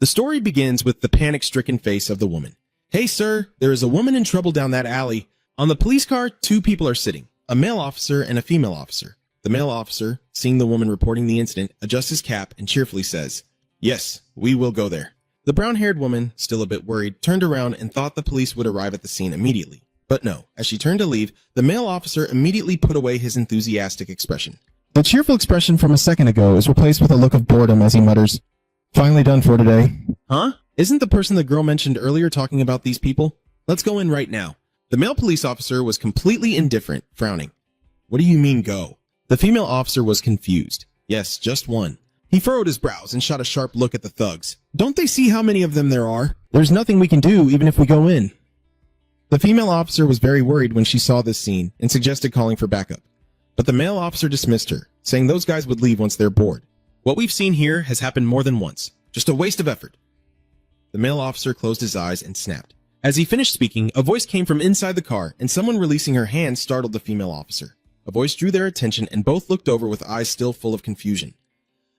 The story begins with the panic-stricken face of the woman. "Hey sir, there is a woman in trouble down that alley. On the police car, 2 people are sitting, a male officer and a female officer. The male officer, seeing the woman reporting the incident, adjusts his cap and cheerfully says, 'Yes, we will go there.' The brown-haired woman, still a bit worried, turned around and thought the police would arrive at the scene immediately. But no, as she turned to leave, the male officer immediately put away his enthusiastic expression. The cheerful expression from a second ago is replaced with a look of boredom as he mutters, 'Finally done for today.'" Huh? Isn't the person the girl mentioned earlier talking about these people? Let's go in right now. The male police officer was completely indifferent, frowning. "What do you mean go?" The female officer was confused. Yes, just one. He furrowed his brows and shot a sharp look at the thugs. "Don't they see how many of them there are? There's nothing we can do even if we go in." The female officer was very worried when she saw this scene and suggested calling for backup. But the male officer dismissed her, saying those guys would leave once they're bored. "What we've seen here has happened more than once. Just a waste of effort." The male officer closed his eyes and snapped. As he finished speaking, a voice came from inside the car, and someone releasing her hand startled the female officer. A voice drew their attention, and both looked over with eyes still full of confusion.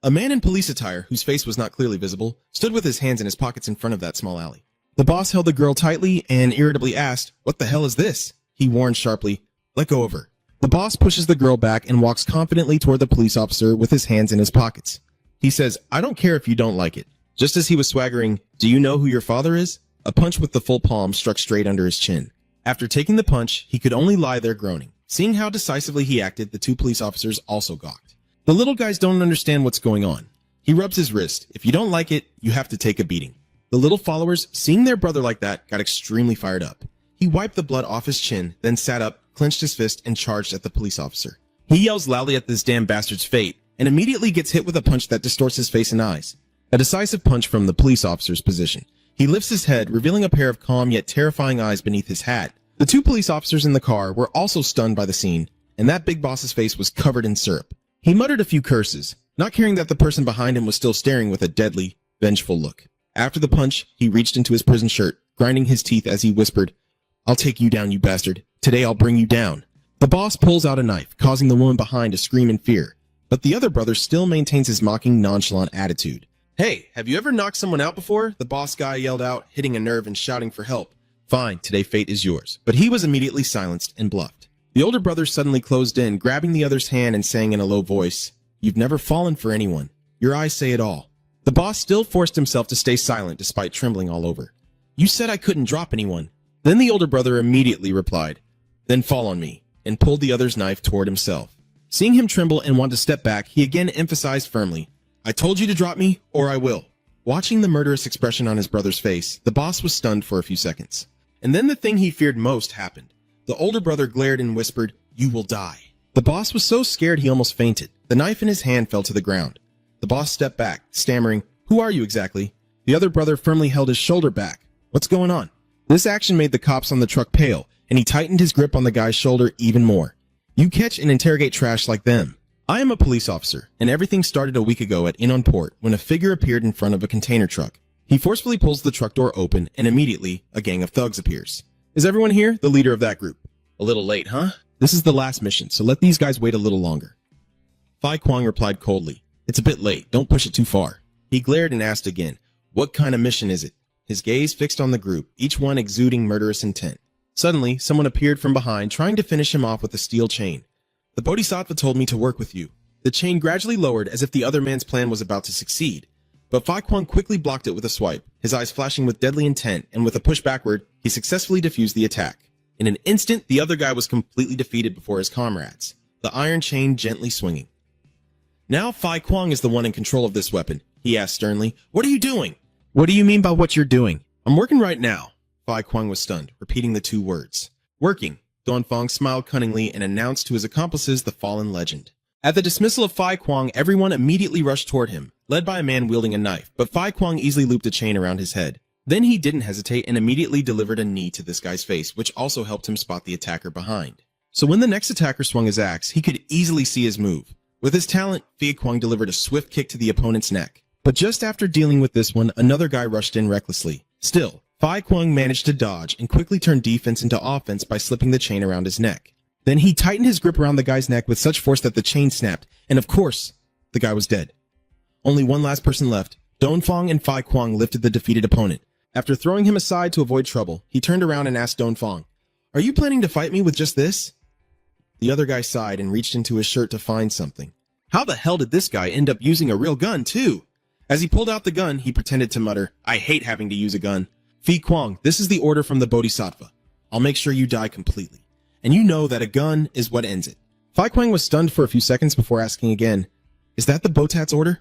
A man in police attire, whose face was not clearly visible, stood with his hands in his pockets in front of that small alley. The boss held the girl tightly and irritably asked, "What the hell is this?" He warned sharply, "Let go of her." The boss pushes the girl back and walks confidently toward the police officer with his hands in his pockets. He says, "I don't care if you don't like it." Just as he was swaggering, "Do you know who your father is?" A punch with the full palm struck straight under his chin. After taking the punch, he could only lie there groaning. Seeing how decisively he acted, the 2 police officers also gawked. The little guys don't understand what's going on. He rubs his wrist. If you don't like it, you have to take a beating. The little followers, seeing their brother like that, got extremely fired up. He wiped the blood off his chin, then sat up, clenched his fist, and charged at the police officer. He yells loudly at this damn bastard's fate, and immediately gets hit with a punch that distorts his face and eyes. A decisive punch from the police officer's position. He lifts his head, revealing a pair of calm yet terrifying eyes beneath his hat. The 2 police officers in the car were also stunned by the scene, and that big boss's face was covered in syrup. He muttered a few curses, not caring that the person behind him was still staring with a deadly, vengeful look. After the punch, he reached into his prison shirt, grinding his teeth as he whispered, "I'll take you down, you bastard. Today I'll bring you down." The boss pulls out a knife, causing the woman behind to scream in fear, but the other brother still maintains his mocking, nonchalant attitude. "Hey, have you ever knocked someone out before?" the boss guy yelled out, hitting a nerve and shouting for help. "Fine, today fate is yours." But he was immediately silenced and bluffed. The older brother suddenly closed in, grabbing the other's hand and saying in a low voice, "You've never fallen for anyone. Your eyes say it all." The boss still forced himself to stay silent despite trembling all over. "You said I couldn't drop anyone." Then the older brother immediately replied, "Then fall on me," and pulled the other's knife toward himself. Seeing him tremble and want to step back, he again emphasized firmly, "I told you to drop me, or I will." Watching the murderous expression on his brother's face, the boss was stunned for a few seconds. And then the thing he feared most happened. The older brother glared and whispered, "You will die." The boss was so scared he almost fainted. The knife in his hand fell to the ground. The boss stepped back, stammering, "Who are you exactly?" The other brother firmly held his shoulder back. "What's going on?" This action made the cops on the truck pale, and he tightened his grip on the guy's shoulder even more. "You catch and interrogate trash like them. I am a police officer, and everything started a week ago at In Port when a figure appeared in front of a container truck. He forcefully pulls the truck door open, and immediately, a gang of thugs appears. Is everyone here? The leader of that group. A little late, huh? This is the last mission, so let these guys wait a little longer." Fai Kwang replied coldly, "It's a bit late. Don't push it too far." He glared and asked again, "What kind of mission is it?" His gaze fixed on the group, each one exuding murderous intent. Suddenly, someone appeared from behind, trying to finish him off with a steel chain. "The Bodhisattva told me to work with you." The chain gradually lowered as if the other man's plan was about to succeed. But Fai Kwang quickly blocked it with a swipe, his eyes flashing with deadly intent, and with a push backward, he successfully defused the attack. In an instant, the other guy was completely defeated before his comrades, the iron chain gently swinging. "Now Fai Kwang is the one in control of this weapon," he asked sternly. "What are you doing?" "What do you mean by what you're doing?" "I'm working right now." Fai Kwang was stunned, repeating the 2 words. "Working." Donfang smiled cunningly and announced to his accomplices the fallen legend. At the dismissal of Fai Kwang, everyone immediately rushed toward him, led by a man wielding a knife, but Fai Kwang easily looped a chain around his head. Then he didn't hesitate and immediately delivered a knee to this guy's face, which also helped him spot the attacker behind. So when the next attacker swung his axe, he could easily see his move. With his talent, Fai Kwang delivered a swift kick to the opponent's neck. But just after dealing with this one, another guy rushed in recklessly. Still, Fai Kwang managed to dodge and quickly turn defense into offense by slipping the chain around his neck. Then he tightened his grip around the guy's neck with such force that the chain snapped, and of course, the guy was dead. Only one last person left. Dongfang and Fai Kuang lifted the defeated opponent. After throwing him aside to avoid trouble, he turned around and asked Dongfang, "Are you planning to fight me with just this?" The other guy sighed and reached into his shirt to find something. How the hell did this guy end up using a real gun, too? As he pulled out the gun, he pretended to mutter, "I hate having to use a gun. Fei Kuang, this is the order from the Bodhisattva. I'll make sure you die completely. And you know that a gun is what ends it." Fai Kuang was stunned for a few seconds before asking again, "Is that the Botat's order?"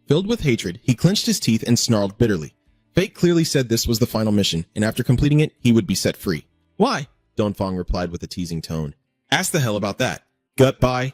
Filled with hatred, he clenched his teeth and snarled bitterly. Fate clearly said this was the final mission, and after completing it, he would be set free. "Why?" Dongfang replied with a teasing tone. "Ask the hell about that. Gut bye."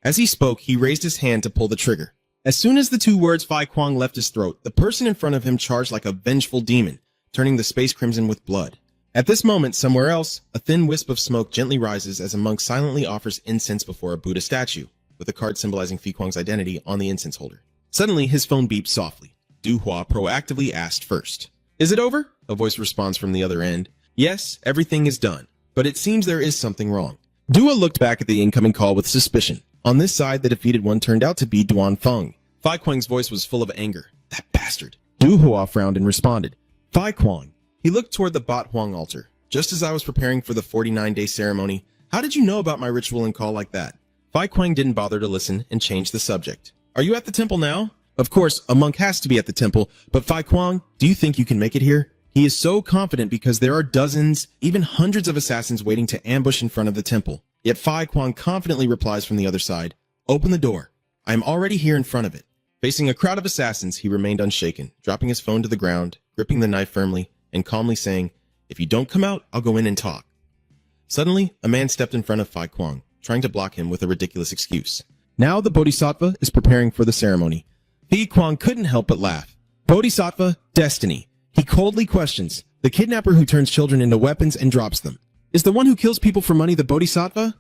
As he spoke, he raised his hand to pull the trigger. As soon as the two words Fai Kuang left his throat, the person in front of him charged like a vengeful demon, turning the space crimson with blood. At this moment, somewhere else, a thin wisp of smoke gently rises as a monk silently offers incense before a Buddha statue, with a card symbolizing Fei Kuang's identity on the incense holder. Suddenly, his phone beeps softly. Du Hua proactively asked first. "Is it over?" A voice responds from the other end. "Yes, everything is done, but it seems there is something wrong." Dua looked back at the incoming call with suspicion. On this side, the defeated one turned out to be Duan Feng. Fai Kuang's voice was full of anger. "That bastard." Du Hua frowned and responded. "Fai Kuang." He looked toward the Bat Huang altar. "Just as I was preparing for the 49-day ceremony, how did you know about my ritual and call like that?" Fai Kuang didn't bother to listen and changed the subject. "Are you at the temple now?" Of course, a monk has to be at the temple, but Fai Kuang, do you think you can make it here? He is so confident because there are dozens, even hundreds of assassins waiting to ambush in front of the temple. Yet Fai Kuang confidently replies from the other side, "Open the door. I am already here in front of it." Facing a crowd of assassins, he remained unshaken, dropping his phone to the ground, gripping the knife firmly, and calmly saying, "If you don't come out, I'll go in and talk." Suddenly, a man stepped in front of Fai Kuang, trying to block him with a ridiculous excuse. Now the Bodhisattva is preparing for the ceremony. Fei Kuang couldn't help but laugh. Bodhisattva, destiny. He coldly questions, the kidnapper who turns children into weapons and drops them. Is the one who kills people for money the Bodhisattva?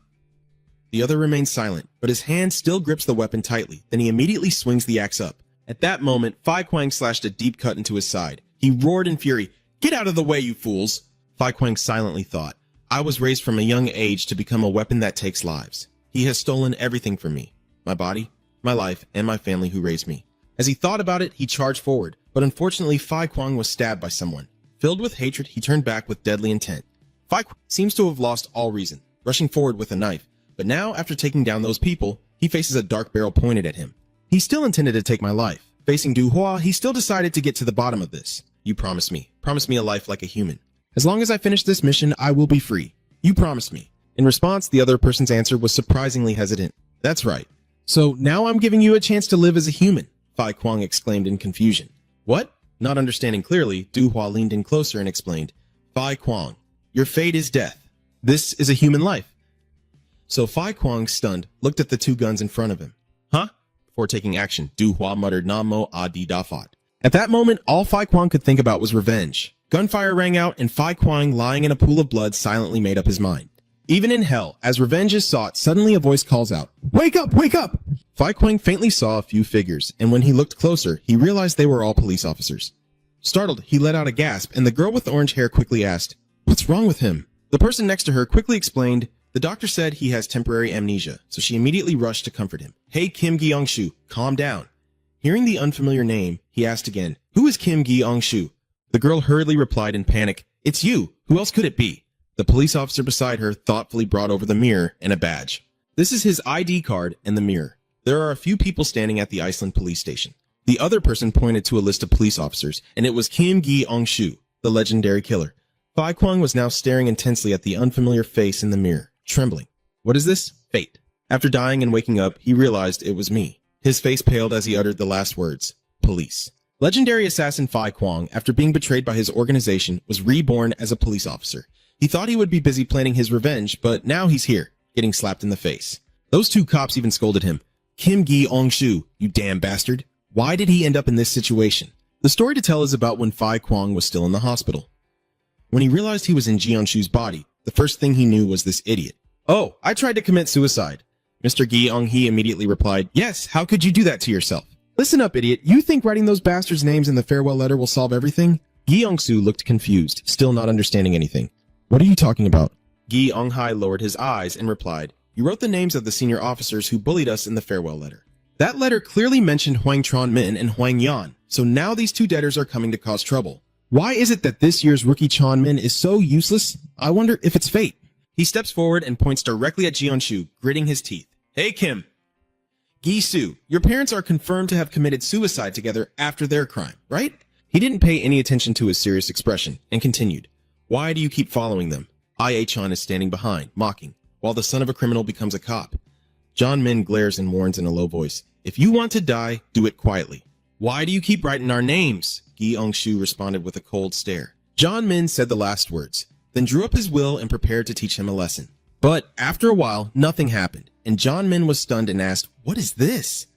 The other remains silent, but his hand still grips the weapon tightly. Then he immediately swings the axe up. At that moment, Fai Kuang slashed a deep cut into his side. He roared in fury, "Get out of the way, you fools!" Fai Kuang silently thought, "I was raised from a young age to become a weapon that takes lives. He has stolen everything from me. My body, my life, and my family who raised me." As he thought about it, he charged forward, but unfortunately Fai Kuang was stabbed by someone. Filled with hatred, he turned back with deadly intent. Fai Kuang seems to have lost all reason, rushing forward with a knife, but now, after taking down those people, he faces a dark barrel pointed at him. He still intended to take my life. Facing Du Hua, he still decided to get to the bottom of this. "You promise me a life like a human. As long as I finish this mission, I will be free. You promise me." In response, the other person's answer was surprisingly hesitant. "That's right. So now I'm giving you a chance to live as a human," Fai Kuang exclaimed in confusion. "What?" Not understanding clearly, Du Hua leaned in closer and explained, "Fai Kuang, your fate is death. This is a human life." So Fai Kuang, stunned, looked at the two guns in front of him. "Huh?" Before taking action, Du Hua muttered Namo Adi Dafat. At that moment, all Fai Kuang could think about was revenge. Gunfire rang out, and Fai Kuang, lying in a pool of blood, silently made up his mind. Even in hell, as revenge is sought, suddenly a voice calls out, "Wake up! Wake up!" Fai Kuang faintly saw a few figures, and when he looked closer, he realized they were all police officers. Startled, he let out a gasp, and the girl with the orange hair quickly asked, "What's wrong with him?" The person next to her quickly explained, "The doctor said he has temporary amnesia," so she immediately rushed to comfort him. "Hey, Kim Gi-young-shu, calm down." Hearing the unfamiliar name, he asked again, "Who is Kim Gi-young-shu?" The girl hurriedly replied in panic, "It's you! Who else could it be?" The police officer beside her thoughtfully brought over the mirror and a badge. This is his ID card and the mirror. There are a few people standing at the Iceland police station. The other person pointed to a list of police officers, and it was Kim Gi-young-shu, the legendary killer. Fai Kuang was now staring intensely at the unfamiliar face in the mirror, trembling. What is this? Fate. After dying and waking up, he realized it was me. His face paled as he uttered the last words, "Police." Legendary assassin Fai Kuang, after being betrayed by his organization, was reborn as a police officer. He thought he would be busy planning his revenge, but now he's here, getting slapped in the face. Those two cops even scolded him. "Kim Gi-young-shu, you damn bastard. Why did he end up in this situation?" The story to tell is about when Fai Kuang was still in the hospital. When he realized he was in Ji-young-shu's body, the first thing he knew was this idiot. "Oh, I tried to commit suicide." Mr. Gi-young-hee immediately replied, "Yes, how could you do that to yourself?" "Listen up, idiot. You think writing those bastards' names in the farewell letter will solve everything?" Gi-young-soo looked confused, still not understanding anything. What are you talking about? Gi-young-hai lowered his eyes and replied, "You wrote the names of the senior officers who bullied us in the farewell letter. That letter clearly mentioned Huang Tron Min and Huang Yan. So now these two debtors are coming to cause trouble. Why is it that this year's rookie Chonmin is so useless? I wonder if it's fate. He steps forward and points directly at Jeonshu, gritting his teeth. Hey, Kim. Gi-soo, your parents are confirmed to have committed suicide together after their crime, right? He didn't pay any attention to his serious expression and continued. Why do you keep following them? Ie-chan is standing behind, mocking, while the son of a criminal becomes a cop. John Min glares and warns in a low voice. If you want to die, do it quietly. Why do you keep writing our names? Gi-soo responded with a cold stare. John Min said the last words, then drew up his will and prepared to teach him a lesson. But after a while, nothing happened, and John Min was stunned and asked, what is this?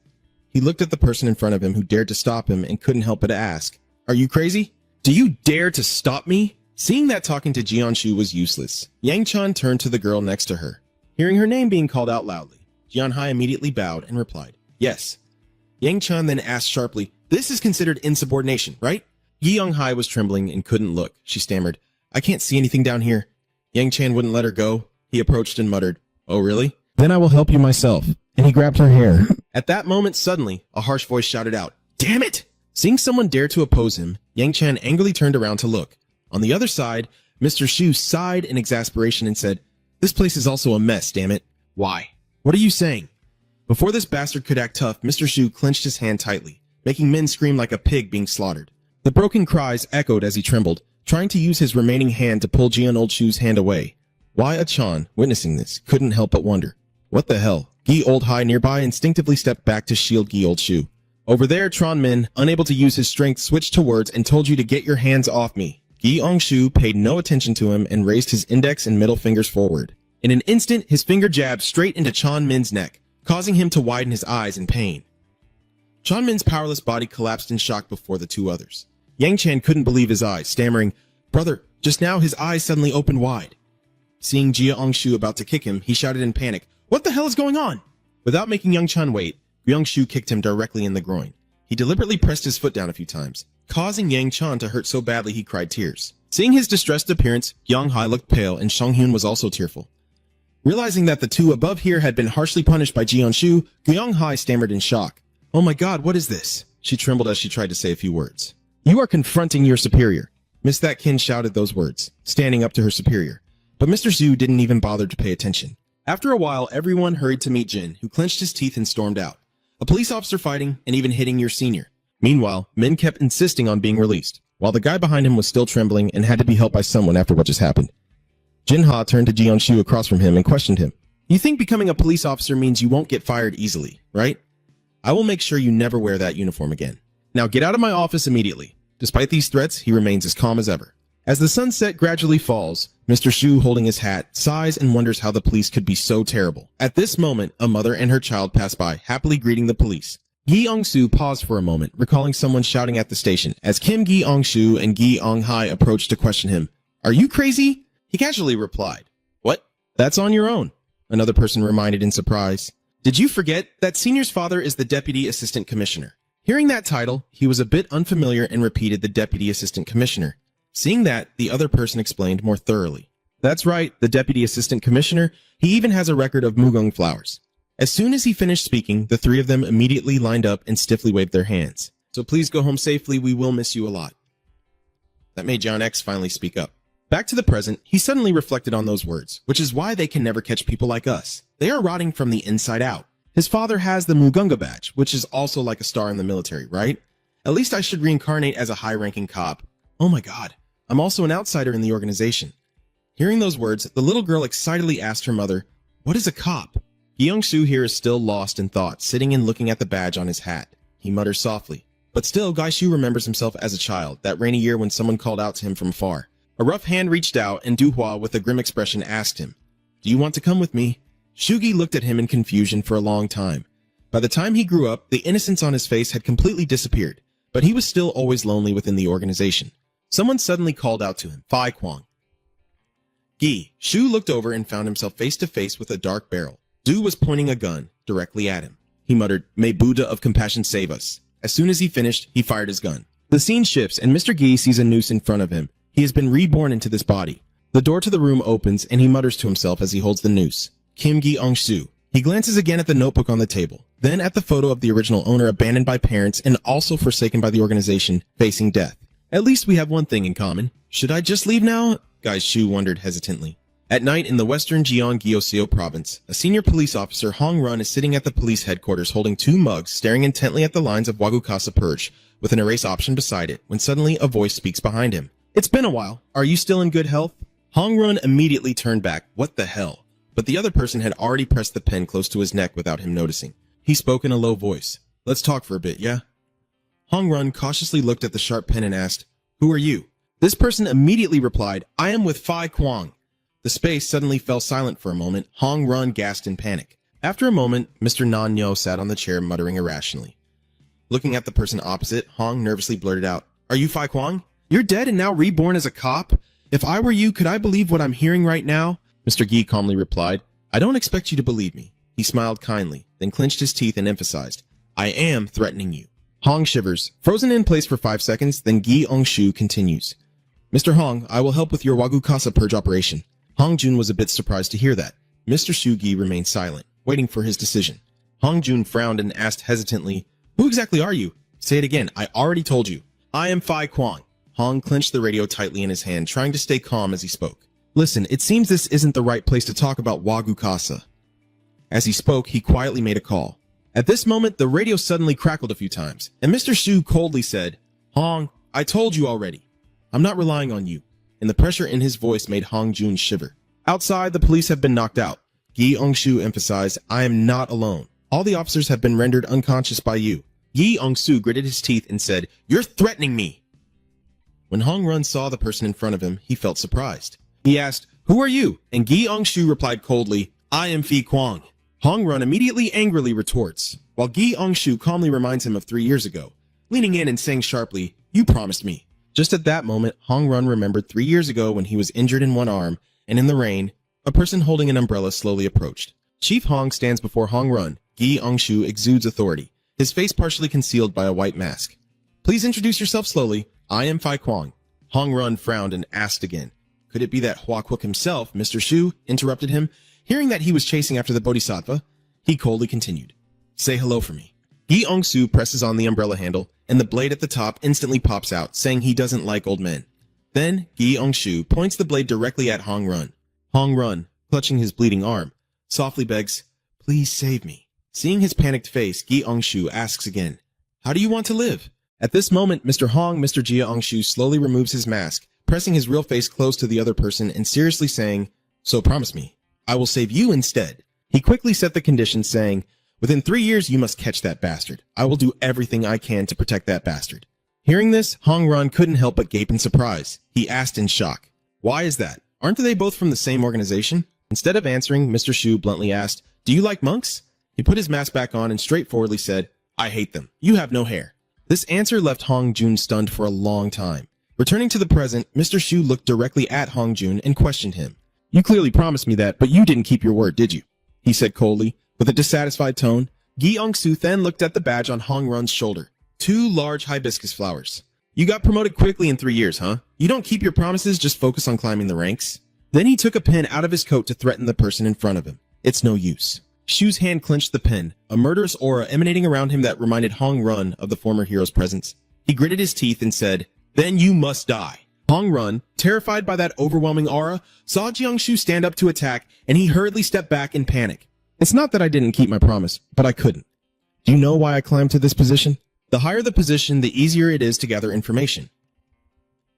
He looked at the person in front of him who dared to stop him and couldn't help but ask, are you crazy? Do you dare to stop me? Seeing that talking to Jeonshu was useless, Yang-chan turned to the girl next to her. Hearing her name being called out loudly, Jeon-hai immediately bowed and replied, yes. Yang-chan then asked sharply, this is considered insubordination, right? Yeong-hai was trembling and couldn't look. She stammered, I can't see anything down here. Yang-chan wouldn't let her go. He approached and muttered, oh really? Then I will help you myself. And he grabbed her hair. At that moment, suddenly, a harsh voice shouted out, damn it! Seeing someone dare to oppose him, Yang-chan angrily turned around to look. On the other side, Mr. Shu sighed in exasperation and said, this place is also a mess, damn it. Why? What are you saying? Before this bastard could act tough, Mr. Shu clenched his hand tightly, making Min scream like a pig being slaughtered. The broken cries echoed as he trembled, trying to use his remaining hand to pull Jeon Old Shu's hand away. Wai-chan, witnessing this, couldn't help but wonder, what the hell? Gi Old Hai nearby instinctively stepped back to shield Gi Old Shu. Over there, Tron Min, unable to use his strength, switched to words and told you to get your hands off me. Gi Ong Shu paid no attention to him and raised his index and middle fingers forward. In an instant, his finger jabbed straight into Chon Min's neck, causing him to widen his eyes in pain. Chon Min's powerless body collapsed in shock before the two others. Yang Chan couldn't believe his eyes, stammering, brother, just now his eyes suddenly opened wide. Seeing Jia Ongshu about to kick him, he shouted in panic, what the hell is going on? Without making Young Chan wait, Yang Shu kicked him directly in the groin. He deliberately pressed his foot down a few times, causing Yang Chan to hurt so badly he cried tears. Seeing his distressed appearance, Yang Hai looked pale and Shang Hyun was also tearful. Realizing that the two above here had been harshly punished by Jeon Shu, Yang Hai stammered in shock. Oh my god, what is this? She trembled as she tried to say a few words. You are confronting your superior. Miss That Kin shouted those words, standing up to her superior. But Mr. Zhu didn't even bother to pay attention. After a while, everyone hurried to meet Jin, who clenched his teeth and stormed out. A police officer fighting and even hitting your senior. Meanwhile, Min kept insisting on being released, while the guy behind him was still trembling and had to be helped by someone after what just happened. Jin-ha turned to Jeon Shu across from him and questioned him. You think becoming a police officer means you won't get fired easily, right? I will make sure you never wear that uniform again. Now get out of my office immediately. Despite these threats, he remains as calm as ever. As the sunset gradually falls, Mr. Shu, holding his hat, sighs and wonders how the police could be so terrible. At this moment, a mother and her child pass by, happily greeting the police. Gi Ong-soo paused for a moment, recalling someone shouting at the station, as Kim Gi Ong-soo and Gi Ong-hai approached to question him. Are you crazy? He casually replied, what? That's on your own, another person reminded in surprise. Did you forget that Senior's father is the Deputy Assistant Commissioner? Hearing that title, he was a bit unfamiliar and repeated the Deputy Assistant Commissioner. Seeing that, the other person explained more thoroughly. That's right, the Deputy Assistant Commissioner. He even has a record of Mugong flowers. As soon as he finished speaking, the three of them immediately lined up and stiffly waved their hands. So please go home safely, we will miss you a lot. That made John X finally speak up. Back to the present, he suddenly reflected on those words, which is why they can never catch people like us. They are rotting from the inside out. His father has the Mugunga badge, which is also like a star in the military, right? At least I should reincarnate as a high-ranking cop. Oh my god, I'm also an outsider in the organization. Hearing those words, the little girl excitedly asked her mother, what is a cop? Yeong-soo here is still lost in thought, sitting and looking at the badge on his hat. He mutters softly. But still, Gaishu remembers himself as a child, that rainy year when someone called out to him from afar. A rough hand reached out, and Du-hwa, with a grim expression, asked him, do you want to come with me? Shugi looked at him in confusion for a long time. By the time he grew up, the innocence on his face had completely disappeared, but he was still always lonely within the organization. Someone suddenly called out to him, Fai Kwang. Gi, Shu looked over and found himself face to face with a dark barrel. Du was pointing a gun directly at him. He muttered, may Buddha of compassion save us. As soon as he finished, he fired his gun. The scene shifts and Mr. Gi sees a noose in front of him. He has been reborn into this body. The door to the room opens and he mutters to himself as he holds the noose. Kim Gi Ong-soo. He glances again at the notebook on the table. then at the photo of the original owner abandoned by parents and also forsaken by the organization, facing death. At least we have one thing in common. Should I just leave now? Guy Shu wondered hesitantly. At night in the western Gyeonggi-Seo province, a senior police officer, Hong Run, is sitting at the police headquarters holding two mugs, staring intently at the lines of Wagukasa purge, with an erase option beside it, when suddenly a voice speaks behind him. It's been a while. Are you still in good health? Hong Run immediately turned back. What the hell? But the other person had already pressed the pen close to his neck without him noticing. He spoke in a low voice. Let's talk for a bit, yeah? Hong Run cautiously looked at the sharp pen and asked, Who are you? This person immediately replied, I am with Phi Kwang. The space suddenly fell silent for a moment. Hong Run gasped in panic. After a moment, Mr. Nan Yo sat on the chair muttering irrationally. Looking at the person opposite, Hong nervously blurted out, Are you Phi Kwang? You're dead and now reborn as a cop? If I were you, could I believe what I'm hearing right now? Mr. Gi calmly replied, I don't expect you to believe me. He smiled kindly, then clenched his teeth and emphasized, I am threatening you. Hong shivers, frozen in place for 5 seconds, then Gi Ongshu continues. Mr. Hong, I will help with your Wagukasa purge operation. Hong Jun was a bit surprised to hear that. Mr. Shu Gi remained silent, waiting for his decision. Hong Jun frowned and asked hesitantly, Who exactly are you? Say it again, I already told you. I am Phi Kwang. Hong clenched the radio tightly in his hand, trying to stay calm as he spoke. Listen, it seems this isn't the right place to talk about Wagukasa. As he spoke, he quietly made a call. At this moment, the radio suddenly crackled a few times, and Mr. Shu coldly said, Hong, I told you already. I'm not relying on you. And the pressure in his voice made Hong Jun shiver. Outside, the police have been knocked out. Gi Ongshu emphasized, I am not alone. All the officers have been rendered unconscious by you. Gi Ongshu gritted his teeth and said, You're threatening me. When Hong Run saw the person in front of him, he felt surprised. He asked, Who are you? And Gi Ongshu replied coldly, I am Phi Kwang. Hong Run immediately angrily retorts, while Gi Ongshu calmly reminds him of 3 years ago, leaning in and saying sharply, You promised me. Just at that moment, Hong Run remembered 3 years ago when he was injured in one arm, and in the rain, a person holding an umbrella slowly approached. Chief Hong stands before Hong Run. Gi Ongshu exudes authority, his face partially concealed by a white mask. Please introduce yourself slowly. I am Phi Kwang. Hong Run frowned and asked again. Could it be that Hua Kwuk himself, Mr. Shu, interrupted him? Hearing that he was chasing after the Bodhisattva, he coldly continued. Say hello for me. Gi Ongshu presses on the umbrella handle, and the blade at the top instantly pops out, saying he doesn't like old men. Then, Gi Ongshu points the blade directly at Hong Run. Hong Run, clutching his bleeding arm, softly begs, Please save me. Seeing his panicked face, Gi Ongshu asks again, How do you want to live? At this moment, Mr. Jia Ongshu slowly removes his mask, pressing his real face close to the other person and seriously saying, So promise me, I will save you instead. He quickly set the conditions, saying, Within 3 years, you must catch that bastard. I will do everything I can to protect that bastard. Hearing this, Hong Run couldn't help but gape in surprise. He asked in shock, Why is that? Aren't they both from the same organization? Instead of answering, Mr. Shu bluntly asked, Do you like monks? He put his mask back on and straightforwardly said, I hate them. You have no hair. This answer left Hong Jun stunned for a long time. Returning to the present, Mr. Shu looked directly at Hong Jun and questioned him. You clearly promised me that, but you didn't keep your word, did you? He said coldly, with a dissatisfied tone. Gi Ongshu then looked at the badge on Hong Run's shoulder. 2 large hibiscus flowers. You got promoted quickly in 3 years, huh? You don't keep your promises, just focus on climbing the ranks. Then he took a pen out of his coat to threaten the person in front of him. It's no use. Shu's hand clenched the pen, a murderous aura emanating around him that reminded Hong Run of the former hero's presence. He gritted his teeth and said, Then you must die. Hong Run, terrified by that overwhelming aura, saw Jiangshu stand up to attack, and he hurriedly stepped back in panic. It's not that I didn't keep my promise, but I couldn't. Do you know why I climbed to this position? The higher the position, the easier it is to gather information.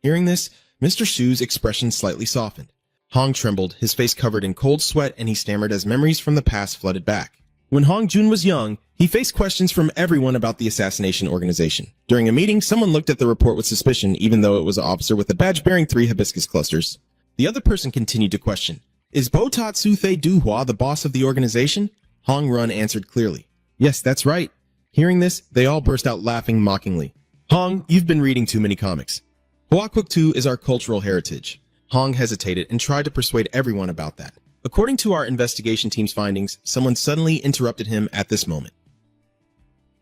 Hearing this, Mr. Shu's expression slightly softened. Hong trembled, his face covered in cold sweat, and he stammered as memories from the past flooded back. When Hong Jun was young, he faced questions from everyone about the assassination organization. During a meeting, someone looked at the report with suspicion, even though it was an officer with a badge bearing 3 hibiscus clusters. The other person continued to question, Is Botatsu Thay Duhua the boss of the organization? Hong Run answered clearly, Yes, that's right. Hearing this, they all burst out laughing mockingly. Hong, you've been reading too many comics. Huakwuk 2 is our cultural heritage. Hong hesitated and tried to persuade everyone about that. According to our investigation team's findings, someone suddenly interrupted him at this moment.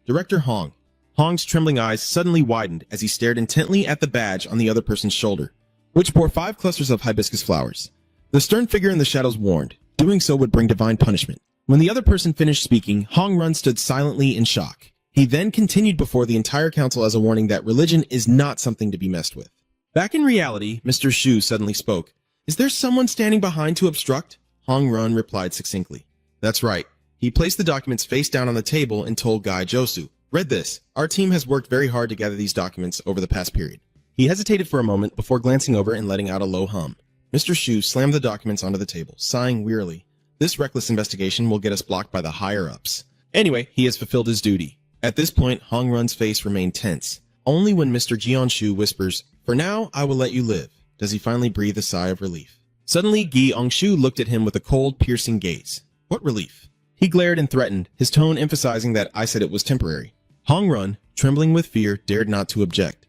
Director Hong. Hong's trembling eyes suddenly widened as he stared intently at the badge on the other person's shoulder, which bore 5 clusters of hibiscus flowers. The stern figure in the shadows warned, doing so would bring divine punishment. When the other person finished speaking, Hong Run stood silently in shock. He then continued before the entire council as a warning that religion is not something to be messed with. Back in reality, Mr. Shu suddenly spoke. Is there someone standing behind to obstruct? Hong Run replied succinctly. That's right. He placed the documents face down on the table and told Guy Josu, read this. Our team has worked very hard to gather these documents over the past period. He hesitated for a moment before glancing over and letting out a low hum. Mr. Shu slammed the documents onto the table, sighing wearily. This reckless investigation will get us blocked by the higher-ups. Anyway, he has fulfilled his duty. At this point, Hong Run's face remained tense. Only when Mr. Jianshu whispers, for now, I will let you live, does he finally breathe a sigh of relief. Suddenly, Gi Ongshu looked at him with a cold, piercing gaze. What relief? He glared and threatened, his tone emphasizing that I said it was temporary. Hong Run, trembling with fear, dared not to object.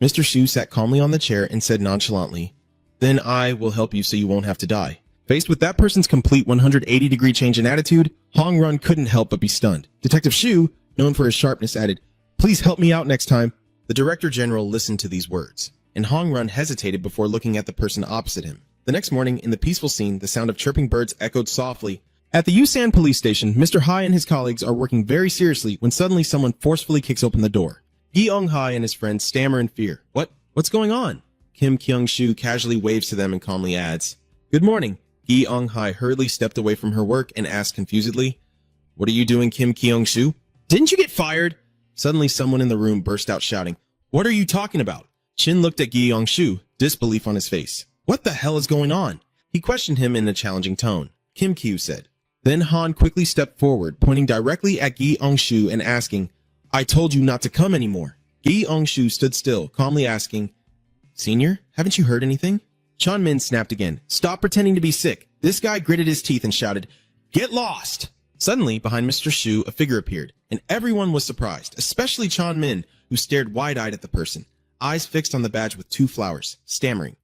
Mr. Shu sat calmly on the chair and said nonchalantly, then I will help you so you won't have to die. Faced with that person's complete 180-degree change in attitude, Hong Run couldn't help but be stunned. Detective Shu, known for his sharpness, added, please help me out next time. The Director General listened to these words, and Hong Run hesitated before looking at the person opposite him. The next morning, in the peaceful scene, the sound of chirping birds echoed softly. At the Yusan police station, Mr. Hai and his colleagues are working very seriously when suddenly someone forcefully kicks open the door. Gi Ong Hai and his friends stammer in fear. What's going on? Kim Kyung-shu casually waves to them and calmly adds, good morning. Gi Ong Hai hurriedly stepped away from her work and asked confusedly, what are you doing, Kim Kyung-shu? Didn't you get fired? Suddenly someone in the room burst out shouting, what are you talking about? Chin looked at Gi Yong-shu, disbelief on his face. What the hell is going on? He questioned him in a challenging tone. Kim Kyu said. Then Han quickly stepped forward, pointing directly at Gi Yong-shu and asking, I told you not to come anymore. Gi Yong-shu stood still, calmly asking, Senior, haven't you heard anything? Chan Min snapped again. Stop pretending to be sick. This guy gritted his teeth and shouted, get lost! Suddenly, behind Mr. Shu, a figure appeared, and everyone was surprised, especially Chan Min, who stared wide-eyed at the person, eyes fixed on the badge with 2 flowers, stammering.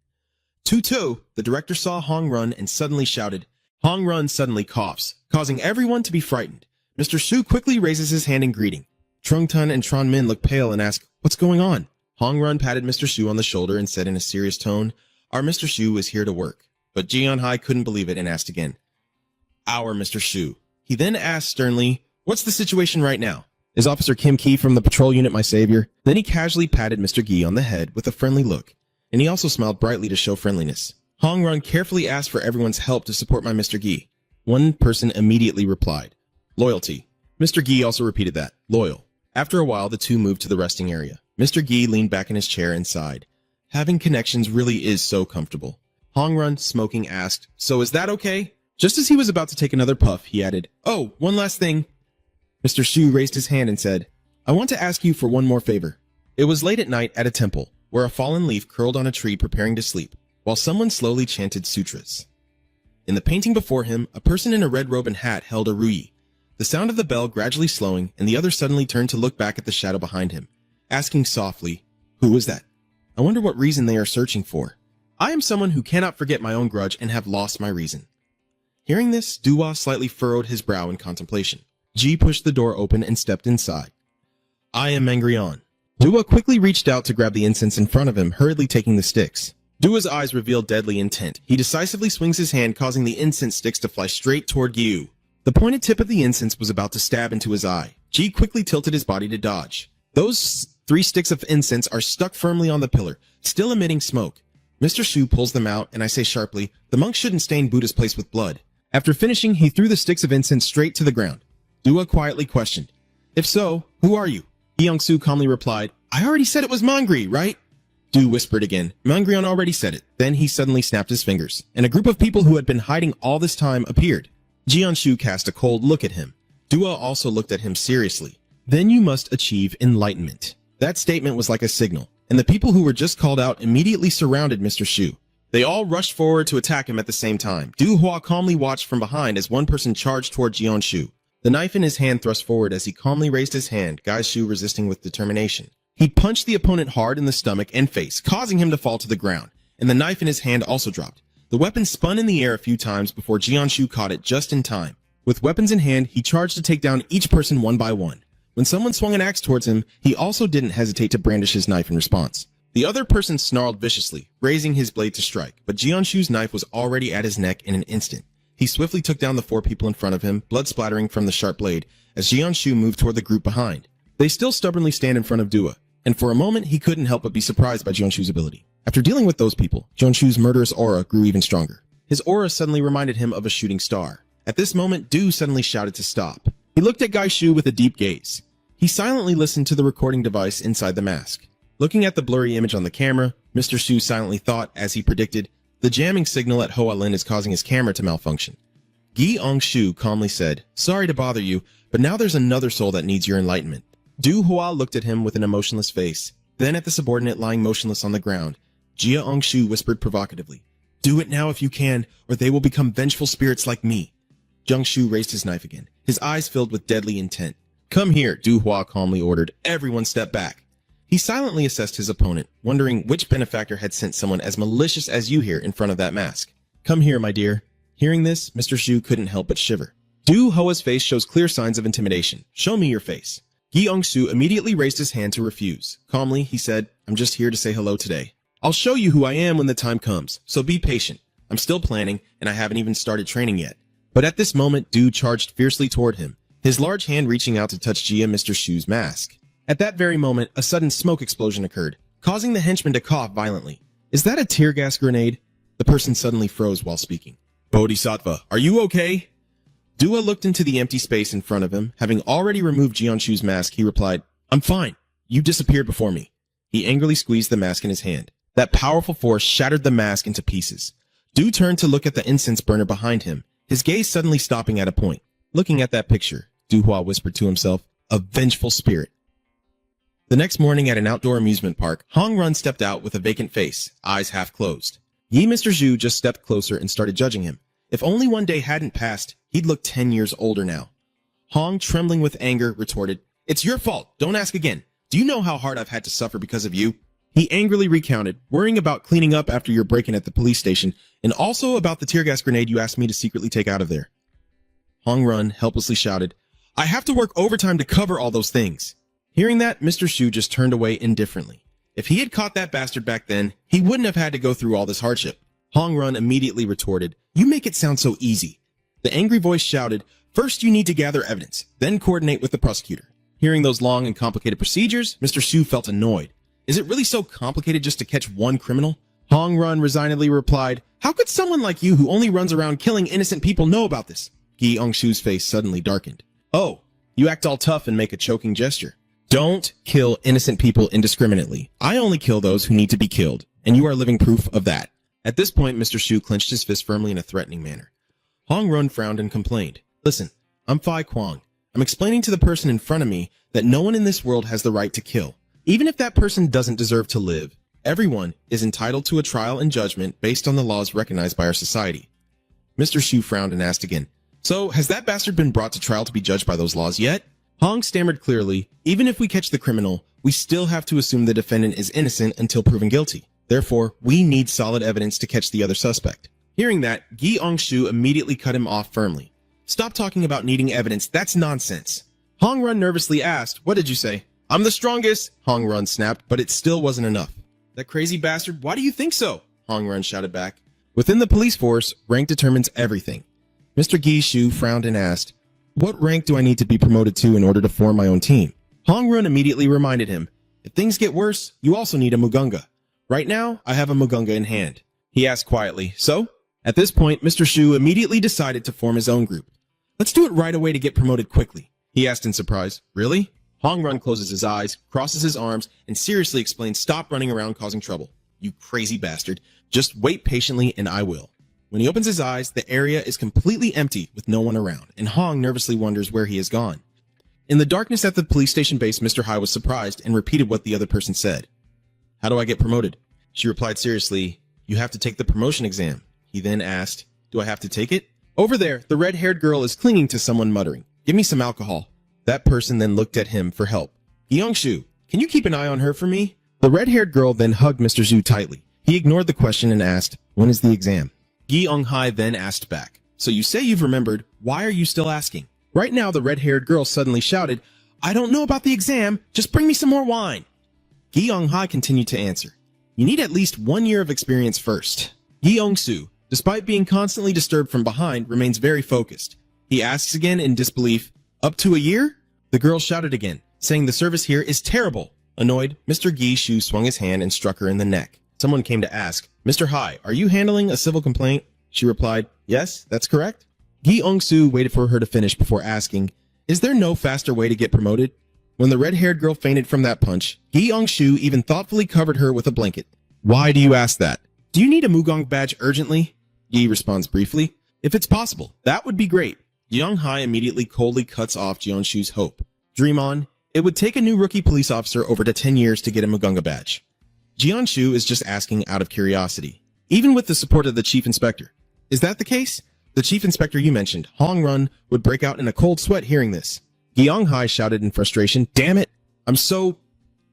Tutu, the director saw Hong Run and suddenly shouted. Hong Run suddenly coughs, causing everyone to be frightened. Mr. Shu quickly raises his hand in greeting. Trung Tun and Tron Min look pale and ask, what's going on? Hong Run patted Mr. Shu on the shoulder and said in a serious tone, our Mr. Shu is here to work. But Jian Hai couldn't believe it and asked again, our Mr. Shu. He then asked sternly, what's the situation right now? Is Officer Kim Ki from the patrol unit my savior? Then he casually patted Mr. Gi on the head with a friendly look, and he also smiled brightly to show friendliness. Hong Run carefully asked for everyone's help to support my Mr. Gi. One person immediately replied, loyalty. Mr. Gi also repeated that, loyal. After a while, the two moved to the resting area. Mr. Gi leaned back in his chair and sighed. Having connections really is so comfortable. Hong Run, smoking, asked, so is that okay? Just as he was about to take another puff, he added, oh, one last thing. Mr. Shu raised his hand and said, I want to ask you for one more favor. It was late at night at a temple, where a fallen leaf curled on a tree preparing to sleep, while someone slowly chanted sutras. In the painting before him, a person in a red robe and hat held a ruyi. The sound of the bell gradually slowing, and the other suddenly turned to look back at the shadow behind him, asking softly, who is that? I wonder what reason they are searching for. I am someone who cannot forget my own grudge and have lost my reason. Hearing this, Dua slightly furrowed his brow in contemplation. Ji pushed the door open and stepped inside. I am Mangrian. Dua quickly reached out to grab the incense in front of him, hurriedly taking the sticks. Dua's eyes revealed deadly intent. He decisively swings his hand, causing the incense sticks to fly straight toward Gyu. The pointed tip of the incense was about to stab into his eye. Ji quickly tilted his body to dodge. Those 3 sticks of incense are stuck firmly on the pillar, still emitting smoke. Mr. Shu pulls them out, and I say sharply, the monk shouldn't stain Buddha's place with blood. After finishing, he threw the sticks of incense straight to the ground. Dua quietly questioned, if so, who are you? Young-soo calmly replied, I already said it was Mangri, right? Du whispered again, Mangrion already said it. Then he suddenly snapped his fingers, and a group of people who had been hiding all this time appeared. Jianshu cast a cold look at him. Dua also looked at him seriously. Then you must achieve enlightenment. That statement was like a signal, and the people who were just called out immediately surrounded Mr. Shu. They all rushed forward to attack him at the same time. Du Hua calmly watched from behind as one person charged toward Jianshu. The knife in his hand thrust forward as he calmly raised his hand, Gai Shu resisting with determination. He punched the opponent hard in the stomach and face, causing him to fall to the ground, and the knife in his hand also dropped. The weapon spun in the air a few times before Jianshu caught it just in time. With weapons in hand, he charged to take down each person one by one. When someone swung an axe towards him, he also didn't hesitate to brandish his knife in response. The other person snarled viciously, raising his blade to strike, but Jianshu's knife was already at his neck in an instant. He swiftly took down the 4 people in front of him, blood splattering from the sharp blade, as Jianshu moved toward the group behind. They still stubbornly stand in front of Dua, and for a moment he couldn't help but be surprised by Jianshu's ability. After dealing with those people, Jianshu's murderous aura grew even stronger. His aura suddenly reminded him of a shooting star. At this moment, Du suddenly shouted to stop. He looked at Gai Shu with a deep gaze. He silently listened to the recording device inside the mask. Looking at the blurry image on the camera, Mr. Shu silently thought, as he predicted, the jamming signal at Hoa Lin is causing his camera to malfunction. Gi Ong Shu calmly said, "Sorry to bother you, but now there's another soul that needs your enlightenment." Du Hua looked at him with an emotionless face, then at the subordinate lying motionless on the ground. Jia Ong Shu whispered provocatively, "Do it now if you can, or they will become vengeful spirits like me." Jiang Shu raised his knife again, his eyes filled with deadly intent. "Come here," Du Hua calmly ordered. "Everyone step back." He silently assessed his opponent, wondering which benefactor had sent someone as malicious as you here in front of that mask. "Come here, my dear." Hearing this, Mr. Shu couldn't help but shiver. Du Hua's face shows clear signs of intimidation. "Show me your face." Gi Ong Shu immediately raised his hand to refuse. Calmly, he said, "I'm just here to say hello today. I'll show you who I am when the time comes, so be patient. I'm still planning, and I haven't even started training yet." But at this moment, Du charged fiercely toward him, his large hand reaching out to touch Jia Mr. Shu's mask. At that very moment, a sudden smoke explosion occurred, causing the henchman to cough violently. "Is that a tear gas grenade?" The person suddenly froze while speaking. "Bodhisattva, are you okay?" Dua looked into the empty space in front of him. Having already removed Jianshu's mask, he replied, "I'm fine. You disappeared before me." He angrily squeezed the mask in his hand. That powerful force shattered the mask into pieces. Du turned to look at the incense burner behind him, his gaze suddenly stopping at a point. Looking at that picture, Du Hua whispered to himself, "A vengeful spirit." The next morning at an outdoor amusement park, Hong Run stepped out with a vacant face, eyes half closed. Yi Mr. Zhu just stepped closer and started judging him. If only one day hadn't passed, he'd look 10 years older now. Hong, trembling with anger, retorted, "It's your fault. Don't ask again. Do you know how hard I've had to suffer because of you?" He angrily recounted, worrying about cleaning up after your break-in at the police station, and also about the tear gas grenade you asked me to secretly take out of there. Hong Run helplessly shouted, "I have to work overtime to cover all those things." Hearing that, Mr. Shu just turned away indifferently. If he had caught that bastard back then, he wouldn't have had to go through all this hardship. Hong Run immediately retorted, "You make it sound so easy." The angry voice shouted, "First you need to gather evidence, then coordinate with the prosecutor." Hearing those long and complicated procedures, Mr. Shu felt annoyed. Is it really so complicated just to catch one criminal? Hong Run resignedly replied, "How could someone like you who only runs around killing innocent people know about this?" Gi Ong Shu's face suddenly darkened. "Oh, you act all tough and make a choking gesture. Don't kill innocent people indiscriminately. I only kill those who need to be killed, and you are living proof of that." At this point, Mr. Shu clenched his fist firmly in a threatening manner. Hong Run frowned and complained, "Listen, I'm Fai Kwang. I'm explaining to the person in front of me that no one in this world has the right to kill, even if that person doesn't deserve to live. Everyone is entitled to a trial and judgment based on the laws recognized by our society." Mr. Shu frowned and asked again, "So, has that bastard been brought to trial to be judged by those laws yet?" Hong stammered clearly, "Even if we catch the criminal, we still have to assume the defendant is innocent until proven guilty. Therefore, we need solid evidence to catch the other suspect." Hearing that, Gi Ong Shu immediately cut him off firmly. "Stop talking about needing evidence, that's nonsense." Hong Run nervously asked, "What did you say?" "I'm the strongest," Hong Run snapped, but it still wasn't enough. "That crazy bastard, why do you think so?" Hong Run shouted back. Within the police force, rank determines everything. Mr. Gi Shu frowned and asked, "What rank do I need to be promoted to in order to form my own team?" Hong Run immediately reminded him, "If things get worse, you also need a Mugunga. Right now, I have a Mugunga in hand." He asked quietly, "So?" At this point, Mr. Shu immediately decided to form his own group. "Let's do it right away to get promoted quickly," he asked in surprise. "Really?" Hong Run closes his eyes, crosses his arms, and seriously explains, "Stop running around causing trouble. You crazy bastard. Just wait patiently and I will." When he opens his eyes, the area is completely empty with no one around, and Hong nervously wonders where he has gone. In the darkness at the police station base, Mr. Hai was surprised and repeated what the other person said. "How do I get promoted?" She replied seriously, "You have to take the promotion exam." He then asked, "Do I have to take it?" Over there, the red-haired girl is clinging to someone muttering, "Give me some alcohol." That person then looked at him for help. "Youngshu, can you keep an eye on her for me?" The red-haired girl then hugged Mr. Zhu tightly. He ignored the question and asked, "When is the exam?" Gi Ong-hai then asked back, "So you say you've remembered, why are you still asking?" Right now, the red-haired girl suddenly shouted, "I don't know about the exam, just bring me some more wine." Gi Ong-hai continued to answer, "You need at least 1 year of experience first." Gi Ong-su, Despite being constantly disturbed from behind, remains very focused. He asks again in disbelief, "Up to a year?" The girl shouted again, saying the service here is terrible. Annoyed, Mr. Gi Shu swung his hand and struck her in the neck. Someone came to ask, "Mr. Hai, are you handling a civil complaint?" She replied, "Yes, that's correct." Gi Ong-soo waited for her to finish before asking, "Is there no faster way to get promoted?" When the red-haired girl fainted from that punch, Gi Ong-soo even thoughtfully covered her with a blanket. "Why do you ask that? Do you need a Mugong badge urgently?" Gi responds briefly, "If it's possible, that would be great." Jeong Hai immediately coldly cuts off Jeon Shu's hope. Dream on. It would take a new rookie police officer over to 10 years to get a Mugunga badge. Jeon Shu is just asking out of curiosity, even with the support of the chief inspector. Is that the case? The chief inspector you mentioned, Hong Run, would break out in a cold sweat hearing this. Jeong Hai shouted in frustration, "Damn it! I'm so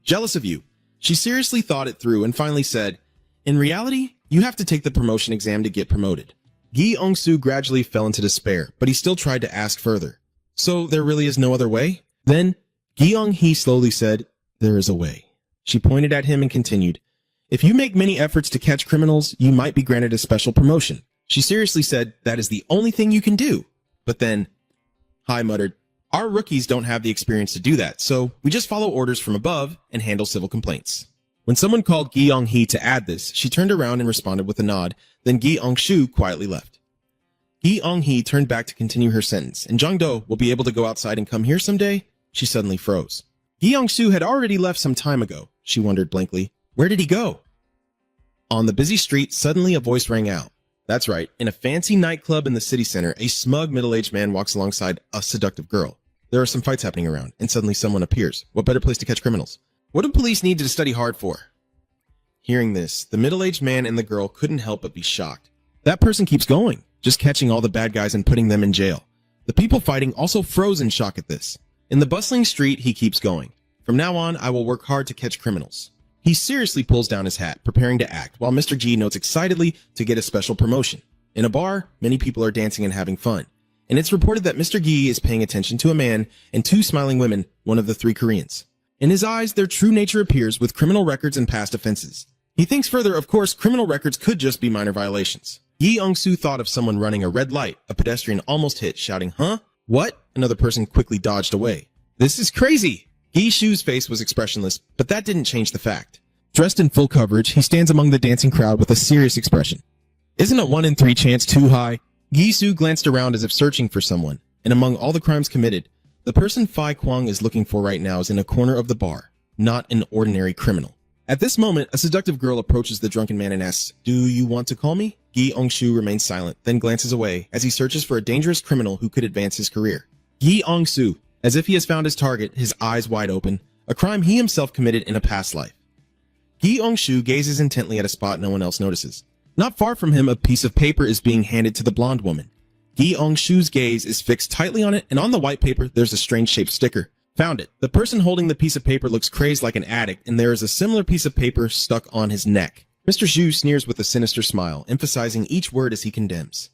jealous of you." She seriously thought it through and finally said, "In reality, you have to take the promotion exam to get promoted." Gi Ong-soo gradually fell into despair, but he still tried to ask further. "So there really is no other way?" Then, Gi Ong-hee slowly said, "There is a way." She pointed at him and continued, "If you make many efforts to catch criminals, you might be granted a special promotion." She seriously said, "That is the only thing you can do." But then, Hai muttered, "Our rookies don't have the experience to do that, so we just follow orders from above and handle civil complaints." When someone called Gi Ong-hee to add this, she turned around and responded with a nod, then Gi Ong-soo quietly left. Gi Ong-hee turned back to continue her sentence, "And Jong-do will be able to go outside and come here someday?" She suddenly froze. Gi Ong-soo had already left some time ago. She wondered blankly, where did he go? On the busy street, suddenly a voice rang out. That's right, in a fancy nightclub in the city center, a smug middle-aged man walks alongside a seductive girl. There are some fights happening around, and suddenly someone appears. What better place to catch criminals? What do police need to study hard for? Hearing this, the middle-aged man and the girl couldn't help but be shocked. That person keeps going, just catching all the bad guys and putting them in jail. The people fighting also froze in shock at this. In the bustling street, he keeps going. "From now on, I will work hard to catch criminals." He seriously pulls down his hat, preparing to act, while Mr. G notes excitedly to get a special promotion. In a bar, many people are dancing and having fun, and it's reported that Mr. Gi is paying attention to a man and two smiling women, one of the three Koreans. In his eyes, their true nature appears with criminal records and past offenses. He thinks further, of course, criminal records could just be minor violations. Gi Ong-soo thought of someone running a red light, a pedestrian almost hit, shouting, "Huh? What?" Another person quickly dodged away. "This is crazy!" Gi Shu's face was expressionless, but that didn't change the fact. Dressed in full coverage, he stands among the dancing crowd with a serious expression. Isn't a 1 in 3 chance too high? Gi Soo glanced around as if searching for someone, and among all the crimes committed, the person Phi Kwang is looking for right now is in a corner of the bar, not an ordinary criminal. At this moment, a seductive girl approaches the drunken man and asks, "Do you want to call me?" Gi Ong-soo remains silent, then glances away as he searches for a dangerous criminal who could advance his career. Gi Ong-soo, as if he has found his target, his eyes wide open, a crime he himself committed in a past life. Gi Ong-soo gazes intently at a spot no one else notices. Not far from him, a piece of paper is being handed to the blonde woman. Gi Ong-soo's gaze is fixed tightly on it, and on the white paper, there's a strange-shaped sticker. Found it. The person holding the piece of paper looks crazed like an addict, and there is a similar piece of paper stuck on his neck. Mr. Zhu sneers with a sinister smile, emphasizing each word as he condemns.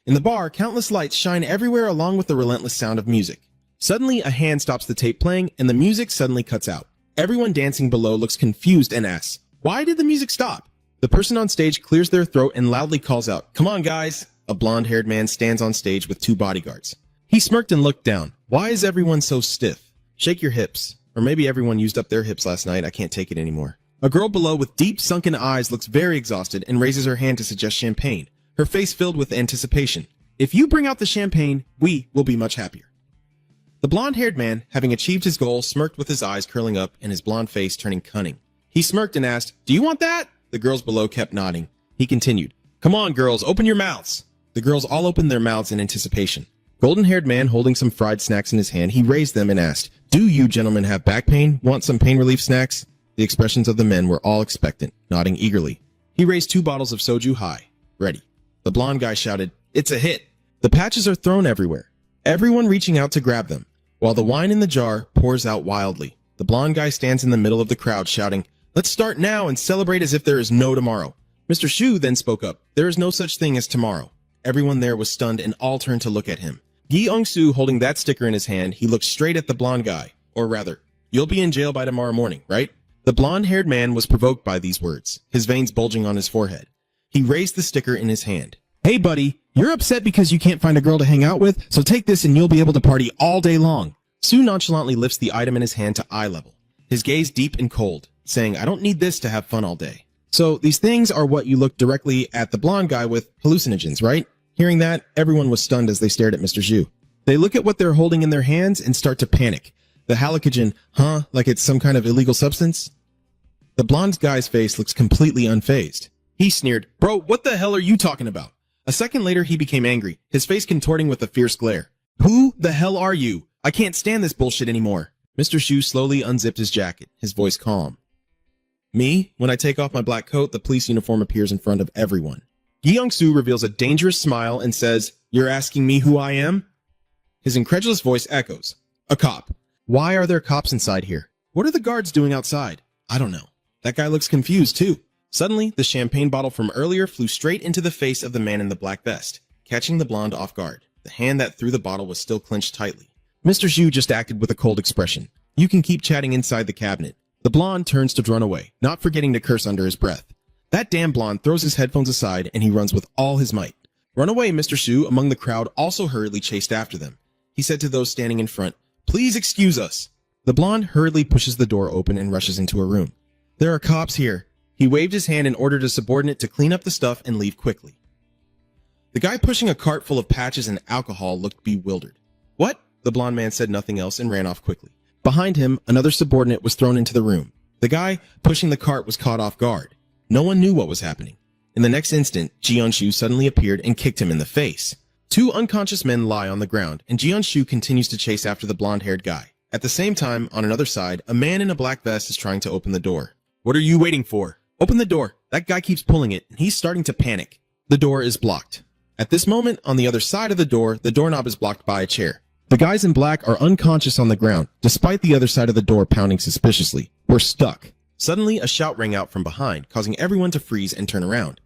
In the bar, countless lights shine everywhere along with the relentless sound of music. Suddenly, a hand stops the tape playing, and the music suddenly cuts out. Everyone dancing below looks confused and asks, "Why did the music stop?" The person on stage clears their throat and loudly calls out, "Come on, guys!" A blonde-haired man stands on stage with two bodyguards. He smirked and looked down. "Why is everyone so stiff? Shake your hips." Or maybe everyone used up their hips last night. I can't take it anymore. A girl below with deep sunken eyes looks very exhausted and raises her hand to suggest champagne, her face filled with anticipation. "If you bring out the champagne, we will be much happier." The blonde-haired man, having achieved his goal, smirked with his eyes curling up and his blonde face turning cunning. He smirked and asked, "Do you want that?" The girls below kept nodding. He continued, "Come on, girls, open your mouths." The girls all opened their mouths in anticipation. Golden-haired man holding some fried snacks in his hand, he raised them and asked, "Do you gentlemen have back pain? Want some pain relief snacks?" The expressions of the men were all expectant, nodding eagerly. He raised 2 bottles of soju high. Ready. The blonde guy shouted, "It's a hit." The patches are thrown everywhere, everyone reaching out to grab them, while the wine in the jar pours out wildly. The blonde guy stands in the middle of the crowd shouting, "Let's start now and celebrate as if there is no tomorrow." Mr. Shu then spoke up, "There is no such thing as tomorrow." Everyone there was stunned and all turned to look at him. Gi Ong-soo holding that sticker in his hand, he looked straight at the blonde guy. Or rather, "You'll be in jail by tomorrow morning, right?" The blonde-haired man was provoked by these words, his veins bulging on his forehead. He raised the sticker in his hand. Hey buddy, you're upset because you can't find a girl to hang out with, so take this and you'll be able to party all day long. Sue nonchalantly lifts the item in his hand to eye level, his gaze deep and cold, saying, I don't need this to have fun all day. So these things are what you look directly at the blonde guy with hallucinogens, right? Hearing that, everyone was stunned as they stared at Mr. Zhu. They look at what they're holding in their hands and start to panic. The halicogen, like it's some kind of illegal substance? The blonde guy's face looks completely unfazed. He sneered, Bro, what the hell are you talking about? A second later, he became angry, his face contorting with a fierce glare. Who the hell are you? I can't stand this bullshit anymore. Mr. Zhu slowly unzipped his jacket, his voice calm. Me? When I take off my black coat, the police uniform appears in front of everyone. Gi-young-soo reveals a dangerous smile and says, You're asking me who I am? His incredulous voice echoes. A cop. Why are there cops inside here? What are the guards doing outside? I don't know. That guy looks confused, too. Suddenly, the champagne bottle from earlier flew straight into the face of the man in the black vest, catching the blonde off guard. The hand that threw the bottle was still clenched tightly. Mr. Zhu just acted with a cold expression. You can keep chatting inside the cabinet. The blonde turns to run away, not forgetting to curse under his breath. That damn blonde throws his headphones aside and he runs with all his might. Run away, Mr. Zhu, among the crowd, also hurriedly chased after them. He said to those standing in front, Please excuse us. The blonde hurriedly pushes the door open and rushes into a room. There are cops here. He waved his hand and ordered a subordinate to clean up the stuff and leave quickly. The guy pushing a cart full of patches and alcohol looked bewildered. What? The blonde man said nothing else and ran off quickly. Behind him, another subordinate was thrown into the room. The guy pushing the cart was caught off guard. No one knew what was happening. In the next instant, Ji-yeon-shu suddenly appeared and kicked him in the face. Two unconscious men lie on the ground, and Ji-yeon-shu continues to chase after the blonde-haired guy. At the same time, on another side, a man in a black vest is trying to open the door. What are you waiting for? Open the door. That guy keeps pulling it, and he's starting to panic. The door is blocked. At this moment, on the other side of the doorknob is blocked by a chair. The guys in black are unconscious on the ground, despite the other side of the door pounding suspiciously. We're stuck. Suddenly, a shout rang out from behind, causing everyone to freeze and turn around.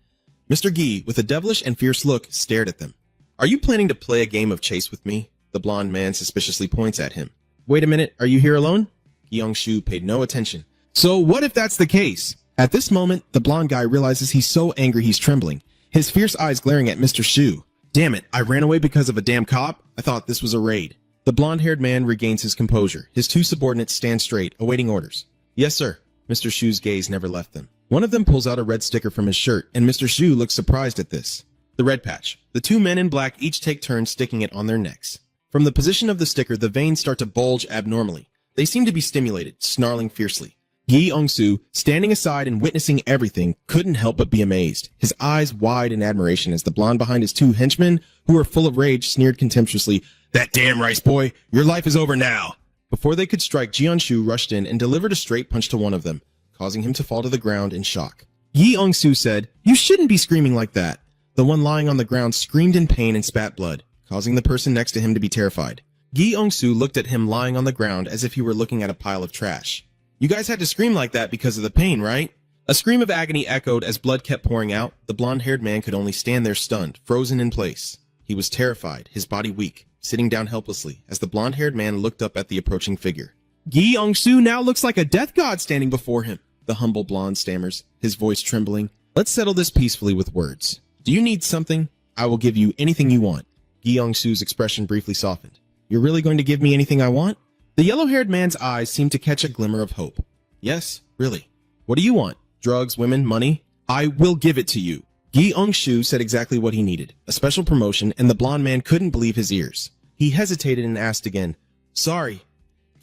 Mr. Gi, with a devilish and fierce look, stared at them. Are you planning to play a game of chase with me? The blonde man suspiciously points at him. Wait a minute, are you here alone? Gi-young-shu paid no attention. So what if that's the case? At this moment, the blonde guy realizes he's so angry he's trembling, his fierce eyes glaring at Mr. Shu. Damn it, I ran away because of a damn cop? I thought this was a raid. The blonde-haired man regains his composure. His two subordinates stand straight, awaiting orders. Yes, sir. Mr. Shu's gaze never left them. One of them pulls out a red sticker from his shirt, and Mr. Shu looks surprised at this. The red patch. The two men in black each take turns sticking it on their necks. From the position of the sticker, the veins start to bulge abnormally. They seem to be stimulated, snarling fiercely. Gi-young-soo, standing aside and witnessing everything, couldn't help but be amazed, his eyes wide in admiration as the blonde behind his two henchmen, who were full of rage, sneered contemptuously, That damn rice boy, your life is over now. Before they could strike, Ji-yeon-shu rushed in and delivered a straight punch to one of them, causing him to fall to the ground in shock. Gi-young-soo said, You shouldn't be screaming like that. The one lying on the ground screamed in pain and spat blood, causing the person next to him to be terrified. Gi-young-soo looked at him lying on the ground as if he were looking at a pile of trash. You guys had to scream like that because of the pain, right? A scream of agony echoed as blood kept pouring out. The blonde-haired man could only stand there stunned, frozen in place. He was terrified, his body weak, sitting down helplessly as the blonde-haired man looked up at the approaching figure. Gi-young-soo now looks like a death god standing before him, the humble blonde stammers, his voice trembling. Let's settle this peacefully with words. Do you need something? I will give you anything you want. Gi-young-soo's expression briefly softened. You're really going to give me anything I want? The yellow-haired man's eyes seemed to catch a glimmer of hope. Yes, really. What do you want? Drugs, women, money? I will give it to you. Gi-young-soo said exactly what he needed, a special promotion, and the blonde man couldn't believe his ears. He hesitated and asked again, Sorry.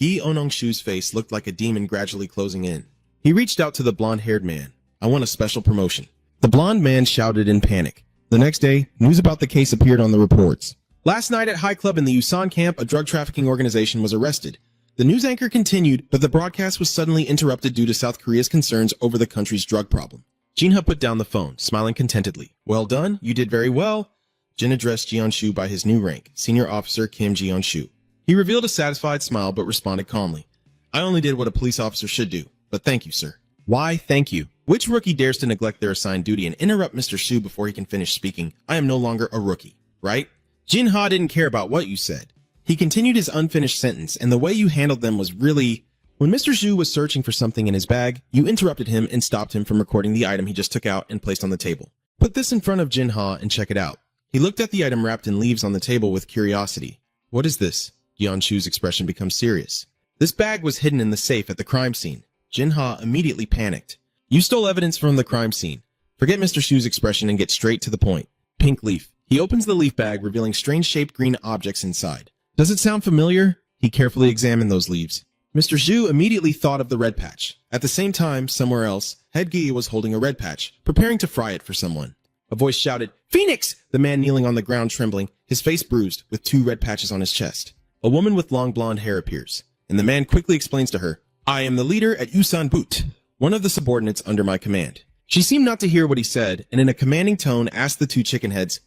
Gi-young-soo's face looked like a demon gradually closing in. He reached out to the blonde-haired man. I want a special promotion. The blonde man shouted in panic. The next day, news about the case appeared on the reports. Last night at High Club in the Usan camp, a drug trafficking organization was arrested. The news anchor continued, but the broadcast was suddenly interrupted due to South Korea's concerns over the country's drug problem. Jinha put down the phone, smiling contentedly. Well done, you did very well. Jin addressed Ji-yeon-shu by his new rank, Senior Officer Kim Ji-yeon-shu. He revealed a satisfied smile but responded calmly. I only did what a police officer should do, but thank you, sir. Why, thank you. Which rookie dares to neglect their assigned duty and interrupt Mr. Shu before he can finish speaking? I am no longer a rookie, right? Jinha didn't care about what you said. He continued his unfinished sentence, and the way you handled them was really... When Mr. Zhu was searching for something in his bag, you interrupted him and stopped him from recording the item he just took out and placed on the table. Put this in front of Jinha and check it out. He looked at the item wrapped in leaves on the table with curiosity. What is this? Yeon-Shu's expression becomes serious. This bag was hidden in the safe at the crime scene. Jinha immediately panicked. You stole evidence from the crime scene. Forget Mr. Shu's expression and get straight to the point. Pink leaf. He opens the leaf bag, revealing strange-shaped green objects inside. Does it sound familiar? He carefully examined those leaves. Mr. Shu immediately thought of the red patch. At the same time, somewhere else, Head Gi was holding a red patch, preparing to fry it for someone. A voice shouted, "Phoenix!" The man kneeling on the ground trembling, his face bruised, with 2 red patches on his chest. A woman with long blonde hair appears, and the man quickly explains to her, "I am the leader at Yusan Boot, one of the subordinates under my command." She seemed not to hear what he said, and in a commanding tone asked the 2 chicken heads,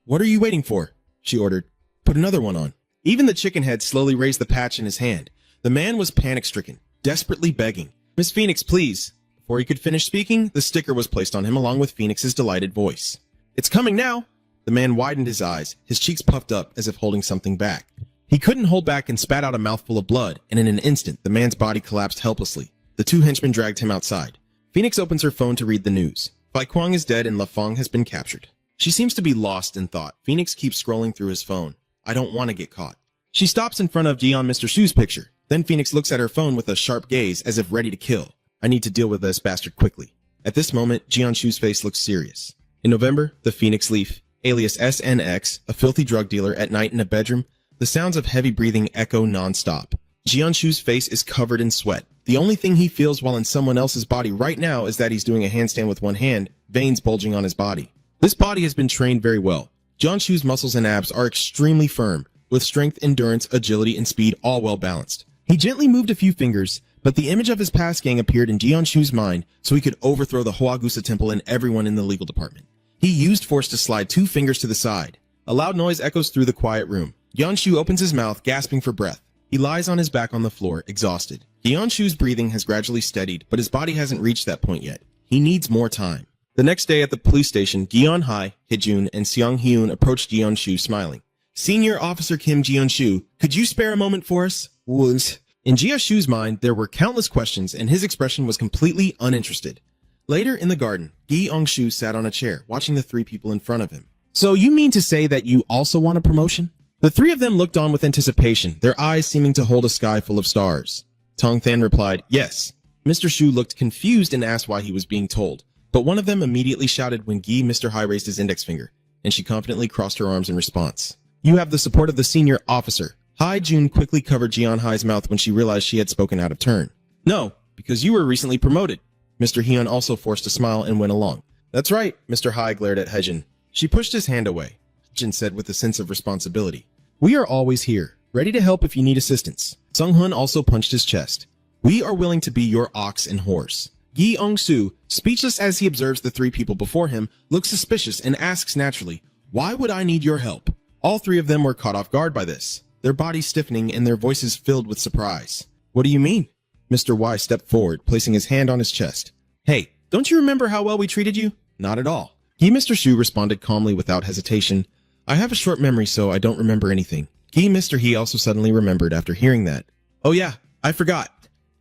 "What are you waiting for?" She ordered, "Put another one on." Even the chicken head slowly raised the patch in his hand. The man was panic-stricken, desperately begging, "Miss Phoenix, please." Before he could finish speaking, the sticker was placed on him along with Phoenix's delighted voice. "It's coming now!" The man widened his eyes, his cheeks puffed up as if holding something back. He couldn't hold back and spat out a mouthful of blood, and in an instant, the man's body collapsed helplessly. The 2 henchmen dragged him outside. Phoenix opens her phone to read the news. Bai Kwang is dead and La Fong has been captured. She seems to be lost in thought. Phoenix keeps scrolling through his phone. I don't want to get caught. She stops in front of Jian Mr. Shu's picture. Then Phoenix looks at her phone with a sharp gaze as if ready to kill. I need to deal with this bastard quickly. At this moment, Jian Shu's face looks serious. In November, the Phoenix Leaf, alias SNX, a filthy drug dealer at night in a bedroom, the sounds of heavy breathing echo non-stop. Jian Shu's face is covered in sweat. The only thing he feels while in someone else's body right now is that he's doing a handstand with one hand, veins bulging on his body. This body has been trained very well. Jian Shu's muscles and abs are extremely firm, with strength, endurance, agility, and speed all well balanced. He gently moved a few fingers, but the image of his past gang appeared in Jian Shu's mind so he could overthrow the Huagusa Temple and everyone in the legal department. He used force to slide 2 fingers to the side. A loud noise echoes through the quiet room. Jian Shu opens his mouth, gasping for breath. He lies on his back on the floor, exhausted. Jian Shu's breathing has gradually steadied, but his body hasn't reached that point yet. He needs more time. The next day at the police station, Gion Hai, Hijun, and Seong Hyun approached Jian Shu smiling. "Senior Officer Kim Jian Shu, could you spare a moment for us?" Wounds. In Jia Shu's mind, there were countless questions, and his expression was completely uninterested. Later in the garden, Gi Ong-shu sat on a chair, watching the 3 people in front of him. "So you mean to say that you also want a promotion?" The 3 of them looked on with anticipation, their eyes seeming to hold a sky full of stars. Tong Than replied, "Yes." Mr. Shu looked confused and asked why he was being told, but one of them immediately shouted when Mr. Hai raised his index finger, and she confidently crossed her arms in response. "You have the support of the senior officer." Hai Jun quickly covered Jian Hai's mouth when she realized she had spoken out of turn. "No, because you were recently promoted." Mr. Hyun also forced a smile and went along. "That's right," Mr. Hai glared at Haejin. She pushed his hand away. Haejin said with a sense of responsibility, "We are always here, ready to help if you need assistance." Sung-hun also punched his chest. "We are willing to be your ox and horse." Gi Ong-soo, speechless as he observes the 3 people before him, looks suspicious and asks naturally, "Why would I need your help?" All 3 of them were caught off guard by this, their bodies stiffening and their voices filled with surprise. "What do you mean?" Mr. Y stepped forward, placing his hand on his chest. "Hey, don't you remember how well we treated you?" "Not at all." Mr. Shu responded calmly without hesitation. "I have a short memory, so I don't remember anything." Mr. He also suddenly remembered after hearing that. "Oh yeah, I forgot."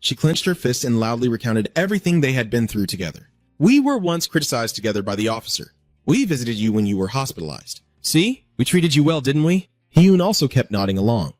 She clenched her fists and loudly recounted everything they had been through together. "We were once criticized together by the officer. We visited you when you were hospitalized. See? We treated you well, didn't we?" Hyun also kept nodding along.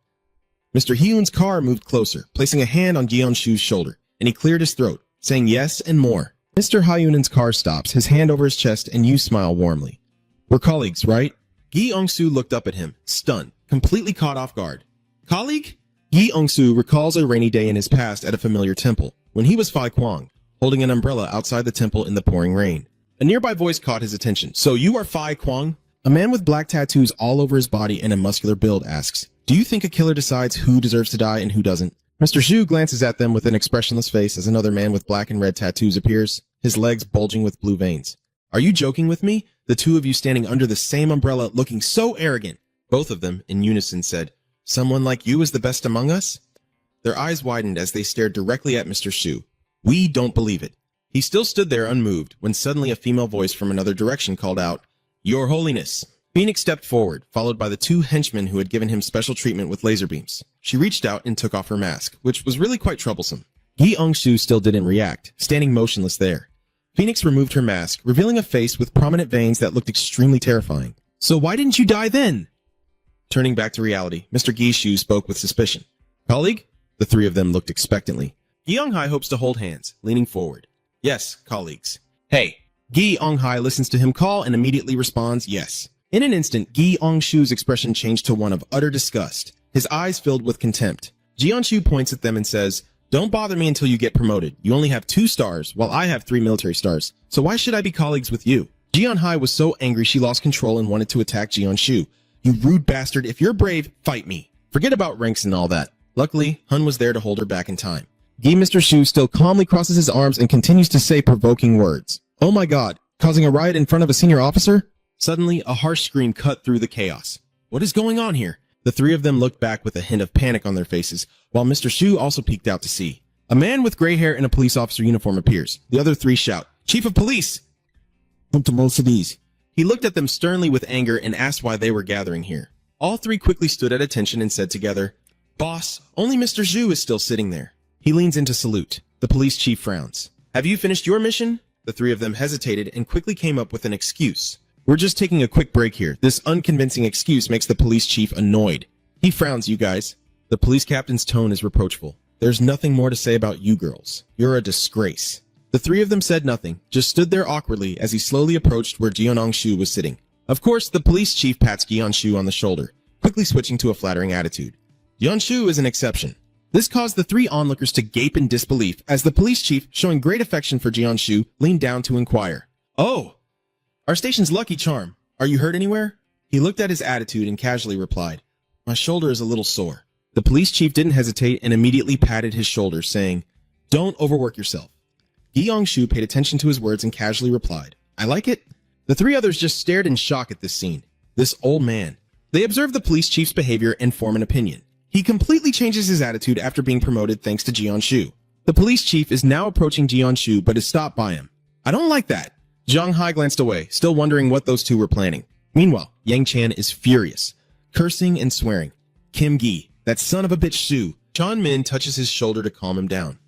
Mr. Hyun's car moved closer, placing a hand on Gion Shu's shoulder, and he cleared his throat, saying yes and more. Mr. Hyun's car stops, his hand over his chest, and you smile warmly. "We're colleagues, right?" Gi Ong-soo looked up at him, stunned, completely caught off guard. "Colleague?" Gi Ong-soo recalls a rainy day in his past at a familiar temple, when he was Fai Kwang, holding an umbrella outside the temple in the pouring rain. A nearby voice caught his attention. "So you are Fai Kwang?" A man with black tattoos all over his body and a muscular build asks, "Do you think a killer decides who deserves to die and who doesn't?" Mr. Shu glances at them with an expressionless face as another man with black and red tattoos appears, his legs bulging with blue veins. "Are you joking with me? The 2 of you standing under the same umbrella looking so arrogant." Both of them, in unison, said, "Someone like you is the best among us?" Their eyes widened as they stared directly at Mr. Shu. "We don't believe it." He still stood there unmoved when suddenly a female voice from another direction called out, "Your Holiness." Phoenix stepped forward, followed by the 2 henchmen who had given him special treatment with laser beams. She reached out and took off her mask, which was really quite troublesome. Gi Ong-shu still didn't react, standing motionless there. Phoenix removed her mask, revealing a face with prominent veins that looked extremely terrifying. So why didn't you die then? Turning back to reality, Mr. Gishu spoke with suspicion. Colleague? The three of them looked expectantly. Gi Yonghai hopes to hold hands, leaning forward. Yes, colleagues. Hey. Gi Yonghai listens to him call and immediately responds yes. In an instant, Gi Yongshu's expression changed to one of utter disgust, his eyes filled with contempt. Jianshu points at them and says, Don't bother me until you get promoted. You only have 2 stars, while I have 3 military stars. So why should I be colleagues with you? Jianhai was so angry she lost control and wanted to attack Jianshu. You rude bastard, if you're brave, fight me. Forget about ranks and all that. Luckily, Hun was there to hold her back in time. Gi Mr. Shu still calmly crosses his arms and continues to say provoking words. Oh my god, causing a riot in front of a senior officer? Suddenly, a harsh scream cut through the chaos. What is going on here? The three of them looked back with a hint of panic on their faces, while Mr. Shu also peeked out to see. A man with gray hair in a police officer uniform appears. The other 3 shout, Chief of Police! Come to most of these. He looked at them sternly with anger and asked why they were gathering here. All 3 quickly stood at attention and said together, Boss, only Mr. Zhu is still sitting there. He leans in to salute. The police chief frowns. Have you finished your mission? The 3 of them hesitated and quickly came up with an excuse. We're just taking a quick break here. This unconvincing excuse makes the police chief annoyed. He frowns, you guys. The police captain's tone is reproachful. There's nothing more to say about you girls. You're a disgrace. The 3 of them said nothing, just stood there awkwardly as he slowly approached where Jianongshu was sitting. Of course, the police chief pats Jianshu on the shoulder, quickly switching to a flattering attitude. Jianshu is an exception. This caused the 3 onlookers to gape in disbelief as the police chief, showing great affection for Jianshu, leaned down to inquire. Oh! Our station's lucky charm. Are you hurt anywhere? He looked at his attitude and casually replied, My shoulder is a little sore. The police chief didn't hesitate and immediately patted his shoulder, saying, Don't overwork yourself. Gi Yongshu paid attention to his words and casually replied, I like it. The 3 others just stared in shock at this scene. This old man. They observed the police chief's behavior and form an opinion. He completely changes his attitude after being promoted thanks to Jianshu. The police chief is now approaching Jianshu but is stopped by him. I don't like that. Zhang Hai glanced away, still wondering what those 2 were planning. Meanwhile, Yang Chan is furious, cursing and swearing. Kim Gi, that son of a bitch Sue. Chan Min touches his shoulder to calm him down.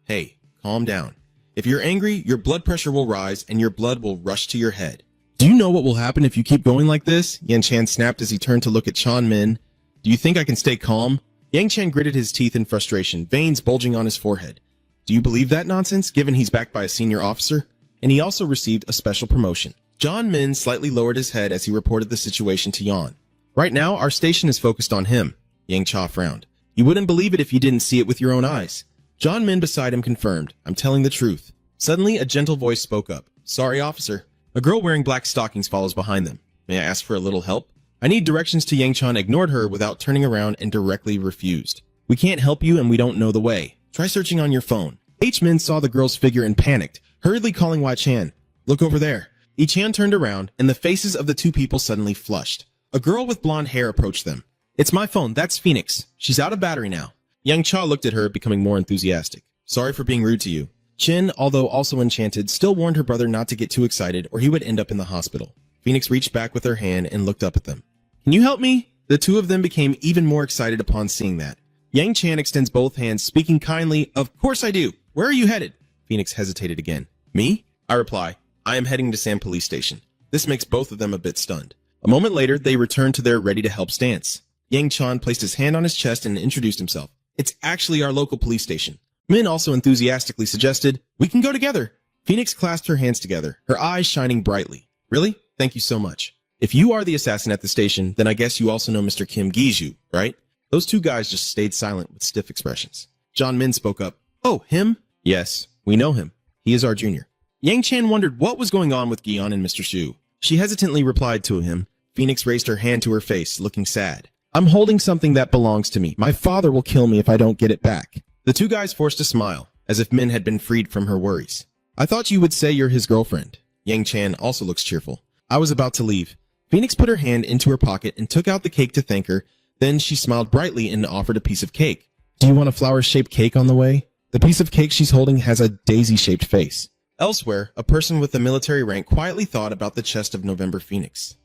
Hey, calm down. If you're angry, your blood pressure will rise and your blood will rush to your head. Do you know what will happen if you keep going like this? Yan Chan snapped as he turned to look at Chan Min. Do you think I can stay calm? Yang Chan gritted his teeth in frustration, veins bulging on his forehead. Do you believe that nonsense, given he's backed by a senior officer? And he also received a special promotion. John Min slightly lowered his head as he reported the situation to Yan. Right now, our station is focused on him. Yang Cha frowned. You wouldn't believe it if you didn't see it with your own eyes. John Min beside him confirmed, I'm telling the truth. Suddenly, a gentle voice spoke up. Sorry, officer. A girl wearing black stockings follows behind them. May I ask for a little help? I need directions to Yang Chan ignored her without turning around and directly refused. We can't help you and we don't know the way. Try searching on your phone. H. Min saw the girl's figure and panicked, hurriedly calling Wai Chan. Look over there. Yi Chan turned around and the faces of the 2 people suddenly flushed. A girl with blonde hair approached them. It's my phone, that's Phoenix. She's out of battery now. Yang Cha looked at her, becoming more enthusiastic. Sorry for being rude to you. Chin, although also enchanted, still warned her brother not to get too excited or he would end up in the hospital. Phoenix reached back with her hand and looked up at them. Can you help me? The 2 of them became even more excited upon seeing that. Yang Chan extends both hands, speaking kindly, Of course I do. Where are you headed? Phoenix hesitated again. Me? I reply, I am heading to Sam Police Station. This makes both of them a bit stunned. A moment later, they returned to their ready-to-help stance. Yang Chan placed his hand on his chest and introduced himself. It's actually our local police station. Min also enthusiastically suggested, We can go together. Phoenix clasped her hands together, her eyes shining brightly. Really? Thank you so much. If you are the assassin at the station, then I guess you also know Mr. Kim Giju, right? Those 2 guys just stayed silent with stiff expressions. John Min spoke up. Oh, him? Yes, we know him. He is our junior. Yang Chan wondered what was going on with Gion and Mr. Shu. She hesitantly replied to him. Phoenix raised her hand to her face, looking sad. I'm holding something that belongs to me. My father will kill me if I don't get it back. The 2 guys forced a smile, as if Min had been freed from her worries. I thought you would say you're his girlfriend. Yang Chan also looks cheerful. I was about to leave. Phoenix put her hand into her pocket and took out the cake to thank her. Then she smiled brightly and offered a piece of cake. Do you want a flower-shaped cake on the way? The piece of cake she's holding has a daisy-shaped face. Elsewhere, a person with a military rank quietly thought about the chest of November Phoenix.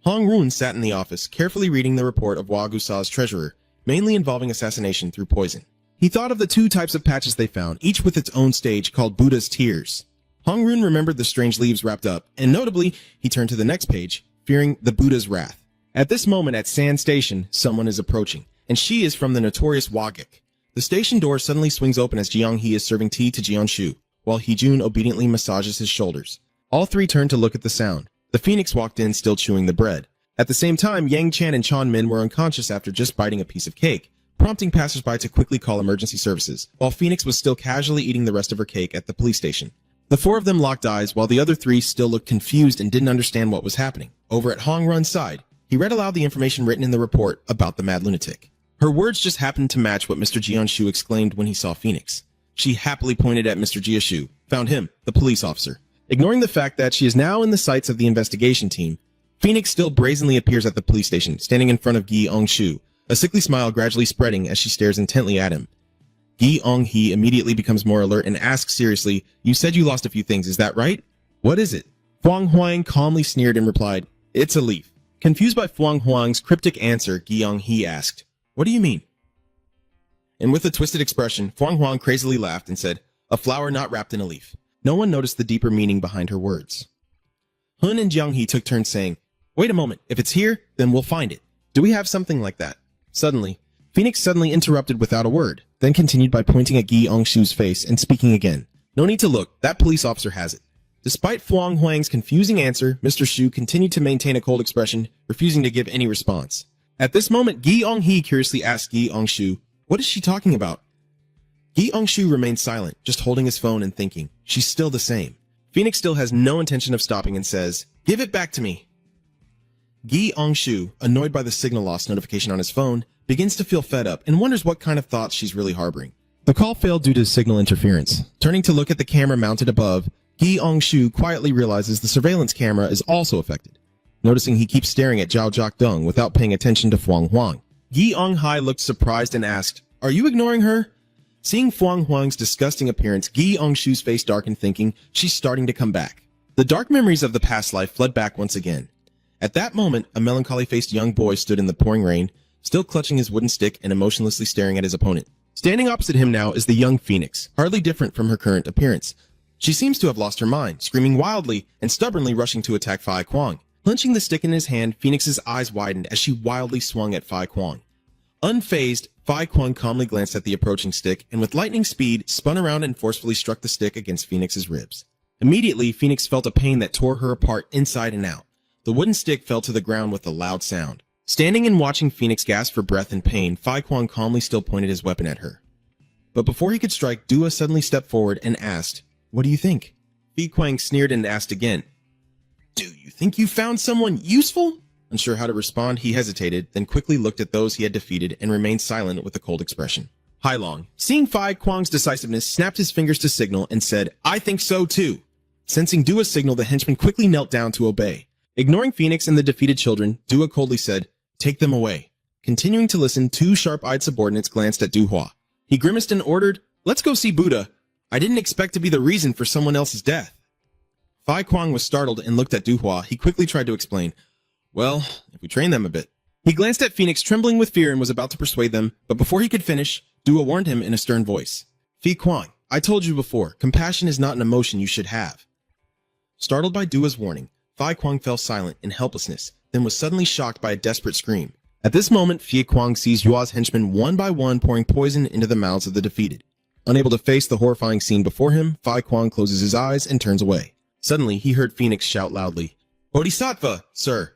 Hong Run sat in the office, carefully reading the report of Wagusa's treasurer, mainly involving assassination through poison. He thought of the 2 types of patches they found, each with its own stage called Buddha's Tears. Hongrun remembered the strange leaves wrapped up, and notably, he turned to the next page, fearing the Buddha's wrath. At this moment at Sand Station, someone is approaching, and she is from the notorious Wagik. The station door suddenly swings open as Jeong-hee is serving tea to Jeon-shu, while Hee-jun obediently massages his shoulders. All three turn to look at the sound. The Phoenix walked in still chewing the bread. At the same time, Yang Chan and Chon Min were unconscious after just biting a piece of cake, prompting passersby to quickly call emergency services, while Phoenix was still casually eating the rest of her cake at the police station. The four of them locked eyes while the other three still looked confused and didn't understand what was happening. Over at Hong Run's side, he read aloud the information written in the report about the mad lunatic. Her words just happened to match what Mr. Jeon-shu exclaimed when he saw Phoenix. She happily pointed at Mr. Jeon-shu, found him, the police officer. Ignoring the fact that she is now in the sights of the investigation team, Phoenix still brazenly appears at the police station, standing in front of Gi-ong-shu, a sickly smile gradually spreading as she stares intently at him. Gi-ong-hee immediately becomes more alert and asks seriously, "You said you lost a few things, is that right? What is it?" Huang Huang calmly sneered and replied, "It's a leaf." Confused by Huang Huang's cryptic answer, Gi-ong-hee asked, "What do you mean?" And with a twisted expression, Huang Huang crazily laughed and said, "A flower not wrapped in a leaf." No one noticed the deeper meaning behind her words. Hun and Jeong-hee took turns saying, "Wait a moment, if it's here, then we'll find it. Do we have something like that?" Suddenly, Phoenix suddenly interrupted without a word, then continued by pointing at Gi-ong-shu's face and speaking again. "No need to look, that police officer has it." Despite Huang Huang's confusing answer, Mr. Shu continued to maintain a cold expression, refusing to give any response. At this moment, Gi-ong-hee curiously asked Gi-ong-shu, "What is she talking about?" Gi-ong-shu remained silent, just holding his phone and thinking. She's still the same. Phoenix still has no intention of stopping and says, "Give it back to me." Gi-ong-shu, annoyed by the signal loss notification on his phone, begins to feel fed up and wonders what kind of thoughts she's really harboring. The call failed due to signal interference. Turning to look at the camera mounted above, Gi-ong-shu quietly realizes the surveillance camera is also affected. Noticing he keeps staring at Zhao Jiakdong without paying attention to Huang Huang. Gi-ong-hai looked surprised and asked, "Are you ignoring her?" Seeing Huang Huang's disgusting appearance, Gi-ong-shu's face darkened, thinking she's starting to come back. The dark memories of the past life fled back once again. At that moment, a melancholy-faced young boy stood in the pouring rain, still clutching his wooden stick and emotionlessly staring at his opponent. Standing opposite him now is the young Phoenix, hardly different from her current appearance. She seems to have lost her mind, screaming wildly and stubbornly rushing to attack Fai Kwang. Clenching the stick in his hand, Phoenix's eyes widened as she wildly swung at Fai Kwang. Unfazed, Fai Kwang calmly glanced at the approaching stick and with lightning speed spun around and forcefully struck the stick against Phoenix's ribs. Immediately, Phoenix felt a pain that tore her apart inside and out. The wooden stick fell to the ground with a loud sound. Standing and watching Phoenix gasp for breath and pain, Fai Kwang calmly still pointed his weapon at her. But before he could strike, Dua suddenly stepped forward and asked, "What do you think?" Fai Kwang sneered and asked again, "Do you think you found someone useful?" Unsure how to respond, he hesitated, then quickly looked at those he had defeated and remained silent with a cold expression. Hailong, seeing Fai Kwang's decisiveness, snapped his fingers to signal and said, "I think so too." Sensing Dua's signal, the henchman quickly knelt down to obey. Ignoring Phoenix and the defeated children, Dua coldly said, "Take them away." Continuing to listen, two sharp-eyed subordinates glanced at Duhua. He grimaced and ordered, "Let's go see Buddha. I didn't expect to be the reason for someone else's death." Fai Kwang was startled and looked at Duhua. He quickly tried to explain, "Well, if we train them a bit." He glanced at Phoenix, trembling with fear, and was about to persuade them, but before he could finish, Dua warned him in a stern voice. "Fai Kwang, I told you before, compassion is not an emotion you should have." Startled by Dua's warning, Fai Kwang fell silent in helplessness, then was suddenly shocked by a desperate scream. At this moment, Fai Kwang sees Yua's henchmen one by one pouring poison into the mouths of the defeated. Unable to face the horrifying scene before him, Fai Kwang closes his eyes and turns away. Suddenly, he heard Phoenix shout loudly, "Bodhisattva, sir!"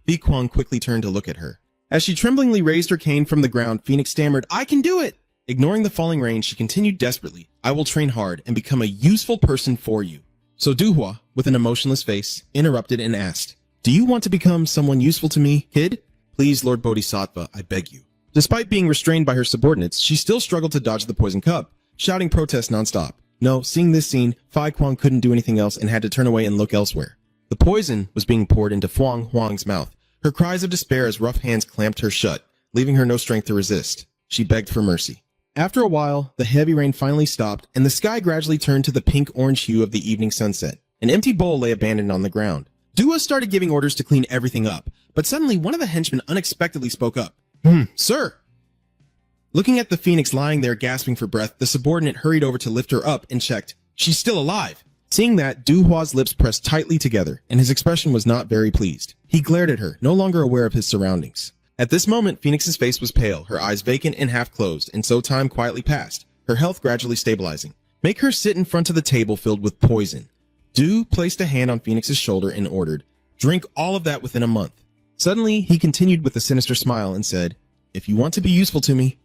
Fai Kwang quickly turned to look at her. As she tremblingly raised her cane from the ground, Phoenix stammered, "I can do it!" Ignoring the falling rain, she continued desperately, "I will train hard and become a useful person for you." So Duhua, with an emotionless face, interrupted and asked, "Do you want to become someone useful to me, kid? Please, Lord Bodhisattva, I beg you." Despite being restrained by her subordinates, she still struggled to dodge the poison cup, shouting protest nonstop. No, seeing this scene, Fai Kwang couldn't do anything else and had to turn away and look elsewhere. The poison was being poured into Huang Huang's mouth. Her cries of despair as rough hands clamped her shut, leaving her no strength to resist. She begged for mercy. After a while, the heavy rain finally stopped, and the sky gradually turned to the pink-orange hue of the evening sunset. An empty bowl lay abandoned on the ground. Dua started giving orders to clean everything up, but suddenly one of the henchmen unexpectedly spoke up. Sir!" Looking at the Phoenix lying there gasping for breath, the subordinate hurried over to lift her up and checked. "She's still alive." Seeing that, Duhua's lips pressed tightly together, and his expression was not very pleased. He glared at her, no longer aware of his surroundings. At this moment, Phoenix's face was pale, her eyes vacant and half closed, and so time quietly passed, her health gradually stabilizing. Make her sit in front of the table filled with poison. Du placed a hand on Phoenix's shoulder and ordered, drink all of that within a month. Suddenly, he continued with a sinister smile and said, if you want to be useful to me.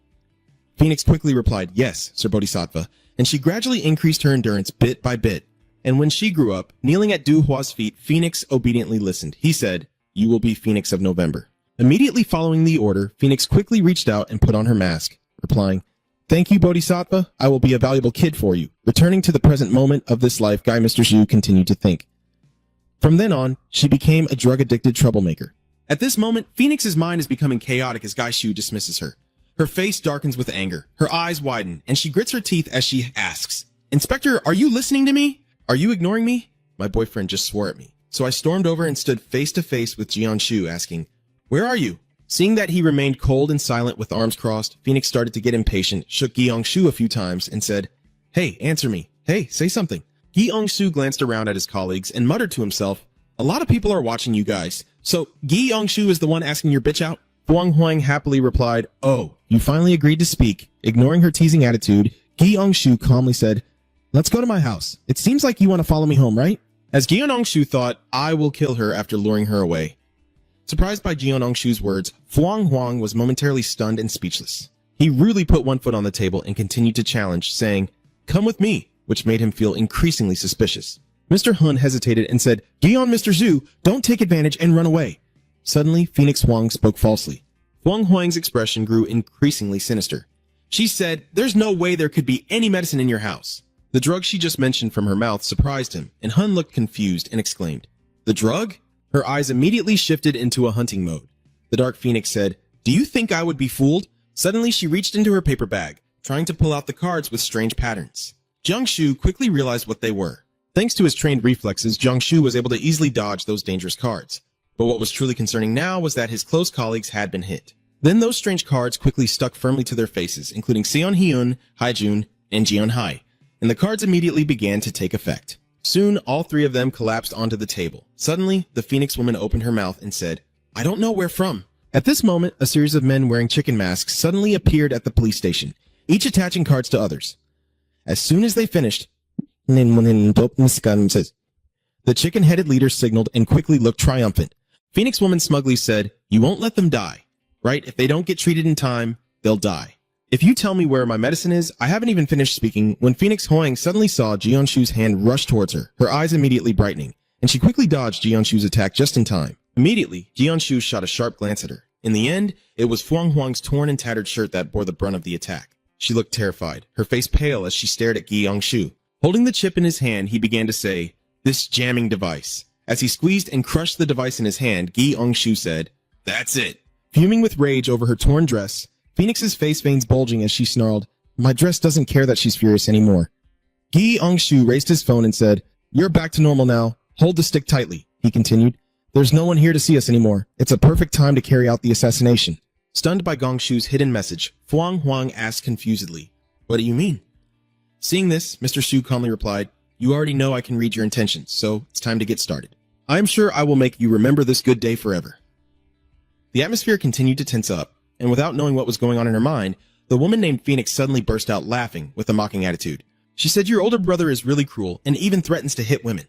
Phoenix quickly replied, yes, Sir Bodhisattva, and she gradually increased her endurance bit by bit. And when she grew up, kneeling at Duhua's feet, Phoenix obediently listened. He said, you will be Phoenix of November. Immediately following the order, Phoenix quickly reached out and put on her mask, replying, thank you, Bodhisattva. I will be a valuable kid for you. Returning to the present moment of this life, Guy Mr. Zhu continued to think. From then on, she became a drug-addicted troublemaker. At this moment, Phoenix's mind is becoming chaotic as Guy Shu dismisses her. Her face darkens with anger, her eyes widen, and she grits her teeth as she asks, Inspector, are you listening to me? Are you ignoring me? My boyfriend just swore at me. So I stormed over and stood face to face with Jian Shu, asking, where are you? Seeing that he remained cold and silent with arms crossed, Phoenix started to get impatient, shook Guiyongshu a few times, and said, hey, answer me. Hey, say something. Guiyongshu glanced around at his colleagues and muttered to himself, a lot of people are watching you guys. So Guiyongshu is the one asking your bitch out? Huang Huang happily replied, oh, you finally agreed to speak. Ignoring her teasing attitude, Guiyongshu calmly said, let's go to my house. It seems like you want to follow me home, right? As Guiyongshu thought, I will kill her after luring her away. Surprised by Guiyongshu's words, Huang Huang was momentarily stunned and speechless. He rudely put one foot on the table and continued to challenge, saying, come with me, which made him feel increasingly suspicious. Mr. Hun hesitated and said, Guiyon Mr. Zhu, don't take advantage and run away. Suddenly, Phoenix Huang spoke falsely. Huang Huang's expression grew increasingly sinister. She said, there's no way there could be any medicine in your house. The drug she just mentioned from her mouth surprised him, and Hun looked confused and exclaimed, the drug? Her eyes immediately shifted into a hunting mode. The Dark Phoenix said, do you think I would be fooled? Suddenly, she reached into her paper bag, trying to pull out the cards with strange patterns. Jiang Shu quickly realized what they were. Thanks to his trained reflexes, Jiang Shu was able to easily dodge those dangerous cards. But what was truly concerning now was that his close colleagues had been hit. Then those strange cards quickly stuck firmly to their faces, including Seon Hyun, Haijun, and Jeon Hai, and the cards immediately began to take effect. Soon, all three of them collapsed onto the table. Suddenly, the Phoenix woman opened her mouth and said, I don't know where from. At this moment, a series of men wearing chicken masks suddenly appeared at the police station, each attaching cards to others. As soon as they finished, the chicken-headed leader signaled and quickly looked triumphant. Phoenix woman smugly said, you won't let them die, right? If they don't get treated in time, they'll die. If you tell me where my medicine is, I haven't even finished speaking when Phoenix Hoang suddenly saw Jianshu's hand rush towards her eyes immediately brightening, and she quickly dodged Jianshu's attack just in time. Immediately, Jianshu shot a sharp glance at her. In the end, it was Fuang Huang's torn and tattered shirt that bore the brunt of the attack. She looked terrified, her face pale as she stared at Jianshu. Holding the chip in his hand, he began to say, this jamming device. As he squeezed and crushed the device in his hand, Jianshu said, that's it. Fuming with rage over her torn dress, Phoenix's face veins bulging as she snarled, my dress doesn't care that she's furious anymore. Jianshu raised his phone and said, you're back to normal now. Hold the stick tightly, he continued. There's no one here to see us anymore. It's a perfect time to carry out the assassination. Stunned by Gongshu's hidden message, Fuang Huang asked confusedly, what do you mean? Seeing this, Mr. Shu calmly replied, you already know I can read your intentions, so it's time to get started. I am sure I will make you remember this good day forever. The atmosphere continued to tense up, and without knowing what was going on in her mind, the woman named Phoenix suddenly burst out laughing with a mocking attitude. She said your older brother is really cruel and even threatens to hit women.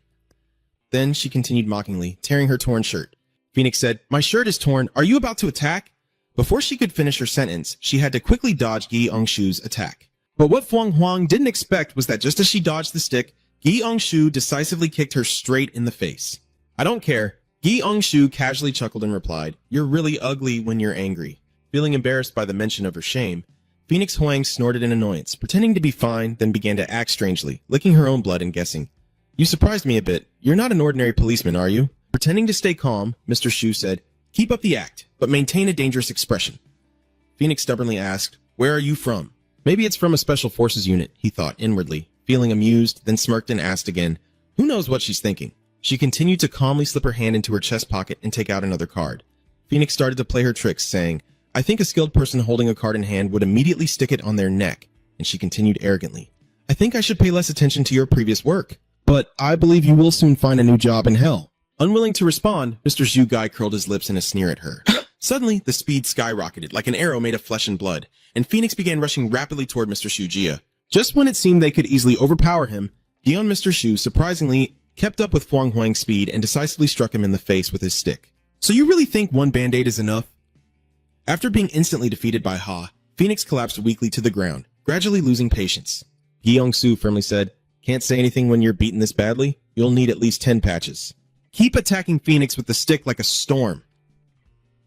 Then she continued mockingly, tearing her torn shirt. Phoenix said, my shirt is torn. Are you about to attack? Before she could finish her sentence, she had to quickly dodge Jianshu's attack. But what Fuang Huang didn't expect was that just as she dodged the stick, Jianshu decisively kicked her straight in the face. I don't care. Jianshu casually chuckled and replied, you're really ugly when you're angry. Feeling embarrassed by the mention of her shame, Phoenix Huang snorted in annoyance, pretending to be fine, then began to act strangely, licking her own blood and guessing. You surprised me a bit. You're not an ordinary policeman, are you? Pretending to stay calm, Mr. Shu said, keep up the act, but maintain a dangerous expression. Phoenix stubbornly asked, where are you from? Maybe it's from a special forces unit, he thought inwardly, feeling amused, then smirked and asked again, who knows what she's thinking? She continued to calmly slip her hand into her chest pocket and take out another card. Phoenix started to play her tricks, saying, I think a skilled person holding a card in hand would immediately stick it on their neck, and she continued arrogantly, I think I should pay less attention to your previous work. But I believe you will soon find a new job in hell. Unwilling to respond, Mr. Zhu Guy curled his lips in a sneer at her. Suddenly, the speed skyrocketed like an arrow made of flesh and blood, and Phoenix began rushing rapidly toward Mr. Shu Jia. Just when it seemed they could easily overpower him, Gion Mr. Shu surprisingly kept up with Huang Huang's speed and decisively struck him in the face with his stick. So you really think one band-aid is enough? After being instantly defeated by Ha, Phoenix collapsed weakly to the ground, gradually losing patience. Gi Su firmly said, "Can't say anything when you're beaten this badly. You'll need at least 10 patches. Keep attacking Phoenix with the stick like a storm."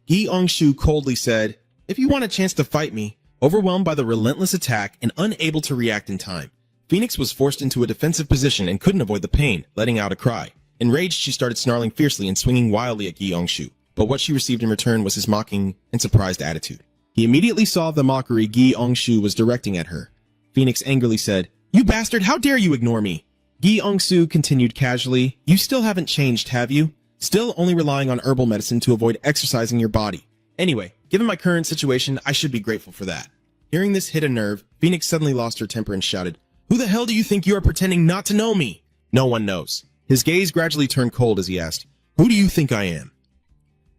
Gi Shu coldly said, "If you want a chance to fight me," overwhelmed by the relentless attack and unable to react in time. Phoenix was forced into a defensive position and couldn't avoid the pain, letting out a cry. Enraged, she started snarling fiercely and swinging wildly at Gi Shu, but what she received in return was his mocking and surprised attitude. He immediately saw the mockery Gi Shu was directing at her. Phoenix angrily said, "You bastard, how dare you ignore me?" Gi Su continued casually, "You still haven't changed, have you? Still only relying on herbal medicine to avoid exercising your body. Anyway, given my current situation, I should be grateful for that." Hearing this hit a nerve, Phoenix suddenly lost her temper and shouted, "Who the hell do you think you are pretending not to know me?" No one knows. His gaze gradually turned cold as he asked, "Who do you think I am?"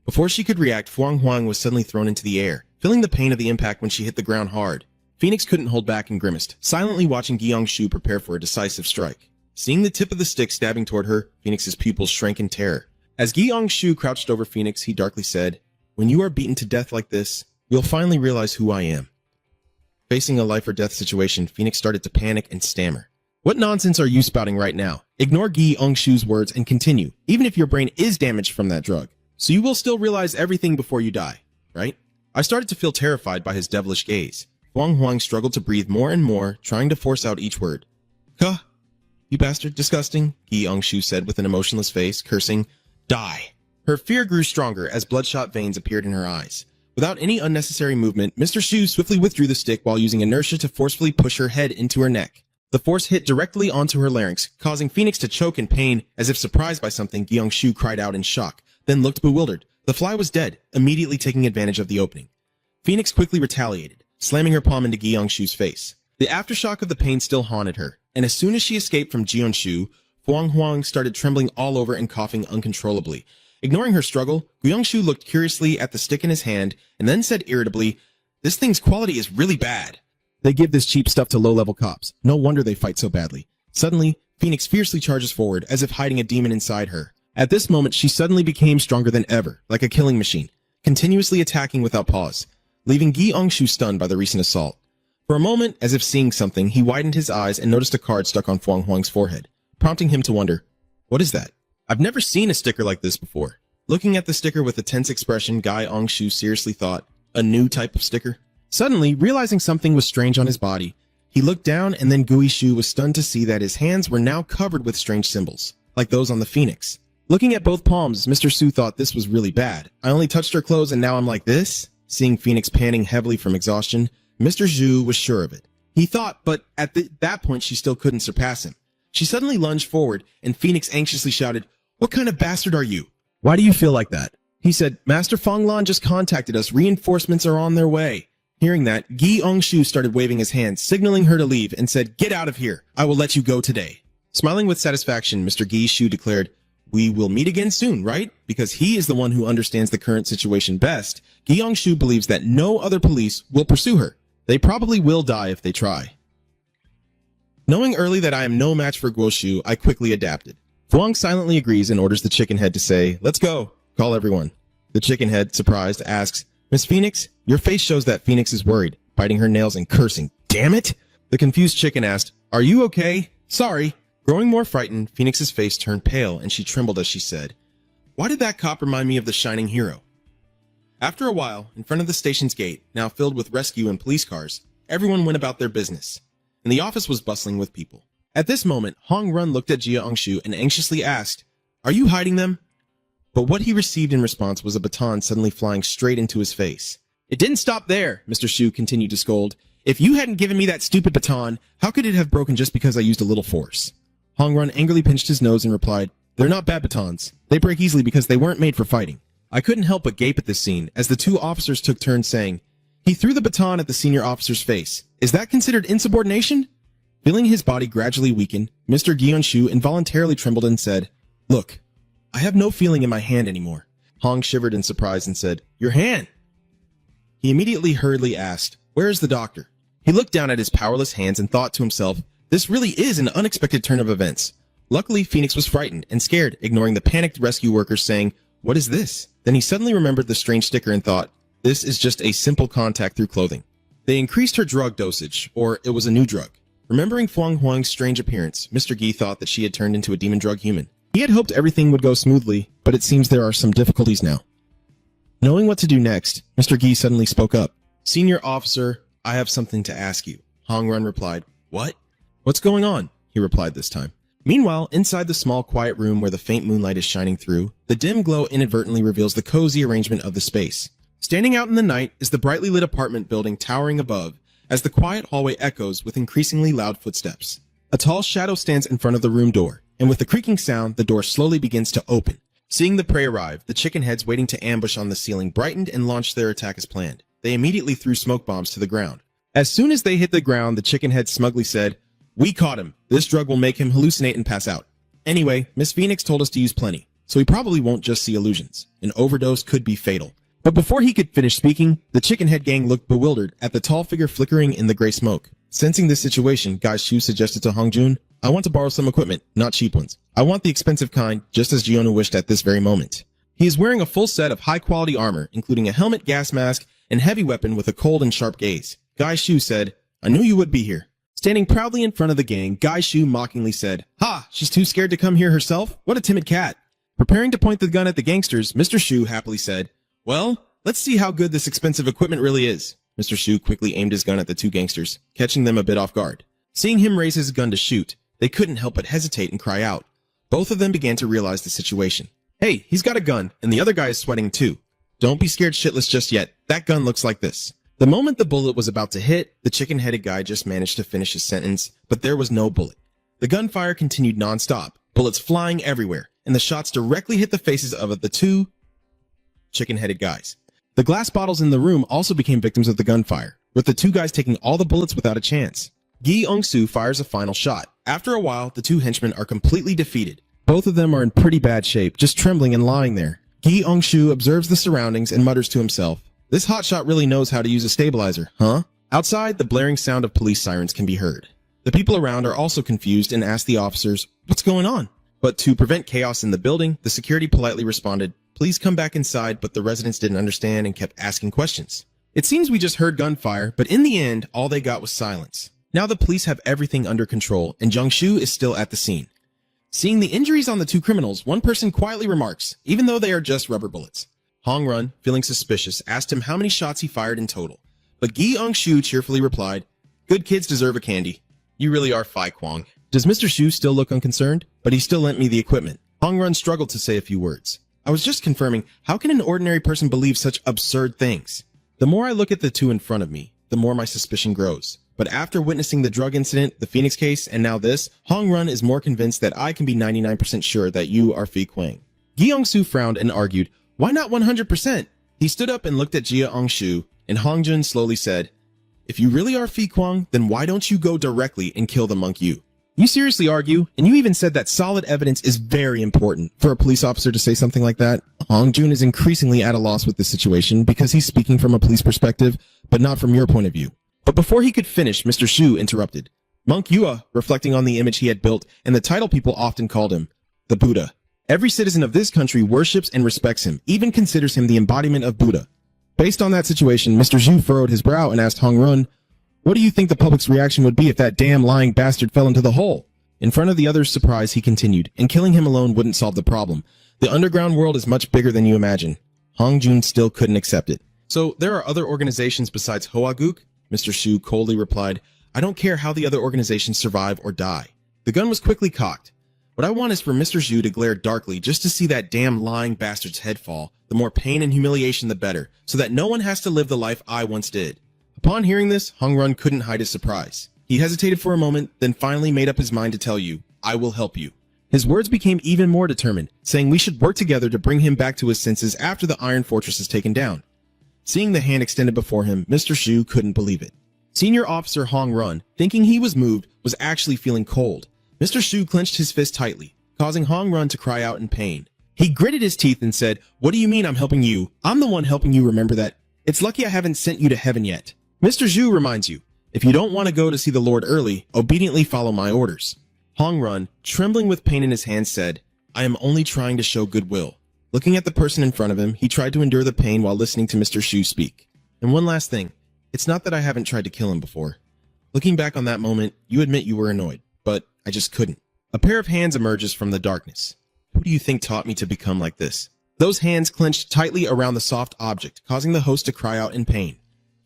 Before she could react, Huang Huang was suddenly thrown into the air, feeling the pain of the impact when she hit the ground hard. Phoenix couldn't hold back and grimaced, silently watching Gi Shu prepare for a decisive strike. Seeing the tip of the stick stabbing toward her, Phoenix's pupils shrank in terror. As Gi Shu crouched over Phoenix, he darkly said, "When you are beaten to death like this, you'll finally realize who I am." Facing a life or death situation, Phoenix started to panic and stammer. "What nonsense are you spouting right now? Ignore Gi Shu's words and continue, even if your brain is damaged from that drug. So you will still realize everything before you die, right?" I started to feel terrified by his devilish gaze. Huang Huang struggled to breathe more and more, trying to force out each word. "Huh? You bastard, disgusting," Gi Shu said with an emotionless face, cursing, "Die." Her fear grew stronger as bloodshot veins appeared in her eyes. Without any unnecessary movement, Mr. Shu swiftly withdrew the stick while using inertia to forcefully push her head into her neck. The force hit directly onto her larynx, causing Phoenix to choke in pain. As if surprised by something, Gi Shu cried out in shock, then looked bewildered. The fly was dead, immediately taking advantage of the opening. Phoenix quickly retaliated, slamming her palm into Gi Shu's face. The aftershock of the pain still haunted her, and as soon as she escaped from Gi Shu, Huang Huang started trembling all over and coughing uncontrollably. Ignoring her struggle, Gi Shu looked curiously at the stick in his hand and then said irritably, "This thing's quality is really bad. They give this cheap stuff to low-level cops. No wonder they fight so badly." Suddenly, Phoenix fiercely charges forward, as if hiding a demon inside her. At this moment, she suddenly became stronger than ever, like a killing machine, continuously attacking without pause, leaving Gi Shu stunned by the recent assault. For a moment, as if seeing something, he widened his eyes and noticed a card stuck on Huang Huang's forehead, prompting him to wonder, "What is that? I've never seen a sticker like this before." Looking at the sticker with a tense expression, Gi Shu seriously thought, "A new type of sticker?" Suddenly, realizing something was strange on his body, he looked down, and then Gui Shu was stunned to see that his hands were now covered with strange symbols, like those on the phoenix. Looking at both palms, Mr. Su thought this was really bad. "I only touched her clothes and now I'm like this?" Seeing Phoenix panting heavily from exhaustion, Mr. Zhu was sure of it. He thought, but at that point she still couldn't surpass him. She suddenly lunged forward, and Phoenix anxiously shouted, "What kind of bastard are you? Why do you feel like that?" He said, "Master Fanglan just contacted us. Reinforcements are on their way." Hearing that, Gi Shu started waving his hand, signaling her to leave, and said, "Get out of here. I will let you go today." Smiling with satisfaction, Mr. Gi Shu declared, "We will meet again soon, right?" Because he is the one who understands the current situation best, Gi Shu believes that no other police will pursue her. They probably will die if they try. Knowing early that I am no match for Guo Shu, I quickly adapted. Fuang silently agrees and orders the chicken head to say, "Let's go. Call everyone." The chicken head, surprised, asks, "Miss Phoenix, your face shows that Phoenix is worried," biting her nails and cursing, "Damn it!" The confused chicken asked, "Are you okay?" "Sorry." Growing more frightened, Phoenix's face turned pale and she trembled as she said, "Why did that cop remind me of the shining hero?" After a while, in front of the station's gate, now filled with rescue and police cars, everyone went about their business, and the office was bustling with people. At this moment, Hong Run looked at Jia Shu and anxiously asked, "Are you hiding them?" But what he received in response was a baton suddenly flying straight into his face. "It didn't stop there," Mr. Shu continued to scold. "If you hadn't given me that stupid baton, how could it have broken just because I used a little force?" Hong Run angrily pinched his nose and replied, "They're not bad batons. They break easily because they weren't made for fighting." I couldn't help but gape at this scene as the two officers took turns saying, "He threw the baton at the senior officer's face. Is that considered insubordination?" Feeling his body gradually weaken, Mr. Gi-shu involuntarily trembled and said, "Look, I have no feeling in my hand anymore." Hong shivered in surprise and said, "Your hand?" He immediately hurriedly asked, "Where is the doctor?" He looked down at his powerless hands and thought to himself, this really is an unexpected turn of events. Luckily, Phoenix was frightened and scared, ignoring the panicked rescue workers saying, "What is this?" Then he suddenly remembered the strange sticker and thought, this is just a simple contact through clothing. They increased her drug dosage, or it was a new drug. Remembering Fuang Huang's strange appearance, Mr. Gi thought that she had turned into a demon drug human. He had hoped everything would go smoothly, but it seems there are some difficulties now. Knowing what to do next, Mr. Gi suddenly spoke up. "Senior officer, I have something to ask you." Hong Run replied, "What?" "What's going on?" he replied this time. Meanwhile, inside the small, quiet room where the faint moonlight is shining through, the dim glow inadvertently reveals the cozy arrangement of the space. Standing out in the night is the brightly lit apartment building towering above, as the quiet hallway echoes with increasingly loud footsteps. A tall shadow stands in front of the room door, and with a creaking sound, the door slowly begins to open. Seeing the prey arrive, the chicken heads waiting to ambush on the ceiling brightened and launched their attack as planned. They immediately threw smoke bombs to the ground. As soon as they hit the ground, the chicken head smugly said, "We caught him. This drug will make him hallucinate and pass out. Anyway, Miss Phoenix told us to use plenty, so he probably won't just see illusions. An overdose could be fatal." But before he could finish speaking, the chicken head gang looked bewildered at the tall figure flickering in the gray smoke. Sensing this situation, Guy Shu suggested to Hong Jun, "I want to borrow some equipment, not cheap ones. I want the expensive kind, just as Gionu wished at this very moment." He is wearing a full set of high-quality armor, including a helmet, gas mask, and heavy weapon with a cold and sharp gaze. Guy Shu said, "I knew you would be here." Standing proudly in front of the gang, Guy Shu mockingly said, "Ha! She's too scared to come here herself? What a timid cat." Preparing to point the gun at the gangsters, Mr. Shu happily said, "Well, let's see how good this expensive equipment really is." Mr. Shu quickly aimed his gun at the two gangsters, catching them a bit off guard. Seeing him raise his gun to shoot, they couldn't help but hesitate and cry out. Both of them began to realize the situation. "Hey, he's got a gun, and the other guy is sweating too. Don't be scared shitless just yet. That gun looks like this." The moment the bullet was about to hit, the chicken-headed guy just managed to finish his sentence, but there was no bullet. The gunfire continued non-stop, bullets flying everywhere, and the shots directly hit the faces of the two chicken-headed guys. The glass bottles in the room also became victims of the gunfire, with the two guys taking all the bullets without a chance. Gi Ong-soo fires a final shot. After a while, the two henchmen are completely defeated. Both of them are in pretty bad shape, just trembling and lying there. Gi Ong-soo observes the surroundings and mutters to himself, "This hotshot really knows how to use a stabilizer, huh?" Outside, the blaring sound of police sirens can be heard. The people around are also confused and ask the officers, "What's going on?" But to prevent chaos in the building, the security politely responded, "Please come back inside," but the residents didn't understand and kept asking questions. It seems we just heard gunfire, but in the end, all they got was silence. Now the police have everything under control, and Jung-shu is still at the scene. Seeing the injuries on the two criminals, one person quietly remarks, "Even though they are just rubber bullets." Hong Run, feeling suspicious, asked him how many shots he fired in total. But Gi Ong-shu cheerfully replied, "Good kids deserve a candy. You really are Phi Kwang." Does Mr. Shu still look unconcerned? But he still lent me the equipment. Hong Run struggled to say a few words. "I was just confirming, how can an ordinary person believe such absurd things?" The more I look at the two in front of me, the more my suspicion grows. But after witnessing the drug incident, the Phoenix case, and now this, Hong Run is more convinced that I can be 99% sure that you are Phi Kwang. Gi Ong-soo frowned and argued, "Why not 100%? He stood up and looked at Jia Ong-shu, and Hong Jun slowly said, "If you really are Phi Kwang, then why don't you go directly and kill the monk you? You seriously argue, and you even said that solid evidence is very important." For a police officer to say something like that, Hong Jun is increasingly at a loss with this situation because he's speaking from a police perspective, but not from your point of view. But before he could finish, Mr. Shu interrupted. Monk Yua, reflecting on the image he had built and the title people often called him, the Buddha. Every citizen of this country worships and respects him, even considers him the embodiment of Buddha. Based on that situation, Mr. Zhu furrowed his brow and asked Hong Run, "What do you think the public's reaction would be if that damn lying bastard fell into the hole?" In front of the others' surprise, he continued, "And killing him alone wouldn't solve the problem. The underground world is much bigger than you imagine." Hong Jun still couldn't accept it. "So there are other organizations besides Hoaguk?" Mr. Shu coldly replied, "I don't care how the other organizations survive or die." The gun was quickly cocked. "What I want is for Mr. Zhu to glare darkly just to see that damn lying bastard's head fall. The more pain and humiliation, the better, so that no one has to live the life I once did." Upon hearing this, Hong Run couldn't hide his surprise. He hesitated for a moment, then finally made up his mind to tell you, "I will help you." His words became even more determined, saying we should work together to bring him back to his senses after the Iron Fortress is taken down. Seeing the hand extended before him, Mr. Shu couldn't believe it. Senior Officer Hong Run, thinking he was moved, was actually feeling cold. Mr. Shu clenched his fist tightly, causing Hong Run to cry out in pain. He gritted his teeth and said, "What do you mean I'm helping you? I'm the one helping you, remember that? It's lucky I haven't sent you to heaven yet." Mr. Zhu reminds you, if you don't want to go to see the Lord early, obediently follow my orders. Hong Run, trembling with pain in his hands, said, "I am only trying to show goodwill." Looking at the person in front of him, he tried to endure the pain while listening to Mr. Shu speak. And one last thing, it's not that I haven't tried to kill him before. Looking back on that moment, you admit you were annoyed, but I just couldn't. A pair of hands emerges from the darkness. Who do you think taught me to become like this? Those hands clenched tightly around the soft object, causing the host to cry out in pain.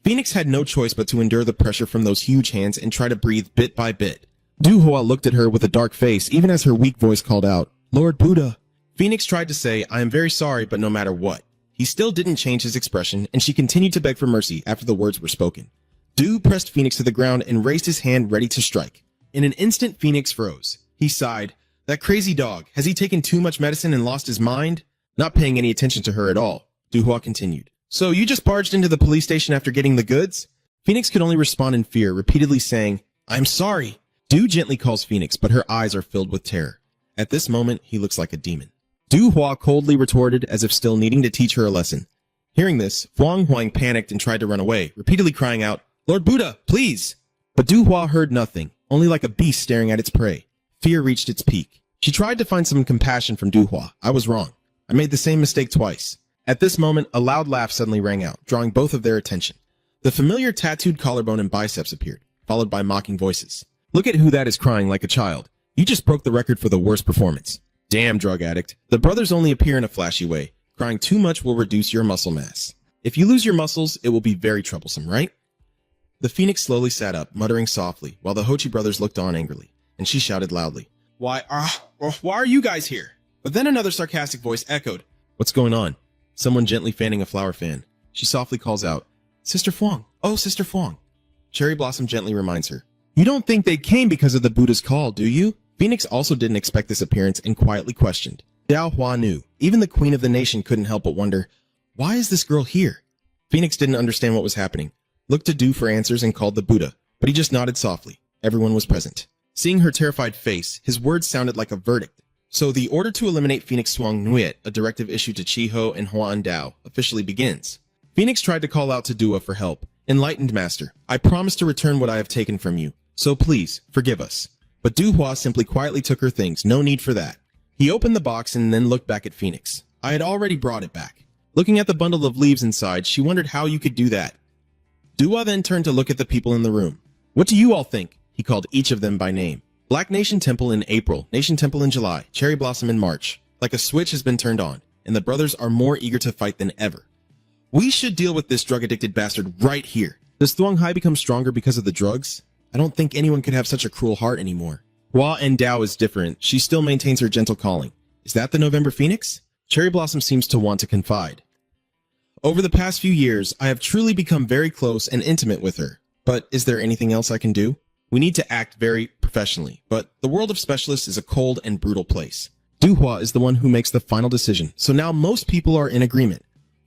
Phoenix had no choice but to endure the pressure from those huge hands and try to breathe bit by bit. Duhua looked at her with a dark face, even as her weak voice called out, "Lord Buddha." Phoenix tried to say, "I am very sorry, but no matter what." He still didn't change his expression, and she continued to beg for mercy after the words were spoken. Du pressed Phoenix to the ground and raised his hand ready to strike. In an instant, Phoenix froze. He sighed. That crazy dog, has he taken too much medicine and lost his mind? Not paying any attention to her at all, Duhua continued. "So you just barged into the police station after getting the goods?" Phoenix could only respond in fear, repeatedly saying, "I'm sorry." Du gently calls Phoenix, but her eyes are filled with terror. At this moment, he looks like a demon. Duhua coldly retorted, as if still needing to teach her a lesson. Hearing this, Huang Huang panicked and tried to run away, repeatedly crying out, "Lord Buddha, please!" But Duhua heard nothing, only like a beast staring at its prey. Fear reached its peak. She tried to find some compassion from Duhua. "I was wrong. I made the same mistake twice." At this moment, a loud laugh suddenly rang out, drawing both of their attention. The familiar tattooed collarbone and biceps appeared, followed by mocking voices. "Look at who that is crying like a child. You just broke the record for the worst performance." "Damn, drug addict. The brothers only appear in a flashy way. Crying too much will reduce your muscle mass. If you lose your muscles, it will be very troublesome, right?" The Phoenix slowly sat up, muttering softly, while the Hochi brothers looked on angrily, and she shouted loudly, Why are you guys here?" But then another sarcastic voice echoed, "What's going on?" Someone gently fanning a flower fan. She softly calls out, "Sister Fuang. Oh, Sister Fuang." Cherry Blossom gently reminds her, "You don't think they came because of the Buddha's call, do you?" Phoenix also didn't expect this appearance and quietly questioned. Dao Hua knew. Even the queen of the nation couldn't help but wonder, why is this girl here? Phoenix didn't understand what was happening, looked to Du for answers and called the Buddha, but he just nodded softly. Everyone was present. Seeing her terrified face, his words sounded like a verdict. So the order to eliminate Phoenix Swang Nuit, a directive issued to Chiho and Huan Dao, officially begins. Phoenix tried to call out to Dua for help. "Enlightened Master, I promise to return what I have taken from you, so please, forgive us." But Du Hua simply quietly took her things, no need for that. He opened the box and then looked back at Phoenix. I had already brought it back. Looking at the bundle of leaves inside, she wondered how you could do that. Dua then turned to look at the people in the room. "What do you all think?" He called each of them by name. Black Nation Temple in April, Nation Temple in July, Cherry Blossom in March. Like a switch has been turned on, and the brothers are more eager to fight than ever. "We should deal with this drug-addicted bastard right here." Does Thuong Hai become stronger because of the drugs? I don't think anyone could have such a cruel heart anymore. Hua and Dao is different. She still maintains her gentle calling. Is that the November Phoenix? Cherry Blossom seems to want to confide. "Over the past few years, I have truly become very close and intimate with her. But is there anything else I can do? We need to act very professionally, but the world of specialists is a cold and brutal place. Duhua is the one who makes the final decision, so now most people are in agreement."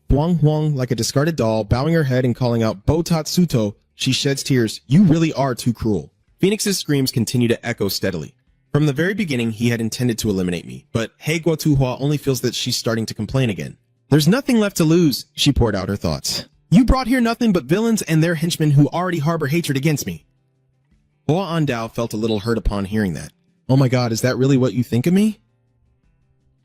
Huang Huang, like a discarded doll, bowing her head and calling out, "Botatsuto," she sheds tears. "You really are too cruel." Phoenix's screams continue to echo steadily. From the very beginning, he had intended to eliminate me, but He Guotuhua only feels that she's starting to complain again. "There's nothing left to lose," she poured out her thoughts. "You brought here nothing but villains and their henchmen who already harbor hatred against me." Hua Andao felt a little hurt upon hearing that. "Oh my god, is that really what you think of me?"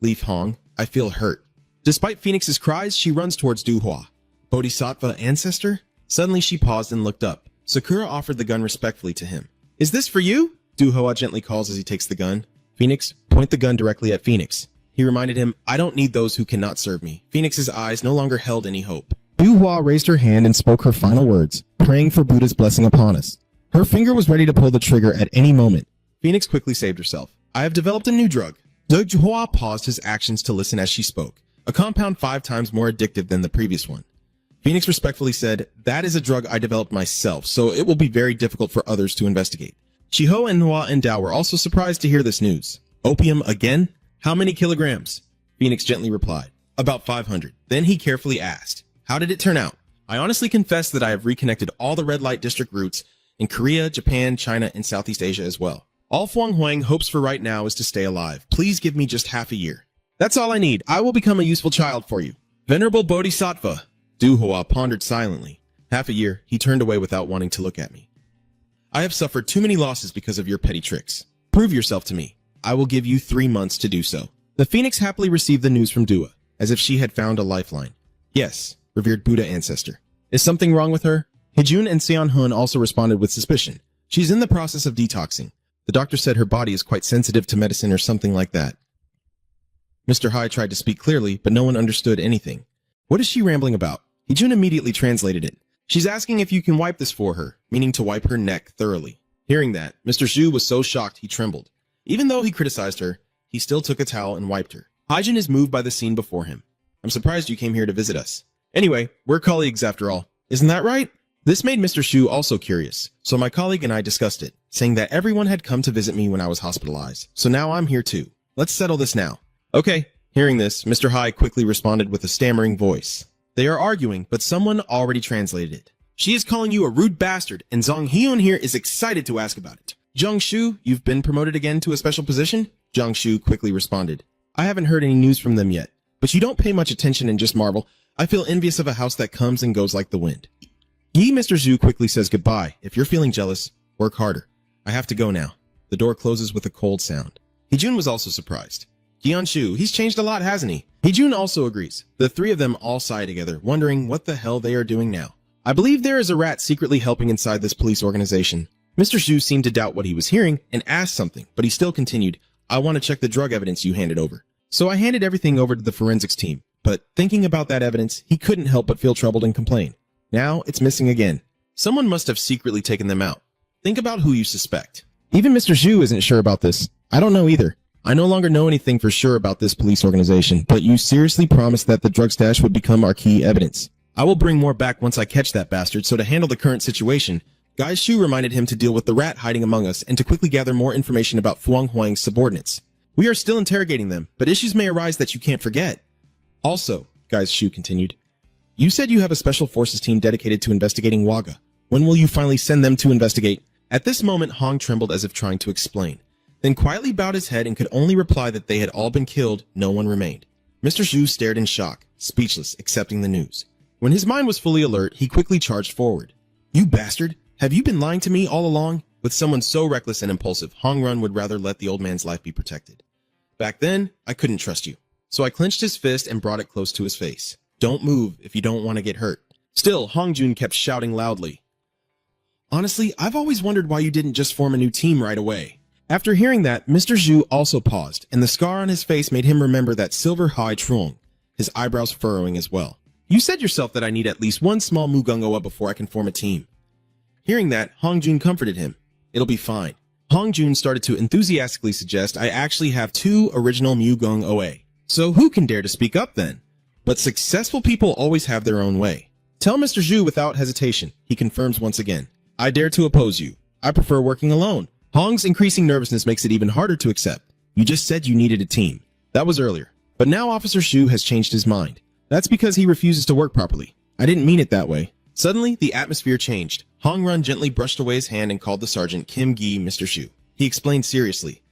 Leaf Hong, I feel hurt. Despite Phoenix's cries, she runs towards Duhua. "Bodhisattva ancestor?" Suddenly she paused and looked up. Sakura offered the gun respectfully to him. "Is this for you?" Duhua gently calls as he takes the gun. "Phoenix, point the gun directly at Phoenix." He reminded him, "I don't need those who cannot serve me." Phoenix's eyes no longer held any hope. Duhua raised her hand and spoke her final words, praying for Buddha's blessing upon us. Her finger was ready to pull the trigger at any moment. Phoenix quickly saved herself. "I have developed a new drug." Duhua paused his actions to listen as she spoke. A compound 5 times more addictive than the previous one. Phoenix respectfully said, "That is a drug I developed myself, so it will be very difficult for others to investigate." Chiho and Hua and Dao were also surprised to hear this news. "Opium again? How many kilograms?" Phoenix gently replied, "About 500. Then he carefully asked, "How did it turn out?" I honestly confess that I have reconnected all the red light district routes in Korea, Japan, China, and Southeast Asia as well. All Fuang Huang hopes for right now is to stay alive. Please give me just half a year. That's all I need. I will become a useful child for you. Venerable Bodhisattva. Du Hoa pondered silently. Half a year, he turned away without wanting to look at me. I have suffered too many losses because of your petty tricks. Prove yourself to me. I will give you 3 months to do so. The Phoenix happily received the news from Dua, as if she had found a lifeline. Yes, revered Buddha ancestor. Is something wrong with her? Hejun and Seon Hun also responded with suspicion. She's in the process of detoxing. The doctor said her body is quite sensitive to medicine or something like that. Mr. Hai tried to speak clearly, but no one understood anything. What is she rambling about? Hejun immediately translated it. She's asking if you can wipe this for her, meaning to wipe her neck thoroughly. Hearing that, Mr. Zhu was so shocked he trembled. Even though he criticized her, he still took a towel and wiped her. Haijin is moved by the scene before him. I'm surprised you came here to visit us. Anyway, we're colleagues after all. Isn't that right? This made Mr. Zhu also curious, so my colleague and I discussed it, saying that everyone had come to visit me when I was hospitalized, so now I'm here too. Let's settle this now. Okay. Hearing this, Mr. Hai quickly responded with a stammering voice. They are arguing, but someone already translated it. She is calling you a rude bastard, and Zhang Hyun here is excited to ask about it. Zhang Shu, you've been promoted again to a special position? Zhang Shu quickly responded. I haven't heard any news from them yet, but you don't pay much attention and just marvel. I feel envious of a house that comes and goes like the wind. Yi Mr. Zhu quickly says goodbye. If you're feeling jealous, work harder. I have to go now. The door closes with a cold sound. Hejun was also surprised. Shu, he's changed a lot, hasn't he? Hejun also agrees. The three of them all sigh together, wondering what the hell they are doing now. I believe there is a rat secretly helping inside this police organization. Mr. Zhu seemed to doubt what he was hearing and asked something, but he still continued. I want to check the drug evidence you handed over. So I handed everything over to the forensics team, but thinking about that evidence, he couldn't help but feel troubled and complain. Now it's missing again. Someone must have secretly taken them out. Think about who you suspect. Even Mr. Zhu isn't sure about this. I don't know either. I no longer know anything for sure about this police organization, but you seriously promised that the drug stash would become our key evidence. I will bring more back once I catch that bastard, so to handle the current situation, Guy Shu reminded him to deal with the rat hiding among us and to quickly gather more information about Fuang Huang's subordinates. We are still interrogating them, but issues may arise that you can't forget. Also, Guy Shu continued, you said you have a special forces team dedicated to investigating Waga. When will you finally send them to investigate? At this moment, Hong trembled as if trying to explain, then quietly bowed his head and could only reply that they had all been killed, no one remained. Mr. Zhu stared in shock, speechless, accepting the news. When his mind was fully alert, he quickly charged forward. You bastard! Have you been lying to me all along? With someone so reckless and impulsive, Hong Run would rather let the old man's life be protected. Back then, I couldn't trust you. So I clenched his fist and brought it close to his face. Don't move if you don't want to get hurt. Still, Hong Jun kept shouting loudly. Honestly, I've always wondered why you didn't just form a new team right away. After hearing that, Mr. Zhu also paused, and the scar on his face made him remember that silver Hai Trung, his eyebrows furrowing as well. You said yourself that I need at least one small Mugungoa before I can form a team. Hearing that, Hong Jun comforted him. It'll be fine. Hong Jun started to enthusiastically suggest I actually have 2 original Mugung OA. So who can dare to speak up then? But successful people always have their own way. Tell Mr. Zhu without hesitation. He confirms once again. I dare to oppose you. I prefer working alone. Hong's increasing nervousness makes it even harder to accept. You just said you needed a team. That was earlier. But now Officer Shu has changed his mind. That's because he refuses to work properly. I didn't mean it that way. Suddenly, the atmosphere changed. Hong Run gently brushed away his hand and called the sergeant Kim Gi Mr. Shu. He explained seriously.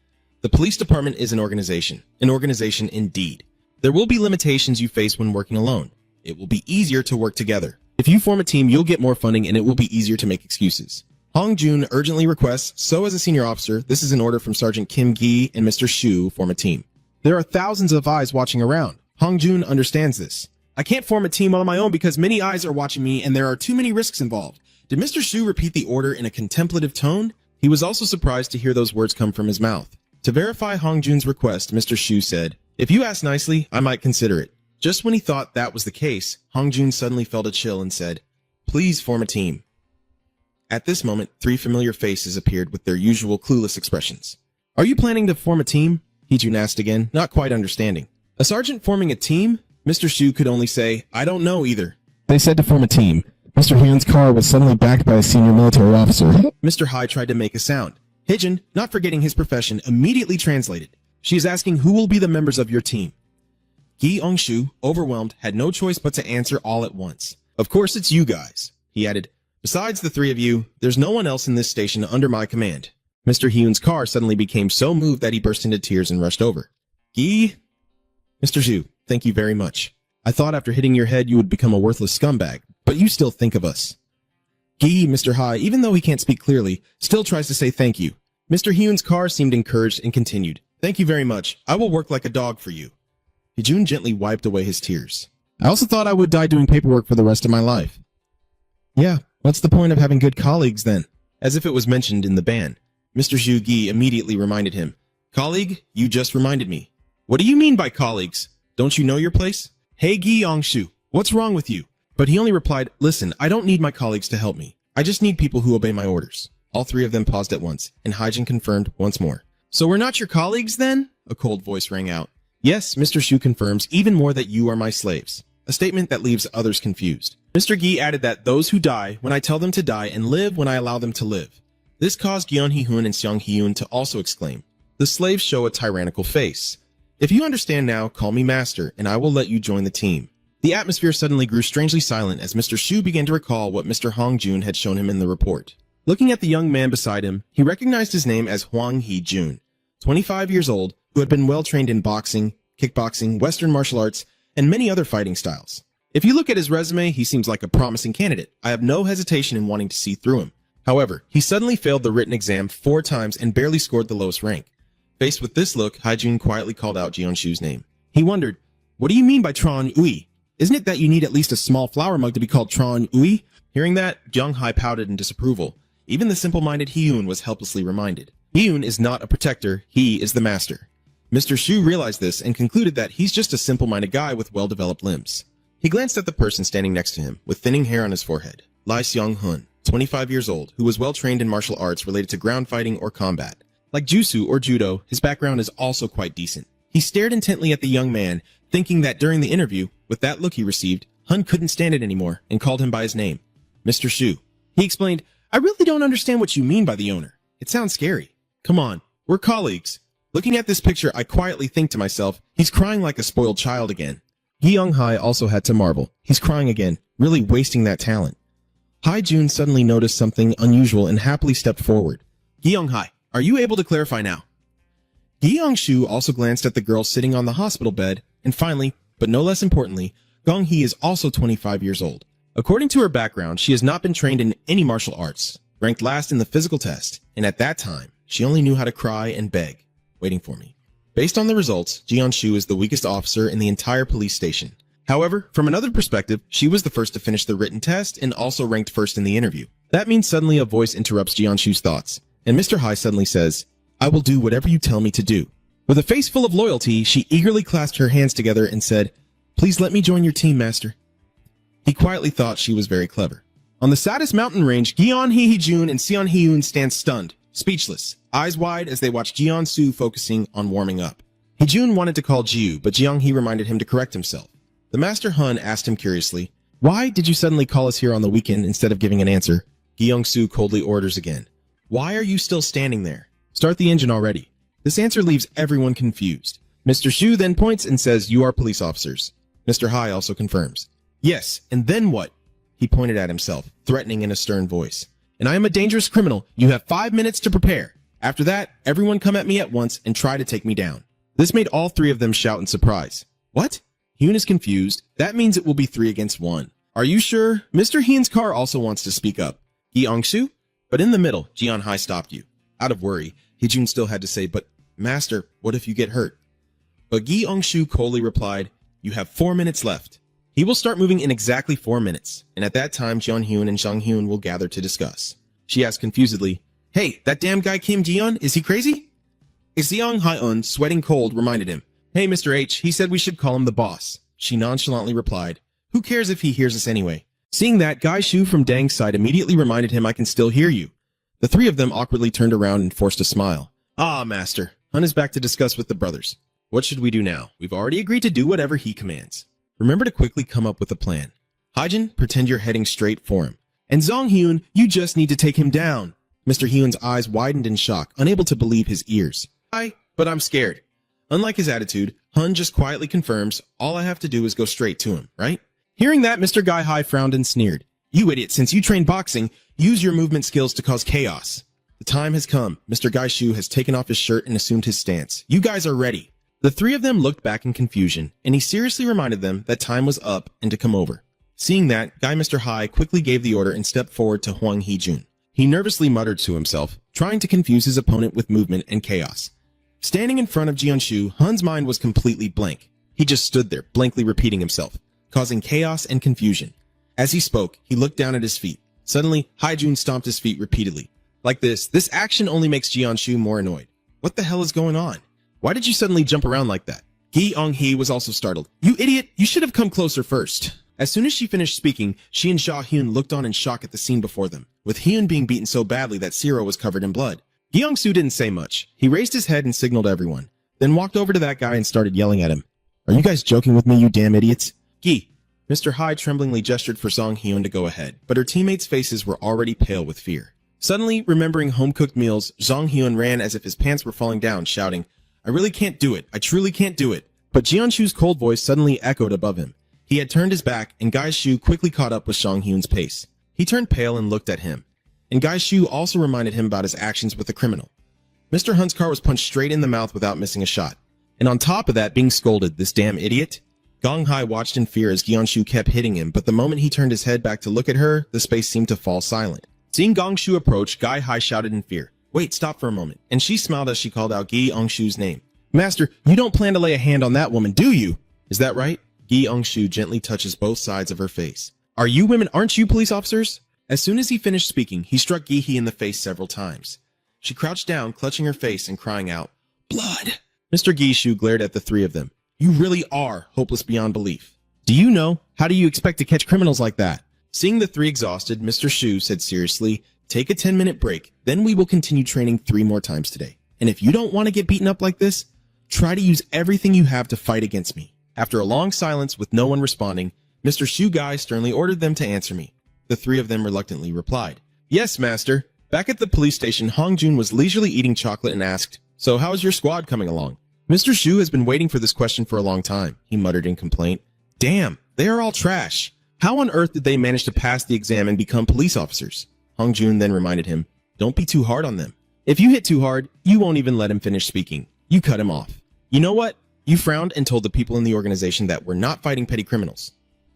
The police department is an organization. An organization indeed. There will be limitations you face when working alone. It will be easier to work together. If you form a team, you'll get more funding and it will be easier to make excuses. Hong Jun urgently requests, so as a senior officer, this is an order from Sergeant Kim Gi and Mr. Shu form a team. There are thousands of eyes watching around. Hong Jun understands this. I can't form a team on my own because many eyes are watching me and there are too many risks involved. Did Mr. Shu repeat the order in a contemplative tone? He was also surprised to hear those words come from his mouth. To verify Hong Jun's request, Mr. Shu said, if you ask nicely, I might consider it. Just when he thought that was the case, Hong Jun suddenly felt a chill and said, please form a team. At this moment, 3 familiar faces appeared with their usual clueless expressions. Are you planning to form a team? Hee-jun asked again, not quite understanding. A sergeant forming a team? Mr. Shu could only say, I don't know either. They said to form a team. Mr. Hyun's car was suddenly backed by a senior military officer. Mr. Hai tried to make a sound. Hee-jun, not forgetting his profession, immediately translated. She is asking who will be the members of your team. Gi Ongshu, overwhelmed, had no choice but to answer all at once. Of course it's you guys, he added. Besides the three of you, there's no one else in this station under my command. Mr. Hyun's car suddenly became so moved that he burst into tears and rushed over. Gi? Mr. Zhu, thank you very much. I thought after hitting your head you would become a worthless scumbag, but you still think of us. Gi, Mr. Hai, even though he can't speak clearly, still tries to say thank you. Mr. Hyun's car seemed encouraged and continued. Thank you very much. I will work like a dog for you. Hee-jun gently wiped away his tears. I also thought I would die doing paperwork for the rest of my life. Yeah, what's the point of having good colleagues then? As if it was mentioned in the ban. Mr. Zhu Gi immediately reminded him. Colleague, you just reminded me. What do you mean by colleagues? Don't you know your place? Hey Gi Yongshu, what's wrong with you? But he only replied, listen, I don't need my colleagues to help me. I just need people who obey my orders. All three of them paused at once, and Hyjin confirmed once more. So we're not your colleagues then? A cold voice rang out. Yes, Mr. Shu confirms even more that you are my slaves. A statement that leaves others confused. Mr. Gi added that those who die when I tell them to die and live when I allow them to live. This caused Gyeon Hee-hun and Seong Hee-yoon to also exclaim, the slaves show a tyrannical face. If you understand now, call me master, and I will let you join the team. The atmosphere suddenly grew strangely silent as Mr. Shu began to recall what Mr. Hong Jun had shown him in the report. Looking at the young man beside him, he recognized his name as Hwang Hee-jun, 25 years old, who had been well trained in boxing, kickboxing, Western martial arts, and many other fighting styles. If you look at his resume, he seems like a promising candidate. I have no hesitation in wanting to see through him. However, he suddenly failed the written exam 4 times and barely scored the lowest rank. Faced with this look, Hyjun quietly called out Jeon-shu's name. He wondered, what do you mean by Tron Ui? Isn't it that you need at least a small flower mug to be called Tron Ui? Hearing that, Jung-hai pouted in disapproval. Even the simple-minded Hee-yoon was helplessly reminded. Hee-yoon is not a protector, he is the master. Mr. Shu realized this and concluded that he's just a simple-minded guy with well-developed limbs. He glanced at the person standing next to him, with thinning hair on his forehead. Lai Seong-hun, 25 years old, who was well-trained in martial arts related to ground fighting or combat. Like Jutsu or Judo, his background is also quite decent. He stared intently at the young man, thinking that during the interview, with that look he received, Hun couldn't stand it anymore and called him by his name, Mr. Shu. He explained, I really don't understand what you mean by the owner. It sounds scary. Come on, we're colleagues. Looking at this picture, I quietly think to myself, he's crying like a spoiled child again. Gi Young-hai also had to marvel. He's crying again, really wasting that talent. Hai-jun suddenly noticed something unusual and happily stepped forward. Gi Young-hai, are you able to clarify now? Gi Young-shu also glanced at the girl sitting on the hospital bed, and finally, but no less importantly, Gong-hee is also 25 years old. According to her background, she has not been trained in any martial arts, ranked last in the physical test, and at that time, she only knew how to cry and beg, waiting for me. Based on the results, Jeon-shu is the weakest officer in the entire police station. However, from another perspective, she was the first to finish the written test and also ranked first in the interview. That means suddenly a voice interrupts Jeon-shu's thoughts, and Mr. Hai suddenly says, I will do whatever you tell me to do. With a face full of loyalty, she eagerly clasped her hands together and said, Please let me join your team, master. He quietly thought she was very clever. On the saddest mountain range, Gyeon Hee-jun and Seon Hee-yoon stand stunned, speechless, eyes wide as they watch Jeon-soo focusing on warming up. Hee-jun wanted to call Jiu, but Jeong-hee reminded him to correct himself. The Master Hun asked him curiously, Why did you suddenly call us here on the weekend instead of giving an answer? Gyeong-soo coldly orders again. Why are you still standing there? Start the engine already. This answer leaves everyone confused. Mr. Shu then points and says, You are police officers. Mr. Hai also confirms. Yes, and then what? He pointed at himself, threatening in a stern voice. And I am a dangerous criminal. You have 5 minutes to prepare. After that, everyone come at me at once and try to take me down. This made all 3 of them shout in surprise. What? Hyun is confused. That means it will be 3 against 1. Are you sure? Mr. Hyun's car also wants to speak up. Gi Ong-soo? But in the middle, Jeon Hai stopped you. Out of worry, Hee-jun still had to say, But, Master, what if you get hurt? But Gi Ong-soo coldly replied, You have 4 minutes left. He will start moving in exactly 4 minutes, and at that time, Jeon-hyun and Jung-hyun will gather to discuss. She asked confusedly, Hey, that damn guy Kim Jeon, is he crazy? Seong Hae-un, sweating cold, reminded him, Hey, Mr. H, he said we should call him the boss. She nonchalantly replied, Who cares if he hears us anyway? Seeing that, Guy Shu from Dang's side immediately reminded him I can still hear you. The 3 of them awkwardly turned around and forced a smile. Ah, Master. Hun is back to discuss with the brothers. What should we do now? We've already agreed to do whatever he commands. Remember to quickly come up with a plan. Hyjin, pretend you're heading straight for him. And Zong-hyun, you just need to take him down. Mr. Hyun's eyes widened in shock, unable to believe his ears. But I'm scared. Unlike his attitude, Hun just quietly confirms, all I have to do is go straight to him, right? Hearing that, Mr. Guy High frowned and sneered. You idiot, since you train boxing, use your movement skills to cause chaos. The time has come. Mr. Guy Shu has taken off his shirt and assumed his stance. You guys are ready. The three of them looked back in confusion, and he seriously reminded them that time was up and to come over. Seeing that, Guy Mr. High quickly gave the order and stepped forward to Huang Hee-jun. He nervously muttered to himself, trying to confuse his opponent with movement and chaos. Standing in front of Jianshu, Hun's mind was completely blank. He just stood there, blankly repeating himself, causing chaos and confusion. As he spoke, he looked down at his feet. Suddenly, Haijun stomped his feet repeatedly. Like this action only makes Jianshu more annoyed. What the hell is going on? Why did you suddenly jump around like that? Gi Ong-hee was also startled. You idiot, you should have come closer first. As soon as she finished speaking, she and Sha Hyun looked on in shock at the scene before them, with Hyun being beaten so badly that Siro was covered in blood. Gyeong-su didn't say much. He raised his head and signaled everyone, then walked over to that guy and started yelling at him. Are you guys joking with me, you damn idiots? Gi. Mr. Hai tremblingly gestured for Song Hyun to go ahead, but her teammates' faces were already pale with fear. Suddenly, remembering home-cooked meals, Song Hyun ran as if his pants were falling down, shouting, I really can't do it. I truly can't do it. But Jianshu's cold voice suddenly echoed above him. He had turned his back, and Guy Shu quickly caught up with Song Hyun's pace. He turned pale and looked at him. And Guy Shu also reminded him about his actions with the criminal. Mr. Hunt's car was punched straight in the mouth without missing a shot. And on top of that, being scolded, this damn idiot. Gong Hai watched in fear as Gyeonshu kept hitting him, but the moment he turned his head back to look at her, the space seemed to fall silent. Seeing Gong Shu approach, Guy Hai shouted in fear, Wait, stop for a moment, and she smiled as she called out Gi Ong-shu's name. Master, you don't plan to lay a hand on that woman, do you? Is that right? Gi Ong-shu gently touches both sides of her face. Are you women, aren't you police officers? As soon as he finished speaking, he struck Gi-hee in the face several times. She crouched down, clutching her face and crying out, Blood! Mr. Gi-shu glared at the three of them. You really are hopeless beyond belief. Do you know? How do you expect to catch criminals like that? Seeing the three exhausted, Mr. Shu said seriously, Take a 10-minute break, then we will continue training 3 more times today. And if you don't want to get beaten up like this, try to use everything you have to fight against me. After a long silence with no one responding, Mr. Shu Guy sternly ordered them to answer me. The three of them reluctantly replied, Yes, master. Back at the police station, Hong Jun was leisurely eating chocolate and asked, So how's your squad coming along? Mr. Shu has been waiting for this question for a long time, he muttered in complaint. Damn, they are all trash. How on earth did they manage to pass the exam and become police officers? Hong Jun then reminded him, Don't be too hard on them. If you hit too hard, you won't even let him finish speaking. You cut him off. You know what? You frowned and told the people in the organization that we're not fighting petty criminals.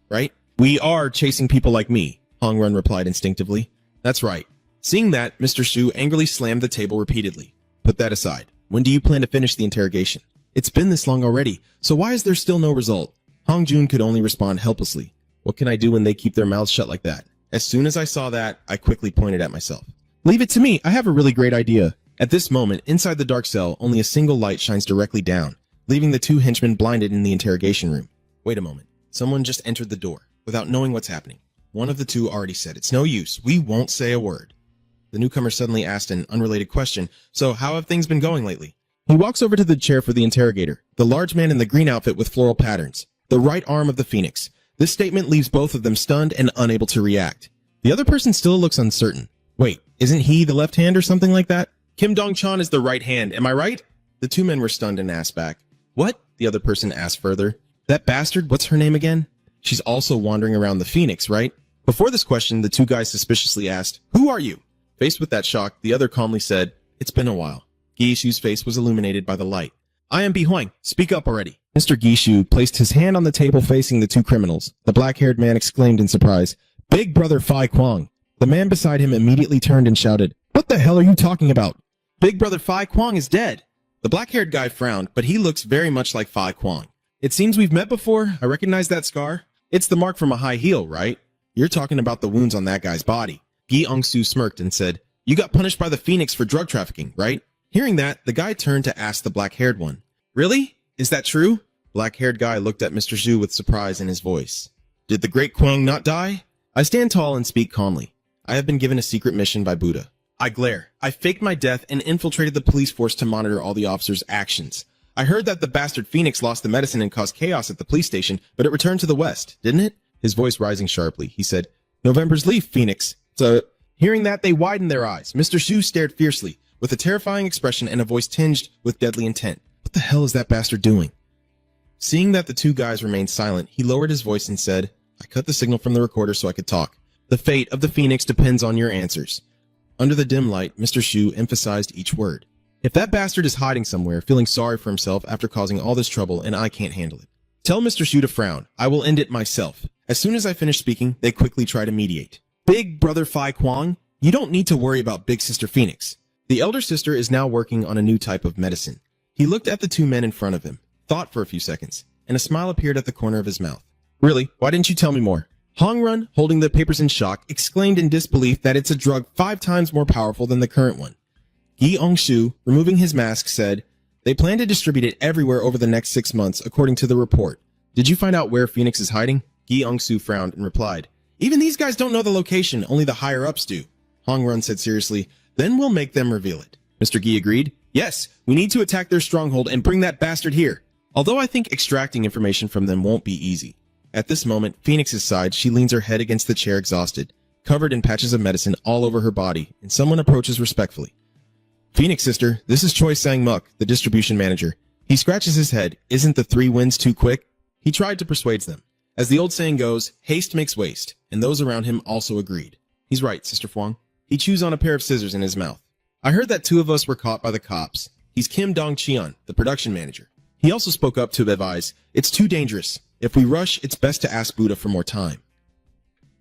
Right? We are chasing people like me, Hong Run replied instinctively. That's right. Seeing that, Mr. Shu angrily slammed the table repeatedly. Put that aside. When do you plan to finish the interrogation? It's been this long already, so why is there still no result? Hong Jun could only respond helplessly. What can I do when they keep their mouths shut like that? As soon as I saw that, I quickly pointed at myself. Leave it to me. I have a really great idea. At this moment, inside the dark cell, only a single light shines directly down, leaving the 2 henchmen blinded in the interrogation room. Wait a moment. Someone just entered the door, without knowing what's happening. One of the 2 already said, It's no use. We won't say a word. The newcomer suddenly asked an unrelated question, So how have things been going lately? He walks over to the chair for the interrogator, the large man in the green outfit with floral patterns, the right arm of the phoenix. This statement leaves both of them stunned and unable to react. The other person still looks uncertain. Wait, isn't he the left hand or something like that? Kim Dong-chan is the right hand, am I right? The 2 men were stunned and asked back. What? The other person asked further. That bastard, what's her name again? She's also wandering around the phoenix, right? Before this question, the 2 guys suspiciously asked, Who are you? Faced with that shock, the other calmly said, It's been a while. Gishu's face was illuminated by the light. I am Bi Huang. Speak up already. Mr. Gishu placed his hand on the table facing the 2 criminals. The black-haired man exclaimed in surprise, Big brother Phi Kwang. The man beside him immediately turned and shouted, What the hell are you talking about? Big brother Phi Kwang is dead. The black-haired guy frowned, but he looks very much like Phi Kwang. It seems we've met before. I recognize that scar. It's the mark from a high heel, right? You're talking about the wounds on that guy's body. Gi Ong-su smirked and said, You got punished by the Phoenix for drug trafficking, right? Hearing that, the guy turned to ask the black-haired one, Really? Is that true? Black-haired guy looked at Mr. Zhu with surprise in his voice. Did the great Kwang not die? I stand tall and speak calmly. I have been given a secret mission by Buddha. I glare. I faked my death and infiltrated the police force to monitor all the officers' actions. I heard that the bastard Phoenix lost the medicine and caused chaos at the police station, but it returned to the west, didn't it? His voice rising sharply, he said, November's leaf, Phoenix. Hearing that, they widened their eyes. Mr. Zhu stared fiercely, with a terrifying expression and a voice tinged with deadly intent. What the hell is that bastard doing? Seeing that the 2 guys remained silent, he lowered his voice and said, I cut the signal from the recorder so I could talk. The fate of the Phoenix depends on your answers. Under the dim light, Mr. Shu emphasized each word. If that bastard is hiding somewhere, feeling sorry for himself after causing all this trouble, and I can't handle it. Tell Mr. Shu to frown. I will end it myself. As soon as I finish speaking, they quickly try to mediate. Big brother Phi Kwang, you don't need to worry about Big Sister Phoenix. The elder sister is now working on a new type of medicine. He looked at the two men in front of him, thought for a few seconds, and a smile appeared at the corner of his mouth. Really? Why didn't you tell me more? Hongrun, holding the papers in shock, exclaimed in disbelief that it's a drug 5 times more powerful than the current one. Gi Ongshu, removing his mask, said, they plan to distribute it everywhere over the next 6 months, according to the report. Did you find out where Phoenix is hiding? Gi Ongshu frowned and replied, even these guys don't know the location, only the higher-ups do. Hongrun said seriously, then we'll make them reveal it. Mr. Gi agreed, yes, we need to attack their stronghold and bring that bastard here. Although I think extracting information from them won't be easy. At this moment, Phoenix's side, she leans her head against the chair exhausted, covered in patches of medicine all over her body, and someone approaches respectfully. Phoenix sister, this is Choi Sang-muk, the distribution manager. He scratches his head. Isn't the 3 winds too quick? He tried to persuade them. As the old saying goes, haste makes waste, and those around him also agreed. He's right, Sister Fwang. He chews on a pair of scissors in his mouth. I heard that 2 of us were caught by the cops. He's Kim Dong-cheon, the production manager. He also spoke up to advise, it's too dangerous. If we rush, it's best to ask Buddha for more time.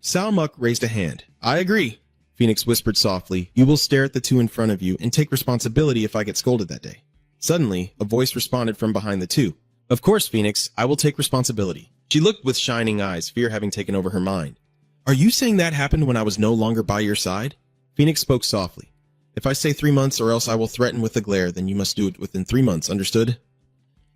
Salmuk raised a hand. I agree. Phoenix whispered softly, you will stare at the 2 in front of you and take responsibility if I get scolded that day. Suddenly, a voice responded from behind the 2. Of course, Phoenix, I will take responsibility. She looked with shining eyes, fear having taken over her mind. Are you saying that happened when I was no longer by your side? Phoenix spoke softly. If I say 3 months or else I will threaten with the glare, then you must do it within 3 months, understood?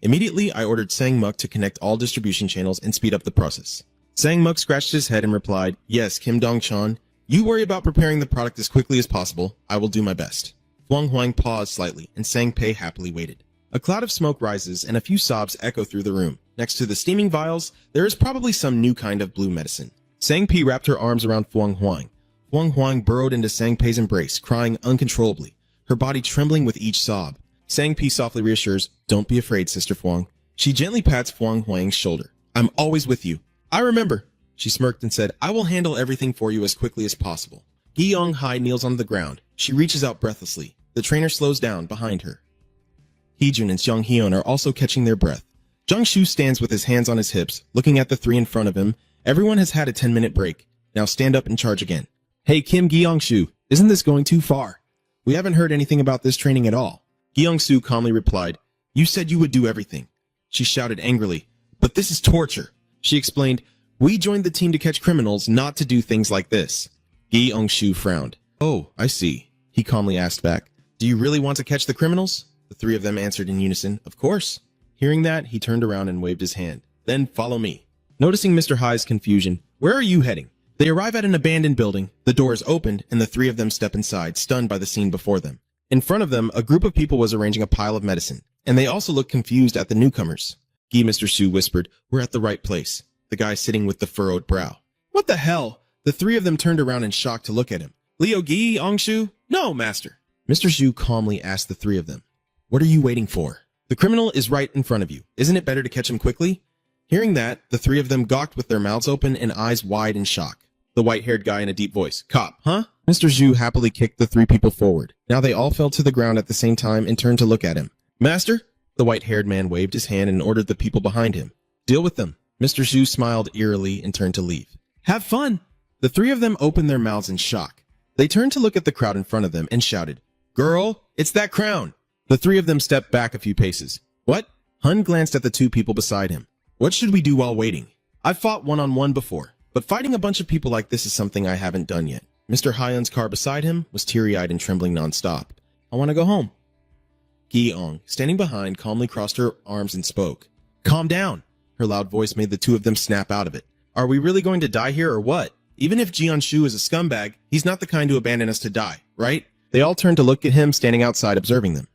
Immediately, I ordered Sang-muk to connect all distribution channels and speed up the process. Sang-muk scratched his head and replied, yes, Kim Dong-cheon, you worry about preparing the product as quickly as possible. I will do my best. Fwang Huang paused slightly, and Sang-pei happily waited. A cloud of smoke rises, and a few sobs echo through the room. Next to the steaming vials, there is probably some new kind of blue medicine. Sang-pei wrapped her arms around Fwang Huang. Fwang Huang burrowed into Sang-pei's embrace, crying uncontrollably, her body trembling with each sob. Sang-pei softly reassures, don't be afraid, Sister Fwang. She gently pats Fwang Huang's shoulder. I'm always with you. I remember. She smirked and said, I will handle everything for you as quickly as possible. Gi Yong-hai kneels on the ground. She reaches out breathlessly. The trainer slows down behind her. Heejun and Xiang Hyun are also catching their breath. Jung Shu stands with his hands on his hips, looking at the 3 in front of him. Everyone has had a 10-minute break. Now stand up and charge again. Hey, Kim Gi-young-shu, isn't this going too far? We haven't heard anything about this training at all. Gi-young-soo calmly replied, you said you would do everything. She shouted angrily, but this is torture. She explained, we joined the team to catch criminals, not to do things like this. Gi-young-shu frowned. Oh, I see. He calmly asked back, do you really want to catch the criminals? The 3 of them answered in unison, of course. Hearing that, he turned around and waved his hand. Then follow me. Noticing Mr. Hai's confusion, where are you heading? They arrive at an abandoned building, the door is opened, and the 3 of them step inside, stunned by the scene before them. In front of them, a group of people was arranging a pile of medicine, and they also looked confused at the newcomers. Gi Mr. Su whispered, we're at the right place. The guy sitting with the furrowed brow. What the hell? The 3 of them turned around in shock to look at him. Leo Gi, Ongshu? No, master. Mr. Zhu calmly asked the 3 of them. What are you waiting for? The criminal is right in front of you. Isn't it better to catch him quickly? Hearing that, the 3 of them gawked with their mouths open and eyes wide in shock. The white-haired guy in a deep voice. Cop, huh? Mr. Zhu happily kicked the 3 people forward. Now they all fell to the ground at the same time and turned to look at him. Master? The white-haired man waved his hand and ordered the people behind him. Deal with them. Mr. Zhu smiled eerily and turned to leave. Have fun! The 3 of them opened their mouths in shock. They turned to look at the crowd in front of them and shouted, Girl, it's that crown! The 3 of them stepped back a few paces. What? Hun glanced at the 2 people beside him. What should we do while waiting? I've fought one-on-one before, but fighting a bunch of people like this is something I haven't done yet. Mr. Hyun's car beside him was teary-eyed and trembling non-stop. I want to go home. Gi-ong, standing behind, calmly crossed her arms and spoke. Calm down! Her loud voice made the 2 of them snap out of it. Are we really going to die here or what? Even if Jian-shu is a scumbag, he's not the kind to abandon us to die, right? They all turned to look at him standing outside observing them.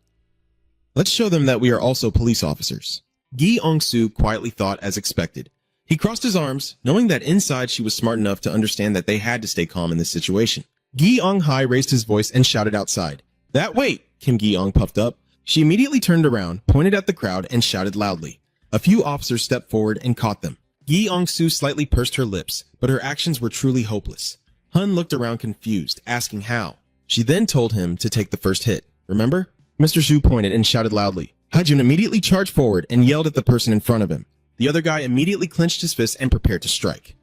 Let's show them that we are also police officers. Gi-ong-soo quietly thought as expected. He crossed his arms, knowing that inside she was smart enough to understand that they had to stay calm in this situation. Gi-ong-hai raised his voice and shouted outside. That wait! Kim Gi-ong puffed up. She immediately turned around, pointed at the crowd, and shouted loudly. A few officers stepped forward and caught them. Gi Ong-soo slightly pursed her lips, but her actions were truly hopeless. Hun looked around confused, asking how. She then told him to take the first hit. Remember? Mr. Zhu pointed and shouted loudly. Haijun immediately charged forward and yelled at the person in front of him. The other guy immediately clenched his fist and prepared to strike.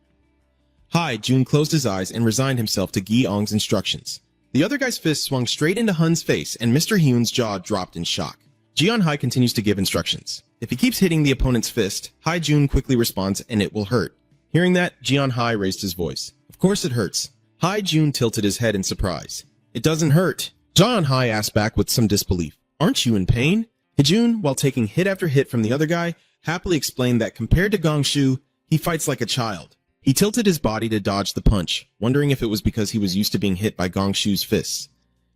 Haijun closed his eyes and resigned himself to Gi Ong's instructions. The other guy's fist swung straight into Hun's face and Mr. Hyun's jaw dropped in shock. Jian Hai continues to give instructions. If he keeps hitting the opponent's fist, Haijun quickly responds and it will hurt. Hearing that, Jian Hai raised his voice. Of course it hurts. Haijun tilted his head in surprise. It doesn't hurt. Jian Hai asked back with some disbelief. Aren't you in pain? Haijun, while taking hit after hit from the other guy, happily explained that compared to Gongshu, he fights like a child. He tilted his body to dodge the punch, wondering if it was because he was used to being hit by Gongshu's fists.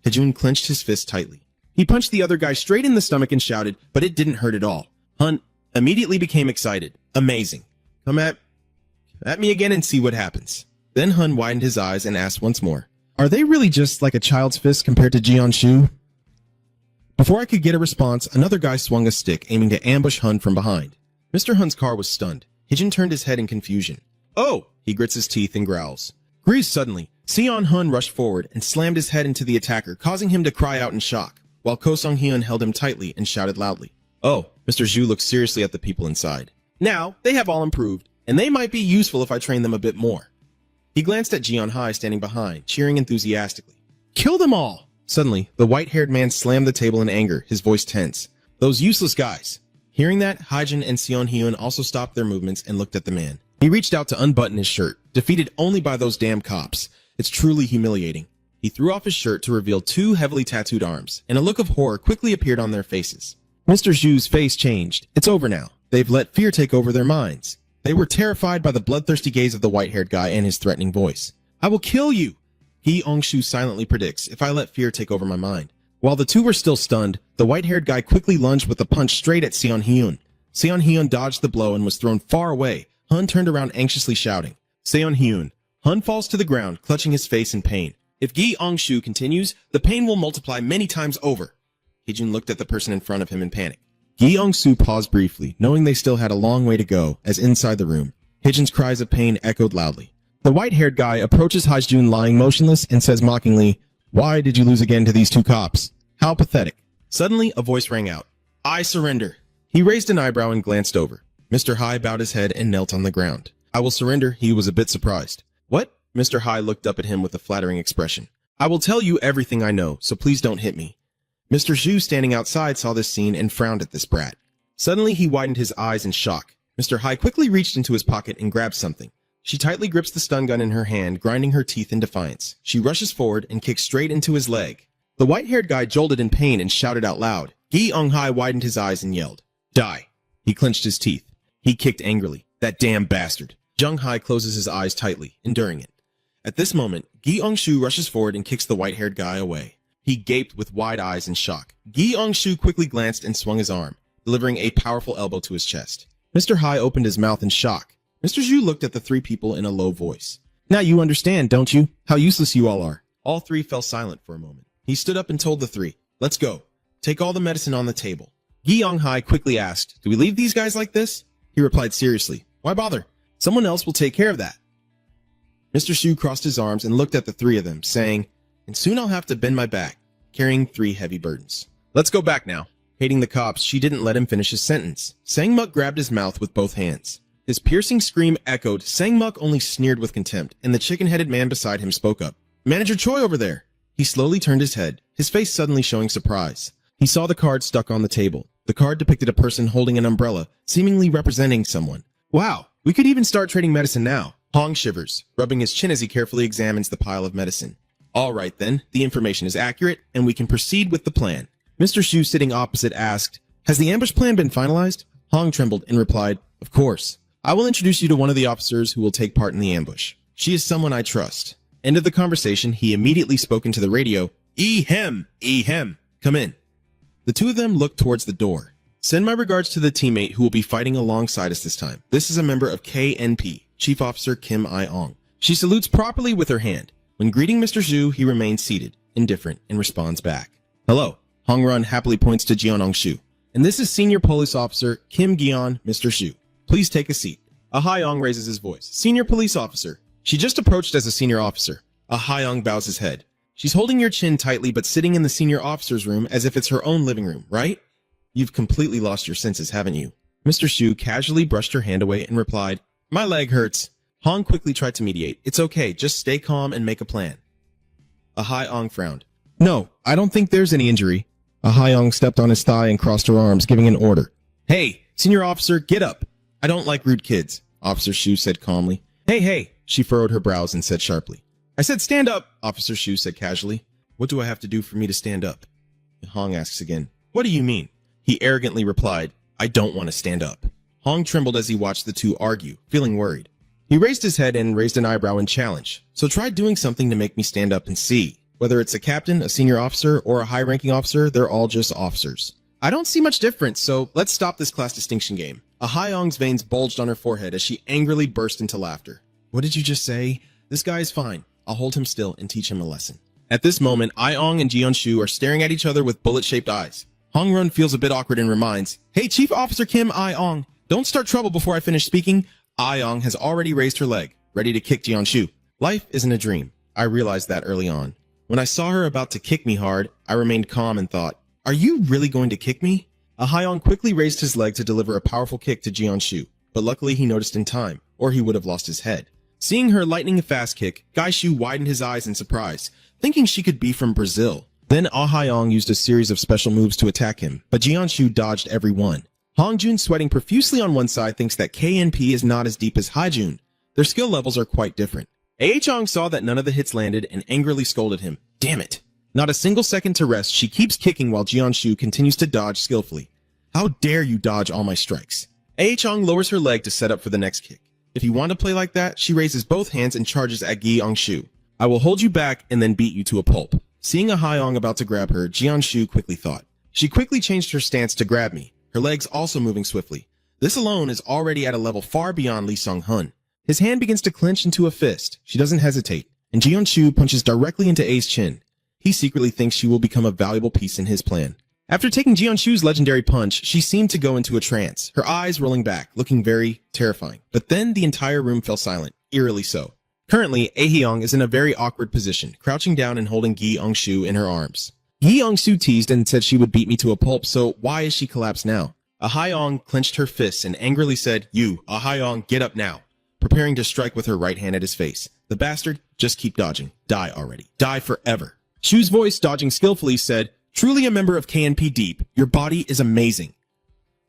Haijun clenched his fist tightly. He punched the other guy straight in the stomach and shouted, but it didn't hurt at all. Hun immediately became excited. Amazing. Come at me again and see what happens. Then Hun widened his eyes and asked once more, are they really just like a child's fist compared to Jianshu? Before I could get a response, another guy swung a stick, aiming to ambush Hun from behind. Mr. Hun's car was stunned. Hijin turned his head in confusion. Oh! He grits his teeth and growls. Greased suddenly, Seon Hun rushed forward and slammed his head into the attacker, causing him to cry out in shock, while Ko Sung Hyun held him tightly and shouted loudly. Oh! Mr. Zhu looked seriously at the people inside. Now, they have all improved, and they might be useful if I train them a bit more. He glanced at Jian Hai standing behind, cheering enthusiastically. Kill them all! Suddenly, the white-haired man slammed the table in anger, his voice tense. Those useless guys! Hearing that, Haijin and Seon Hyun also stopped their movements and looked at the man. He reached out to unbutton his shirt, defeated only by those damn cops. It's truly humiliating. He threw off his shirt to reveal two heavily tattooed arms, and a look of horror quickly appeared on their faces. Mr. Zhu's face changed. It's over now. They've let fear take over their minds. They were terrified by the bloodthirsty gaze of the white-haired guy and his threatening voice. I will kill you! He Ongshu silently predicts, if I let fear take over my mind. While the two were still stunned, the white-haired guy quickly lunged with a punch straight at Seon Hyun. Seon Hyun dodged the blow and was thrown far away. Hun turned around anxiously shouting. Seon Hyun. Hun falls to the ground, clutching his face in pain. If Gi Ongshu continues, the pain will multiply many times over. Hijun looked at the person in front of him in panic. Gi Ong-soo paused briefly, knowing they still had a long way to go, as inside the room, Hijun's cries of pain echoed loudly. The white-haired guy approaches Haijun lying motionless and says mockingly, Why did you lose again to these two cops? How pathetic. Suddenly, a voice rang out. I surrender. He raised an eyebrow and glanced over. Mr. Hai bowed his head and knelt on the ground. I will surrender. He was a bit surprised. What? Mr. Hai looked up at him with a flattering expression. I will tell you everything I know, so please don't hit me. Mr. Zhu standing outside saw this scene and frowned at this brat. Suddenly, he widened his eyes in shock. Mr. Hai quickly reached into his pocket and grabbed something. She tightly grips the stun gun in her hand, grinding her teeth in defiance. She rushes forward and kicks straight into his leg. The white-haired guy jolted in pain and shouted out loud. Gi Ong-hai widened his eyes and yelled, Die! He clenched his teeth. He kicked angrily. That damn bastard. Jung Hai closes his eyes tightly, enduring it. At this moment, Gi Ong-shu rushes forward and kicks the white-haired guy away. He gaped with wide eyes in shock. Gi Ong-shu quickly glanced and swung his arm, delivering a powerful elbow to his chest. Mr. Hai opened his mouth in shock. Mr. Zhu looked at the three people in a low voice. Now you understand, don't you? How useless you all are. All three fell silent for a moment. He stood up and told the three, Let's go. Take all the medicine on the table. Gi Ong-hai quickly asked, Do we leave these guys like this? He replied seriously, Why bother? Someone else will take care of that. Mr. Zhu crossed his arms and looked at the three of them, saying, And soon I'll have to bend my back, carrying 3 heavy burdens. Let's go back now. Hating the cops, she didn't let him finish his sentence. Sang-muk grabbed his mouth with both hands. His piercing scream echoed. Sang-muk only sneered with contempt, and the chicken-headed man beside him spoke up. Manager Choi over there. He slowly turned his head, his face suddenly showing surprise. He saw the card stuck on the table. The card depicted a person holding an umbrella, seemingly representing someone. Wow, we could even start trading medicine now. Hong shivers, rubbing his chin as he carefully examines the pile of medicine. All right then, the information is accurate, and we can proceed with the plan. Mr. Shu sitting opposite asked, Has the ambush plan been finalized? Hong trembled and replied, Of course. I will introduce you to one of the officers who will take part in the ambush. She is someone I trust. End of the conversation, he immediately spoke into the radio. Ehem! Ehem! Come in. The two of them looked towards the door. Send my regards to the teammate who will be fighting alongside us this time. This is a member of KNP, Chief Officer Kim I-ong. She salutes properly with her hand. When greeting Mr. Zhu, he remains seated, indifferent, and responds back. Hello. Hong Run happily points to Jeon Ong-shu. And this is Senior Police Officer Kim Gyeon, Mr. Shu. Please take a seat. Ah-Hyung raises his voice. Senior police officer. She just approached as a senior officer. Ah-Hyung bows his head. She's holding your chin tightly but sitting in the senior officer's room as if it's her own living room, right? You've completely lost your senses, haven't you? Mr. Shu casually brushed her hand away and replied, My leg hurts. Hong quickly tried to mediate. It's okay, just stay calm and make a plan. Ah-Hyung frowned. No, I don't think there's any injury. Ah-Hyung stepped on his thigh and crossed her arms, giving an order. Hey, senior officer, get up. I don't like rude kids, Officer Shu said calmly. Hey, she furrowed her brows and said sharply. I said stand up, Officer Shu said casually. What do I have to do for me to stand up? Hong asks again. What do you mean? He arrogantly replied, I don't want to stand up. Hong trembled as he watched the two argue, feeling worried. He raised his head and raised an eyebrow in challenge. So try doing something to make me stand up and see. Whether it's a captain, a senior officer, or a high-ranking officer, they're all just officers. I don't see much difference, so let's stop this class distinction game. Ah-Hyung's veins bulged on her forehead as she angrily burst into laughter. What did you just say? This guy is fine. I'll hold him still and teach him a lesson. At this moment, Ah-Hyung and Jeon-Shu are staring at each other with bullet-shaped eyes. Hong-Run feels a bit awkward and reminds, Hey, Chief Officer Kim Ah-Hyung, don't start trouble before I finish speaking. Ah-Hyung has already raised her leg, ready to kick Jeon-Shu. Life isn't a dream. I realized that early on. When I saw her about to kick me hard, I remained calm and thought, Are you really going to kick me? Ah-Hyung quickly raised his leg to deliver a powerful kick to Jeon-Shu, but luckily he noticed in time, or he would have lost his head. Seeing her lightning-fast kick, Gai-Shu widened his eyes in surprise, thinking she could be from Brazil. Then Ah-Hyung used a series of special moves to attack him, but Jeon-Shu dodged every one. Hong-Jun, sweating profusely on one side, thinks that KNP is not as deep as Haijun. Their skill levels are quite different. Ah-Hyung saw that none of the hits landed and angrily scolded him. Damn it! Not a single second to rest, she keeps kicking while Jeon-Shu continues to dodge skillfully. How dare you dodge all my strikes? Ah-Hyung lowers her leg to set up for the next kick. If you want to play like that, she raises both hands and charges at Jeon-Shu. I will hold you back and then beat you to a pulp. Seeing Ah-Hyung about to grab her, Jeon-Shu quickly thought. She quickly changed her stance to grab me, her legs also moving swiftly. This alone is already at a level far beyond Lee Sung-hun. His hand begins to clench into a fist. She doesn't hesitate, and Jeon-Shu punches directly into A's chin. He secretly thinks she will become a valuable piece in his plan. After taking Jeon-Shu's legendary punch, she seemed to go into a trance, her eyes rolling back, looking very terrifying. But then the entire room fell silent, eerily so. Currently, Ah-Hyung is in a very awkward position, crouching down and holding Jeon-Shu in her arms. Jeon-Shu teased and said she would beat me to a pulp, so why is she collapsed now? Ah-Hyung clenched her fists and angrily said, You, Ah-Hyung, get up now, preparing to strike with her right hand at his face. The bastard, just keep dodging. Die already. Die forever. Shu's voice, dodging skillfully, said, Truly a member of KNP Deep, your body is amazing.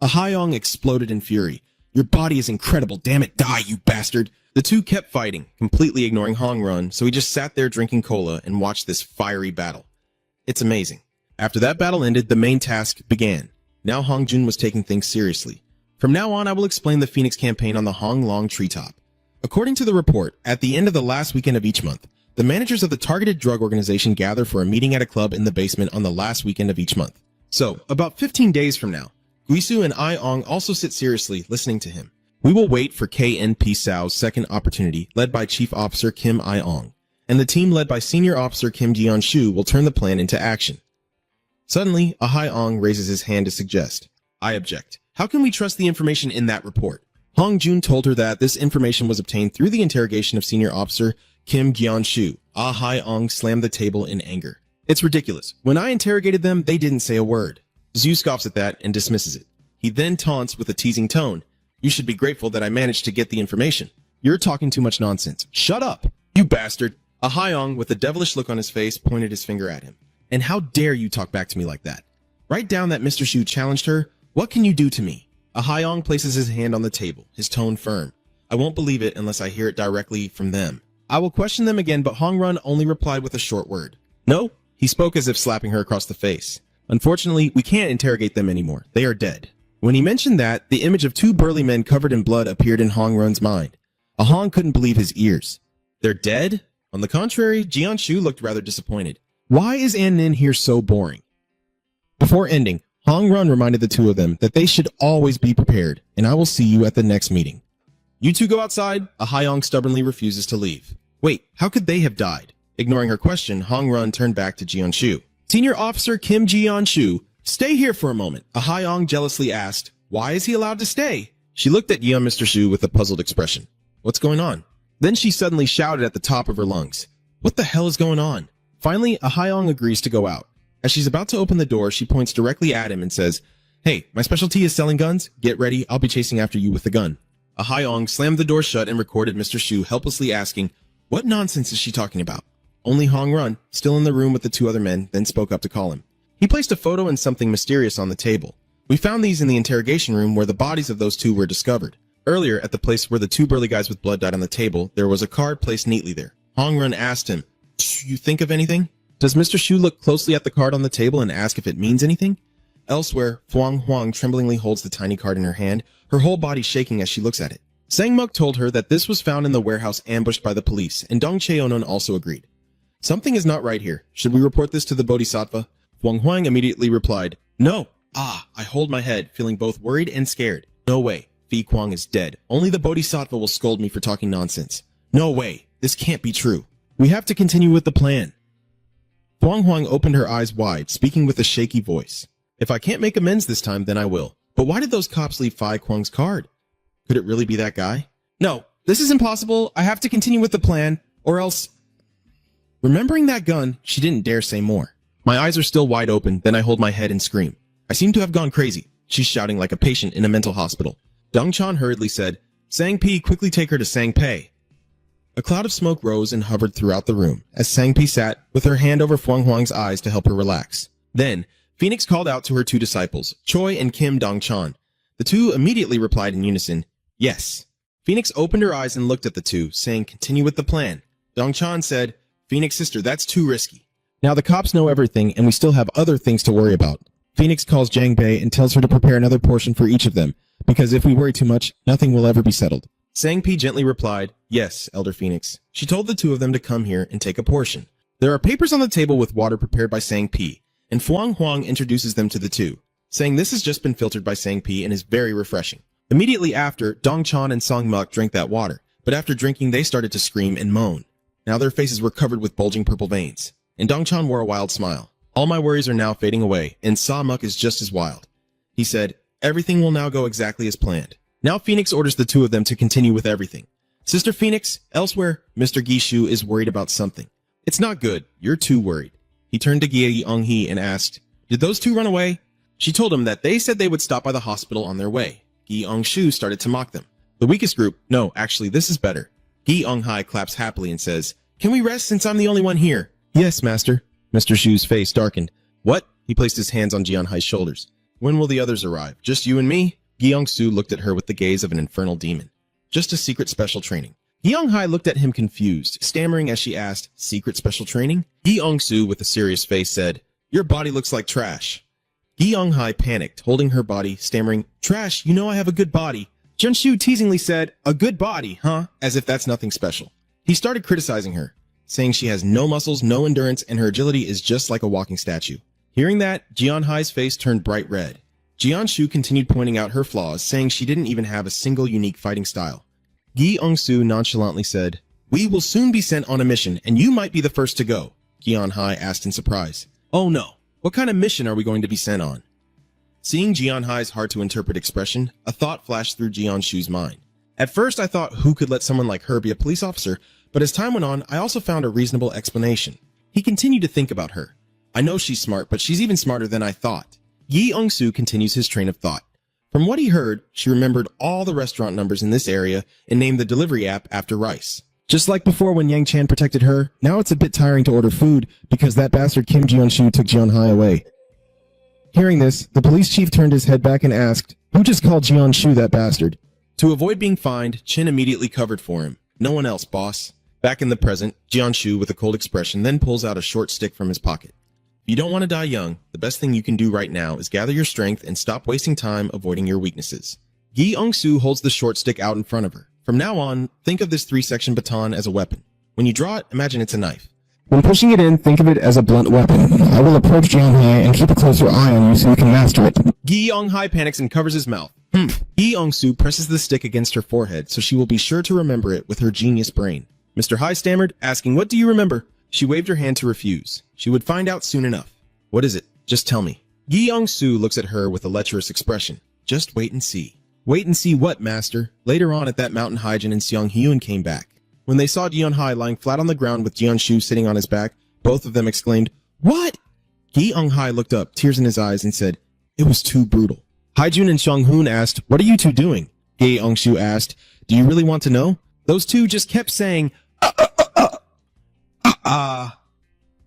Ah-Hyung exploded in fury. Your body is incredible, damn it, die, you bastard. The two kept fighting, completely ignoring Hong-Run, so he just sat there drinking cola and watched this fiery battle. It's amazing. After that battle ended, the main task began. Now Hong-Jun was taking things seriously. From now on, I will explain the Phoenix campaign on the Hong-Long treetop. According to the report, at the end of the last weekend of each month, the managers of the targeted drug organization gather for a meeting at a club in the basement on the last weekend of each month. So, about 15 days from now, Guisu and Ah-Hyung also sit seriously, listening to him. We will wait for KNP Sao's second opportunity, led by Chief Officer Kim Ah-Hyung, and the team led by Senior Officer Kim Jeon-Shu will turn the plan into action. Suddenly, Ah-Hyung raises his hand to suggest. I object. How can we trust the information in that report? Hong-Jun told her that this information was obtained through the interrogation of Senior Officer Kim Jeon-Shu. Ah-Hyung slammed the table in anger. It's ridiculous. When I interrogated them, they didn't say a word. Zhu scoffs at that and dismisses it. He then taunts with a teasing tone. You should be grateful that I managed to get the information. You're talking too much nonsense. Shut up, you bastard. Ah-Hyung, with a devilish look on his face, pointed his finger at him. And how dare you talk back to me like that? Write down that Mr. Shu challenged her. What can you do to me? Ah-Hyung places his hand on the table, his tone firm. I won't believe it unless I hear it directly from them. I will question them again, but Hong-Run only replied with a short word. No, he spoke as if slapping her across the face. Unfortunately, we can't interrogate them anymore. They are dead. When he mentioned that, the image of two burly men covered in blood appeared in Hong-Run's mind. Ah-Hyung couldn't believe his ears. They're dead? On the contrary, Jeon-Shu looked rather disappointed. Why is An-Nin here so boring? Before ending, Hong-Run reminded the two of them that they should always be prepared, and I will see you at the next meeting. You two go outside. Ah-Hyung stubbornly refuses to leave. Wait, how could they have died? Ignoring her question, Hong-Run turned back to Jeon-Shu. Senior Officer Kim Jeon-Shu, stay here for a moment. Ah-Hyung jealously asked, why is he allowed to stay? She looked at young Mr. Shu with a puzzled expression. What's going on? Then she suddenly shouted at the top of her lungs. What the hell is going on? Finally, a Hyong agrees to go out. As she's about to open the door, she points directly at him and says, Hey, my specialty is selling guns. Get ready, I'll be chasing after you with the gun. A Hyong slammed the door shut and recorded Mr. Shu helplessly asking, What nonsense is she talking about? Only Hong Run, still in the room with the two other men, then spoke up to call him. He placed a photo and something mysterious on the table. We found these in the interrogation room where the bodies of those two were discovered. Earlier, at the place where the two burly guys with blood died on the table, there was a card placed neatly there. Hong Run asked him, You think of anything? Does Mr. Shu look closely at the card on the table and ask if it means anything? Elsewhere, Fuang Huang tremblingly holds the tiny card in her hand, her whole body shaking as she looks at it. Sang Muk told her that this was found in the warehouse ambushed by the police, and Dong Cheonon also agreed. Something is not right here. Should we report this to the Bodhisattva? Fuang Huang immediately replied, No. I hold my head, feeling both worried and scared. No way. Fi Kwang is dead. Only the Bodhisattva will scold me for talking nonsense. No way. This can't be true. We have to continue with the plan. Fuang Huang opened her eyes wide, speaking with a shaky voice. If I can't make amends this time, then I will. But why did those cops leave Fi Kwang's card? Could it really be that guy? No, this is impossible. I have to continue with the plan, or else... Remembering that gun, she didn't dare say more. My eyes are still wide open, then I hold my head and scream. I seem to have gone crazy. She's shouting like a patient in a mental hospital. Dong Chan hurriedly said, Sang Pi, quickly take her to Sang Pei. A cloud of smoke rose and hovered throughout the room as Sang Pi sat with her hand over Fuang Huang's eyes to help her relax. Then, Phoenix called out to her two disciples, Choi and Kim Dong Chan. The two immediately replied in unison, Yes. Phoenix opened her eyes and looked at the two, saying, Continue with the plan. Dong Chan said, Phoenix sister, that's too risky. Now the cops know everything and we still have other things to worry about. Phoenix calls Jang Bei and tells her to prepare another portion for each of them, because if we worry too much, nothing will ever be settled. Sang Pi gently replied, Yes, Elder Phoenix. She told the two of them to come here and take a portion. There are papers on the table with water prepared by Sang Pi, and Fuang Huang introduces them to the two, saying this has just been filtered by Sang Pi and is very refreshing. Immediately after, Dong Chan and Song Muk drank that water, but after drinking they started to scream and moan. Now their faces were covered with bulging purple veins, and Dong Chan wore a wild smile. All my worries are now fading away, and Sa Muk is just as wild. He said, Everything will now go exactly as planned. Now Phoenix orders the two of them to continue with everything. Sister Phoenix, elsewhere, Mr. Gishu is worried about something. It's not good. You're too worried. He turned to Gi Ong-hee and asked, Did those two run away? She told him that they said they would stop by the hospital on their way. Gi Ong-shu started to mock them. The weakest group, no, actually, this is better. Gi Ong-hai claps happily and says, Can we rest since I'm the only one here? Yes, master. Mr. Shu's face darkened. What? He placed his hands on Jian-hai's shoulders. When will the others arrive? Just you and me? Gi-young-su looked at her with the gaze of an infernal demon. Just a secret special training. Gi-young-hai looked at him confused, stammering as she asked, Secret special training? Gi-young-su with a serious face said, Your body looks like trash. Gi-young-hai panicked, holding her body, stammering, Trash, you know I have a good body. Jun-shu teasingly said, A good body, huh? As if that's nothing special. He started criticizing her, saying she has no muscles, no endurance, and her agility is just like a walking statue. Hearing that, Jian-hai's face turned bright red. Jian-shu continued pointing out her flaws, saying she didn't even have a single unique fighting style. Gi-ong-su nonchalantly said, We will soon be sent on a mission, and you might be the first to go. Jian-hai asked in surprise. Oh no, what kind of mission are we going to be sent on? Seeing Jian-hai's hard-to-interpret expression, a thought flashed through Jian-shu's mind. At first I thought who could let someone like her be a police officer, but as time went on, I also found a reasonable explanation. He continued to think about her. I know she's smart, but she's even smarter than I thought. Yi-ung-su continues his train of thought. From what he heard, she remembered all the restaurant numbers in this area and named the delivery app after rice. Just like before when Yang Chan protected her, now it's a bit tiring to order food because that bastard Kim Jeon-shu took Jeon-hai away. Hearing this, the police chief turned his head back and asked, Who just called Jeon-shu that bastard? To avoid being fined, Chin immediately covered for him. No one else, boss. Back in the present, Jeon-shu with a cold expression then pulls out a short stick from his pocket. If you don't want to die young, the best thing you can do right now is gather your strength and stop wasting time avoiding your weaknesses. Gi-ung-su holds the short stick out in front of her. From now on, think of this 3-section baton as a weapon. When you draw it, imagine it's a knife. When pushing it in, think of it as a blunt weapon. I will approach Jeon-hai and keep a closer eye on you so you can master it. Gi-ung-hai panics and covers his mouth. Gi-ung-su presses the stick against her forehead so she will be sure to remember it with her genius brain. Mr. Hai stammered, asking, What do you remember? She waved her hand to refuse. She would find out soon enough. What is it? Just tell me. Gi-ung-su looks at her with a lecherous expression. Just wait and see. Wait and see what, master. Later on at that mountain, Hyjin and Seong Hyun came back. When they saw Jeon Hai lying flat on the ground with Jeon Shu sitting on his back, both of them exclaimed, "What?" Gi Eung Hai looked up, tears in his eyes, and said, "It was too brutal." Haijun and Seong Hoon asked, "What are you two doing?" Gi Eung Shu asked, "Do you really want to know?" Those two just kept saying,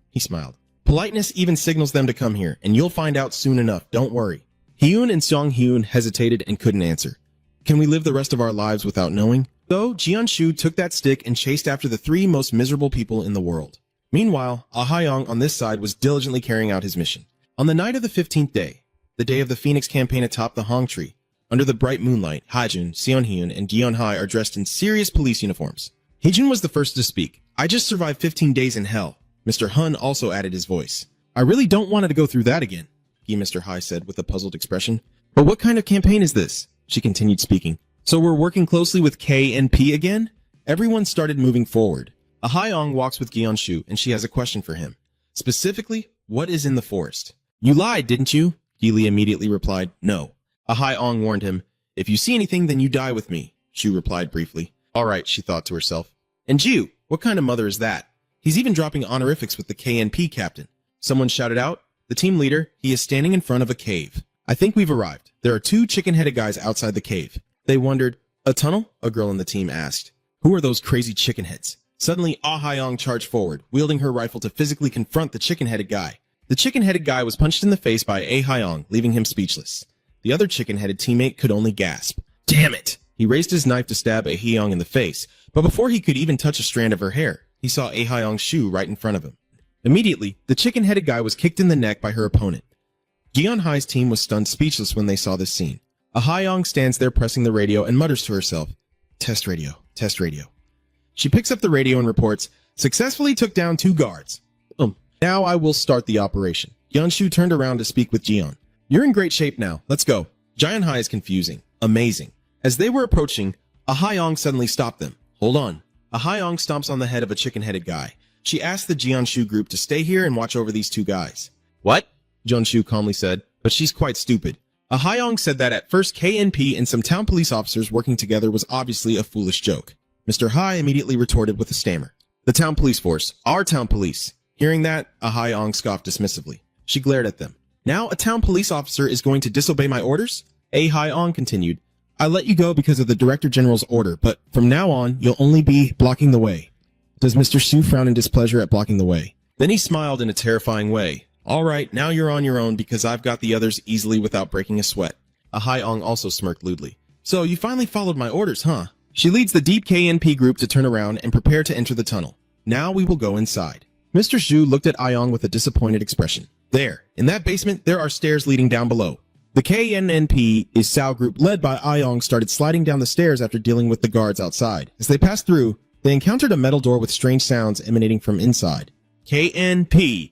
He smiled. "Politeness even signals them to come here, and you'll find out soon enough, don't worry." Hyun and Seong Hyun hesitated and couldn't answer. Can we live the rest of our lives without knowing? So, Jeon Shu took that stick and chased after the three most miserable people in the world. Meanwhile, Ah Hyung on this side was diligently carrying out his mission. On the night of the 15th day, the day of the Phoenix campaign atop the Hong Tree, under the bright moonlight, Haijun, Seon Hyun, and Jeon Hai are dressed in serious police uniforms. Haijun was the first to speak. "I just survived 15 days in hell." Mr. Hun also added his voice. "I really don't want to go through that again," Mr. Hai said with a puzzled expression. "But what kind of campaign is this?" She continued speaking. "So we're working closely with K and P again?" Everyone started moving forward. Ah Hyung walks with Jeon Shu, and she has a question for him. Specifically, what is in the forest? "You lied, didn't you?" Lee immediately replied, "No." Ah Hyung warned him, "If you see anything, then you die with me." Shu replied briefly. "All right," she thought to herself. "And Ju, what kind of mother is that? He's even dropping honorifics with the KNP captain." Someone shouted out, "The team leader, he is standing in front of a cave. I think we've arrived. There are two chicken-headed guys outside the cave." They wondered, "A tunnel?" a girl in the team asked. "Who are those crazy chicken-heads?" Suddenly, Ah Hyung charged forward, wielding her rifle to physically confront the chicken-headed guy. The chicken-headed guy was punched in the face by Ah Hyung, leaving him speechless. The other chicken-headed teammate could only gasp. "Damn it!" He raised his knife to stab Ah Hyung in the face, but before he could even touch a strand of her hair, he saw Ah Hyung's shoe right in front of him. Immediately, the chicken-headed guy was kicked in the neck by her opponent. Jeon Hai's team was stunned speechless when they saw this scene. Ah Hyung stands there pressing the radio and mutters to herself, "Test radio, test radio." She picks up the radio and reports, "Successfully took down 2 guards. Now I will start the operation." Yeonshu turned around to speak with Jeon. "You're in great shape now. Let's go." Jeon Hai is confusing. Amazing. As they were approaching, Ah Hyung suddenly stopped them. "Hold on." Ah Hyung stomps on the head of a chicken-headed guy. She asked the Jeonshu group to stay here and watch over these 2 guys. "What?" Jeonshu calmly said, "But she's quite stupid." Ah Hyung said that at first KNP and some town police officers working together was obviously a foolish joke. Mr. Hai immediately retorted with a stammer. "The town police force. Our town police." Hearing that, Ah Hyung scoffed dismissively. She glared at them. "Now a town police officer is going to disobey my orders?" Ah Hyung continued. "I let you go because of the Director General's order, but from now on, you'll only be blocking the way." Does Mr. Su frown in displeasure at blocking the way? Then he smiled in a terrifying way. "All right, now you're on your own because I've got the others easily without breaking a sweat." Ah Hyung also smirked lewdly. "So you finally followed my orders, huh?" She leads the deep KNP group to turn around and prepare to enter the tunnel. "Now we will go inside." Mr. Zhu looked at Ayong with a disappointed expression. "There, in that basement, there are stairs leading down below." The KNNP is Sao group led by Ayong started sliding down the stairs after dealing with the guards outside. As they passed through, they encountered a metal door with strange sounds emanating from inside. KNP!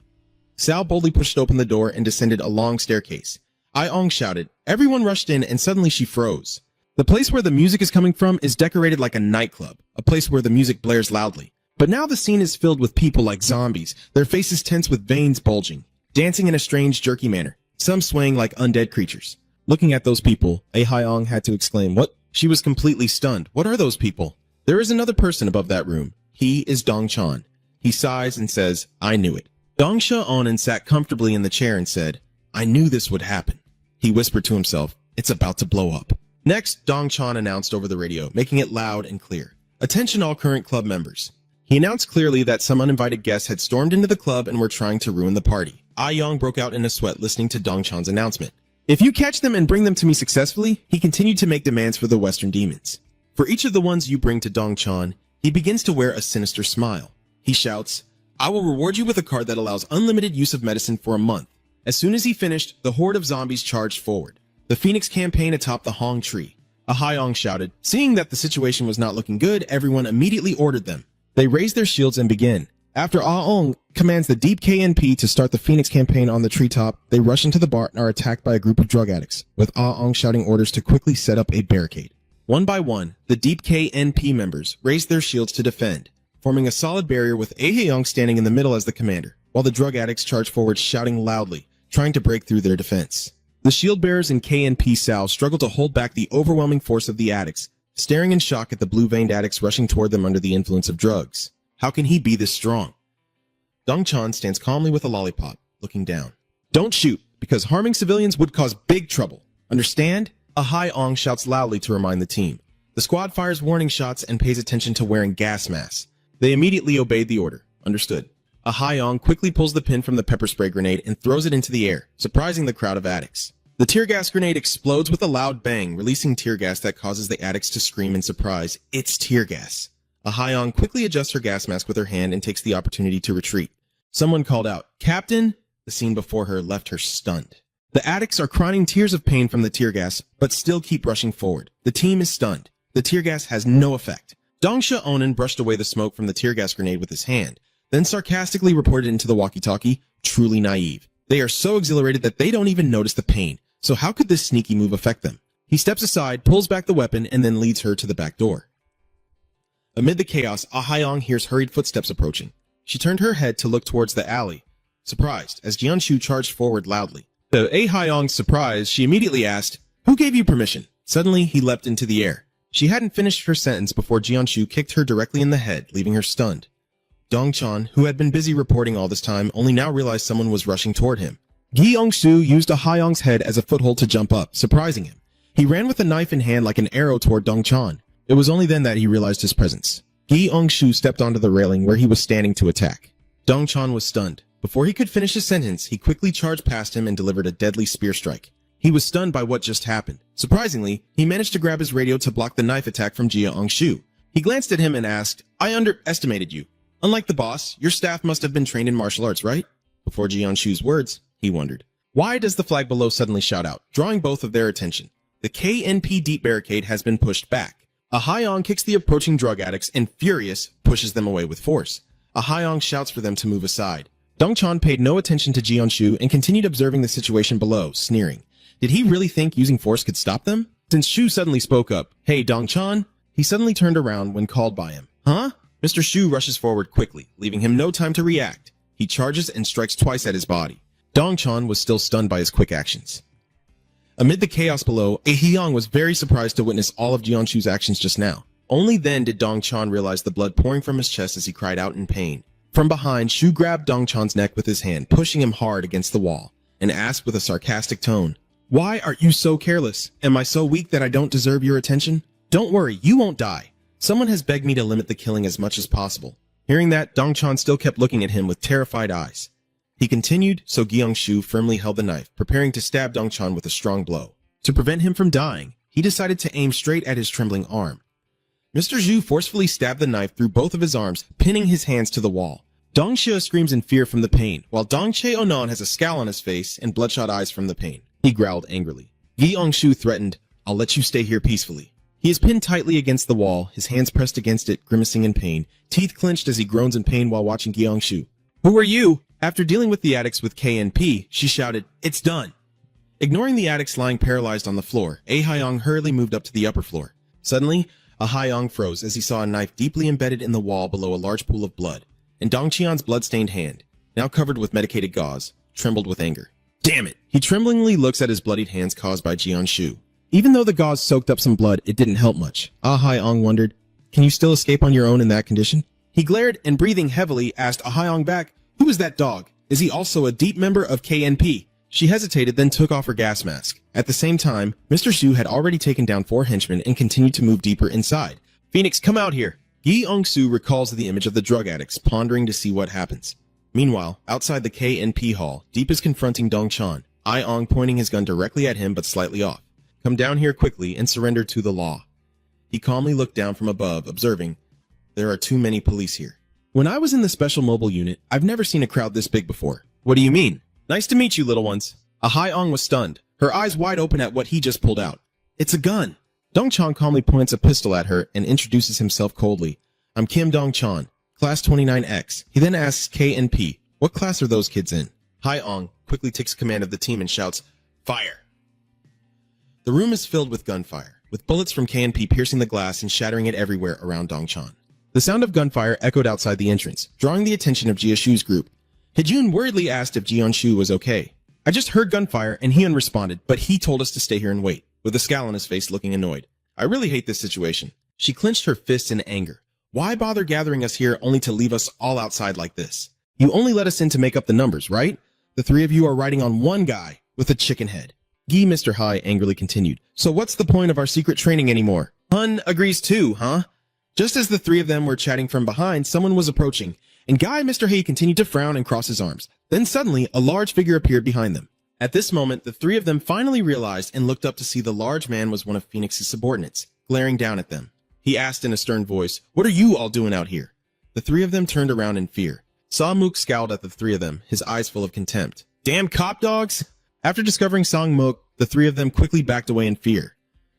Sal boldly pushed open the door and descended a long staircase. Ayong shouted. Everyone rushed in and suddenly she froze. The place where the music is coming from is decorated like a nightclub, a place where the music blares loudly. But now the scene is filled with people like zombies, their faces tense with veins bulging, dancing in a strange jerky manner, some swaying like undead creatures. Looking at those people, Ayong had to exclaim, "What?" She was completely stunned. "What are those people?" There is another person above that room. He is Dong Chan. He sighs and says, "I knew it." Dong Sha-onan sat comfortably in the chair and said, "I knew this would happen." He whispered to himself, "It's about to blow up." Next, Dong Chan announced over the radio, making it loud and clear. "Attention all current club members." He announced clearly that some uninvited guests had stormed into the club and were trying to ruin the party. Ayong broke out in a sweat listening to Dong Chan's announcement. "If you catch them and bring them to me successfully," he continued to make demands for the Western demons. "For each of the ones you bring to Dong Chan, he begins to wear a sinister smile. He shouts, 'I will reward you with a card that allows unlimited use of medicine for a month.'" As soon as he finished, the horde of zombies charged forward. The Phoenix campaign atop the Hong Tree. Ahayong shouted. Seeing that the situation was not looking good, everyone immediately ordered them. They raised their shields and begin. After Aong commands the Deep KNP to start the Phoenix campaign on the treetop, they rush into the bar and are attacked by a group of drug addicts, with Aong shouting orders to quickly set up a barricade. One by one, the Deep KNP members raised their shields to defend, forming a solid barrier with Ahayong standing in the middle as the commander, while the drug addicts charged forward shouting loudly, trying to break through their defense. The shield bearers and KNP Sal struggle to hold back the overwhelming force of the addicts, staring in shock at the blue-veined addicts rushing toward them under the influence of drugs. How can he be this strong? Dong-chan stands calmly with a lollipop, looking down. Don't shoot, because harming civilians would cause big trouble. Understand? A Hai-ong shouts loudly to remind the team. The squad fires warning shots and pays attention to wearing gas masks. They immediately obeyed the order. Understood. A Hai-ong quickly pulls the pin from the pepper spray grenade and throws it into the air, surprising the crowd of addicts. The tear gas grenade explodes with a loud bang, releasing tear gas that causes the addicts to scream in surprise. It's tear gas. A Hai-ong quickly adjusts her gas mask with her hand and takes the opportunity to retreat. Someone called out, "Captain!" The scene before her left her stunned. The addicts are crying tears of pain from the tear gas, but still keep rushing forward. The team is stunned. The tear gas has no effect. Dongsha Onan brushed away the smoke from the tear gas grenade with his hand, then sarcastically reported into the walkie-talkie, truly naive. They are so exhilarated that they don't even notice the pain. So how could this sneaky move affect them? He steps aside, pulls back the weapon, and then leads her to the back door. Amid the chaos, Ah Hyong hears hurried footsteps approaching. She turned her head to look towards the alley, surprised, as Jianshu charged forward loudly. To Ah Hyong's surprise, she immediately asked, "Who gave you permission?" Suddenly, he leapt into the air. She hadn't finished her sentence before Jianshu kicked her directly in the head, leaving her stunned. Dong-chan, who had been busy reporting all this time, only now realized someone was rushing toward him. Gi Ong-soo used Ah Hyong's head as a foothold to jump up, surprising him. He ran with a knife in hand like an arrow toward Dong-chan. It was only then that he realized his presence. Gi Ong-soo stepped onto the railing where he was standing to attack. Dong-chan was stunned. Before he could finish his sentence, he quickly charged past him and delivered a deadly spear strike. He was stunned by what just happened. Surprisingly, he managed to grab his radio to block the knife attack from Jia Ong-soo. He glanced at him and asked, "I underestimated you. Unlike the boss, your staff must have been trained in martial arts, right?" Before Ji Ong-soo's words, he wondered. Why does the flag below suddenly shout out, drawing both of their attention? The KNP deep barricade has been pushed back. A Hyong kicks the approaching drug addicts and, furious, pushes them away with force. A Hyong shouts for them to move aside. Dong-chan paid no attention to Ji Ong-soo and continued observing the situation below, sneering. Did he really think using force could stop them? Since Shu suddenly spoke up, "Hey, Dong-chan," he suddenly turned around when called by him. "Huh?" Mr. Shu rushes forward quickly, leaving him no time to react. He charges and strikes twice at his body. Dong-chan was still stunned by his quick actions. Amid the chaos below, A Hyong was very surprised to witness all of Jianshu's actions just now. Only then did Dong-chan realize the blood pouring from his chest as he cried out in pain. From behind, Shu grabbed Dong-chan's neck with his hand, pushing him hard against the wall, and asked with a sarcastic tone, "Why are you so careless? Am I so weak that I don't deserve your attention? Don't worry, you won't die. Someone has begged me to limit the killing as much as possible." Hearing that, Dong-chan still kept looking at him with terrified eyes. He continued, so Gyeong-shu firmly held the knife, preparing to stab Dong-chan with a strong blow. To prevent him from dying, he decided to aim straight at his trembling arm. Mr. Zhu forcefully stabbed the knife through both of his arms, pinning his hands to the wall. Dong-shia screams in fear from the pain, while Dong-chae Onan has a scowl on his face and bloodshot eyes from the pain. He growled angrily. Gyeong-shu threatened, "I'll let you stay here peacefully." He is pinned tightly against the wall, his hands pressed against it, grimacing in pain, teeth clenched as he groans in pain while watching Gyeong-shu. "Who are you?" After dealing with the addicts with KNP, she shouted, "It's done." Ignoring the addicts lying paralyzed on the floor, A Hyong hurriedly moved up to the upper floor. Suddenly, A Hyong froze as he saw a knife deeply embedded in the wall below a large pool of blood, and Dong Qian's blood-stained hand, now covered with medicated gauze, trembled with anger. "Damn it!" He tremblingly looks at his bloodied hands caused by Jianshu. Even though the gauze soaked up some blood, it didn't help much. Ah Hyong wondered, "Can you still escape on your own in that condition?" He glared and, breathing heavily, asked Ah Hyong back, "Who is that dog? Is he also a deep member of KNP?" She hesitated, then took off her gas mask. At the same time, Mr. Shu had already taken down 4 henchmen and continued to move deeper inside. "Phoenix, come out here!" Yi Ong-soo recalls the image of the drug addicts, pondering to see what happens. Meanwhile, outside the KNP hall, Deep is confronting Dong-chan, Ai-ong pointing his gun directly at him but slightly off. "Come down here quickly and surrender to the law." He calmly looked down from above, observing, "There are too many police here. When I was in the special mobile unit, I've never seen a crowd this big before." "What do you mean?" "Nice to meet you, little ones." Ai-ong was stunned, her eyes wide open at what he just pulled out. "It's a gun." Dong-chan calmly points a pistol at her and introduces himself coldly. "I'm Kim Dong-chan, class 29X. He then asks KNP, "What class are those kids in?" Ai-ong quickly takes command of the team and shouts, "Fire!" The room is filled with gunfire, with bullets from KNP piercing the glass and shattering it everywhere around Dong-chan. The sound of gunfire echoed outside the entrance, drawing the attention of Jiashu's group. Hijun worriedly asked if Jianshu was okay. I just heard gunfire and Hyun responded, but he told us to stay here and wait, with a scowl on his face looking annoyed. I really hate this situation. She clenched her fists in anger. Why bother gathering us here only to leave us all outside like this? You only let us in to make up the numbers, right? The three of you are riding on one guy with a chicken head. Gee, Mr. Hai angrily continued. So what's the point of our secret training anymore? Hun agrees too, huh? Just as the three of them were chatting from behind, someone was approaching, and Guy Mr. Hay continued to frown and cross his arms. Then suddenly, a large figure appeared behind them. At this moment, the three of them finally realized and looked up to see the large man was one of Phoenix's subordinates, glaring down at them. He asked in a stern voice, "What are you all doing out here?" The three of them turned around in fear. Song-mook scowled at the three of them, his eyes full of contempt. Damn cop dogs! After discovering Song-mook, the three of them quickly backed away in fear.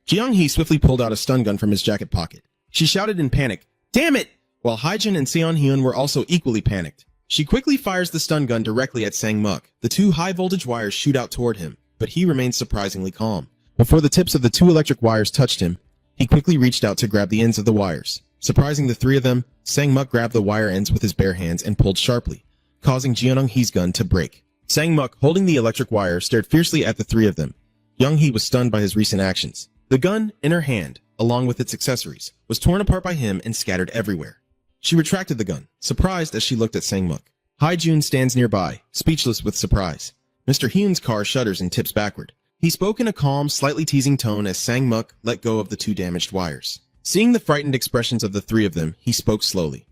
Jeong-hee swiftly pulled out a stun gun from his jacket pocket. She shouted in panic, "Damn it!" while Haejin and Seon-hyun were also equally panicked. She quickly fires the stun gun directly at Sang-mook. The two high-voltage wires shoot out toward him, but he remains surprisingly calm. Before the tips of the two electric wires touched him, he quickly reached out to grab the ends of the wires. Surprising the three of them, Sang-mook grabbed the wire ends with his bare hands and pulled sharply, causing Jeong-hee's gun to break. Sang-mook, holding the electric wire, stared fiercely at the three of them. Young-hee was stunned by his recent actions. The gun, in her hand, along with its accessories, was torn apart by him and scattered everywhere. She retracted the gun, surprised as she looked at Sang-mook. Hae-jun stands nearby, speechless with surprise. Mr. Hyun's car shudders and tips backward. He spoke in a calm, slightly teasing tone as Sang-mook let go of the two damaged wires. Seeing the frightened expressions of the three of them, he spoke slowly.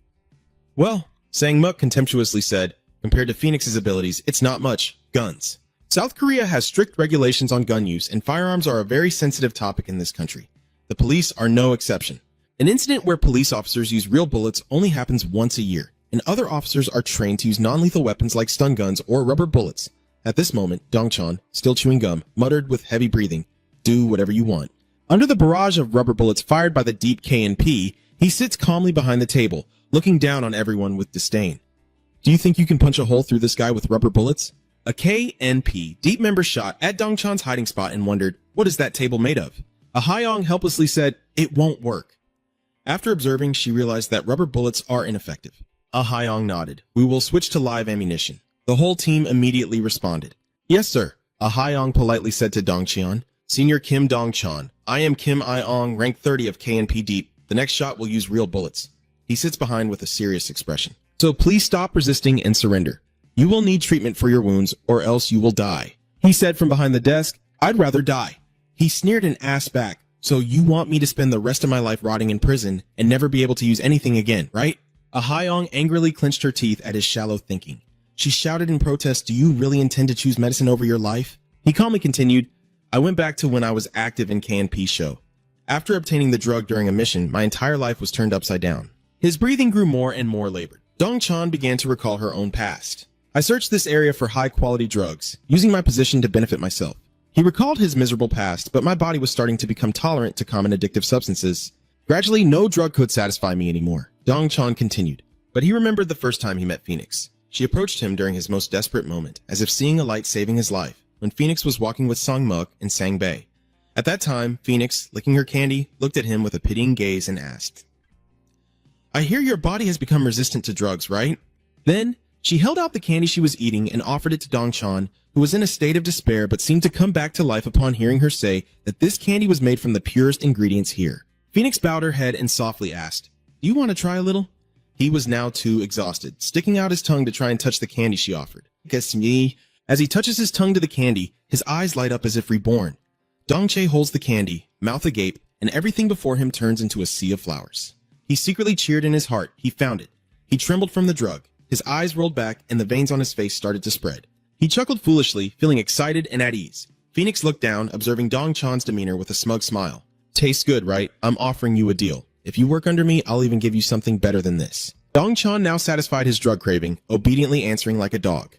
Well, Sang-mook contemptuously said, compared to Phoenix's abilities, it's not much. Guns. South Korea has strict regulations on gun use, and firearms are a very sensitive topic in this country. The police are no exception. An incident where police officers use real bullets only happens once a year, and other officers are trained to use non-lethal weapons like stun guns or rubber bullets. At this moment, Dong-chan, still chewing gum, muttered with heavy breathing, "Do whatever you want." Under the barrage of rubber bullets fired by the deep KNP, he sits calmly behind the table, looking down on everyone with disdain. Do you think you can punch a hole through this guy with rubber bullets? A KNP deep member shot at Dong-chan's hiding spot and wondered, what is that table made of? A Haeyong helplessly said, it won't work. After observing, she realized that rubber bullets are ineffective. A Haeyong nodded. We will switch to live ammunition. The whole team immediately responded. Yes, sir. A Haeyong politely said to Dong-cheon. Senior Kim Dong-chan. I am Kim I-ong, rank 30 of KNP Deep. The next shot will use real bullets. He sits behind with a serious expression. So please stop resisting and surrender. You will need treatment for your wounds, or else you will die. He said from behind the desk, I'd rather die. He sneered and asked back, so you want me to spend the rest of my life rotting in prison and never be able to use anything again, right? A Haeyong angrily clenched her teeth at his shallow thinking. She shouted in protest, do you really intend to choose medicine over your life? He calmly continued, I went back to when I was active in KNP show. After obtaining the drug during a mission, my entire life was turned upside down. His breathing grew more and more labored. Dong-chan began to recall her own past. I searched this area for high-quality drugs, using my position to benefit myself. He recalled his miserable past, but my body was starting to become tolerant to common addictive substances. Gradually, no drug could satisfy me anymore. Dong-chan continued. But he remembered the first time he met Phoenix. She approached him during his most desperate moment, as if seeing a light saving his life, when Phoenix was walking with Sang-mook and Sang-bae. At that time, Phoenix, licking her candy, looked at him with a pitying gaze and asked, I hear your body has become resistant to drugs, right? Then, she held out the candy she was eating and offered it to Dong-chan, who was in a state of despair but seemed to come back to life upon hearing her say that this candy was made from the purest ingredients here. Phoenix bowed her head and softly asked, Do you want to try a little? He was now too exhausted, sticking out his tongue to try and touch the candy she offered. Guess me. As he touches his tongue to the candy, his eyes light up as if reborn. Dong-chae holds the candy, mouth agape, and everything before him turns into a sea of flowers. He secretly cheered in his heart. He found it. He trembled from the drug. His eyes rolled back, and the veins on his face started to spread. He chuckled foolishly, feeling excited and at ease. Phoenix looked down, observing Dong-chan's demeanor with a smug smile. Tastes good, right? I'm offering you a deal. If you work under me, I'll even give you something better than this. Dong-chan now satisfied his drug craving, obediently answering like a dog.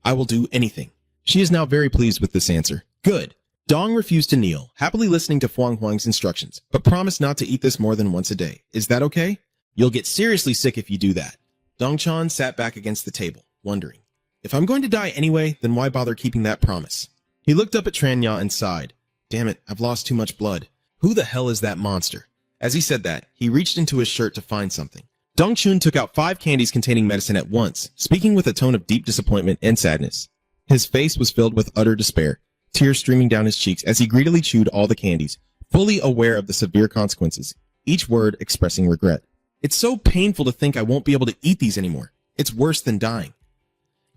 I will do anything. She is now very pleased with this answer. Good. Dong refused to kneel, happily listening to Huang Huang's instructions, but promised not to eat this more than once a day. Is that okay? You'll get seriously sick if you do that. Dong-chan sat back against the table, wondering. If I'm going to die anyway, then why bother keeping that promise? He looked up at Tranya and sighed. Damn it, I've lost too much blood. Who the hell is that monster? As he said that, he reached into his shirt to find something. Dong-chun took out 5 candies containing medicine at once, speaking with a tone of deep disappointment and sadness. His face was filled with utter despair, tears streaming down his cheeks as he greedily chewed all the candies, fully aware of the severe consequences, each word expressing regret. It's so painful to think I won't be able to eat these anymore. It's worse than dying.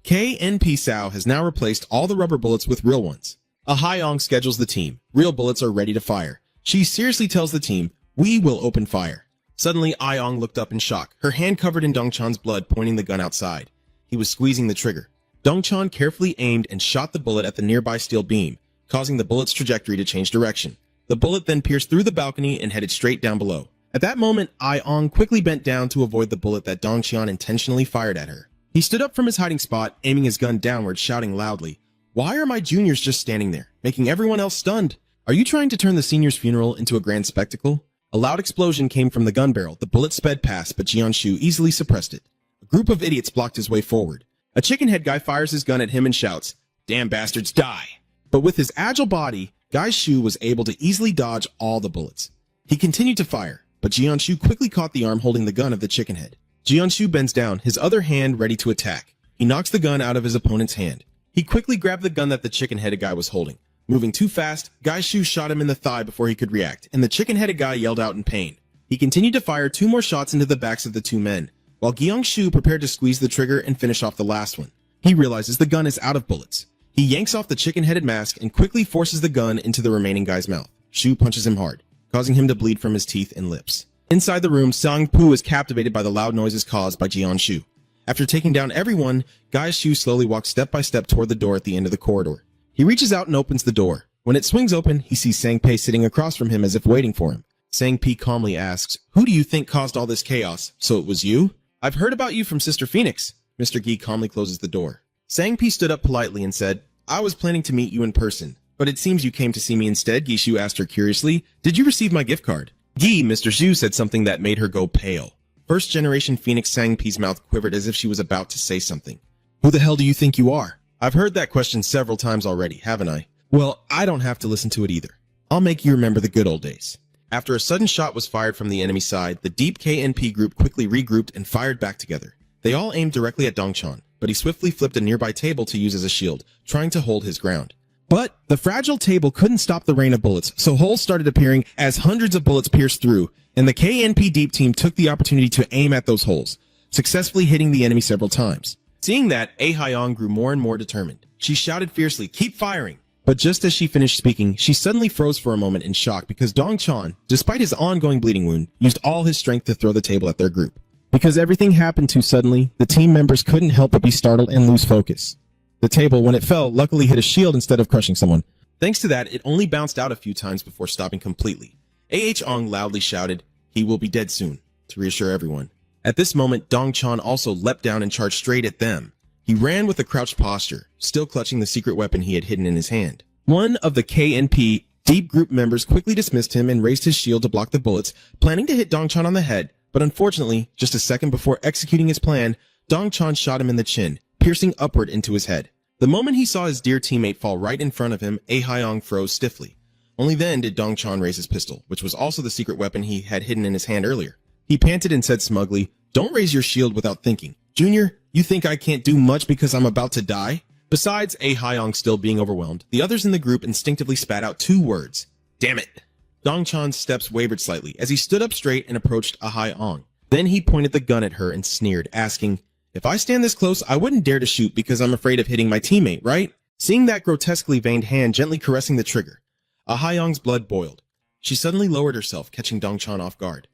KNP Sao has now replaced all the rubber bullets with real ones. Ahayong schedules the team. Real bullets are ready to fire. She seriously tells the team, "We will open fire." Suddenly, Ayong looked up in shock, her hand covered in Dongchan's blood, pointing the gun outside. He was squeezing the trigger. Dongchan carefully aimed and shot the bullet at the nearby steel beam, causing the bullet's trajectory to change direction. The bullet then pierced through the balcony and headed straight down below. At that moment, Ayong quickly bent down to avoid the bullet that Dongchan intentionally fired at her. He stood up from his hiding spot, aiming his gun downward, shouting loudly, "Why are my juniors just standing there, making everyone else stunned? Are you trying to turn the seniors' funeral into a grand spectacle?" A loud explosion came from the gun barrel. The bullet sped past, but Jianshu easily suppressed it. A group of idiots blocked his way forward. A chicken head guy fires his gun at him and shouts, "Damn bastards, die!" But with his agile body, Guy Shu was able to easily dodge all the bullets. He continued to fire, but Jianshu quickly caught the arm holding the gun of the chicken head. Jianshu bends down, his other hand ready to attack. He knocks the gun out of his opponent's hand. He quickly grabbed the gun that the chicken-headed guy was holding. Moving too fast, Guy Shu shot him in the thigh before he could react, and the chicken-headed guy yelled out in pain. He continued to fire 2 more shots into the backs of the 2 men, while Gyeong Shu prepared to squeeze the trigger and finish off the last one. He realizes the gun is out of bullets. He yanks off the chicken-headed mask and quickly forces the gun into the remaining guy's mouth. Shu punches him hard, causing him to bleed from his teeth and lips. Inside the room, Sang-pu is captivated by the loud noises caused by Jian Shu. After taking down everyone, Guy Shu slowly walks step by step toward the door at the end of the corridor. He reaches out and opens the door. When it swings open, he sees Sang-pei sitting across from him as if waiting for him. Sang-pei calmly asks, "Who do you think caused all this chaos? So it was you?" "I've heard about you from Sister Phoenix." Mr. Gi calmly closes the door. Sang-pei stood up politely and said, "I was planning to meet you in person, but it seems you came to see me instead." Gi Shu asked her curiously, "Did you receive my gift card?" Gi, Mr. Zhu said something that made her go pale. First-generation Phoenix Sang-pei's mouth quivered as if she was about to say something. "Who the hell do you think you are?" "I've heard that question several times already, haven't I?" "Well, I don't have to listen to it either. I'll make you remember the good old days." After a sudden shot was fired from the enemy side, the deep KNP group quickly regrouped and fired back together. They all aimed directly at Dongchan, but he swiftly flipped a nearby table to use as a shield, trying to hold his ground. But the fragile table couldn't stop the rain of bullets, so holes started appearing as hundreds of bullets pierced through, and the KNP Deep team took the opportunity to aim at those holes, successfully hitting the enemy several times. Seeing that, A-Hyong grew more and more determined. She shouted fiercely, "Keep firing!" But just as she finished speaking, she suddenly froze for a moment in shock because Dongchan, despite his ongoing bleeding wound, used all his strength to throw the table at their group. Because everything happened too suddenly, the team members couldn't help but be startled and lose focus. The table, when it fell, luckily hit a shield instead of crushing someone. Thanks to that, it only bounced out a few times before stopping completely. A.H. Ong loudly shouted, "He will be dead soon," to reassure everyone. At this moment, Dongchan also leapt down and charged straight at them. He ran with a crouched posture, still clutching the secret weapon he had hidden in his hand. One of the KNP Deep group members quickly dismissed him and raised his shield to block the bullets, planning to hit Dongchan on the head, but unfortunately, just a second before executing his plan, Dongchan shot him in the chin, piercing upward into his head. The moment he saw his dear teammate fall right in front of him, A-Hyong froze stiffly. Only then did Dongchan raise his pistol, which was also the secret weapon he had hidden in his hand earlier. He panted and said smugly, "Don't raise your shield without thinking. Junior, you think I can't do much because I'm about to die?" Besides A-Hyong still being overwhelmed, the others in the group instinctively spat out 2 words. "Damn it." Dongchan's steps wavered slightly as he stood up straight and approached A-Hyong. Then he pointed the gun at her and sneered, asking, "If I stand this close, I wouldn't dare to shoot because I'm afraid of hitting my teammate, right?" Seeing that grotesquely veined hand gently caressing the trigger, A-Hyong's blood boiled. She suddenly lowered herself, catching Dongchan off guard.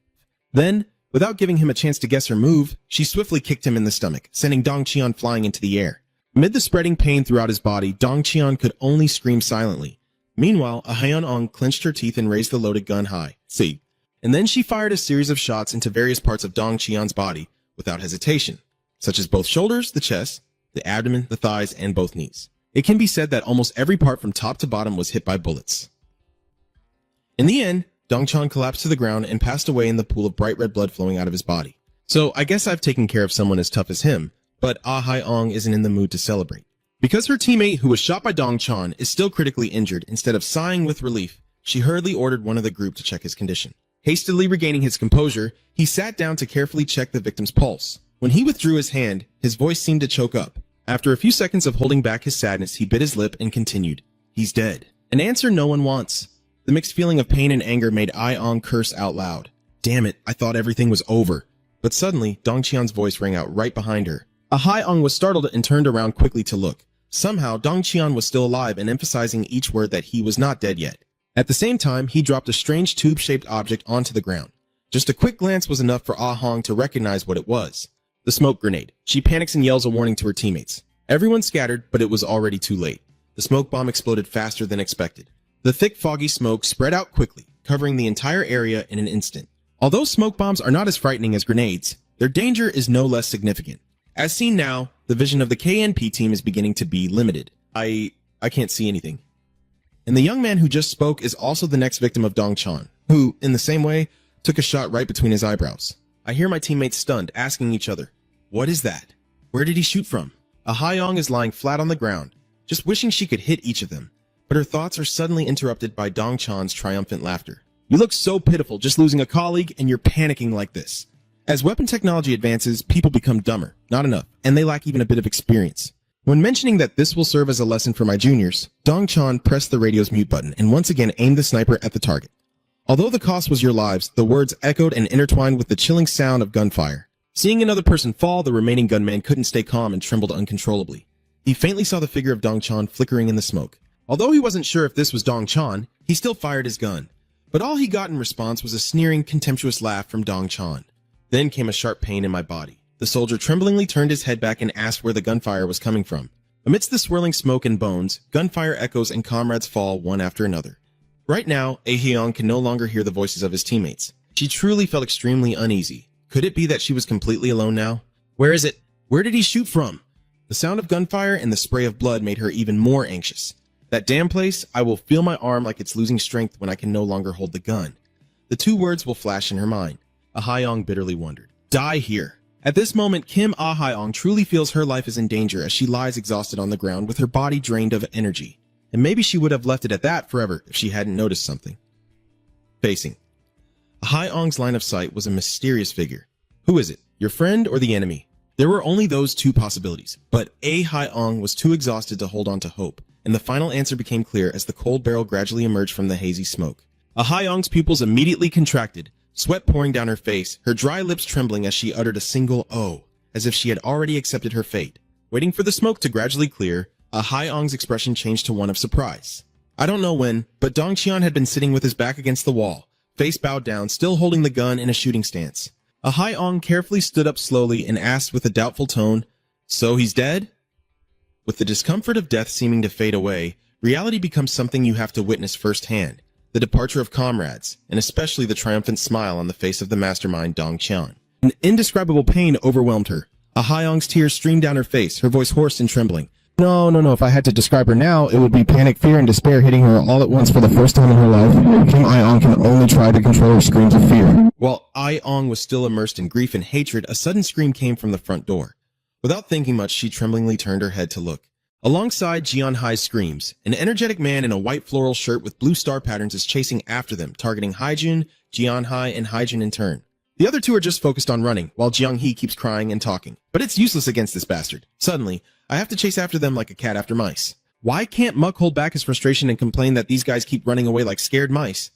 Then, without giving him a chance to guess her move, she swiftly kicked him in the stomach, sending Dongcheon flying into the air. Amid the spreading pain throughout his body, Dongcheon could only scream silently. Meanwhile, A-Hyong clenched her teeth and raised the loaded gun high. See. And then she fired a series of shots into various parts of Dongcheon's body without hesitation, such as both shoulders, the chest, the abdomen, the thighs, and both knees. It can be said that almost every part from top to bottom was hit by bullets. In the end, Dongchan collapsed to the ground and passed away in the pool of bright red blood flowing out of his body. So I guess I've taken care of someone as tough as him, but Ah-Hyong isn't in the mood to celebrate. Because her teammate who was shot by Dongchan is still critically injured, instead of sighing with relief, she hurriedly ordered one of the group to check his condition. Hastily regaining his composure, he sat down to carefully check the victim's pulse. When he withdrew his hand, his voice seemed to choke up. After a few seconds of holding back his sadness, he bit his lip and continued, "He's dead." An answer no one wants. The mixed feeling of pain and anger made Ai-ong curse out loud. Damn it, I thought everything was over. But suddenly, Dongqian's voice rang out right behind her. Ai-ong was startled and turned around quickly to look. Somehow, Dongqian was still alive and emphasizing each word that he was not dead yet. At the same time, he dropped a strange tube-shaped object onto the ground. Just a quick glance was enough for Ah-hong to recognize what it was. The smoke grenade. She panics and yells a warning to her teammates. Everyone scattered, but it was already too late. The smoke bomb exploded faster than expected. The thick, foggy smoke spread out quickly, covering the entire area in an instant. Although smoke bombs are not as frightening as grenades, their danger is no less significant. As seen now, the vision of the KNP team is beginning to be limited. I can't see anything. And the young man who just spoke is also the next victim of Dongqian, who, in the same way, took a shot right between his eyebrows. I hear my teammates stunned, asking each other, "What is that? Where did he shoot from?" Ai-ong is lying flat on the ground, just wishing she could hit each of them. But her thoughts are suddenly interrupted by Dongqian's triumphant laughter. "You look so pitiful just losing a colleague, and you're panicking like this." As weapon technology advances, people become dumber, not enough, and they lack even a bit of experience. When mentioning that this will serve as a lesson for my juniors, Dongqian pressed the radio's mute button and once again aimed the sniper at the target. Although the cost was your lives, the words echoed and intertwined with the chilling sound of gunfire. Seeing another person fall, the remaining gunman couldn't stay calm and trembled uncontrollably. He faintly saw the figure of Dongqian flickering in the smoke. Although he wasn't sure if this was Dongqian, he still fired his gun. But all he got in response was a sneering, contemptuous laugh from Dongqian. Then came a sharp pain in my body. The soldier tremblingly turned his head back and asked where the gunfire was coming from. Amidst the swirling smoke and bones, gunfire echoes and comrades fall one after another. Right now, Aehyung can no longer hear the voices of his teammates. She truly felt extremely uneasy. Could it be that she was completely alone now? Where is it? Where did he shoot from? The sound of gunfire and the spray of blood made her even more anxious. That damn place, I will feel my arm like it's losing strength when I can no longer hold the gun. The two words will flash in her mind. Ahyong bitterly wondered. Die here. At this moment, Kim Ahyong truly feels her life is in danger as she lies exhausted on the ground with her body drained of energy. And maybe she would have left it at that forever if she hadn't noticed something. Facing. Ahyong's line of sight was a mysterious figure. Who is it? Your friend or the enemy? There were only those two possibilities, but Ahyong was too exhausted to hold on to hope, and the final answer became clear as the cold barrel gradually emerged from the hazy smoke. Ahyong's pupils immediately contracted, sweat pouring down her face, her dry lips trembling as she uttered a single "oh," as if she had already accepted her fate. Waiting for the smoke to gradually clear, Ahyong's expression changed to one of surprise. I don't know when, but Dongqian had been sitting with his back against the wall, face bowed down, still holding the gun in a shooting stance. Ahyong carefully stood up slowly and asked with a doubtful tone, "So he's dead?" With the discomfort of death seeming to fade away, reality becomes something you have to witness firsthand. The departure of comrades, and especially the triumphant smile on the face of the mastermind Dongqian. An indescribable pain overwhelmed her. Ahyong's tears streamed down her face, her voice hoarse and trembling. No. If I had to describe her now, it would be panic, fear, and despair hitting her all at once for the first time in her life. Kim Ai-ong can only try to control her screams of fear. While Ai-ong was still immersed in grief and hatred, a sudden scream came from the front door. Without thinking much, she tremblingly turned her head to look. Alongside Jian-hai's screams, an energetic man in a white floral shirt with blue star patterns is chasing after them, targeting Haijun, Jian-hai, and Haijun in turn. The other two are just focused on running, while Jiang-hee keeps crying and talking. But it's useless against this bastard. Suddenly, I have to chase after them like a cat after mice. Why can't Muck hold back his frustration and complain that these guys keep running away like scared mice?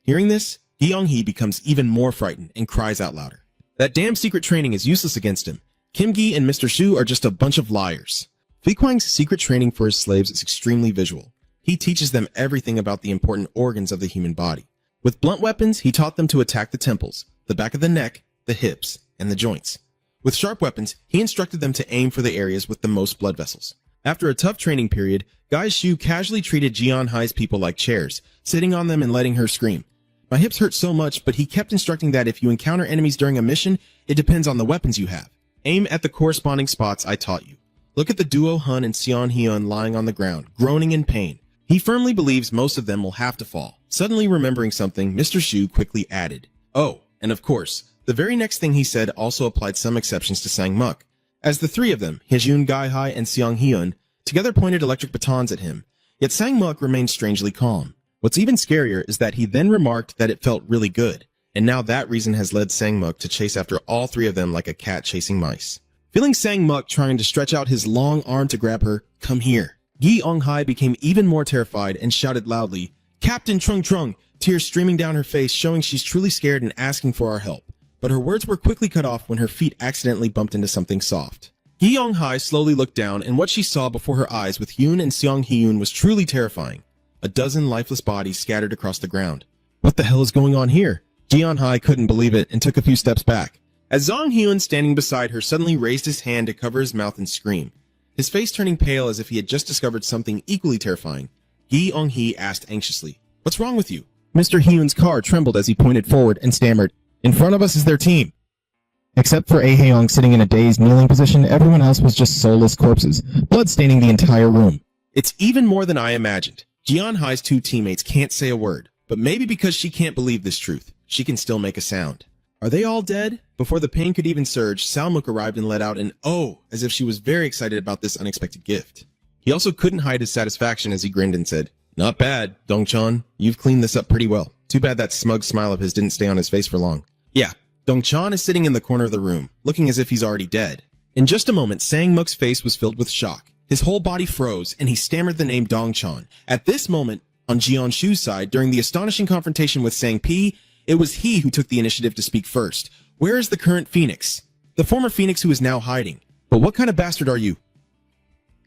Hearing this, Jiang-hee becomes even more frightened and cries out louder. That damn secret training is useless against him. Kim-gi and Mr. Shu are just a bunch of liars. Fei-kwang's secret training for his slaves is extremely visual. He teaches them everything about the important organs of the human body. With blunt weapons, he taught them to attack the temples, the back of the neck, the hips, and the joints. With sharp weapons, he instructed them to aim for the areas with the most blood vessels. After a tough training period, Gai Shu casually treated Jian-hai's people like chairs, sitting on them and letting her scream. My hips hurt so much, but he kept instructing that if you encounter enemies during a mission, it depends on the weapons you have. Aim at the corresponding spots I taught you. Look at the duo Hun and Sion Hyun lying on the ground, groaning in pain. He firmly believes most of them will have to fall. Suddenly remembering something, Mr. Shu quickly added, "Oh, and of course, the very next thing he said also applied some exceptions to Sang Muk. As the three of them, Hyejun, Gai-hai, and Seong Hyun, together pointed electric batons at him, yet Sang Muk remained strangely calm. What's even scarier is that he then remarked that it felt really good, and now that reason has led Sang Muk to chase after all three of them like a cat chasing mice. Feeling Sang Muk trying to stretch out his long arm to grab her, "Come here." Gi Ong-hai became even more terrified and shouted loudly, "Captain Trung Trung," tears streaming down her face showing she's truly scared and asking for our help. But her words were quickly cut off when her feet accidentally bumped into something soft. Gi Yong-hai slowly looked down, and what she saw before her eyes with Hyun and Seong Hyun was truly terrifying. A dozen lifeless bodies scattered across the ground. What the hell is going on here? Gi Yong-hai couldn't believe it and took a few steps back. As Zong Hyun, standing beside her, suddenly raised his hand to cover his mouth and scream, his face turning pale as if he had just discovered something equally terrifying. Gi Ong-hee asked anxiously, "What's wrong with you?" Mr. Hyun's car trembled as he pointed forward and stammered, "In front of us is their team." Except for Ae-heong sitting in a dazed kneeling position, everyone else was just soulless corpses, blood staining the entire room. It's even more than I imagined. Ji-yeon-hai's two teammates can't say a word, but maybe because she can't believe this truth, she can still make a sound. Are they all dead? Before the pain could even surge, Salmuk arrived and let out an "oh," as if she was very excited about this unexpected gift. He also couldn't hide his satisfaction as he grinned and said, "Not bad, Dongchan. You've cleaned this up pretty well. Too bad that smug smile of his didn't stay on his face for long." Yeah, Dongchan is sitting in the corner of the room, looking as if he's already dead. In just a moment, Sang Muk's face was filled with shock. His whole body froze, and he stammered the name Dongchan. At this moment, on Jian Shu's side, during the astonishing confrontation with Sang Pi, it was he who took the initiative to speak first. Where is the current Phoenix? The former Phoenix who is now hiding. But what kind of bastard are you?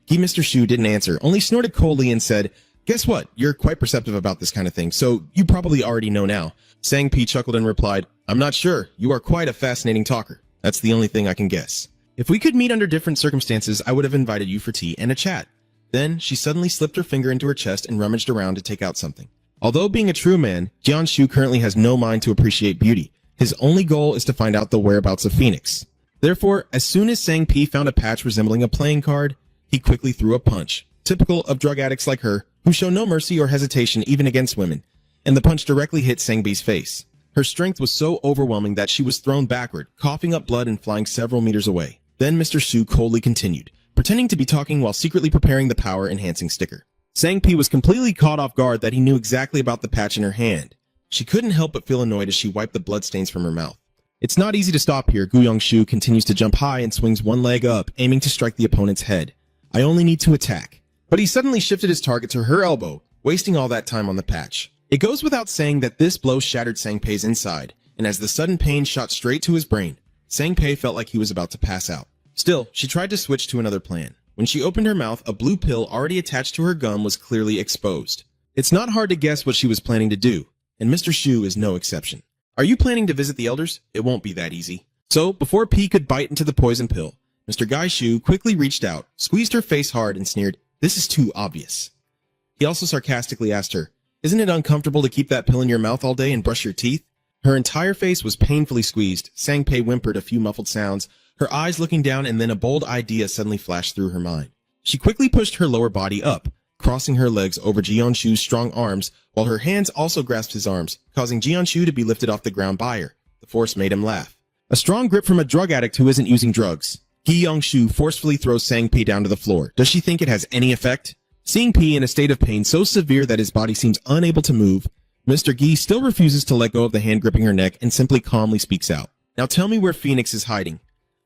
Mr. Shu didn't answer, only snorted coldly and said, "Guess what? You're quite perceptive about this kind of thing, so you probably already know now." Sang Pi chuckled and replied, "I'm not sure. You are quite a fascinating talker. That's the only thing I can guess. If we could meet under different circumstances, I would have invited you for tea and a chat." Then she suddenly slipped her finger into her chest and rummaged around to take out something. Although being a true man, Jian Shu currently has no mind to appreciate beauty. His only goal is to find out the whereabouts of Phoenix. Therefore, as soon as Sang Pi found a patch resembling a playing card, he quickly threw a punch, typical of drug addicts like her, who show no mercy or hesitation even against women, and the punch directly hit Sang Bi's face. Her strength was so overwhelming that she was thrown backward, coughing up blood and flying several meters away. Then Mr. Shu coldly continued, pretending to be talking while secretly preparing the power-enhancing sticker. Sang Pi was completely caught off guard that he knew exactly about the patch in her hand. She couldn't help but feel annoyed as she wiped the bloodstains from her mouth. It's not easy to stop here. Guyong Shu continues to jump high and swings one leg up, aiming to strike the opponent's head. I only need to attack. But he suddenly shifted his target to her elbow, wasting all that time on the patch. It goes without saying that this blow shattered Sang Pei's inside, and as the sudden pain shot straight to his brain, Sang Pei felt like he was about to pass out. Still, she tried to switch to another plan. When she opened her mouth, a blue pill already attached to her gum was clearly exposed. It's not hard to guess what she was planning to do, and Mr. Shu is no exception. Are you planning to visit the elders? It won't be that easy. So, before P could bite into the poison pill, Mr. Gai Shu quickly reached out, squeezed her face hard, and sneered, "This is too obvious." He also sarcastically asked her, "Isn't it uncomfortable to keep that pill in your mouth all day and brush your teeth?" Her entire face was painfully squeezed. Sang Pei whimpered a few muffled sounds, her eyes looking down, and then a bold idea suddenly flashed through her mind. She quickly pushed her lower body up, crossing her legs over Jian Shu's strong arms, while her hands also grasped his arms, causing Jian Shu to be lifted off the ground by her. The force made him laugh. A strong grip from a drug addict who isn't using drugs. Gi Young Shu forcefully throws Sang Pi down to the floor. Does she think it has any effect? Seeing Pi in a state of pain so severe that his body seems unable to move, Mr. Gi still refuses to let go of the hand gripping her neck and simply calmly speaks out. "Now tell me where Phoenix is hiding."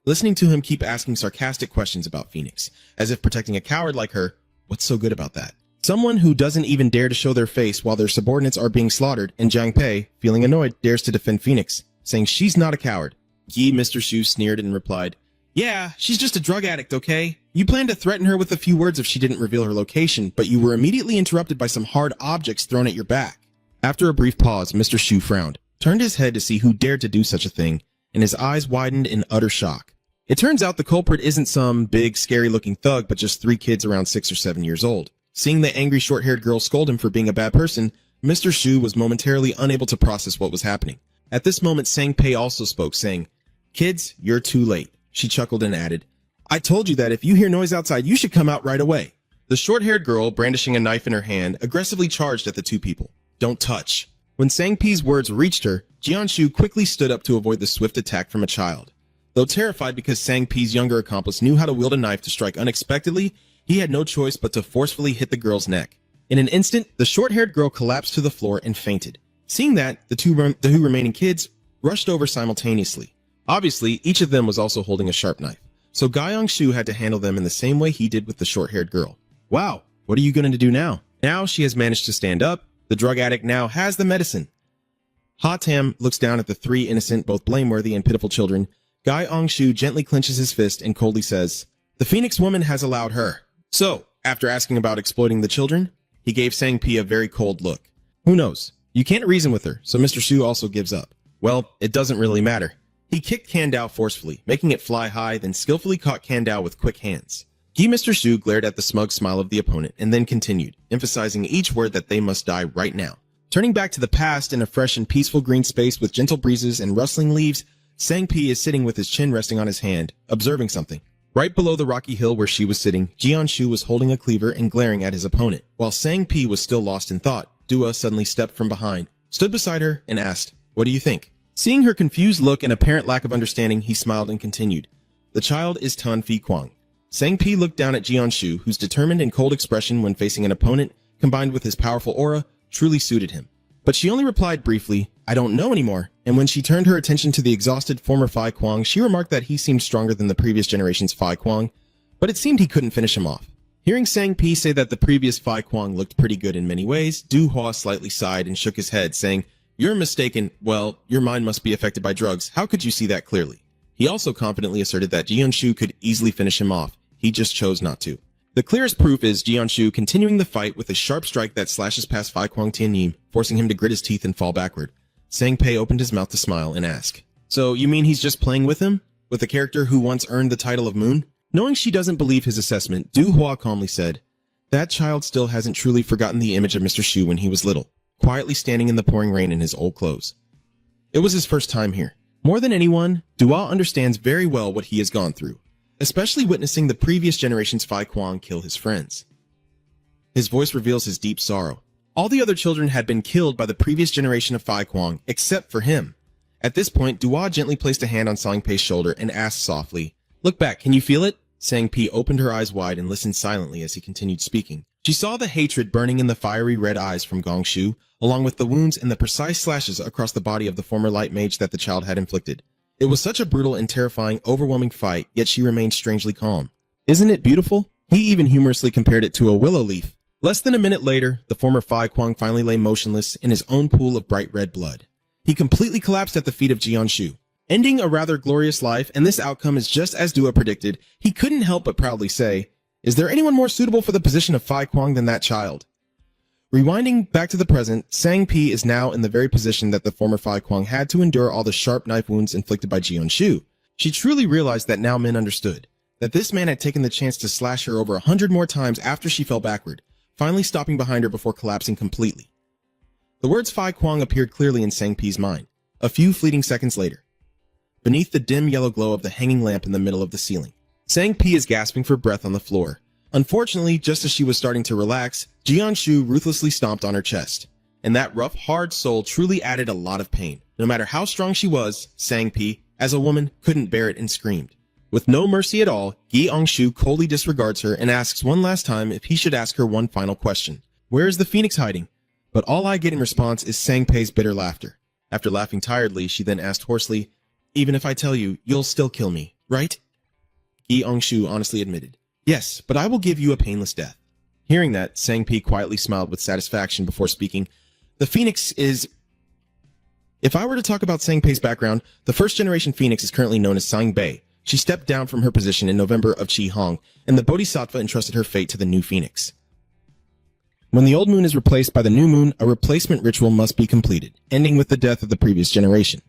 Listening to him keep asking sarcastic questions about Phoenix, as if protecting a coward like her, what's so good about that? Someone who doesn't even dare to show their face while their subordinates are being slaughtered, and Jiang Pei, feeling annoyed, dares to defend Phoenix, saying she's not a coward. Gi, Mr. Shu sneered and replied, "Yeah, she's just a drug addict, okay? You planned to threaten her with a few words if she didn't reveal her location, but you were immediately interrupted by some hard objects thrown at your back." After a brief pause, Mr. Shu frowned, turned his head to see who dared to do such a thing, and his eyes widened in utter shock. It turns out the culprit isn't some big, scary-looking thug, but just 3 kids around 6 or 7 years old. Seeing the angry, short-haired girl scold him for being a bad person, Mr. Shu was momentarily unable to process what was happening. At this moment, Sang Pei also spoke, saying, "Kids, you're too late." She chuckled and added, "I told you that if you hear noise outside, you should come out right away." The short-haired girl, brandishing a knife in her hand, aggressively charged at the 2 people. "Don't touch." When Sang Pi's words reached her, Jian Shu quickly stood up to avoid the swift attack from a child. Though terrified because Sang Pi's younger accomplice knew how to wield a knife to strike unexpectedly, he had no choice but to forcefully hit the girl's neck. In an instant, the short-haired girl collapsed to the floor and fainted. Seeing that, the two remaining kids rushed over simultaneously. Obviously, each of them was also holding a sharp knife. so Shu had to handle them in the same way he did with the short-haired girl. Wow, what are you going to do now? Now she has managed to stand up. The drug addict now has the medicine. Ha Tam looks down at the three innocent, both blameworthy and pitiful children. Shu gently clenches his fist and coldly says, "The Phoenix woman has allowed her." So, after asking about exploiting the children, he gave Sang-Pi a very cold look. Who knows? You can't reason with her, so Mr. Shu also gives up. Well, it doesn't really matter. He kicked Kandao forcefully, making it fly high, then skillfully caught Kandao with quick hands. Mr. Shu glared at the smug smile of the opponent and then continued, emphasizing each word that they must die right now. Turning back to the past in a fresh and peaceful green space with gentle breezes and rustling leaves, Sang-Pi is sitting with his chin resting on his hand, observing something. Right below the rocky hill where she was sitting, Shu was holding a cleaver and glaring at his opponent. While Sang-Pi was still lost in thought, Dua suddenly stepped from behind, stood beside her, and asked, "What do you think?" Seeing her confused look and apparent lack of understanding, he smiled and continued, "The child is Tan Fi Kwang." Sang-Pi looked down at Shu, whose determined and cold expression when facing an opponent, combined with his powerful aura, truly suited him. But she only replied briefly, "I don't know anymore," and when she turned her attention to the exhausted former Fi Kwang, she remarked that he seemed stronger than the previous generation's Fi Kwang, but it seemed he couldn't finish him off. Hearing Sang-Pi say that the previous Fi Kwang looked pretty good in many ways, Du Hua slightly sighed and shook his head, saying, "You're mistaken. Well, your mind must be affected by drugs. How could you see that clearly?" He also confidently asserted that Shu could easily finish him off. He just chose not to. The clearest proof is Shu continuing the fight with a sharp strike that slashes past Fi Kwang Tianyim, forcing him to grit his teeth and fall backward. Sang-Pai opened his mouth to smile and ask, "So you mean he's just playing with him? With a character who once earned the title of Moon?" Knowing she doesn't believe his assessment, Du Hua calmly said, "That child still hasn't truly forgotten the image of Mr. Shu when he was little, quietly standing in the pouring rain in his old clothes. It was his first time here. More than anyone, Dua understands very well what he has gone through, especially witnessing the previous generation's Fi Kwang kill his friends." His voice reveals his deep sorrow. All the other children had been killed by the previous generation of Fi Kwang, except for him. At this point, Dua gently placed a hand on Sang-Pei's shoulder and asked softly, "Look back, can you feel it?" Sang-Pi opened her eyes wide and listened silently as he continued speaking. She saw the hatred burning in the fiery red eyes from Shu, along with the wounds and the precise slashes across the body of the former light mage that the child had inflicted. It was such a brutal and terrifying, overwhelming fight, yet she remained strangely calm. "Isn't it beautiful?" He even humorously compared it to a willow leaf. Less than a minute later, the former Fi Kwang finally lay motionless in his own pool of bright red blood. He completely collapsed at the feet of Shu. Ending a rather glorious life, and this outcome is just as Dua predicted, he couldn't help but proudly say, "Is there anyone more suitable for the position of Fi Kwang than that child?" Rewinding back to the present, Sang-Pi is now in the very position that the former Fi Kwang had to endure all the sharp knife wounds inflicted by Shu. She truly realized that now men understood, that this man had taken the chance to slash her over 100 more times after she fell backward, finally stopping behind her before collapsing completely. The words Fi Kwang appeared clearly in Sang-Pi's mind, a few fleeting seconds later, beneath the dim yellow glow of the hanging lamp in the middle of the ceiling. Sang-Pi is gasping for breath on the floor. Unfortunately, just as she was starting to relax, Shu ruthlessly stomped on her chest. And that rough, hard soul truly added a lot of pain. No matter how strong she was, Sang-Pi, as a woman, couldn't bear it and screamed. With no mercy at all, Shu coldly disregards her and asks one last time if he should ask her one final question. "Where is the Phoenix hiding?" But all I get in response is Sang-Pei's bitter laughter. After laughing tiredly, she then asked hoarsely, "Even if I tell you, you'll still kill me, right?" Shu honestly admitted, "Yes, but I will give you a painless death." Hearing that, Sang-Pi quietly smiled with satisfaction before speaking, "The Phoenix is..." If I were to talk about Sang-Pei's background, the first generation Phoenix is currently known as Sang-Bei. She stepped down from her position in November of Chi Hong, and the Bodhisattva entrusted her fate to the new Phoenix. When the old moon is replaced by the new moon, a replacement ritual must be completed, ending with the death of the previous generation.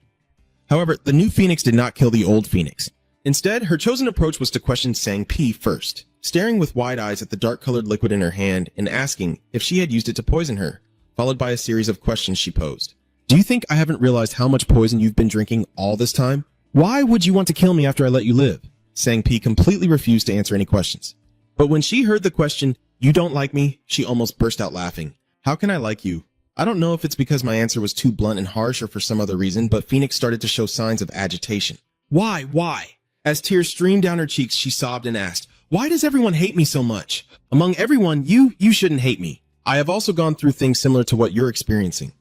However, the new Phoenix did not kill the old Phoenix. Instead, her chosen approach was to question Sang-Pi first, staring with wide eyes at the dark-colored liquid in her hand and asking if she had used it to poison her, followed by a series of questions she posed. "Do you think I haven't realized how much poison you've been drinking all this time? Why would you want to kill me after I let you live?" Sang-Pi completely refused to answer any questions. But when she heard the question, "You don't like me?" she almost burst out laughing. "How can I like you?" I don't know if it's because my answer was too blunt and harsh or for some other reason, but Phoenix started to show signs of agitation. "Why? Why?" As tears streamed down her cheeks, she sobbed and asked, "Why does everyone hate me so much? Among everyone, you shouldn't hate me. I have also gone through things similar to what you're experiencing."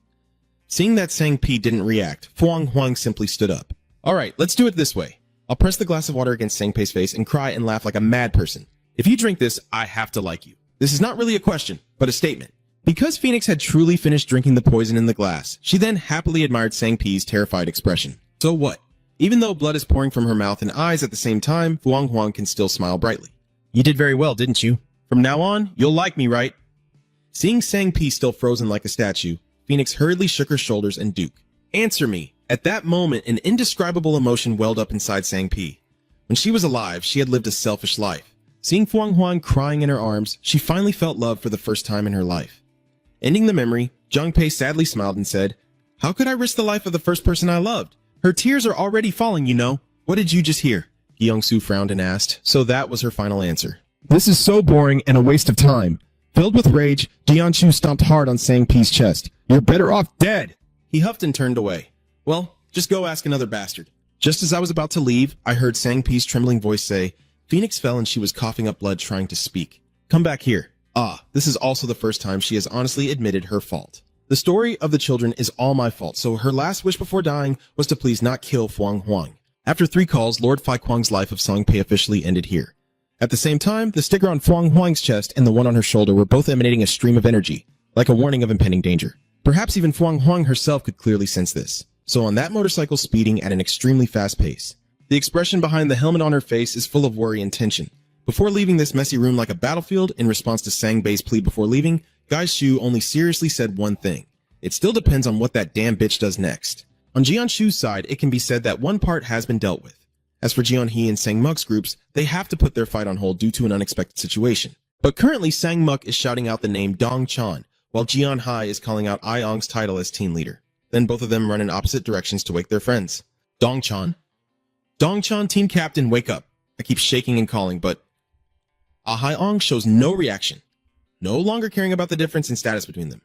Seeing that Sang-Pi didn't react, Fuang Huang simply stood up. "All right, let's do it this way. I'll press the glass of water against Sangpei's face and cry and laugh like a mad person. If you drink this, I have to like you. This is not really a question, but a statement. Because Phoenix had truly finished drinking the poison in the glass, she then happily admired Sangpei's terrified expression. So what? Even though blood is pouring from her mouth and eyes at the same time, Fuang Huang can still smile brightly. You did very well, didn't you? From now on, you'll like me, right? Seeing Sangpei still frozen like a statue, Phoenix hurriedly shook her shoulders and Duke. Answer me. At that moment, an indescribable emotion welled up inside Sangpei. When she was alive, she had lived a selfish life. Seeing Fuang Huang crying in her arms, she finally felt love for the first time in her life. Ending the memory, Zhang Pei sadly smiled and said, How could I risk the life of the first person I loved? Her tears are already falling, you know. What did you just hear? Young-Soo frowned and asked, so that was her final answer. This is so boring and a waste of time. Filled with rage, Jianshu stomped hard on Sangpei's chest. You're better off dead! He huffed and turned away. Well, just go ask another bastard. Just as I was about to leave, I heard Sangpei's trembling voice say, Phoenix fell and she was coughing up blood trying to speak. Come back here. This is also the first time she has honestly admitted her fault. The story of the children is all my fault, so her last wish before dying was to please not kill Fuang Huang. After 3 calls, Lord Fai Kuang's life of Sangpei officially ended here. At the same time, the sticker on Fuang Huang's chest and the one on her shoulder were both emanating a stream of energy, like a warning of impending danger. Perhaps even Fuang Huang herself could clearly sense this. So on that motorcycle speeding at an extremely fast pace. The expression behind the helmet on her face is full of worry and tension. Before leaving this messy room like a battlefield, in response to Sangbei's plea before leaving, Gai Shu only seriously said one thing. It still depends on what that damn bitch does next. On Jianshu's side, it can be said that one part has been dealt with. As for Jianhee and Sangmuk's groups, they have to put their fight on hold due to an unexpected situation. But currently, Sangmuk is shouting out the name Dong Chan, while Jianhai is calling out Iong's title as team leader. Then both of them run in opposite directions to wake their friends. Dong Chan, team captain, wake up. I keep shaking and calling, but Ahaiong shows no reaction, no longer caring about the difference in status between them.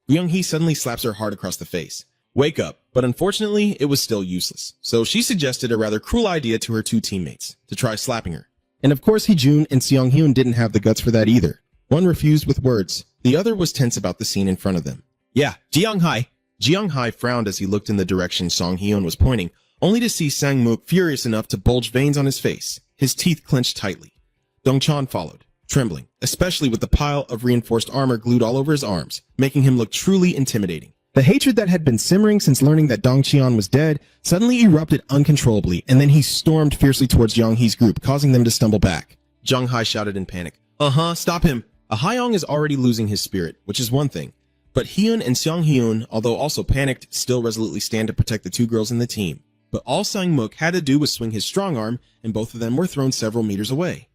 Young-hee suddenly slaps her hard across the face. Wake up, but unfortunately, it was still useless. So she suggested a rather cruel idea to her 2 teammates, to try slapping her. And of course, Hee-jun and Seong-hyun didn't have the guts for that either. One refused with words, the other was tense about the scene in front of them. Yeah, Jiang-hai. Jiang-hai frowned as he looked in the direction Song-hyun was pointing, only to see Sang-mook furious enough to bulge veins on his face, his teeth clenched tightly. Dong-chan followed, trembling, especially with the pile of reinforced armor glued all over his arms, making him look truly intimidating. The hatred that had been simmering since learning that Dong Qian was dead suddenly erupted uncontrollably, and then he stormed fiercely towards Yang Hee's group, causing them to stumble back. Zhang Hai shouted in panic, stop him. Ahaiong is already losing his spirit, which is one thing. But Hyun and Seong-hyun, although also panicked, still resolutely stand to protect the 2 girls in the team. But all Sang-mook had to do was swing his strong arm, and both of them were thrown several meters away.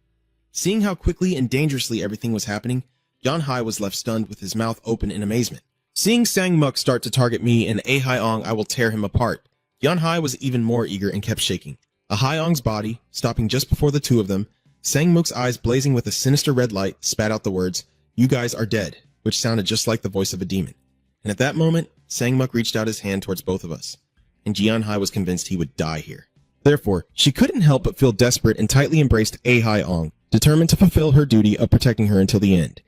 Seeing how quickly and dangerously everything was happening, Yan Hai was left stunned with his mouth open in amazement. Seeing Sang-mook start to target me and Ahaiong, I will tear him apart. Yan Hai was even more eager and kept shaking. Ahaiong's body, stopping just before the 2 of them, Sang-mook's eyes blazing with a sinister red light, spat out the words, "You guys are dead," which sounded just like the voice of a demon. And at that moment, Sang-mook reached out his hand towards both of us, and Jian Hai was convinced he would die here. Therefore, she couldn't help but feel desperate and tightly embraced Ahaiong, determined to fulfill her duty of protecting her until the end.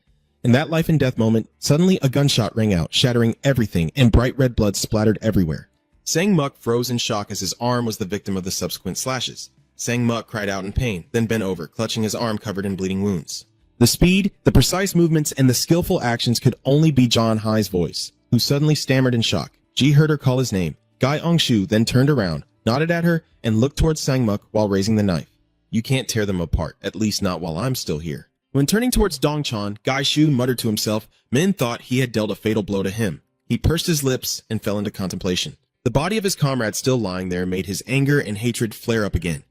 In that life and death moment, suddenly a gunshot rang out, shattering everything, and bright red blood splattered everywhere. Sang-mook froze in shock as his arm was the victim of the subsequent slashes. Sang-mook cried out in pain, then bent over, clutching his arm covered in bleeding wounds. The speed, the precise movements, and the skillful actions could only be John Hai's voice, who suddenly stammered in shock. Ji heard her call his name. Gai Ongshu then turned around, nodded at her, and looked towards Sang-mook while raising the knife. You can't tear them apart, at least not while I'm still here. When turning towards Dongchan, Gai Shu muttered to himself, Min thought he had dealt a fatal blow to him. He pursed his lips and fell into contemplation. The body of his comrade still lying there made his anger and hatred flare up again.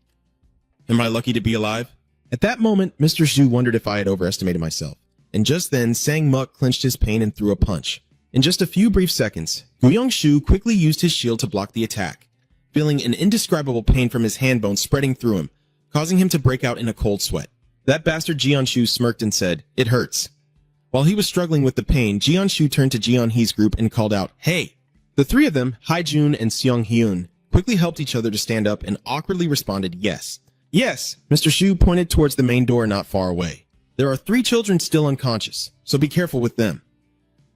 Am I lucky to be alive? At that moment, Mr. Shu wondered if I had overestimated myself. And just then, Sang-mook clenched his pain and threw a punch. In just a few brief seconds, Guyong Shu quickly used his shield to block the attack, feeling an indescribable pain from his hand bone spreading through him, causing him to break out in a cold sweat. That bastard Jianshu smirked and said, "It hurts." While he was struggling with the pain, Jianshu turned to Jianhee's group and called out, "Hey!" The 3 of them, Haijun and Seong-hyun, quickly helped each other to stand up and awkwardly responded, "Yes." "Yes," Mr. Shu pointed towards the main door not far away. "There are 3 children still unconscious, so be careful with them."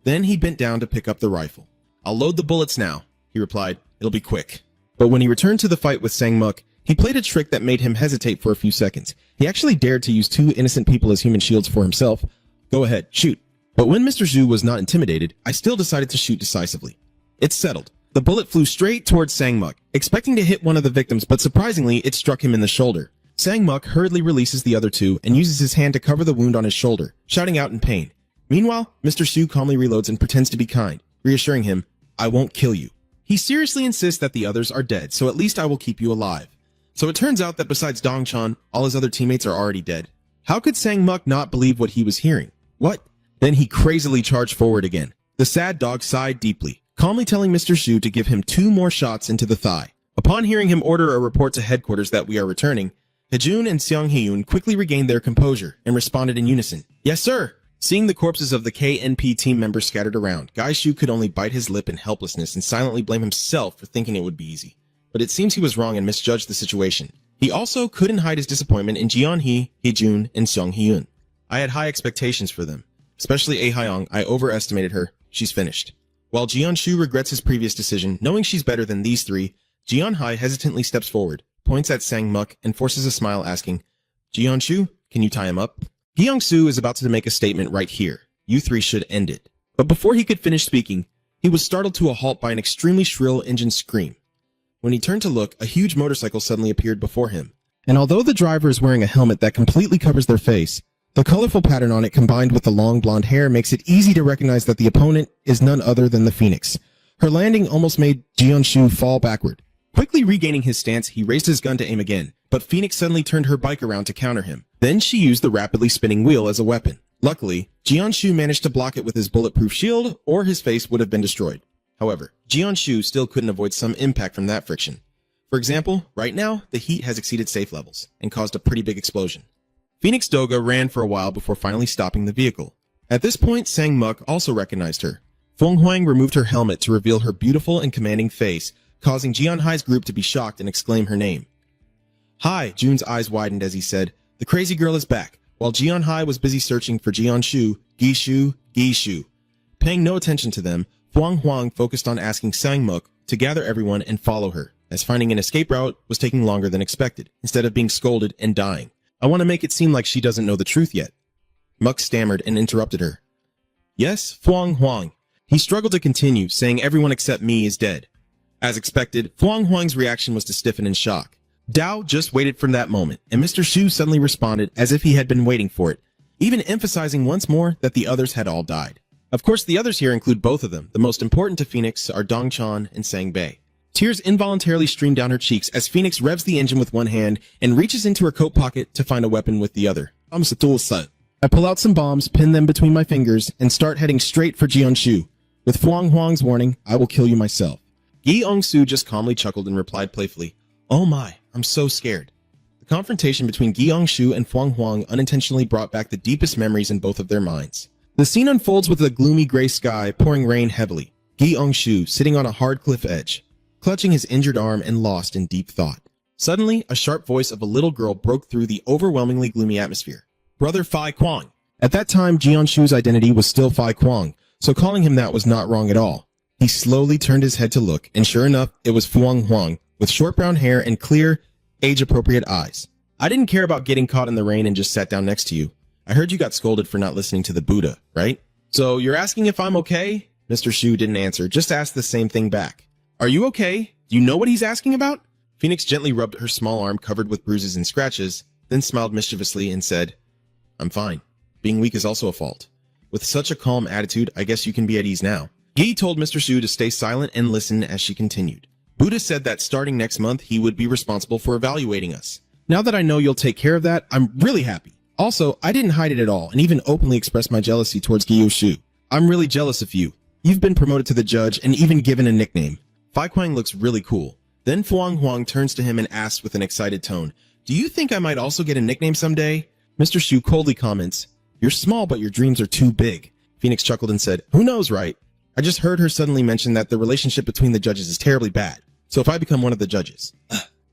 Then he bent down to pick up the rifle. "I'll load the bullets now," he replied. "It'll be quick." But when he returned to the fight with Sang-mook, He played a trick that made him hesitate for a few seconds. He actually dared to use 2 innocent people as human shields for himself. Go ahead, shoot. But when Mr. Zhu was not intimidated, I still decided to shoot decisively. It's settled. The bullet flew straight towards Sang-muk, expecting to hit one of the victims, but surprisingly, it struck him in the shoulder. Sang-muk hurriedly releases the other 2 and uses his hand to cover the wound on his shoulder, shouting out in pain. Meanwhile, Mr. Zhu calmly reloads and pretends to be kind, reassuring him, I won't kill you. He seriously insists that the others are dead, so at least I will keep you alive. So it turns out that besides Dongchan, all his other teammates are already dead. How could Sang-muk not believe what he was hearing? What? Then he crazily charged forward again. The sad dog sighed deeply, calmly telling Mr. Zhu to give him 2 more shots into the thigh. Upon hearing him order a report to headquarters that we are returning, Hejun and Seong-hyun quickly regained their composure and responded in unison. Yes, sir! Seeing the corpses of the KNP team members scattered around, Gai Shu could only bite his lip in helplessness and silently blame himself for thinking it would be easy. But it seems he was wrong and misjudged the situation. He also couldn't hide his disappointment in Jeon-hee, Hejun, and Seong-hyun. I had high expectations for them. Especially Ah-hyung, I overestimated her. She's finished. While Jeon-shu regrets his previous decision, knowing she's better than these 3, Jeon-hai hesitantly steps forward, points at Sang-muk, and forces a smile asking, Jeon-shu, can you tie him up? Gyeong-soo is about to make a statement right here. You 3 should end it. But before he could finish speaking, he was startled to a halt by an extremely shrill engine scream. When he turned to look, a huge motorcycle suddenly appeared before him. And although the driver is wearing a helmet that completely covers their face, the colorful pattern on it combined with the long blonde hair makes it easy to recognize that the opponent is none other than the Phoenix. Her landing almost made Jeon-shu fall backward. Quickly regaining his stance, he raised his gun to aim again, but Phoenix suddenly turned her bike around to counter him. Then she used the rapidly spinning wheel as a weapon. Luckily, Jeon-shu managed to block it with his bulletproof shield, or his face would have been destroyed. However, Jeon-shu still couldn't avoid some impact from that friction. For example, right now, the heat has exceeded safe levels and caused a pretty big explosion. Phoenix Doga ran for a while before finally stopping the vehicle. At this point, Sang-muk also recognized her. Feng Huang removed her helmet to reveal her beautiful and commanding face, causing Jeon-hai's group to be shocked and exclaim her name. Hi, Jun's eyes widened as he said, the crazy girl is back, while Jeon-hai was busy searching for Jeon-shu, Gi-shu. Paying no attention to them, Feng Huang focused on asking Sang-muk to gather everyone and follow her, as finding an escape route was taking longer than expected, instead of being scolded and dying. I want to make it seem like she doesn't know the truth yet. Muk stammered and interrupted her. Yes, Feng Huang. He struggled to continue, saying everyone except me is dead. As expected, Feng Huang's reaction was to stiffen in shock. Dao just waited for that moment, and Mr. Shu suddenly responded as if he had been waiting for it, even emphasizing once more that the others had all died. Of course, the others here include both of them. The most important to Phoenix are Dongchan and Sang-bae. Tears involuntarily stream down her cheeks as Phoenix revs the engine with one hand and reaches into her coat pocket to find a weapon with the other. I pull out some bombs, pin them between my fingers, and start heading straight for Jeon-shu. With Feng Huang's warning, I will kill you myself. Gi-ong-soo just calmly chuckled and replied playfully, Oh my, I'm so scared. The confrontation between Gi-ong-soo and Feng Huang unintentionally brought back the deepest memories in both of their minds. The scene unfolds with a gloomy gray sky pouring rain heavily. Gi-ong-soo sitting on a hard cliff edge, clutching his injured arm and lost in deep thought. Suddenly, a sharp voice of a little girl broke through the overwhelmingly gloomy atmosphere. Brother Phi Kwang. At that time, Jeon-shu's identity was still Phi Kwang, so calling him that was not wrong at all. He slowly turned his head to look, and sure enough, it was Feng Huang, with short brown hair and clear, age-appropriate eyes. I didn't care about getting caught in the rain and just sat down next to you. I heard you got scolded for not listening to the Buddha, right? So you're asking if I'm okay? Mr. Shu didn't answer, just asked the same thing back. Are you okay? Do you know what he's asking about? Phoenix gently rubbed her small arm covered with bruises and scratches, then smiled mischievously and said, I'm fine. Being weak is also a fault. With such a calm attitude, I guess you can be at ease now. Gi told Mr. Shu to stay silent and listen as she continued. Buddha said that starting next month, he would be responsible for evaluating us. Now that I know you'll take care of that, I'm really happy. Also, I didn't hide it at all and even openly expressed my jealousy towards Gyo Shu. I'm really jealous of you. You've been promoted to the judge and even given a nickname. Phi Kwang looks really cool. Then Feng Huang turns to him and asks with an excited tone, Do you think I might also get a nickname someday? Mr. Shu coldly comments, You're small, but your dreams are too big. Phoenix chuckled and said, Who knows, right? I just heard her suddenly mention that the relationship between the judges is terribly bad. So if I become one of the judges.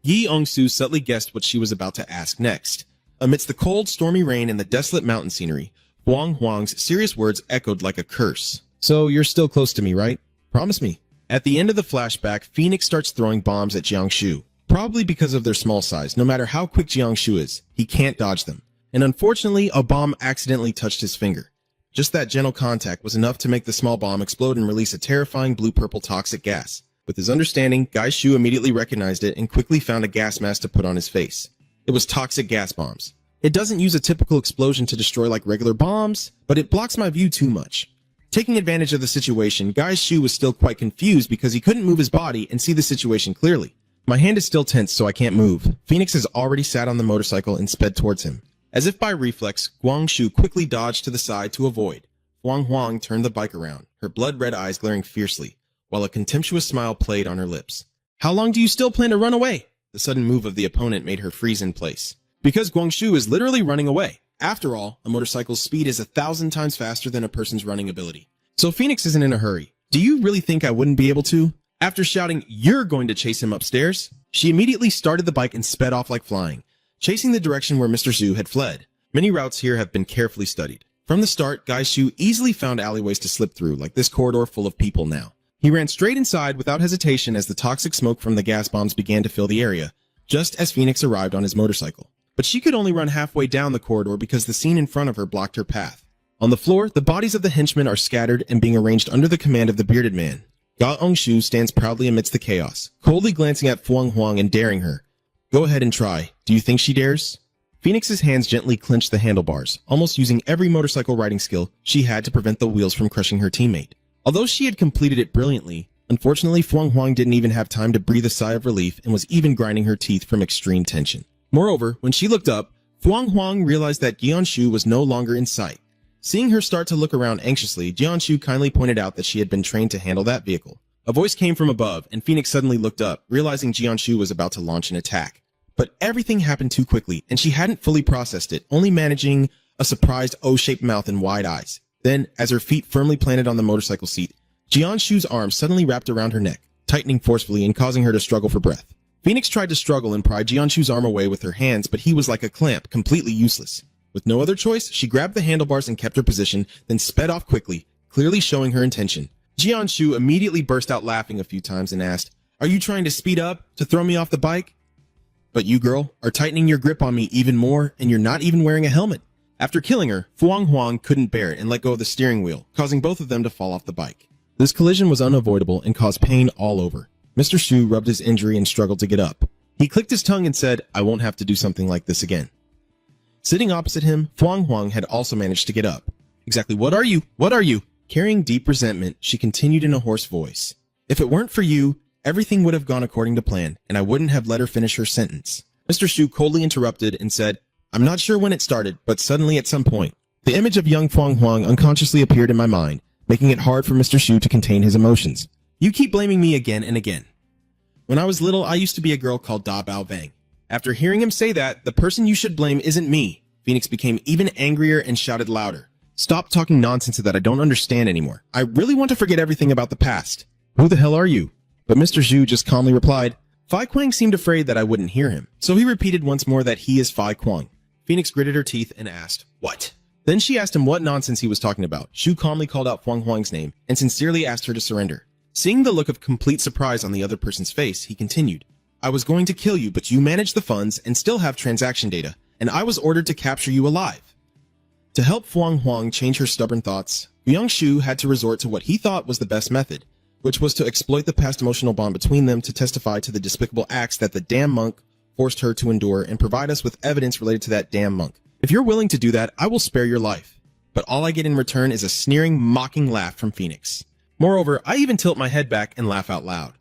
Yi Ong-soo subtly guessed what she was about to ask next. Amidst the cold, stormy rain and the desolate mountain scenery, Feng Huang's serious words echoed like a curse. So you're still close to me, right? Promise me. At the end of the flashback, Phoenix starts throwing bombs at Jiangshu. Probably because of their small size. No matter how quick Jiangshu is, he can't dodge them. And unfortunately, a bomb accidentally touched his finger. Just that gentle contact was enough to make the small bomb explode and release a terrifying blue-purple toxic gas. With his understanding, Guy Shu immediately recognized it and quickly found a gas mask to put on his face. It was toxic gas bombs. It doesn't use a typical explosion to destroy like regular bombs, but it blocks my view too much. Taking advantage of the situation, Guy Shu was still quite confused because he couldn't move his body and see the situation clearly. My hand is still tense, so I can't move. Phoenix has already sat on the motorcycle and sped towards him. As if by reflex, Guangshu quickly dodged to the side to avoid. Huang Huang turned the bike around, her blood-red eyes glaring fiercely, while a contemptuous smile played on her lips. How long do you still plan to run away? The sudden move of the opponent made her freeze in place. Because Guangshu is literally running away. After all, a motorcycle's speed is 1,000 times faster than a person's running ability. So Phoenix isn't in a hurry. Do you really think I wouldn't be able to? After shouting, "You're going to chase him upstairs," she immediately started the bike and sped off like flying, chasing the direction where Mr. Zhu had fled. Many routes here have been carefully studied. From the start, Guy Shu easily found alleyways to slip through, like this corridor full of people now. He ran straight inside without hesitation as the toxic smoke from the gas bombs began to fill the area, just as Phoenix arrived on his motorcycle. But she could only run halfway down the corridor because the scene in front of her blocked her path. On the floor, the bodies of the henchmen are scattered and being arranged under the command of the bearded man. Ga Ongshu stands proudly amidst the chaos, coldly glancing at Fuang Huang and daring her. Go ahead and try. Do you think she dares? Phoenix's hands gently clenched the handlebars, almost using every motorcycle riding skill she had to prevent the wheels from crushing her teammate. Although she had completed it brilliantly, unfortunately Fuang Huang didn't even have time to breathe a sigh of relief and was even grinding her teeth from extreme tension. Moreover, when she looked up, Fuang Huang realized that Jianshu was no longer in sight. Seeing her start to look around anxiously, Jianshu kindly pointed out that she had been trained to handle that vehicle. A voice came from above, and Phoenix suddenly looked up, realizing Jianshu was about to launch an attack. But everything happened too quickly, and she hadn't fully processed it, only managing a surprised O-shaped mouth and wide eyes. Then, as her feet firmly planted on the motorcycle seat, Jianshu's arms suddenly wrapped around her neck, tightening forcefully and causing her to struggle for breath. Phoenix tried to struggle and pry Jianshu's arm away with her hands, but he was like a clamp, completely useless. With no other choice, she grabbed the handlebars and kept her position, then sped off quickly, clearly showing her intention. Jianshu immediately burst out laughing a few times and asked, "Are you trying to speed up, to throw me off the bike?" "But you, girl, are tightening your grip on me even more, and you're not even wearing a helmet." After killing her, Fuang Huang couldn't bear it and let go of the steering wheel, causing both of them to fall off the bike. This collision was unavoidable and caused pain all over. Mr. Shu rubbed his injury and struggled to get up. He clicked his tongue and said, "I won't have to do something like this again." Sitting opposite him, Fuang Huang had also managed to get up. "Exactly what are you? What are you?" Carrying deep resentment, she continued in a hoarse voice. "If it weren't for you, everything would have gone according to plan, and I wouldn't have let her finish her sentence." Mr. Shu coldly interrupted and said, "I'm not sure when it started, but suddenly at some point, the image of young Fuang Huang unconsciously appeared in my mind, making it hard for Mr. Shu to contain his emotions. You keep blaming me again and again. When I was little, I used to be a girl called Da Bao Vang. After hearing him say that, the person you should blame isn't me." Phoenix became even angrier and shouted louder. "Stop talking nonsense that I don't understand anymore. I really want to forget everything about the past. Who the hell are you?" But Mr. Zhu just calmly replied. Fai Quang seemed afraid that I wouldn't hear him, so he repeated once more that he is Fai Quang. Phoenix gritted her teeth and asked, "What?" Then she asked him what nonsense he was talking about. Shu calmly called out Fuang Huang's name and sincerely asked her to surrender. Seeing the look of complete surprise on the other person's face, he continued, "I was going to kill you, but you managed the funds and still have transaction data, and I was ordered to capture you alive." To help Fuang Huang change her stubborn thoughts, Yang Shu had to resort to what he thought was the best method, which was to exploit the past emotional bond between them to testify to the despicable acts that the damn monk forced her to endure and provide us with evidence related to that damn monk. If you're willing to do that, I will spare your life. But all I get in return is a sneering, mocking laugh from Phoenix. Moreover, I even tilt my head back and laugh out loud.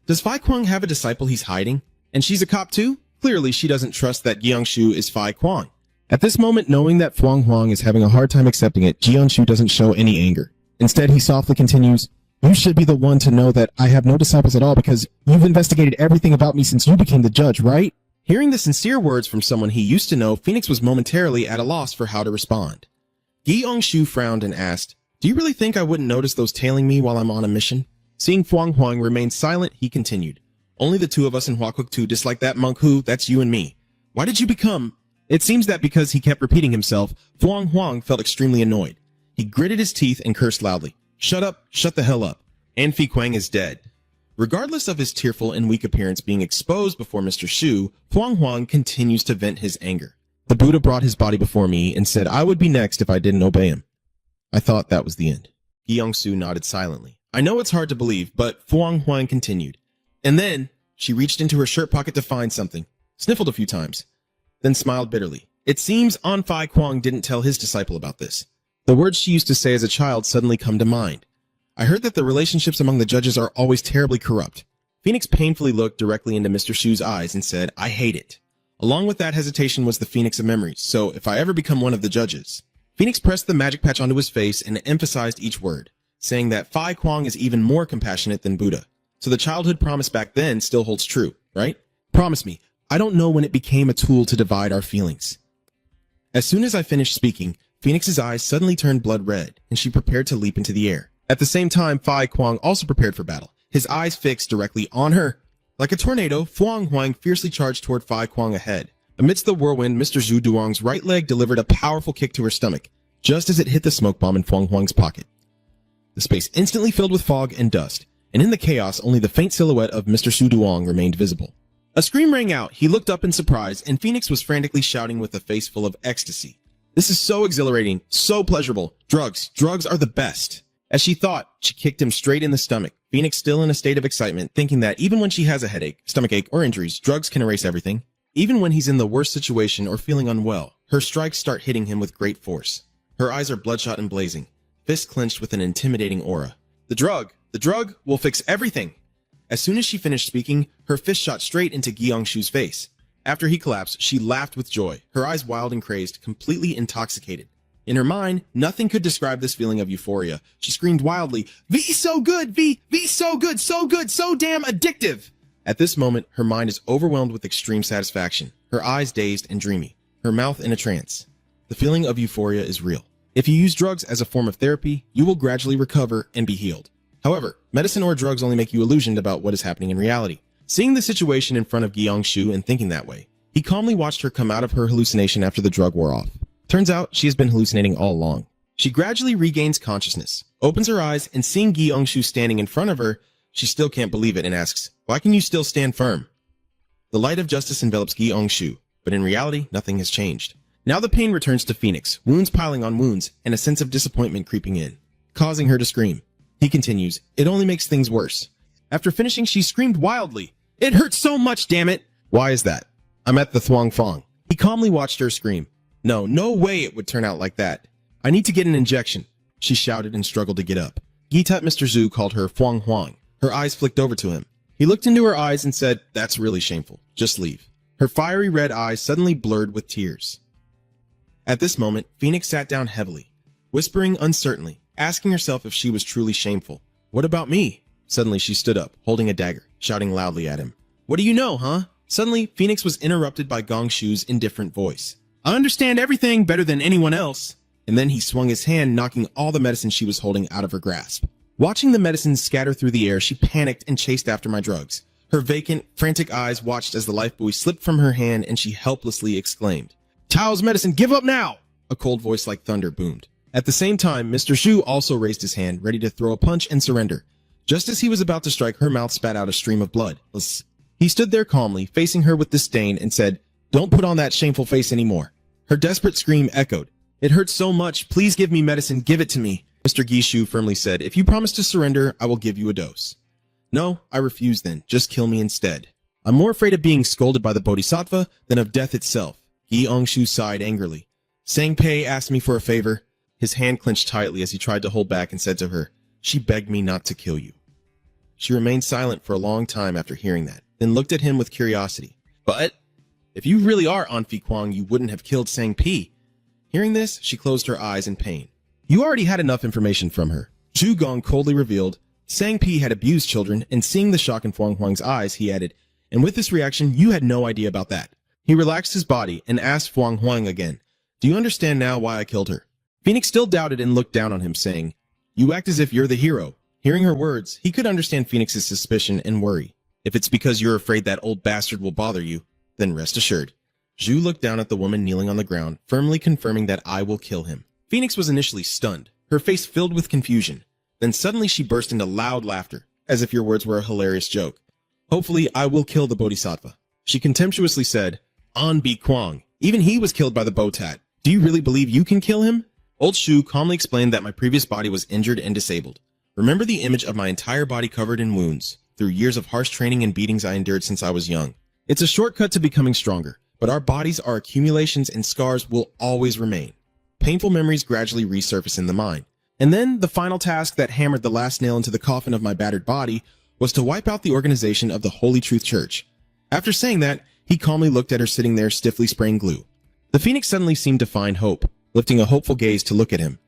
Does Fai Quang have a disciple he's hiding? And she's a cop too? Clearly, she doesn't trust that Jiangshu is Fai Quang. At this moment, knowing that Fuang Huang is having a hard time accepting it, Jiangshu doesn't show any anger. Instead, he softly continues, "You should be the one to know that I have no disciples at all because you've investigated everything about me since you became the judge, right?" Hearing the sincere words from someone he used to know, Phoenix was momentarily at a loss for how to respond. Jiangshu frowned and asked, "Do you really think I wouldn't notice those tailing me while I'm on a mission?" Seeing Fuang Huang remain silent, he continued, "Only the two of us in Huakuk 2 dislike that monk who, that's you and me. Why did you become—" It seems that because he kept repeating himself, Fuang Huang felt extremely annoyed. He gritted his teeth and cursed loudly. "Shut up, shut the hell up. An Fi Quang is dead." Regardless of his tearful and weak appearance being exposed before Mr. Shu, Huang Huang continues to vent his anger. The Buddha brought his body before me and said I would be next if I didn't obey him. I thought that was the end. Gyongsu nodded silently. I know it's hard to believe, but Huang Huang continued. And then she reached into her shirt pocket to find something, sniffled a few times, then smiled bitterly. It seems An Fai Kwang didn't tell his disciple about this. The words she used to say as a child suddenly come to mind. I heard that the relationships among the judges are always terribly corrupt. Phoenix painfully looked directly into Mr. Shu's eyes and said, I hate it. Along with that hesitation was the Phoenix of memories, so if I ever become one of the judges. Phoenix pressed the magic patch onto his face and emphasized each word, saying that Fai Kwang is even more compassionate than Buddha. So the childhood promise back then still holds true, right? Promise me, I don't know when it became a tool to divide our feelings. As soon as I finished speaking, Phoenix's eyes suddenly turned blood red, and she prepared to leap into the air. At the same time, Fai Kwang also prepared for battle, his eyes fixed directly on her. Like a tornado, Huang Huang fiercely charged toward Fai Kwang ahead. Amidst the whirlwind, Mr. Zhu Duong's right leg delivered a powerful kick to her stomach, just as it hit the smoke bomb in Huang Huang's pocket. The space instantly filled with fog and dust, and in the chaos, only the faint silhouette of Mr. Zhu Duong remained visible. A scream rang out. He looked up in surprise, and Phoenix was frantically shouting with a face full of ecstasy. This is so exhilarating, so pleasurable. Drugs are the best. As she thought, she kicked him straight in the stomach. Phoenix still in a state of excitement, thinking that even when she has a headache, stomachache, or injuries, drugs can erase everything. Even when he's in the worst situation or feeling unwell, her strikes start hitting him with great force. Her eyes are bloodshot and blazing, fists clenched with an intimidating aura. The drug will fix everything. As soon as she finished speaking, her fist shot straight into Gyeongshu's face. After he collapsed, she laughed with joy, her eyes wild and crazed, completely intoxicated. In her mind, nothing could describe this feeling of euphoria. She screamed wildly, V so good, V so good, so damn addictive. At this moment, her mind is overwhelmed with extreme satisfaction, her eyes dazed and dreamy, her mouth in a trance. The feeling of euphoria is real. If you use drugs as a form of therapy, you will gradually recover and be healed. However, medicine or drugs only make you illusioned about what is happening in reality. Seeing the situation in front of Gyeongshu and thinking that way, he calmly watched her come out of her hallucination after the drug wore off. Turns out, she has been hallucinating all along. She gradually regains consciousness, opens her eyes, and seeing Gyeongshu standing in front of her, she still can't believe it and asks, why can you still stand firm? The light of justice envelops Gyeongshu, but in reality, nothing has changed. Now the pain returns to Phoenix, wounds piling on wounds, and a sense of disappointment creeping in, causing her to scream. He continues, it only makes things worse. After finishing, she screamed wildly, it hurts so much, damn it! Why is that? I'm at the Thuong Fong. He calmly watched her scream. No way it would turn out like that. I need to get an injection. She shouted and struggled to get up. Gitat Mr. Zhu called her Huang Huang. Her eyes flicked over to him. He looked into her eyes and said, that's really shameful. Just leave. Her fiery red eyes suddenly blurred with tears. At this moment, Phoenix sat down heavily, whispering uncertainly, asking herself if she was truly shameful. What about me? Suddenly she stood up, holding a dagger, shouting loudly at him. What do you know, huh? Suddenly, Phoenix was interrupted by Gongshu's indifferent voice. I understand everything better than anyone else. And then he swung his hand, knocking all the medicine she was holding out of her grasp. Watching the medicines scatter through the air, she panicked and chased after my drugs. Her vacant, frantic eyes watched as the life buoy slipped from her hand and she helplessly exclaimed, Tao's medicine, give up now! A cold voice like thunder boomed. At the same time, Mr. Shu also raised his hand, ready to throw a punch and surrender. Just as he was about to strike, her mouth spat out a stream of blood. He stood there calmly, facing her with disdain, and said, Don't put on that shameful face anymore. Her desperate scream echoed. It hurts so much. Please give me medicine. Give it to me. Mr. Gishu firmly said, If you promise to surrender, I will give you a dose. No, I refuse then. Just kill me instead. I'm more afraid of being scolded by the Bodhisattva than of death itself. Gyeongshu sighed angrily. Sangpei asked me for a favor. His hand clenched tightly as he tried to hold back and said to her, She begged me not to kill you. She remained silent for a long time after hearing that, then looked at him with curiosity. But if you really are An Fi Kwang, you wouldn't have killed Sangpei. Hearing this, she closed her eyes in pain. You already had enough information from her. Zhu Gong coldly revealed, Sangpei had abused children, and seeing the shock in Huang Huang's eyes, he added, And with this reaction, you had no idea about that. He relaxed his body and asked Huang Huang again, Do you understand now why I killed her? Phoenix still doubted and looked down on him, saying, You act as if you're the hero. Hearing her words, he could understand Phoenix's suspicion and worry. If it's because you're afraid that old bastard will bother you, then rest assured. Zhu looked down at the woman kneeling on the ground, firmly confirming that I will kill him. Phoenix was initially stunned, her face filled with confusion. Then suddenly she burst into loud laughter. as if your words were a hilarious joke. Hopefully, I will kill the bodhisattva. She contemptuously said, An Bi Kwang. Even he was killed by the Botat. Do you really believe you can kill him? Old Shu calmly explained that my previous body was injured and disabled. Remember the image of my entire body covered in wounds, through years of harsh training and beatings I endured since I was young. It's a shortcut to becoming stronger, but our bodies are accumulations and scars will always remain. Painful memories gradually resurface in the mind. And then the final task that hammered the last nail into the coffin of my battered body was to wipe out the organization of the Holy Truth Church. After saying that, he calmly looked at her sitting there stiffly spraying glue. The Phoenix suddenly seemed to find hope, lifting a hopeful gaze to look at him.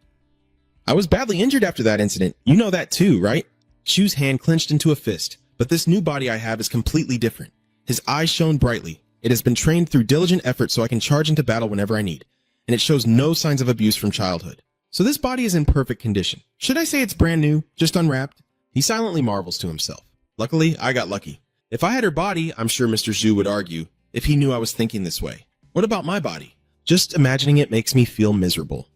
I was badly injured after that incident. You know that too, right? Shu's hand clenched into a fist, but this new body I have is completely different. His eyes shone brightly. It has been trained through diligent effort so I can charge into battle whenever I need, and it shows no signs of abuse from childhood. So this body is in perfect condition. Should I say it's brand new, just unwrapped? He silently marvels to himself. Luckily, I got lucky. If I had her body, I'm sure Mr. Zhu would argue, if he knew I was thinking this way. What about my body? Just imagining it makes me feel miserable.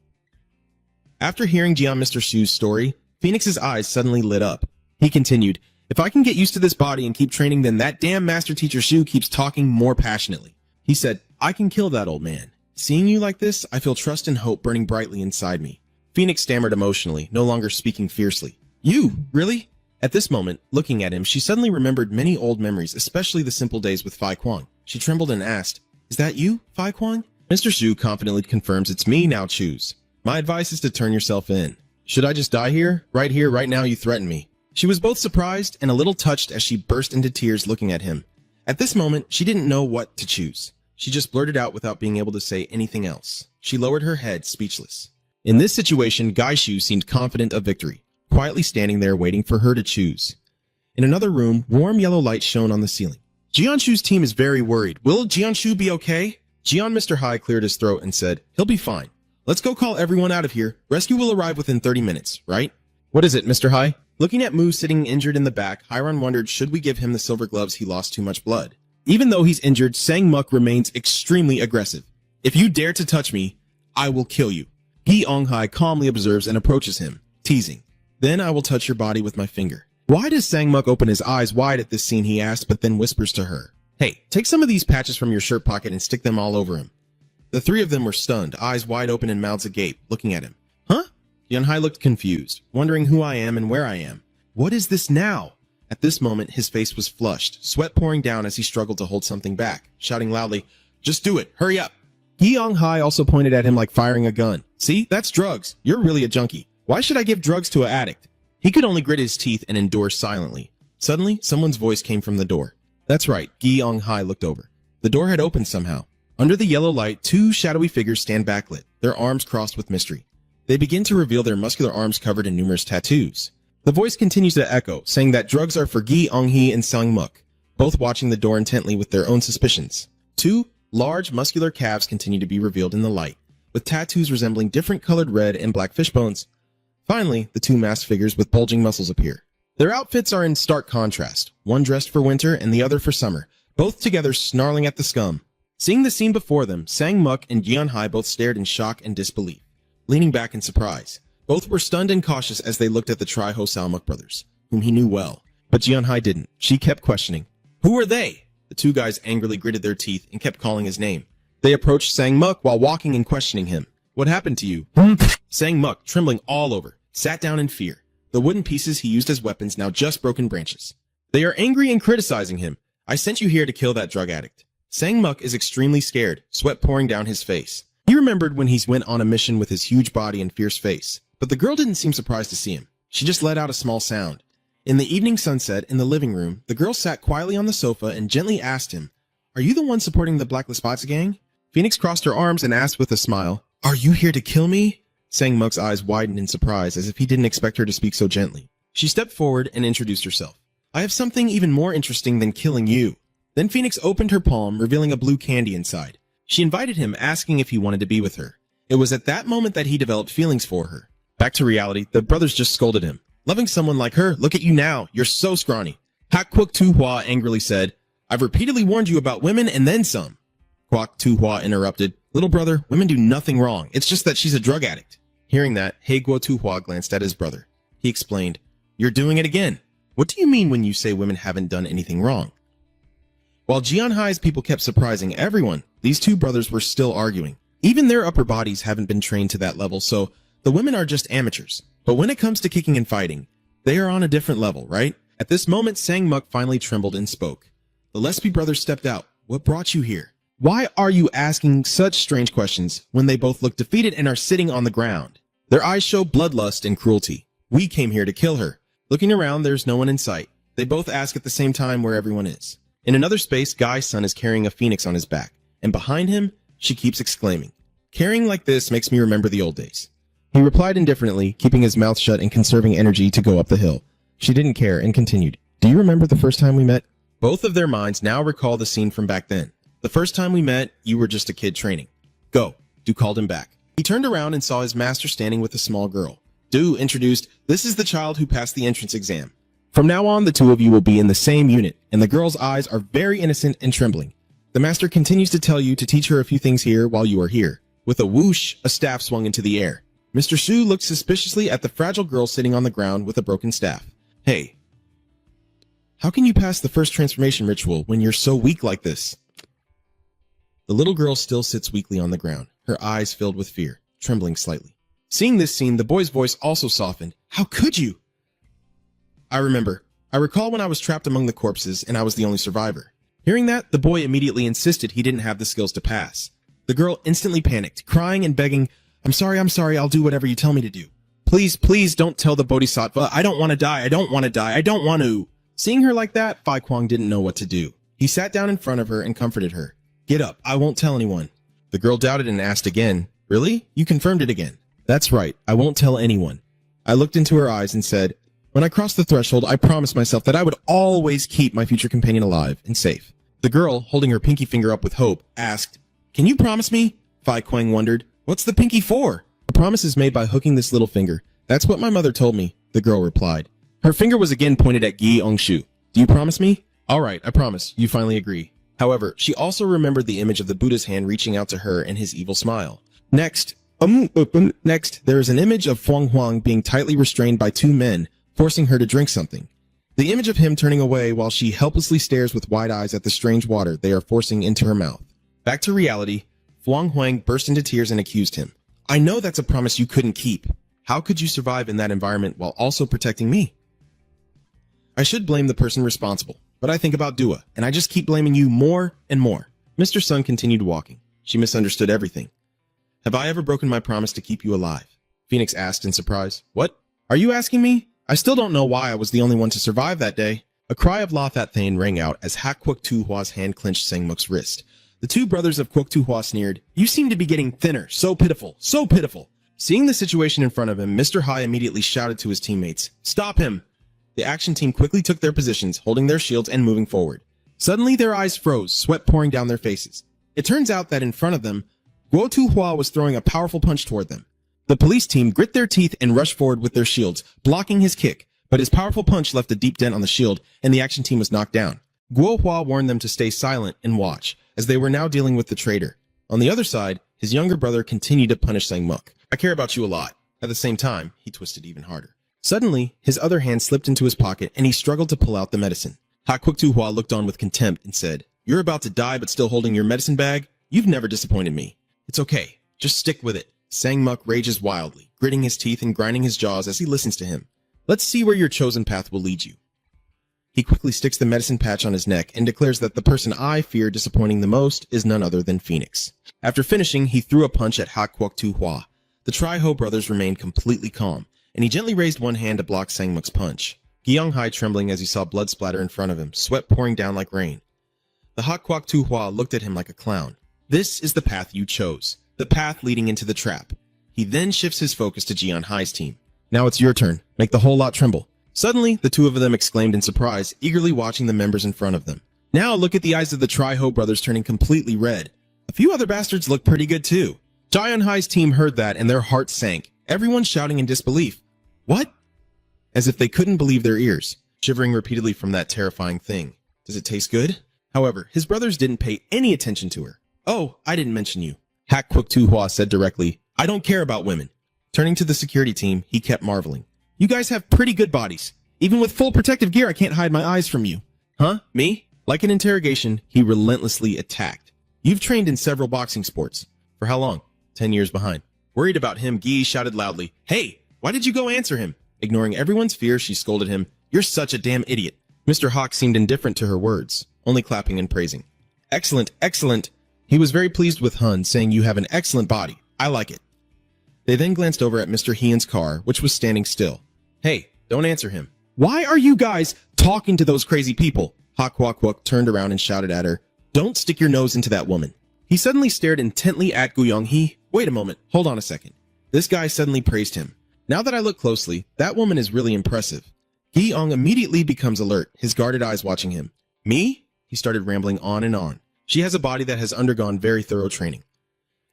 After hearing Jian Mr. Zhu's story, Phoenix's eyes suddenly lit up. He continued, if I can get used to this body and keep training, then that damn Master Teacher Shu keeps talking more passionately. He said, I can kill that old man. Seeing you like this, I feel trust and hope burning brightly inside me. Phoenix stammered emotionally, no longer speaking fiercely. You? Really? At this moment, looking at him, she suddenly remembered many old memories, especially the simple days with Fai Kuang. She trembled and asked, is that you, Fai Kuang? Mr. Zhu confidently confirms, it's me, now choose. My advice is to turn yourself in. Should I just die here? Right here, right now, you threaten me. She was both surprised and a little touched as she burst into tears looking at him. At this moment, she didn't know what to choose. She just blurted out without being able to say anything else. She lowered her head, speechless. In this situation, Gai Shu seemed confident of victory, quietly standing there waiting for her to choose. In another room, warm yellow light shone on the ceiling. Jianshu's team is very worried. Will Jianshu be okay? Jian Mr. Hai cleared his throat and said, he'll be fine. Let's go call everyone out of here. Rescue will arrive within 30 minutes, right? What is it, Mr. Hai? Looking at Mu sitting injured in the back, Hiron wondered, should we give him the silver gloves? He lost too much blood. Even though he's injured, Sang Muk remains extremely aggressive. If you dare to touch me, I will kill you. Gi Onghai calmly observes and approaches him, teasing. Then I will touch your body with my finger. Why does Sang Muk open his eyes wide at this scene, he asked, but then whispers to her. Hey, take some of these patches from your shirt pocket and stick them all over him. The three of them were stunned, eyes wide open and mouths agape, looking at him. Huh? Yunhai looked confused, wondering who I am and where I am. What is this now? At this moment, his face was flushed, sweat pouring down as he struggled to hold something back, shouting loudly, just do it, hurry up. Gi Onghai also pointed at him like firing a gun. See, that's drugs. You're really a junkie. Why should I give drugs to an addict? He could only grit his teeth and endure silently. Suddenly, someone's voice came from the door. That's right, Gi Onghai looked over. The door had opened somehow. Under the yellow light, two shadowy figures stand backlit, their arms crossed with mystery. They begin to reveal their muscular arms covered in numerous tattoos. The voice continues to echo, saying that drugs are for Gi Onghai and Sang Muk, both watching the door intently with their own suspicions. Two large, muscular calves continue to be revealed in the light, with tattoos resembling different colored red and black fish bones. Finally, the two masked figures with bulging muscles appear. Their outfits are in stark contrast, one dressed for winter and the other for summer, both together snarling at the scum. Seeing the scene before them, Sang Muk and Jianhai both stared in shock and disbelief, leaning back in surprise. Both were stunned and cautious as they looked at the Tri-Ho Salmuk brothers, whom he knew well. But Jianhai didn't. She kept questioning. Who are they? The two guys angrily gritted their teeth and kept calling his name. They approached Sang Muk while walking and questioning him. What happened to you? Sang Muk, trembling all over, sat down in fear. The wooden pieces he used as weapons now just broken branches. They are angry and criticizing him. I sent you here to kill that drug addict. Sang Muk is extremely scared, sweat pouring down his face. He remembered when he went on a mission with his huge body and fierce face. But the girl didn't seem surprised to see him. She just let out a small sound. In the evening sunset in the living room, the girl sat quietly on the sofa and gently asked him, Are you the one supporting the Blacklist Spots gang? Phoenix crossed her arms and asked with a smile, Are you here to kill me? Sang Muk's eyes widened in surprise as if he didn't expect her to speak so gently. She stepped forward and introduced herself. I have something even more interesting than killing you. Then Phoenix opened her palm, revealing a blue candy inside. She invited him, asking if he wanted to be with her. It was at that moment that he developed feelings for her. Back to reality, the brothers just scolded him. Loving someone like her, look at you now, you're so scrawny. Hak Kwok Tu Hua angrily said, I've repeatedly warned you about women and then some. Kwok Tu Hua interrupted, Little brother, women do nothing wrong, it's just that she's a drug addict. Hearing that, He Guo Tu Hua glanced at his brother. He explained, You're doing it again. What do you mean when you say women haven't done anything wrong? While Jian Hai's people kept surprising everyone, these two brothers were still arguing. Even their upper bodies haven't been trained to that level, so the women are just amateurs. But when it comes to kicking and fighting, they are on a different level, right? At this moment, Sang Muk finally trembled and spoke. The Lesby brothers stepped out. What brought you here? Why are you asking such strange questions when they both look defeated and are sitting on the ground? Their eyes show bloodlust and cruelty. We came here to kill her. Looking around, there's no one in sight. They both ask at the same time where everyone is. In another space, Guy's son is carrying a phoenix on his back, and behind him, she keeps exclaiming, "Carrying like this makes me remember the old days." He replied indifferently, keeping his mouth shut and conserving energy to go up the hill. She didn't care and continued, "Do you remember the first time we met?" Both of their minds now recall the scene from back then. The first time we met, you were just a kid training. Go, Du called him back. He turned around and saw his master standing with a small girl. Du introduced, "This is the child who passed the entrance exam. From now on, the two of you will be in the same unit," and the girl's eyes are very innocent and trembling. The master continues to tell you to teach her a few things here while you are here. With a whoosh, a staff swung into the air. Mr. Shu looked suspiciously at the fragile girl sitting on the ground with a broken staff. "Hey, how can you pass the first transformation ritual when you're so weak like this?" The little girl still sits weakly on the ground, her eyes filled with fear, trembling slightly. Seeing this scene, the boy's voice also softened. "How could you?" I recall when I was trapped among the corpses and I was the only survivor. Hearing that, the boy immediately insisted he didn't have the skills to pass. The girl instantly panicked, crying and begging, I'm sorry, I'll do whatever you tell me to do. Please don't tell the Bodhisattva. I don't want to die, I don't want to. Seeing her like that, Fai Kwang didn't know what to do. He sat down in front of her and comforted her. "Get up, I won't tell anyone." The girl doubted and asked again, "Really? You confirmed it again." "That's right, I won't tell anyone." I looked into her eyes and said, "When I crossed the threshold, I promised myself that I would always keep my future companion alive and safe." The girl, holding her pinky finger up with hope, asked, "Can you promise me?" Fai Kwang wondered, "What's the pinky for?" "A promise is made by hooking this little finger. That's what my mother told me," the girl replied. Her finger was again pointed at Gi Ongshu. "Do you promise me?" "All right, I promise," you finally agree. However, she also remembered the image of the Buddha's hand reaching out to her and his evil smile. Next, there is an image of Fuang Huang being tightly restrained by two men, forcing her to drink something. The image of him turning away while she helplessly stares with wide eyes at the strange water they are forcing into her mouth. Back to reality, Fuang Huang burst into tears and accused him. "I know that's a promise you couldn't keep. How could you survive in that environment while also protecting me?" I should blame the person responsible, but I think about Dua, and I just keep blaming you more and more. Mr. Sun continued walking. She misunderstood everything. "Have I ever broken my promise to keep you alive?" Phoenix asked in surprise. "What? Are you asking me? I still don't know why I was the only one to survive that day." A cry of Lothat Thane rang out as Hak Kwok Tu Hua's hand clenched Sang Muk's wrist. The two brothers of Kwok Tu Hua sneered, "You seem to be getting thinner. So pitiful. So pitiful." Seeing the situation in front of him, Mr. Hai immediately shouted to his teammates, "Stop him!" The action team quickly took their positions, holding their shields and moving forward. Suddenly, their eyes froze, sweat pouring down their faces. It turns out that in front of them, Guo Tu Hua was throwing a powerful punch toward them. The police team grit their teeth and rushed forward with their shields, blocking his kick, but his powerful punch left a deep dent on the shield, and the action team was knocked down. Guo Hua warned them to stay silent and watch, as they were now dealing with the traitor. On the other side, his younger brother continued to punish Sang Muk. "I care about you a lot." At the same time, he twisted even harder. Suddenly, his other hand slipped into his pocket, and he struggled to pull out the medicine. Ha Kwok Tu Hua looked on with contempt and said, "You're about to die but still holding your medicine bag? You've never disappointed me." "It's okay. Just stick with it." Sang Muk rages wildly, gritting his teeth and grinding his jaws as he listens to him. "Let's see where your chosen path will lead you." He quickly sticks the medicine patch on his neck and declares that the person I fear disappointing the most is none other than Phoenix. After finishing, he threw a punch at Ha Kwok Tu Hua. The Tri-Ho brothers remained completely calm, and he gently raised one hand to block Sang Muk's punch. Gyong Hai trembling as he saw blood splatter in front of him, sweat pouring down like rain. The Ha Kwok Tu Hua looked at him like a clown. "This is the path you chose, the path leading into the trap." He then shifts his focus to Jian Hai's team. "Now it's your turn. Make the whole lot tremble." Suddenly, the two of them exclaimed in surprise, eagerly watching the members in front of them. Now look at the eyes of the Tri-Ho brothers turning completely red. A few other bastards look pretty good too. Jian Hai's team heard that and their hearts sank, everyone shouting in disbelief. "What?" As if they couldn't believe their ears, shivering repeatedly from that terrifying thing. "Does it taste good?" However, his brothers didn't pay any attention to her. "Oh, I didn't mention you," Hak Kwok Tu Hua said directly. "I don't care about women." Turning to the security team, he kept marveling. "You guys have pretty good bodies. Even with full protective gear, I can't hide my eyes from you. Huh? Me? Like an interrogation, he relentlessly attacked. You've trained in several boxing sports. For how long? 10 years behind. Worried about him, Guy shouted loudly, "Hey, why did you go answer him?" Ignoring everyone's fear, she scolded him, "You're such a damn idiot." Mr. Hawk seemed indifferent to her words, only clapping and praising. "Excellent, excellent." He was very pleased with Hun, saying, "You have an excellent body. I like it." They then glanced over at Mr. Heehan's car, which was standing still. "Hey, don't answer him." "Why are you guys talking to those crazy people?" Hawk Wok Wok turned around and shouted at her, "Don't stick your nose into that woman." He suddenly stared intently at Guyong Hee. "Wait a moment, hold on a second." This guy suddenly praised him. Now that I look closely, that woman is really impressive. Guyong immediately becomes alert, his guarded eyes watching him. "Me?" He started rambling on and on. "She has a body that has undergone very thorough training."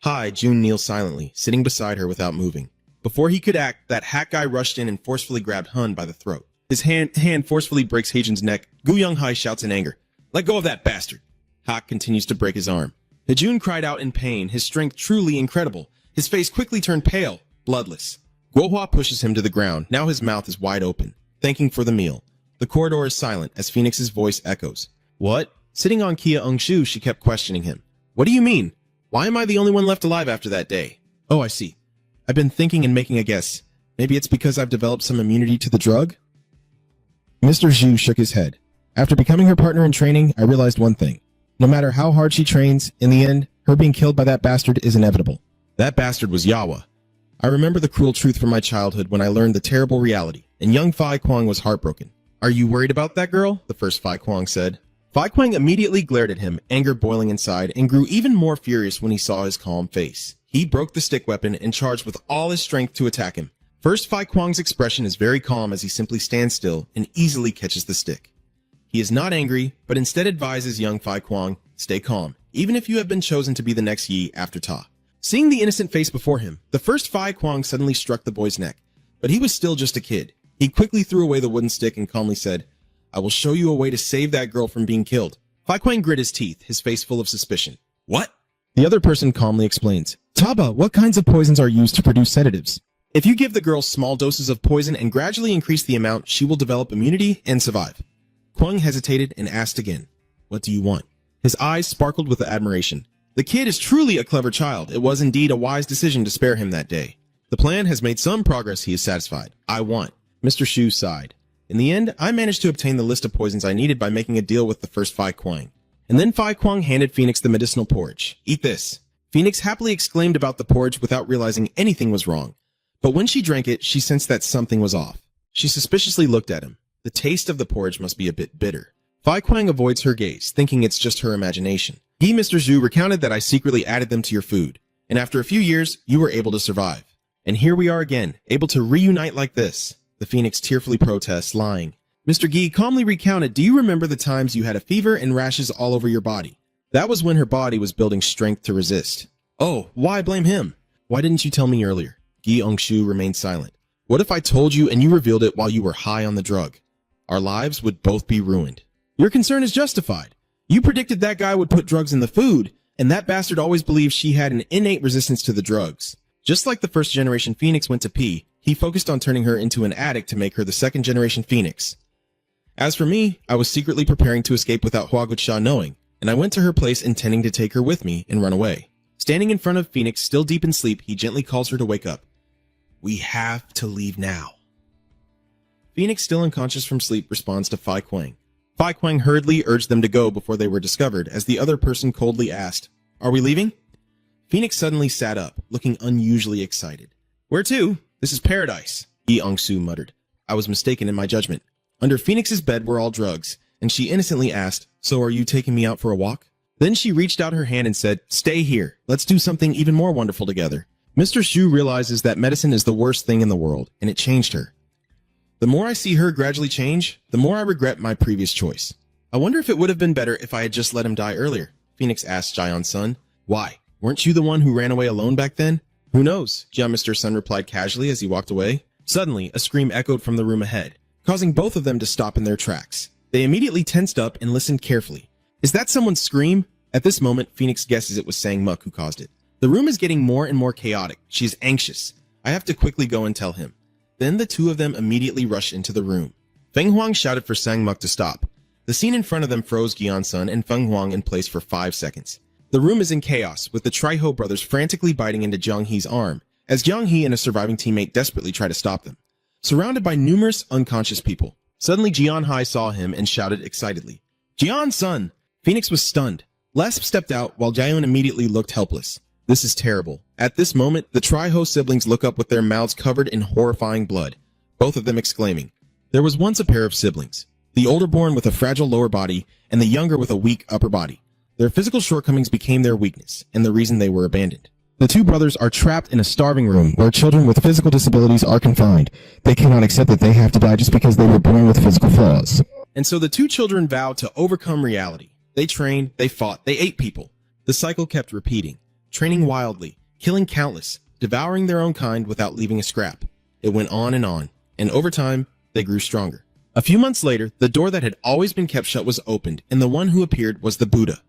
Hi, June kneels silently, sitting beside her without moving. Before he could act, that hack guy rushed in and forcefully grabbed Hun by the throat. His hand forcefully breaks Heejun's neck. Guyong Hai shouts in anger, "Let go of that bastard!" Hak continues to break his arm. Heejun cried out in pain, his strength truly incredible. His face quickly turned pale, bloodless. Guohua pushes him to the ground. Now his mouth is wide open, thanking for the meal. The corridor is silent as Phoenix's voice echoes. "What?" Sitting on Kia Eungshu, she kept questioning him. "What do you mean? Why am I the only one left alive after that day?" "Oh, I see. I've been thinking and making a guess. Maybe it's because I've developed some immunity to the drug?" Mr. Zhu shook his head. "After becoming her partner in training, I realized one thing. No matter how hard she trains, in the end, her being killed by that bastard is inevitable." That bastard was Yawa. I remember the cruel truth from my childhood when I learned the terrible reality, and young Fai Kwang was heartbroken. "Are you worried about that girl?" the first Fai Kwang said. Fai Kwang immediately glared at him, anger boiling inside, and grew even more furious when he saw his calm face. He broke the stick weapon and charged with all his strength to attack him. First Fai Kwang's expression is very calm as he simply stands still and easily catches the stick. He is not angry, but instead advises young Fai Kwang, "Stay calm, even if you have been chosen to be the next Yi after Ta." Seeing the innocent face before him, the first Fai Kwang suddenly struck the boy's neck, but he was still just a kid. He quickly threw away the wooden stick and calmly said, "I will show you a way to save that girl from being killed." Fai Kwang grit his teeth, his face full of suspicion. "What?" The other person calmly explains, "Taba, what kinds of poisons are used to produce sedatives? If you give the girl small doses of poison and gradually increase the amount, she will develop immunity and survive." Kwang hesitated and asked again, "What do you want?" His eyes sparkled with admiration. The kid is truly a clever child. It was indeed a wise decision to spare him that day. The plan has made some progress, he is satisfied. "I want." Mr. Shu sighed. "In the end, I managed to obtain the list of poisons I needed by making a deal with the first Fai Kwang." And then Fai Kwang handed Phoenix the medicinal porridge. "Eat this." Phoenix happily exclaimed about the porridge without realizing anything was wrong. But when she drank it, she sensed that something was off. She suspiciously looked at him. The taste of the porridge must be a bit bitter. Fai Kwang avoids her gaze, thinking it's just her imagination. He, Mr. Zhu, recounted that I secretly added them to your food, and after a few years, you were able to survive. And here we are again, able to reunite like this. The Phoenix tearfully protests, lying. Mr. Gi calmly recounted, "Do you remember the times you had a fever and rashes all over your body? That was when her body was building strength to resist." "Oh, why blame him? Why didn't you tell me earlier?" Gi Eungshu remained silent. "What if I told you and you revealed it while you were high on the drug? Our lives would both be ruined." "Your concern is justified. You predicted that guy would put drugs in the food, and that bastard always believed she had an innate resistance to the drugs. Just like the first generation Phoenix went to P, he focused on turning her into an addict to make her the second generation Phoenix. As for me, I was secretly preparing to escape without Huagutsha knowing, and I went to her place intending to take her with me and run away." Standing in front of Phoenix, still deep in sleep, he gently calls her to wake up. "We have to leave now." Phoenix, still unconscious from sleep, responds to Fai Kwang. Fai Kwang hurriedly urged them to go before they were discovered, as the other person coldly asked, "Are we leaving?" Phoenix suddenly sat up, looking unusually excited. "Where to? This is paradise," Yi Ong-su muttered. "I was mistaken in my judgment. Under Phoenix's bed were all drugs, and she innocently asked, 'So are you taking me out for a walk?' Then she reached out her hand and said, 'Stay here. Let's do something even more wonderful together.' Mr. Shu realizes that medicine is the worst thing in the world, and it changed her. The more I see her gradually change, the more I regret my previous choice. I wonder if it would have been better if I had just let him die earlier," Phoenix asked Jaeon's son. "Why? Weren't you the one who ran away alone back then?" "Who knows?" Mr. Sun replied casually as he walked away. Suddenly, a scream echoed from the room ahead, causing both of them to stop in their tracks. They immediately tensed up and listened carefully. Is that someone's scream? At this moment, Phoenix guesses it was Sang Muk who caused it. The room is getting more and more chaotic. She is anxious. I have to quickly go and tell him. Then the two of them immediately rush into the room. Feng Huang shouted for Sang Muk to stop. The scene in front of them froze Gian Sun and Feng Huang in place for 5 seconds. The room is in chaos, with the Triho brothers frantically biting into Jiang He's arm, as Jiang He and a surviving teammate desperately try to stop them. Surrounded by numerous unconscious people, suddenly Jian Hai saw him and shouted excitedly, "Jian Sun!" Phoenix was stunned. Lesp stepped out while Jaehyun immediately looked helpless. This is terrible. At this moment, the Triho siblings look up with their mouths covered in horrifying blood, both of them exclaiming. There was once a pair of siblings, the older born with a fragile lower body and the younger with a weak upper body. Their physical shortcomings became their weakness and the reason they were abandoned. The two brothers are trapped in a starving room where children with physical disabilities are confined. They cannot accept that they have to die just because they were born with physical flaws. And so the two children vowed to overcome reality. They trained, they fought, they ate people. The cycle kept repeating, training wildly, killing countless, devouring their own kind without leaving a scrap. It went on, and over time, they grew stronger. A few months later, the door that had always been kept shut was opened, and the one who appeared was the Buddha.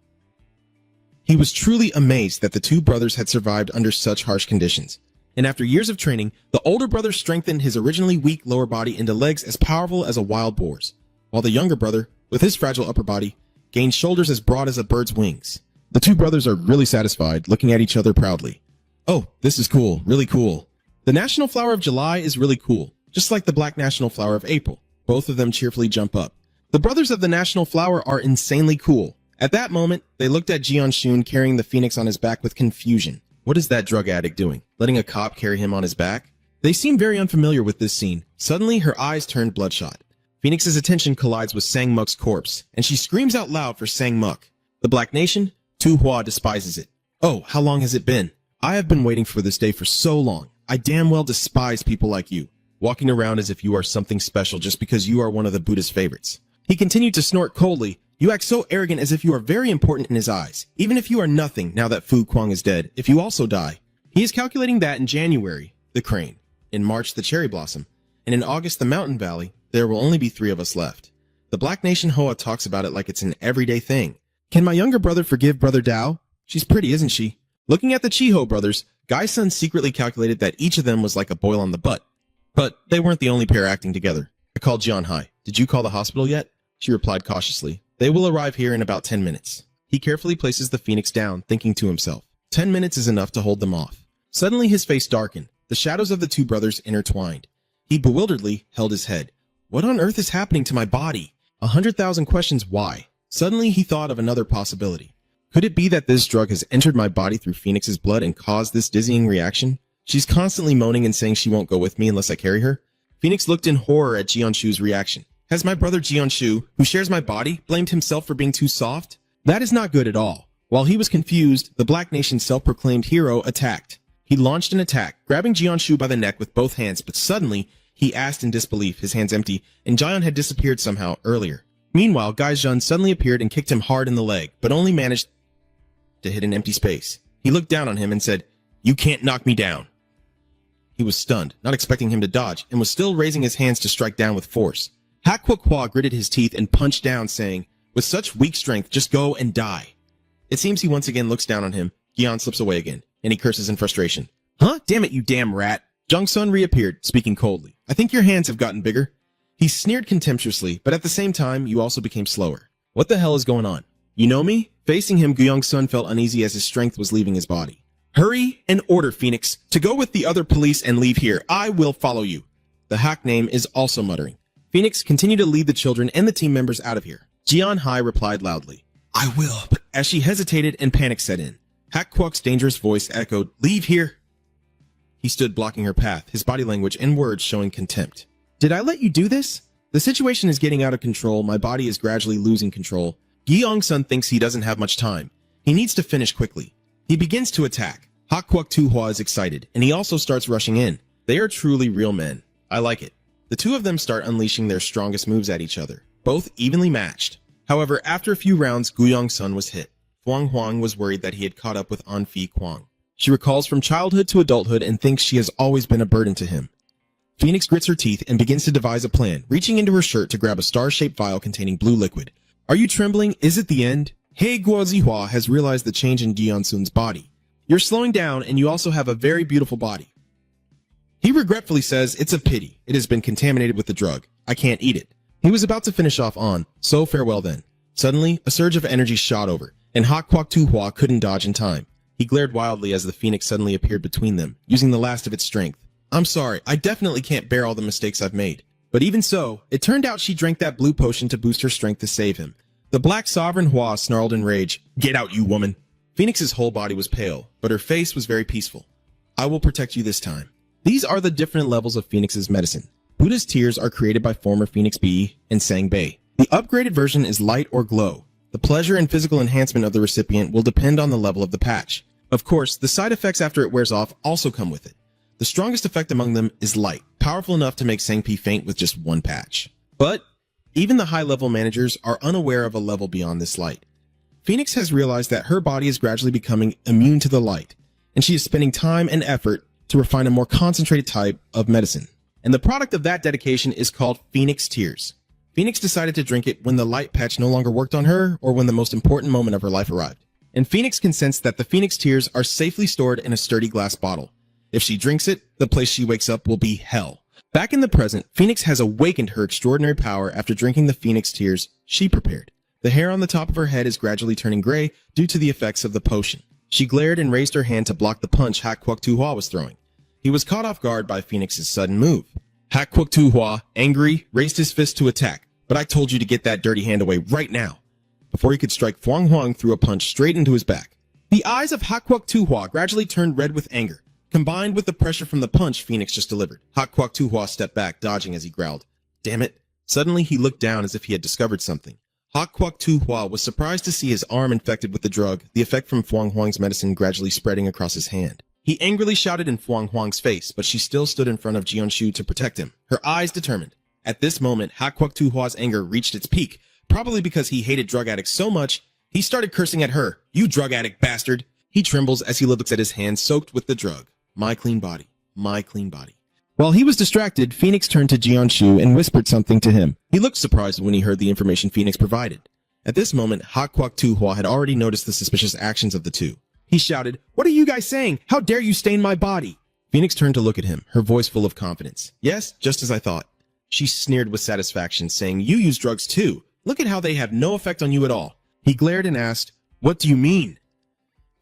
He was truly amazed that the two brothers had survived under such harsh conditions. And after years of training, the older brother strengthened his originally weak lower body into legs as powerful as a wild boar's, while the younger brother, with his fragile upper body, gained shoulders as broad as a bird's wings. The two brothers are really satisfied, looking at each other proudly. Oh, this is cool, really cool. The national flower of July is really cool, just like the black national flower of April. Both of them cheerfully jump up. The brothers of the national flower are insanely cool. At that moment, they looked at Jian Shun carrying the phoenix on his back with confusion. What is that drug addict doing? Letting a cop carry him on his back? They seem very unfamiliar with this scene. Suddenly, her eyes turned bloodshot. Phoenix's attention collides with Sang Muk's corpse, and she screams out loud for Sang Muk. The Black Nation, Tu Hua despises it. Oh, how long has it been? I have been waiting for this day for so long. I damn well despise people like you, walking around as if you are something special just because you are one of the Buddha's favorites. He continued to snort coldly. You act so arrogant as if you are very important in his eyes, even if you are nothing now that Fu Kuang is dead, if you also die. He is calculating that in January, the crane, in March, the cherry blossom, and in August, the mountain valley, there will only be 3 of us left. The Black Nation Hoa talks about it like it's an everyday thing. Can my younger brother forgive Brother Dao? She's pretty, isn't she? Looking at the Chiho brothers, Gai Sun secretly calculated that each of them was like a boil on the butt. But they weren't the only pair acting together. I called Jian Hai. Did you call the hospital yet? She replied cautiously. They will arrive here in about 10 minutes. He carefully places the phoenix down, thinking to himself, 10 minutes is enough to hold them off. Suddenly his face darkened. The shadows of the two brothers intertwined. He bewilderedly held his head. What on earth is happening to my body? 100,000 questions why? Suddenly he thought of another possibility. Could it be that this drug has entered my body through Phoenix's blood and caused this dizzying reaction? She's constantly moaning and saying she won't go with me unless I carry her. Phoenix looked in horror at Jianshu's reaction. Has my brother Jianshu, who shares my body, blamed himself for being too soft? That is not good at all. While he was confused, the Black Nation's self-proclaimed hero attacked. He launched an attack, grabbing Jianshu by the neck with both hands, but suddenly, he asked in disbelief, his hands empty, and Jian had disappeared somehow earlier. Meanwhile, Gaizhun suddenly appeared and kicked him hard in the leg, but only managed to hit an empty space. He looked down on him and said, "You can't knock me down." He was stunned, not expecting him to dodge, and was still raising his hands to strike down with force. Hak Kwok Hua gritted his teeth and punched down, saying, "With such weak strength, just go and die." It seems he once again looks down on him. Gian slips away again, and he curses in frustration. Huh? Damn it, you damn rat. Jung Sun reappeared, speaking coldly. I think your hands have gotten bigger. He sneered contemptuously, but at the same time, you also became slower. What the hell is going on? You know me? Facing him, Guyong Sun felt uneasy as his strength was leaving his body. Hurry and order Phoenix to go with the other police and leave here. I will follow you. The hack name is also muttering. Phoenix, continue to lead the children and the team members out of here. Jian Hai replied loudly. I will, but as she hesitated and panic set in, Hak Kwok's dangerous voice echoed, Leave here. He stood blocking her path, his body language and words showing contempt. Did I let you do this? The situation is getting out of control. My body is gradually losing control. Gyeong Sun thinks he doesn't have much time. He needs to finish quickly. He begins to attack. Hak Kwok Tuhua is excited, and he also starts rushing in. They are truly real men. I like it. The two of them start unleashing their strongest moves at each other, both evenly matched. However, after a few rounds, Guyong Sun was hit. Huang Huang was worried that he had caught up with Anfi Kwang. She recalls from childhood to adulthood and thinks she has always been a burden to him. Phoenix grits her teeth and begins to devise a plan, reaching into her shirt to grab a star-shaped vial containing blue liquid. Are you trembling? Is it the end? He Guozihua has realized the change in Gyeonsun's body. You're slowing down and you also have a very beautiful body. He regretfully says, it's a pity. It has been contaminated with the drug. I can't eat it. He was about to finish off on, so farewell then. Suddenly, a surge of energy shot over, and Hak Kwok Tu Hua couldn't dodge in time. He glared wildly as the phoenix suddenly appeared between them, using the last of its strength. I'm sorry, I definitely can't bear all the mistakes I've made. But even so, it turned out she drank that blue potion to boost her strength to save him. The Black Sovereign Hua snarled in rage. Get out, you woman! Phoenix's whole body was pale, but her face was very peaceful. I will protect you this time. These are the different levels of Phoenix's medicine. Buddha's tears are created by former Phoenix Bee and Sang Bei. The upgraded version is light or glow. The pleasure and physical enhancement of the recipient will depend on the level of the patch. Of course, the side effects after it wears off also come with it. The strongest effect among them is light, powerful enough to make Sang-Pi faint with just one patch. But even the high-level managers are unaware of a level beyond this light. Phoenix has realized that her body is gradually becoming immune to the light, and she is spending time and effort to refine a more concentrated type of medicine. And the product of that dedication is called Phoenix Tears. Phoenix decided to drink it when the light patch no longer worked on her or when the most important moment of her life arrived. And Phoenix can sense that the Phoenix Tears are safely stored in a sturdy glass bottle. If she drinks it, the place she wakes up will be hell. Back in the present, Phoenix has awakened her extraordinary power after drinking the Phoenix Tears she prepared. The hair on the top of her head is gradually turning gray due to the effects of the potion. She glared and raised her hand to block the punch Hak Kwok Tu Hua was throwing. He was caught off guard by Phoenix's sudden move. Hak Kwok Tu Hua, angry, raised his fist to attack. But I told you to get that dirty hand away right now. Before he could strike, Phuong Huang threw a punch straight into his back. The eyes of Hak Kwok Tu Hua gradually turned red with anger. Combined with the pressure from the punch Phoenix just delivered, Hak Kwok Tu Hua stepped back, dodging as he growled. Damn it. Suddenly, he looked down as if he had discovered something. Hak Kwok Tu Hua was surprised to see his arm infected with the drug, the effect from Phuong Huang's medicine gradually spreading across his hand. He angrily shouted in Phuong Huang's face, but she still stood in front of Jianshu to protect him, her eyes determined. At this moment, Hak Kwok Tu Hua's anger reached its peak, probably because he hated drug addicts so much, he started cursing at her. You drug addict bastard! He trembles as he looks at his hands soaked with the drug. My clean body. My clean body. While he was distracted, Phoenix turned to Jianshu and whispered something to him. He looked surprised when he heard the information Phoenix provided. At this moment, Hak Kwok Tu Hua had already noticed the suspicious actions of the two. He shouted, What are you guys saying? How dare you stain my body? Phoenix turned to look at him, her voice full of confidence. Yes, just as I thought. She sneered with satisfaction, saying, You use drugs too. Look at how they have no effect on you at all. He glared and asked, What do you mean?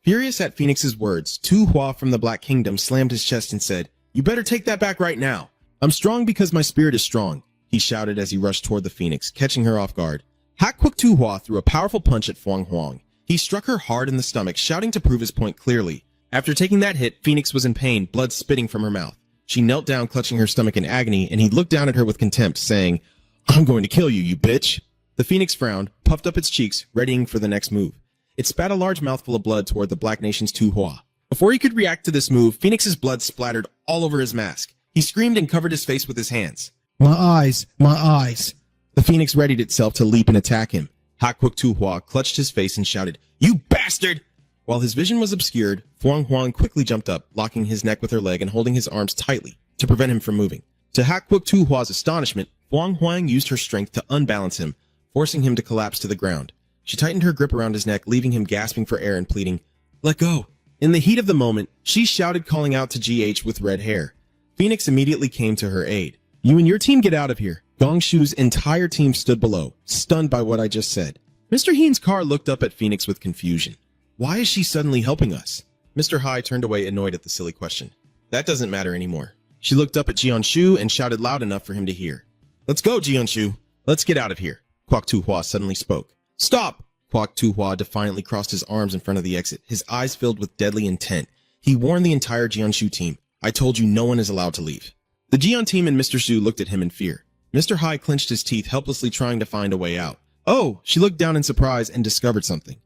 Furious at Phoenix's words, Tu Hua from the Black Kingdom slammed his chest and said, You better take that back right now. I'm strong because my spirit is strong, he shouted as he rushed toward the Phoenix, catching her off guard. Hak Kwok Tu Hua threw a powerful punch at Phuong Huang. He struck her hard in the stomach, shouting to prove his point clearly. After taking that hit, Phoenix was in pain, blood spitting from her mouth. She knelt down, clutching her stomach in agony, and he looked down at her with contempt, saying, I'm going to kill you, you bitch. The Phoenix frowned, puffed up its cheeks, readying for the next move. It spat a large mouthful of blood toward the Black Nation's Tu Hua. Before he could react to this move, Phoenix's blood splattered all over his mask. He screamed and covered his face with his hands. My eyes, my eyes. The Phoenix readied itself to leap and attack him. Hak Kwok Tu Hua clutched his face and shouted, You bastard! While his vision was obscured, Phuong Huang quickly jumped up, locking his neck with her leg and holding his arms tightly to prevent him from moving. To Hak Kwok Tu Hua's astonishment, Phuong Huang used her strength to unbalance him, forcing him to collapse to the ground. She tightened her grip around his neck, leaving him gasping for air and pleading, Let go. In the heat of the moment, she shouted, calling out to GH with red hair. Phoenix immediately came to her aid. You and your team get out of here. Gong Shu's entire team stood below, stunned by what I just said. Mr. Heen's car looked up at Phoenix with confusion. Why is she suddenly helping us? Mr. Hai turned away, annoyed at the silly question. That doesn't matter anymore. She looked up at Jianshu and shouted loud enough for him to hear. Let's go, Jianshu. Let's get out of here. Kwok Tu Hua suddenly spoke. Stop! Kwok Tu Hua defiantly crossed his arms in front of the exit, his eyes filled with deadly intent. He warned the entire Jianshu team. I told you no one is allowed to leave. The Jian team and Mr. Shu looked at him in fear. Mr. Hai clenched his teeth, helplessly trying to find a way out. Oh, she looked down in surprise and discovered something.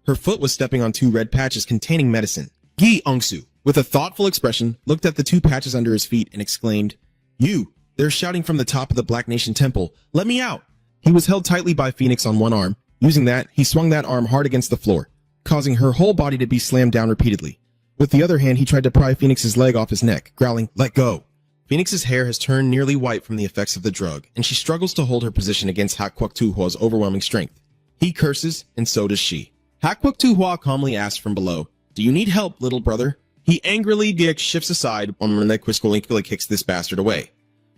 Her foot was stepping on two red patches containing medicine. Gi Ongsu, with a thoughtful expression, looked at the two patches under his feet and exclaimed, You! They're shouting from the top of the Black Nation temple. Let me out! He was held tightly by Phoenix on one arm. Using that, he swung that arm hard against the floor, causing her whole body to be slammed down repeatedly. With the other hand, he tried to pry Phoenix's leg off his neck, growling, Let go! Phoenix's hair has turned nearly white from the effects of the drug, and she struggles to hold her position against Hak Kwok Tu Hua's overwhelming strength. He curses, and so does she. Hak Kwok Tu Hua calmly asks from below, Do you need help, little brother? He angrily shifts aside when Quisquelinquili kicks this bastard away.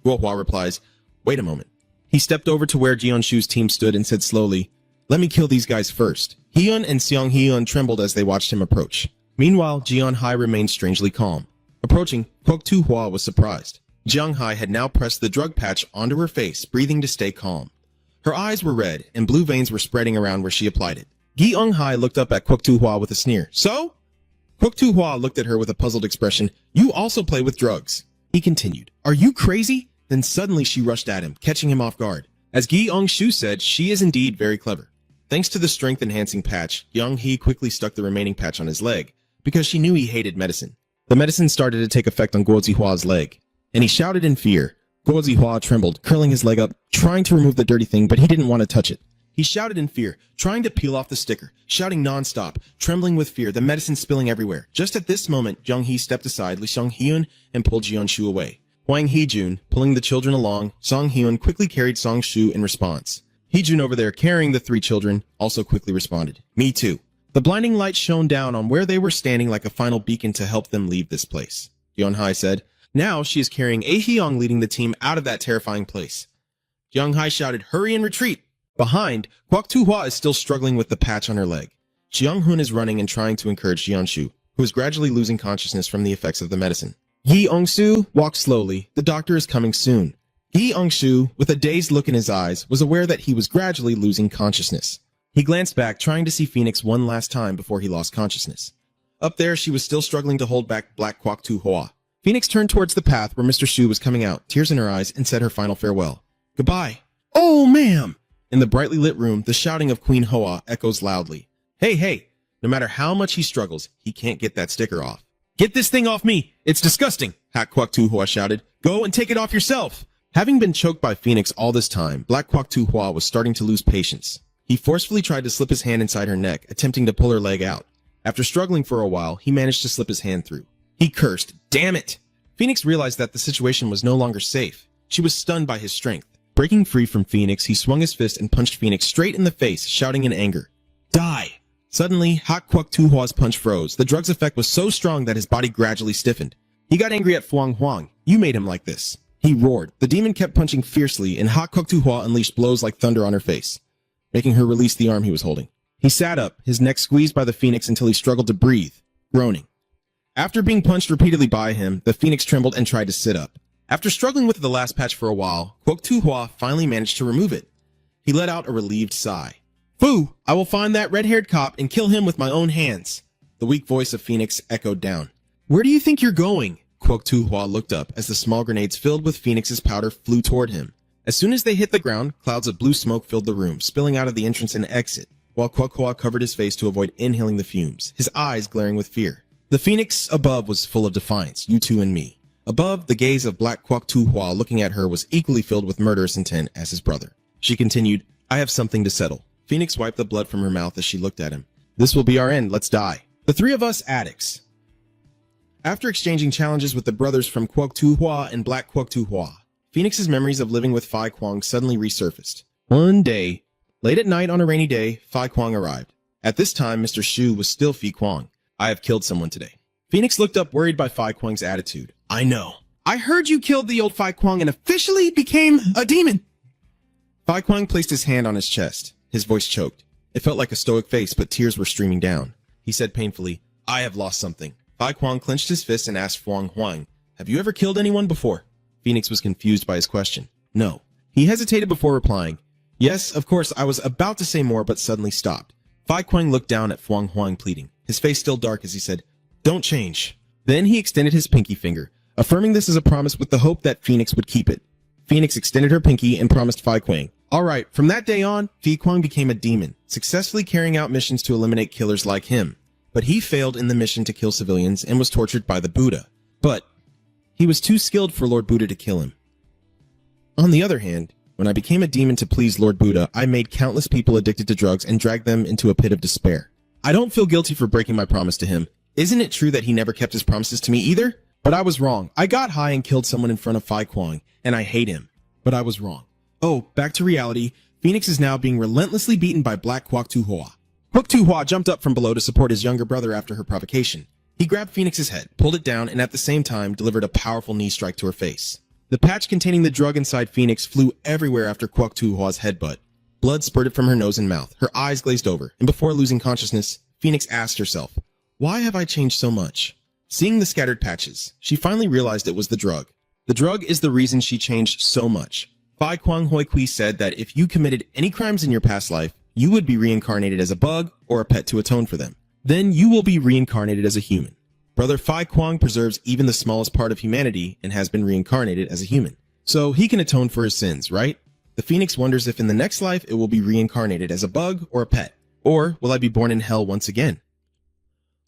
Guo Hua replies, Wait a moment. He stepped over to where Jeon-shu's team stood and said slowly, "Let me kill these guys first." Hyun and Seong-hyun trembled as they watched him approach. Meanwhile, Jeon-hai remained strangely calm. Approaching, Kwok-tu-hwa was surprised. Jeong-hai had now pressed the drug patch onto her face, breathing to stay calm. Her eyes were red, and blue veins were spreading around where she applied it. Gi-eung-hai looked up at Kwok-tu-hwa with a sneer. "So?" Kwok-tu-hwa looked at her with a puzzled expression. "You also play with drugs." He continued, "Are you crazy?" Then suddenly she rushed at him, catching him off guard. As Gi-eung-shu said, she is indeed very clever. Thanks to the strength-enhancing patch, Young-hee quickly stuck the remaining patch on his leg, because she knew he hated medicine. The medicine started to take effect on Guo Zihwa's leg, and he shouted in fear. Guo Zihua trembled, curling his leg up, trying to remove the dirty thing, but he didn't want to touch it. He shouted in fear, trying to peel off the sticker, shouting non-stop, trembling with fear, the medicine spilling everywhere. Just at this moment, Jung-hee stepped aside, Lee Sung-hyun, and pulled Jeon-shu away. Hwang Hee-jun, pulling the children along, Song-hyun quickly carried Song-shu in response. Hee-jun over there, carrying the three children, also quickly responded. "Me too." The blinding light shone down on where they were standing like a final beacon to help them leave this place. Yeon-hai said, "Now she is carrying A-hyung, leading the team out of that terrifying place." Young-hai shouted, "Hurry and retreat!" Behind, Kwok-tu-hwa is still struggling with the patch on her leg. Jeong-hun is running and trying to encourage Jeon-shu, who is gradually losing consciousness from the effects of the medicine. Yi-eung-soo walked slowly. The doctor is coming soon. Yi-eung-soo, with a dazed look in his eyes, was aware that he was gradually losing consciousness. He glanced back, trying to see Phoenix one last time before he lost consciousness. Up there, she was still struggling to hold back Black Kwok-tu-hwa. Phoenix turned towards the path where Mr. Shu was coming out, tears in her eyes, and said her final farewell. "Goodbye." "Oh, ma'am!" In the brightly lit room, the shouting of Queen Hoa echoes loudly. Hey, no matter how much he struggles, he can't get that sticker off. "Get this thing off me! It's disgusting!" Hak Kwok-tu-hwa shouted. "Go and take it off yourself!" Having been choked by Phoenix all this time, Black Kwok-tu-hwa was starting to lose patience. He forcefully tried to slip his hand inside her neck, attempting to pull her leg out. After struggling for a while, he managed to slip his hand through. He cursed, "Damn it!" Phoenix realized that the situation was no longer safe. She was stunned by his strength. Breaking free from Phoenix, he swung his fist and punched Phoenix straight in the face, shouting in anger, "Die!" Suddenly, Hak Kwok-tu-hwa's punch froze. The drug's effect was so strong that his body gradually stiffened. He got angry at Fuang Huang. "You made him like this." He roared. The demon kept punching fiercely, and Hak Kwok-tu-hwa unleashed blows like thunder on her face, making her release the arm he was holding. He sat up, his neck squeezed by the Phoenix until he struggled to breathe, groaning. After being punched repeatedly by him, the Phoenix trembled and tried to sit up. After struggling with the last patch for a while, Kwok-tu-hwa finally managed to remove it. He let out a relieved sigh. "Fu, I will find that red-haired cop and kill him with my own hands." The weak voice of Phoenix echoed down. "Where do you think you're going?" Kwok-tu-hwa looked up as the small grenades filled with Phoenix's powder flew toward him. As soon as they hit the ground, clouds of blue smoke filled the room, spilling out of the entrance and exit, while Kwok-hwa covered his face to avoid inhaling the fumes, his eyes glaring with fear. The Phoenix above was full of defiance, "You two and me." Above, the gaze of Black Kwok-tu-hwa looking at her was equally filled with murderous intent as his brother. She continued, "I have something to settle." Phoenix wiped the blood from her mouth as she looked at him. "This will be our end. Let's die. The three of us addicts." After exchanging challenges with the brothers from Kwok-tu-hwa and Black Kwok-tu-hwa, Phoenix's memories of living with Phi Kwang suddenly resurfaced. One day, late at night on a rainy day, Phi Kwang arrived. At this time, Mr. Shu was still Phi Kwang. "I have killed someone today." Phoenix looked up, worried by Phi Kwang's attitude. "I know. I heard you killed the old Phi Kwang and officially became a demon." Phi Kwang placed his hand on his chest. His voice choked. It felt like a stoic face, but tears were streaming down. He said painfully, "I have lost something." Phi Kwang clenched his fist and asked Fuang Huang, "Have you ever killed anyone before?" Phoenix was confused by his question. "No." He hesitated before replying. "Yes, of course, I was about to say more, but suddenly stopped." Phi Kwang looked down at Fuang Huang, pleading, his face still dark as he said, "Don't change." Then he extended his pinky finger, affirming this as a promise with the hope that Phoenix would keep it. Phoenix extended her pinky and promised Phi Kwang. Alright, from that day on, Phi Kwang became a demon, successfully carrying out missions to eliminate killers like him. But he failed in the mission to kill civilians and was tortured by the Buddha. But he was too skilled for Lord Buddha to kill him. On the other hand, when I became a demon to please Lord Buddha, I made countless people addicted to drugs and dragged them into a pit of despair. I don't feel guilty for breaking my promise to him. Isn't it true that he never kept his promises to me either? But I was wrong. I got high and killed someone in front of Phi Kwang, and I hate him. But I was wrong. Oh, back to reality. Phoenix is now being relentlessly beaten by Black Kwok-tu-hwa. Kwok-tu-hwa jumped up from below to support his younger brother after her provocation. He grabbed Phoenix's head, pulled it down, and at the same time delivered a powerful knee strike to her face. The patch containing the drug inside Phoenix flew everywhere after Kwok Tu-hwa's headbutt. Blood spurted from her nose and mouth, her eyes glazed over, and before losing consciousness, Phoenix asked herself, "Why have I changed so much?" Seeing the scattered patches, she finally realized it was the drug. The drug is the reason she changed so much. Phai Kwang Hoi Kui said that if you committed any crimes in your past life, you would be reincarnated as a bug or a pet to atone for them. Then you will be reincarnated as a human. Brother Phai Kwang preserves even the smallest part of humanity and has been reincarnated as a human. So he can atone for his sins, right? The Phoenix wonders if in the next life it will be reincarnated as a bug or a pet. Or will I be born in hell once again?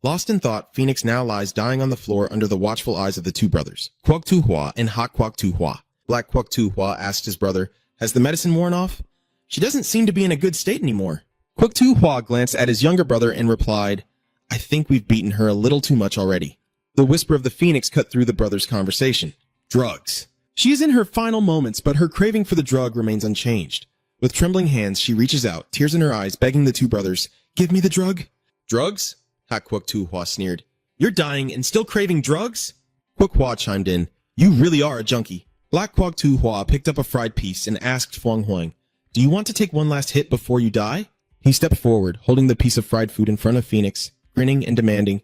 Lost in thought, Phoenix now lies dying on the floor under the watchful eyes of the two brothers, Kwok Tu-hwa and Ha Kwok Tu-hwa. Black Kwok Tu-hwa asked his brother, "Has the medicine worn off?" "She doesn't seem to be in a good state anymore." Kwok Tu-hwa glanced at his younger brother and replied, "I think we've beaten her a little too much already." The whisper of the Phoenix cut through the brothers' conversation. Drugs. She is in her final moments, but her craving for the drug remains unchanged. With trembling hands, she reaches out, tears in her eyes, begging the two brothers, "Give me the drug." "Drugs?" Ha Kwok Tu-hwa sneered. "You're dying and still craving drugs?" Kwok Hwa chimed in, "You really are a junkie." Black Kwok Tu-hwa picked up a fried piece and asked Fuang Huang, "Do you want to take one last hit before you die?" He stepped forward, holding the piece of fried food in front of Phoenix, grinning and demanding,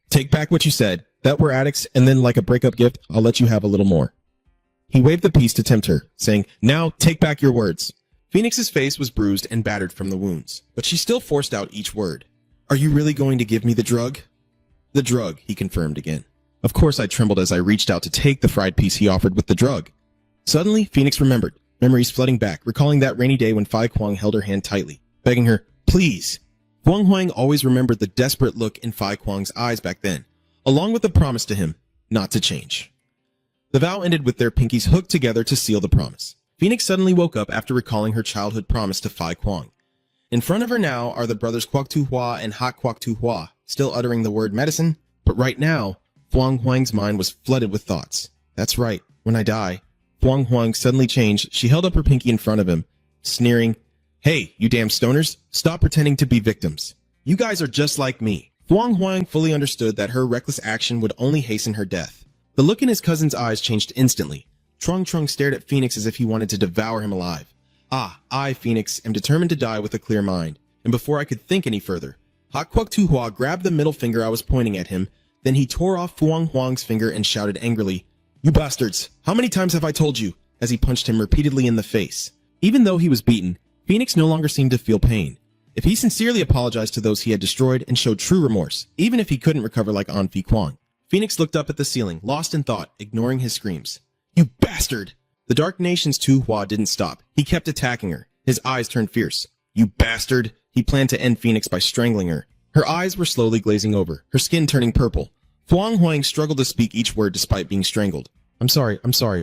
"Take back what you said. That we're addicts, and then like a breakup gift, I'll let you have a little more." He waved the piece to tempt her, saying, "Now take back your words." Phoenix's face was bruised and battered from the wounds, but she still forced out each word. "Are you really going to give me the drug?" "The drug," he confirmed again. Of course I trembled as I reached out to take the fried piece he offered with the drug. Suddenly, Phoenix remembered, memories flooding back, recalling that rainy day when Phai Kwang held her hand tightly, begging her, "Please." Fuang Huang always remembered the desperate look in Phai Kwang's eyes back then, along with the promise to him not to change. The vow ended with their pinkies hooked together to seal the promise. Phoenix suddenly woke up after recalling her childhood promise to Phai Kwang. In front of her now are the brothers Kwok Tu-hwa and Ha Kwok Tu-hwa, still uttering the word medicine, but right now, Fuang Huang's mind was flooded with thoughts. "That's right, when I die." Fuang Huang suddenly changed. She held up her pinky in front of him, sneering, "Hey, you damn stoners, stop pretending to be victims. You guys are just like me." Fuang Huang fully understood that her reckless action would only hasten her death. The look in his cousin's eyes changed instantly. Trung Trung stared at Phoenix as if he wanted to devour him alive. I, Phoenix, am determined to die with a clear mind. And before I could think any further, Ha Kwok Tu-hwa grabbed the middle finger I was pointing at him, then he tore off Fuang Huang's finger and shouted angrily, "You bastards, how many times have I told you?" as he punched him repeatedly in the face. Even though he was beaten, Phoenix no longer seemed to feel pain. If he sincerely apologized to those he had destroyed and showed true remorse, even if he couldn't recover like An Fi Kwang. Phoenix looked up at the ceiling, lost in thought, ignoring his screams. "You bastard!" The Dark Nation's Tu-hwa didn't stop. He kept attacking her. His eyes turned fierce. "You bastard!" He planned to end Phoenix by strangling her. Her eyes were slowly glazing over, her skin turning purple. Fuang Huang struggled to speak each word despite being strangled. I'm sorry,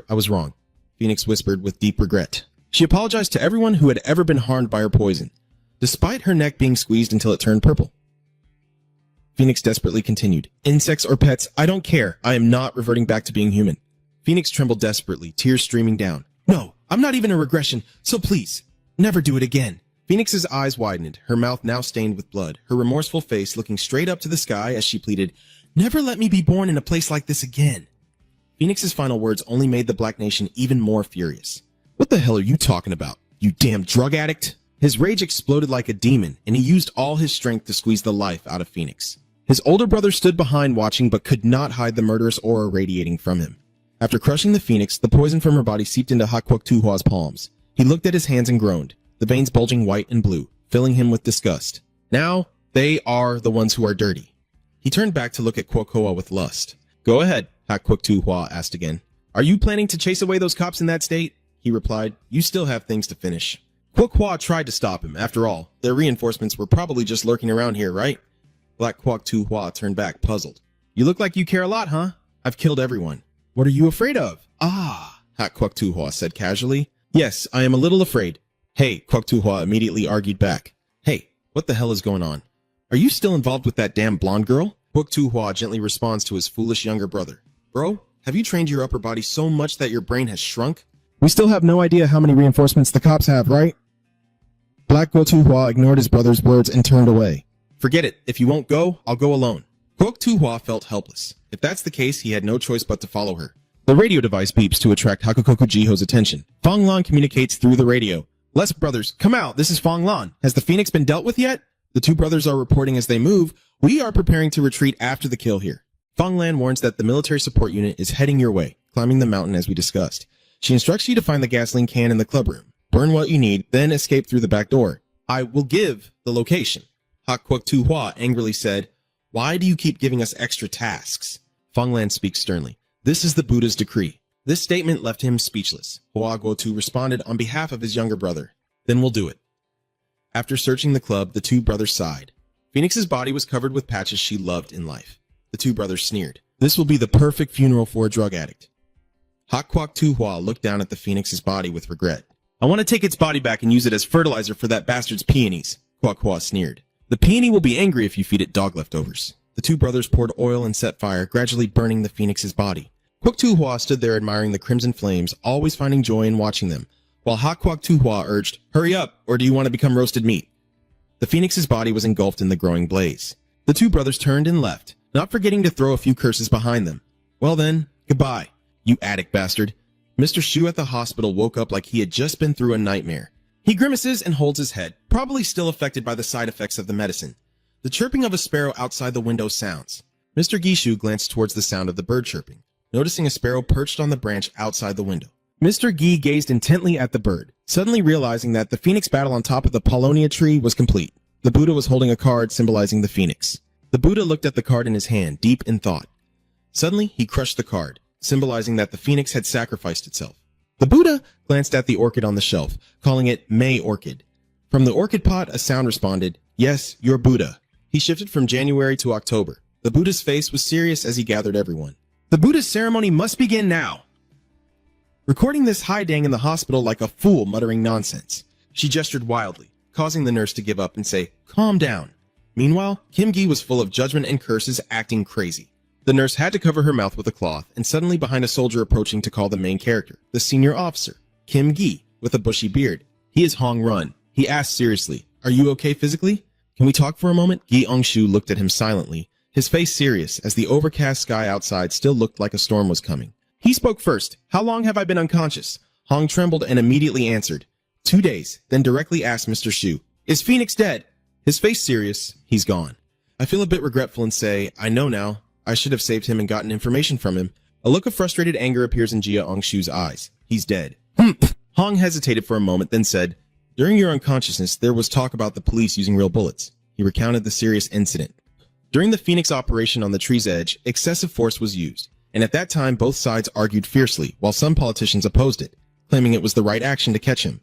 I was wrong," Phoenix whispered with deep regret. She apologized to everyone who had ever been harmed by her poison, despite her neck being squeezed until it turned purple. Phoenix desperately continued, "Insects or pets, I don't care. I am not reverting back to being human." Phoenix trembled desperately, tears streaming down. "No, I'm not even a regression, so please, never do it again." Phoenix's eyes widened, her mouth now stained with blood, her remorseful face looking straight up to the sky as she pleaded, "Never let me be born in a place like this again." Phoenix's final words only made the Black Nation even more furious. "What the hell are you talking about, you damn drug addict?" His rage exploded like a demon, and he used all his strength to squeeze the life out of Phoenix. His older brother stood behind watching but could not hide the murderous aura radiating from him. After crushing the Phoenix, the poison from her body seeped into Ha Kwok Tu-hwa's palms. He looked at his hands and groaned, the veins bulging white and blue, filling him with disgust. Now, they are the ones who are dirty. He turned back to look at Kwok Hoa with lust. "Go ahead," Ha Kwok Tu-hwa asked again. "Are you planning to chase away those cops in that state?" He replied, "You still have things to finish." Kwok Hoa tried to stop him. After all, their reinforcements were probably just lurking around here, right? Black Kwok Tu-hwa turned back, puzzled. "You look like you care a lot, huh? I've killed everyone." "What are you afraid of?" Ha Kwok Tu-hwa said casually. "Yes, I am a little afraid." "Hey," Kwok Tu-hwa immediately argued back. "Hey, what the hell is going on? Are you still involved with that damn blonde girl?" Kwok Tu-hwa gently responds to his foolish younger brother. "Bro, have you trained your upper body so much that your brain has shrunk?" We still have no idea how many reinforcements the cops have, right? Black Kwok Tu-hwa ignored his brother's words and turned away. "Forget it. If you won't go, I'll go alone." Kwok Tu-hwa felt helpless. If that's the case, he had no choice but to follow her. The radio device beeps to attract Hakukoku Jiho's attention. Fong Lan communicates through the radio. Les brothers, come out. This is Fong Lan. Has the Phoenix been dealt with yet? The two brothers are reporting as they move. We are preparing to retreat after the kill here. Fong Lan warns that the military support unit is heading your way, climbing the mountain as we discussed. She instructs you to find the gasoline can in the club room. Burn what you need, then escape through the back door. I will give the location. Hak Kwok Tu Hua angrily said, why do you keep giving us extra tasks? Fong Lan speaks sternly. This is the Buddha's decree. This statement left him speechless. Hua Guotu responded on behalf of his younger brother. Then we'll do it. After searching the club, the two brothers sighed. Phoenix's body was covered with patches she loved in life. The two brothers sneered. This will be the perfect funeral for a drug addict. Hak Kwok Tu Hua looked down at the Phoenix's body with regret. I want to take its body back and use it as fertilizer for that bastard's peonies, Kwok Hua sneered. The peony will be angry if you feed it dog leftovers. The two brothers poured oil and set fire, gradually burning the Phoenix's body. Kwok Tu Hua stood there admiring the crimson flames, always finding joy in watching them, while Hak Kwok Tu Hua urged, hurry up, or do you want to become roasted meat? The Phoenix's body was engulfed in the growing blaze. The two brothers turned and left, not forgetting to throw a few curses behind them. Well then, goodbye, you addict bastard. Mr. Shu at the hospital woke up like he had just been through a nightmare. He grimaces and holds his head, probably still affected by the side effects of the medicine. The chirping of a sparrow outside the window sounds. Mr. Gishu glanced towards the sound of the bird chirping, noticing a sparrow perched on the branch outside the window. Mr. Gi gazed intently at the bird, suddenly realizing that the phoenix battle on top of the Paulownia tree was complete. The Buddha was holding a card symbolizing the phoenix. The Buddha looked at the card in his hand, deep in thought. Suddenly, he crushed the card, symbolizing that the phoenix had sacrificed itself. The Buddha glanced at the orchid on the shelf, calling it May Orchid. From the orchid pot, a sound responded, yes, you're Buddha. He shifted from January to October. The Buddha's face was serious as he gathered everyone. The Buddha's ceremony must begin now. Recording this Haidang in the hospital like a fool muttering nonsense. She gestured wildly, causing the nurse to give up and say, calm down. Meanwhile, Kim Gi was full of judgment and curses, acting crazy. The nurse had to cover her mouth with a cloth, and suddenly behind a soldier approaching to call the main character, the senior officer, Kim Gi, with a bushy beard. He is Hong Run. He asked seriously, are you okay physically? Can we talk for a moment? Gi Ongshu looked at him silently, his face serious as the overcast sky outside still looked like a storm was coming. He spoke first. How long have I been unconscious? Hong trembled and immediately answered. 2 days, then directly asked Mr. Shu, is Phoenix dead? His face serious. He's gone. I feel a bit regretful and say, I know now. I should have saved him and gotten information from him. A look of frustrated anger appears in Jia Ongshu's eyes. He's dead. Humph. Hong hesitated for a moment, then said, during your unconsciousness, there was talk about the police using real bullets. He recounted the serious incident. During the Phoenix operation on the tree's edge, excessive force was used, and at that time both sides argued fiercely, while some politicians opposed it, claiming it was the right action to catch him.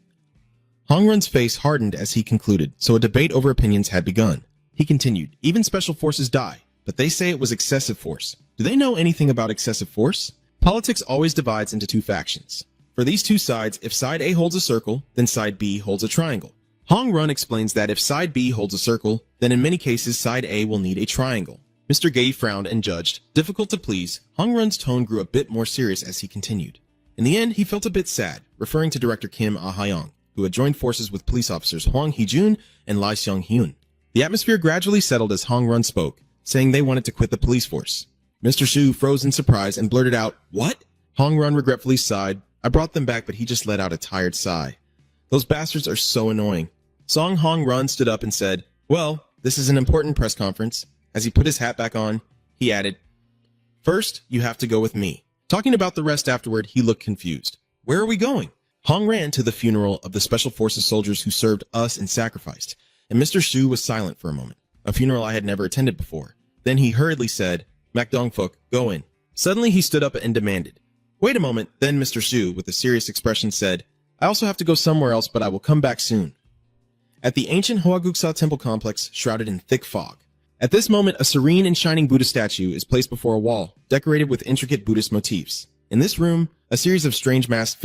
Hong Run's face hardened as he concluded, so a debate over opinions had begun. He continued, even special forces die, but they say it was excessive force. Do they know anything about excessive force? Politics always divides into two factions. For these two sides, if side A holds a circle, then side B holds a triangle. Hong Run explains that if side B holds a circle, then in many cases side A will need a triangle. Mr. Gay frowned and judged. Difficult to please, Hong Run's tone grew a bit more serious as he continued. In the end, he felt a bit sad, referring to Director Kim Ah-hyung, who had joined forces with police officers Hwang Hee-jun and Lai Seong-hyun. The atmosphere gradually settled as Hong Run spoke, saying they wanted to quit the police force. Mr. Shu froze in surprise and blurted out, what? Hong Run regretfully sighed. I brought them back, but he just let out a tired sigh. Those bastards are so annoying. Song Hong Run stood up and said, well, this is an important press conference. As he put his hat back on, he added, first, you have to go with me. Talking about the rest afterward, he looked confused. Where are we going? Hong ran to the funeral of the Special Forces soldiers who served us and sacrificed, and Mr. Shu was silent for a moment, a funeral I had never attended before. Then he hurriedly said, Mak Dongfuk, go in. Suddenly he stood up and demanded, wait a moment. Then Mr. Shu, with a serious expression, said, I also have to go somewhere else, but I will come back soon. At the ancient Hoaguksa temple complex, shrouded in thick fog. At this moment, a serene and shining Buddha statue is placed before a wall, decorated with intricate Buddhist motifs. In this room, a series of strange masked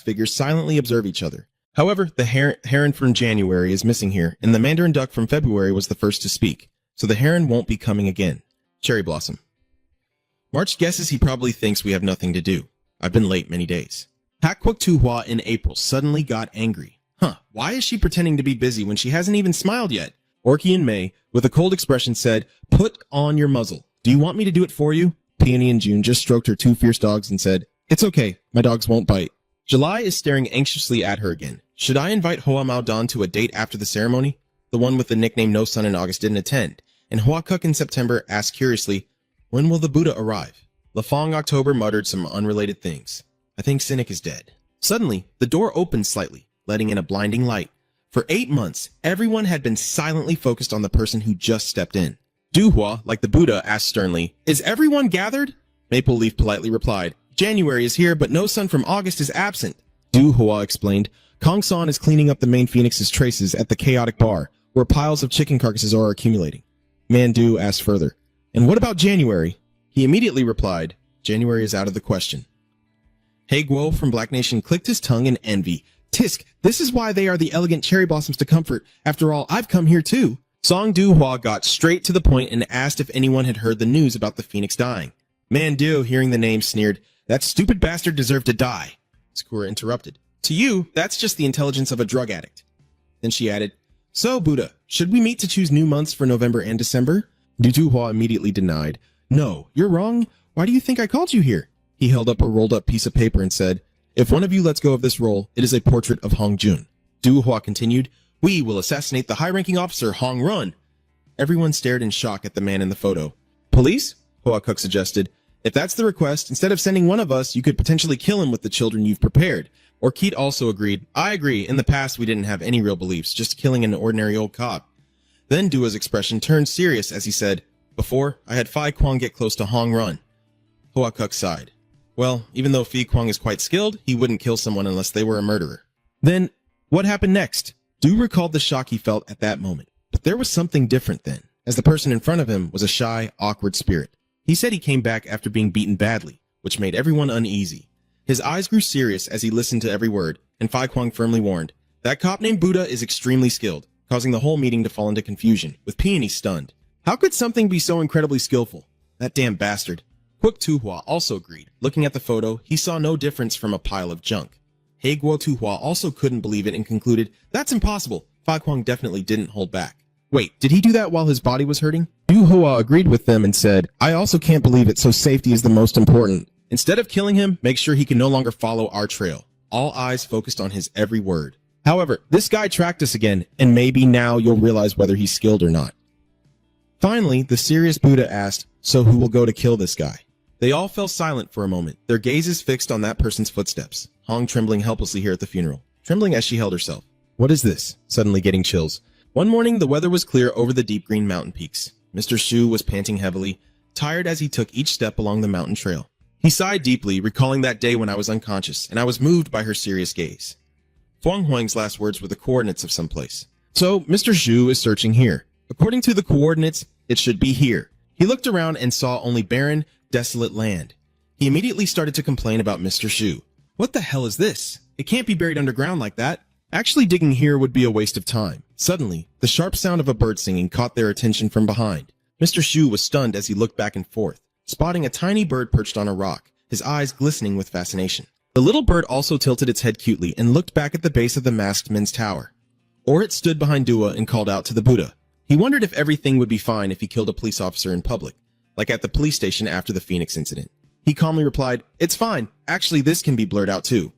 figures silently observe each other. However, the heron from January is missing here, and the mandarin duck from February was the first to speak, so the heron won't be coming again. Cherry Blossom. March guesses he probably thinks we have nothing to do. I've been late many days. Hak Kwok Tu Hua in April suddenly got angry. Why is she pretending to be busy when she hasn't even smiled yet? Orky in May, with a cold expression, said, put on your muzzle. Do you want me to do it for you? Peony and June just stroked her two fierce dogs and said, "It's okay, my dogs won't bite." July is staring anxiously at her again. Should I invite Hoa Mao Dan to a date after the ceremony? The one with the nickname No Sun in August didn't attend, and Hoa Kuk in September asked curiously, "When will the Buddha arrive?" Lafong October muttered some unrelated things. "I think Cynic is dead." Suddenly, the door opened slightly, letting in a blinding light. For 8 months, everyone had been silently focused on the person who just stepped in. Du Hua, like the Buddha, asked sternly, "Is everyone gathered?" Maple Leaf politely replied, "January is here, but No Sun from August is absent." Du Hua explained, "Kong San is cleaning up the main Phoenix's traces at the chaotic bar, where piles of chicken carcasses are accumulating." Mandu asked further, "And what about January?" He immediately replied, "January is out of the question." Hey Guo from Black Nation clicked his tongue in envy. "Tisk, this is why they are the elegant cherry blossoms to comfort. After all, I've come here too." Song Du Hua got straight to the point and asked if anyone had heard the news about the Phoenix dying. Mandu, hearing the name, sneered, "That stupid bastard deserved to die." Sakura interrupted, "To you, that's just the intelligence of a drug addict." Then she added, "So, Buddha, should we meet to choose new months for November and December?" Du Hua immediately denied. "No, you're wrong. Why do you think I called you here?" He held up a rolled-up piece of paper and said, "If one of you lets go of this roll, it is a portrait of Hong Jun." Du Hua continued, "We will assassinate the high-ranking officer Hong Run." Everyone stared in shock at the man in the photo. "Police?" Hoa Kuk suggested. "If that's the request, instead of sending one of us, you could potentially kill him with the children you've prepared." Orchid also agreed. "I agree. In the past, we didn't have any real beliefs, just killing an ordinary old cop." Then Dua's expression turned serious as he said, "Before, I had Phi Kwang get close to Hong Run." Hoa Kuk sighed. "Well, even though Phi Kwang is quite skilled, he wouldn't kill someone unless they were a murderer." Then, what happened next? Du recalled the shock he felt at that moment. But there was something different then, as the person in front of him was a shy, awkward spirit. He said he came back after being beaten badly, which made everyone uneasy. His eyes grew serious as he listened to every word, and Phi Kwang firmly warned, "That cop named Buddha is extremely skilled," causing the whole meeting to fall into confusion, with Peony stunned. How could something be so incredibly skillful? That damn bastard. Quick Tuhua also agreed. Looking at the photo, he saw no difference from a pile of junk. He Guo Tuhua also couldn't believe it and concluded, "That's impossible." Fa Kuang definitely didn't hold back. Wait, did he do that while his body was hurting? Du Hua agreed with them and said, "I also can't believe it, so safety is the most important." Instead of killing him, make sure he can no longer follow our trail. All eyes focused on his every word. However, this guy tracked us again, and maybe now you'll realize whether he's skilled or not. Finally, the serious Buddha asked, "So who will go to kill this guy?" They all fell silent for a moment, their gazes fixed on that person's footsteps, Hong trembling helplessly here at the funeral, trembling as she held herself. What is this? Suddenly getting chills. One morning, the weather was clear over the deep green mountain peaks. Mr. Shu was panting heavily, tired as he took each step along the mountain trail. He sighed deeply, recalling that day when I was unconscious, and I was moved by her serious gaze. Fuang Huang's last words were the coordinates of some place. So, Mr. Shu is searching here. According to the coordinates, it should be here. He looked around and saw only barren, desolate land. He immediately started to complain about Mr. Shu. What the hell is this? It can't be buried underground like that. Actually digging here would be a waste of time. Suddenly, the sharp sound of a bird singing caught their attention from behind. Mr. Shu was stunned as he looked back and forth, spotting a tiny bird perched on a rock, his eyes glistening with fascination. The little bird also tilted its head cutely and looked back at the base of the masked men's tower. Or it stood behind Dua and called out to the Buddha. He wondered if everything would be fine if he killed a police officer in public, like at the police station after the Phoenix incident. He calmly replied, "It's fine. Actually, this can be blurred out too."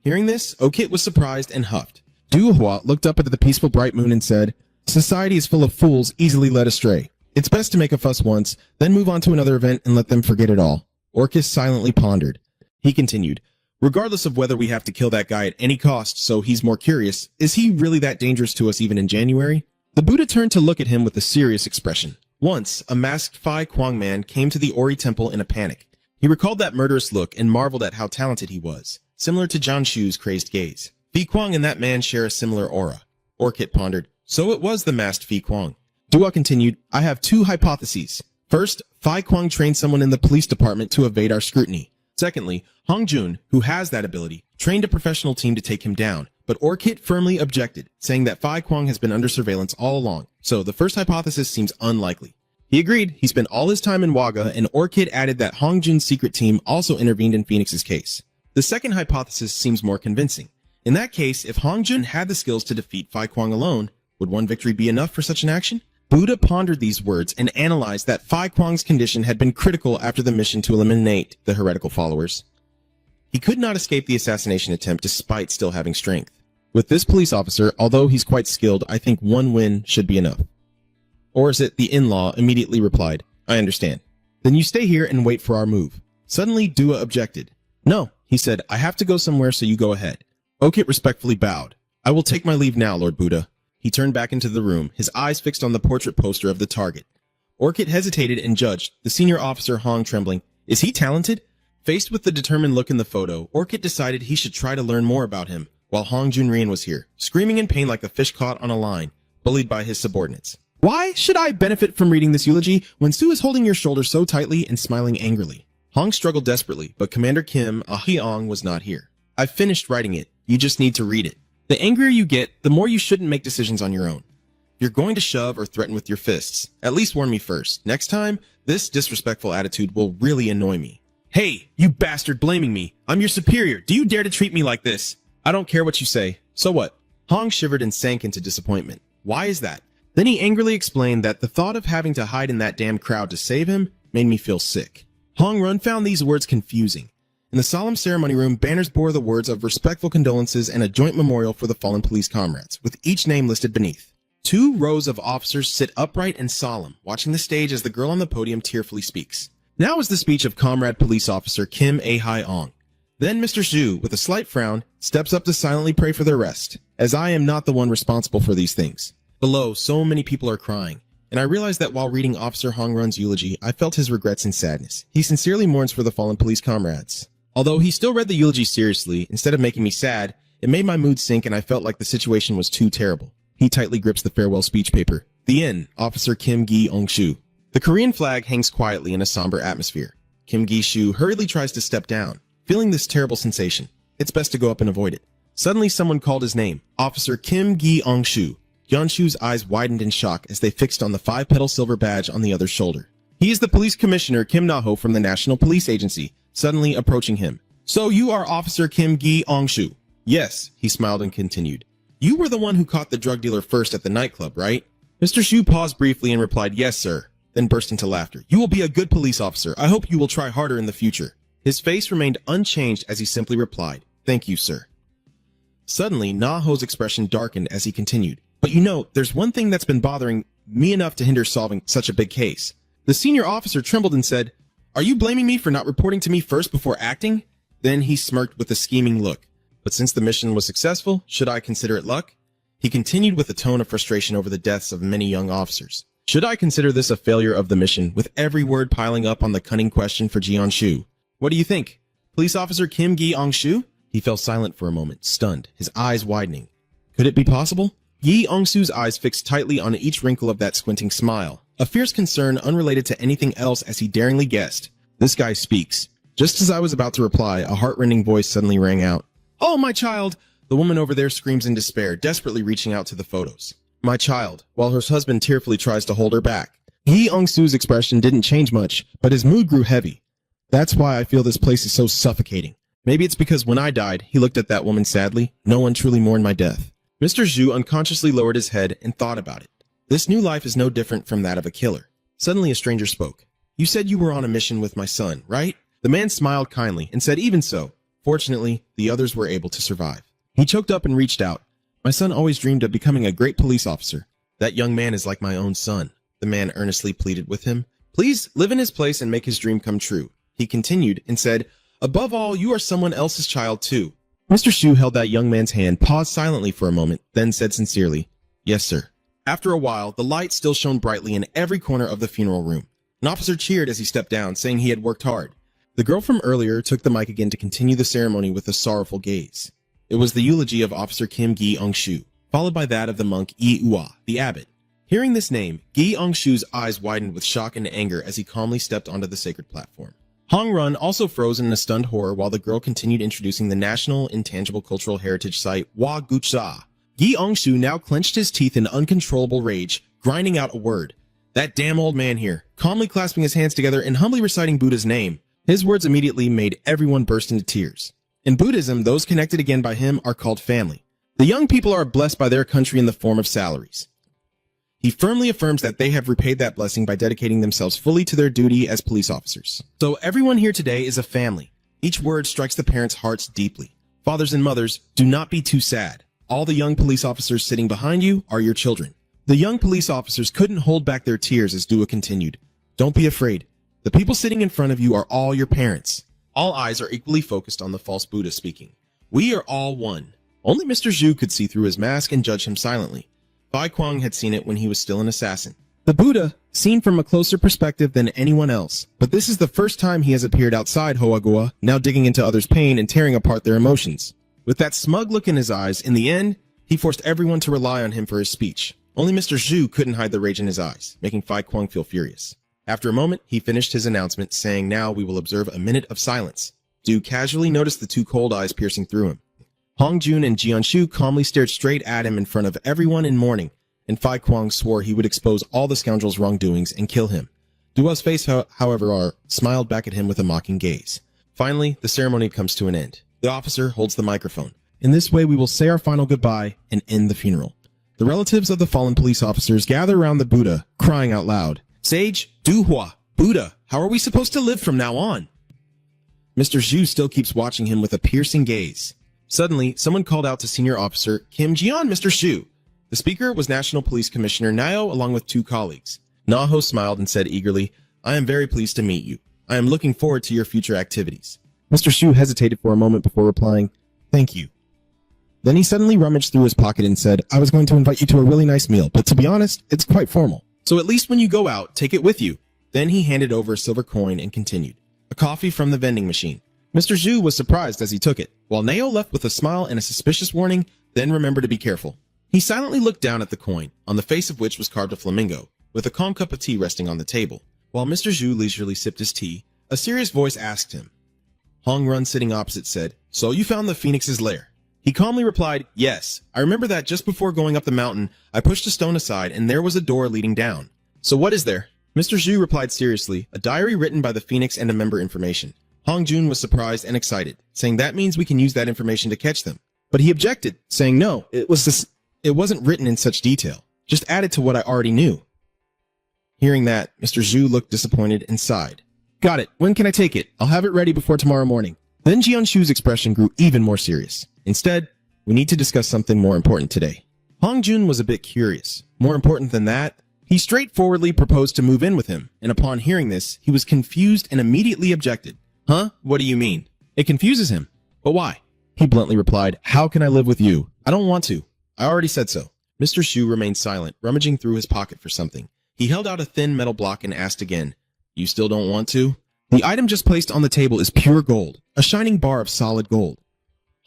Hearing this, Okit was surprised and huffed. Du Hua looked up at the peaceful bright moon and said, "Society is full of fools easily led astray. It's best to make a fuss once, then move on to another event and let them forget it all." Orcus silently pondered. He continued, "Regardless of whether we have to kill that guy at any cost, so he's more curious, is he really that dangerous to us even in January?" The Buddha turned to look at him with a serious expression. Once, a masked Phi Kuang man came to the Ori temple in a panic. He recalled that murderous look and marveled at how talented he was, similar to John Shu's crazed gaze. Phi Kuang and that man share a similar aura. Orchid pondered, "So it was the masked Phi Kuang." Dua continued, "I have two hypotheses. First, Phi Kuang trained someone in the police department to evade our scrutiny. Secondly, Hong Jun, who has that ability, trained a professional team to take him down, but Orchid firmly objected, saying that Phi Kuang has been under surveillance all along, so the first hypothesis seems unlikely." He agreed. He spent all his time in Waga, and Orchid added that Hong Jun's secret team also intervened in Phoenix's case. The second hypothesis seems more convincing. In that case, if Hong Jun had the skills to defeat Phi Kuang alone, would one victory be enough for such an action? Buddha pondered these words and analyzed that Phi Kwang's condition had been critical after the mission to eliminate the heretical followers. He could not escape the assassination attempt despite still having strength. With this police officer, although he's quite skilled, I think one win should be enough. Or is it the in-law immediately replied, I understand. Then you stay here and wait for our move. Suddenly, Dua objected. No, he said, I have to go somewhere, so you go ahead. Okit respectfully bowed. I will take my leave now, Lord Buddha. He turned back into the room, his eyes fixed on the portrait poster of the target. Orchid hesitated and judged, the senior officer Hong trembling. Is he talented? Faced with the determined look in the photo, Orchid decided he should try to learn more about him, while Hong Junrian was here, screaming in pain like a fish caught on a line, bullied by his subordinates. Why should I benefit from reading this eulogy when Sue is holding your shoulder so tightly and smiling angrily? Hong struggled desperately, but Commander Kim Ah-Heong was not here. I've finished writing it. You just need to read it. The angrier you get, the more you shouldn't make decisions on your own. You're going to shove or threaten with your fists. At least warn me first. Next time, this disrespectful attitude will really annoy me. Hey, you bastard blaming me. I'm your superior. Do you dare to treat me like this? I don't care what you say. So what? Hong shivered and sank into disappointment. Why is that? Then he angrily explained that the thought of having to hide in that damn crowd to save him made me feel sick. Hong Run found these words confusing. In the solemn ceremony room, banners bore the words of respectful condolences and a joint memorial for the fallen police comrades, with each name listed beneath. 2 rows of officers sit upright and solemn, watching the stage as the girl on the podium tearfully speaks. Now is the speech of Comrade Police Officer Kim A-Hai-Ong. Then Mr. Zhu, with a slight frown, steps up to silently pray for their rest, as I am not the one responsible for these things. Below, so many people are crying, and I realized that while reading Officer Hong Run's eulogy, I felt his regrets and sadness. He sincerely mourns for the fallen police comrades. Although he still read the eulogy seriously, instead of making me sad, it made my mood sink and I felt like the situation was too terrible. He tightly grips the farewell speech paper. The end, Officer Kim Gi-ong-shu. The Korean flag hangs quietly in a somber atmosphere. Kim Gi-shu hurriedly tries to step down. Feeling this terrible sensation, it's best to go up and avoid it. Suddenly someone called his name, Officer Kim Gi-ong-shu. Yeon-shu's eyes widened in shock as they fixed on the 5-petal silver badge on the other's shoulder. He is the police commissioner Kim Na-ho from the National Police Agency, suddenly approaching him. So you are Officer Kim Gi-ong-shu? Yes, he smiled and continued. You were the one who caught the drug dealer first at the nightclub, right? Mr. Shu paused briefly and replied, yes, sir, then burst into laughter. You will be a good police officer. I hope you will try harder in the future. His face remained unchanged as he simply replied, thank you, sir. Suddenly, Na-ho's expression darkened as he continued. But you know, there's one thing that's been bothering me enough to hinder solving such a big case. The senior officer trembled and said, are you blaming me for not reporting to me first before acting? Then he smirked with a scheming look. But since the mission was successful, should I consider it luck? He continued with a tone of frustration over the deaths of many young officers. Should I consider this a failure of the mission, with every word piling up on the cunning question for Jeon-shu? What do you think? Police Officer Kim Gi-ong-shu? He fell silent for a moment, stunned, his eyes widening. Could it be possible? Gi-ong-shu's eyes fixed tightly on each wrinkle of that squinting smile. A fierce concern unrelated to anything else as he daringly guessed. This guy speaks. Just as I was about to reply, a heart-rending voice suddenly rang out. Oh, my child! The woman over there screams in despair, desperately reaching out to the photos. My child, while her husband tearfully tries to hold her back. Gi-ong-shu's expression didn't change much, but his mood grew heavy. That's why I feel this place is so suffocating. Maybe it's because when I died, he looked at that woman sadly. No one truly mourned my death. Mr. Zhu unconsciously lowered his head and thought about it. This new life is no different from that of a killer. Suddenly a stranger spoke. You said you were on a mission with my son, right? The man smiled kindly and said even so. Fortunately, the others were able to survive. He choked up and reached out. My son always dreamed of becoming a great police officer. That young man is like my own son. The man earnestly pleaded with him. Please live in his place and make his dream come true. He continued and said, above all, you are someone else's child too. Mr. Shu held that young man's hand, paused silently for a moment, then said sincerely, yes, sir. After a while, the light still shone brightly in every corner of the funeral room. An officer cheered as he stepped down, saying he had worked hard. The girl from earlier took the mic again to continue the ceremony with a sorrowful gaze. It was the eulogy of Officer Kim Gi-ong-shu, followed by that of the monk Yi-Ua, the abbot. Hearing this name, Gi-ong-shu's eyes widened with shock and anger as he calmly stepped onto the sacred platform. Hong Run also froze in a stunned horror while the girl continued introducing the National Intangible Cultural Heritage Site Wa Gucha. Gi-ong-shu now clenched his teeth in uncontrollable rage, grinding out a word. That damn old man here, calmly clasping his hands together and humbly reciting Buddha's name. His words immediately made everyone burst into tears. In Buddhism, those connected again by him are called family. The young people are blessed by their country in the form of salaries. He firmly affirms that they have repaid that blessing by dedicating themselves fully to their duty as police officers. So everyone here today is a family. Each word strikes the parents' hearts deeply. Fathers and mothers, do not be too sad. All the young police officers sitting behind you are your children. The young police officers couldn't hold back their tears as Dua continued. Don't be afraid. The people sitting in front of you are all your parents. All eyes are equally focused on the false Buddha speaking. We are all one. Only Mr. Zhu could see through his mask and judge him silently. Bai Kwang had seen it when he was still an assassin. The Buddha, seen from a closer perspective than anyone else, but this is the first time he has appeared outside Hoagua, now digging into others' pain and tearing apart their emotions. With that smug look in his eyes, in the end, he forced everyone to rely on him for his speech. Only Mr. Zhu couldn't hide the rage in his eyes, making Bai Kwang feel furious. After a moment, he finished his announcement, saying now we will observe a minute of silence. Du casually noticed the two cold eyes piercing through him. Hong Jun and Jianshu calmly stared straight at him in front of everyone in mourning, and Bai Kwang swore he would expose all the scoundrel's wrongdoings and kill him. Dua's face, however, smiled back at him with a mocking gaze. Finally, the ceremony comes to an end. The officer holds the microphone. In this way, we will say our final goodbye and end the funeral. The relatives of the fallen police officers gather around the Buddha, crying out loud, Sage, Duhua, Buddha, how are we supposed to live from now on? Mr. Zhu still keeps watching him with a piercing gaze. Suddenly, someone called out to Senior Officer Kim Jian, Mr. Zhu. The speaker was National Police Commissioner Nao along with two colleagues. Naho smiled and said eagerly, I am very pleased to meet you. I am looking forward to your future activities. Mr. Zhu hesitated for a moment before replying, Thank you. Then he suddenly rummaged through his pocket and said, I was going to invite you to a really nice meal, but to be honest, it's quite formal. So at least when you go out, take it with you. Then he handed over a silver coin and continued, a coffee from the vending machine. Mr. Zhu was surprised as he took it, while Nao left with a smile and a suspicious warning, then remember to be careful. He silently looked down at the coin, on the face of which was carved a flamingo, with a calm cup of tea resting on the table. While Mr. Zhu leisurely sipped his tea, a serious voice asked him. Hong Run, sitting opposite, said, So you found the phoenix's lair? He calmly replied, Yes. I remember that just before going up the mountain, I pushed a stone aside and there was a door leading down. So what is there? Mr. Zhu replied seriously, a diary written by the phoenix and a member information. Hong Jun was surprised and excited, saying that means we can use that information to catch them. But he objected, saying no, it wasn't written in such detail, just added to what I already knew. Hearing that, Mr. Zhu looked disappointed and sighed. Got it. When can I take it? I'll have it ready before tomorrow morning. Then Jianshu's expression grew even more serious. Instead, we need to discuss something more important today. Hong Jun was a bit curious. More important than that, he straightforwardly proposed to move in with him, and upon hearing this, he was confused and immediately objected. Huh? What do you mean? It confuses him. But why? He bluntly replied, How can I live with you? I don't want to. I already said so. Mr. Zhu remained silent, rummaging through his pocket for something. He held out a thin metal block and asked again, You still don't want to? The item just placed on the table is pure gold, a shining bar of solid gold.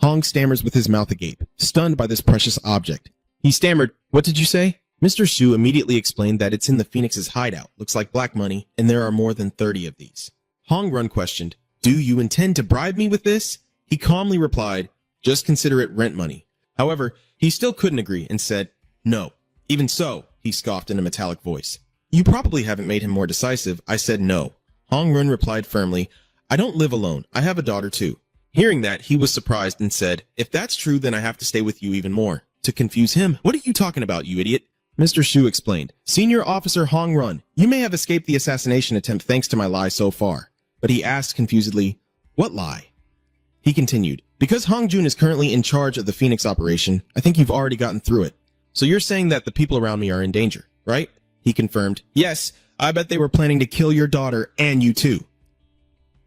Hong stammers with his mouth agape, stunned by this precious object. He stammered, What did you say? Mr. Zhu immediately explained that it's in the phoenix's hideout, looks like black money, and there are more than 30 of these. Hong Run questioned, Do you intend to bribe me with this? He calmly replied, Just consider it rent money. However, he still couldn't agree and said, No. Even so, he scoffed in a metallic voice. You probably haven't made him more decisive. I said no. Hong Run replied firmly, I don't live alone. I have a daughter too. Hearing that, he was surprised and said, If that's true, then I have to stay with you even more. To confuse him, What are you talking about, you idiot? Mr. Zhu explained, Senior Officer Hong Run, you may have escaped the assassination attempt thanks to my lie so far. But he asked confusedly, What lie? He continued, Because Hong Jun is currently in charge of the Phoenix operation, I think you've already gotten through it. So you're saying that the people around me are in danger, right? He confirmed, Yes, I bet they were planning to kill your daughter and you too.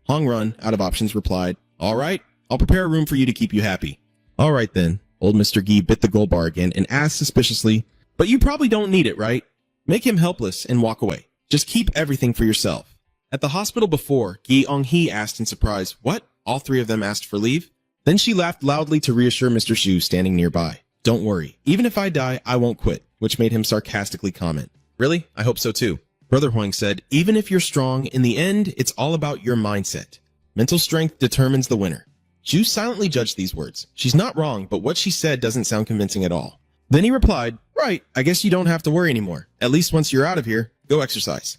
Hong Run, out of options, replied, All right, I'll prepare a room for you to keep you happy. All right then. Old Mr. Gi bit the gold bar again and asked suspiciously, But you probably don't need it, right? Make him helpless and walk away. Just keep everything for yourself. At the hospital before, Gi Ong-hee asked in surprise, What? All three of them asked for leave? Then she laughed loudly to reassure Mr. Zhu standing nearby. Don't worry. Even if I die, I won't quit, which made him sarcastically comment. Really? I hope so too. Brother Huang said, Even if you're strong, in the end, it's all about your mindset. Mental strength determines the winner. Zhu silently judged these words. She's not wrong, but what she said doesn't sound convincing at all. Then he replied, Right, I guess you don't have to worry anymore. At least once you're out of here, go exercise.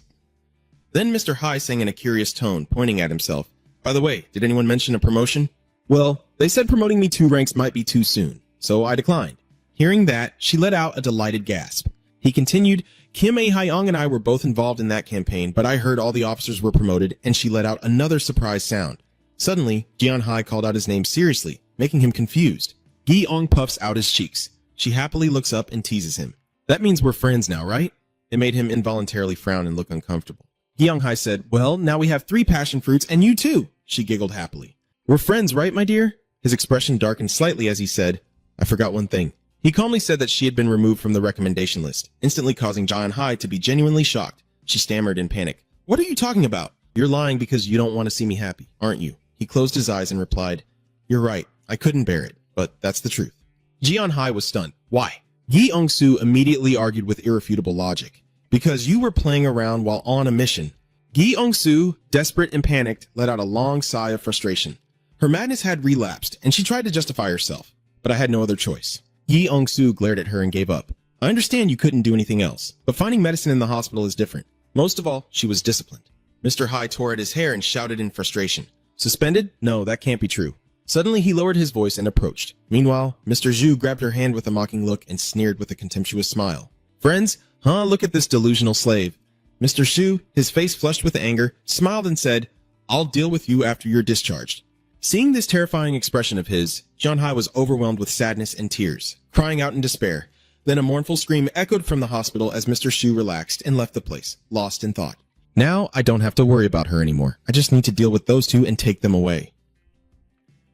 Then Mr. Hai sang in a curious tone, pointing at himself. By the way, did anyone mention a promotion? Well, they said promoting me 2 ranks might be too soon, so I declined. Hearing that, she let out a delighted gasp. He continued, Kim A-hyung and I were both involved in that campaign, but I heard all the officers were promoted, and she let out another surprise sound. Suddenly, Jeon-hai called out his name seriously, making him confused. Gi-ong puffs out his cheeks. She happily looks up and teases him. That means we're friends now, right? It made him involuntarily frown and look uncomfortable. Gi-ong-hai said, well, now we have 3 passion fruits and you too. She giggled happily. We're friends, right, my dear? His expression darkened slightly as he said, I forgot one thing. He calmly said that she had been removed from the recommendation list, instantly causing Jeon-hai to be genuinely shocked. She stammered in panic. What are you talking about? You're lying because you don't want to see me happy, aren't you? He closed his eyes and replied, You're right. I couldn't bear it, but that's the truth. Jeon-hai was stunned. Why? Gi Ong-soo immediately argued with irrefutable logic. Because you were playing around while on a mission. Gi Ong-soo, desperate and panicked, let out a long sigh of frustration. Her madness had relapsed, and she tried to justify herself. But I had no other choice. Gi Ong-soo glared at her and gave up. I understand you couldn't do anything else, but finding medicine in the hospital is different. Most of all, she was disciplined. Mr. Hai tore at his hair and shouted in frustration. Suspended? No, that can't be true. Suddenly, he lowered his voice and approached. Meanwhile, Mr. Zhu grabbed her hand with a mocking look and sneered with a contemptuous smile. Friends? Huh? Look at this delusional slave. Mr. Zhu, his face flushed with anger, smiled and said, I'll deal with you after you're discharged. Seeing this terrifying expression of his, Jeon-hai was overwhelmed with sadness and tears, crying out in despair. Then a mournful scream echoed from the hospital as Mr. Zhu relaxed and left the place, lost in thought. Now, I don't have to worry about her anymore. I just need to deal with those two and take them away.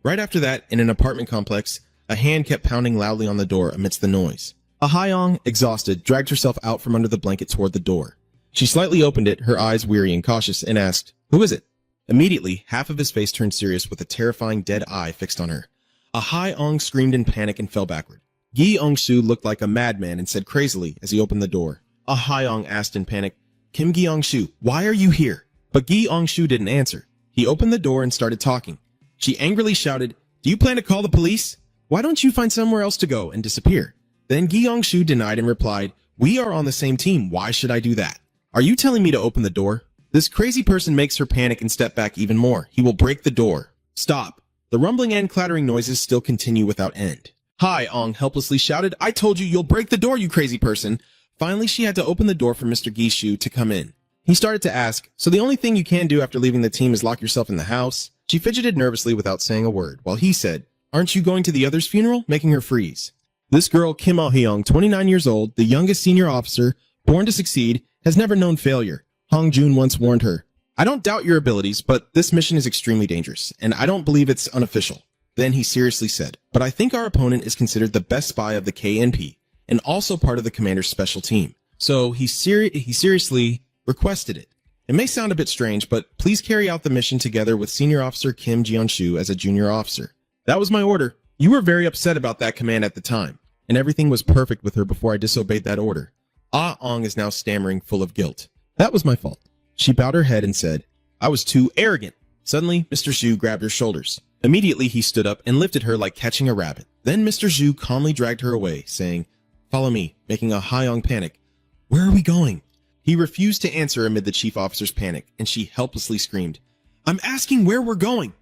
Right after that, in an apartment complex, a hand kept pounding loudly on the door amidst the noise. Ah-hyung, exhausted, dragged herself out from under the blanket toward the door. She slightly opened it, her eyes weary and cautious, and asked, Who is it? Immediately, half of his face turned serious with a terrifying dead eye fixed on her. Ah-hyung screamed in panic and fell backward. Gi Ong-soo looked like a madman and said crazily as he opened the door. Ah-hyung asked in panic, Kim Gi Ong-soo, why are you here? But Gi Ong-soo didn't answer. He opened the door and started talking. She angrily shouted, Do you plan to call the police? Why don't you find somewhere else to go and disappear? Then Gi Ong-soo denied and replied, We are on the same team. Why should I do that? Are you telling me to open the door? This crazy person makes her panic and step back even more. He will break the door. Stop. The rumbling and clattering noises still continue without end. Hi, Ong helplessly shouted. I told you you'll break the door, you crazy person. Finally, she had to open the door for Mr. Gi-shu to come in. He started to ask, So the only thing you can do after leaving the team is lock yourself in the house? She fidgeted nervously without saying a word, while he said, Aren't you going to the other's funeral? Making her freeze. This girl, Kim Ah-hyung, 29 years old, the youngest senior officer, born to succeed, has never known failure. Hong Jun once warned her, I don't doubt your abilities, but this mission is extremely dangerous, and I don't believe it's unofficial. Then he seriously said, But I think our opponent is considered the best spy of the KNP, and also part of the commander's special team. So he seriously requested it. It may sound a bit strange, but please carry out the mission together with Senior Officer Kim Jeon-shu as a junior officer. That was my order. You were very upset about that command at the time, and everything was perfect with her before I disobeyed that order. Ah-ong is now stammering, full of guilt. That was my fault. She bowed her head and said, I was too arrogant. Suddenly, Mr. Zhu grabbed her shoulders. Immediately, he stood up and lifted her like catching a rabbit. Then Mr. Zhu calmly dragged her away, saying, Follow me, making Ah-hyung panic. Where are we going? He refused to answer amid the chief officer's panic, and she helplessly screamed, I'm asking where we're going.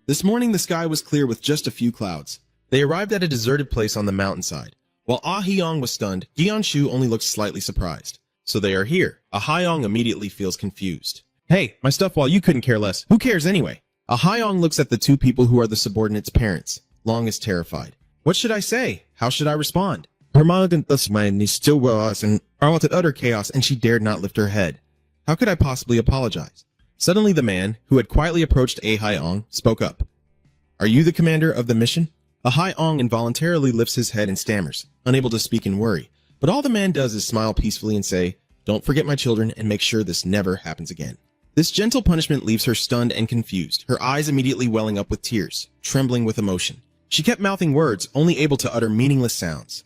This morning, the sky was clear with just a few clouds. They arrived at a deserted place on the mountainside. While Ah-hyung was stunned, Gi-on-shu only looked slightly surprised. So they are here. Ah-hyung immediately feels confused. Hey, my stuff while you couldn't care less. Who cares anyway? Ah-hyung looks at the two people who are the subordinates' parents. Long is terrified. What should I say? How should I respond? Her mind is still was and wanted utter chaos, and she dared not lift her head. How could I possibly apologize? Suddenly the man, who had quietly approached Ah-hyung, spoke up. Are you the commander of the mission? Ah-hyung involuntarily lifts his head and stammers, unable to speak in worry. But all the man does is smile peacefully and say, Don't forget my children and make sure this never happens again. This gentle punishment leaves her stunned and confused, her eyes immediately welling up with tears, trembling with emotion. She kept mouthing words, only able to utter meaningless sounds.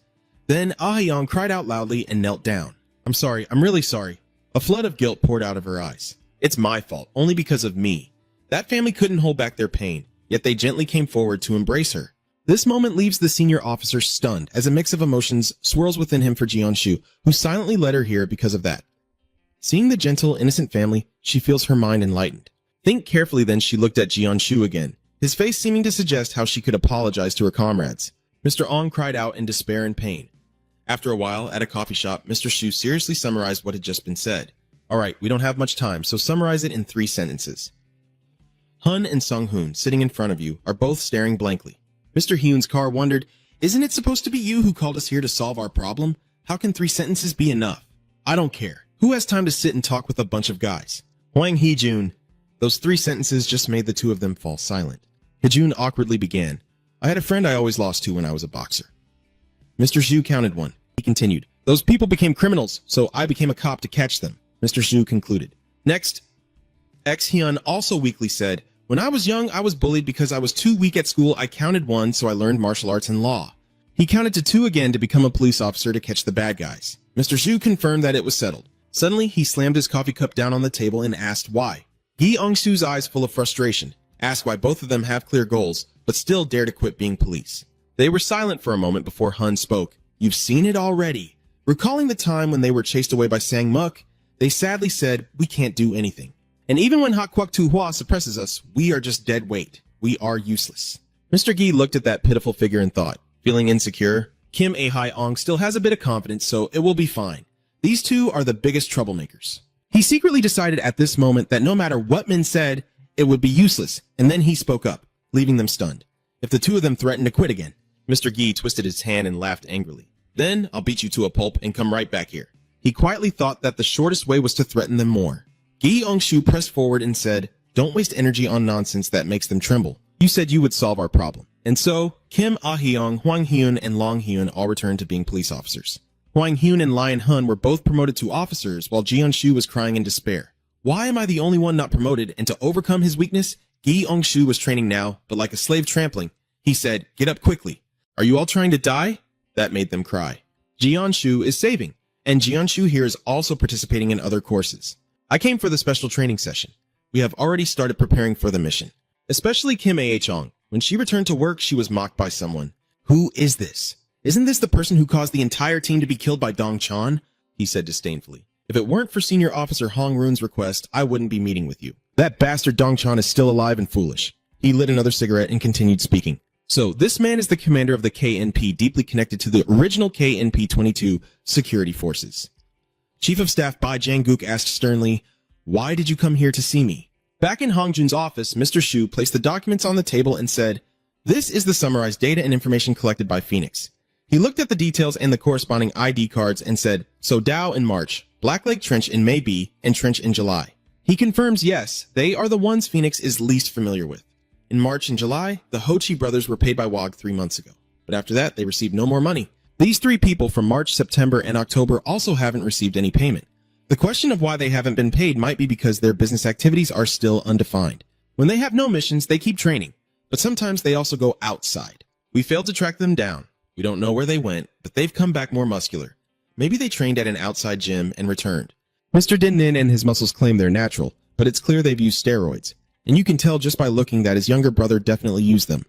Then Ah-hyung cried out loudly and knelt down. I'm sorry, I'm really sorry. A flood of guilt poured out of her eyes. It's my fault, only because of me. That family couldn't hold back their pain, yet they gently came forward to embrace her. This moment leaves the senior officer stunned as a mix of emotions swirls within him for Jeon-shu, who silently led her here because of that. Seeing the gentle, innocent family, she feels her mind enlightened. Think carefully, then she looked at Jeon-shu again, his face seeming to suggest how she could apologize to her comrades. Mr. Ong cried out in despair and pain. After a while, at a coffee shop, Mr. Shu seriously summarized what had just been said. Alright, we don't have much time, so summarize it in 3 sentences. Hun and Sung-hoon, sitting in front of you, are both staring blankly. Mr. Hyun's car wondered, isn't it supposed to be you who called us here to solve our problem? How can 3 sentences be enough? I don't care. Who has time to sit and talk with a bunch of guys? Hwang Hee-jun. Those 3 sentences just made the two of them fall silent. Hee-jun awkwardly began. I had a friend I always lost to when I was a boxer. Mr. Zhu counted one. He continued. Those people became criminals, so I became a cop to catch them. Mr. Zhu concluded. Next, X-Hyun also weakly said, when I was young, I was bullied because I was too weak at school. I counted 1, so I learned martial arts and law. He counted to 2 again to become a police officer to catch the bad guys. Mr. Zhu confirmed that it was settled. Suddenly, he slammed his coffee cup down on the table and asked why. Gi Ong-su's eyes full of frustration, asked why both of them have clear goals, but still dare to quit being police. They were silent for a moment before Hun spoke. You've seen it already. Recalling the time when they were chased away by Sang Muk, they sadly said, we can't do anything. And even when Hak Kwak Tu Hua suppresses us, we are just dead weight. We are useless. Mr. Gi looked at that pitiful figure and thought, feeling insecure, Kim A-Hai-ong still has a bit of confidence, so it will be fine. These two are the biggest troublemakers. He secretly decided at this moment that no matter what Min said, it would be useless, and then he spoke up, leaving them stunned. If the two of them threatened to quit again, Mr. Gi twisted his hand and laughed angrily. Then I'll beat you to a pulp and come right back here. He quietly thought that the shortest way was to threaten them more. Gi Ong-shu pressed forward and said, don't waste energy on nonsense that makes them tremble. You said you would solve our problem. And so, Kim Ah-hyung, Hwang Hyun, and Long Hyun all returned to being police officers. Hwang Hyun and Lion Hun were both promoted to officers while Ji-yeon-shu was crying in despair. Why am I the only one not promoted? And to overcome his weakness, Gi Ong-shu was training now, but like a slave trampling. He said, get up quickly. Are you all trying to die? That made them cry. Ji-yeon-shu is saving, and Ji-yeon-shu here is also participating in other courses. I came for the special training session. We have already started preparing for the mission. Especially Kim A-Chong. When she returned to work, she was mocked by someone. Who is this? Isn't this the person who caused the entire team to be killed by Dong Chan? He said disdainfully. If it weren't for Senior Officer Hong Run's request, I wouldn't be meeting with you. That bastard Dong Chan is still alive and foolish. He lit another cigarette and continued speaking. So, this man is the commander of the KNP, deeply connected to the original KNP-22 security forces. Chief of Staff Bai Jang-guk asked sternly, why did you come here to see me? Back in Hong Jun's office, Mr. Shu placed the documents on the table and said, this is the summarized data and information collected by Phoenix. He looked at the details and the corresponding ID cards and said, so Dow in March, Black Lake Trench in May B, and Trench in July. He confirms yes, they are the ones Phoenix is least familiar with. In March and July, the Ho Chi brothers were paid by WOG 3 months ago. But after that, they received no more money. These 3 people from March, September, and October also haven't received any payment. The question of why they haven't been paid might be because their business activities are still undefined. When they have no missions, they keep training, but sometimes they also go outside. We failed to track them down. We don't know where they went, but they've come back more muscular. Maybe they trained at an outside gym and returned. Mr. Din Nin and his muscles claim they're natural, but it's clear they've used steroids, and you can tell just by looking that his younger brother definitely used them.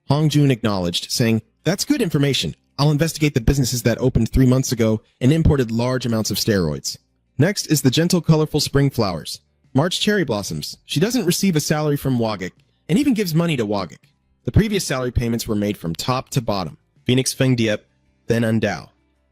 Hong Jun acknowledged, saying, that's good information. I'll investigate the businesses that opened 3 months ago and imported large amounts of steroids. Next is the gentle, colorful spring flowers. March cherry blossoms. She doesn't receive a salary from Wagik, and even gives money to Wagik. The previous salary payments were made from top to bottom. Phoenix Feng Diep, then Undao.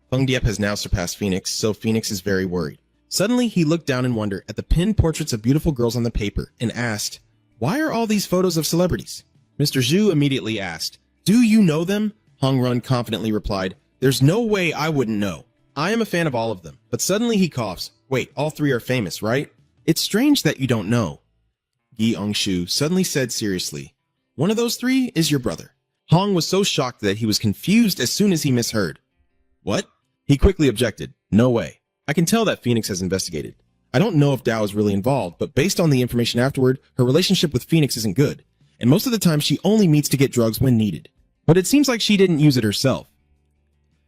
Feng Diep has now surpassed Phoenix, so Phoenix is very worried. Suddenly, he looked down in wonder at the pinned portraits of beautiful girls on the paper and asked, why are all these photos of celebrities? Mr. Zhu immediately asked, do you know them? Hong Run confidently replied, there's no way I wouldn't know. I am a fan of all of them. But suddenly he coughs. Wait, all 3 are famous, right? It's strange that you don't know. Gi Ong-shu suddenly said seriously, one of those 3 is your brother. Hong was so shocked that he was confused as soon as he misheard. What? He quickly objected. No way. I can tell that Phoenix has investigated. I don't know if Dao is really involved, but based on the information afterward, her relationship with Phoenix isn't good. And most of the time she only meets to get drugs when needed. But it seems like she didn't use it herself.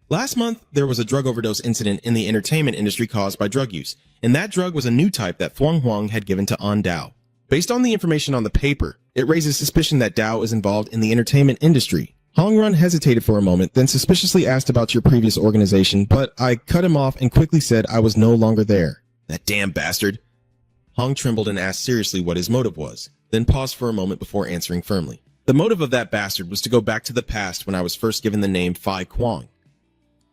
Last month, there was a drug overdose incident in the entertainment industry caused by drug use, and that drug was a new type that Fuang Huang had given to An Dao. Based on the information on the paper, it raises suspicion that Dao is involved in the entertainment industry. Hong Run hesitated for a moment, then suspiciously asked about your previous organization, but I cut him off and quickly said I was no longer there. That damn bastard. Hong trembled and asked seriously what his motive was, then paused for a moment before answering firmly. The motive of that bastard was to go back to the past when I was first given the name Phi Kwang.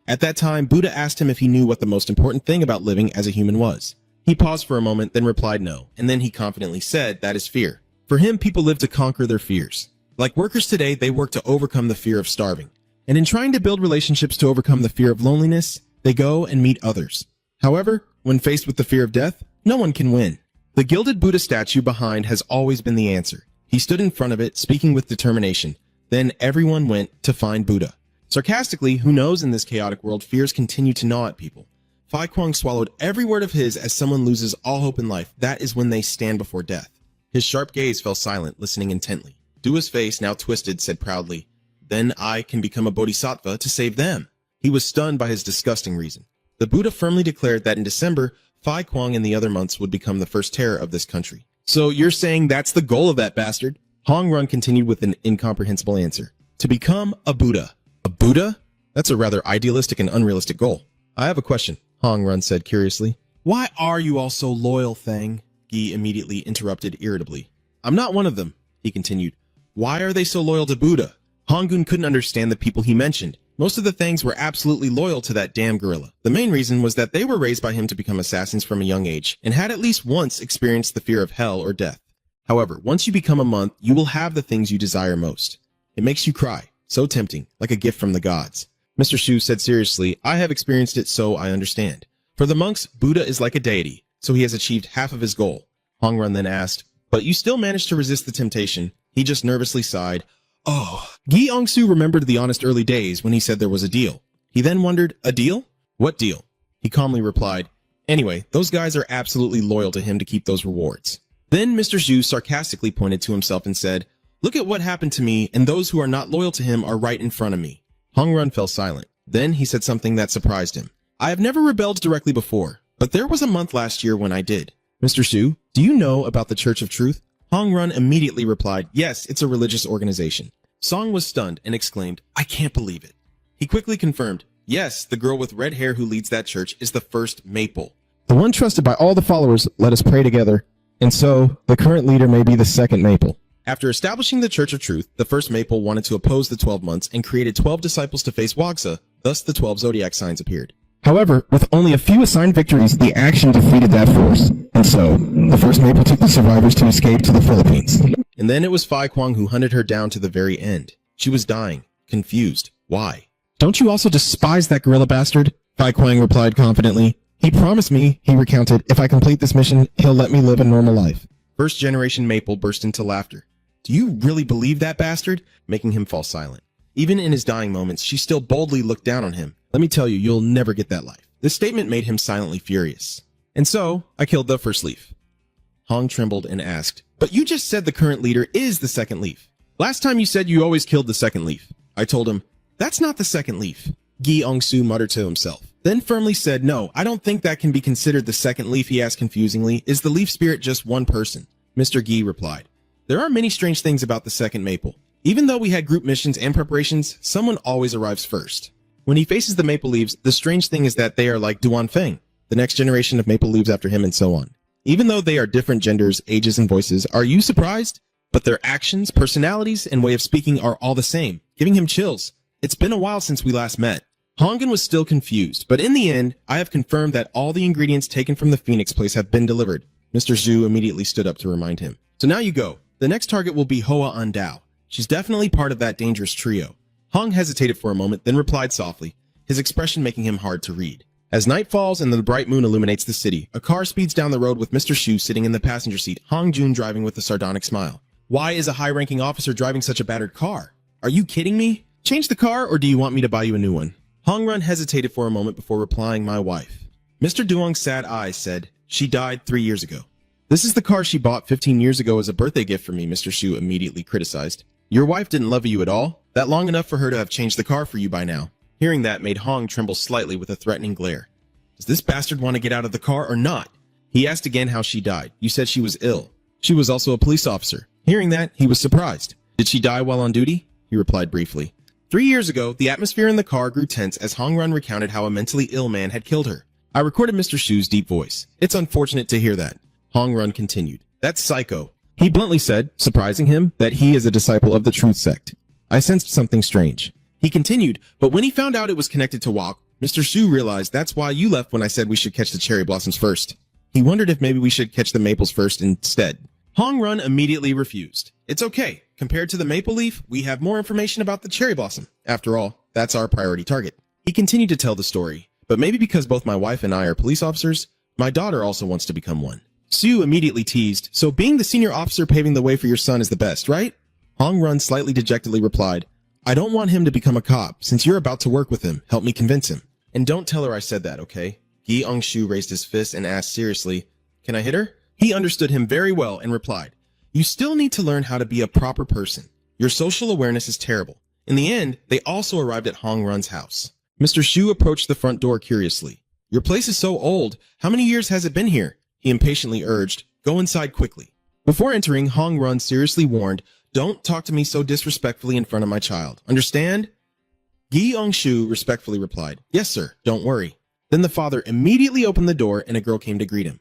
At that time, Buddha asked him if he knew what the most important thing about living as a human was. He paused for a moment, then replied no, and then he confidently said that is fear. For him, people live to conquer their fears. Like workers today, they work to overcome the fear of starving. And in trying to build relationships to overcome the fear of loneliness, they go and meet others. However, when faced with the fear of death, no one can win. The gilded Buddha statue behind has always been the answer. He stood in front of it, speaking with determination. Then everyone went to find Buddha. Sarcastically, who knows in this chaotic world, fears continue to gnaw at people. Fai Kwang swallowed every word of his as someone loses all hope in life. That is when they stand before death. His sharp gaze fell silent, listening intently. Dua's face, now twisted, said proudly, "Then I can become a bodhisattva to save them." He was stunned by his disgusting reason. The Buddha firmly declared that in December, Fai Kwang and the other months would become the first terror of this country. "So you're saying that's the goal of that bastard?" Hong Run continued with an incomprehensible answer. "To become a Buddha." "A Buddha? That's a rather idealistic and unrealistic goal." "I have a question," Hong Run said curiously. "Why are you all so loyal, Thang?" Gi immediately interrupted irritably. "I'm not one of them," he continued. "Why are they so loyal to Buddha?" Hong-gun couldn't understand the people he mentioned. Most of the Thangs were absolutely loyal to that damn gorilla. The main reason was that they were raised by him to become assassins from a young age, and had at least once experienced the fear of hell or death. However, once you become a monk, you will have the things you desire most. It makes you cry, so tempting, like a gift from the gods. Mr. Shu said seriously, "I have experienced it, so I understand." For the monks, Buddha is like a deity, so he has achieved half of his goal. Hong Run then asked, "But you still managed to resist the temptation." He just nervously sighed. "Oh." Gi Ong-su remembered the honest early days when he said there was a deal. He then wondered, "A deal? What deal?" He calmly replied, "Anyway, those guys are absolutely loyal to him to keep those rewards." Then Mr. Zhu sarcastically pointed to himself and said, "Look at what happened to me, and those who are not loyal to him are right in front of me." Hong Run fell silent. Then he said something that surprised him. "I have never rebelled directly before, but there was a month last year when I did." "Mr. Shu, do you know about the Church of Truth?" Hong Run immediately replied, "Yes, it's a religious organization." Song was stunned and exclaimed, "I can't believe it." He quickly confirmed, "Yes, the girl with red hair who leads that church is the first Maple." The one trusted by all the followers, let us pray together. And so, the current leader may be the second Maple. After establishing the Church of Truth, the first Maple wanted to oppose the 12 months and created 12 disciples to face Wagsa, thus the 12 zodiac signs appeared. However, with only a few assigned victories, the action defeated that force. And so, the first Maple took the survivors to escape to the Philippines. And then it was Fai Kwang who hunted her down to the very end. She was dying, confused. Why? "Don't you also despise that gorilla bastard?" Fai Kwang replied confidently. "He promised me," he recounted, "if I complete this mission, he'll let me live a normal life." First generation Maple burst into laughter. "Do you really believe that bastard?" Making him fall silent. Even in his dying moments, she still boldly looked down on him. "Let me tell you, you'll never get that life." This statement made him silently furious. "And so, I killed the first leaf." Hong trembled and asked, "But you just said the current leader is the second leaf. Last time you said you always killed the second leaf." I told him, "That's not the second leaf." Gi Ong-su muttered to himself, then firmly said, "No, I don't think that can be considered the second leaf." He asked confusingly, "Is the leaf spirit just one person?" Mr. Gi replied, "There are many strange things about the second Maple. Even though we had group missions and preparations, someone always arrives first. When he faces the Maple Leaves, the strange thing is that they are like Duan Feng, the next generation of Maple Leaves after him, and so on. Even though they are different genders, ages, and voices, are you surprised? But their actions, personalities, and way of speaking are all the same, giving him chills. It's been a while since we last met." Honggan was still confused, but in the end, I have confirmed that all the ingredients taken from the Phoenix place have been delivered. Mr. Zhu immediately stood up to remind him. "So now you go. The next target will be Hoa Andao. She's definitely part of that dangerous trio." Hong hesitated for a moment, then replied softly, his expression making him hard to read. As night falls and the bright moon illuminates the city, a car speeds down the road with Mr. Shu sitting in the passenger seat, Hong Jun driving with a sardonic smile. "Why is a high-ranking officer driving such a battered car? Are you kidding me? Change the car, or do you want me to buy you a new one?" Hong Run hesitated for a moment before replying, "My wife." Mr. Duong's sad eyes said, "She died 3 years ago." "This is the car she bought 15 years ago as a birthday gift for me," Mr. Shu immediately criticized. "Your wife didn't love you at all? That long enough for her to have changed the car for you by now." Hearing that made Hong tremble slightly with a threatening glare. "Does this bastard want to get out of the car or not?" He asked again how she died. "You said she was ill." "She was also a police officer." Hearing that, he was surprised. "Did she die while on duty?" He replied briefly. 3 years ago, the atmosphere in the car grew tense as Hong Run recounted how a mentally ill man had killed her. I recorded Mr. Shu's deep voice. "It's unfortunate to hear that." Hong Run continued. "That's psycho." He bluntly said, surprising him, that he is a disciple of the Truth Sect. I sensed something strange. He continued, "But when he found out it was connected to Mr. Shu realized that's why you left when I said we should catch the cherry blossoms first. He wondered if maybe we should catch the maples first instead. Hong Run immediately refused. It's okay. Compared to the maple leaf, we have more information about the cherry blossom. After all, that's our priority target. He continued to tell the story, but maybe because both my wife and I are police officers, my daughter also wants to become one. Sue immediately teased, so being the senior officer paving the way for your son is the best, right? Hong Run slightly dejectedly replied, I don't want him to become a cop. Since you're about to work with him, help me convince him. And don't tell her I said that, okay? Gi Shu raised his fist and asked seriously, can I hit her? He understood him very well and replied, you still need to learn how to be a proper person. Your social awareness is terrible. In the end, they also arrived at Hong Run's house. Mr. Shu approached the front door curiously. Your place is so old. How many years has it been here? He impatiently urged, go inside quickly. Before entering, Hong Run seriously warned, don't talk to me so disrespectfully in front of my child. Understand? Gi Shu respectfully replied, yes, sir, don't worry. Then the father immediately opened the door and a girl came to greet him.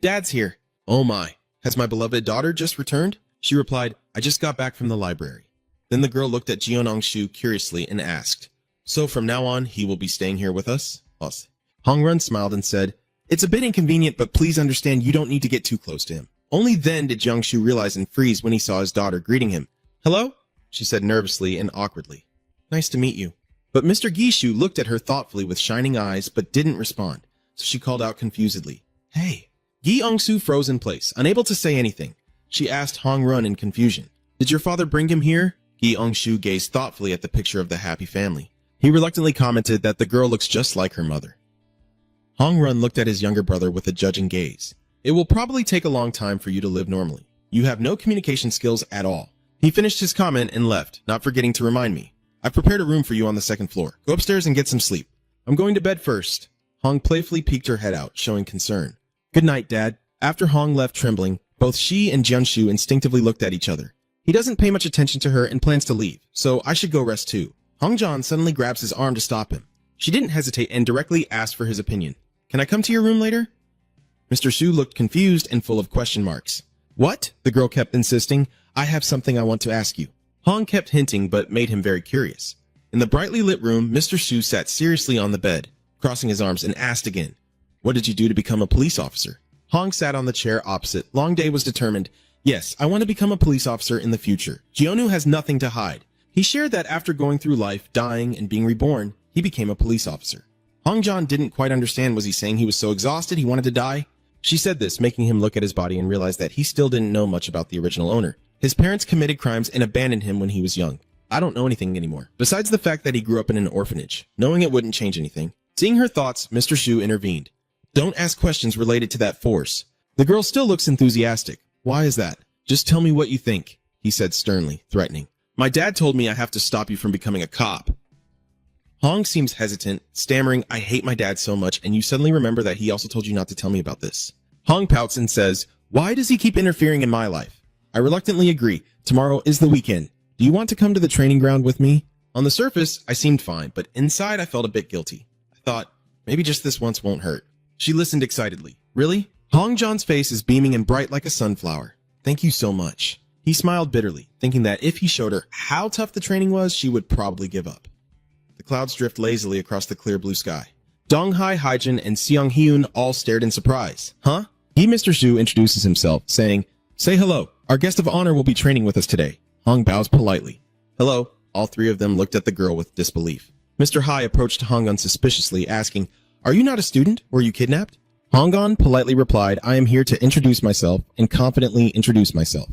Dad's here. Oh my, has my beloved daughter just returned? She replied, I just got back from the library. Then the girl looked at Gi Shu curiously and asked, so from now on, he will be staying here with us? Hong Run smiled and said, it's a bit inconvenient, but please understand you don't need to get too close to him. Only then did Jiang Shu realize and freeze when he saw his daughter greeting him. Hello? She said nervously and awkwardly. Nice to meet you. But Mr. Gishu looked at her thoughtfully with shining eyes but didn't respond, so she called out confusedly, hey. Gi Shu froze in place, unable to say anything. She asked Hong Run in confusion, did your father bring him here? Gi Shu gazed thoughtfully at the picture of the happy family. He reluctantly commented that the girl looks just like her mother. Hong Run looked at his younger brother with a judging gaze. It will probably take a long time for you to live normally. You have no communication skills at all. He finished his comment and left, not forgetting to remind me. I've prepared a room for you on the second floor. Go upstairs and get some sleep. I'm going to bed first. Hong playfully peeked her head out, showing concern. Good night, Dad. After Hong left trembling, both she and Jianshu instinctively looked at each other. He doesn't pay much attention to her and plans to leave, so I should go rest too. Hong John suddenly grabs his arm to stop him. She didn't hesitate and directly asked for his opinion. Can I come to your room later? Mr. Shu looked confused and full of question marks. What? The girl kept insisting. I have something I want to ask you. Hong kept hinting but made him very curious. In the brightly lit room, Mr. Shu sat seriously on the bed, crossing his arms and asked again, what did you do to become a police officer? Hong sat on the chair opposite. Long Day was determined. Yes, I want to become a police officer in the future. Jionu has nothing to hide. He shared that after going through life, dying, and being reborn, he became a police officer. Hong John didn't quite understand. Was he saying he was so exhausted he wanted to die? She said this, making him look at his body and realize that he still didn't know much about the original owner. His parents committed crimes and abandoned him when he was young. I don't know anything anymore, besides the fact that he grew up in an orphanage. Knowing it wouldn't change anything. Seeing her thoughts, Mr. Shu intervened. Don't ask questions related to that force. The girl still looks enthusiastic. Why is that? Just tell me what you think, he said sternly, threatening. My dad told me I have to stop you from becoming a cop. Hong seems hesitant, stammering, I hate my dad so much, and you suddenly remember that he also told you not to tell me about this. Hong pouts and says, why does he keep interfering in my life? I reluctantly agree. Tomorrow is the weekend. Do you want to come to the training ground with me? On the surface, I seemed fine, but inside I felt a bit guilty. I thought, maybe just this once won't hurt. She listened excitedly. Really? Hong John's face is beaming and bright like a sunflower. Thank you so much. He smiled bitterly, thinking that if he showed her how tough the training was, she would probably give up. The clouds drift lazily across the clear blue sky. Donghai, Haijin, and Seong Hyun all stared in surprise. Huh? Mr. Shu introduces himself, saying, say hello. Our guest of honor will be training with us today. Hong bows politely. Hello. All three of them looked at the girl with disbelief. Mr. Hai approached Hong suspiciously, asking, are you not a student? Were you kidnapped? Hong politely replied, I am here to introduce myself and confidently introduce myself.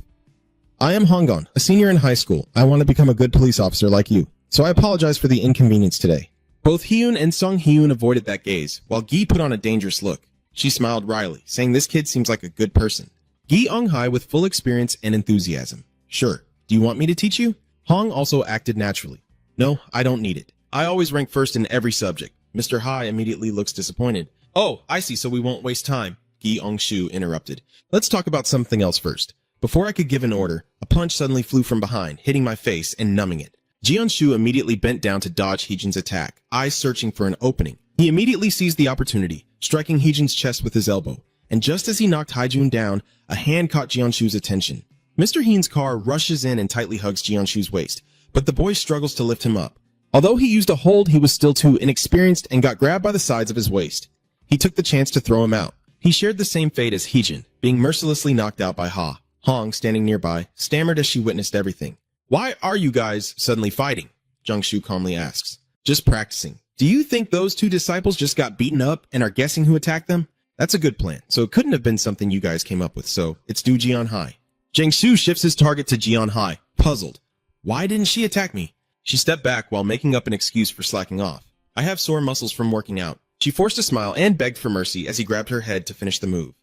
I am Hong, a senior in high school. I want to become a good police officer like you, so I apologize for the inconvenience today. Both Hyun and Song Hyun avoided that gaze, while Gi put on a dangerous look. She smiled wryly, saying this kid seems like a good person. Gi Hai with full experience and enthusiasm. Sure. Do you want me to teach you? Hong also acted naturally. No, I don't need it. I always rank first in every subject. Mr. Hai immediately looks disappointed. Oh, I see, so we won't waste time. Gi Shu interrupted. Let's talk about something else first. Before I could give an order, a punch suddenly flew from behind, hitting my face and numbing it. Shu immediately bent down to dodge Heejin's attack, eyes searching for an opening. He immediately seized the opportunity, striking Heejin's chest with his elbow. And just as he knocked Haijun down, a hand caught Shu's attention. Mr. Heen's car rushes in and tightly hugs Shu's waist, but the boy struggles to lift him up. Although he used a hold, he was still too inexperienced and got grabbed by the sides of his waist. He took the chance to throw him out. He shared the same fate as Heejin, being mercilessly knocked out by Ha. Hong, standing nearby, stammered as she witnessed everything. "Why are you guys suddenly fighting?" Jung-shu calmly asks. "Just practicing. Do you think those two disciples just got beaten up and are guessing who attacked them? That's a good plan, so it couldn't have been something you guys came up with, so it's due Jian Hai." Jang-shu shifts his target to Jian Hai, puzzled. "Why didn't she attack me?" She stepped back while making up an excuse for slacking off. "I have sore muscles from working out." She forced a smile and begged for mercy as he grabbed her head to finish the move.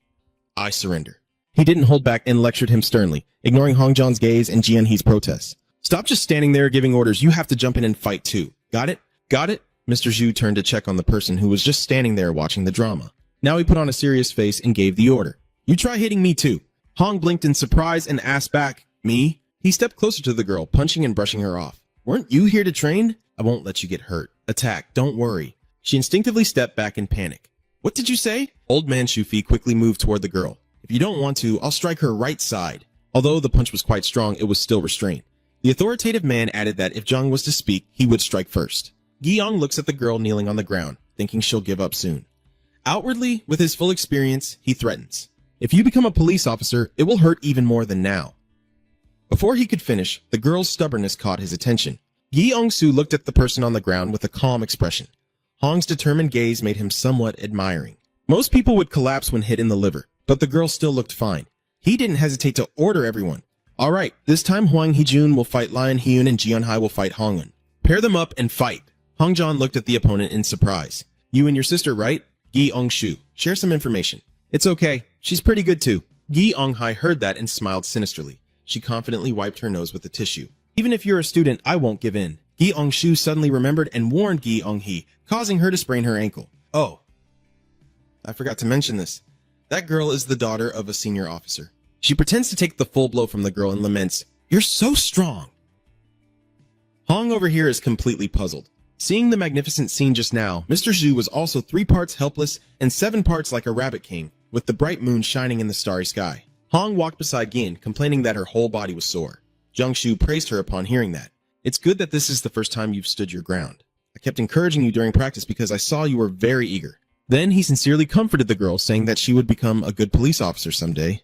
"I surrender." He didn't hold back and lectured him sternly, ignoring Hong John's gaze and Jian Hee's protests. "Stop just standing there giving orders. You have to jump in and fight too. Got it? Got it?" Mr. Zhu turned to check on the person who was just standing there watching the drama. Now he put on a serious face and gave the order. "You try hitting me too." Hong blinked in surprise and asked back, "Me?" He stepped closer to the girl, punching and brushing her off. "Weren't you here to train? I won't let you get hurt. Attack, don't worry." She instinctively stepped back in panic. "What did you say?" Old man Shufi quickly moved toward the girl. "If you don't want to, I'll strike her right side." Although the punch was quite strong, it was still restrained. The authoritative man added that if Zhang was to speak, he would strike first. Guiyang looks at the girl kneeling on the ground, thinking she'll give up soon. Outwardly, with his full experience, he threatens. "If you become a police officer, it will hurt even more than now." Before he could finish, the girl's stubbornness caught his attention. Guiyang-su looked at the person on the ground with a calm expression. Hong's determined gaze made him somewhat admiring. Most people would collapse when hit in the liver, but the girl still looked fine. He didn't hesitate to order everyone. "All right, this time Huang Heejun will fight Lion Hyun and Jian Hai will fight Hongun. Pair them up and fight." Hong John looked at the opponent in surprise. "You and your sister, right?" Gi Ong-shu. "Share some information." "It's okay. She's pretty good too." Gi Ong-hai heard that and smiled sinisterly. She confidently wiped her nose with a tissue. "Even if you're a student, I won't give in." Gi Ong-shu suddenly remembered and warned Gi Ong-hee, causing her to sprain her ankle. "Oh, I forgot to mention this. That girl is the daughter of a senior officer." She pretends to take the full blow from the girl and laments, "You're so strong." Hong over here is completely puzzled. Seeing the magnificent scene just now, Mr. Zhu was also 3 parts helpless and 7 parts like a rabbit king, with the bright moon shining in the starry sky. Hong walked beside Gin, complaining that her whole body was sore. Jung-shu praised her upon hearing that. "It's good that this is the first time you've stood your ground. I kept encouraging you during practice because I saw you were very eager." Then he sincerely comforted the girl, saying that she would become a good police officer someday.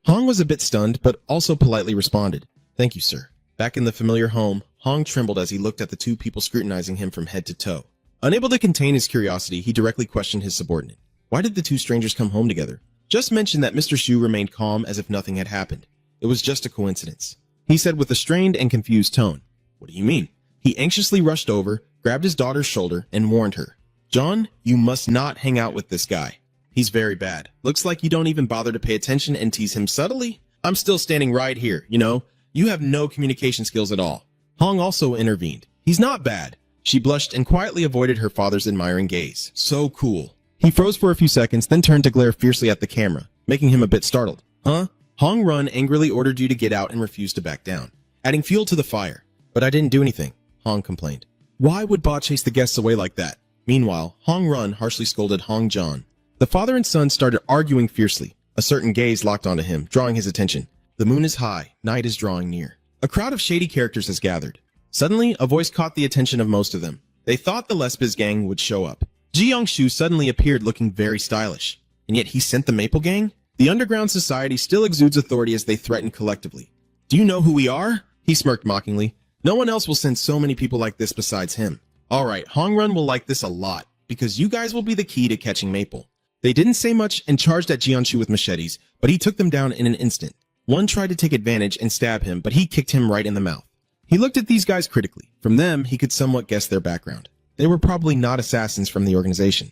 Hong was a bit stunned, but also politely responded, "Thank you, sir." Back in the familiar home, Hong trembled as he looked at the 2 people scrutinizing him from head to toe. Unable to contain his curiosity, he directly questioned his subordinate. Why did the 2 strangers come home together? Just mentioned that Mr. Shu remained calm as if nothing had happened. It was just a coincidence. He said with a strained and confused tone, "What do you mean?" He anxiously rushed over, grabbed his daughter's shoulder, and warned her, "John, you must not hang out with this guy. He's very bad. Looks like you don't even bother to pay attention and tease him subtly. I'm still standing right here, you know? You have no communication skills at all." Hong also intervened. "He's not bad." She blushed and quietly avoided her father's admiring gaze. "So cool." He froze for a few seconds, then turned to glare fiercely at the camera, making him a bit startled. "Huh?" Hong Run angrily ordered you to get out and refused to back down, adding fuel to the fire. "But I didn't do anything," Hong complained. "Why would Ba chase the guests away like that?" Meanwhile, Hong Run harshly scolded Hong John. The father and son started arguing fiercely. A certain gaze locked onto him, drawing his attention. The moon is high, night is drawing near. A crowd of shady characters has gathered. Suddenly, a voice caught the attention of most of them. They thought the Lesbiz gang would show up. Ji Young-shu suddenly appeared looking very stylish. And yet he sent the Maple Gang? The underground society still exudes authority as they threaten collectively. "Do you know who we are?" He smirked mockingly. "No one else will send so many people like this besides him." "Alright, Hong Run will like this a lot, because you guys will be the key to catching Maple." They didn't say much and charged at Jianshu with machetes, but he took them down in an instant. One tried to take advantage and stab him, but he kicked him right in the mouth. He looked at these guys critically. From them, he could somewhat guess their background. They were probably not assassins from the organization.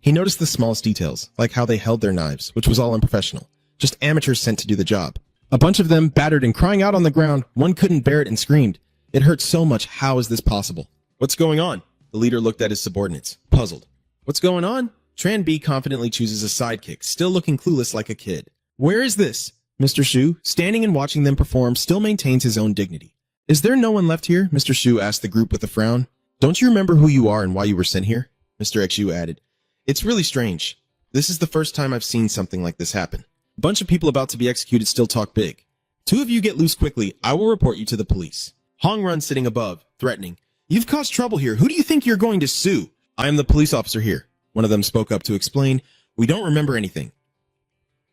He noticed the smallest details, like how they held their knives, which was all unprofessional. Just amateurs sent to do the job. A bunch of them, battered and crying out on the ground, one couldn't bear it and screamed. "It hurts so much, how is this possible?" "What's going on?" The leader looked at his subordinates, puzzled. "What's going on?" Tran B confidently chooses a sidekick, still looking clueless like a kid. "Where is this?" Mr. Shu, standing and watching them perform, still maintains his own dignity. "Is there no one left here?" Mr. Shu asked the group with a frown. "Don't you remember who you are and why you were sent here?" Mr. Xu added. "It's really strange. This is the first time I've seen something like this happen. A bunch of people about to be executed still talk big. 2 of you get loose quickly, I will report you to the police." Hong Run sitting above, threatening. You've caused trouble here. Who do you think you're going to sue? I am the police officer here. One of them spoke up to explain, we don't remember anything.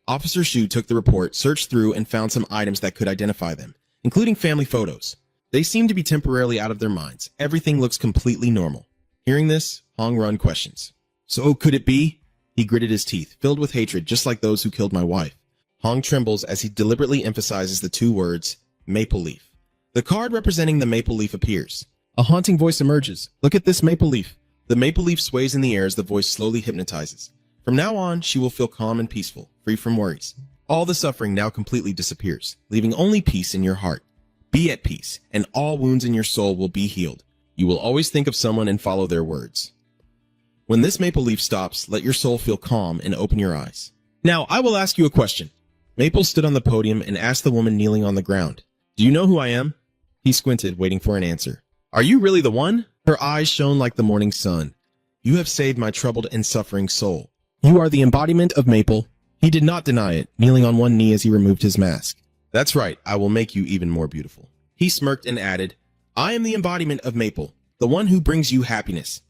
Officer Shu took the report, searched through, and found some items that could identify them, including family photos. They seem to be temporarily out of their minds. Everything looks completely normal. Hearing this, Hong Run questions. So could it be? He gritted his teeth, filled with hatred, just like those who killed my wife. Hong trembles as he deliberately emphasizes the two words, maple leaf. The card representing the maple leaf appears. A haunting voice emerges. Look at this maple leaf. The maple leaf sways in the air as the voice slowly hypnotizes. From now on, she will feel calm and peaceful, free from worries. All the suffering now completely disappears, leaving only peace in your heart. Be at peace, and all wounds in your soul will be healed. You will always think of someone and follow their words. When this maple leaf stops, let your soul feel calm and open your eyes. Now, I will ask you a question. Maple stood on the podium and asked the woman kneeling on the ground, do you know who I am? He squinted, waiting for an answer. Are you really the one? Her eyes shone like the morning sun. You have saved my troubled and suffering soul. You are the embodiment of Maple. He did not deny it, kneeling on one knee as he removed his mask. That's right, I will make you even more beautiful. He smirked and added, I am the embodiment of Maple, the one who brings you happiness.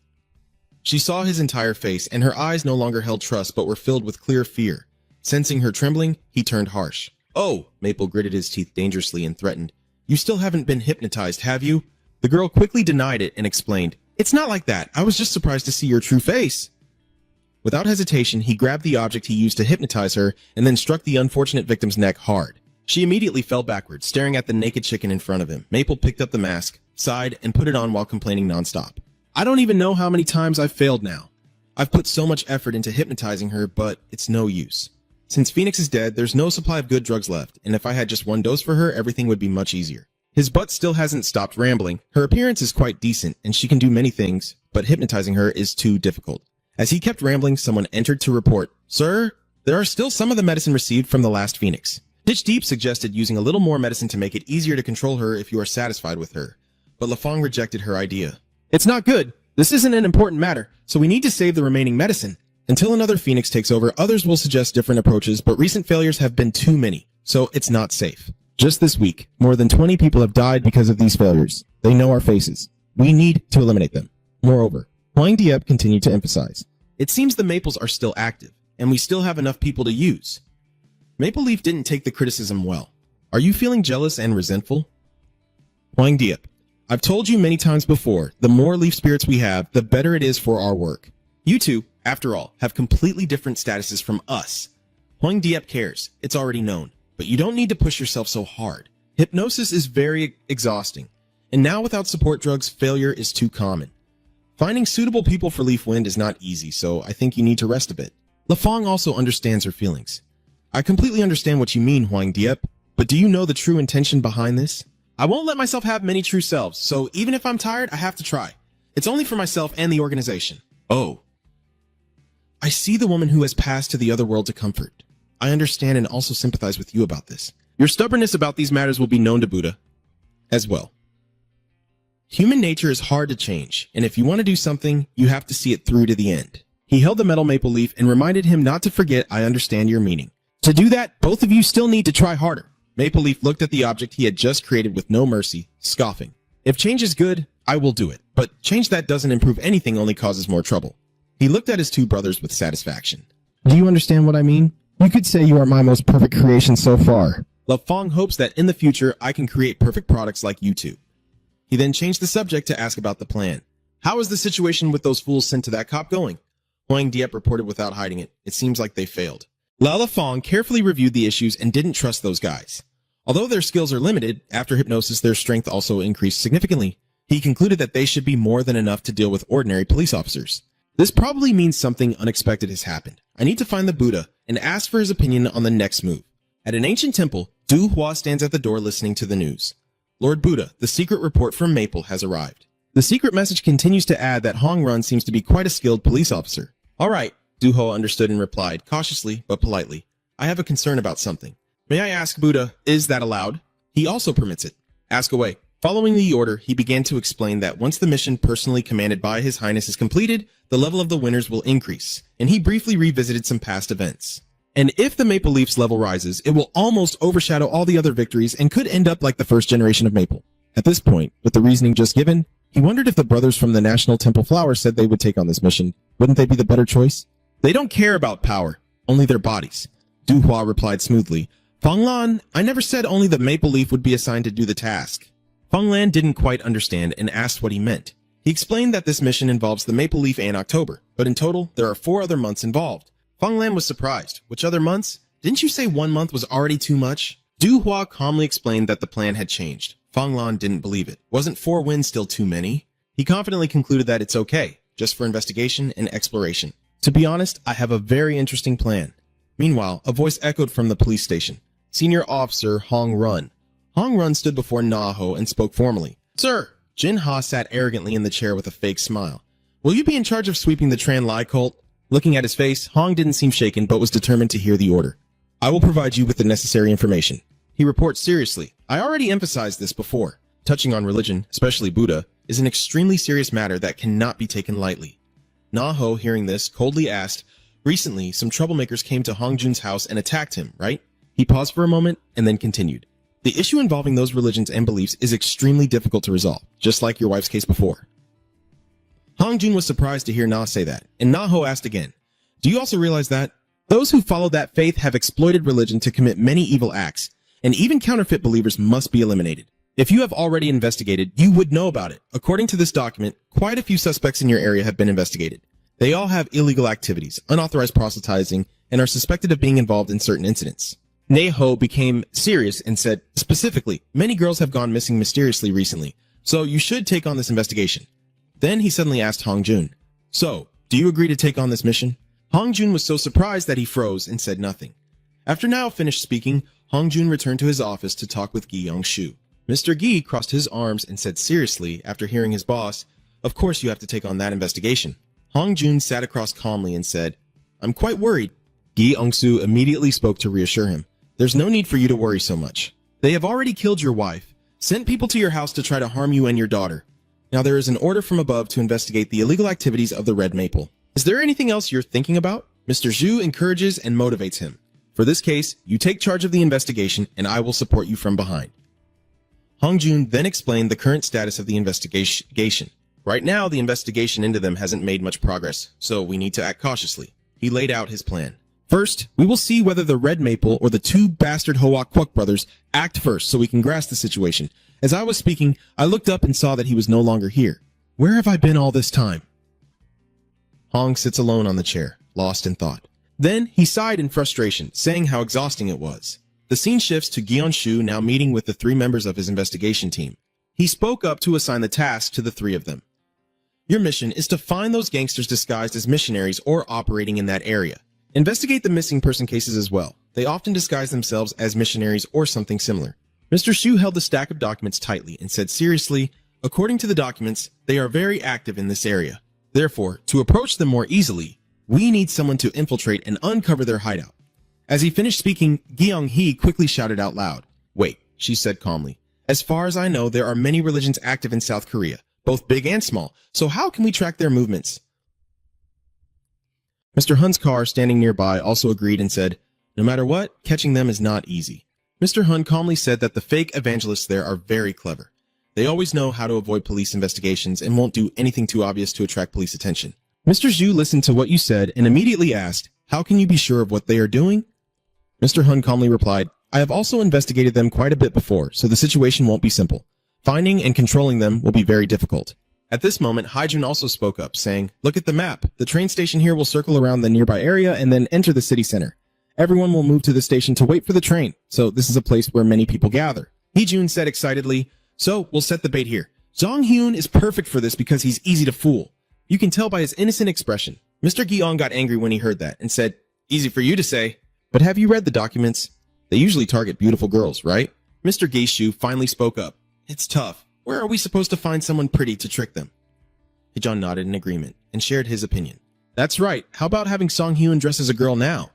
She saw his entire face, and her eyes no longer held trust but were filled with clear fear. Sensing her trembling, he turned harsh. Oh, Maple gritted his teeth dangerously and threatened. You still haven't been hypnotized, have you? The girl quickly denied it and explained, It's not like that. I was just surprised to see your true face. Without hesitation, he grabbed the object he used to hypnotize her and then struck the unfortunate victim's neck hard. She immediately fell backwards, staring at the naked chicken in front of him. Maple picked up the mask, sighed, and put it on while complaining nonstop. I don't even know how many times I've failed now. I've put so much effort into hypnotizing her, but it's no use. Since Phoenix is dead, there's no supply of good drugs left, and if I had just one dose for her, everything would be much easier. His butt still hasn't stopped rambling. Her appearance is quite decent, and she can do many things, but hypnotizing her is too difficult. As he kept rambling, someone entered to report, Sir, there are still some of the medicine received from the last Phoenix. Ditch Deep suggested using a little more medicine to make it easier to control her if you are satisfied with her, but Lafong rejected her idea. It's not good. This isn't an important matter, so we need to save the remaining medicine. Until another Phoenix takes over, others will suggest different approaches, but recent failures have been too many, so it's not safe. Just this week, more than 20 people have died because of these failures. They know our faces. We need to eliminate them. Moreover, Huang Diep continued to emphasize, it seems the maples are still active, and we still have enough people to use. Maple Leaf didn't take the criticism well. Are you feeling jealous and resentful? Huang Diep, I've told you many times before, the more leaf spirits we have, the better it is for our work. You two, after all, have completely different statuses from us. Huang Diep cares, it's already known, but you don't need to push yourself so hard. Hypnosis is very exhausting, and now without support drugs, failure is too common. Finding suitable people for Leaf Wind is not easy, so I think you need to rest a bit. Lafong also understands her feelings. I completely understand what you mean, Huang Diep, but do you know the true intention behind this? I won't let myself have many true selves, so even if I'm tired, I have to try. It's only for myself and the organization. Oh. I see the woman who has passed to the other world to comfort. I understand and also sympathize with you about this. Your stubbornness about these matters will be known to Buddha as well. Human nature is hard to change, and if you want to do something, you have to see it through to the end. He held the metal maple leaf and reminded him not to forget I understand your meaning. To do that, both of you still need to try harder. Maple Leaf looked at the object he had just created with no mercy, scoffing. If change is good, I will do it, but change that doesn't improve anything only causes more trouble. He looked at his two brothers with satisfaction. Do you understand what I mean? You could say you are my most perfect creation so far. Lafong hopes that in the future I can create perfect products like you two. He then changed the subject to ask about the plan. How is the situation with those fools sent to that cop going? Huang Diep reported without hiding it. It seems like they failed. Lao Lafong carefully reviewed the issues and didn't trust those guys. Although their skills are limited, after hypnosis their strength also increased significantly. He concluded that they should be more than enough to deal with ordinary police officers. This probably means something unexpected has happened. I need to find the Buddha and ask for his opinion on the next move. At an ancient temple, Du Hua stands at the door listening to the news. Lord Buddha, the secret report from Maple has arrived. The secret message continues to add that Hong Run seems to be quite a skilled police officer. All right, Du Hua understood and replied, cautiously but politely. I have a concern about something. May I ask Buddha, is that allowed? He also permits it. Ask away. Following the order, he began to explain that once the mission personally commanded by His Highness is completed, the level of the winners will increase, and he briefly revisited some past events. And if the Maple Leaf's level rises, it will almost overshadow all the other victories and could end up like the first generation of Maple. At this point, with the reasoning just given, He wondered if the brothers from the National Temple Flower said they would take on this mission. Wouldn't they be the better choice? They don't care about power, only their bodies. Du Hua replied smoothly. Fang Lan, I never said only the Maple Leaf would be assigned to do the task. Fang Lan didn't quite understand and asked what he meant. He explained that this mission involves the Maple Leaf and October, but in total, there are 4 other months involved. Fang Lan was surprised. Which other months? Didn't you say 1 month was already too much? Du Hua calmly explained that the plan had changed. Fang Lan didn't believe it. Wasn't 4 wins still too many? He confidently concluded that it's okay, just for investigation and exploration. To be honest, I have a very interesting plan. Meanwhile, a voice echoed from the police station. Senior Officer Hong Run. Hong Run stood before Na Ho and spoke formally. Sir! Jin Ha sat arrogantly in the chair with a fake smile. Will you be in charge of sweeping the Tran Lai cult? Looking at his face, Hong didn't seem shaken but was determined to hear the order. I will provide you with the necessary information. He reports seriously. I already emphasized this before. Touching on religion, especially Buddha, is an extremely serious matter that cannot be taken lightly. Na Ho, hearing this, coldly asked, recently, some troublemakers came to Hong Jun's house and attacked him, right? He paused for a moment and then continued. The issue involving those religions and beliefs is extremely difficult to resolve, just like your wife's case before. Hong Jun was surprised to hear Na say that, and Na Ho asked again, do you also realize that? Those who follow that faith have exploited religion to commit many evil acts, and even counterfeit believers must be eliminated. If you have already investigated, you would know about it. According to this document, quite a few suspects in your area have been investigated. They all have illegal activities, unauthorized proselytizing, and are suspected of being involved in certain incidents. Na Ho became serious and said, specifically, many girls have gone missing mysteriously recently, so you should take on this investigation. Then he suddenly asked Hong Jun, so, do you agree to take on this mission? Hong Jun was so surprised that he froze and said nothing. After Na Ho finished speaking, Hong Jun returned to his office to talk with Gi Yongshu. Mr. Gi crossed his arms and said seriously, after hearing his boss, of course you have to take on that investigation. Hong Jun sat across calmly and said, I'm quite worried. Gi Yongshu immediately spoke to reassure him. There's no need for you to worry so much. They have already killed your wife, sent people to your house to try to harm you and your daughter. Now there is an order from above to investigate the illegal activities of the Red Maple. Is there anything else you're thinking about? Mr. Zhu encourages and motivates him. For this case, you take charge of the investigation and I will support you from behind. Hong Jun then explained the current status of the investigation. Right now, the investigation into them hasn't made much progress, so we need to act cautiously. He laid out his plan. First, we will see whether the Red Maple or the 2 bastard Hoa Kwok brothers act first so we can grasp the situation. As I was speaking, I looked up and saw that he was no longer here. Where have I been all this time? Hong sits alone on the chair, lost in thought. Then he sighed in frustration, saying how exhausting it was. The scene shifts to Gyeonshu now meeting with the 3 members of his investigation team. He spoke up to assign the task to the 3 of them. Your mission is to find those gangsters disguised as missionaries or operating in that area. Investigate the missing person cases as well. They often disguise themselves as missionaries or something similar. Mr. Shu held the stack of documents tightly and said seriously, according to the documents, they are very active in this area. Therefore, to approach them more easily, we need someone to infiltrate and uncover their hideout. As he finished speaking, Gyeong-hee quickly shouted out loud. Wait, she said calmly. As far as I know, there are many religions active in South Korea, both big and small, so how can we track their movements? Mr. Hun's car, standing nearby, also agreed and said, no matter what, catching them is not easy. Mr. Hun calmly said that the fake evangelists there are very clever. They always know how to avoid police investigations and won't do anything too obvious to attract police attention. Mr. Zhu listened to what you said and immediately asked, how can you be sure of what they are doing? Mr. Hun calmly replied, I have also investigated them quite a bit before, so the situation won't be simple. Finding and controlling them will be very difficult. At this moment, Haijun also spoke up, saying, look at the map. The train station here will circle around the nearby area and then enter the city center. Everyone will move to the station to wait for the train, so this is a place where many people gather. Heejun said excitedly, so we'll set the bait here. Jong Hyun is perfect for this because he's easy to fool. You can tell by his innocent expression. Mr. Gi-ong got angry when he heard that and said, easy for you to say. But have you read the documents? They usually target beautiful girls, right? Mr. Geishu finally spoke up. It's tough. Where are we supposed to find someone pretty to trick them? Hee-john nodded in agreement and shared his opinion. That's right. How about having Song Hyun dress as a girl now?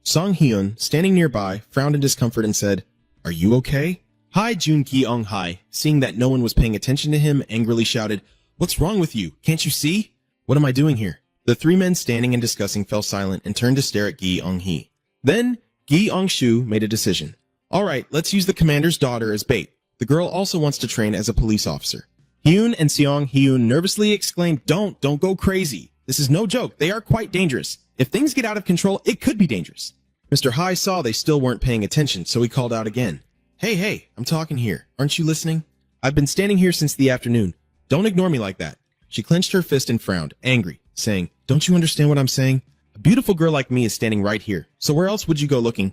Song Hyun, standing nearby, frowned in discomfort and said, are you okay? Hai Jun Ki-ong Hai, seeing that no one was paying attention to him, angrily shouted, what's wrong with you? Can't you see? What am I doing here? The 3 men standing and discussing fell silent and turned to stare at Gi-ong-hee. Then, Gi-ong-shu made a decision. All right, let's use the commander's daughter as bait. The girl also wants to train as a police officer. Hyun and Seong Hyun nervously exclaimed, Don't go crazy. This is no joke. They are quite dangerous. If things get out of control, it could be dangerous. Mr. Hai saw they still weren't paying attention, so he called out again. Hey, I'm talking here. Aren't you listening? I've been standing here since the afternoon. Don't ignore me like that. She clenched her fist and frowned, angry, saying, Don't you understand what I'm saying? A beautiful girl like me is standing right here, so where else would you go looking?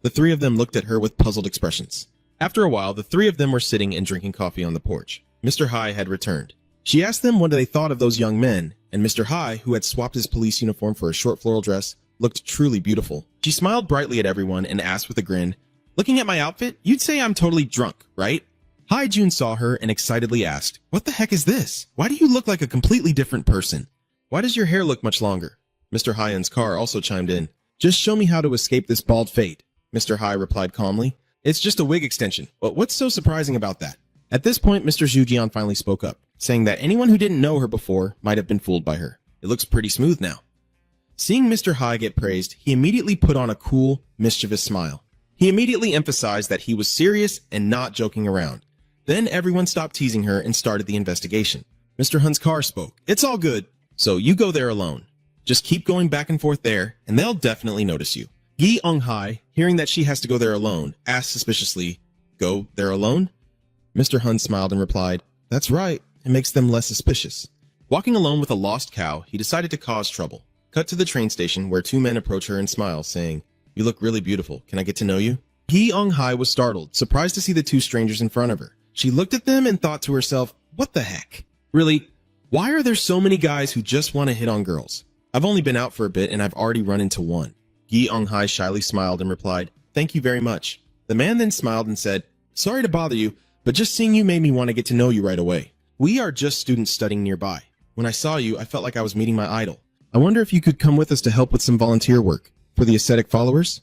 The three of them looked at her with puzzled expressions. After a while, the three of them were sitting and drinking coffee on the porch. Mr. Hai had returned. She asked them what they thought of those young men, and Mr. Hai, who had swapped his police uniform for a short floral dress, looked truly beautiful. She smiled brightly at everyone and asked with a grin, Looking at my outfit, you'd say I'm totally drunk, right? Hai Jun saw her and excitedly asked, What the heck is this? Why do you look like a completely different person? Why does your hair look much longer? Mr. Hyun's car also chimed in. Just show me how to escape this bald fate. Mr. Hai replied calmly. It's just a wig extension, but what's so surprising about that? At this point, Mr. Zhujian finally spoke up, saying that anyone who didn't know her before might have been fooled by her. It looks pretty smooth now. Seeing Mr. Hai get praised, he immediately put on a cool, mischievous smile. He immediately emphasized that he was serious and not joking around. Then everyone stopped teasing her and started the investigation. Mr. Hun's car spoke. It's all good, so you go there alone. Just keep going back and forth there, and they'll definitely notice you. Yi Eung-hai, hearing that she has to go there alone, asked suspiciously, Go there alone? Mr. Hun smiled and replied, That's right, it makes them less suspicious. Walking alone with a lost cow, he decided to cause trouble. Cut to the train station where two men approach her and smile, saying, You look really beautiful. Can I get to know you? Yi Eung-hai was startled, surprised to see the two strangers in front of her. She looked at them and thought to herself, What the heck? Really? Why are there so many guys who just want to hit on girls? I've only been out for a bit and I've already run into one. Yi Eung-hai shyly smiled and replied, Thank you very much. The man then smiled and said, Sorry to bother you, but just seeing you made me want to get to know you right away. We are just students studying nearby. When I saw you, I felt like I was meeting my idol. I wonder if you could come with us to help with some volunteer work for the ascetic followers?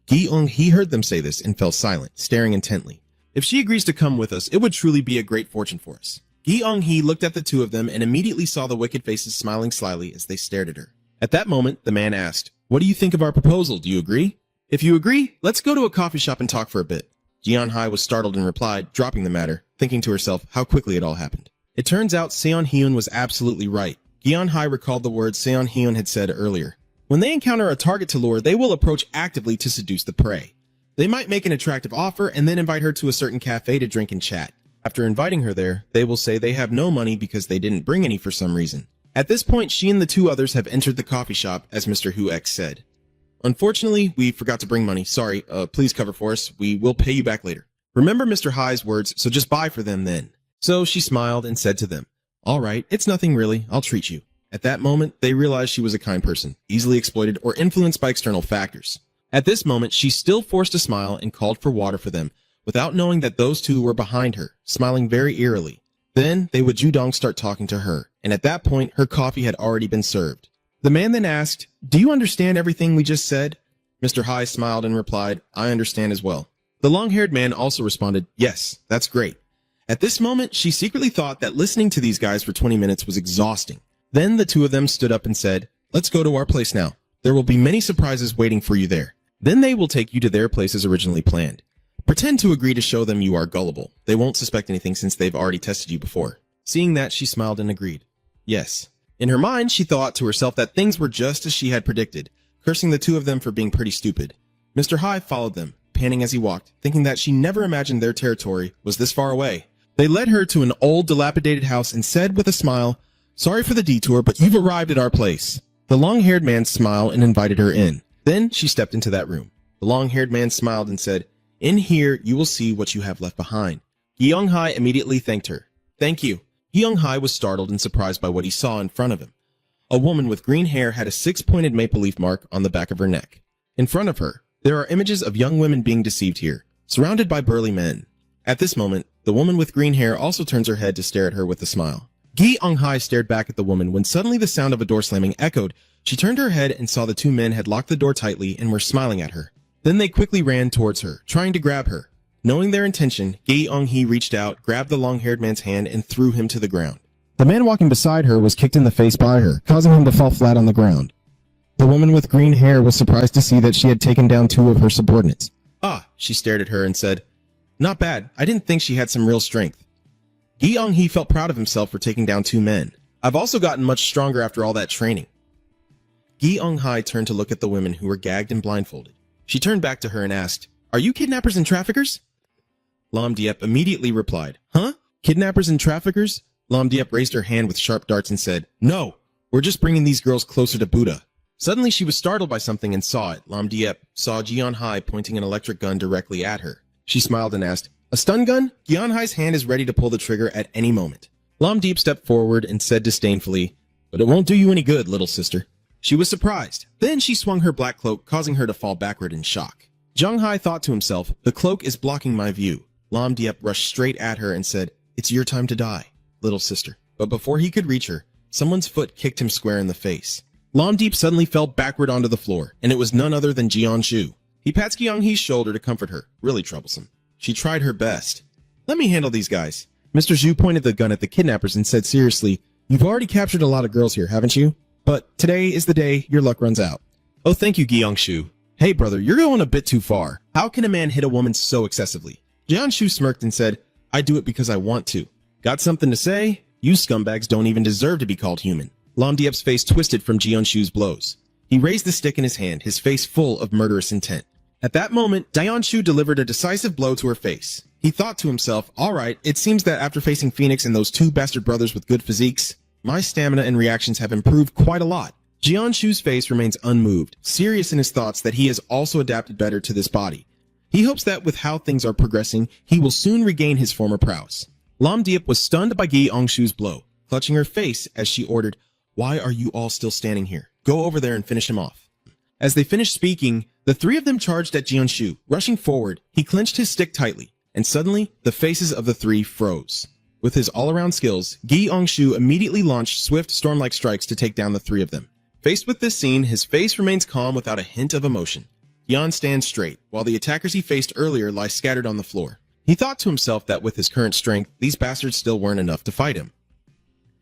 Gi Eung-hee heard them say this and fell silent, staring intently. If she agrees to come with us, it would truly be a great fortune for us. Gi Eung-hee looked at the two of them and immediately saw the wicked faces smiling slyly as they stared at her. At that moment, the man asked, What do you think of our proposal? Do you agree? If you agree, let's go to a coffee shop and talk for a bit. Ji-yeon-hai was startled and replied, dropping the matter, thinking to herself how quickly it all happened. It turns out Seon-hyun was absolutely right. Gi-yeon-hai recalled the words Seon-hyun had said earlier. When they encounter a target to lure, they will approach actively to seduce the prey. They might make an attractive offer and then invite her to a certain cafe to drink and chat. After inviting her there, they will say they have no money because they didn't bring any for some reason. At this point, she and the two others have entered the coffee shop, as Mr. Hu X said. Unfortunately, we forgot to bring money. Sorry, please cover for us. We will pay you back later. Remember Mr. Hai's words, so just buy for them then. So she smiled and said to them, All right, it's nothing really. I'll treat you. At that moment, they realized she was a kind person, easily exploited or influenced by external factors. At this moment, she still forced a smile and called for water for them, without knowing that those two were behind her, smiling very eerily. Then they would Judong start talking to her, and at that point, her coffee had already been served. The man then asked, Do you understand everything we just said? Mr. Hai smiled and replied, I understand as well. The long-haired man also responded, Yes, that's great. At this moment, she secretly thought that listening to these guys for 20 minutes was exhausting. Then the two of them stood up and said, Let's go to our place now. There will be many surprises waiting for you there. Then they will take you to their place as originally planned. Pretend to agree to show them you are gullible. They won't suspect anything since they've already tested you before. Seeing that, she smiled and agreed. Yes. In her mind, she thought to herself that things were just as she had predicted, cursing the two of them for being pretty stupid. Mr. Hai followed them, panting as he walked, thinking that she never imagined their territory was this far away. They led her to an old, dilapidated house and said with a smile, Sorry for the detour, but you've arrived at our place. The long-haired man smiled and invited her in. Then she stepped into that room. The long-haired man smiled and said, In here, you will see what you have left behind. Gi-yeong-hai immediately thanked her. Thank you. Gi-yeong-hai was startled and surprised by what he saw in front of him. A woman with green hair had a six-pointed maple leaf mark on the back of her neck. In front of her, there are images of young women being deceived here, surrounded by burly men. At this moment, the woman with green hair also turns her head to stare at her with a smile. Gi-yeong-hai stared back at the woman when suddenly the sound of a door slamming echoed. She turned her head and saw the two men had locked the door tightly and were smiling at her. Then they quickly ran towards her, trying to grab her. Knowing their intention, Gi-yeong-hee reached out, grabbed the long-haired man's hand, and threw him to the ground. The man walking beside her was kicked in the face by her, causing him to fall flat on the ground. The woman with green hair was surprised to see that she had taken down two of her subordinates. Ah, she stared at her and said, Not bad. I didn't think she had some real strength. Gi Young-hee felt proud of himself for taking down 2 men. I've also gotten much stronger after all that training. Gi Young-hye turned to look at the women who were gagged and blindfolded. She turned back to her and asked, "Are you kidnappers and traffickers?" Lam Diep immediately replied, "Huh? Kidnappers and traffickers?" Lam Diep raised her hand with sharp darts and said, "No, we're just bringing these girls closer to Buddha." Suddenly she was startled by something and saw it. Lam Diep saw Ji-yeon-hai pointing an electric gun directly at her. She smiled and asked, "A stun gun?" Gi-yeon-hai's hand is ready to pull the trigger at any moment. Lam Diep stepped forward and said disdainfully, "But it won't do you any good, little sister." She was surprised. Then she swung her black cloak, causing her to fall backward in shock. Jung-hai thought to himself, "The cloak is blocking my view." Lam Diep rushed straight at her and said, "It's your time to die, little sister." But before he could reach her, someone's foot kicked him square in the face. Lam Diep suddenly fell backward onto the floor, and it was none other than Ji-yeon-shu. He pats Gi Young-hee's shoulder to comfort her, really troublesome. She tried her best. "Let me handle these guys." Mr. Zhu pointed the gun at the kidnappers and said seriously, "You've already captured a lot of girls here, haven't you? But today is the day your luck runs out." "Oh, thank you, Gi Young-shu." "Hey, brother, you're going a bit too far. How can a man hit a woman so excessively?" Ji-yeon-shu smirked and said, "I do it because I want to." "Got something to say? You scumbags don't even deserve to be called human." Lam Diep's face twisted from Ji-yeon-shu's blows. He raised the stick in his hand, his face full of murderous intent. At that moment, Ji-yeon-shu delivered a decisive blow to her face. He thought to himself, "Alright, it seems that after facing Phoenix and those 2 bastard brothers with good physiques, my stamina and reactions have improved quite a lot." Ji-yeon-shu's face remains unmoved, serious in his thoughts that he has also adapted better to this body. He hopes that with how things are progressing, he will soon regain his former prowess. Lam Diep was stunned by Gi Young-shu's blow, clutching her face as she ordered, "Why are you all still standing here? Go over there and finish him off." As they finished speaking, the 3 of them charged at Ji-yeon-shu. Rushing forward, he clenched his stick tightly, and suddenly, the faces of the 3 froze. With his all-around skills, Gi Young-shu immediately launched swift, storm-like strikes to take down the 3 of them. Faced with this scene, his face remains calm without a hint of emotion. Yan stands straight, while the attackers he faced earlier lie scattered on the floor. He thought to himself that with his current strength, these bastards still weren't enough to fight him.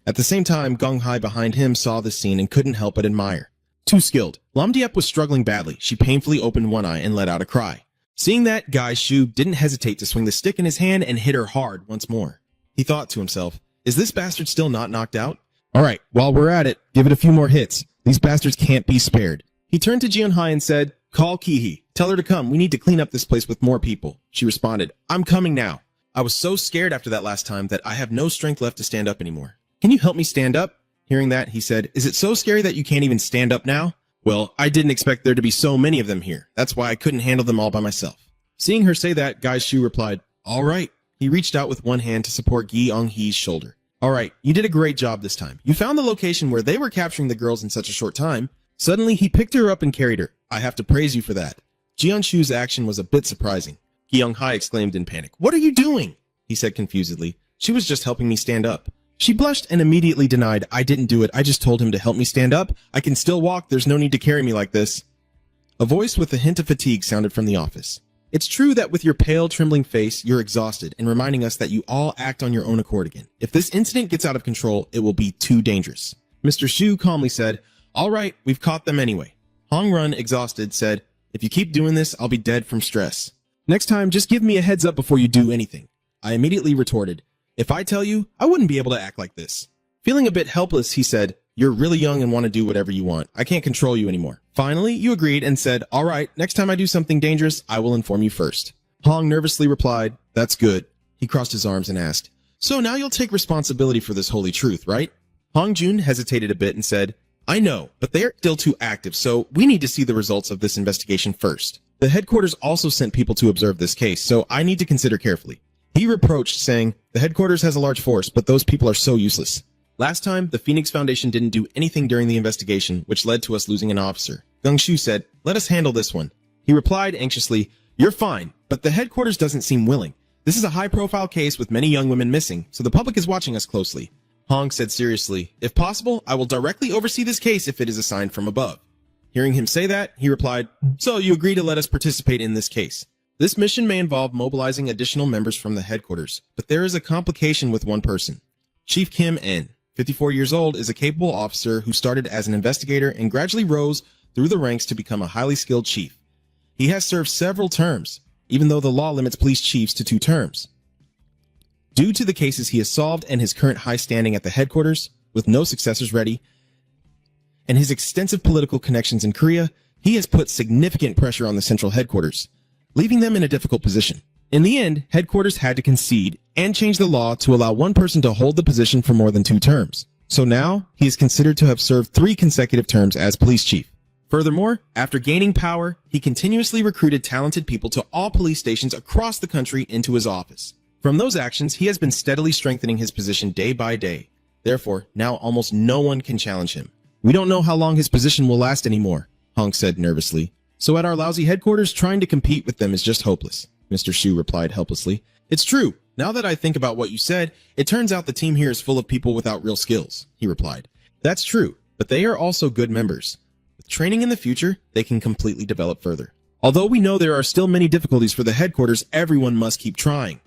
At the same time, Gong-hai behind him saw this scene and couldn't help but admire. Too skilled. Lam Diep was struggling badly. She painfully opened one eye and let out a cry. Seeing that, Guy Shu didn't hesitate to swing the stick in his hand and hit her hard once more. He thought to himself, "Is this bastard still not knocked out? Alright, while we're at it, give it a few more hits. These bastards can't be spared." He turned to Ji-yeon-hai and said, "Call Ki-hee. Tell her to come. We need to clean up this place with more people." She responded, "I'm coming now. I was so scared after that last time that I have no strength left to stand up anymore. Can you help me stand up?" Hearing that, he said, "Is it so scary that you can't even stand up now?" "Well, I didn't expect there to be so many of them here. That's why I couldn't handle them all by myself." Seeing her say that, Guy Shu replied, "All right." He reached out with one hand to support Gi Young-hee's shoulder. "All right, you did a great job this time. You found the location where they were capturing the girls in such a short time." Suddenly, he picked her up and carried her. "I have to praise you for that." Ji-yeon-shu's action was a bit surprising. Gi Young-hai exclaimed in panic, "What are you doing?" He said confusedly, "She was just helping me stand up." She blushed and immediately denied, "I didn't do it. I just told him to help me stand up. I can still walk. There's no need to carry me like this." A voice with a hint of fatigue sounded from the office. "It's true that with your pale, trembling face, you're exhausted and reminding us that you all act on your own accord again. If this incident gets out of control, it will be too dangerous." Mr. Shu calmly said, "All right, we've caught them anyway." Hong Run, exhausted, said, "If you keep doing this, I'll be dead from stress. Next time, just give me a heads up before you do anything." I immediately retorted, "If I tell you, I wouldn't be able to act like this." Feeling a bit helpless, he said, "You're really young and want to do whatever you want. I can't control you anymore." Finally, you agreed and said, "All right, next time I do something dangerous, I will inform you first." Hong nervously replied, "That's good." He crossed his arms and asked, "So now you'll take responsibility for this holy truth, right?" Hong Jun hesitated a bit and said, "I know, but they are still too active, so we need to see the results of this investigation first. The headquarters also sent people to observe this case, so I need to consider carefully." He reproached, saying, "The headquarters has a large force, but those people are so useless. Last time, the Phoenix Foundation didn't do anything during the investigation, which led to us losing an officer." Gung Shu said, "Let us handle this one." He replied anxiously, "You're fine, but the headquarters doesn't seem willing. This is a high-profile case with many young women missing, so the public is watching us closely." Hong said seriously, "If possible, I will directly oversee this case if it is assigned from above." Hearing him say that, he replied, "So you agree to let us participate in this case. This mission may involve mobilizing additional members from the headquarters, but there is a complication with one person. Chief Kim N, 54 years old, is a capable officer who started as an investigator and gradually rose through the ranks to become a highly skilled chief. He has served several terms, even though the law limits police chiefs to 2 terms. Due to the cases he has solved and his current high standing at the headquarters, with no successors ready, and his extensive political connections in Korea, he has put significant pressure on the central headquarters, leaving them in a difficult position. In the end, headquarters had to concede and change the law to allow one person to hold the position for more than 2 terms. So now, he is considered to have served 3 consecutive terms as police chief. Furthermore, after gaining power, he continuously recruited talented people to all police stations across the country into his office. From those actions, he has been steadily strengthening his position day by day. Therefore, now almost no one can challenge him. We don't know how long his position will last anymore, Hong said nervously. So at our lousy headquarters, trying to compete with them is just hopeless, Mr. Shu replied helplessly. It's true. Now that I think about what you said, it turns out the team here is full of people without real skills, he replied. That's true, but they are also good members. With training in the future, they can completely develop further. Although we know there are still many difficulties for the headquarters, everyone must keep trying.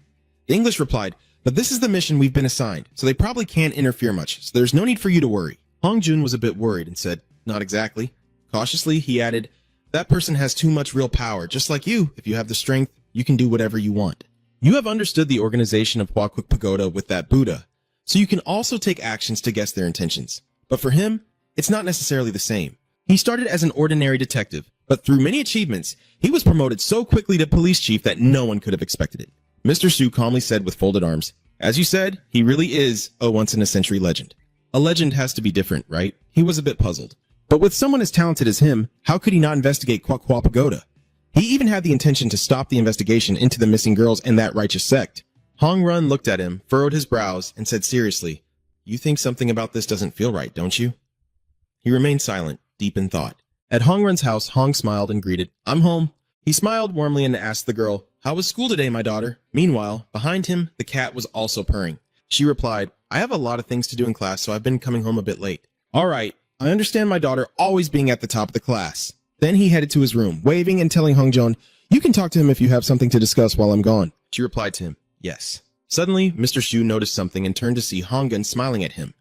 The English replied, but this is the mission we've been assigned, so they probably can't interfere much, so there's no need for you to worry. Hong Jun was a bit worried and said, not exactly. Cautiously, he added, that person has too much real power, just like you. If you have the strength, you can do whatever you want. You have understood the organization of Huaquoc Pagoda with that Buddha, so you can also take actions to guess their intentions. But for him, it's not necessarily the same. He started as an ordinary detective, but through many achievements, he was promoted so quickly to police chief that no one could have expected it. Mr. Shu calmly said with folded arms, as you said, he really is a once-in-a-century legend. A legend has to be different, right? He was a bit puzzled. But with someone as talented as him, how could he not investigate Huaquoc Pagoda? He even had the intention to stop the investigation into the missing girls and that righteous sect. Hong Run looked at him, furrowed his brows, and said seriously, you think something about this doesn't feel right, don't you? He remained silent, deep in thought. At Hong Run's house, Hong smiled and greeted, I'm home. He smiled warmly and asked the girl, how was school today, my daughter? Meanwhile, behind him, the cat was also purring. She replied, I have a lot of things to do in class, so I've been coming home a bit late. All right, I understand my daughter always being at the top of the class. Then he headed to his room, waving and telling Hong Jun, you can talk to him if you have something to discuss while I'm gone. She replied to him, yes. Suddenly, Mr. Shu noticed something and turned to see Hong Gun smiling at him.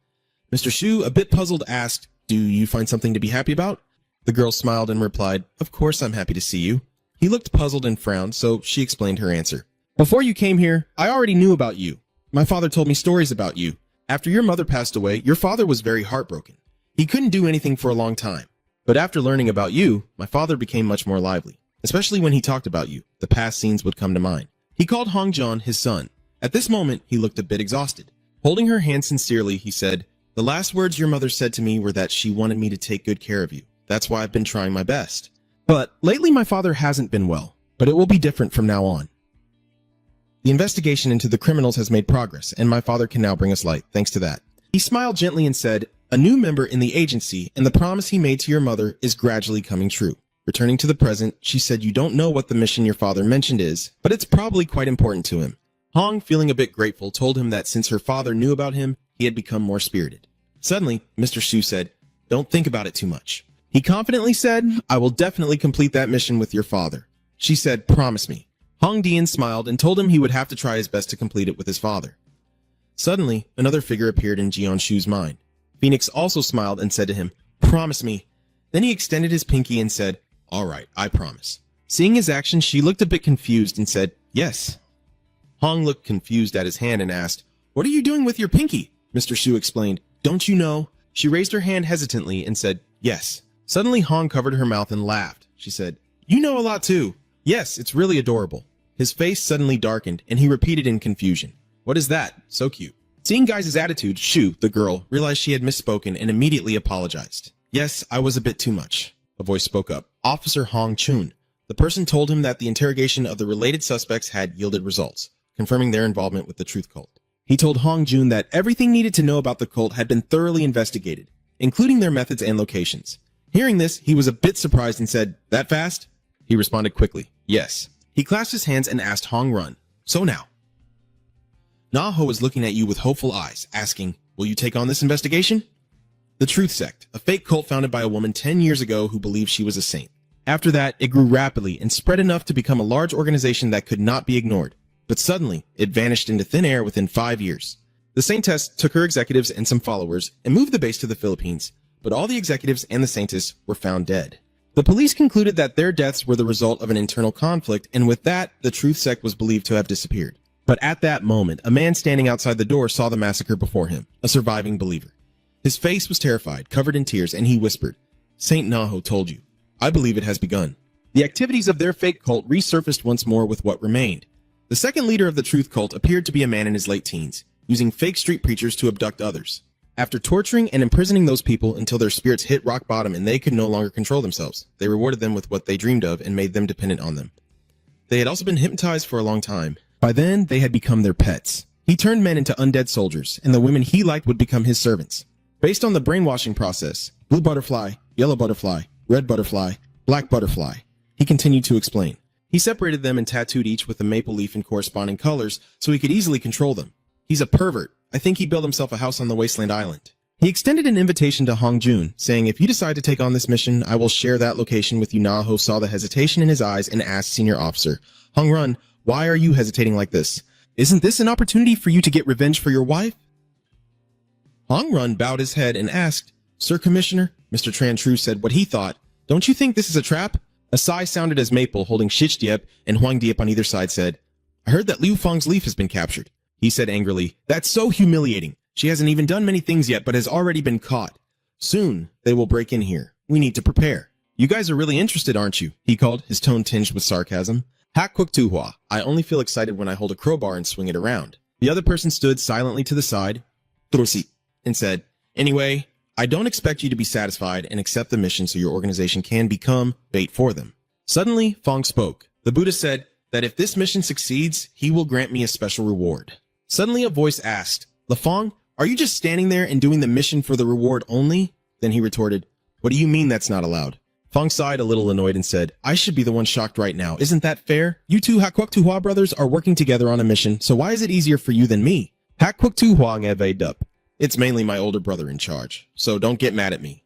Mr. Shu, a bit puzzled, asked, do you find something to be happy about? The girl smiled and replied, of course I'm happy to see you. He looked puzzled and frowned, so she explained her answer. Before you came here, I already knew about you. My father told me stories about you. After your mother passed away, your father was very heartbroken. He couldn't do anything for a long time. But after learning about you, my father became much more lively. Especially when he talked about you, the past scenes would come to mind. He called Hong Jun his son. At this moment, he looked a bit exhausted. Holding her hand sincerely, he said, the last words your mother said to me were that she wanted me to take good care of you. That's why I've been trying my best. But lately my father hasn't been well, but it will be different from now on. The investigation into the criminals has made progress, and my father can now bring us light, thanks to that. He smiled gently and said, a new member in the agency and the promise he made to your mother is gradually coming true. Returning to the present, she said you don't know what the mission your father mentioned is, but it's probably quite important to him. Hong, feeling a bit grateful, told him that since her father knew about him, he had become more spirited. Suddenly, Mr. Shu said, don't think about it too much. He confidently said, I will definitely complete that mission with your father. She said, promise me. Hong Dian smiled and told him he would have to try his best to complete it with his father. Suddenly, another figure appeared in Jian Shu's mind. Phoenix also smiled and said to him, promise me. Then he extended his pinky and said, all right, I promise. Seeing his action, she looked a bit confused and said, yes. Hong looked confused at his hand and asked, what are you doing with your pinky? Mr. Shu explained, don't you know? She raised her hand hesitantly and said, yes. Suddenly, Hong covered her mouth and laughed. She said, you know a lot too. Yes, it's really adorable. His face suddenly darkened and he repeated in confusion, what is that? So cute. Seeing Guys' attitude, Shu, the girl, realized she had misspoken and immediately apologized. Yes, I was a bit too much. A voice spoke up. Officer Hong Chun. The person told him that the interrogation of the related suspects had yielded results, confirming their involvement with the truth cult. He told Hong Jun that everything needed to know about the cult had been thoroughly investigated, including their methods and locations. Hearing this, he was a bit surprised and said, that fast? He responded quickly, yes. He clasped his hands and asked Hong Run, so now. Na Ho was looking at you with hopeful eyes, asking, will you take on this investigation? The Truth Sect, a fake cult founded by a woman 10 years ago who believed she was a saint. After that, it grew rapidly and spread enough to become a large organization that could not be ignored. But suddenly, it vanished into thin air within 5 years. The Saintess took her executives and some followers and moved the base to the Philippines, but all the executives and the Saintess were found dead. The police concluded that their deaths were the result of an internal conflict, and with that, the Truth Sect was believed to have disappeared. But at that moment, a man standing outside the door saw the massacre before him, a surviving believer. His face was terrified, covered in tears, and he whispered, "Saint Naho told you. I believe it has begun." The activities of their fake cult resurfaced once more with what remained. The second leader of the truth cult appeared to be a man in his late teens, using fake street preachers to abduct others. After torturing and imprisoning those people until their spirits hit rock bottom and they could no longer control themselves, they rewarded them with what they dreamed of and made them dependent on them. They had also been hypnotized for a long time. By then, they had become their pets. He turned men into undead soldiers, and the women he liked would become his servants. Based on the brainwashing process, blue butterfly, yellow butterfly, red butterfly, black butterfly, he continued to explain. He separated them and tattooed each with a maple leaf in corresponding colors so he could easily control them. He's a pervert. I think he built himself a house on the Wasteland Island. He extended an invitation to Hong Jun, saying, "If you decide to take on this mission, I will share that location with you." Naho saw the hesitation in his eyes and asked Senior Officer, "Hong Run, why are you hesitating like this? Isn't this an opportunity for you to get revenge for your wife?" Hong Run bowed his head and asked, "Sir Commissioner," Mr. Tran Tru said what he thought, "don't you think this is a trap?" A sigh sounded as Maple, holding Shich Diep and Huang Diep on either side, said, "I heard that Liu Feng's leaf has been captured." He said angrily, "That's so humiliating. She hasn't even done many things yet, but has already been caught. Soon, they will break in here. We need to prepare." "You guys are really interested, aren't you?" he called, his tone tinged with sarcasm. "Hak Kwuk Tuhua. I only feel excited when I hold a crowbar and swing it around." The other person stood silently to the side, Trusi, and said, "Anyway, I don't expect you to be satisfied and accept the mission so your organization can become bait for them." Suddenly, Fong spoke. The Buddha said that if this mission succeeds, he will grant me a special reward. Suddenly, a voice asked, "Lafong, are you just standing there and doing the mission for the reward only?" Then he retorted, "What do you mean that's not allowed?" Fong sighed a little annoyed and said, "I should be the one shocked right now. Isn't that fair? You two Hakwuk Tuhua brothers are working together on a mission, so why is it easier for you than me? Hakwuk Tuhua ngeve dup. It's mainly my older brother in charge, so don't get mad at me."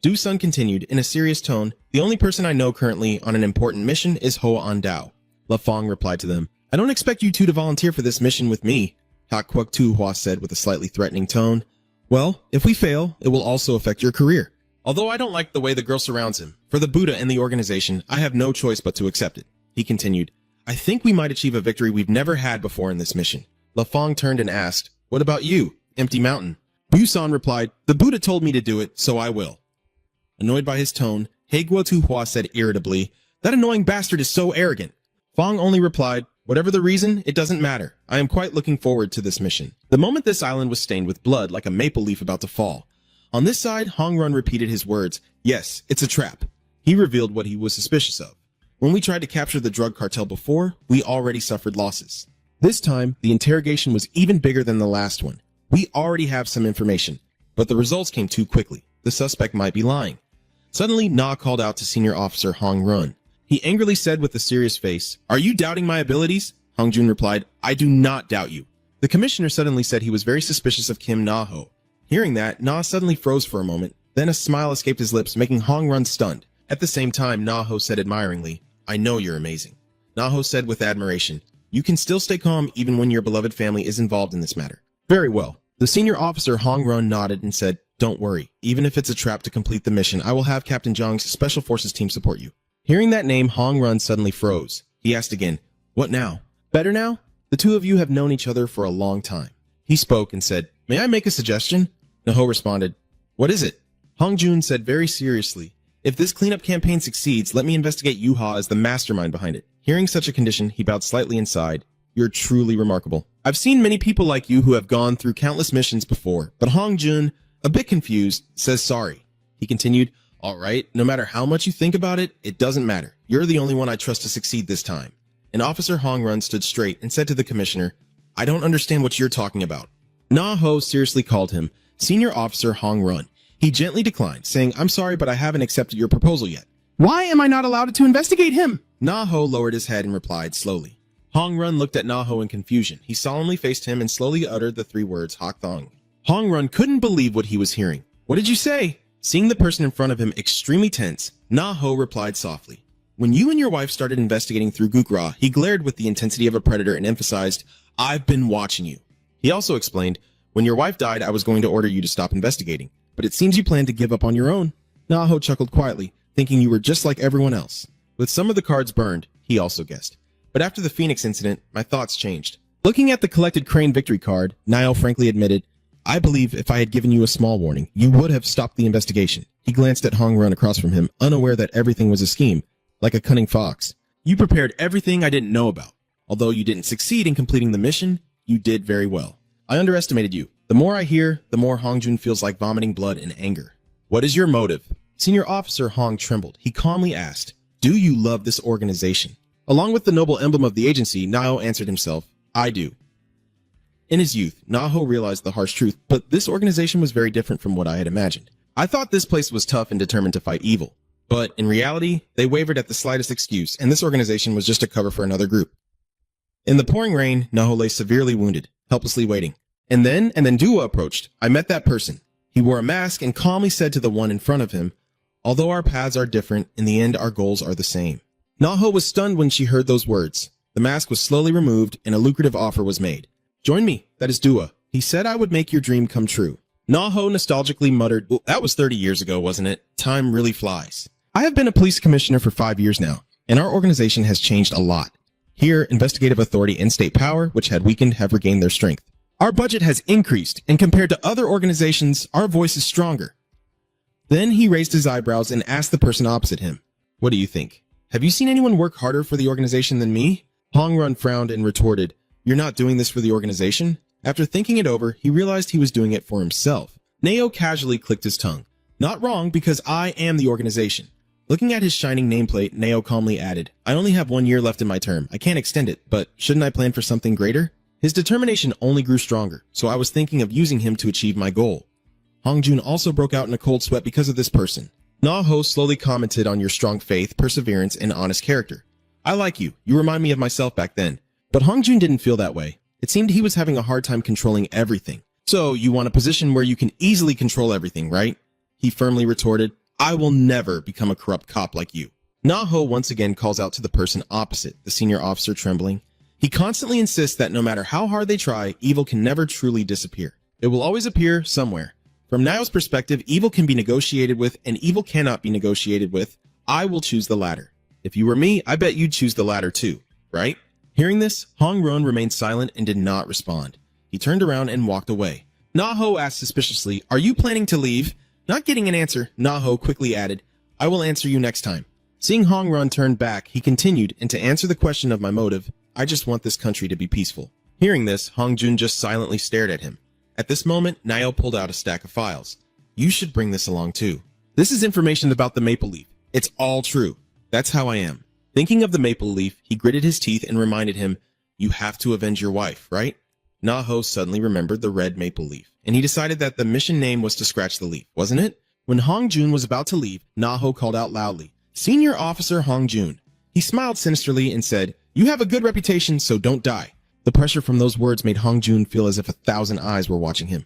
Du Sun continued in a serious tone, "The only person I know currently on an important mission is Hoa An Dao." La Fong replied to them, "I don't expect you two to volunteer for this mission with me," Hakwuk Tuhua said with a slightly threatening tone. "Well, if we fail, it will also affect your career. Although I don't like the way the girl surrounds him, for the Buddha and the organization, I have no choice but to accept it." He continued, "I think we might achieve a victory we've never had before in this mission." La Fong turned and asked, "What about you, Empty Mountain?" Busan replied, "The Buddha told me to do it, so I will." Annoyed by his tone, Heiguo Tuhua said irritably, "That annoying bastard is so arrogant." Fong only replied, "Whatever the reason, it doesn't matter. I am quite looking forward to this mission." The moment this island was stained with blood like a maple leaf about to fall. On this side, Hong Run repeated his words, "Yes, it's a trap." He revealed what he was suspicious of. "When we tried to capture the drug cartel before, we already suffered losses. This time, the interrogation was even bigger than the last one. We already have some information, but the results came too quickly. The suspect might be lying." Suddenly, Na called out to Senior Officer Hong Run. He angrily said with a serious face, "Are you doubting my abilities?" Hong Jun replied, "I do not doubt you." The commissioner suddenly said he was very suspicious of Kim Na-ho. Hearing that, Na suddenly froze for a moment, then a smile escaped his lips, making Hong Run stunned. At the same time, Na-ho said admiringly, "I know you're amazing." Na-ho said with admiration, "You can still stay calm even when your beloved family is involved in this matter." "Very well." The senior officer Hong Run nodded and said, "Don't worry. Even if it's a trap to complete the mission, I will have Captain Zhang's Special Forces team support you." Hearing that name, Hong Run suddenly froze. He asked again, "What now? Better now? The two of you have known each other for a long time." He spoke and said, "May I make a suggestion?" Na-ho responded, "What is it?" Hong Jun said very seriously, "If this cleanup campaign succeeds, let me investigate Yuha as the mastermind behind it." Hearing such a condition, he bowed slightly and sighed. "You're truly remarkable. I've seen many people like you who have gone through countless missions before, but Hong Jun, a bit confused, says sorry." He continued, "All right, no matter how much you think about it, it doesn't matter. You're the only one I trust to succeed this time." And Officer Hong Run stood straight and said to the commissioner, "I don't understand what you're talking about." Na-ho seriously called him Senior Officer Hong Run. He gently declined, saying, "I'm sorry, but I haven't accepted your proposal yet." "Why am I not allowed to investigate him?" Na-ho lowered his head and replied slowly. Hong Run looked at Na-ho in confusion. He solemnly faced him and slowly uttered the three words, "Hak Thong." Hong Run couldn't believe what he was hearing. "What did you say?" Seeing the person in front of him extremely tense, Na-ho replied softly, "When you and your wife started investigating through Gukra, he glared with the intensity of a predator and emphasized, 'I've been watching you.' He also explained, 'When your wife died, I was going to order you to stop investigating, but it seems you plan to give up on your own.'" Na-ho chuckled quietly, thinking you were just like everyone else. With some of the cards burned, he also guessed. But after the Phoenix incident, my thoughts changed. Looking at the collected Crane victory card, Niall frankly admitted, I believe if I had given you a small warning, you would have stopped the investigation. He glanced at Hong Run across from him, unaware that everything was a scheme, like a cunning fox. You prepared everything I didn't know about. Although you didn't succeed in completing the mission, you did very well. I underestimated you. The more I hear, the more Hong Jun feels like vomiting blood in anger. What is your motive? Senior Officer Hong trembled. He calmly asked, do you love this organization? Along with the noble emblem of the agency, Nao answered himself, I do. In his youth, Naho realized the harsh truth, but this organization was very different from what I had imagined. I thought this place was tough and determined to fight evil. But in reality, they wavered at the slightest excuse, and this organization was just a cover for another group. In the pouring rain, Naho lay severely wounded, helplessly waiting. And then Dua approached. I met that person. He wore a mask and calmly said to the one in front of him, although our paths are different, in the end our goals are the same. Naho was stunned when she heard those words. The mask was slowly removed and a lucrative offer was made. Join me, that is Dua. He said I would make your dream come true. Naho nostalgically muttered, well, that was 30 years ago, wasn't it? Time really flies. I have been a police commissioner for 5 years now, and our organization has changed a lot. Here, investigative authority and state power, which had weakened, have regained their strength. Our budget has increased, and compared to other organizations, our voice is stronger. Then he raised his eyebrows and asked the person opposite him, what do you think? Have you seen anyone work harder for the organization than me? Hong Run frowned and retorted, you're not doing this for the organization? After thinking it over, he realized he was doing it for himself. Nao casually clicked his tongue. Not wrong, because I am the organization. Looking at his shining nameplate, Nao calmly added, I only have 1 year left in my term. I can't extend it, but shouldn't I plan for something greater? His determination only grew stronger, so I was thinking of using him to achieve my goal. Hong Jun also broke out in a cold sweat because of this person. Na Ho slowly commented on your strong faith, perseverance, and honest character. I like you. You remind me of myself back then. But Hong Jun didn't feel that way. It seemed he was having a hard time controlling everything. So you want a position where you can easily control everything, right? He firmly retorted, I will never become a corrupt cop like you. Na Ho once again calls out to the person opposite, the senior officer trembling. He constantly insists that no matter how hard they try, evil can never truly disappear. It will always appear somewhere. From Nao's perspective, evil can be negotiated with and evil cannot be negotiated with. I will choose the latter. If you were me, I bet you'd choose the latter too, right? Hearing this, Hong Ron remained silent and did not respond. He turned around and walked away. Na Ho asked suspiciously, are you planning to leave? Not getting an answer, Na Ho quickly added, I will answer you next time. Seeing Hong Ron turn back, he continued, and to answer the question of my motive, I just want this country to be peaceful. Hearing this, Hong Jun just silently stared at him. At this moment, Niall pulled out a stack of files. You should bring this along too. This is information about the maple leaf. It's all true. That's how I am. Thinking of the maple leaf, he gritted his teeth and reminded him, you have to avenge your wife, right? Na Ho suddenly remembered the red maple leaf, and he decided that the mission name was to scratch the leaf, wasn't it? When Hong Jun was about to leave, Na Ho called out loudly, Senior Officer Hong Jun. He smiled sinisterly and said, you have a good reputation, so don't die. The pressure from those words made Hong Jun feel as if 1,000 eyes were watching him.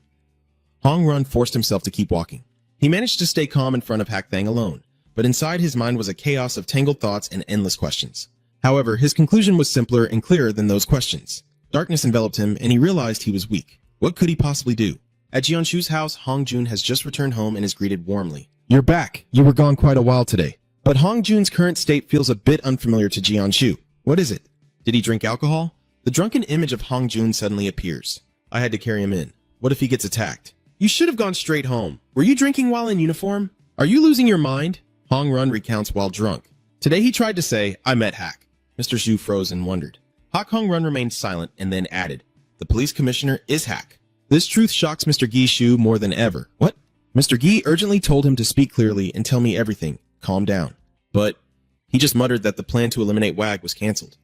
Hong Run forced himself to keep walking. He managed to stay calm in front of Hak Thang alone, but inside his mind was a chaos of tangled thoughts and endless questions. However, his conclusion was simpler and clearer than those questions. Darkness enveloped him, and he realized he was weak. What could he possibly do? At Jianshu's house, Hong Jun has just returned home and is greeted warmly. You're back. You were gone quite a while today. But Hong Jun's current state feels a bit unfamiliar to Jianshu. What is it? Did he drink alcohol? The drunken image of Hong Jun suddenly appears. I had to carry him in. What if he gets attacked? You should have gone straight home. Were you drinking while in uniform? Are you losing your mind? Hong Run recounts while drunk. Today he tried to say, I met Hak. Mr. Xu froze and wondered. Hak Hong Run remained silent and then added, the police commissioner is Hak. This truth shocks Mr. Gi Shu more than ever. What? Mr. Gi urgently told him to speak clearly and tell me everything. Calm down. But he just muttered that the plan to eliminate Wag was cancelled.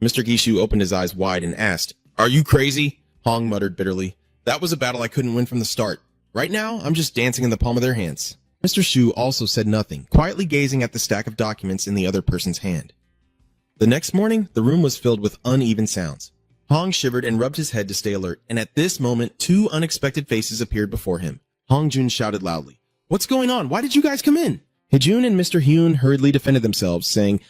Mr. Gishu opened his eyes wide and asked, are you crazy? Hong muttered bitterly. That was a battle I couldn't win from the start. Right now, I'm just dancing in the palm of their hands. Mr. Shu also said nothing, quietly gazing at the stack of documents in the other person's hand. The next morning, the room was filled with uneven sounds. Hong shivered and rubbed his head to stay alert, and at this moment, 2 unexpected faces appeared before him. Hong Jun shouted loudly, what's going on? Why did you guys come in? Hee-jun and Mr. Hyun hurriedly defended themselves, saying,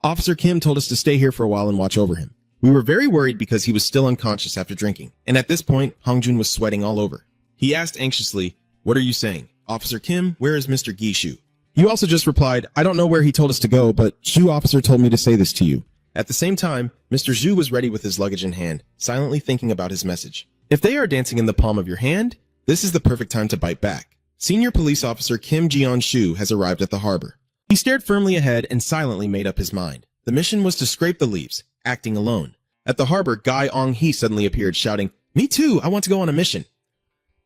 Officer Kim told us to stay here for a while and watch over him. We were very worried because he was still unconscious after drinking, and at this point, Hong Jun was sweating all over. He asked anxiously, what are you saying? Officer Kim, where is Mr. Gi Shu? You also just replied, I don't know where he told us to go, but Shu officer told me to say this to you. At the same time, Mr. Zhu was ready with his luggage in hand, silently thinking about his message. If they are dancing in the palm of your hand, this is the perfect time to bite back. Senior Police Officer Kim Jeon-shu has arrived at the harbor. He stared firmly ahead and silently made up his mind. The mission was to scrape the leaves, acting alone. At the harbor, Guy Ong-hee suddenly appeared, shouting, "Me too, I want to go on a mission."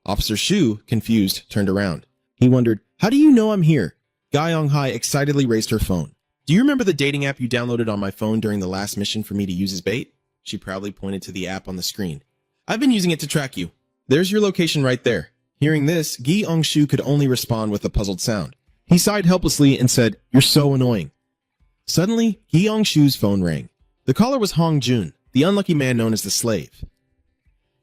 Officer Shu, confused, turned around. He wondered, "How do you know I'm here?" Guy Ong-hee excitedly raised her phone. "Do you remember the dating app you downloaded on my phone during the last mission for me to use as bait?" She proudly pointed to the app on the screen. "I've been using it to track you. There's your location right there." Hearing this, Gi Ong-shu could only respond with a puzzled sound. He sighed helplessly and said, "You're so annoying." Suddenly, Gi Ong-shu's phone rang. The caller was Hong Jun, the unlucky man known as the slave.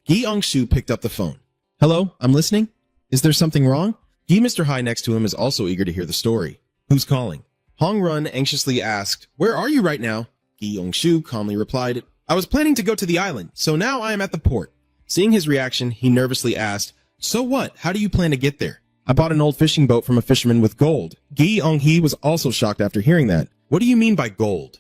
Gi Ong-shu picked up the phone. "Hello, I'm listening. Is there something wrong?" Gi Mr. Hai next to him is also eager to hear the story. "Who's calling?" Hong Run anxiously asked, "Where are you right now?" Gi Ong-shu calmly replied, "I was planning to go to the island, so now I am at the port." Seeing his reaction, he nervously asked, "So what? How do you plan to get there?" "I bought an old fishing boat from a fisherman with gold." Gi Ong-hee was also shocked after hearing that. "What do you mean by gold?"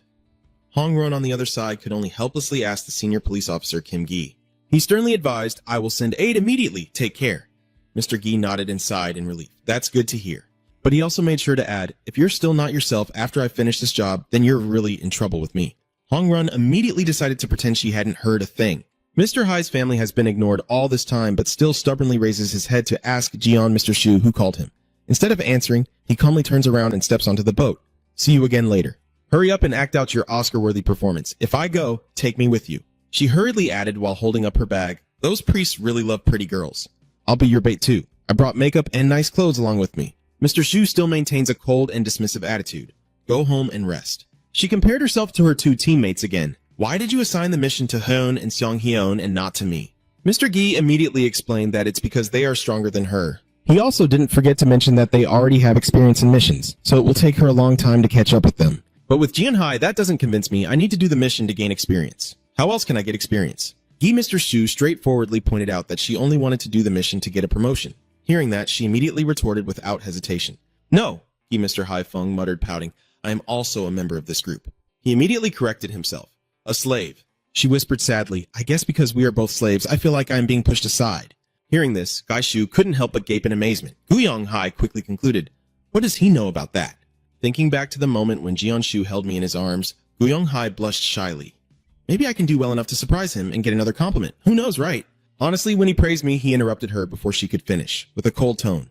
Hong Run on the other side could only helplessly ask the senior police officer Kim Gi. He sternly advised, "I will send aid immediately. Take care." Mr. Gi nodded and sighed in relief. "That's good to hear." But he also made sure to add, "If you're still not yourself after I finish this job, then you're really in trouble with me." Hong Run immediately decided to pretend she hadn't heard a thing. Mr. Hai's family has been ignored all this time, but still stubbornly raises his head to ask Jian Mr. Shu who called him. Instead of answering, he calmly turns around and steps onto the boat. "See you again later. Hurry up and act out your Oscar-worthy performance. If I go, take me with you." She hurriedly added while holding up her bag, "Those priests really love pretty girls. I'll be your bait too. I brought makeup and nice clothes along with me." Mr. Shu still maintains a cold and dismissive attitude. "Go home and rest." She compared herself to her two teammates again. "Why did you assign the mission to Hyun and Seong Hyun and not to me?" Mr. Gi immediately explained that it's because they are stronger than her. He also didn't forget to mention that they already have experience in missions, so it will take her a long time to catch up with them. "But with Jian Hai, that doesn't convince me. I need to do the mission to gain experience. How else can I get experience?" Gi Mr. Shu straightforwardly pointed out that she only wanted to do the mission to get a promotion. Hearing that, she immediately retorted without hesitation. "No," Gi Mr. Hai Feng muttered, pouting, "I am also a member of this group." He immediately corrected himself. "A slave." She whispered sadly, "I guess because we are both slaves, I feel like I am being pushed aside." Hearing this, Gai Shu couldn't help but gape in amazement. Guyong Hai quickly concluded, "What does he know about that?" Thinking back to the moment when Jian Shu held me in his arms, Guyong Hai blushed shyly. Maybe I can do well enough to surprise him and get another compliment. Who knows, right? Honestly, when he praised me, he interrupted her before she could finish, with a cold tone.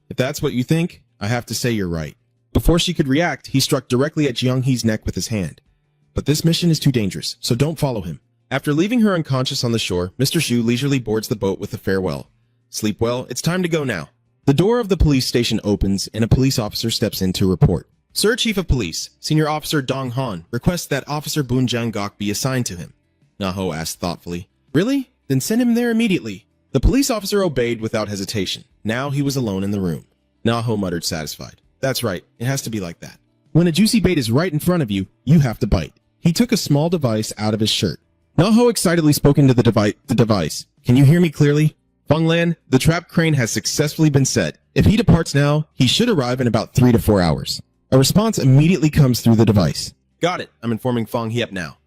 "If that's what you think, I have to say you're right." Before she could react, he struck directly at Jiang Hee's neck with his hand. "But this mission is too dangerous, so don't follow him." After leaving her unconscious on the shore, Mr. Shu leisurely boards the boat with a farewell. "Sleep well, it's time to go now." The door of the police station opens, and a police officer steps in to report. "Sir Chief of Police, Senior Officer Dong Han requests that Officer Boon Jang-gok be assigned to him." Na-ho asked thoughtfully. "Really? Then send him there immediately." The police officer obeyed without hesitation. Now he was alone in the room. Na-ho muttered, satisfied. "That's right, it has to be like that. When a juicy bait is right in front of you, you have to bite." He took a small device out of his shirt. Na-ho excitedly spoke into the device. "Can you hear me clearly? Feng Lan, the trap crane has successfully been set. If he departs now, he should arrive in about 3 to 4 hours. A response immediately comes through the device. "Got it. I'm informing Feng Hiep now."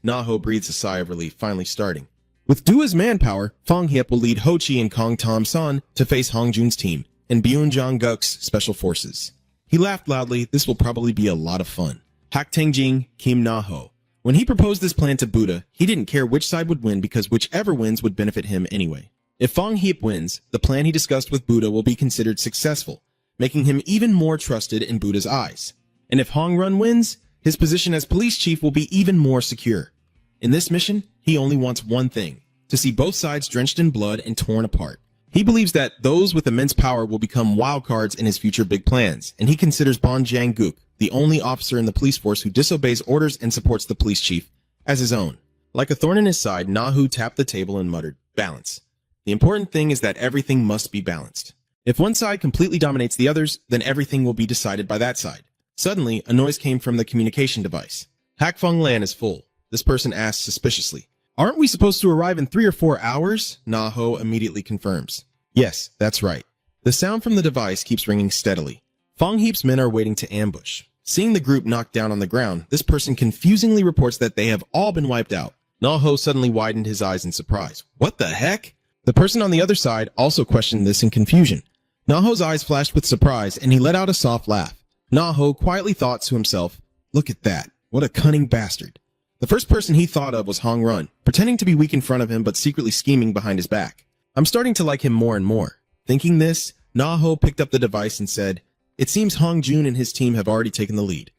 Na-ho breathes a sigh of relief, finally starting. With Dua's manpower, Feng Hiep will lead Ho Chi and Kong Tom San to face Hong Jun's team and Byun Jong Guk's special forces. He laughed loudly. This will probably be a lot of fun. Hak Tengjing, Kim Na-ho. When he proposed this plan to Buddha, he didn't care which side would win because whichever wins would benefit him anyway. If Feng Hiep wins, the plan he discussed with Buddha will be considered successful, making him even more trusted in Buddha's eyes. And if Hong Run wins, his position as police chief will be even more secure. In this mission, he only wants one thing, to see both sides drenched in blood and torn apart. He believes that those with immense power will become wildcards in his future big plans, and he considers Bon Jang-guk, the only officer in the police force who disobeys orders and supports the police chief, as his own. Like a thorn in his side, Na-ho tapped the table and muttered, "Balance. The important thing is that everything must be balanced. If one side completely dominates the others, then everything will be decided by that side." Suddenly, a noise came from the communication device. "Hak Feng Lan is full," this person asked suspiciously. "Aren't we supposed to arrive in 3 or 4 hours? Na-ho immediately confirms. "Yes, that's right." The sound from the device keeps ringing steadily. Feng Heap's men are waiting to ambush. Seeing the group knocked down on the ground, this person confusingly reports that they have all been wiped out. Na-ho suddenly widened his eyes in surprise. What the heck? The person on the other side also questioned this in confusion. Na-ho's eyes flashed with surprise, and he let out a soft laugh. Na-ho quietly thought to himself, look at that. What a cunning bastard. The first person he thought of was Hong Run, pretending to be weak in front of him but secretly scheming behind his back. I'm starting to like him more and more. Thinking this, Na-ho picked up the device and said, it seems Hong Jun and his team have already taken the lead.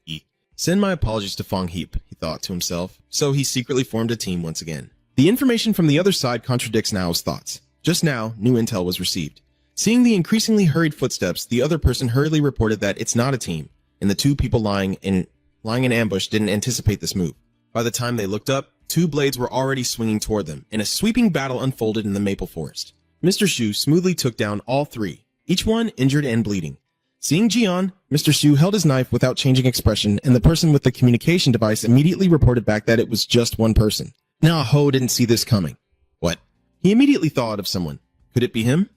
Send my apologies to Fong Heap, he thought to himself, so he secretly formed a team once again. The information from the other side contradicts Nao's thoughts. Just now, new intel was received. Seeing the increasingly hurried footsteps, the other person hurriedly reported that it's not a team, and the two people lying in ambush didn't anticipate this move. By the time they looked up, two blades were already swinging toward them, and a sweeping battle unfolded in the maple forest. Mr. Shu smoothly took down all three, each one injured and bleeding. Seeing Jian, Mr. Shu held his knife without changing expression, and the person with the communication device immediately reported back that it was just one person. Na-ho didn't see this coming. What? He immediately thought of someone. Could it be him?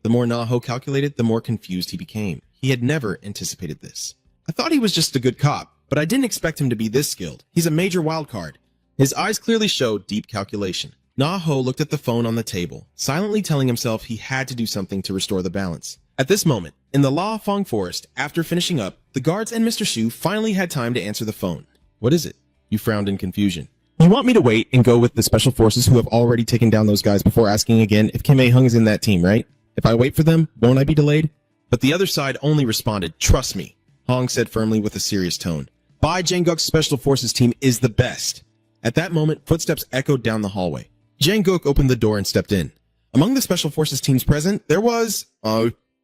The more Na-ho calculated, the more confused he became. He had never anticipated this. I thought he was just a good cop, but I didn't expect him to be this skilled. He's a major wildcard. His eyes clearly showed deep calculation. Na-ho looked at the phone on the table, silently telling himself he had to do something to restore the balance. At this moment, in the La Fong forest, after finishing up, the guards and Mr. Shu finally had time to answer the phone. What is it? You frowned in confusion. You want me to wait and go with the special forces who have already taken down those guys before asking again if Kim A-hung is in that team, right? If I wait for them, won't I be delayed? But the other side only responded, trust me, Hong said firmly with a serious tone. Bai Janguk's special forces team is the best. At that moment, footsteps echoed down the hallway. Janguk opened the door and stepped in. Among the special forces teams present, there was,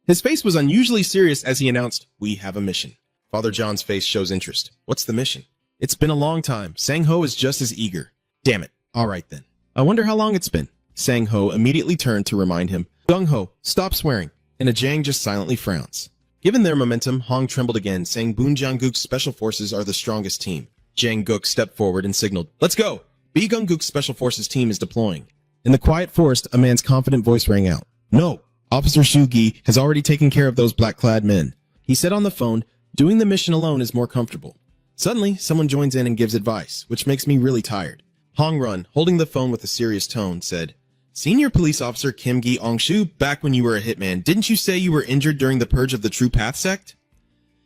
his face was unusually serious as he announced, we have a mission. Father John's face shows interest. What's the mission? It's been a long time. Sang-ho is just as eager. Damn it. All right then. I wonder how long it's been. Sang-ho immediately turned to remind him. Dung-ho, stop swearing. And Ajang just silently frowns. Given their momentum, Hong trembled again, saying Boon Jang-guk's special forces are the strongest team. Jang-guk stepped forward and signaled, let's go. B. Gung-guk's special forces team is deploying. In the quiet forest, a man's confident voice rang out. No. Officer Shu-gi has already taken care of those black-clad men. He said on the phone, doing the mission alone is more comfortable. Suddenly, someone joins in and gives advice, which makes me really tired. Hong Run, holding the phone with a serious tone, said, Senior Police Officer Kim Gi-ong-shu, back when you were a hitman, didn't you say you were injured during the purge of the True Path sect?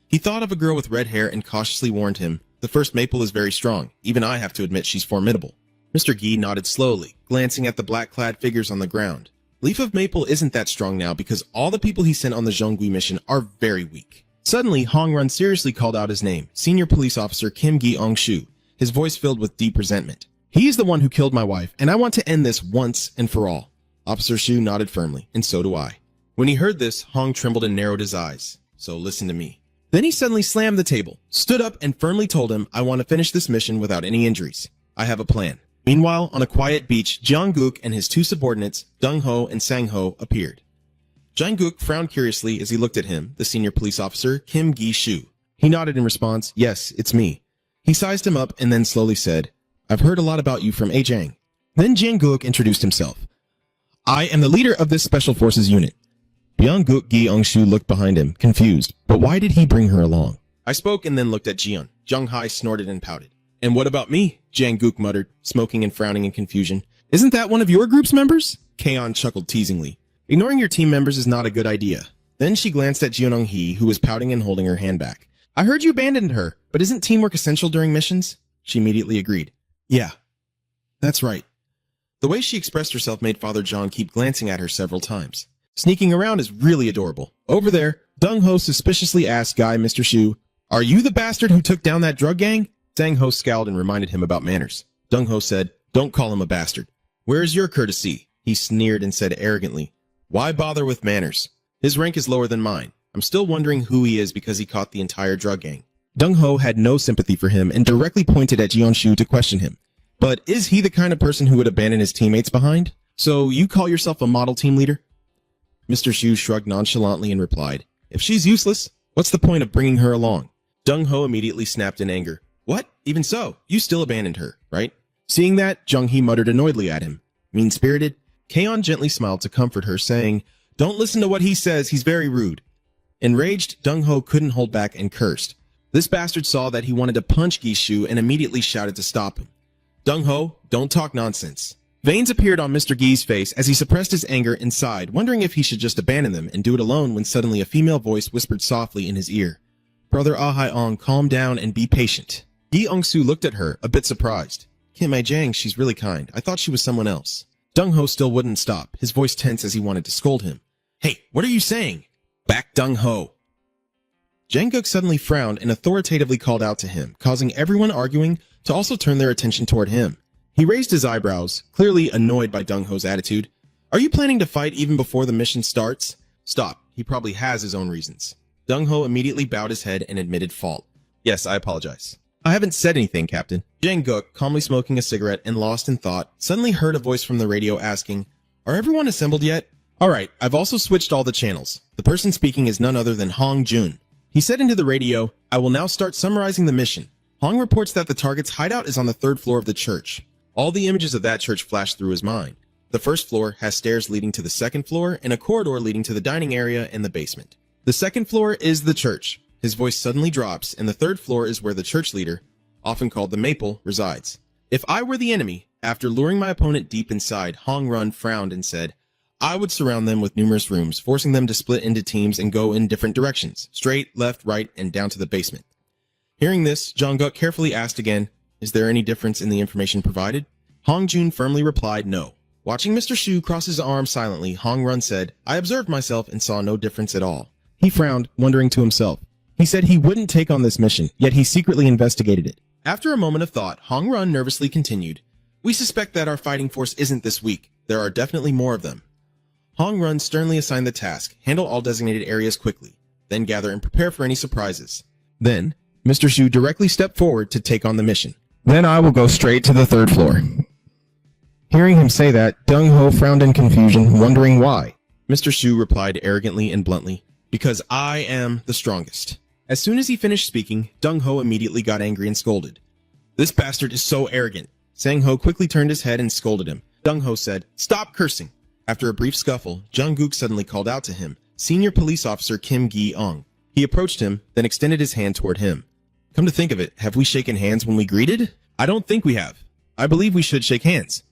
He thought of a girl with red hair and cautiously warned him, the first Maple is very strong. Even I have to admit she's formidable. Mr. Gi nodded slowly, glancing at the black-clad figures on the ground. Leaf of Maple isn't that strong now because all the people he sent on the Zhongui mission are very weak. Suddenly, Hong Run seriously called out his name, Senior Police Officer Kim Gi-ong-shu, his voice filled with deep resentment. He is the one who killed my wife, and I want to end this once and for all. Officer Shu nodded firmly, and so do I. When he heard this, Hong trembled and narrowed his eyes. So listen to me. Then he suddenly slammed the table, stood up, and firmly told him, I want to finish this mission without any injuries. I have a plan. Meanwhile, on a quiet beach, Jang-guk and his two subordinates, Dung-ho and Sang-ho, appeared. Jang-guk frowned curiously as he looked at him, the senior police officer, Kim Gi-shu. He nodded in response, yes, it's me. He sized him up and then slowly said, I've heard a lot about you from Ajang. Then Jang-guk introduced himself. I am the leader of this special forces unit. Byung-guk Gi-ong-shu looked behind him, confused, but why did he bring her along? I spoke and then looked at Jian. Jung-hai snorted and pouted. And what about me? Jang-guk muttered, smoking and frowning in confusion. Isn't that one of your group's members? Kaon chuckled teasingly. Ignoring your team members is not a good idea. Then she glanced at Jeonong-hee, who was pouting and holding her hand back. I heard you abandoned her, but isn't teamwork essential during missions? She immediately agreed. Yeah, that's right. The way she expressed herself made Father John keep glancing at her several times. Sneaking around is really adorable. Over there, Dung-ho suspiciously asked Guy Mr. Shu, Are you the bastard who took down that drug gang? Sang-ho scowled and reminded him about manners. Dung-ho said, Don't call him a bastard. Where is your courtesy? He sneered and said arrogantly, Why bother with manners? His rank is lower than mine. I'm still wondering who he is because he caught the entire drug gang. Dung-ho had no sympathy for him and directly pointed at Jeon-shu to question him. But is he the kind of person who would abandon his teammates behind? So you call yourself a model team leader? Mr. Shu shrugged nonchalantly and replied, If she's useless, what's the point of bringing her along? Dung-ho immediately snapped in anger. What? Even so, you still abandoned her, right? Seeing that, Jung-hee muttered annoyedly at him. Mean-spirited? Kaon gently smiled to comfort her, saying, Don't listen to what he says, he's very rude. Enraged, Dung-ho couldn't hold back and cursed. This bastard saw that he wanted to punch Gishu and immediately shouted to stop him. Dong-ho, don't talk nonsense. Veins appeared on Mr. Gi's face as he suppressed his anger inside, wondering if he should just abandon them and do it alone when suddenly a female voice whispered softly in his ear. Brother Ah-hai-ong, calm down and be patient. Gi Ong-su looked at her, a bit surprised. Kim Ai-jang, she's really kind. I thought she was someone else. Dong-ho still wouldn't stop, his voice tense as he wanted to scold him. Hey, what are you saying? Back Dong-ho. Jang-guk suddenly frowned and authoritatively called out to him, causing everyone arguing to also turn their attention toward him. He raised his eyebrows, clearly annoyed by Dong-ho's attitude. Are you planning to fight even before the mission starts? Stop, he probably has his own reasons. Dong-ho immediately bowed his head and admitted fault. Yes, I apologize. I haven't said anything, Captain. Jang-guk, calmly smoking a cigarette and lost in thought, suddenly heard a voice from the radio asking, Are everyone assembled yet? Alright, I've also switched all the channels. The person speaking is none other than Hong Jun. He said into the radio, I will now start summarizing the mission. Hong reports that the target's hideout is on the 3rd floor of the church. All the images of that church flashed through his mind. The 1st floor has stairs leading to the 2nd floor and a corridor leading to the dining area and the basement. The 2nd floor is the church. His voice suddenly drops, and the 3rd floor is where the church leader, often called the Maple, resides. If I were the enemy, after luring my opponent deep inside, Hong Run frowned and said, I would surround them with numerous rooms, forcing them to split into teams and go in different directions, straight, left, right, and down to the basement. Hearing this, Jang-guk carefully asked again, Is there any difference in the information provided? Hong Jun firmly replied no. Watching Mr. Shu cross his arms silently, Hong Run said, I observed myself and saw no difference at all. He frowned, wondering to himself. He said he wouldn't take on this mission, yet he secretly investigated it. After a moment of thought, Hong Run nervously continued, We suspect that our fighting force isn't this weak. There are definitely more of them. Hong Run sternly assigned the task, handle all designated areas quickly, then gather and prepare for any surprises. Then, Mr. Shu directly stepped forward to take on the mission. Then I will go straight to the 3rd floor. Hearing him say that, Dong-ho frowned in confusion, wondering why. Mr. Shu replied arrogantly and bluntly, Because I am the strongest. As soon as he finished speaking, Dong-ho immediately got angry and scolded. This bastard is so arrogant. Sang-ho quickly turned his head and scolded him. Dong-ho said, Stop cursing. After a brief scuffle, Jang-guk suddenly called out to him, Senior Police Officer Kim Gi-ong. He approached him, then extended his hand toward him. Come to think of it, have we shaken hands when we greeted? I don't think we have. I believe we should shake hands.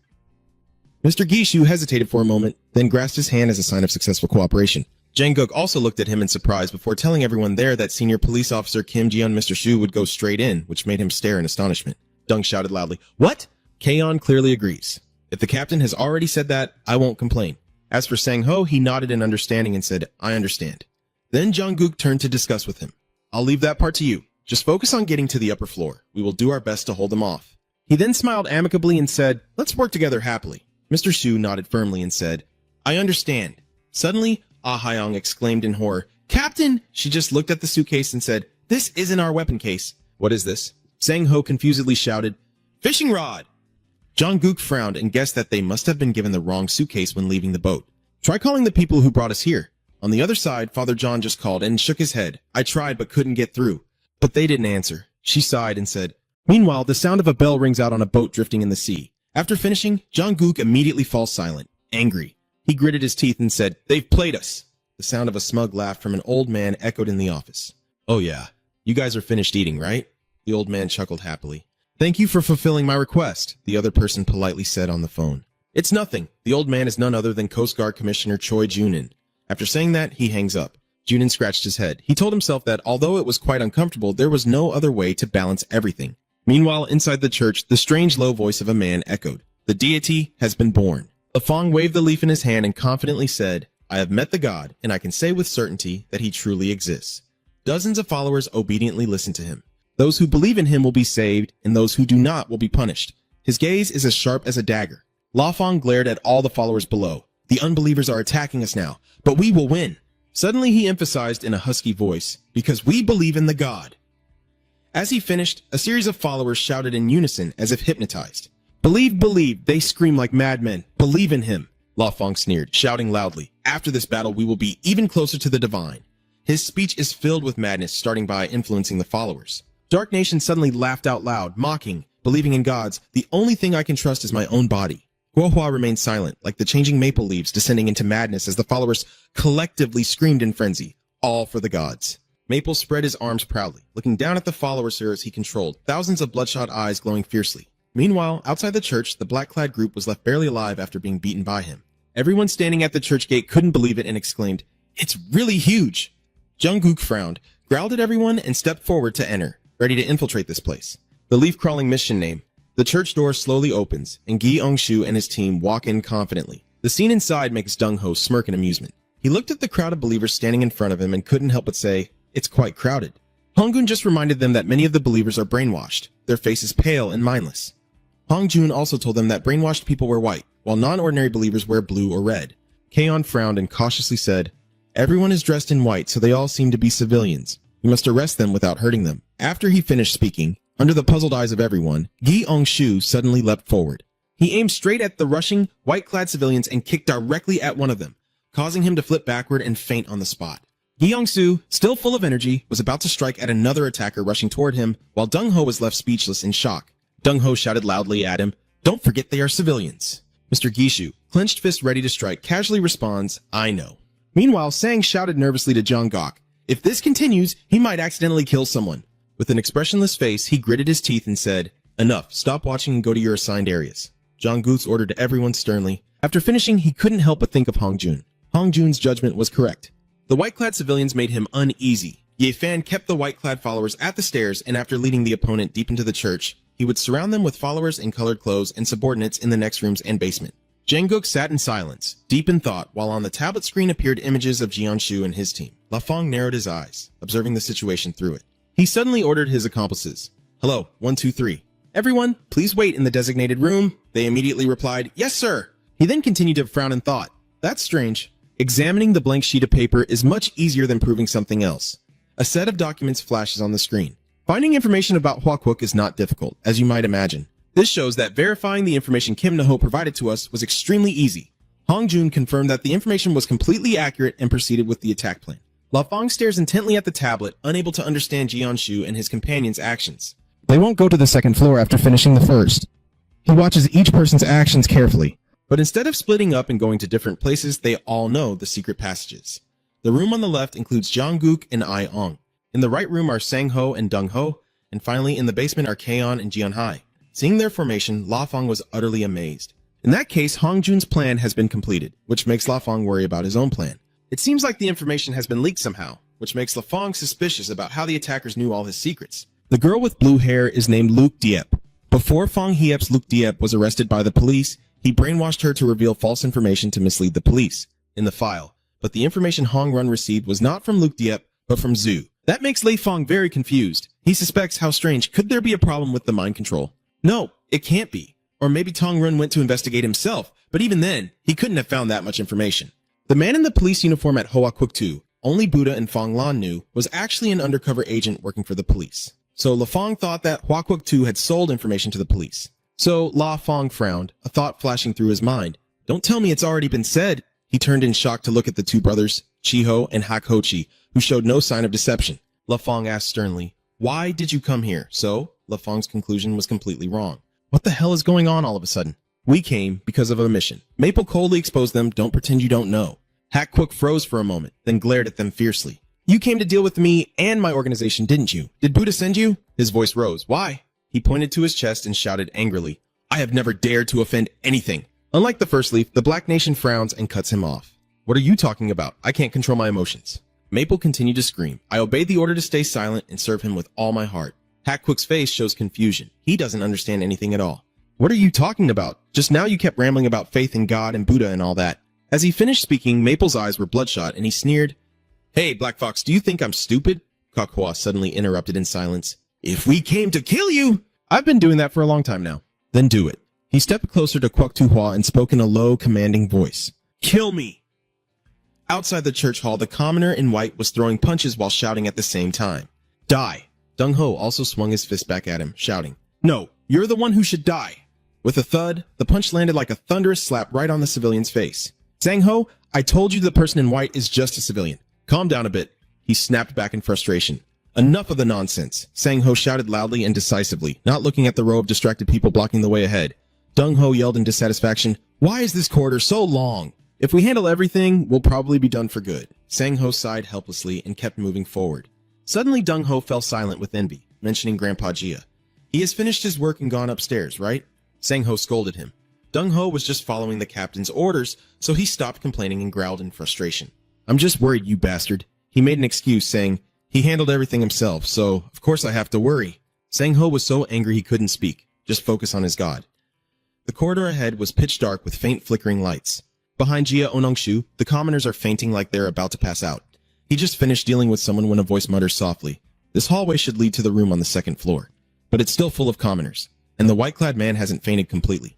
Mr. Gishu hesitated for a moment, then grasped his hand as a sign of successful cooperation. Jang-guk also looked at him in surprise before telling everyone there that Senior Police Officer Kim Ji-un Mr. Shu would go straight in, which made him stare in astonishment. Dung shouted loudly, What? Kaon clearly agrees. If the captain has already said that, I won't complain. As for Sang-ho, he nodded in understanding and said, I understand. Then Jang-guk turned to discuss with him. I'll leave that part to you. Just focus on getting to the upper floor. We will do our best to hold them off. He then smiled amicably and said, Let's work together happily. Mr. Shu nodded firmly and said, I understand. Suddenly, Ah-hai-ong exclaimed in horror, Captain! She just looked at the suitcase and said, This isn't our weapon case. What is this? Sang-ho confusedly shouted, Fishing rod! Jang-guk frowned and guessed that they must have been given the wrong suitcase when leaving the boat. Try calling the people who brought us here. On the other side, Father John just called and shook his head. I tried but couldn't get through. But they didn't answer. She sighed and said, Meanwhile, the sound of a bell rings out on a boat drifting in the sea. After finishing, Jang-guk immediately falls silent, angry. He gritted his teeth and said, They've played us. The sound of a smug laugh from an old man echoed in the office. Oh yeah, you guys are finished eating, right? The old man chuckled happily. Thank you for fulfilling my request, the other person politely said on the phone. It's nothing. The old man is none other than Coast Guard Commissioner Choi Junin. After saying that, he hangs up. Junin scratched his head. He told himself that although it was quite uncomfortable, there was no other way to balance everything. Meanwhile, inside the church, the strange low voice of a man echoed. The deity has been born. Lafong waved the leaf in his hand and confidently said, I have met the god, and I can say with certainty that he truly exists. Dozens of followers obediently listened to him. Those who believe in him will be saved, and those who do not will be punished. His gaze is as sharp as a dagger. Lafong glared at all the followers below. The unbelievers are attacking us now, but we will win. Suddenly he emphasized in a husky voice, because we believe in the god. As he finished, a series of followers shouted in unison as if hypnotized. Believe, believe, they scream like madmen. Believe in him, Lafong sneered, shouting loudly. After this battle, we will be even closer to the divine. His speech is filled with madness, starting by influencing the followers. Dark Nation suddenly laughed out loud, mocking, believing in gods. The only thing I can trust is my own body. Guohua remained silent, like the changing maple leaves descending into madness as the followers collectively screamed in frenzy, all for the gods. Maple spread his arms proudly, looking down at the followers here as he controlled, thousands of bloodshot eyes glowing fiercely. Meanwhile, outside the church, the black-clad group was left barely alive after being beaten by him. Everyone standing at the church gate couldn't believe it and exclaimed, "It's really huge!" Jungkook frowned, growled at everyone, and stepped forward to enter, ready to infiltrate this place. The leaf-crawling mission name. The church door slowly opens, and Gi Eung-shu and his team walk in confidently. The scene inside makes Dong-ho smirk in amusement. He looked at the crowd of believers standing in front of him and couldn't help but say, "It's quite crowded." Honggun just reminded them that many of the believers are brainwashed, their faces pale and mindless. Hongjun also told them that brainwashed people wear white, while non-ordinary believers wear blue or red. Kaon frowned and cautiously said, "Everyone is dressed in white, so they all seem to be civilians. We must arrest them without hurting them." After he finished speaking, under the puzzled eyes of everyone, Gi Eung-shu suddenly leapt forward. He aimed straight at the rushing, white-clad civilians and kicked directly at one of them, causing him to flip backward and faint on the spot. Gi Eung-soo, still full of energy, was about to strike at another attacker rushing toward him, while Dong-ho was left speechless in shock. Dong-ho shouted loudly at him, "Don't forget they are civilians." Mr. Gishu, clenched fist ready to strike, casually responds, "I know." Meanwhile, Sang shouted nervously to Jong-gok, "If this continues, he might accidentally kill someone." With an expressionless face, he gritted his teeth and said, "Enough, stop watching and go to your assigned areas." Jong-gook's ordered everyone sternly. After finishing, he couldn't help but think of Hongjun. Hongjun's judgment was correct. The white-clad civilians made him uneasy. Ye Fan kept the white-clad followers at the stairs, and after leading the opponent deep into the church, he would surround them with followers in colored clothes and subordinates in the next rooms and basement. Jungkook sat in silence, deep in thought, while on the tablet screen appeared images of Jianshu and his team. La Fong narrowed his eyes, observing the situation through it. He suddenly ordered his accomplices. "Hello, 1, 2, 3. Everyone, please wait in the designated room." They immediately replied, "Yes, sir." He then continued to frown and thought, "That's strange. Examining the blank sheet of paper is much easier than proving something else." A set of documents flashes on the screen. Finding information about Hwakwuk is not difficult, as you might imagine. This shows that verifying the information Kim Na-ho provided to us was extremely easy. Hongjun confirmed that the information was completely accurate and proceeded with the attack plan. La Fong stares intently at the tablet, unable to understand Jianshu and his companion's actions. They won't go to the second floor after finishing the first. He watches each person's actions carefully. But instead of splitting up and going to different places, they all know the secret passages. The room on the left includes Jongkook and Ai-ong. In the right room are Sang-ho and Dong-ho, and finally in the basement are Kaon and Jeon-hai. Seeing their formation, La Fong was utterly amazed. In that case, Hongjun's plan has been completed, which makes La Fong worry about his own plan. It seems like the information has been leaked somehow, which makes La Fong suspicious about how the attackers knew all his secrets. The girl with blue hair is named Luke Diep. Before Fong Hiep's Luke Diep was arrested by the police, he brainwashed her to reveal false information to mislead the police in the file. But the information Hong Run received was not from Luke Diep, but from Zhu. That makes Lei Fong very confused. He suspects how strange could there be a problem with the mind control? No, it can't be. Or maybe Tong Run went to investigate himself, but even then, he couldn't have found that much information. The man in the police uniform at Hwakwuk 2, only Buddha and Fong Lan knew, was actually an undercover agent working for the police. So La Fong thought that Hwakwuk 2 had sold information to the police. So La Fong frowned, a thought flashing through his mind. Don't tell me it's already been said. He turned in shock to look at the two brothers, Chiho and Hakhochi, who showed no sign of deception. La Fong asked sternly, "Why did you come here?" So, La Fong's conclusion was completely wrong. What the hell is going on all of a sudden? "We came because of a mission." Maple coldly exposed them. "Don't pretend you don't know." Hakkwuk froze for a moment, then glared at them fiercely. "You came to deal with me and my organization, didn't you? Did Buddha send you?" His voice rose. "Why?" He pointed to his chest and shouted angrily, "I have never dared to offend anything." Unlike the first leaf, the Black Nation frowns and cuts him off. "What are you talking about? I can't control my emotions." Maple continued to scream. "I obeyed the order to stay silent and serve him with all my heart." Hakkwuk's face shows confusion. He doesn't understand anything at all. "What are you talking about? Just now you kept rambling about faith in God and Buddha and all that." As he finished speaking, Maple's eyes were bloodshot and he sneered, "Hey, Black Fox, do you think I'm stupid?" Kakhwa suddenly interrupted in silence. "If we came to kill you!" "I've been doing that for a long time now." "Then do it." He stepped closer to Kwok Tu-hwa and spoke in a low, commanding voice. "Kill me!" Outside the church hall, the commoner in white was throwing punches while shouting at the same time. "Die!" Dong-ho also swung his fist back at him, shouting, "No, you're the one who should die!" With a thud, the punch landed like a thunderous slap right on the civilian's face. "Sang-ho, I told you the person in white is just a civilian. Calm down a bit." He snapped back in frustration. "Enough of the nonsense," Sang-ho shouted loudly and decisively, not looking at the row of distracted people blocking the way ahead. Dong-ho yelled in dissatisfaction, "Why is this corridor so long? If we handle everything, we'll probably be done for good." Sang-ho sighed helplessly and kept moving forward. Suddenly, Dong Ho fell silent with envy, mentioning Grandpa Jia. He has finished his work and gone upstairs, right? Sang Ho scolded him. Dong Ho was just following the captain's orders, so he stopped complaining and growled in frustration. I'm just worried, you bastard. He made an excuse, saying he handled everything himself, so of course I have to worry. Sang Ho was so angry he couldn't speak, just focus on his god. The corridor ahead was pitch dark with faint flickering lights. Behind Jia Onongshu, the commoners are fainting like they're about to pass out. He just finished dealing with someone when a voice mutters softly, "This hallway should lead to the room on the second floor." But it's still full of commoners, and the white-clad man hasn't fainted completely.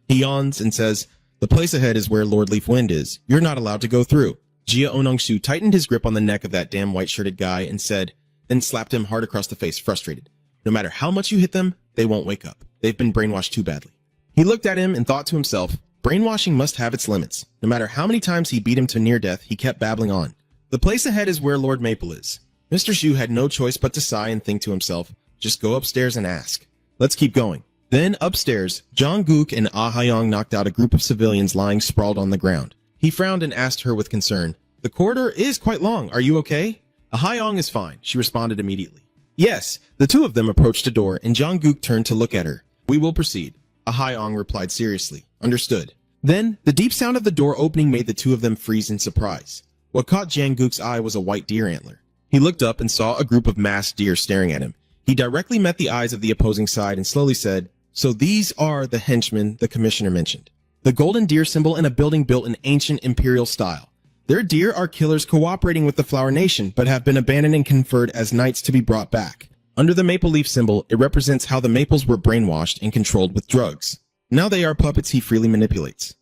He yawns and says, "The place ahead is where Lord Leaf Wind is. You're not allowed to go through." Jia Onongshu tightened his grip on the neck of that damn white-shirted guy and said, then slapped him hard across the face, frustrated. No matter how much you hit them, they won't wake up. They've been brainwashed too badly. He looked at him and thought to himself, brainwashing must have its limits. No matter how many times he beat him to near death, he kept babbling on. The place ahead is where Lord Maple is. Mr. Shu had no choice but to sigh and think to himself, just go upstairs and ask. Let's keep going. Then, upstairs, Jong-gook and Ah Hyong knocked out a group of civilians lying sprawled on the ground. He frowned and asked her with concern, "The corridor is quite long. Are you okay?" Ah Hyong is fine, she responded immediately. Yes, the two of them approached a door and Jong-gook turned to look at her. We will proceed. Ah Hyong replied seriously. Understood. Then, the deep sound of the door opening made the two of them freeze in surprise. What caught Jang-gook's eye was a white deer antler. He looked up and saw a group of masked deer staring at him. He directly met the eyes of the opposing side and slowly said, "So these are the henchmen the commissioner mentioned. The golden deer symbol in a building built in ancient imperial style. Their deer are killers cooperating with the Flower Nation, but have been abandoned and conferred as knights to be brought back. Under the maple leaf symbol, it represents how the maples were brainwashed and controlled with drugs. Now they are puppets he freely manipulates.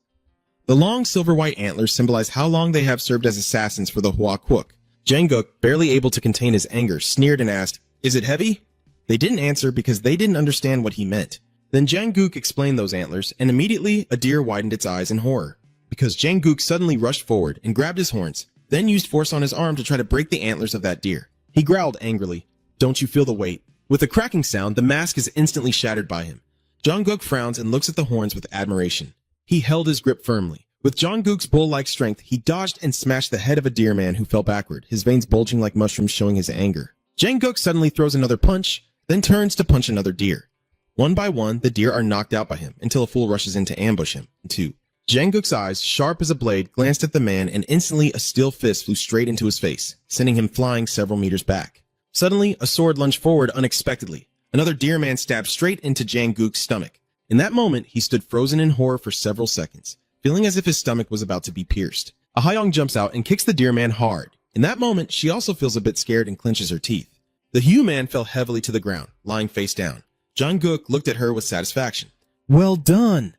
The long silver-white antlers symbolize how long they have served as assassins for the Hua Kwuk." Jang-gook, barely able to contain his anger, sneered and asked, "Is it heavy?" They didn't answer because they didn't understand what he meant. Then Jang-gook explained those antlers, and immediately a deer widened its eyes in horror, because Jang-gook suddenly rushed forward and grabbed his horns, then used force on his arm to try to break the antlers of that deer. He growled angrily, "Don't you feel the weight?" With a cracking sound, the mask is instantly shattered by him. Jang-gook frowns and looks at the horns with admiration. He held his grip firmly. With Jang-gook's bull-like strength, he dodged and smashed the head of a deer man who fell backward, his veins bulging like mushrooms showing his anger. Jang-gook suddenly throws another punch, then turns to punch another deer. One by one, the deer are knocked out by him until a fool rushes in to ambush him. 2. Jang-gook's eyes, sharp as a blade, glanced at the man and instantly a steel fist flew straight into his face, sending him flying several meters back. Suddenly, a sword lunged forward unexpectedly. Another deer man stabbed straight into Jang-gook's stomach. In that moment, he stood frozen in horror for several seconds, feeling as if his stomach was about to be pierced. Ah Hyong jumps out and kicks the deer man hard. In that moment, she also feels a bit scared and clenches her teeth. The Hue man fell heavily to the ground, lying face down. Jang-gook looked at her with satisfaction. "Well done."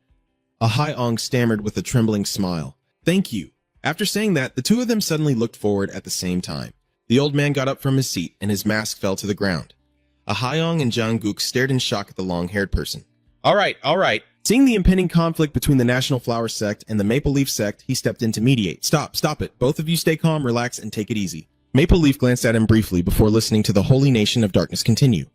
Ah Hyong stammered with a trembling smile. "Thank you." After saying that, the two of them suddenly looked forward at the same time. The old man got up from his seat and his mask fell to the ground. Ah Hyong and Jang-gook stared in shock at the long-haired person. All right. Seeing the impending conflict between the National Flower Sect and the Maple Leaf Sect, he stepped in to mediate. Stop it. Both of you stay calm, relax, and take it easy." Maple Leaf glanced at him briefly before listening to the Holy Nation of Darkness continue.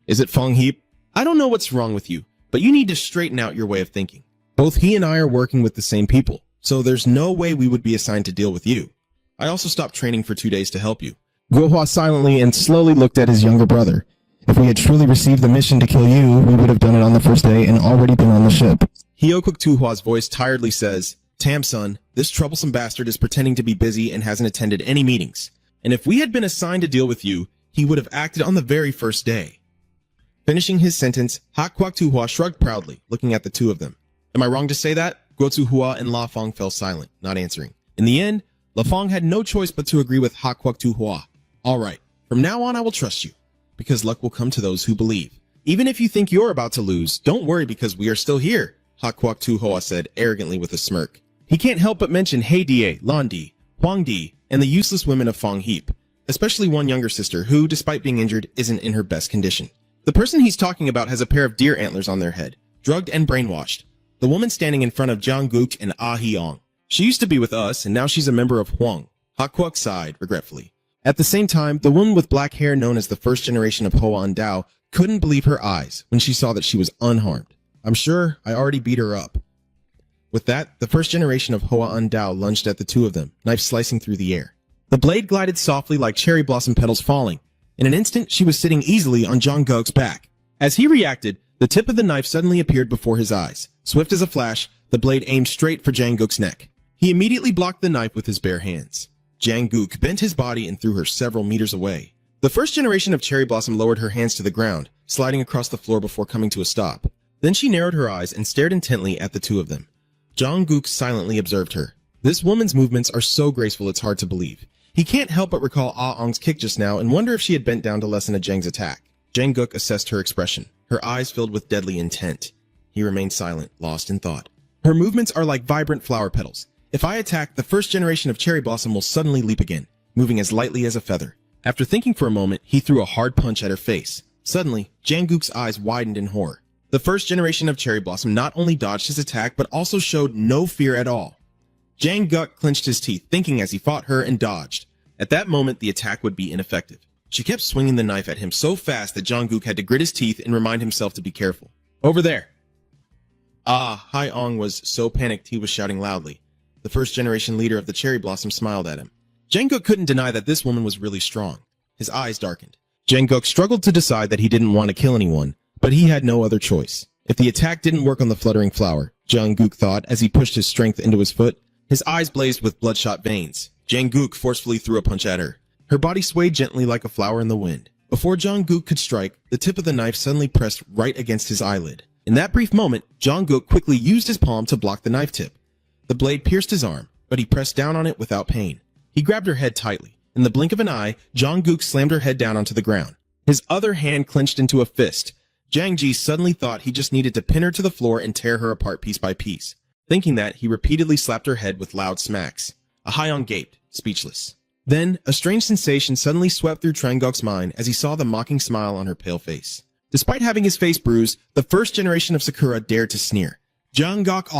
"Is it Fong Heap? I don't know what's wrong with you, but you need to straighten out your way of thinking. Both he and I are working with the same people, so there's no way we would be assigned to deal with you. I also stopped training for 2 days to help you." Guohua silently and slowly looked at his younger brother. If we had truly received the mission to kill you, we would have done it on the first day and already been on the ship. Hyokwuk Tuhua's voice tiredly says, "Tam son, this troublesome bastard is pretending to be busy and hasn't attended any meetings. And if we had been assigned to deal with you, he would have acted on the very first day." Finishing his sentence, Hakwak Tuhua shrugged proudly, looking at the two of them. Am I wrong to say that? Guo Hua and La Fong fell silent, not answering. In the end, La Fong had no choice but to agree with Hakwak Tuhua. "All right, from now on I will trust you, because luck will come to those who believe. Even if you think you're about to lose, don't worry because we are still here," Hakwak Tuhua said arrogantly with a smirk. He can't help but mention Hei Die, Lan Di, Huang Di, and the useless women of Fong Heap, especially one younger sister who, despite being injured, isn't in her best condition. The person he's talking about has a pair of deer antlers on their head, drugged and brainwashed. The woman standing in front of Jang-gook and Ah Hyong. She used to be with us, and now she's a member of Huang. Hakwak sighed, regretfully. At the same time, the woman with black hair known as the first generation of Hoa and Dao couldn't believe her eyes when she saw that she was unharmed. "I'm sure I already beat her up." With that, the first generation of Hoa and Dao lunged at the two of them, knife slicing through the air. The blade glided softly like cherry blossom petals falling. In an instant, she was sitting easily on Jungkook's back. As he reacted, the tip of the knife suddenly appeared before his eyes. Swift as a flash, the blade aimed straight for Jungkook's neck. He immediately blocked the knife with his bare hands. Jungkook bent his body and threw her several meters away. The first generation of Cherry Blossom lowered her hands to the ground, sliding across the floor before coming to a stop. Then she narrowed her eyes and stared intently at the two of them. Jungkook silently observed her. This woman's movements are so graceful it's hard to believe. He can't help but recall Ah-Ong's kick just now and wonder if she had bent down to lessen a Jang's attack. Jungkook assessed her expression, her eyes filled with deadly intent. He remained silent, lost in thought. Her movements are like vibrant flower petals. If I attack, the first generation of Cherry Blossom will suddenly leap again, moving as lightly as a feather. After thinking for a moment, he threw a hard punch at her face. Suddenly, Jungkook's eyes widened in horror. The first generation of Cherry Blossom not only dodged his attack, but also showed no fear at all. Jungkook clenched his teeth, thinking as he fought her and dodged. At that moment, the attack would be ineffective. She kept swinging the knife at him so fast that Jungkook had to grit his teeth and remind himself to be careful. Over there! Ah-Ong was so panicked he was shouting loudly. The first generation leader of the Cherry Blossom smiled at him. Jungkook couldn't deny that this woman was really strong. His eyes darkened. Jungkook struggled to decide that he didn't want to kill anyone, but he had no other choice. If the attack didn't work on the fluttering flower, Jungkook thought as he pushed his strength into his foot, his eyes blazed with bloodshot veins. Jungkook forcefully threw a punch at her. Her body swayed gently like a flower in the wind. Before Jungkook could strike, the tip of the knife suddenly pressed right against his eyelid. In that brief moment, Jungkook quickly used his palm to block the knife tip. The blade pierced his arm, but he pressed down on it without pain. He grabbed her head tightly. In the blink of an eye, Jungkook slammed her head down onto the ground. His other hand clenched into a fist. Jang Ji suddenly thought he just needed to pin her to the floor and tear her apart piece by piece. Thinking that, he repeatedly slapped her head with loud smacks. Ah-Ong gaped, speechless. Then, a strange sensation suddenly swept through Jungkook's mind as he saw the mocking smile on her pale face. Despite having his face bruised, the first generation of Sakura dared to sneer. Jungkook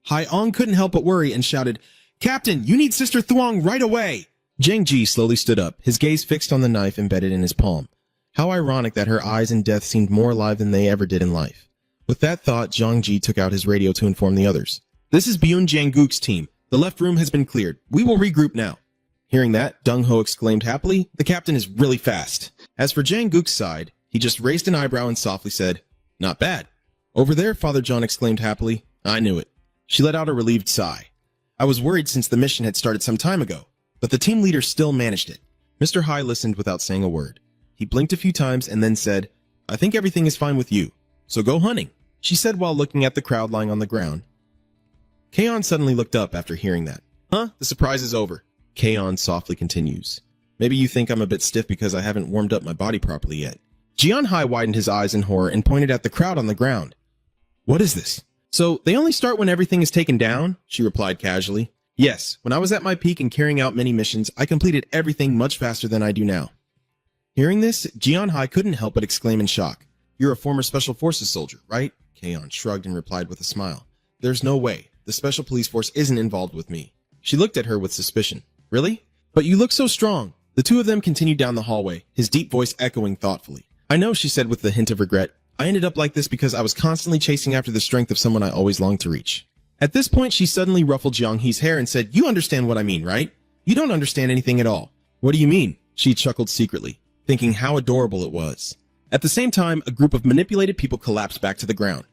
Ah-Ong couldn't help but worry and shouted, "Captain, you need Sister Thuong right away!" Jang Ji slowly stood up, his gaze fixed on the knife embedded in his palm. How ironic that her eyes in death seemed more alive than they ever did in life. With that thought, Jang Ji took out his radio to inform the others. "This is Byun Jangkook's team. The left room has been cleared. We will regroup now." Hearing that, Dong-ho exclaimed happily, "The captain is really fast." As for Jangkook's side, he just raised an eyebrow and softly said, "Not bad." "Over there," Father John exclaimed happily. "I knew it." She let out a relieved sigh. "I was worried since the mission had started some time ago, but the team leader still managed it." Mr. Hai listened without saying a word. He blinked a few times and then said, "I think everything is fine with you, so go hunting," she said while looking at the crowd lying on the ground. Kaon suddenly looked up after hearing that. "Huh? The surprise is over." Kaon softly continues. "Maybe you think I'm a bit stiff because I haven't warmed up my body properly yet." Jian Hai widened his eyes in horror and pointed at the crowd on the ground. "What is this?" "So, they only start when everything is taken down?" she replied casually. "Yes, when I was at my peak and carrying out many missions, I completed everything much faster than I do now." Hearing this, Jian Hai couldn't help but exclaim in shock. "You're a former Special Forces soldier, right?" Kaon shrugged and replied with a smile. "There's no way. The Special Police Force isn't involved with me." She looked at her with suspicion. "Really? But you look so strong." The two of them continued down the hallway, his deep voice echoing thoughtfully. "I know," she said with a hint of regret. "I ended up like this because I was constantly chasing after the strength of someone I always longed to reach." At this point, she suddenly ruffled Jiang He's hair and said, "You understand what I mean, right? You don't understand anything at all." "What do you mean?" She chuckled secretly, thinking how adorable it was. At the same time, a group of manipulated people collapsed back to the ground.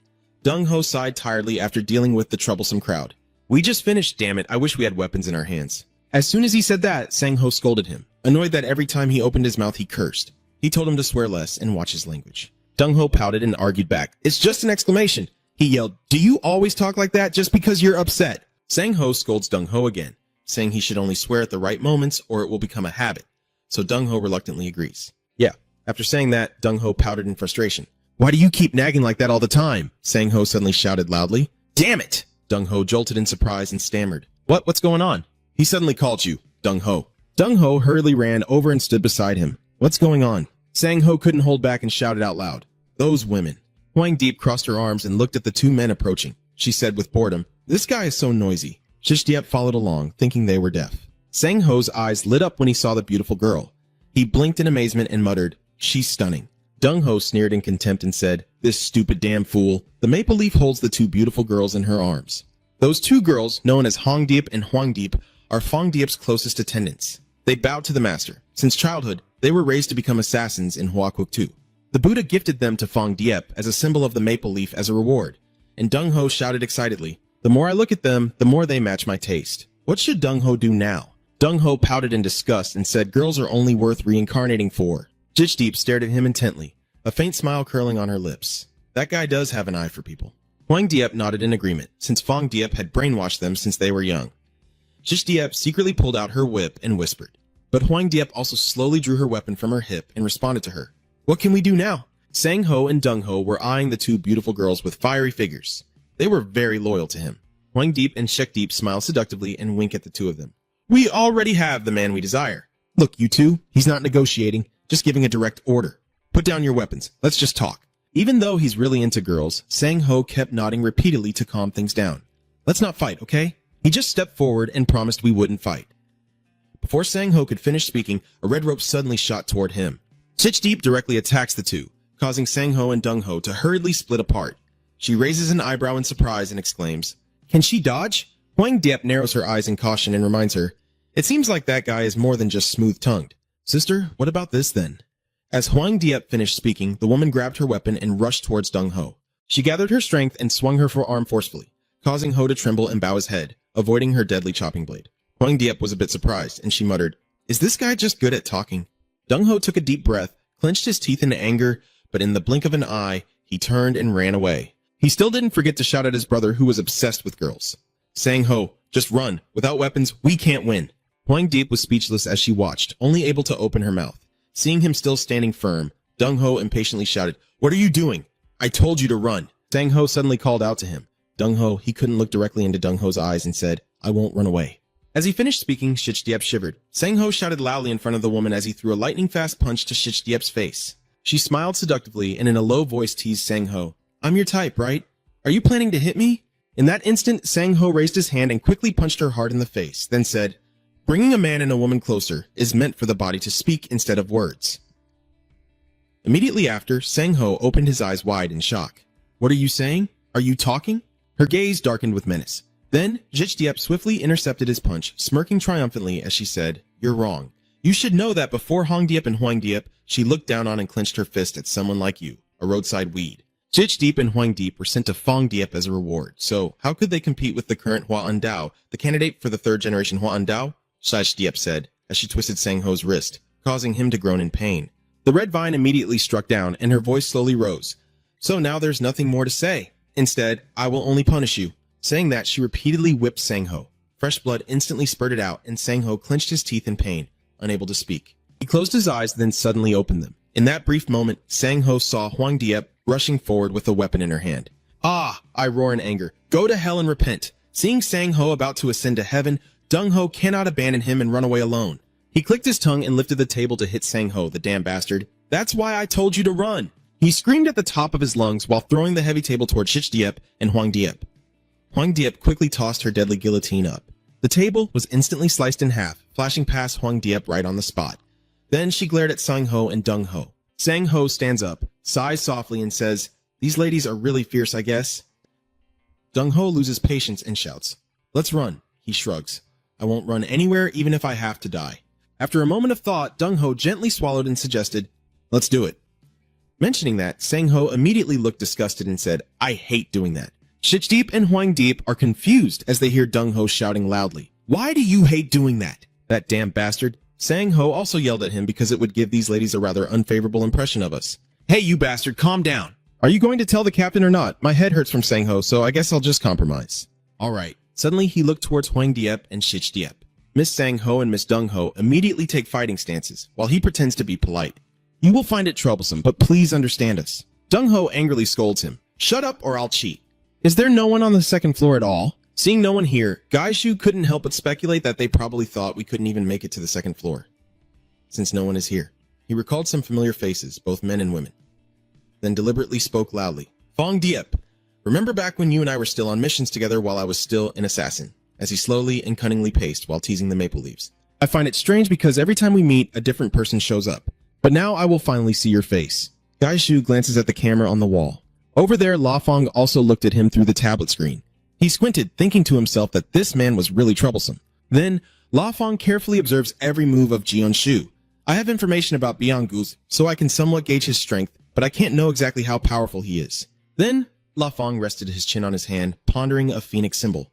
Dong-ho sighed tiredly after dealing with the troublesome crowd. "We just finished, damn it, I wish we had weapons in our hands." As soon as he said that, Sang-ho scolded him, annoyed that every time he opened his mouth he cursed. He told him to swear less and watch his language. Dong-ho pouted and argued back. "It's just an exclamation." He yelled, "Do you always talk like that just because you're upset?" Sang-ho scolds Dong-ho again, saying he should only swear at the right moments or it will become a habit. So Dong-ho reluctantly agrees. Yeah, after saying that, Dong-ho pouted in frustration. "Why do you keep nagging like that all the time?" Sang-ho suddenly shouted loudly. "Damn it!" Dong-ho jolted in surprise and stammered. What's going on?" "He suddenly called you, Dong-ho." Dong-ho hurriedly ran over and stood beside him. "What's going on?" Sang-ho couldn't hold back and shouted out loud. "Those women." Huang Deep crossed her arms and looked at the two men approaching. She said with boredom, "This guy is so noisy." Shishdiep followed along, thinking they were deaf. Sang-ho's eyes lit up when he saw the beautiful girl. He blinked in amazement and muttered, "She's stunning." Dong-ho sneered in contempt and said, "This stupid damn fool." The maple leaf holds the two beautiful girls in her arms. Those two girls, known as Hong Deep and Huang Deep, are Fong Deep's closest attendants. They bowed to the master. Since childhood, they were raised to become assassins in Hwakuk-tu. The Buddha gifted them to Fong Diep as a symbol of the maple leaf as a reward, and Dung Ho shouted excitedly, "The more I look at them, the more they match my taste. What should Dung Ho do now?" Dung Ho pouted in disgust and said girls are only worth reincarnating for. Jitchdeep stared at him intently, a faint smile curling on her lips. That guy does have an eye for people. Hwang Diep nodded in agreement, since Fong Diep had brainwashed them since they were young. Jitchdeep secretly pulled out her whip and whispered, but Hwang Diep also slowly drew her weapon from her hip and responded to her. "What can we do now?" Sang Ho and Dung Ho were eyeing the two beautiful girls with fiery figures. They were very loyal to him. Hwang Diep and Shekdeep smile seductively and wink at the two of them. "We already have the man we desire." "Look, you two, he's not negotiating, just giving a direct order. Put down your weapons. Let's just talk." Even though he's really into girls, Sang Ho kept nodding repeatedly to calm things down. "Let's not fight, okay?" He just stepped forward and promised we wouldn't fight. Before Sang Ho could finish speaking, a red rope suddenly shot toward him. Jitchdeep directly attacks the two, causing Sang Ho and Dung Ho to hurriedly split apart. She raises an eyebrow in surprise and exclaims, "Can she dodge?" Hwang Diep narrows her eyes in caution and reminds her, "It seems like that guy is more than just smooth-tongued." "Sister, what about this then?" As Hwang Diep finished speaking, the woman grabbed her weapon and rushed towards Dung Ho. She gathered her strength and swung her forearm forcefully, causing Ho to tremble and bow his head, avoiding her deadly chopping blade. Hwang Diep was a bit surprised, and she muttered, "Is this guy just good at talking?" Dung Ho took a deep breath, clenched his teeth in anger, but in the blink of an eye, he turned and ran away. He still didn't forget to shout at his brother who was obsessed with girls. "Sang Ho, just run. Without weapons, we can't win." Hwang Diep was speechless as she watched, only able to open her mouth. Seeing him still standing firm, Dung Ho impatiently shouted, "What are you doing? I told you to run." Sang Ho suddenly called out to him. Dung Ho, he couldn't look directly into Dung Ho's eyes and said, "I won't run away." As he finished speaking, Shitchdiep shivered. Sang Ho shouted loudly in front of the woman as he threw a lightning-fast punch to Shitchdiep's face. She smiled seductively and in a low voice teased Sang Ho, "I'm your type, right? Are you planning to hit me?" In that instant, Sang Ho raised his hand and quickly punched her hard in the face, then said, "Bringing a man and a woman closer is meant for the body to speak instead of words." Immediately after, Sang Ho opened his eyes wide in shock. "What are you saying? Are you talking?" Her gaze darkened with menace. Then, Jitchdiep swiftly intercepted his punch, smirking triumphantly as she said, "You're wrong. You should know that before Hong Diep and Hwang Diep, she looked down on and clenched her fist at someone like you, a roadside weed. Jitchdeep and Hwang Diep were sent to Fong Diep as a reward, so how could they compete with the current Hua Undao, the candidate for the third generation Hua Undao?" Jitchdeep said, as she twisted Sang Ho's wrist, causing him to groan in pain. The red vine immediately struck down, and her voice slowly rose. "So now there's nothing more to say. Instead, I will only punish you." Saying that, she repeatedly whipped Sang Ho. Fresh blood instantly spurted out, and Sang Ho clenched his teeth in pain, unable to speak. He closed his eyes, then suddenly opened them. In that brief moment, Sang Ho saw Hwang Diep rushing forward with a weapon in her hand. "Ah!" I roar in anger. "Go to hell and repent." Seeing Sang Ho about to ascend to heaven, Dung Ho cannot abandon him and run away alone. He clicked his tongue and lifted the table to hit Sang Ho, the damn bastard. "That's why I told you to run!" He screamed at the top of his lungs while throwing the heavy table toward Jitchdiep and Hwang Diep. Hwang Diep quickly tossed her deadly guillotine up. The table was instantly sliced in half, flashing past Hwang Diep right on the spot. Then she glared at Sang Ho and Dung Ho. Sang Ho stands up, sighs softly and says, "These ladies are really fierce, I guess." Dung Ho loses patience and shouts, "Let's run." He shrugs. "I won't run anywhere even if I have to die." After a moment of thought, Dung Ho gently swallowed and suggested, "Let's do it." Mentioning that, Sang Ho immediately looked disgusted and said, "I hate doing that." Jitchdeep and Hwang Diep are confused as they hear Dung Ho shouting loudly, "Why do you hate doing that?" "That damn bastard." Sang Ho also yelled at him because it would give these ladies a rather unfavorable impression of us. "Hey, you bastard, calm down." "Are you going to tell the captain or not? My head hurts from Sang Ho, so I guess I'll just compromise." "All right." Suddenly, he looked towards Hwang Diep and Jitchdeep. Miss Sang Ho and Miss Dung Ho immediately take fighting stances, while he pretends to be polite. "You will find it troublesome, but please understand us." Dung Ho angrily scolds him. "Shut up or I'll cheat." "Is there no one on the second floor at all?" Seeing no one here, Gaishu couldn't help but speculate that they probably thought we couldn't even make it to the second floor. Since no one is here, he recalled some familiar faces, both men and women. Then deliberately spoke loudly. "Fong Diep, remember back when you and I were still on missions together while I was still an assassin?" As he slowly and cunningly paced while teasing the maple leaves. "I find it strange because every time we meet, a different person shows up. But now I will finally see your face." Gaishu glances at the camera on the wall. Over there, La Fong also looked at him through the tablet screen. He squinted, thinking to himself that this man was really troublesome. Then, La Fong carefully observes every move of Jian-shu. I have information about Biangu's, so I can somewhat gauge his strength, but I can't know exactly how powerful he is. Then, La Fong rested his chin on his hand, pondering a phoenix symbol.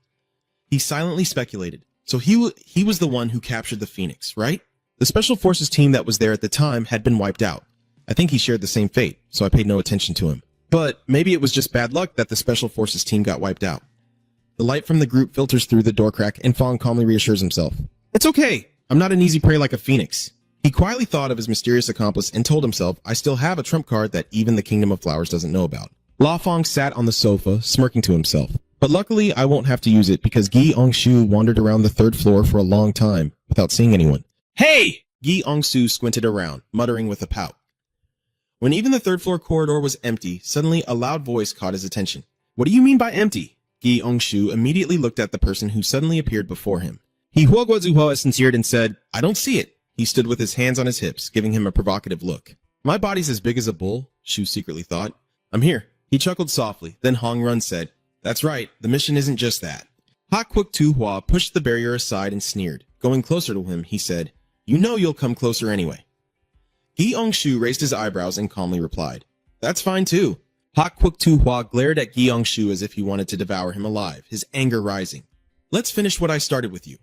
He silently speculated. So he was the one who captured the phoenix, right? The special forces team that was there at the time had been wiped out. I think he shared the same fate, so I paid no attention to him. But maybe it was just bad luck that the special forces team got wiped out. The light from the group filters through the door crack, and Fong calmly reassures himself. It's okay. I'm not an easy prey like a phoenix. He quietly thought of his mysterious accomplice and told himself, I still have a trump card that even the Kingdom of Flowers doesn't know about. La Fong sat on the sofa, smirking to himself. But luckily, I won't have to use it because Gi Ongshu wandered around the third floor for a long time without seeing anyone. Hey! Gi Ongshu squinted around, muttering with a pout. When even the third floor corridor was empty, suddenly a loud voice caught his attention. What do you mean by empty? Gi Ongshu immediately looked at the person who suddenly appeared before him. He huoguozuhua sincered and said, I don't see it. He stood with his hands on his hips, giving him a provocative look. My body's as big as a bull, Shu secretly thought. I'm here. He chuckled softly, then Hong Run said, That's right, the mission isn't just that. Ha Kwuk Tu Hua pushed the barrier aside and sneered. Going closer to him, he said, You know you'll come closer anyway. Gi Ongshu raised his eyebrows and calmly replied, That's fine too. Ha Kwuk Tu Hua glared at Gi Ongshu as if he wanted to devour him alive, his anger rising. Let's finish what I started with you.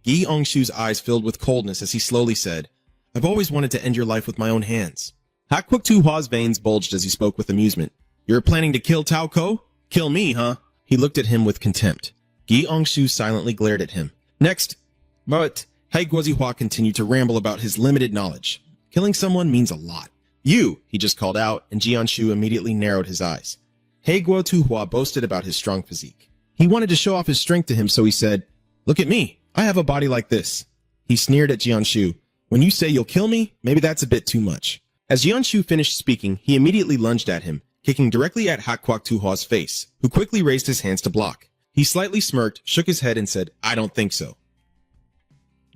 Gi Ongshu's eyes filled with coldness as he slowly said, I've always wanted to end your life with my own hands. Ha Kwuk Tu Hua's veins bulged as he spoke with amusement. You're planning to kill Tao Ko? Kill me, huh? He looked at him with contempt. Gi Ongshu silently glared at him. Next. But Hai Guozihua continued to ramble about his limited knowledge. Killing someone means a lot. You, he just called out, and Jianshu immediately narrowed his eyes. Hai Guo Tu Hua boasted about his strong physique. He wanted to show off his strength to him, so he said, Look at me. I have a body like this. He sneered at Jianshu. When you say you'll kill me, maybe that's a bit too much. As Jianshu finished speaking, he immediately lunged at him, kicking directly at Ha Kwuk Tu Hua's face, who quickly raised his hands to block. He slightly smirked, shook his head, and said, I don't think so.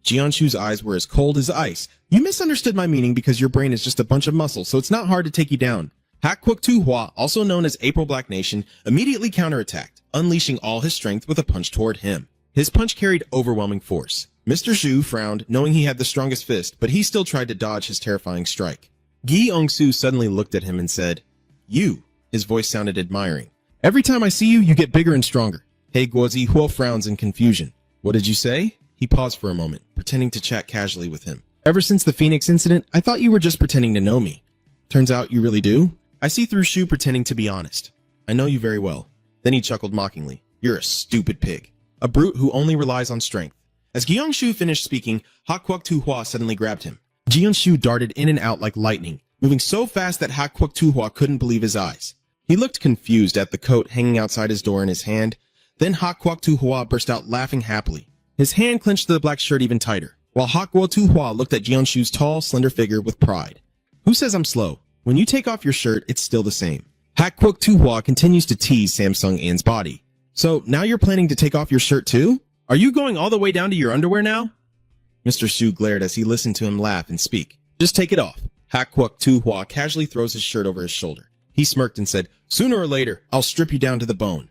Jianshu's eyes were as cold as ice. You misunderstood my meaning because your brain is just a bunch of muscle, so it's not hard to take you down. Ha Kwuk Tu Hua, also known as April Black Nation, immediately counterattacked, unleashing all his strength with a punch toward him. His punch carried overwhelming force. Mr. Zhu frowned, knowing he had the strongest fist, but he still tried to dodge his terrifying strike. Gi Ongshu suddenly looked at him and said, You. His voice sounded admiring. Every time I see you, you get bigger and stronger. Hai Guozihua frowns in confusion. What did you say? He paused for a moment, pretending to chat casually with him. Ever since the Phoenix incident, I thought you were just pretending to know me. Turns out you really do? I see through Shu pretending to be honest. I know you very well. Then he chuckled mockingly. You're a stupid pig. A brute who only relies on strength. As Gyeongshu finished speaking, Ha Kwuk Tu Hua suddenly grabbed him. Gyeongshu darted in and out like lightning, moving so fast that Ha Kwuk Tu Hua couldn't believe his eyes. He looked confused at the coat hanging outside his door in his hand. Then Ha Kwuk Tu Hua burst out laughing happily. His hand clenched the black shirt even tighter, while Ha Kwuk Tu Hua looked at Gyeongshu's tall, slender figure with pride. Who says I'm slow? When you take off your shirt, it's still the same. Ha Kwuk Tu Hua continues to tease Samsung An's body. So now you're planning to take off your shirt too? Are you going all the way down to your underwear now? Mr. Shu glared as he listened to him laugh and speak. Just take it off. Ha Kwuk Tu Hua casually throws his shirt over his shoulder. He smirked and said, Sooner or later, I'll strip you down to the bone.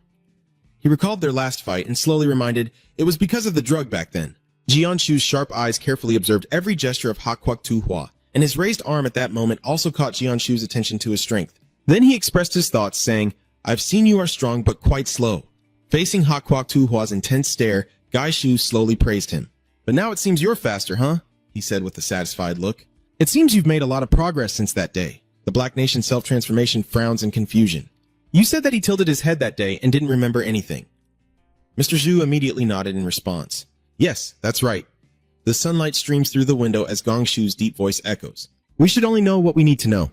He recalled their last fight and slowly reminded, it was because of the drug back then. Jianshu's sharp eyes carefully observed every gesture of Ha Kwuk Tu Hua, and his raised arm at that moment also caught Jianshu's attention to his strength. Then he expressed his thoughts, saying, I've seen you are strong but quite slow. Facing Ha Kwuk Tu Hua's intense stare, Gai Shu slowly praised him. But now it seems you're faster, huh? He said with a satisfied look. It seems you've made a lot of progress since that day. The Black Nation self-transformation frowns in confusion. You said that he tilted his head that day and didn't remember anything. Mr. Zhu immediately nodded in response. Yes, that's right. The sunlight streams through the window as Gong Shu's deep voice echoes. We should only know what we need to know.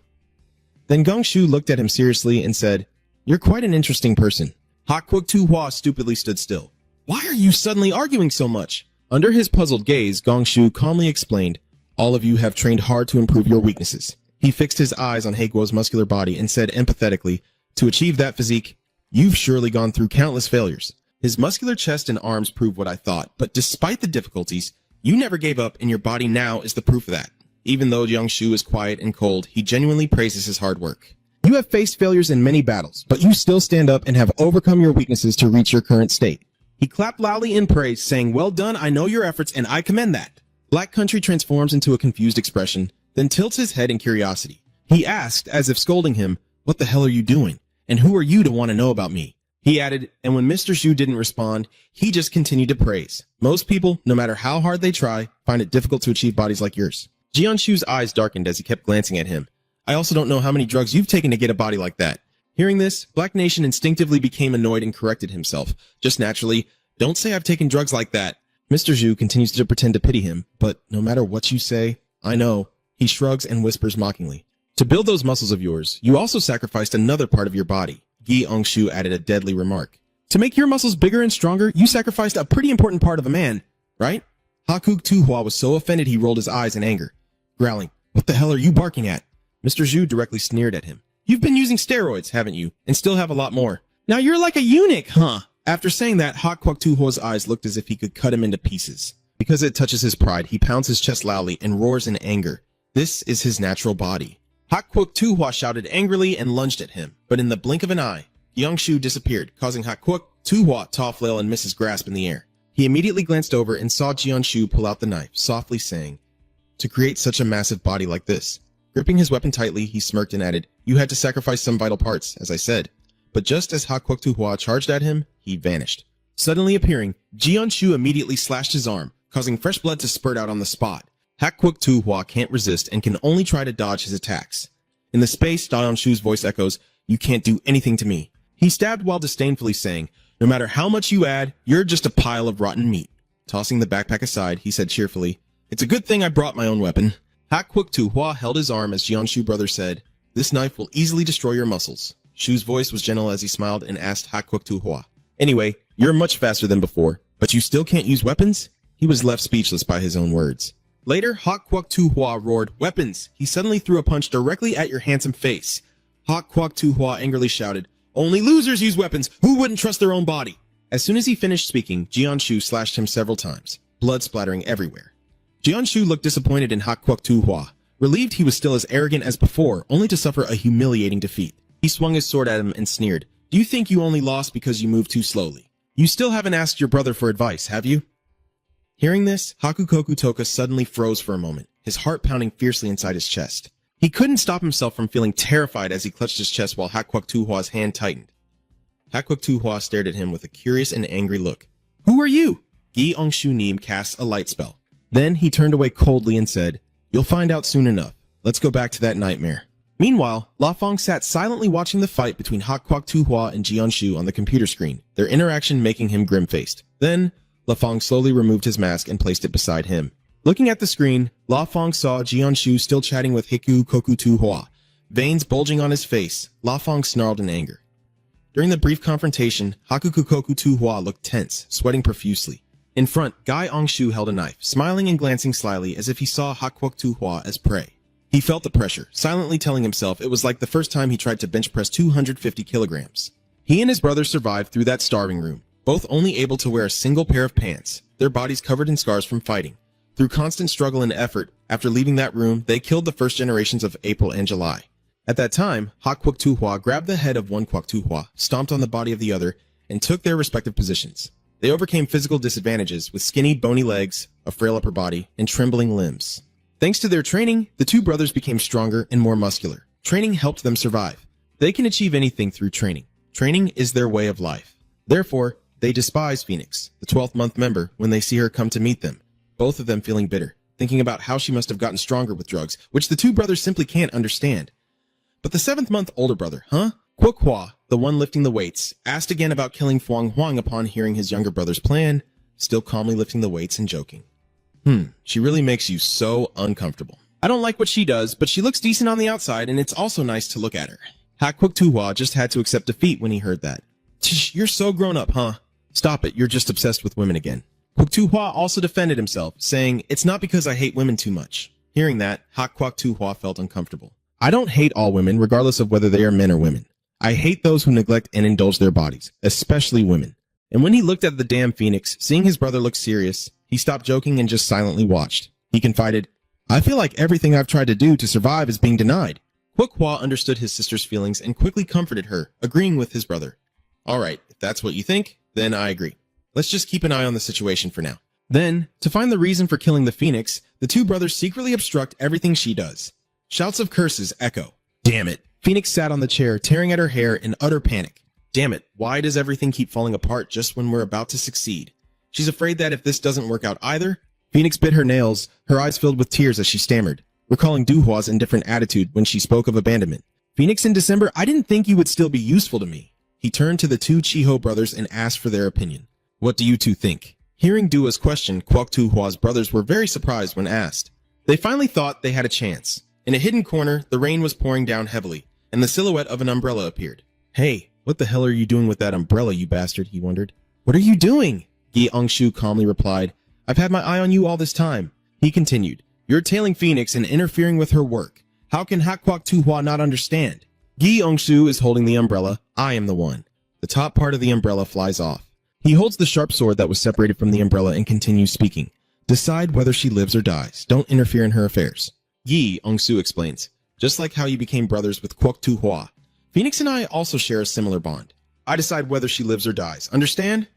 Then Gong Shu looked at him seriously and said, You're quite an interesting person. Ha Kwuk Tu Hua stupidly stood still. Why are you suddenly arguing so much? Under his puzzled gaze, Gong Shu calmly explained, All of you have trained hard to improve your weaknesses. He fixed his eyes on Haiguo's muscular body and said empathetically, To achieve that physique, you've surely gone through countless failures. His muscular chest and arms prove what I thought, but despite the difficulties, you never gave up and your body now is the proof of that. Even though Yang Shu is quiet and cold, he genuinely praises his hard work. You have faced failures in many battles, but you still stand up and have overcome your weaknesses to reach your current state. He clapped loudly in praise, saying, "Well done, I know your efforts and I commend that." Black Country transforms into a confused expression, then tilts his head in curiosity. He asked, as if scolding him, "What the hell are you doing? And who are you to want to know about me?" He added, and when Mr. Zhu didn't respond, he just continued to praise. Most people, no matter how hard they try, find it difficult to achieve bodies like yours. Jianshu's eyes darkened as he kept glancing at him. "I also don't know how many drugs you've taken to get a body like that." Hearing this, Black Nation instinctively became annoyed and corrected himself. Just naturally, "Don't say I've taken drugs like that." Mr. Zhu continues to pretend to pity him, but no matter what you say, I know. He shrugs and whispers mockingly. "To build those muscles of yours, you also sacrificed another part of your body." Gi Ongshu added a deadly remark. "To make your muscles bigger and stronger, you sacrificed a pretty important part of a man, right?" Hakuk Tuhua was so offended he rolled his eyes in anger, growling, "What the hell are you barking at?" Mr. Zhu directly sneered at him. "You've been using steroids, haven't you? And still have a lot more. Now you're like a eunuch, huh?" After saying that, Hakuk Tuhua's eyes looked as if he could cut him into pieces. Because it touches his pride, he pounds his chest loudly and roars in anger. This is his natural body. Hakuk Tuhua shouted angrily and lunged at him, but in the blink of an eye, Yongshu disappeared, causing Hakuk Tuhua to flail and miss his grasp in the air. He immediately glanced over and saw Jianshu pull out the knife, softly saying, "To create such a massive body like this." Gripping his weapon tightly, he smirked and added, "You had to sacrifice some vital parts, as I said." But just as Hakuk Tuhua charged at him, he vanished. Suddenly appearing, Jianshu immediately slashed his arm, causing fresh blood to spurt out on the spot. Hakuk Tuhua can't resist and can only try to dodge his attacks. In the space, Jianshu's voice echoes, "You can't do anything to me." He stabbed while disdainfully saying, "No matter how much you add, you're just a pile of rotten meat." Tossing the backpack aside, he said cheerfully, "It's a good thing I brought my own weapon." Hakuk Tuhua held his arm as Jianshu brother said, "This knife will easily destroy your muscles." Shu's voice was gentle as he smiled and asked Hakuk Tuhua, "Anyway, you're much faster than before, but you still can't use weapons?" He was left speechless by his own words. Later, Hakuk Tuhua roared, "Weapons!" He suddenly threw a punch directly at your handsome face. Hakuk Tuhua angrily shouted, "Only losers use weapons! Who wouldn't trust their own body?" As soon as he finished speaking, Jianshu slashed him several times, blood splattering everywhere. Jianshu looked disappointed in Hakuk Tuhua, relieved he was still as arrogant as before, only to suffer a humiliating defeat. He swung his sword at him and sneered, "Do you think you only lost because you moved too slowly? You still haven't asked your brother for advice, have you?" Hearing this, Hakukoku Toka suddenly froze for a moment, his heart pounding fiercely inside his chest. He couldn't stop himself from feeling terrified as he clutched his chest while Hakuk Tuhua's hand tightened. Hakuk Tuhua stared at him with a curious and angry look. "Who are you?" Gi Ongshu Nim cast a light spell. Then he turned away coldly and said, "You'll find out soon enough. Let's go back to that nightmare." Meanwhile, La Fong sat silently watching the fight between Hakuk Tuhua and Jianshu on the computer screen, their interaction making him grim-faced. Then, La Fong slowly removed his mask and placed it beside him. Looking at the screen, La Fong saw Jianshu still chatting with Hakukoku Tuhua. Veins bulging on his face, La Fong snarled in anger. During the brief confrontation, Hakukoku Tuhua looked tense, sweating profusely. In front, Gai Ongshu held a knife, smiling and glancing slyly as if he saw Hakuk Tuhua as prey. He felt the pressure, silently telling himself it was like the first time he tried to bench press 250 kilograms. He and his brother survived through that starving room, both only able to wear a single pair of pants, their bodies covered in scars from fighting. Through constant struggle and effort, after leaving that room, they killed the first generations of April and July. At that time, Hakuk Tuhua grabbed the head of one Kwak Tuhua, stomped on the body of the other, and took their respective positions. They overcame physical disadvantages with skinny, bony legs, a frail upper body, and trembling limbs. Thanks to their training, the two brothers became stronger and more muscular. Training helped them survive. They can achieve anything through training. Training is their way of life. Therefore, they despise Phoenix, the 12th month member, when they see her come to meet them, both of them feeling bitter, thinking about how she must have gotten stronger with drugs, which the two brothers simply can't understand. But the 7th month older brother, Kwok Hua, the one lifting the weights, asked again about killing Fuang Huang upon hearing his younger brother's plan, still calmly lifting the weights and joking. She really makes you so uncomfortable. I don't like what she does, but she looks decent on the outside, and it's also nice to look at her. Hakuk Tuhua just had to accept defeat when he heard that. Tsh, you're so grown up, huh? Stop it, you're just obsessed with women again. Kwok Tuhua also defended himself, saying, "It's not because I hate women too much." Hearing that, Hakuk Tuhua felt uncomfortable. "I don't hate all women, regardless of whether they are men or women. I hate those who neglect and indulge their bodies, especially women." And when he looked at the damn Phoenix, seeing his brother look serious, he stopped joking and just silently watched. He confided, "I feel like everything I've tried to do to survive is being denied." Kwok Hua understood his sister's feelings and quickly comforted her, agreeing with his brother. "All right, if that's what you think, then I agree. Let's just keep an eye on the situation for now. Then, to find the reason for killing the phoenix, the two brothers secretly obstruct everything she does. Shouts of curses echo. Damn it. Phoenix sat on the chair, tearing at her hair in utter panic. Damn it, why does everything keep falling apart just when we're about to succeed? She's afraid that if this doesn't work out either. Phoenix bit her nails, her eyes filled with tears as she stammered, recalling Duhua's indifferent attitude when she spoke of abandonment. Phoenix, in December, I didn't think you would still be useful to me. He turned to the two Chiho brothers and asked for their opinion. What do you two think? Hearing Dua's question, Kwok Duhua's brothers were very surprised when asked. They finally thought they had a chance. In a hidden corner, the rain was pouring down heavily, and the silhouette of an umbrella appeared. Hey, what the hell are you doing with that umbrella, you bastard? He wondered. What are you doing? Gi Angshu calmly replied. I've had my eye on you all this time. He continued. You're tailing Phoenix and interfering with her work. How can Hakwak Tuhua not understand? Gi Angshu is holding the umbrella. I am the one. The top part of the umbrella flies off. He holds the sharp sword that was separated from the umbrella and continues speaking. Decide whether she lives or dies. Don't interfere in her affairs. Yi Angshu explains. Just like how you became brothers with Kwok Tuhua. Phoenix and I also share a similar bond. I decide whether she lives or dies. Understand?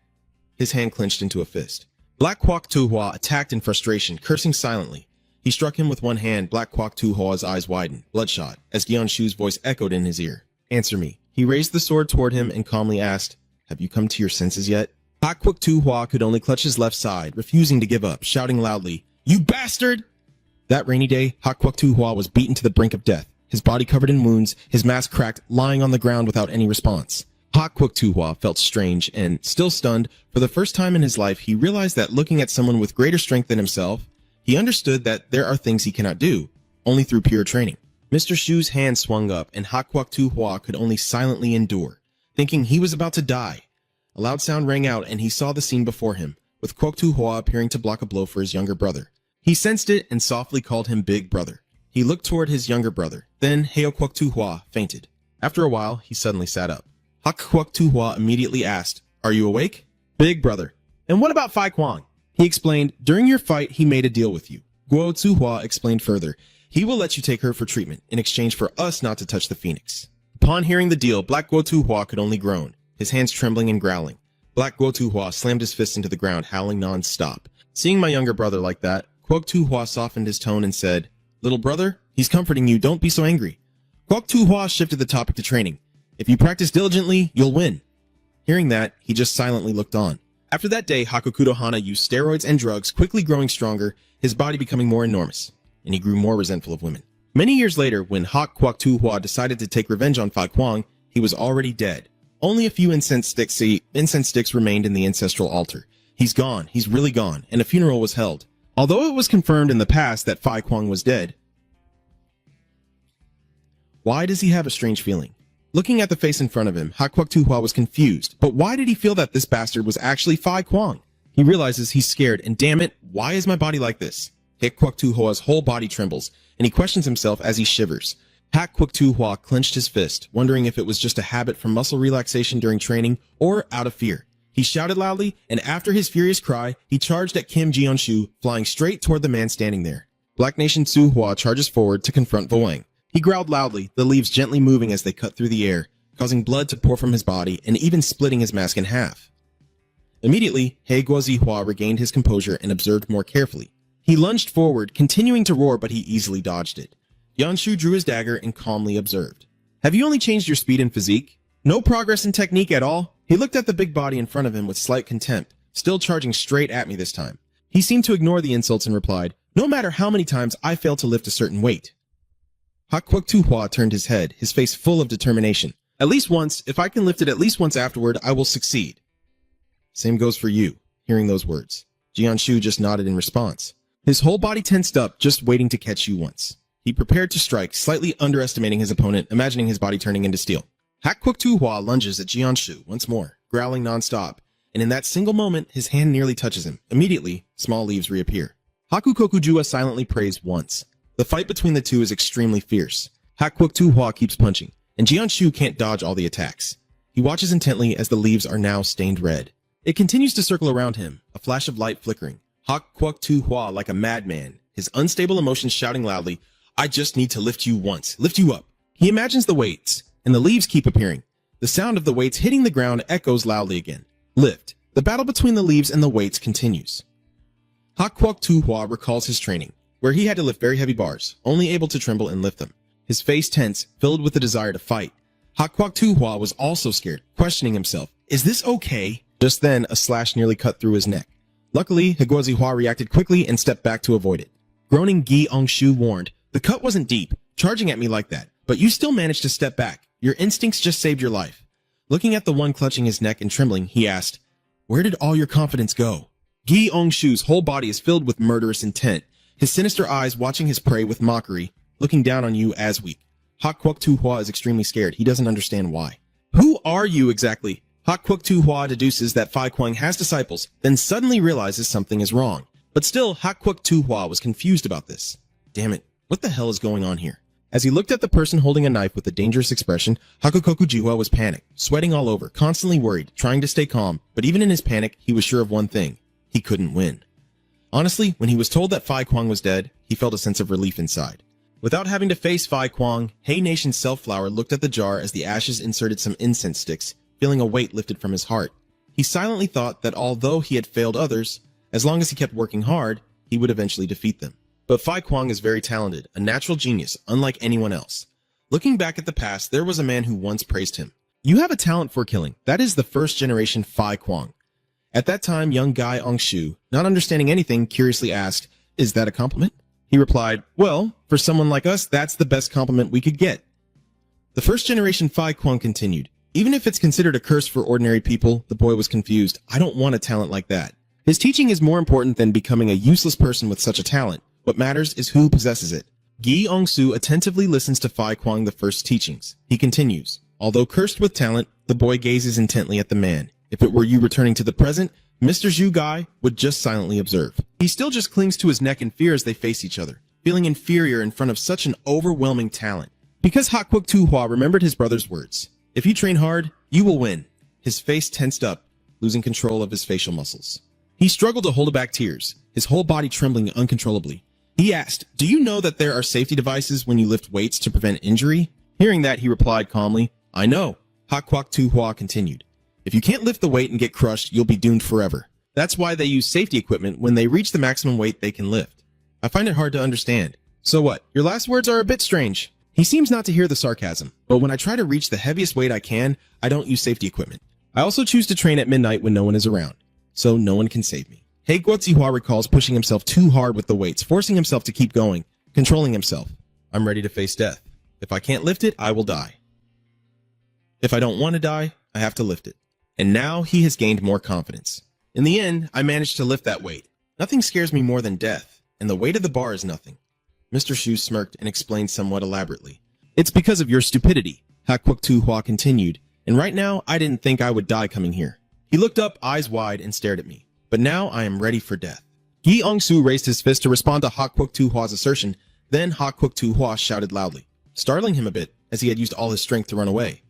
His hand clenched into a fist. Black Kwok Tuhua attacked in frustration, cursing silently. He struck him with one hand. Black Kwok Tuhua's eyes widened, bloodshot, as Gyeonshu's voice echoed in his ear. Answer me. He raised the sword toward him and calmly asked, Have you come to your senses yet? Hakwak Tuhua could only clutch his left side, refusing to give up, shouting loudly, You bastard! That rainy day, Hakwak Tuhua was beaten to the brink of death, his body covered in wounds, his mask cracked, lying on the ground without any response. Hakwak Tuhua felt strange and, still stunned, for the first time in his life he realized that looking at someone with greater strength than himself, he understood that there are things he cannot do, only through pure training. Mr. Shu's hand swung up, and Hakwak Tuhua could only silently endure, thinking he was about to die. A loud sound rang out, and he saw the scene before him, with Kwok Tuhua appearing to block a blow for his younger brother. He sensed it and softly called him Big Brother. He looked toward his younger brother. Then Heo Kwok Tuhua fainted. After a while, he suddenly sat up. Hakwak Tuhua immediately asked, Are you awake? Big Brother. And what about Fai Kwang? He explained, During your fight, he made a deal with you. Guo Tuhua explained further, He will let you take her for treatment, in exchange for us not to touch the phoenix. Upon hearing the deal, Black Guo Tuhua could only groan, his hands trembling and growling. Black Guo Tuhua slammed his fist into the ground, howling non-stop. Seeing my younger brother like that, Kwok Tuhua softened his tone and said, Little brother, he's comforting you, don't be so angry. Kwok Tuhua shifted the topic to training. If you practice diligently, you'll win. Hearing that, he just silently looked on. After that day, Hakukudo Hana used steroids and drugs, quickly growing stronger, his body becoming more enormous, and he grew more resentful of women. Many years later, when Hak Kwok Tuhua decided to take revenge on Fa Kwang, he was already dead. Only a few incense sticks remained in the ancestral altar. He's gone, he's really gone, and a funeral was held. Although it was confirmed in the past that Fa Kwang was dead, why does he have a strange feeling? Looking at the face in front of him, Hakwak Tuhua was confused, but why did he feel that this bastard was actually Fa Kwang? He realizes he's scared, and damn it, why is my body like this? Hakwak Tuhua's whole body trembles, and he questions himself as he shivers. Hakwak Tuhua clenched his fist, wondering if it was just a habit from muscle relaxation during training or out of fear. He shouted loudly, and after his furious cry, he charged at Kim Jeonshu, flying straight toward the man standing there. Black Nation Suhua charges forward to confront Voang. He growled loudly, the leaves gently moving as they cut through the air, causing blood to pour from his body and even splitting his mask in half. Immediately, He Guozihua regained his composure and observed more carefully. He lunged forward, continuing to roar, but he easily dodged it. Yanshu drew his dagger and calmly observed. Have you only changed your speed and physique? No progress in technique at all? He looked at the big body in front of him with slight contempt, still charging straight at me this time. He seemed to ignore the insults and replied, No matter how many times I fail to lift a certain weight. Hakwak Tuhua turned his head, his face full of determination. At least once, if I can lift it at least once afterward, I will succeed. Same goes for you. Hearing those words, Jianshu just nodded in response. His whole body tensed up, just waiting to catch you once. He prepared to strike, slightly underestimating his opponent, imagining his body turning into steel. Hakwak Tuhua lunges at Jianshu once more, growling non-stop, and in that single moment, his hand nearly touches him. Immediately, small leaves reappear. Hakukokujua silently prays once. The fight between the two is extremely fierce. Hakwak Tuhua keeps punching, and Jianshu can't dodge all the attacks. He watches intently as the leaves are now stained red. It continues to circle around him, a flash of light flickering. Hakwak Tuhua like a madman, his unstable emotions shouting loudly, I just need to lift you once, lift you up. He imagines the weights, and the leaves keep appearing. The sound of the weights hitting the ground echoes loudly again. Lift. The battle between the leaves and the weights continues. Ha Kwok Tu Hua recalls his training, where he had to lift very heavy bars, only able to tremble and lift them. His face tense, filled with the desire to fight. Ha Kwok Tu Hua was also scared, questioning himself, is this okay? Just then, a slash nearly cut through his neck. Luckily, Heguozi Hua reacted quickly and stepped back to avoid it. Groaning Gi Ongshu warned, the cut wasn't deep, charging at me like that, but you still managed to step back. Your instincts just saved your life. Looking at the one clutching his neck and trembling, he asked, where did all your confidence go? Gi Ongshu's whole body is filled with murderous intent, his sinister eyes watching his prey with mockery, looking down on you as weak. Ha Kwok Tu Hua is extremely scared. He doesn't understand why. Who are you exactly? Ha Kwok Tu Hua deduces that Fai Kwang has disciples, then suddenly realizes something is wrong. But still, Ha Kwok Tu Hua was confused about this. Damn it, what the hell is going on here? As he looked at the person holding a knife with a dangerous expression, Hakukoku Jihua was panicked, sweating all over, constantly worried, trying to stay calm, but even in his panic, he was sure of one thing. He couldn't win. Honestly, when he was told that Fai Kwang was dead, he felt a sense of relief inside. Without having to face Fai Kwang, Hey Nation Self-Flower looked at the jar as the ashes inserted some incense sticks, feeling a weight lifted from his heart. He silently thought that although he had failed others, as long as he kept working hard, he would eventually defeat them. But Fai Kwang is very talented, a natural genius, unlike anyone else. Looking back at the past, there was a man who once praised him. You have a talent for killing. That is the first generation Fai Kwang. At that time, young Guy Ongshu, not understanding anything, curiously asked, is that a compliment? He replied, well, for someone like us, that's the best compliment we could get. The first generation Fai Kwang continued. Even if it's considered a curse for ordinary people, the boy was confused. I don't want a talent like that. His teaching is more important than becoming a useless person with such a talent. What matters is who possesses it. Gi Ongsu attentively listens to Fai Kwang the first teachings. He continues, although cursed with talent, the boy gazes intently at the man. If it were you returning to the present, Mr. Zhu Gai would just silently observe. He still just clings to his neck in fear as they face each other, feeling inferior in front of such an overwhelming talent. Because Ha Kwok Tu Hua remembered his brother's words. If you train hard, you will win. His face tensed up, losing control of his facial muscles. He struggled to hold back tears, his whole body trembling uncontrollably. He asked, do you know that there are safety devices when you lift weights to prevent injury? Hearing that, he replied calmly, I know. Ha Kwok Tu Hua continued. If you can't lift the weight and get crushed, you'll be doomed forever. That's why they use safety equipment when they reach the maximum weight they can lift. I find it hard to understand. So what? Your last words are a bit strange. He seems not to hear the sarcasm, but when I try to reach the heaviest weight I can, I don't use safety equipment. I also choose to train at midnight when no one is around, so no one can save me. He Guozihua recalls pushing himself too hard with the weights, forcing himself to keep going, controlling himself. I'm ready to face death. If I can't lift it, I will die. If I don't want to die, I have to lift it. And now he has gained more confidence. In the end, I managed to lift that weight. Nothing scares me more than death, and the weight of the bar is nothing. Mr. Shu smirked and explained somewhat elaborately. It's because of your stupidity, Ha Kwok Tu Hua continued, and right now I didn't think I would die coming here. He looked up, eyes wide, and stared at me. But now I am ready for death. Gi Ongsu raised his fist to respond to Ha Kwok Tu Hua's assertion, then Ha Kwok Tu Hua shouted loudly, startling him a bit, as he had used all his strength to run away.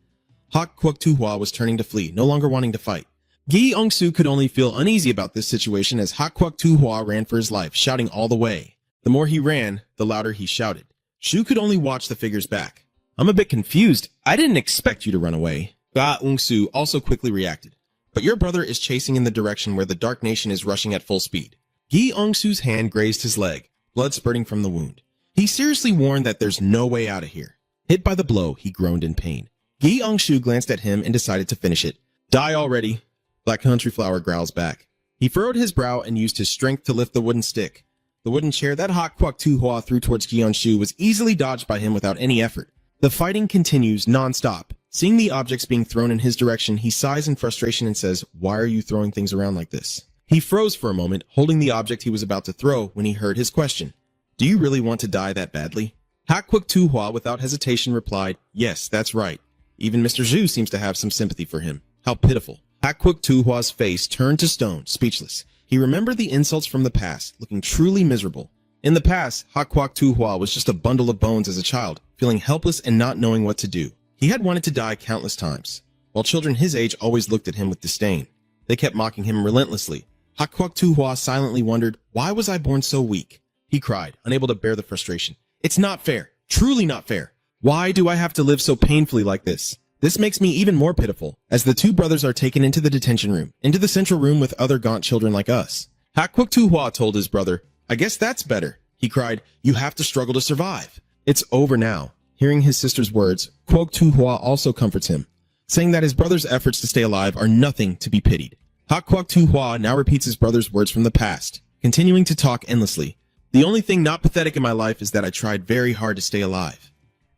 Ha Kwok Tu Hua was turning to flee, no longer wanting to fight. Gi Ongsu could only feel uneasy about this situation as Ha Kwok Tu Hua ran for his life, shouting all the way. The more he ran, the louder he shouted. Shu could only watch the figure's back. I'm a bit confused. I didn't expect you to run away. Ga Ongsu also quickly reacted. But your brother is chasing in the direction where the Dark Nation is rushing at full speed. Gi Ongsu's hand grazed his leg, blood spurting from the wound. He seriously warned that there's no way out of here. Hit by the blow, he groaned in pain. Gi Ongshu glanced at him and decided to finish it. Die already. Black Country Flower growls back. He furrowed his brow and used his strength to lift the wooden stick. The wooden chair that Ha Kwok Tu Hua threw towards Gi Onshu was easily dodged by him without any effort. The fighting continues non-stop. Seeing the objects being thrown in his direction, he sighs in frustration and says, why are you throwing things around like this? He froze for a moment, holding the object he was about to throw when he heard his question. Do you really want to die that badly? Ha Kwok Tu Hua without hesitation replied, yes, that's right. Even Mr. Zhu seems to have some sympathy for him. How pitiful. Ha Kwok Tu Hua's face turned to stone, speechless. He remembered the insults from the past, looking truly miserable. In the past, Ha Kwok Tu Hua was just a bundle of bones as a child, feeling helpless and not knowing what to do. He had wanted to die countless times, while children his age always looked at him with disdain. They kept mocking him relentlessly. Ha Kwok Tu Hua silently wondered, why was I born so weak? He cried, unable to bear the frustration. It's not fair. Truly not fair. Why do I have to live so painfully like this? This makes me even more pitiful, as the two brothers are taken into the detention room, into the central room with other gaunt children like us. Hakwuk Tu-hwa told his brother, "I guess that's better." He cried, "You have to struggle to survive." It's over now. Hearing his sister's words, Kwok Tu-hwa also comforts him, saying that his brother's efforts to stay alive are nothing to be pitied. Hakwuk Tu-hwa now repeats his brother's words from the past, continuing to talk endlessly. "The only thing not pathetic in my life is that I tried very hard to stay alive."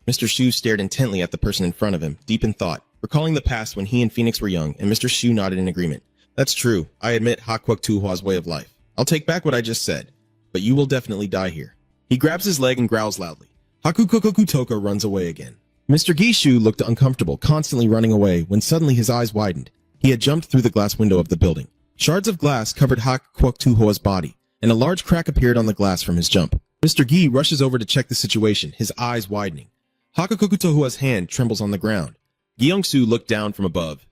Mr. Shu stared intently at the person in front of him, deep in thought, recalling the past when he and Phoenix were young, and Mr. Shu nodded in agreement. "That's true. I admit Hakwuk Tu-hwa's way of life. I'll take back what I just said, but you will definitely die here." He grabs his leg and growls loudly. Hakukokutoka runs away again. Mr. Gishu looked uncomfortable, constantly running away, when suddenly his eyes widened. He had jumped through the glass window of the building. Shards of glass covered Hakwuk Tu-hwa's body, and a large crack appeared on the glass from his jump. Mr. Gi rushes over to check the situation, his eyes widening. Hakukokutohua's hand trembles on the ground. Gyeongsu looked down from above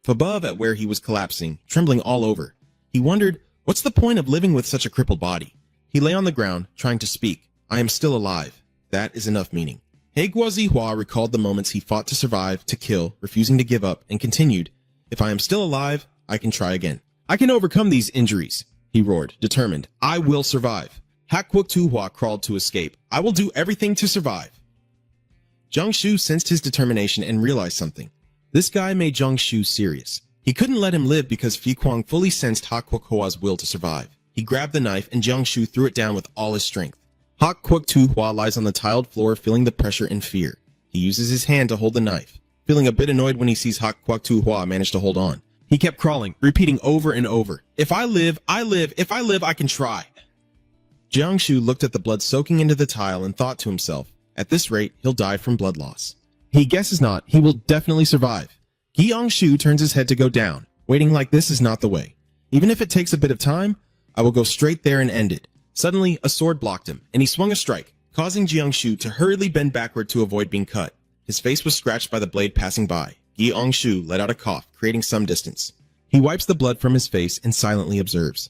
at where he was collapsing, trembling all over. He wondered, what's the point of living with such a crippled body? He lay on the ground, trying to speak. "I am still alive." That is enough meaning. Haegwa Zihua recalled the moments he fought to survive, to kill, refusing to give up, and continued, "If I am still alive, I can try again. I can overcome these injuries," he roared, determined. "I will survive." Hakwuk Tu-hwa crawled to escape. "I will do everything to survive." Zhang Shu sensed his determination and realized something. This guy made Zhang Shu serious. He couldn't let him live because Fi Kwang fully sensed Hakwuk Hua's will to survive. He grabbed the knife and Zhang Shu threw it down with all his strength. Hakwuk Tu-hwa lies on the tiled floor feeling the pressure and fear. He uses his hand to hold the knife, feeling a bit annoyed when he sees Hakwuk Tu-hwa manage to hold on. He kept crawling, repeating over and over, "If I live, I live. If I live, I can try." Zhang Shu looked at the blood soaking into the tile and thought to himself, at this rate, he'll die from blood loss. He guesses not, he will definitely survive. Gyeong-shu turns his head to go down, waiting like this is not the way. Even if it takes a bit of time, I will go straight there and end it. Suddenly, a sword blocked him, and he swung a strike, causing Gyeong-shu to hurriedly bend backward to avoid being cut. His face was scratched by the blade passing by. Gyeong-shu let out a cough, creating some distance. He wipes the blood from his face and silently observes.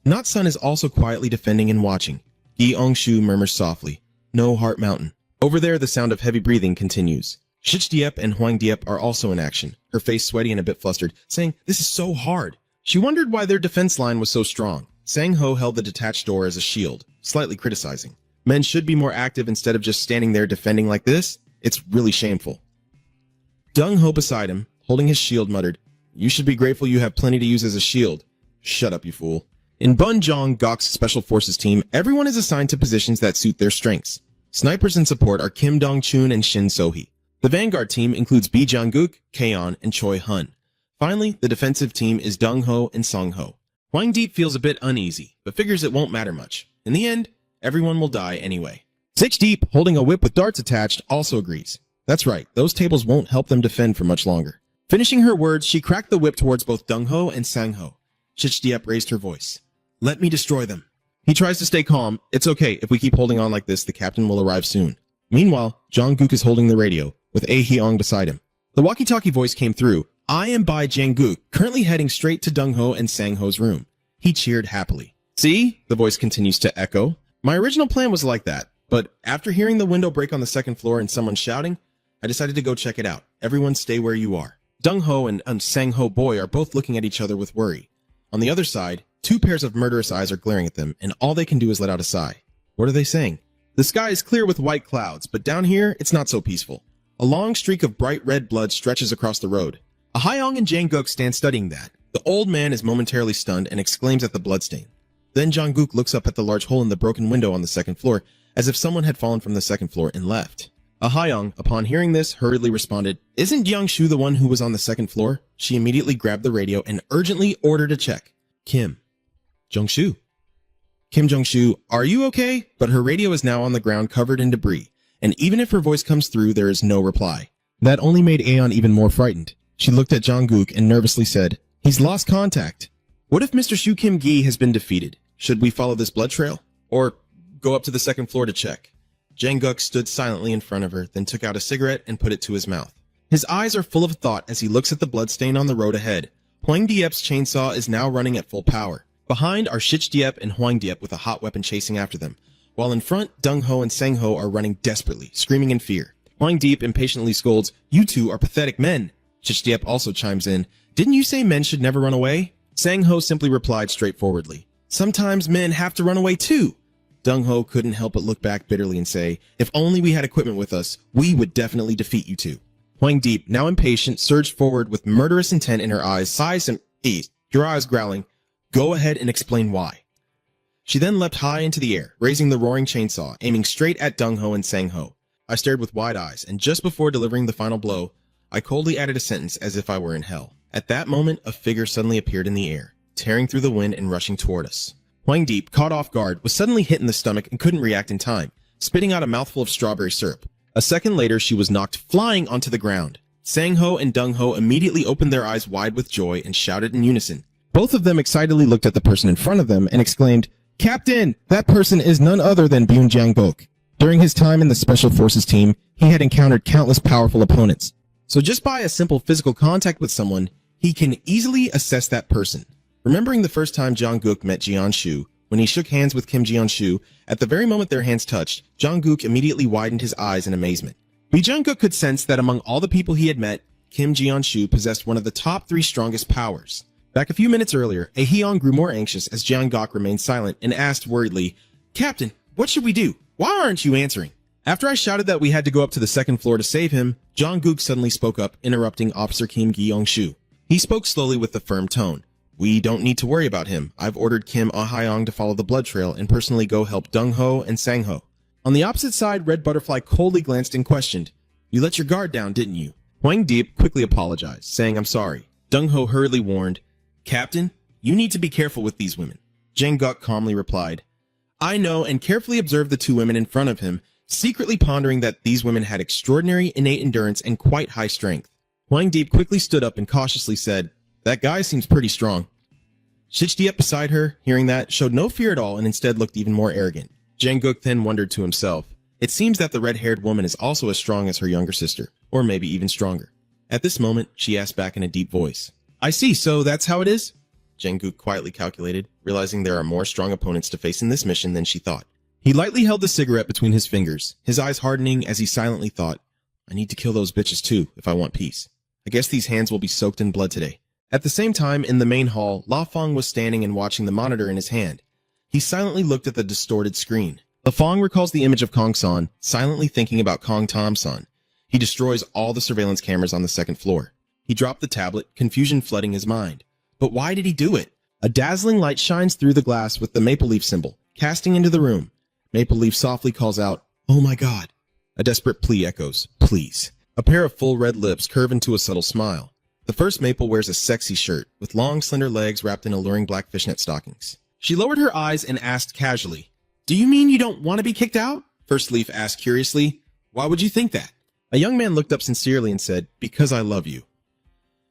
Not-sun is also quietly defending and watching. Gyeong-shu murmurs softly, "No Heart Mountain." Over there, the sound of heavy breathing continues. Shich-diep and Hwang-diep are also in action, her face sweaty and a bit flustered, saying, "This is so hard." She wondered why their defense line was so strong. Sang-ho held the detached door as a shield, slightly criticizing. Men should be more active instead of just standing there defending like this. It's really shameful. Dung-ho beside him, holding his shield, muttered, "You should be grateful you have plenty to use as a shield." "Shut up, you fool." In Bunjong, Gok's Special Forces team, everyone is assigned to positions that suit their strengths. Snipers in support are Kim Dong-chun and Shin So-hee. The Vanguard team includes Bi Jang-guk, Kaeon, and Choi Hun. Finally, the defensive team is Dung-ho and Song-ho. Hwang Deep feels a bit uneasy, but figures it won't matter much. In the end, everyone will die anyway. Six Deep, holding a whip with darts attached, also agrees. That's right, those tables won't help them defend for much longer. Finishing her words, she cracked the whip towards both Dung-ho and Sang-ho. Shich-diep raised her voice. "Let me destroy them." He tries to stay calm. It's okay, if we keep holding on like this, the captain will arrive soon. Meanwhile, Jong-guk is holding the radio, with A-Hyung beside him. The walkie-talkie voice came through. "I am Bai Jang-guk, currently heading straight to Dung-ho and Sang-ho's room." He cheered happily. "See?" the voice continues to echo. "My original plan was like that, but after hearing the window break on the second floor and someone shouting, I decided to go check it out. Everyone stay where you are." Dung-ho and Sang-ho boy are both looking at each other with worry. On the other side, two pairs of murderous eyes are glaring at them, and all they can do is let out a sigh. What are they saying? The sky is clear with white clouds, but down here, it's not so peaceful. A long streak of bright red blood stretches across the road. Ahyong and Jang-guk stand studying that. The old man is momentarily stunned and exclaims at the bloodstain. Then Jang-guk looks up at the large hole in the broken window on the second floor, as if someone had fallen from the second floor and left. Ahyong, upon hearing this, hurriedly responded, "Isn't Gyeong-shu the one who was on the second floor?" She immediately grabbed the radio and urgently ordered a check. Kim Jong-shu. Kim Jong-shu, "Are you okay?" But her radio is now on the ground covered in debris, and even if her voice comes through, there is no reply. That only made Aeon even more frightened. She looked at Jang-guk and nervously said, "He's lost contact." What if Mr. Shu Kim-gi has been defeated? Should we follow this blood trail? Or go up to the second floor to check? Jang-guk stood silently in front of her, then took out a cigarette and put it to his mouth. His eyes are full of thought as he looks at the bloodstain on the road ahead. Hwang-diep's chainsaw is now running at full power. Behind are Shich-diep and Hwang-diep with a hot weapon chasing after them, while in front, Dung-ho and Sang-ho are running desperately, screaming in fear. Huang Deep impatiently scolds, "You two are pathetic men." Shishdiep also chimes in, "Didn't you say men should never run away?" Sang Ho simply replied straightforwardly, "Sometimes men have to run away too." Dung Ho couldn't help but look back bitterly and say, "If only we had equipment with us, we would definitely defeat you two." Huang Deep, now impatient, surged forward with murderous intent in her eyes, sighs and your eyes growling, "Go ahead and explain why." She then leapt high into the air, raising the roaring chainsaw, aiming straight at Dung Ho and Sang Ho. I stared with wide eyes, and just before delivering the final blow, I coldly added a sentence as if I were in hell. At that moment, a figure suddenly appeared in the air, tearing through the wind and rushing toward us. Huang Deep, caught off guard, was suddenly hit in the stomach and couldn't react in time, spitting out a mouthful of strawberry syrup. A second later, she was knocked flying onto the ground. Sang Ho and Dung Ho immediately opened their eyes wide with joy and shouted in unison. Both of them excitedly looked at the person in front of them and exclaimed, "Captain, that person is none other than Byun Jang-bok. During his time in the Special Forces team, he had encountered countless powerful opponents. So just by a simple physical contact with someone, he can easily assess that person." Remembering the first time Jang-gook met Jian-shu, when he shook hands with Kim Jian-shu, at the very moment their hands touched, Jang-gook immediately widened his eyes in amazement. Lee Jang-gook could sense that among all the people he had met, Kim Jian-shu possessed one of the top 3 strongest powers. Back a few minutes earlier, Aehyung grew more anxious as Jian-gok remained silent and asked worriedly, "Captain, what should we do? Why aren't you answering?" After I shouted that we had to go up to the second floor to save him, Jang-gook suddenly spoke up, interrupting Officer Kim Gi-yong-shu. He spoke slowly with a firm tone. "We don't need to worry about him. I've ordered Kim Ah-hyung to follow the blood trail and personally go help Dung Ho and Sang Ho." On the opposite side, Red Butterfly coldly glanced and questioned, "You let your guard down, didn't you?" Huang Deep quickly apologized, saying, "I'm sorry." Dung Ho hurriedly warned, "Captain, you need to be careful with these women." Jang-gok calmly replied, "I know," and carefully observed the 2 women in front of him, secretly pondering that these women had extraordinary innate endurance and quite high strength. Huang Deep quickly stood up and cautiously said, "That guy seems pretty strong." Shishdiep beside her, hearing that, showed no fear at all and instead looked even more arrogant. Jang-guk then wondered to himself, it seems that the red-haired woman is also as strong as her younger sister, or maybe even stronger. At this moment, she asked back in a deep voice, "I see, so that's how it is?" Jang-guk quietly calculated, realizing there are more strong opponents to face in this mission than she thought. He lightly held the cigarette between his fingers, his eyes hardening as he silently thought, "I need to kill those bitches too, if I want peace. I guess these hands will be soaked in blood today." At the same time, in the main hall, La Fong was standing and watching the monitor in his hand. He silently looked at the distorted screen. La Fong recalls the image of Kong San, silently thinking about Kong Tom San. He destroys all the surveillance cameras on the second floor. He dropped the tablet, confusion flooding his mind. But why did he do it? A dazzling light shines through the glass with the maple leaf symbol, casting into the room. Maple Leaf softly calls out, "Oh my God." A desperate plea echoes, "Please." A pair of full red lips curve into a subtle smile. The first Maple wears a sexy shirt, with long, slender legs wrapped in alluring black fishnet stockings. She lowered her eyes and asked casually, "Do you mean you don't want to be kicked out?" First Leaf asked curiously, "Why would you think that?" A young man looked up sincerely and said, "Because I love you."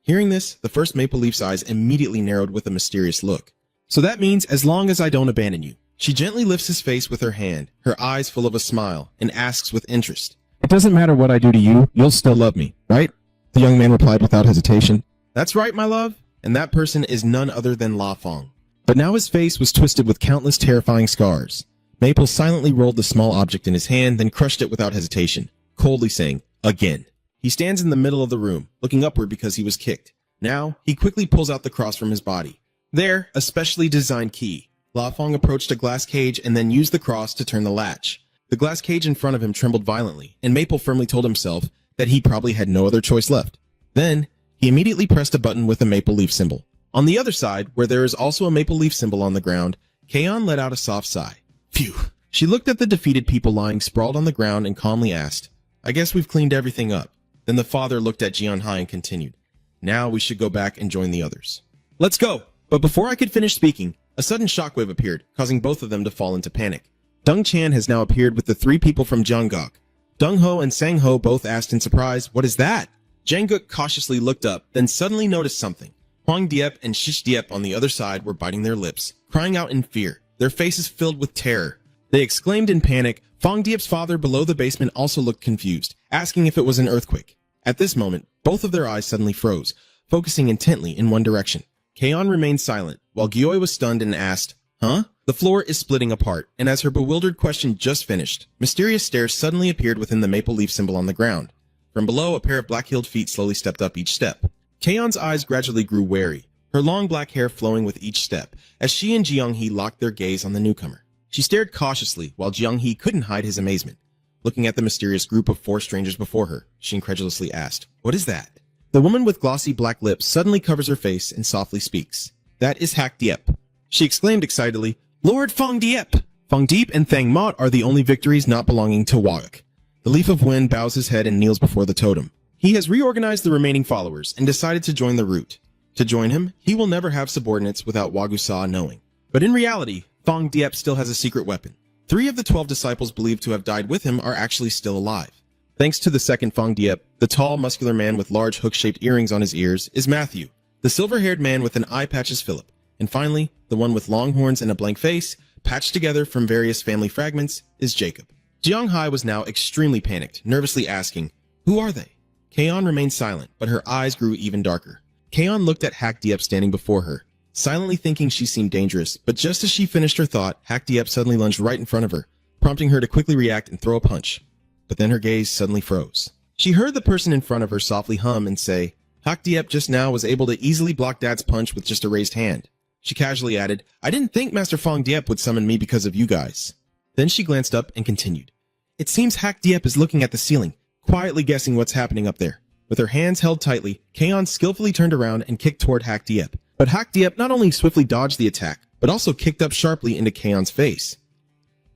Hearing this, the first Maple Leaf's eyes immediately narrowed with a mysterious look. "So that means as long as I don't abandon you." She gently lifts his face with her hand, her eyes full of a smile, and asks with interest, "It doesn't matter what I do to you, you'll still love me, right?" The young man replied without hesitation. "That's right, my love." And that person is none other than La Fong. But now his face was twisted with countless terrifying scars. Maple silently rolled the small object in his hand, then crushed it without hesitation, coldly saying, "Again." He stands in the middle of the room, looking upward because he was kicked. Now, he quickly pulls out the cross from his body. There, a specially designed key. La Fong approached a glass cage and then used the cross to turn the latch. The glass cage in front of him trembled violently, and Maple firmly told himself that he probably had no other choice left. Then, he immediately pressed a button with a maple leaf symbol. On the other side, where there is also a maple leaf symbol on the ground, Kaon let out a soft sigh. Phew. She looked at the defeated people lying sprawled on the ground and calmly asked, "I guess we've cleaned everything up." Then the father looked at Jian-hai and continued, "Now we should go back and join the others." "Let's go!" But before I could finish speaking, a sudden shockwave appeared, causing both of them to fall into panic. Dung Chan has now appeared with the 3 people from Jang-gok. Dung Ho and Sang Ho both asked in surprise, "What is that?" Jang-guk cautiously looked up, then suddenly noticed something. Huang Diep and Shish Diep on the other side were biting their lips, crying out in fear, their faces filled with terror. They exclaimed in panic. Fong Diep's father below the basement also looked confused, asking if it was an earthquake. At this moment, both of their eyes suddenly froze, focusing intently in one direction. Kaon remained silent, while Gyoi was stunned and asked, "Huh?" The floor is splitting apart, and as her bewildered question just finished, mysterious stairs suddenly appeared within the maple leaf symbol on the ground. From below, a pair of black-heeled feet slowly stepped up each step. Kaon's eyes gradually grew wary, her long black hair flowing with each step, as she and Jeong-hee locked their gaze on the newcomer. She stared cautiously, while Jeong-hee couldn't hide his amazement. Looking at the mysterious group of 4 strangers before her, she incredulously asked, "What is that?" The woman with glossy black lips suddenly covers her face and softly speaks. "That is Hak Diep." She exclaimed excitedly, "Lord Fong Diep!" Fong Diep and Thang Mot are the only victories not belonging to Waguk. The Leaf of Wind bows his head and kneels before the totem. He has reorganized the remaining followers and decided to join the route. To join him, he will never have subordinates without Wagusa knowing. But in reality, Fong Diep still has a secret weapon. 3 of the 12 disciples believed to have died with him are actually still alive. Thanks to the second Fong Diep, the tall, muscular man with large hook-shaped earrings on his ears is Matthew. The silver-haired man with an eye patch is Philip. And finally, the one with long horns and a blank face, patched together from various family fragments, is Jacob. Jeong-hye was now extremely panicked, nervously asking, "Who are they?" Kaon remained silent, but her eyes grew even darker. Kaon looked at Hak Diep standing before her, silently thinking she seemed dangerous, but just as she finished her thought, Hak Diep suddenly lunged right in front of her, prompting her to quickly react and throw a punch. But then her gaze suddenly froze. She heard the person in front of her softly hum and say, "Hak Diep just now was able to easily block Dad's punch with just a raised hand." She casually added, "I didn't think Master Fong Diep would summon me because of you guys." Then she glanced up and continued, "It seems Hak Diep is looking at the ceiling, quietly guessing what's happening up there." With her hands held tightly, Kaon skillfully turned around and kicked toward Hak Diep. But Hak Diep not only swiftly dodged the attack, but also kicked up sharply into Kaon's face.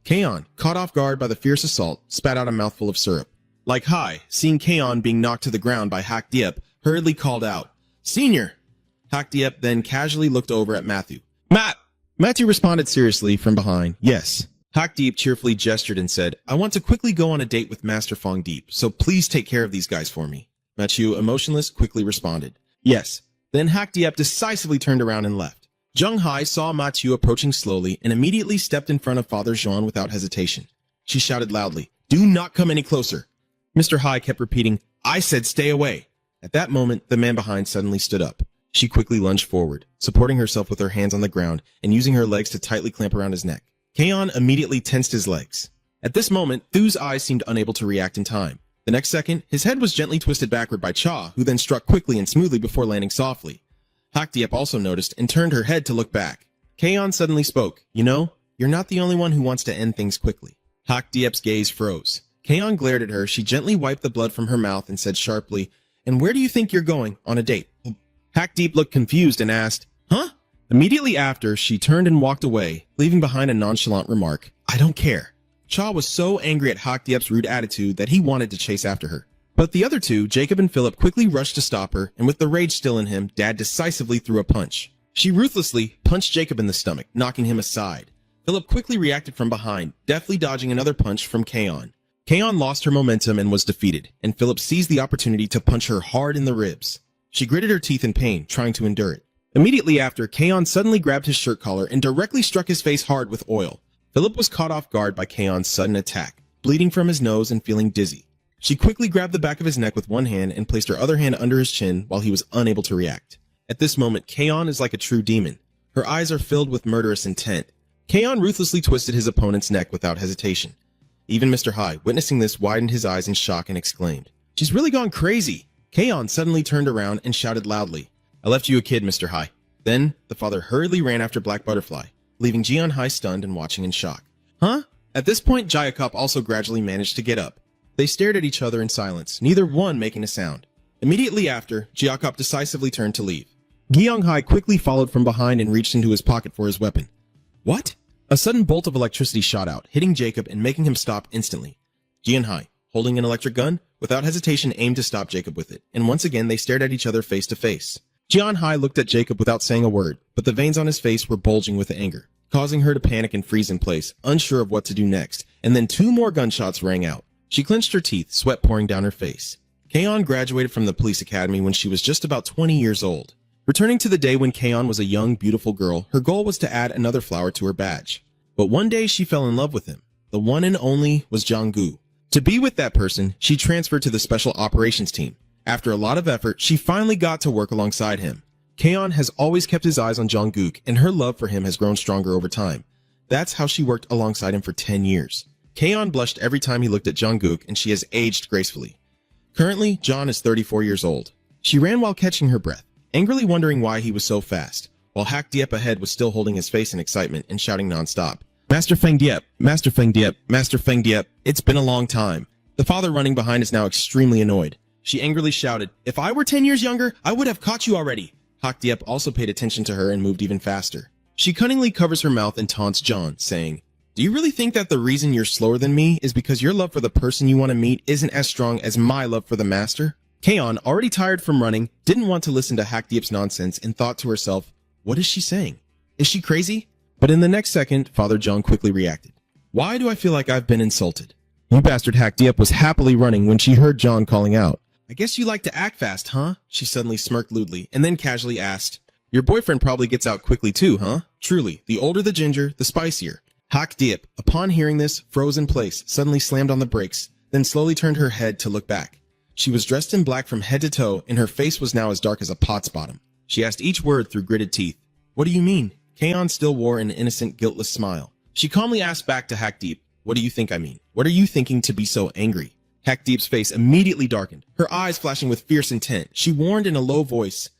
Kaon, caught off guard by the fierce assault, spat out a mouthful of syrup. Like Hai, seeing Kaon being knocked to the ground by Hak Diep, hurriedly called out, "Senior!" Hak Diep then casually looked over at Matthew. "Matt!" Matthew responded seriously from behind, "Yes." Hak Diep cheerfully gestured and said, "I want to quickly go on a date with Master Fong Diep, so please take care of these guys for me." Matthew, emotionless, quickly responded, "Yes." Then Hak Diep decisively turned around and left. Jeong-hye saw Matthew approaching slowly and immediately stepped in front of Father Jean without hesitation. She shouted loudly, "Do not come any closer." Mr. Hai kept repeating, "I said stay away." At that moment, the man behind suddenly stood up. She quickly lunged forward, supporting herself with her hands on the ground and using her legs to tightly clamp around his neck. Kaon immediately tensed his legs. At this moment, Thu's eyes seemed unable to react in time. The next second, his head was gently twisted backward by Cha, who then struck quickly and smoothly before landing softly. Hak Diep also noticed and turned her head to look back. Kaon suddenly spoke, "You know, you're not the only one who wants to end things quickly." Hak Diep's gaze froze. Kaon glared at her, she gently wiped the blood from her mouth and said sharply, "And where do you think you're going on a date?" Hak Diep looked confused and asked, "Huh?" Immediately after, she turned and walked away, leaving behind a nonchalant remark, "I don't care." Cha was so angry at Hak Diep's rude attitude that he wanted to chase after her. But the other two, Jacob and Philip, quickly rushed to stop her, and with the rage still in him, Dad decisively threw a punch. She ruthlessly punched Jacob in the stomach, knocking him aside. Philip quickly reacted from behind, deftly dodging another punch from Kaon. Kaon lost her momentum and was defeated, and Philip seized the opportunity to punch her hard in the ribs. She gritted her teeth in pain, trying to endure it. Immediately after, Kaon suddenly grabbed his shirt collar and directly struck his face hard with oil. Philip was caught off guard by Kaon's sudden attack, bleeding from his nose and feeling dizzy. She quickly grabbed the back of his neck with one hand and placed her other hand under his chin while he was unable to react. At this moment, Kaon is like a true demon. Her eyes are filled with murderous intent. Kaon ruthlessly twisted his opponent's neck without hesitation. Even Mr. Hai, witnessing this, widened his eyes in shock and exclaimed, "She's really gone crazy." Kaon suddenly turned around and shouted loudly, "I left you a kid, Mr. Hai." Then, the father hurriedly ran after Black Butterfly, leaving Jeon-hai stunned and watching in shock. "Huh?" At this point, Jacob also gradually managed to get up. They stared at each other in silence, neither one making a sound. Immediately after, Jacob decisively turned to leave. Gyeong-hai quickly followed from behind and reached into his pocket for his weapon. What? A sudden bolt of electricity shot out, hitting Jacob and making him stop instantly. Jeon-hai, holding an electric gun, without hesitation aimed to stop Jacob with it, and once again they stared at each other face to face. Jeon-hai looked at Jacob without saying a word, but the veins on his face were bulging with anger, causing her to panic and freeze in place, unsure of what to do next, and then 2 more gunshots rang out. She clenched her teeth, sweat pouring down her face. Kaon graduated from the police academy when she was just about 20 years old. Returning to the day when Kaon was a young, beautiful girl, her goal was to add another flower to her badge. But one day she fell in love with him. The one and only was Jang-gu. To be with that person, she transferred to the special operations team. After a lot of effort, she finally got to work alongside him. Kaon has always kept his eyes on Jang-gu, and her love for him has grown stronger over time. That's how she worked alongside him for 10 years. Kaon blushed every time he looked at Jungkook, and she has aged gracefully. Currently, John is 34 years old. She ran while catching her breath, angrily wondering why he was so fast, while Hak Diep ahead was still holding his face in excitement and shouting nonstop. Master Feng Diep, Master Feng Diep, Master Feng Diep, it's been a long time. The father running behind is now extremely annoyed. She angrily shouted, if I were 10 years younger, I would have caught you already. Hak Diep also paid attention to her and moved even faster. She cunningly covers her mouth and taunts John, saying, do you really think that the reason you're slower than me is because your love for the person you want to meet isn't as strong as my love for the master? Kaon, already tired from running, didn't want to listen to Hak Diep's nonsense and thought to herself, what is she saying? Is she crazy? But in the next second, Father John quickly reacted. Why do I feel like I've been insulted? You bastard. Hak Diep was happily running when she heard John calling out. I guess you like to act fast, huh? She suddenly smirked lewdly and then casually asked, your boyfriend probably gets out quickly too, huh? Truly, the older the ginger, the spicier. Hak Diep, upon hearing this, froze in place, suddenly slammed on the brakes, then slowly turned her head to look back. She was dressed in black from head to toe, and her face was now as dark as a pot's bottom. She asked each word through gritted teeth. What do you mean? Kaon still wore an innocent, guiltless smile. She calmly asked back to Hak Diep, what do you think I mean? What are you thinking to be so angry? Hak Diep's face immediately darkened, her eyes flashing with fierce intent. She warned in a low voice,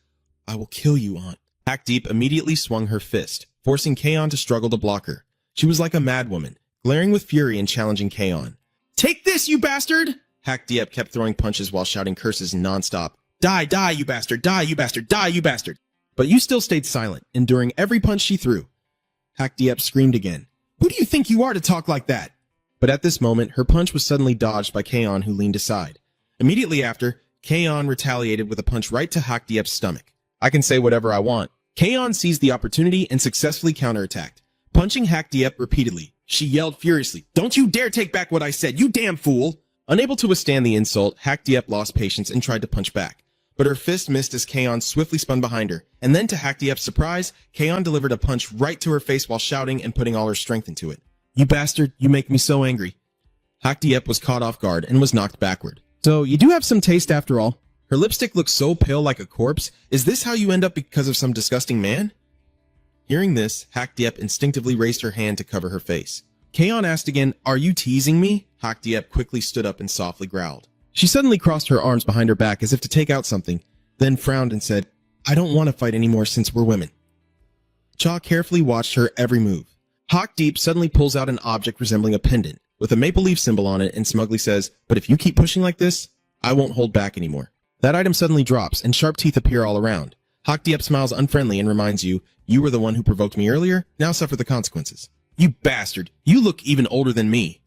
I will kill you, aunt. Hak Diep immediately swung her fist, forcing Kaon to struggle to block her. She was like a madwoman, glaring with fury and challenging Kaon. Take this, you bastard! Hak Diep kept throwing punches while shouting curses nonstop. Die, die, you bastard! Die, you bastard! Die, you bastard! But you still stayed silent, enduring every punch she threw. Hak Diep screamed again. Who do you think you are to talk like that? But at this moment, her punch was suddenly dodged by Kaon, who leaned aside. Immediately after, Kaon retaliated with a punch right to Hak Diep's stomach. I can say whatever I want. Kaon seized the opportunity and successfully counterattacked. Punching Hak Diep repeatedly, she yelled furiously, don't you dare take back what I said, you damn fool! Unable to withstand the insult, Hak Diep lost patience and tried to punch back. But her fist missed as Kaon swiftly spun behind her, and then to Hak Diep's surprise, Kaon delivered a punch right to her face while shouting and putting all her strength into it. You bastard, you make me so angry. Hak Diep was caught off guard and was knocked backward. So, you do have some taste after all. Her lipstick looks so pale like a corpse. Is this how you end up because of some disgusting man? Hearing this, Hak Diep instinctively raised her hand to cover her face. Kaon asked again, are you teasing me? Hak Diep quickly stood up and softly growled. She suddenly crossed her arms behind her back as if to take out something, then frowned and said, I don't want to fight anymore since we're women. Cha carefully watched her every move. Hak Diep suddenly pulls out an object resembling a pendant, with a maple leaf symbol on it and smugly says, but if you keep pushing like this, I won't hold back anymore. That item suddenly drops and sharp teeth appear all around. Hak Diep smiles unfriendly and reminds you, you were the one who provoked me earlier, now suffer the consequences. You bastard, you look even older than me.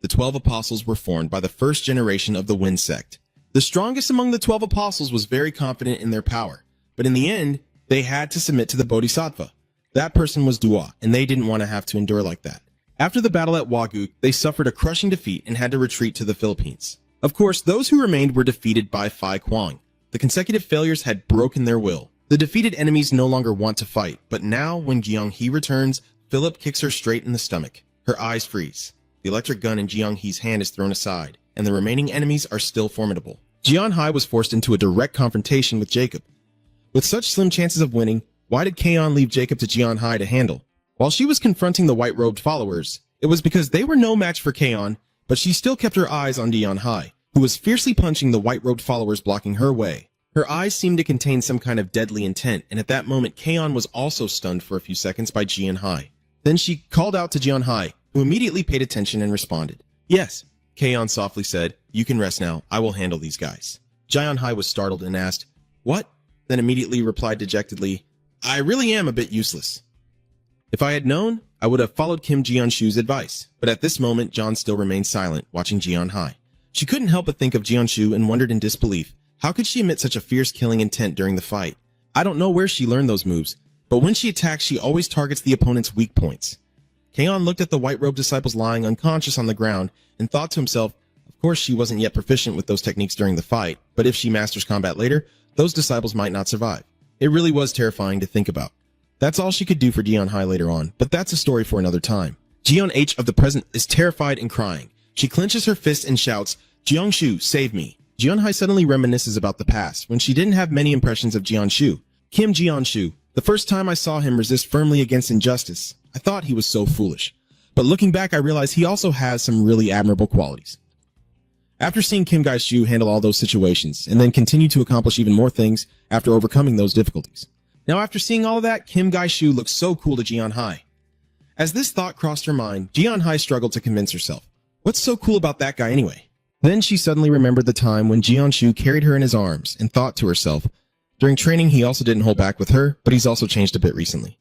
The 12 apostles were formed by the first generation of the Wind sect. The strongest among the 12 apostles was very confident in their power, but in the end, they had to submit to the Bodhisattva. That person was Dua, and they didn't want to have to endure like that. After the battle at Waguk, they suffered a crushing defeat and had to retreat to the Philippines. Of course, those who remained were defeated by Phi Quang. The consecutive failures had broken their will. The defeated enemies no longer want to fight, but now when Jeong Hee returns, Philip kicks her straight in the stomach. Her eyes freeze. The electric gun in Jeong Hee's hand is thrown aside, and the remaining enemies are still formidable. Jeon Hai was forced into a direct confrontation with Jacob. With such slim chances of winning, why did Kaon leave Jacob to Jeon Hai to handle? While she was confronting the white-robed followers, it was because they were no match for Kaon, but she still kept her eyes on Jeon Hai, who was fiercely punching the white-robed followers blocking her way. Her eyes seemed to contain some kind of deadly intent, and at that moment Kaon was also stunned for a few seconds by Jeon Hai. Then she called out to Jeon Hai, who immediately paid attention and responded. Yes, Kaon softly said, you can rest now, I will handle these guys. Jeon Hai was startled and asked, what? Then immediately replied dejectedly, I really am a bit useless. If I had known, I would have followed Kim Jeon-shu's advice, but at this moment John still remained silent, watching Jeon Hai. She couldn't help but think of Jeon-shu and wondered in disbelief, how could she emit such a fierce killing intent during the fight? I don't know where she learned those moves, but when she attacks she always targets the opponent's weak points. Kaon looked at the white-robed disciples lying unconscious on the ground and thought to himself, of course she wasn't yet proficient with those techniques during the fight, but if she masters combat later, those disciples might not survive. It really was terrifying to think about. That's all she could do for Jeon Hai later on, but that's a story for another time. Jeon H of the present is terrified and crying. She clenches her fist and shouts, Jeong-shu, save me. Jeon Hai suddenly reminisces about the past, when she didn't have many impressions of Jeon-shu. Kim Jeon-shu. The first time I saw him resist firmly against injustice, I thought he was so foolish. But looking back, I realized he also has some really admirable qualities. After seeing Kim Gai-shu handle all those situations, and then continue to accomplish even more things after overcoming those difficulties. Now after seeing all of that, Kim Gai-shu looks so cool to Ji-yeon-hai. As this thought crossed her mind, Ji-yeon-hai struggled to convince herself. What's so cool about that guy anyway? Then she suddenly remembered the time when Ji-yeon-shu carried her in his arms and thought to herself, during training he also didn't hold back with her, but he's also changed a bit recently.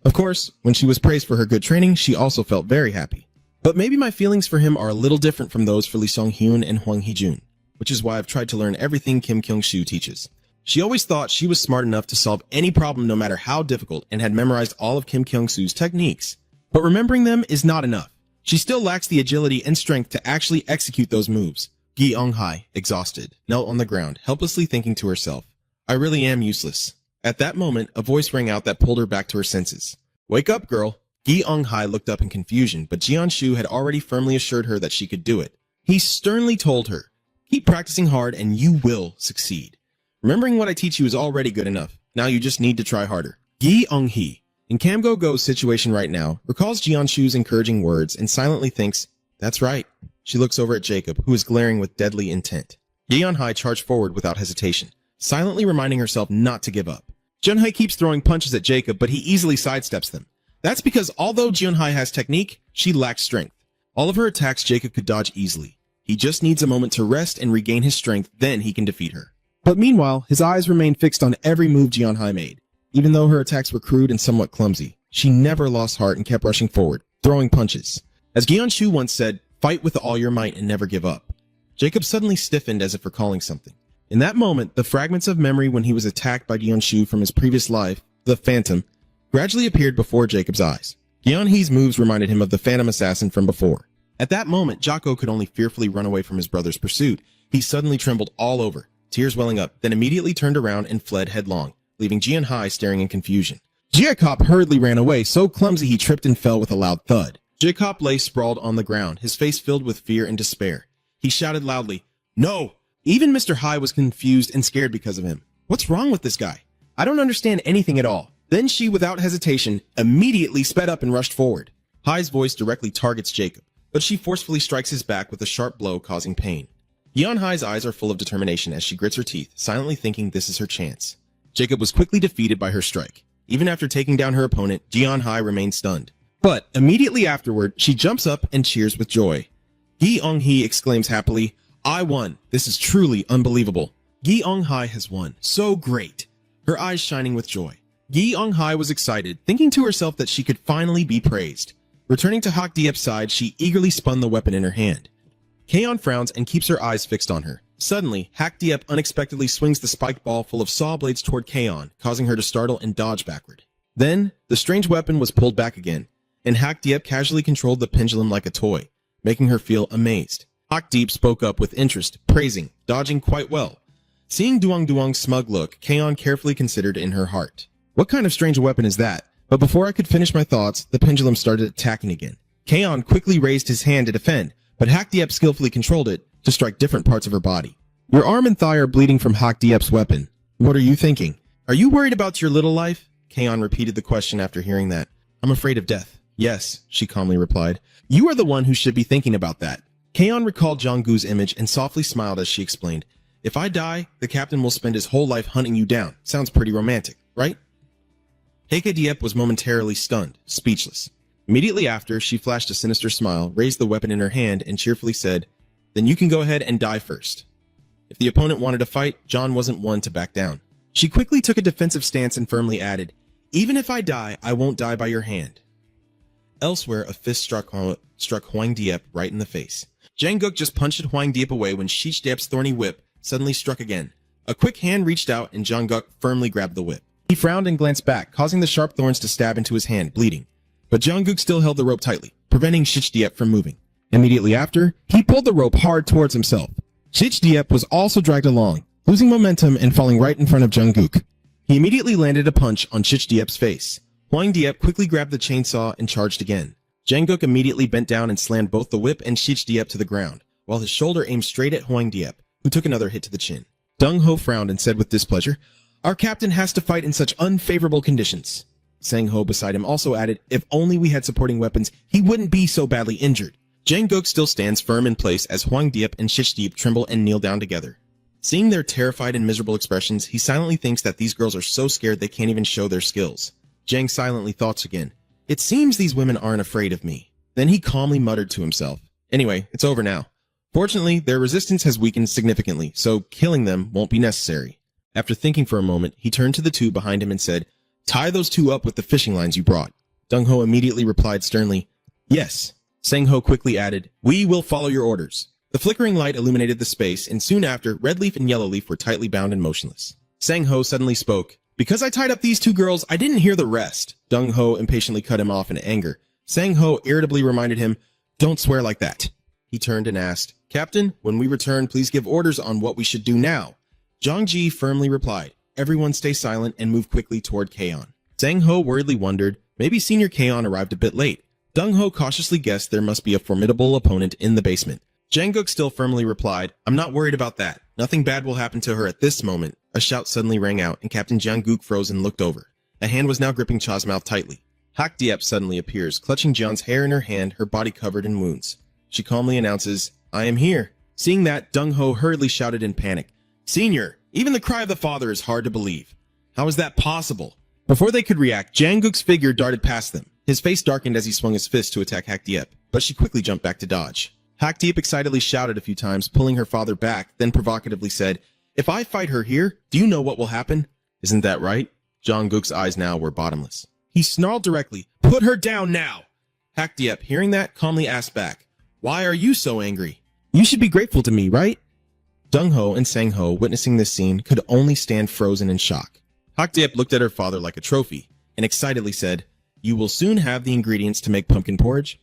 Of course, when she was praised for her good training, she also felt very happy. But maybe my feelings for him are a little different from those for Lee Sung-hyun and Hwang Hee-jun, which is why I've tried to learn everything Kim Kyung-soo teaches. She always thought she was smart enough to solve any problem no matter how difficult and had memorized all of Kim Kyung-soo's techniques. But remembering them is not enough. She still lacks the agility and strength to actually execute those moves. Gi Eung-hai, exhausted, knelt on the ground, helplessly thinking to herself, I really am useless. At that moment, a voice rang out that pulled her back to her senses. Wake up, girl. Gi Eung-hai looked up in confusion, but Ji-yeon-shu had already firmly assured her that she could do it. He sternly told her, keep practicing hard and you will succeed. Remembering what I teach you is already good enough. Now you just need to try harder. Gi Eung-hee, in Kam Go-go's situation right now, recalls Ji-yeon-shu's encouraging words and silently thinks, that's right. She looks over at Jacob, who is glaring with deadly intent. Ji-yeon-hai charged forward without hesitation, silently reminding herself not to give up. Jeon-hai keeps throwing punches at Jacob, but he easily sidesteps them. That's because although Jeon-hai has technique, she lacks strength. All of her attacks Jacob could dodge easily. He just needs a moment to rest and regain his strength, then he can defeat her. But meanwhile, his eyes remained fixed on every move Jeon-hai made. Even though her attacks were crude and somewhat clumsy, she never lost heart and kept rushing forward, throwing punches. As Gi-yeon-shu once said, fight with all your might and never give up. Jacob suddenly stiffened as if recalling something. In that moment, the fragments of memory when he was attacked by Gi-yeon-shu from his previous life, the Phantom, gradually appeared before Jacob's eyes. Gi-yeon-hee's moves reminded him of the Phantom Assassin from before. At that moment, Jocko could only fearfully run away from his brother's pursuit. He suddenly trembled all over, tears welling up, then immediately turned around and fled headlong, leaving Ji-yeon-hai staring in confusion. Jacob hurriedly ran away, so clumsy he tripped and fell with a loud thud. Jacob lay sprawled on the ground, his face filled with fear and despair. He shouted loudly, no! Even Mr. Hai was confused and scared because of him. What's wrong with this guy? I don't understand anything at all. Then she, without hesitation, immediately sped up and rushed forward. Hai's voice directly targets Jacob, but she forcefully strikes his back with a sharp blow causing pain. Yeon-hai's eyes are full of determination as she grits her teeth, silently thinking this is her chance. Jacob was quickly defeated by her strike. Even after taking down her opponent, Yeon-hai remained stunned. But immediately afterward, she jumps up and cheers with joy. Gi Eung-hee exclaims happily, I won. This is truly unbelievable. Gi Eung-hai has won. So great. Her eyes shining with joy. Gi Eung-hai was excited, thinking to herself that she could finally be praised. Returning to Hak Diep's side, she eagerly spun the weapon in her hand. Kaeon frowns and keeps her eyes fixed on her. Suddenly, Hak Diep unexpectedly swings the spiked ball full of saw blades toward Kaeon, causing her to startle and dodge backward. Then, the strange weapon was pulled back again, and Hak Diep casually controlled the pendulum like a toy, making her feel amazed. Hak Diep spoke up with interest, praising, dodging quite well. Seeing Duong Duong's smug look, Kaeon carefully considered in her heart. What kind of strange weapon is that? But before I could finish my thoughts, the pendulum started attacking again. Kaeon quickly raised his hand to defend, but Hak Diep skillfully controlled it to strike different parts of her body. Your arm and thigh are bleeding from Hak Diep's weapon. What are you thinking? Are you worried about your little life? Kaeon repeated the question after hearing that. I'm afraid of death. Yes, she calmly replied. You are the one who should be thinking about that. Kaeon recalled Jong-gu's image and softly smiled as she explained. If I die, the captain will spend his whole life hunting you down. Sounds pretty romantic, right? Heike Diep was momentarily stunned, speechless. Immediately after, she flashed a sinister smile, raised the weapon in her hand, and cheerfully said, Then you can go ahead and die first. If the opponent wanted to fight, John wasn't one to back down. She quickly took a defensive stance and firmly added, Even if I die, I won't die by your hand. Elsewhere, a fist struck Hwang Diep right in the face. Jang-guk just punched Hwang Diep away when Shich Diep's thorny whip suddenly struck again. A quick hand reached out and Jang-guk firmly grabbed the whip. He frowned and glanced back, causing the sharp thorns to stab into his hand, bleeding. But Jang-guk still held the rope tightly, preventing Shich Diep from moving. Immediately after, he pulled the rope hard towards himself. Shich Diep was also dragged along, losing momentum and falling right in front of Jang-guk. He immediately landed a punch on Shich Diep's face. Hwang Diep quickly grabbed the chainsaw and charged again. Jang-guk immediately bent down and slammed both the whip and Shich Diep to the ground, while his shoulder aimed straight at Hwang Diep, who took another hit to the chin. Dong Ho frowned and said with displeasure, Our captain has to fight in such unfavorable conditions. Sang-ho beside him also added, if only we had supporting weapons, he wouldn't be so badly injured. Jang-guk still stands firm in place as Hwang-diep and Shich-diep tremble and kneel down together. Seeing their terrified and miserable expressions, he silently thinks that these girls are so scared they can't even show their skills. Jang silently thoughts again, it seems these women aren't afraid of me. Then he calmly muttered to himself, anyway, it's over now. Fortunately, their resistance has weakened significantly, so killing them won't be necessary. After thinking for a moment, he turned to the two behind him and said, tie those two up with the fishing lines you brought. Dong-ho immediately replied sternly, yes. Sang-ho quickly added, we will follow your orders. The flickering light illuminated the space, and soon after, Red Leaf and Yellow Leaf were tightly bound and motionless. Sang-ho suddenly spoke, because I tied up these two girls, I didn't hear the rest. Dong-ho impatiently cut him off in anger. Sang-ho irritably reminded him, don't swear like that. He turned and asked, Captain, when we return, please give orders on what we should do now. Jong-ji firmly replied, everyone stay silent and move quickly toward Kaon. Sang-ho worriedly wondered, maybe Senior Kaon arrived a bit late. Dong-ho cautiously guessed there must be a formidable opponent in the basement. Jang-guk still firmly replied, I'm not worried about that. Nothing bad will happen to her at this moment. A shout suddenly rang out, and Captain Jang-guk froze and looked over. A hand was now gripping Cha's mouth tightly. Hak-diep suddenly appears, clutching Jeon's hair in her hand, her body covered in wounds. She calmly announces, I am here. Seeing that, Dong-ho hurriedly shouted in panic, Senior, even the cry of the father is hard to believe. How is that possible? Before they could react, Jang-guk's figure darted past them. His face darkened as he swung his fist to attack Hak-diep, but she quickly jumped back to dodge. Hak-diep excitedly shouted a few times, pulling her father back, then provocatively said, if I fight her here, do you know what will happen? Isn't that right? Jang-guk's eyes now were bottomless. He snarled directly, put her down now! Hak-diep, hearing that, calmly asked back, why are you so angry? You should be grateful to me, right? Dong-ho and Sang-ho, witnessing this scene, could only stand frozen in shock. Hak-diep looked at her father like a trophy, and excitedly said, you will soon have the ingredients to make pumpkin porridge.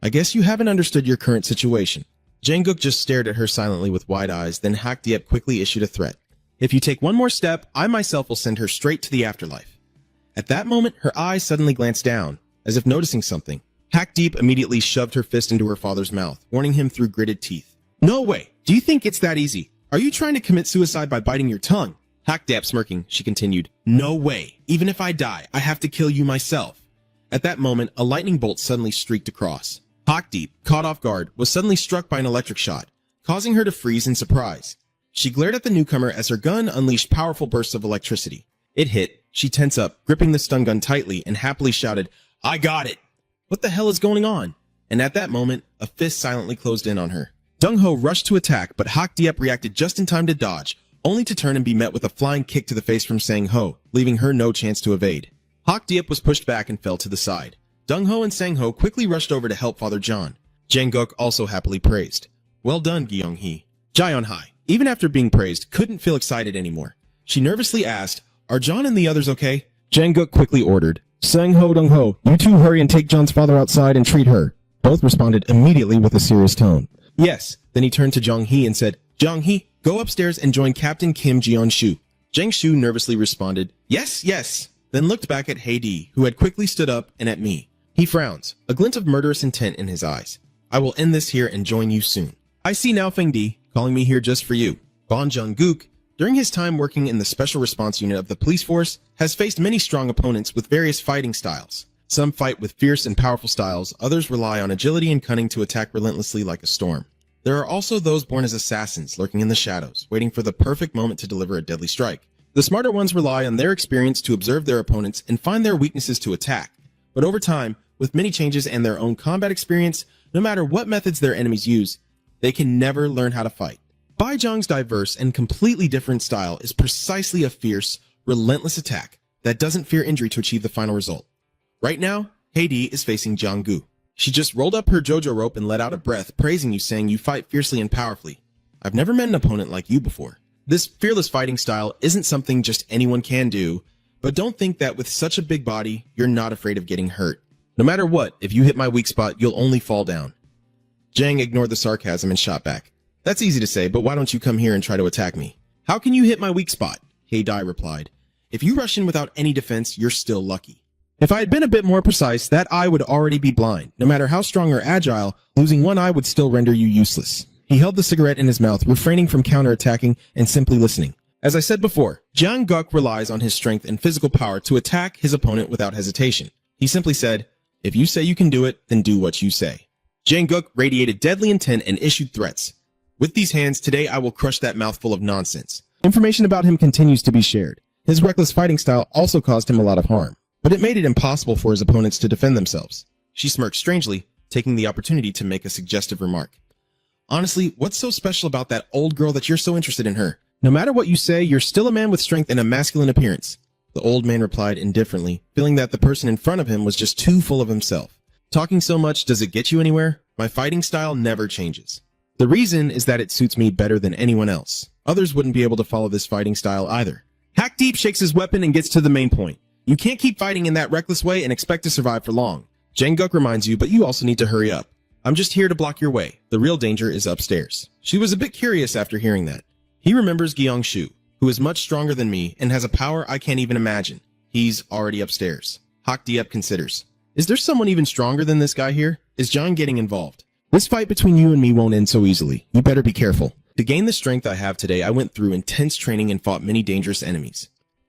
I guess you haven't understood your current situation. Jang-guk just stared at her silently with wide eyes, then Hak-diep quickly issued a threat. If you take one more step, I myself will send her straight to the afterlife. At that moment, her eyes suddenly glanced down, as if noticing something. Hak-diep immediately shoved her fist into her father's mouth, warning him through gritted teeth. No way! Do you think it's that easy? Are you trying to commit suicide by biting your tongue? Hak-diep smirking, she continued, no way. Even if I die, I have to kill you myself. At that moment, a lightning bolt suddenly streaked across. Hak-diep, caught off guard, was suddenly struck by an electric shot, causing her to freeze in surprise. She glared at the newcomer as her gun unleashed powerful bursts of electricity. It hit. She tensed up, gripping the stun gun tightly, and happily shouted, I got it! What the hell is going on? And at that moment, a fist silently closed in on her. Dong-ho rushed to attack, but Hak-diep reacted just in time to dodge, only to turn and be met with a flying kick to the face from Sang-ho, leaving her no chance to evade. Hak-diep was pushed back and fell to the side. Dong-ho and Sang-ho quickly rushed over to help Father John. Jang-guk also happily praised. Well done, Gyeong-hee. Jaeon-hai, even after being praised, couldn't feel excited anymore. She nervously asked, are John and the others okay? Jang-guk quickly ordered, Sang-ho, Dong-ho, you two hurry and take John's father outside and treat her. Both responded immediately with a serious tone. Yes. Then he turned to Jong-hee and said, Jong-hee, go upstairs and join Captain Kim Jeon-shu. Jang-shu nervously responded, yes, yes, then looked back at Hae-dee, who had quickly stood up, and at me. He frowns, a glint of murderous intent in his eyes. I will end this here and join you soon. I see now Feng-dee, calling me here just for you. Bon Jung-guk, during his time working in the Special Response Unit of the police force, has faced many strong opponents with various fighting styles. Some fight with fierce and powerful styles, others rely on agility and cunning to attack relentlessly like a storm. There are also those born as assassins lurking in the shadows, waiting for the perfect moment to deliver a deadly strike. The smarter ones rely on their experience to observe their opponents and find their weaknesses to attack. But over time, with many changes and their own combat experience, no matter what methods their enemies use, they can never learn how to fight. Bai Zhang's diverse and completely different style is precisely a fierce, relentless attack that doesn't fear injury to achieve the final result. Right now, Hae-dee is facing Jang-gu. She just rolled up her JoJo rope and let out a breath, praising you, saying you fight fiercely and powerfully. I've never met an opponent like you before. This fearless fighting style isn't something just anyone can do, but don't think that with such a big body, you're not afraid of getting hurt. No matter what, if you hit my weak spot, you'll only fall down. Jang ignored the sarcasm and shot back. That's easy to say, but why don't you come here and try to attack me? How can you hit my weak spot? Hae-dee replied. If you rush in without any defense, you're still lucky. If I had been a bit more precise, that eye would already be blind. No matter how strong or agile, losing one eye would still render you useless. He held the cigarette in his mouth, refraining from counterattacking and simply listening. As I said before, Jang Guk relies on his strength and physical power to attack his opponent without hesitation. He simply said, "If you say you can do it, then do what you say." Jang Guk radiated deadly intent and issued threats. "With these hands, today I will crush that mouthful of nonsense." Information about him continues to be shared. His reckless fighting style also caused him a lot of harm, but it made it impossible for his opponents to defend themselves. She smirked strangely, taking the opportunity to make a suggestive remark. "Honestly, what's so special about that old girl that you're so interested in her? No matter what you say, you're still a man with strength and a masculine appearance." The old man replied indifferently, feeling that the person in front of him was just too full of himself. "Talking so much, does it get you anywhere? My fighting style never changes. The reason is that it suits me better than anyone else. Others wouldn't be able to follow this fighting style either." Hack Deep shakes his weapon and gets to the main point. "You can't keep fighting in that reckless way and expect to survive for long. Jang Guk reminds you, but you also need to hurry up. I'm just here to block your way. The real danger is upstairs." She was a bit curious after hearing that. He remembers Gyeong Shu, who is much stronger than me and has a power I can't even imagine. He's already upstairs. Hak Diep considers, "Is there someone even stronger than this guy here? Is John getting involved? This fight between you and me won't end so easily. You better be careful. To gain the strength I have today, I went through intense training and fought many dangerous enemies."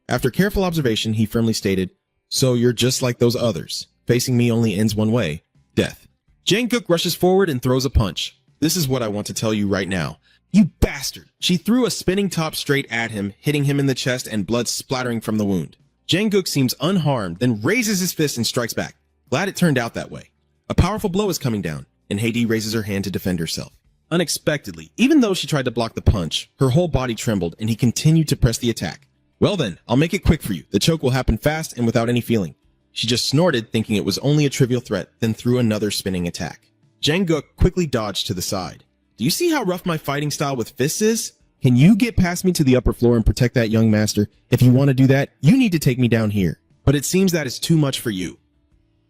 After careful observation, he firmly stated, "So you're just like those others. Facing me only ends one way, death." Jang Guk rushes forward and throws a punch. "This is what I want to tell you right now. You bastard!" She threw a spinning top straight at him, hitting him in the chest and blood splattering from the wound. Jang Guk seems unharmed, then raises his fist and strikes back. Glad it turned out that way. A powerful blow is coming down, and Heidi raises her hand to defend herself. Unexpectedly, even though she tried to block the punch, her whole body trembled and he continued to press the attack. "Well then, I'll make it quick for you. The choke will happen fast and without any feeling." She just snorted, thinking it was only a trivial threat, then threw another spinning attack. Jang Guk quickly dodged to the side. "Do you see how rough my fighting style with fists is? Can you get past me to the upper floor and protect that young master? If you want to do that, you need to take me down here. But it seems that is too much for you."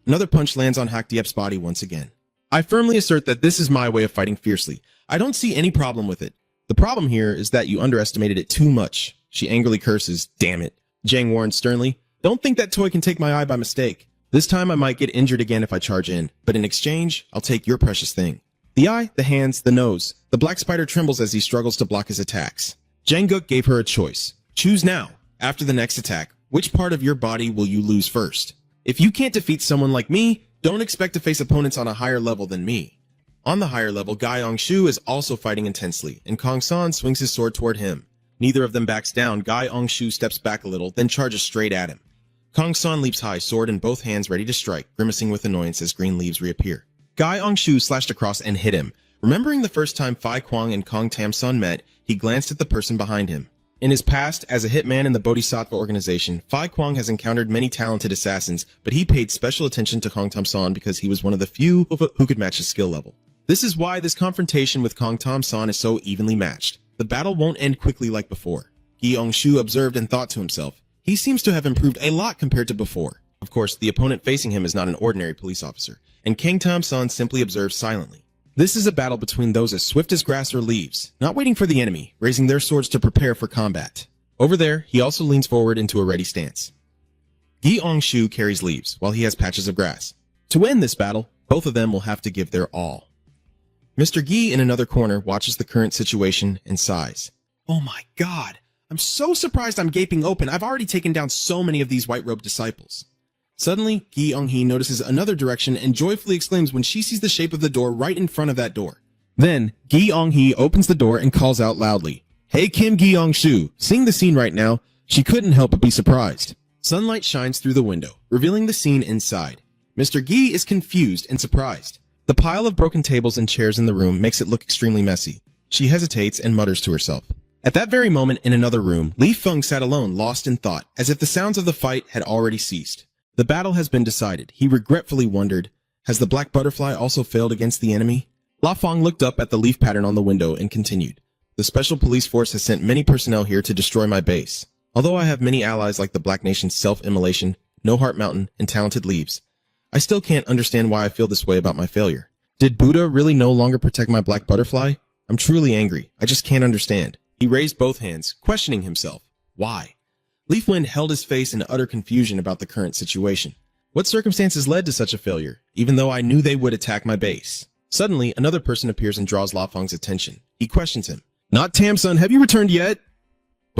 Another punch lands on Hak Diep's body once again. "I firmly assert that this is my way of fighting fiercely. I don't see any problem with it. The problem here is that you underestimated it too much." She angrily curses, "Damn it." Jang warns sternly, "Don't think that toy can take my eye by mistake. This time I might get injured again if I charge in, but in exchange, I'll take your precious thing." The eye, the hands, the nose. The black spider trembles as he struggles to block his attacks. Jang Guk gave her a choice. "Choose now. After the next attack, which part of your body will you lose first? If you can't defeat someone like me, don't expect to face opponents on a higher level than me." On the higher level, Gyeong Shu is also fighting intensely, and Kong San swings his sword toward him. Neither of them backs down. Gyeong Shu steps back a little, then charges straight at him. Kong San leaps high, sword in both hands ready to strike, grimacing with annoyance as green leaves reappear. Gyeong Shu slashed across and hit him. Remembering the first time Phi Kwang and Kong Tam Son met, he glanced at the person behind him. In his past, as a hitman in the Bodhisattva organization, Phi Kwang has encountered many talented assassins, but he paid special attention to Kong Tam Son because he was one of the few who could match his skill level. This is why this confrontation with Kong Tam Son is so evenly matched. The battle won't end quickly like before. Gyeong Shu observed and thought to himself, he seems to have improved a lot compared to before. Of course, the opponent facing him is not an ordinary police officer, and Kang Tam Son simply observes silently. This is a battle between those as swift as grass or leaves, not waiting for the enemy, raising their swords to prepare for combat. Over there, he also leans forward into a ready stance. Gyeong Shu carries leaves, while he has patches of grass. To end this battle, both of them will have to give their all. Mr. Gi in another corner watches the current situation and sighs. "Oh my god, I'm so surprised I'm gaping open. I've already taken down so many of these white-robed disciples." Suddenly, Gi Eung-hee notices another direction and joyfully exclaims when she sees the shape of the door right in front of that door. Then, Gi Eung-hee opens the door and calls out loudly, "Hey Kim Gyeong-shu." Seeing the scene right now, she couldn't help but be surprised. Sunlight shines through the window, revealing the scene inside. Mr. Gi is confused and surprised. The pile of broken tables and chairs in the room makes it look extremely messy. She hesitates and mutters to herself. At that very moment, in another room, Li Feng sat alone, lost in thought, as if the sounds of the fight had already ceased. The battle has been decided. He regretfully wondered, has the black butterfly also failed against the enemy? La Feng looked up at the leaf pattern on the window and continued. The special police force has sent many personnel here to destroy my base. Although I have many allies like the Black Nation's Self-Immolation, No Heart Mountain, and Talented Leaves, I still can't understand why I feel this way about my failure. Did Buddha really no longer protect my black butterfly? I'm truly angry. I just can't understand. He raised both hands, questioning himself. Why? Leafwind held his face in utter confusion about the current situation. What circumstances led to such a failure, even though I knew they would attack my base? Suddenly, another person appears and draws La Feng's attention. He questions him. Not Tamsun, have you returned yet?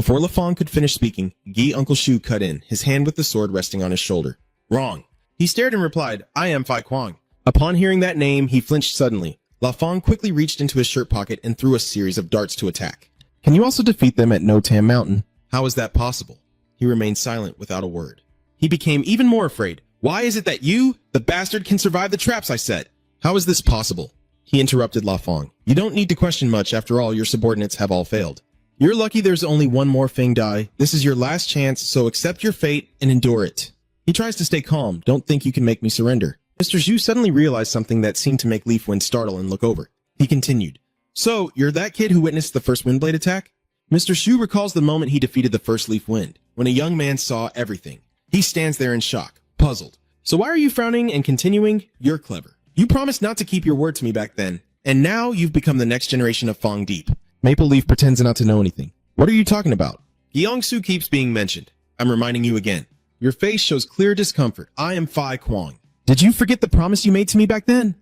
Before Lafong could finish speaking, Gi Uncle Shu cut in, his hand with the sword resting on his shoulder. Wrong. He stared and replied, I am Fai Kwang. Upon hearing that name, he flinched suddenly. Lafong quickly reached into his shirt pocket and threw a series of darts to attack. Can you also defeat them at No Tam Mountain? How is that possible? He remained silent without a word. He became even more afraid. Why is it that you, the bastard, can survive the traps I set? How is this possible? He interrupted Lafong. You don't need to question much. After all, your subordinates have all failed. You're lucky there's only one more Feng Dai. This is your last chance, so accept your fate and endure it. He tries to stay calm. Don't think you can make me surrender. Mr. Zhu suddenly realized something that seemed to make Leaf Wind startle and look over. He continued. So, you're that kid who witnessed the first Windblade attack? Mr. Shu recalls the moment he defeated the first Leaf Wind, when a young man saw everything. He stands there in shock, puzzled. So why are you frowning and continuing? You're clever. You promised not to keep your word to me back then, and now you've become the next generation of Fong Deep. Maple Leaf pretends not to know anything. What are you talking about? Gyeongsu keeps being mentioned. I'm reminding you again. Your face shows clear discomfort. I am Fai Kwang. Did you forget the promise you made to me back then?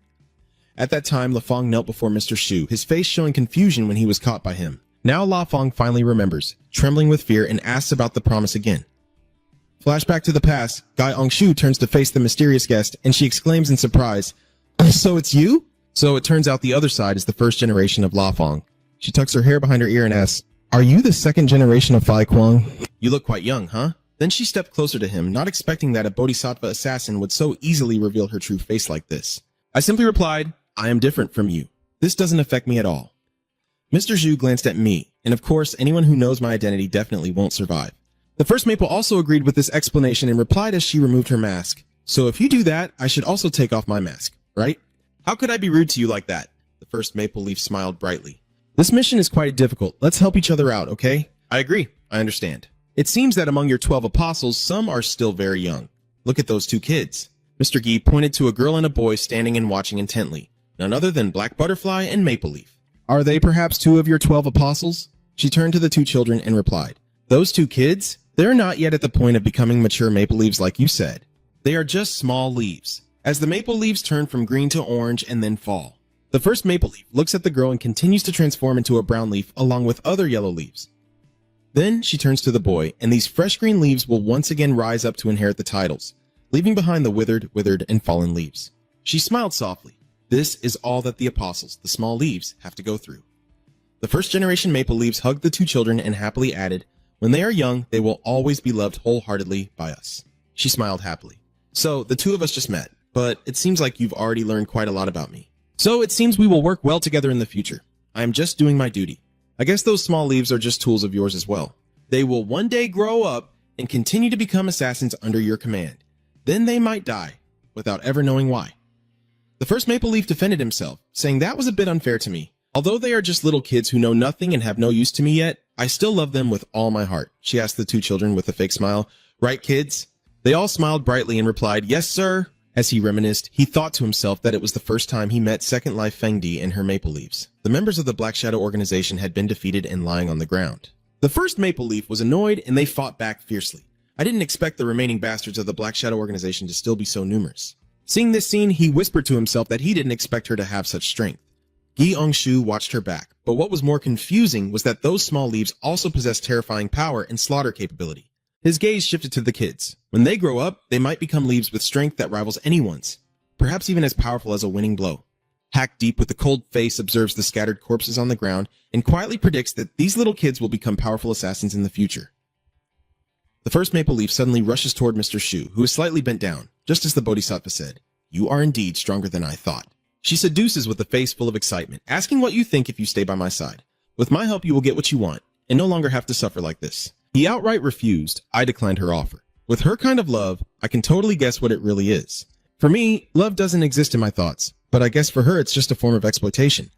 At that time, Lafong knelt before Mr. Shu, his face showing confusion when he was caught by him. Now Lafong finally remembers, trembling with fear, and asks about the promise again. Flashback to the past, Gai Ongshu turns to face the mysterious guest, and she exclaims in surprise, So it's you? So it turns out the other side is the first generation of Lafong. She tucks her hair behind her ear and asks, Are you the second generation of Fai Kwang? You look quite young, huh? Then she stepped closer to him, not expecting that a bodhisattva assassin would so easily reveal her true face like this. I simply replied, I am different from you. This doesn't affect me at all. Mr. Zhu glanced at me, and of course, anyone who knows my identity definitely won't survive. The first Maple also agreed with this explanation and replied as she removed her mask. So if you do that, I should also take off my mask, right? How could I be rude to you like that? The first Maple Leaf smiled brightly. This mission is quite difficult. Let's help each other out, okay? I agree. I understand. It seems that among your 12 apostles, some are still very young. Look at those two kids. Mr. Gi pointed to a girl and a boy standing and watching intently, none other than Black Butterfly and Maple Leaf. Are they perhaps 2 of your 12 apostles? She turned to the 2 children and replied, Those 2 kids? They're not yet at the point of becoming mature maple leaves like you said. They are just small leaves, as the maple leaves turn from green to orange and then fall. The first maple leaf looks at the girl and continues to transform into a brown leaf along with other yellow leaves. Then she turns to the boy, and these fresh green leaves will once again rise up to inherit the titles, leaving behind the withered, and fallen leaves. She smiled softly. This is all that the apostles, the small leaves, have to go through. The first generation maple leaves hugged the 2 children and happily added, When they are young, they will always be loved wholeheartedly by us. She smiled happily. So, the 2 of us just met, but it seems like you've already learned quite a lot about me. So, it seems we will work well together in the future. I am just doing my duty. I guess those small leaves are just tools of yours as well. They will one day grow up and continue to become assassins under your command. Then they might die, without ever knowing why. The first maple leaf defended himself, saying that was a bit unfair to me. Although they are just little kids who know nothing and have no use to me yet, I still love them with all my heart. She asked the 2 children with a fake smile. Right, kids? They all smiled brightly and replied, Yes, sir. As he reminisced, he thought to himself that it was the first time he met Second Life Feng Di and her maple leaves. The members of the Black Shadow organization had been defeated and lying on the ground. The first maple leaf was annoyed and they fought back fiercely. I didn't expect the remaining bastards of the Black Shadow organization to still be so numerous. Seeing this scene, he whispered to himself that he didn't expect her to have such strength. Gi Ongshu watched her back, but what was more confusing was that those small leaves also possessed terrifying power and slaughter capability. His gaze shifted to the kids. When they grow up, they might become leaves with strength that rivals anyone's, perhaps even as powerful as a winning blow. Hack Deep with a cold face observes the scattered corpses on the ground and quietly predicts that these little kids will become powerful assassins in the future. The first maple leaf suddenly rushes toward Mr. Shu, who is slightly bent down, just as the Bodhisattva said, You are indeed stronger than I thought. She seduces with a face full of excitement, asking what you think if you stay by my side. With my help, you will get what you want, and no longer have to suffer like this. He outright refused. I declined her offer. With her kind of love, I can totally guess what it really is. For me, love doesn't exist in my thoughts, but I guess for her it's just a form of exploitation.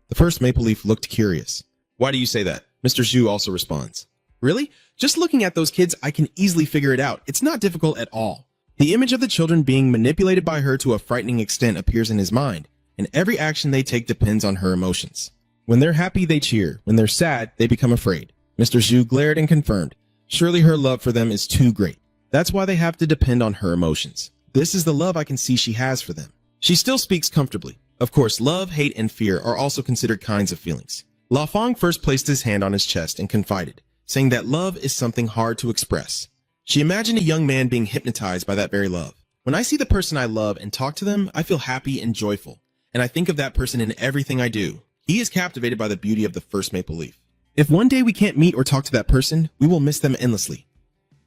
The first maple leaf looked curious. Why do you say that? Mr. Zhu also responds. Really? Just looking at those kids, I can easily figure it out. It's not difficult at all. The image of the children being manipulated by her to a frightening extent appears in his mind, and every action they take depends on her emotions. When they're happy, they cheer. When they're sad, they become afraid. Mr. Zhu glared and confirmed. Surely her love for them is too great. That's why they have to depend on her emotions. This is the love I can see she has for them. She still speaks comfortably. Of course, love, hate, and fear are also considered kinds of feelings. La Fong first placed his hand on his chest and confided, saying that love is something hard to express. She imagined a young man being hypnotized by that very love. When I see the person I love and talk to them, I feel happy and joyful, and I think of that person in everything I do. He is captivated by the beauty of the first maple leaf. If one day we can't meet or talk to that person, we will miss them endlessly.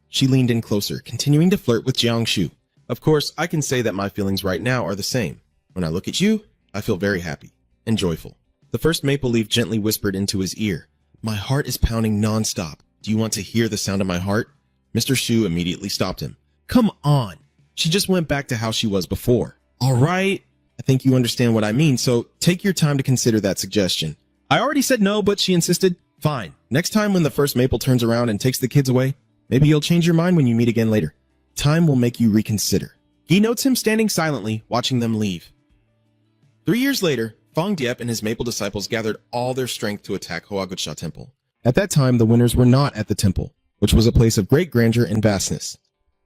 She leaned in closer, continuing to flirt with Jiangshu. Of course, I can say that my feelings right now are the same. When I look at you, I feel very happy and joyful. The first maple leaf gently whispered into his ear, "My heart is pounding non-stop. Do you want to hear the sound of my heart?" Mr. Shu immediately stopped him. "Come on. She just went back to how she was before." "All right. I think you understand what I mean, so take your time to consider that suggestion." "I already said no, but she insisted." "Fine. Next time when the first maple turns around and takes the kids away, maybe you'll change your mind when you meet again later. Time will make you reconsider." He notes him standing silently, watching them leave. 3 years later, Fong Diep and his maple disciples gathered all their strength to attack Hoagutsha Temple. At that time, the winners were not at the temple, which was a place of great grandeur and vastness.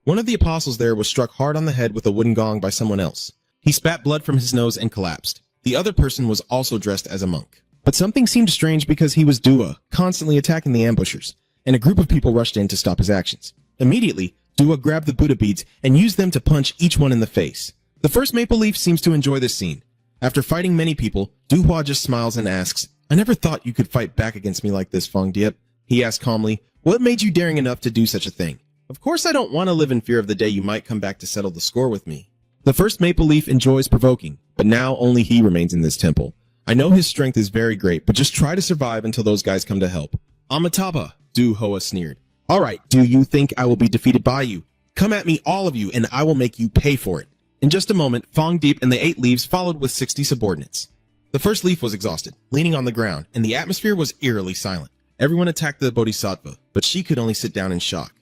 One of the apostles there was struck hard on the head with a wooden gong by someone else. He spat blood from his nose and collapsed. The other person was also dressed as a monk. But something seemed strange because he was Dua, constantly attacking the ambushers, and a group of people rushed in to stop his actions. Immediately, Dua grabbed the Buddha beads and used them to punch each one in the face. The first maple leaf seems to enjoy this scene. After fighting many people, Duhua just smiles and asks, "I never thought you could fight back against me like this, Fong Diep." He asked calmly, "What made you daring enough to do such a thing?" "Of course I don't want to live in fear of the day you might come back to settle the score with me." The first maple leaf enjoys provoking, but now only he remains in this temple. "I know his strength is very great, but just try to survive until those guys come to help." "Amataba," Du-Hoa sneered. "All right, do you think I will be defeated by you? Come at me, all of you, and I will make you pay for it." In just a moment, Fong Diep and the 8 leaves followed with 60 subordinates. The first leaf was exhausted, leaning on the ground, and the atmosphere was eerily silent. Everyone attacked the Bodhisattva, but she could only sit down in shock.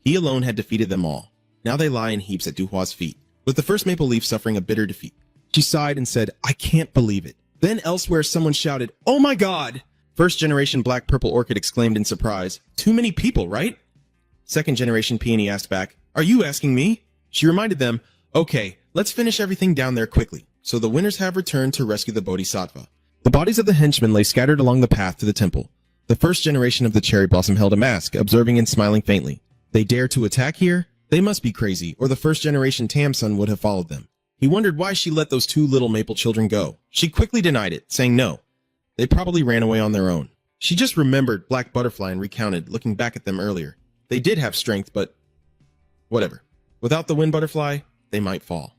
He alone had defeated them all. Now they lie in heaps at Duhua's feet, with the first maple leaf suffering a bitter defeat. She sighed and said, "I can't believe it." Then elsewhere someone shouted, "Oh my god!" First generation Black Purple Orchid exclaimed in surprise, "Too many people, right?" Second generation Peony asked back, "Are you asking me?" She reminded them, "Okay, let's finish everything down there quickly." So the winners have returned to rescue the Bodhisattva. The bodies of the henchmen lay scattered along the path to the temple. The first generation of the Cherry Blossom held a mask, observing and smiling faintly. They dare to attack here? They must be crazy, or the first generation Tamsun would have followed them. He wondered why she let those 2 little maple children go. She quickly denied it, saying no. They probably ran away on their own. She just remembered Black Butterfly and recounted, looking back at them earlier. They did have strength, but whatever. Without the Wind Butterfly, they might fall.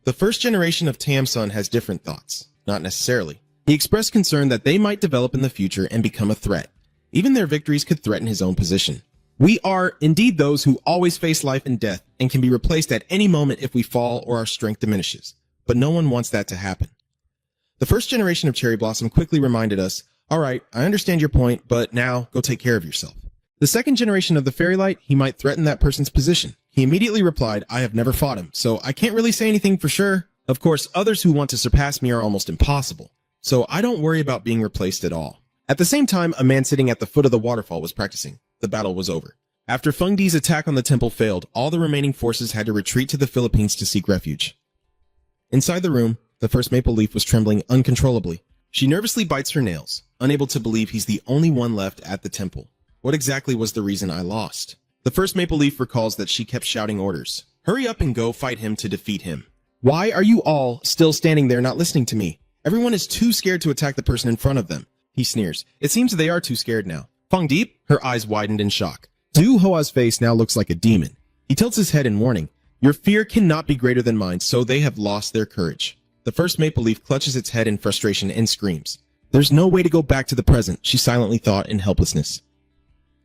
The first generation of Tamsun has different thoughts. Not necessarily. He expressed concern that they might develop in the future and become a threat. Even their victories could threaten his own position. "We are indeed those who always face life and death and can be replaced at any moment if we fall or our strength diminishes. But no one wants that to happen." The first generation of Cherry Blossom quickly reminded us, "All right, I understand your point, but now go take care of yourself." The second generation of the Fairy Light, he might threaten that person's position. He immediately replied, "I have never fought him, so I can't really say anything for sure. Of course, others who want to surpass me are almost impossible, so I don't worry about being replaced at all." At the same time, a man sitting at the foot of the waterfall was practicing. The battle was over. After Feng Di's attack on the temple failed, all the remaining forces had to retreat to the Philippines to seek refuge. Inside the room, the first maple leaf was trembling uncontrollably. She nervously bites her nails, unable to believe he's the only one left at the temple. What exactly was the reason I lost? The first maple leaf recalls that she kept shouting orders. "Hurry up and go fight him to defeat him." "Why are you all still standing there not listening to me? Everyone is too scared to attack the person in front of them." He sneers. It seems they are too scared now. Fong Diep? Her eyes widened in shock. Du Hoa's face now looks like a demon. He tilts his head in warning. "Your fear cannot be greater than mine, so they have lost their courage." The first maple leaf clutches its head in frustration and screams. There's no way to go back to the present, she silently thought in helplessness.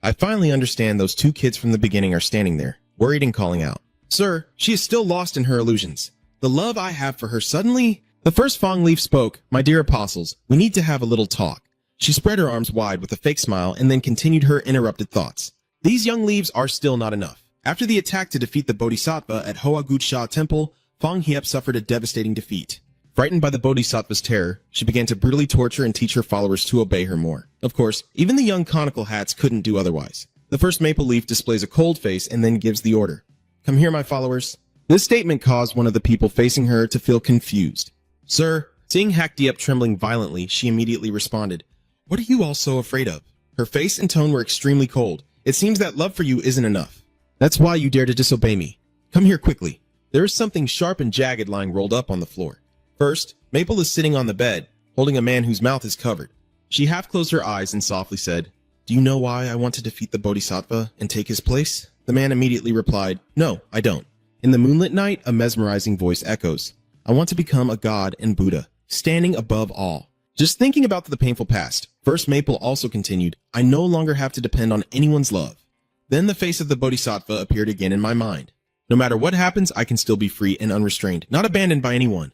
I finally understand those 2 kids from the beginning are standing there, worried and calling out. "Sir, she is still lost in her illusions. The love I have for her suddenly..." The first Fong leaf spoke, "My dear apostles, we need to have a little talk." She spread her arms wide with a fake smile and then continued her interrupted thoughts. "These young leaves are still not enough. After the attack to defeat the Bodhisattva at Hoagutsha Temple, Fong Hiep suffered a devastating defeat. Frightened by the Bodhisattva's terror, she began to brutally torture and teach her followers to obey her more. Of course, even the young conical hats couldn't do otherwise. The first maple leaf displays a cold face and then gives the order. "Come here, my followers." This statement caused one of the people facing her to feel confused. "Sir," seeing Hak Diep trembling violently, she immediately responded, "What are you all so afraid of?" Her face and tone were extremely cold. It seems that love for you isn't enough. That's why you dare to disobey me. Come here quickly. There is something sharp and jagged lying rolled up on the floor. First, Maple is sitting on the bed, holding a man whose mouth is covered. She half closed her eyes and softly said, "Do you know why I want to defeat the Bodhisattva and take his place?" The man immediately replied, "No, I don't." In the moonlit night, a mesmerizing voice echoes, "I want to become a god and Buddha, standing above all." Just thinking about the painful past, First Maple also continued, "I no longer have to depend on anyone's love." Then the face of the Bodhisattva appeared again in my mind. No matter what happens, I can still be free and unrestrained, not abandoned by anyone.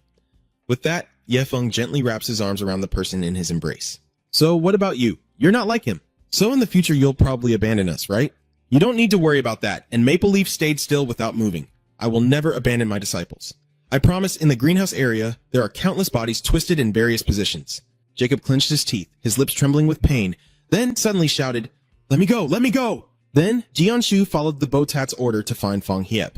With that, Yefeng gently wraps his arms around the person in his embrace. "So what about you? You're not like him. So in the future you'll probably abandon us, right? You don't need to worry about that," and Maple Leaf stayed still without moving. "I will never abandon my disciples. I promise in the greenhouse area, there are countless bodies twisted in various positions." Jacob clenched his teeth, his lips trembling with pain, then suddenly shouted, "Let me go! Let me go!" Then, Jianshu followed the Botat's order to find Fang Hiep.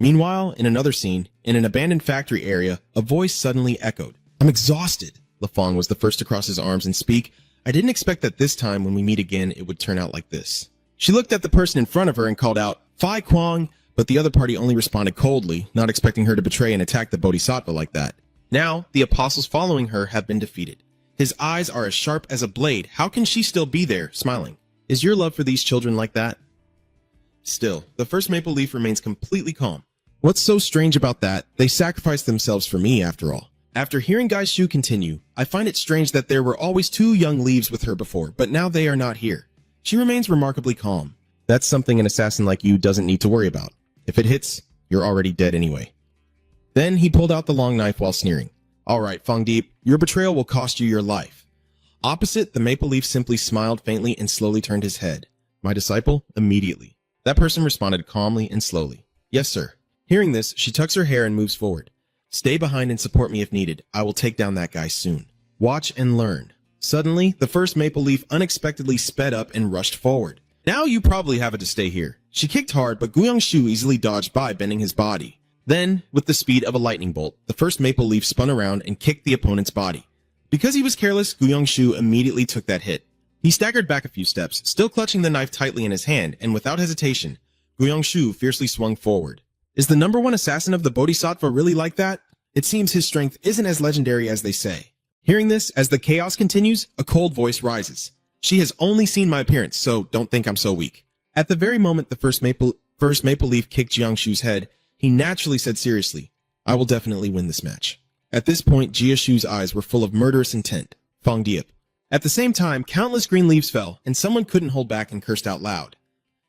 Meanwhile, in another scene, in an abandoned factory area, a voice suddenly echoed. "I'm exhausted." Lafang was the first to cross his arms and speak. "I didn't expect that this time when we meet again it would turn out like this." She looked at the person in front of her and called out, "Fai Kwang," but the other party only responded coldly, not expecting her to betray and attack the Bodhisattva like that. Now, the apostles following her have been defeated. His eyes are as sharp as a blade. How can she still be there, smiling? Is your love for these children like that? Still, the First Maple Leaf remains completely calm. What's so strange about that? They sacrificed themselves for me, after all. After hearing Gai Shu continue, I find it strange that there were always 2 young leaves with her before, but now they are not here. She remains remarkably calm. That's something an assassin like you doesn't need to worry about. If it hits, you're already dead anyway. Then he pulled out the long knife while sneering. "All right, Fang Deep, your betrayal will cost you your life." Opposite, the Maple Leaf simply smiled faintly and slowly turned his head. "My disciple?" Immediately. That person responded calmly and slowly. "Yes, sir." Hearing this, she tucks her hair and moves forward. "Stay behind and support me if needed. I will take down that guy soon. Watch and learn." Suddenly, the First Maple Leaf unexpectedly sped up and rushed forward. "Now you probably have it to stay here." She kicked hard, but Guyang Shu easily dodged by, bending his body. Then, with the speed of a lightning bolt, the First Maple Leaf spun around and kicked the opponent's body. Because he was careless, Guyang Shu immediately took that hit. He staggered back a few steps, still clutching the knife tightly in his hand, and without hesitation, Guyang Shu fiercely swung forward. Is the #1 assassin of the Bodhisattva really like that? It seems his strength isn't as legendary as they say. Hearing this, as the chaos continues, a cold voice rises. "She has only seen my appearance, so don't think I'm so weak." At the very moment the First Maple Leaf kicked Jiangshu's head, he naturally said seriously, "I will definitely win this match." At this point, Jiashu's eyes were full of murderous intent. Fang Diep. At the same time, countless green leaves fell, and someone couldn't hold back and cursed out loud.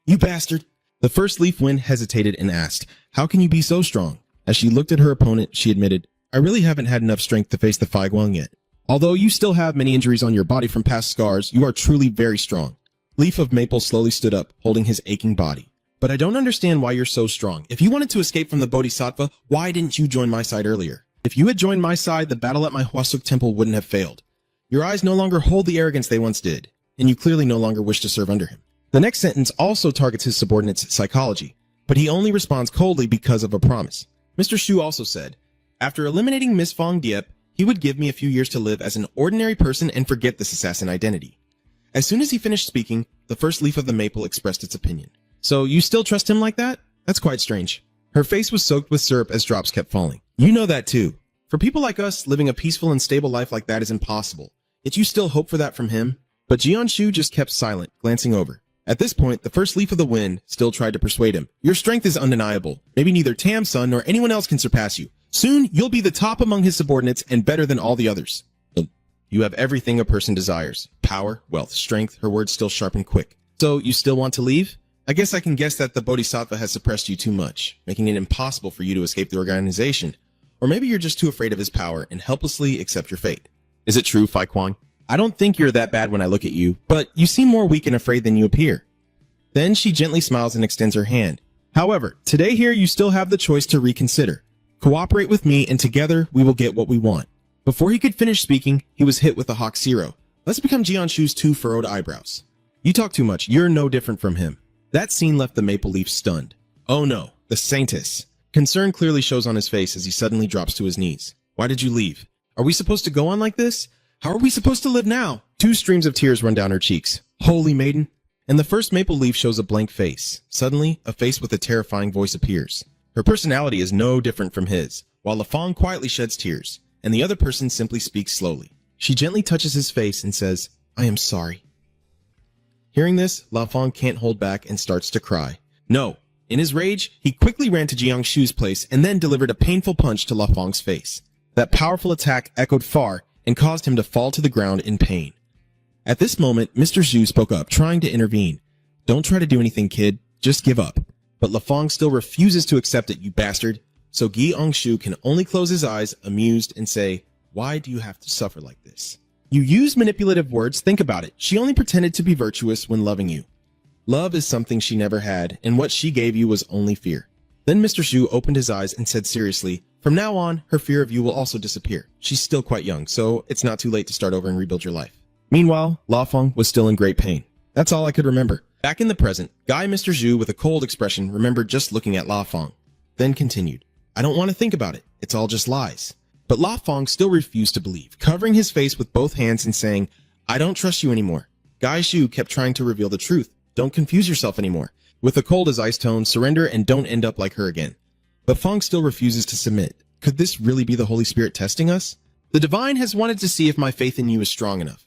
"You bastard!" The First Leaf Wind hesitated and asked, "How can you be so strong?" As she looked at her opponent, she admitted, "I really haven't had enough strength to face the Fai Guang yet. Although you still have many injuries on your body from past scars, you are truly very strong." Leaf of Maple slowly stood up, holding his aching body. "But I don't understand why you're so strong. If you wanted to escape from the Bodhisattva, why didn't you join my side earlier? If you had joined my side, the battle at my Hwasuk temple wouldn't have failed. Your eyes no longer hold the arrogance they once did, and you clearly no longer wish to serve under him." The next sentence also targets his subordinate's psychology, but he only responds coldly because of a promise. Mr. Shu also said, "After eliminating Miss Fang Diep, he would give me a few years to live as an ordinary person and forget this assassin identity." As soon as he finished speaking, the First Leaf of the Maple expressed its opinion. "So you still trust him like that? That's quite strange." Her face was soaked with syrup as drops kept falling. "You know that too. For people like us, living a peaceful and stable life like that is impossible. Yet you still hope for that from him?" But Jianshu just kept silent, glancing over. At this point, the First Leaf of the Wind still tried to persuade him. "Your strength is undeniable. Maybe neither Tam's son nor anyone else can surpass you. Soon, you'll be the top among his subordinates and better than all the others. You have everything a person desires. Power, wealth, strength," her words still sharp and quick. "So, you still want to leave? I guess I can guess that the Bodhisattva has suppressed you too much, making it impossible for you to escape the organization. Or maybe you're just too afraid of his power and helplessly accept your fate. Is it true, Fai Kwang? I don't think you're that bad when I look at you, but you seem more weak and afraid than you appear." Then she gently smiles and extends her hand. "However, today here you still have the choice to reconsider. Cooperate with me and together we will get what we want." Before he could finish speaking, he was hit with a Hawk Zero. Let's become Jianshu's 2 furrowed eyebrows. "You talk too much. You're no different from him." That scene left the Maple Leaf stunned. "Oh no, the Saintess." Concern clearly shows on his face as he suddenly drops to his knees. "Why did you leave? Are we supposed to go on like this? How are we supposed to live now?" Two streams of tears run down her cheeks. Holy maiden! And the first maple leaf shows a blank face. Suddenly, a face with a terrifying voice appears. Her personality is no different from his, while Lafong quietly sheds tears, and the other person simply speaks slowly. She gently touches his face and says, "I am sorry." Hearing this, Lafong can't hold back and starts to cry. No. In his rage, he quickly ran to Jiangshu's place and then delivered a painful punch to Lafong's face. That powerful attack echoed far and caused him to fall to the ground in pain. At this moment, Mr. Zhu spoke up, trying to intervene. "Don't try to do anything, kid. Just give up." But Lafong still refuses to accept it, you bastard. So Gi Angshu can only close his eyes, amused, and say, "Why do you have to suffer like this? You used manipulative words, think about it. She only pretended to be virtuous when loving you. Love is something she never had, and what she gave you was only fear." Then Mr. Zhu opened his eyes and said seriously, "From now on, her fear of you will also disappear. She's still quite young, so it's not too late to start over and rebuild your life." Meanwhile, Lafong was still in great pain. That's all I could remember. Back in the present, Guy Mr. Zhu with a cold expression remembered just looking at Lafong. Then continued, "I don't want to think about it. It's all just lies." But Lafong still refused to believe, covering his face with both hands and saying, "I don't trust you anymore." Guy Zhu kept trying to reveal the truth. "Don't confuse yourself anymore." With a cold as ice tone, surrender and don't end up like her again. But Fong still refuses to submit. Could this really be the Holy Spirit testing us? The Divine has wanted to see if my faith in you is strong enough.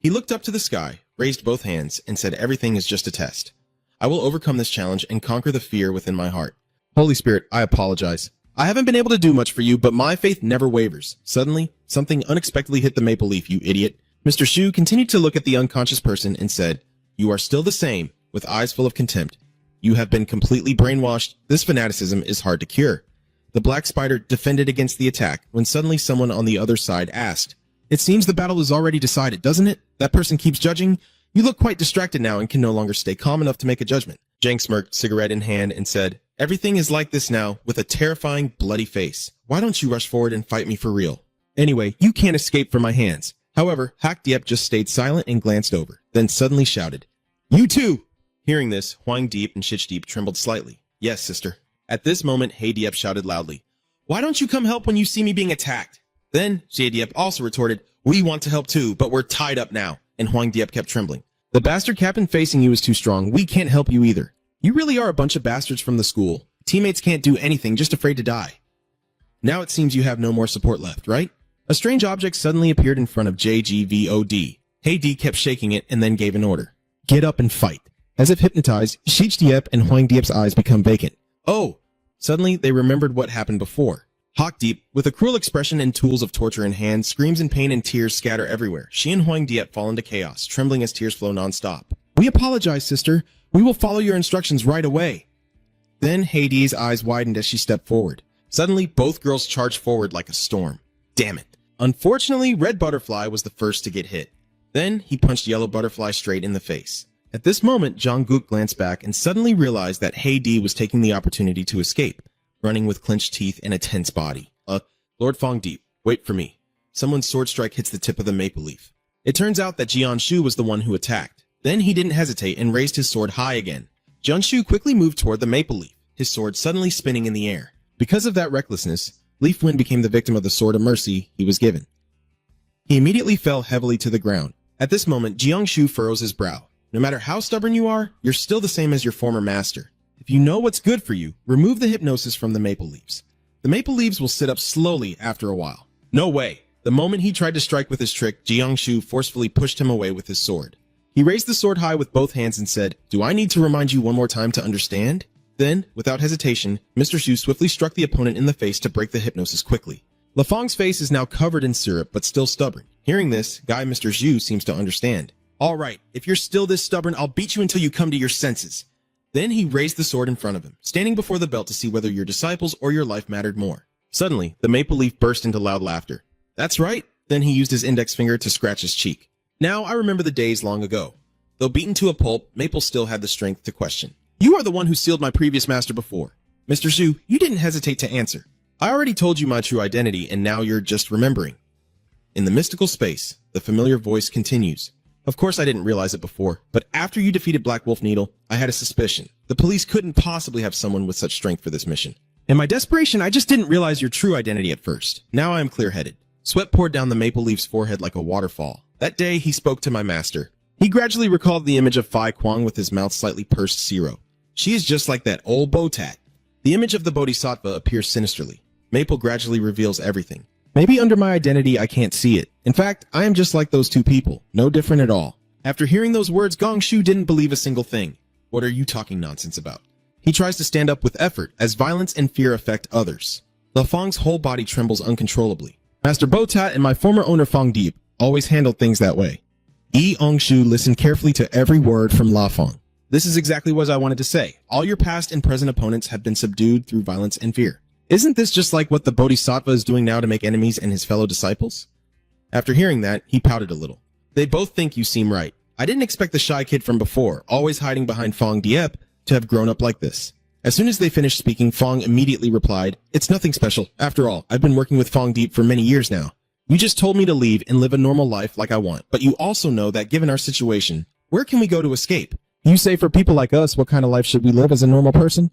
He looked up to the sky, raised both hands, and said, "Everything is just a test. I will overcome this challenge and conquer the fear within my heart. Holy Spirit, I apologize. I haven't been able to do much for you, but my faith never wavers." Suddenly, something unexpectedly hit the maple leaf, you idiot. Mr. Shu continued to look at the unconscious person and said, "You are still the same, with eyes full of contempt. You have been completely brainwashed. This fanaticism is hard to cure." The black spider defended against the attack when suddenly someone on the other side asked, "It seems the battle is already decided, doesn't it? That person keeps judging. You look quite distracted now and can no longer stay calm enough to make a judgment." Zhang smirked, cigarette in hand, and said, "Everything is like this now, with a terrifying, bloody face. Why don't you rush forward and fight me for real? Anyway, you can't escape from my hands." However, Hak Diep just stayed silent and glanced over, then suddenly shouted, "You too!" Hearing this, Huang Diep and Shich Diep trembled slightly. "Yes, sister." At this moment, Hei Diep shouted loudly, "Why don't you come help when you see me being attacked?" Then, Jie Diep also retorted, "We want to help too, but we're tied up now." And Huang Diep kept trembling. "The bastard captain facing you is too strong. We can't help you either. You really are a bunch of bastards from the school. Teammates can't do anything, just afraid to die. Now it seems you have no more support left, right?" A strange object suddenly appeared in front of JGVOD. Hei D kept shaking it and then gave an order. "Get up and fight." As if hypnotized, Shich Diep and Huang Diep's eyes become vacant. Oh! Suddenly, they remembered what happened before. Hak Diep, with a cruel expression and tools of torture in hand, screams in pain and tears scatter everywhere. She and Huang Diep fall into chaos, trembling as tears flow non-stop. "We apologize, sister. We will follow your instructions right away." Then Heidi's eyes widened as she stepped forward. Suddenly, both girls charged forward like a storm. Damn it. Unfortunately, Red Butterfly was the first to get hit. Then, he punched Yellow Butterfly straight in the face. At this moment, Jungkook glanced back and suddenly realized that Heidi was taking the opportunity to escape, running with clenched teeth and a tense body. Lord Fong Deep, wait for me." Someone's sword strike hits the tip of the maple leaf. It turns out that Jianshu was the one who attacked. Then he didn't hesitate and raised his sword high again. Jianshu quickly moved toward the maple leaf, his sword suddenly spinning in the air. Because of that recklessness, Leaf Wind became the victim of the sword of mercy he was given. He immediately fell heavily to the ground. At this moment, Jiangshu furrows his brow. No matter how stubborn you are, you're still the same as your former master. If you know what's good for you, remove the hypnosis from the maple leaves. The maple leaves will sit up slowly after a while. No way! The moment he tried to strike with his trick, Jiangshu forcefully pushed him away with his sword. He raised the sword high with both hands and said, "Do I need to remind you one more time to understand?" Then, without hesitation, Mr. Shu swiftly struck the opponent in the face to break the hypnosis quickly. Lafong's face is now covered in syrup, but still stubborn. Hearing this, Guy Mr. Zhu seems to understand. "All right, if you're still this stubborn, I'll beat you until you come to your senses." Then he raised the sword in front of him, standing before the belt to see whether your disciples or your life mattered more. Suddenly, the maple leaf burst into loud laughter. "That's right." Then he used his index finger to scratch his cheek. "Now I remember the days long ago." Though beaten to a pulp, Maple still had the strength to question. "You are the one who sealed my previous master before." "Mr. Zhu, you didn't hesitate to answer. I already told you my true identity, and now you're just remembering." In the mystical space, the familiar voice continues. "Of course I didn't realize it before, but after you defeated Black Wolf Needle, I had a suspicion. The police couldn't possibly have someone with such strength for this mission. In my desperation, I just didn't realize your true identity at first. Now I am clear-headed." Sweat poured down the maple leaf's forehead like a waterfall. That day, he spoke to my master. He gradually recalled the image of Phi Kwang with his mouth slightly pursed zero. She is just like that old Botat. The image of the Bodhisattva appears sinisterly. Maple gradually reveals everything. Maybe under my identity, I can't see it. In fact, I am just like those two people, no different at all. After hearing those words, Gong Shu didn't believe a single thing. What are you talking nonsense about? He tries to stand up with effort, as violence and fear affect others. La Fong's whole body trembles uncontrollably. Master Botat and my former owner Fong Deep always handled things that way. Yi Ongshu listened carefully to every word from La Fong. This is exactly what I wanted to say. All your past and present opponents have been subdued through violence and fear. Isn't this just like what the Bodhisattva is doing now to make enemies and his fellow disciples? After hearing that, he pouted a little. They both think you seem right. I didn't expect the shy kid from before, always hiding behind Fong Diep, to have grown up like this. As soon as they finished speaking, Fong immediately replied, "It's nothing special. After all, I've been working with Fong Deep for many years now. You just told me to leave and live a normal life like I want, but you also know that given our situation, where can we go to escape? You say for people like us, what kind of life should we live as a normal person?"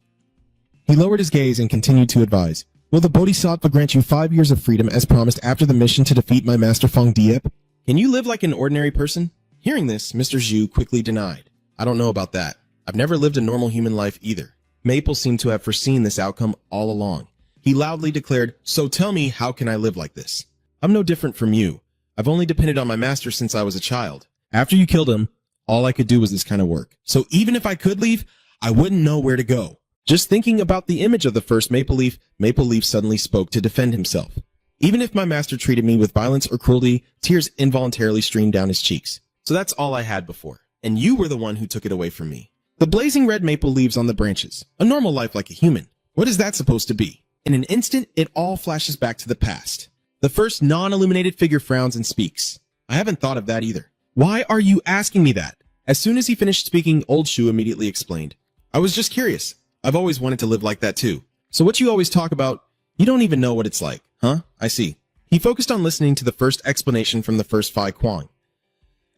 He lowered his gaze and continued to advise, "Will the Bodhisattva grant you 5 years of freedom as promised after the mission to defeat my master Fong Diep? Can you live like an ordinary person?" Hearing this, Mr. Zhu quickly denied. "I don't know about that. I've never lived a normal human life either." Maple seemed to have foreseen this outcome all along. He loudly declared, "So tell me, how can I live like this? I'm no different from you. I've only depended on my master since I was a child. After you killed him, all I could do was this kind of work. So even if I could leave, I wouldn't know where to go." Just thinking about the image of the first Maple Leaf suddenly spoke to defend himself. "Even if my master treated me with violence or cruelty, tears involuntarily streamed down his cheeks. So that's all I had before. And you were the one who took it away from me. The blazing red maple leaves on the branches. A normal life like a human. What is that supposed to be?" In an instant, it all flashes back to the past. The first non-illuminated figure frowns and speaks. "I haven't thought of that either." "Why are you asking me that?" As soon as he finished speaking, Old Shu immediately explained, "I was just curious. I've always wanted to live like that too. So what you always talk about, you don't even know what it's like, huh? I see." He focused on listening to the first explanation from the first Phi Kwang.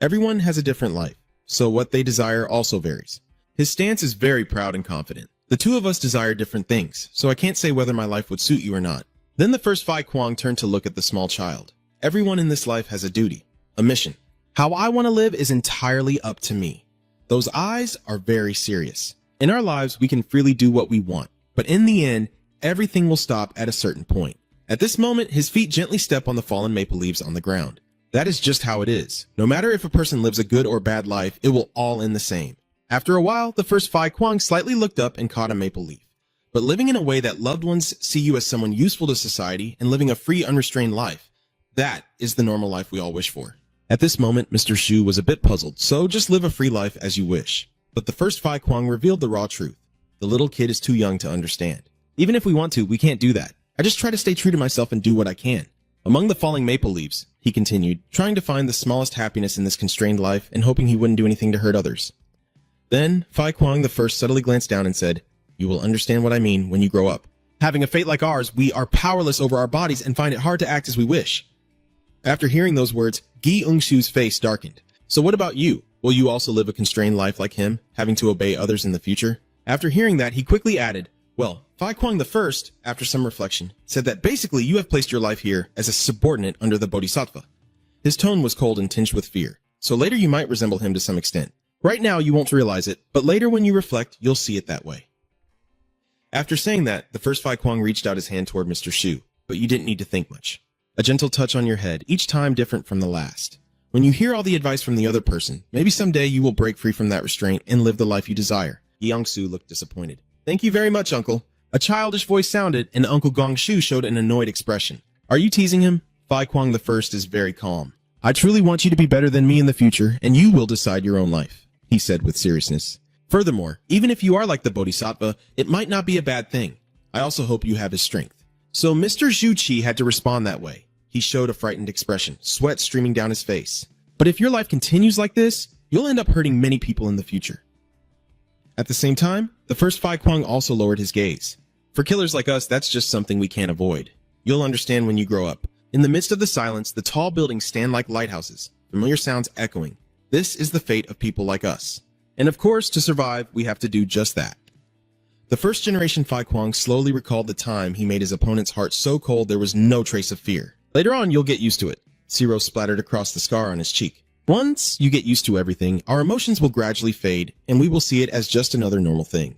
Everyone has a different life, so what they desire also varies. His stance is very proud and confident. The two of us desire different things, so I can't say whether my life would suit you or not. Then the first Phi Kwang turned to look at the small child. Everyone in this life has a duty, a mission. How I want to live is entirely up to me. Those eyes are very serious. In our lives, we can freely do what we want, but in the end, everything will stop at a certain point. At this moment, his feet gently step on the fallen maple leaves on the ground. That is just how it is. No matter if a person lives a good or bad life, it will all end the same. After a while, the first Phi Kwang slightly looked up and caught a maple leaf. But living in a way that loved ones see you as someone useful to society and living a free, unrestrained life, that is the normal life we all wish for. At this moment, Mr. Shu was a bit puzzled, so just live a free life as you wish. But the first Phi Kwang revealed the raw truth. The little kid is too young to understand. Even if we want to, we can't do that. I just try to stay true to myself and do what I can. Among the falling maple leaves, he continued, trying to find the smallest happiness in this constrained life and hoping he wouldn't do anything to hurt others. Then, Phi Kwang the first subtly glanced down and said, "You will understand what I mean when you grow up. Having a fate like ours, we are powerless over our bodies and find it hard to act as we wish." After hearing those words, Gi Eungshu's face darkened. "So what about you? Will you also live a constrained life like him, having to obey others in the future?" After hearing that, he quickly added, "Well, Phi Kwang the first, after some reflection, said that basically you have placed your life here as a subordinate under the Bodhisattva." His tone was cold and tinged with fear, so later you might resemble him to some extent. Right now you won't realize it, but later when you reflect, you'll see it that way. After saying that, the first Phi Kwang reached out his hand toward Mr. Shu, but you didn't need to think much. A gentle touch on your head, each time different from the last. When you hear all the advice from the other person, maybe someday you will break free from that restraint and live the life you desire. Yang-su looked disappointed. "Thank you very much, Uncle." A childish voice sounded, and Uncle Gong-shu showed an annoyed expression. "Are you teasing him?" Phi Kwang the first is very calm. "I truly want you to be better than me in the future, and you will decide your own life," he said with seriousness. "Furthermore, even if you are like the Bodhisattva, it might not be a bad thing. I also hope you have his strength." So Mr. Zhu had to respond that way. He showed a frightened expression, sweat streaming down his face. "But if your life continues like this, you'll end up hurting many people in the future." At the same time, the first Phi Kwang also lowered his gaze. "For killers like us, that's just something we can't avoid. You'll understand when you grow up." In the midst of the silence, the tall buildings stand like lighthouses, familiar sounds echoing. This is the fate of people like us. And of course, to survive, we have to do just that. The first generation Phi Kwang slowly recalled the time he made his opponent's heart so cold there was no trace of fear. Later on, you'll get used to it. Zero splattered across the scar on his cheek. Once you get used to everything, our emotions will gradually fade, and we will see it as just another normal thing.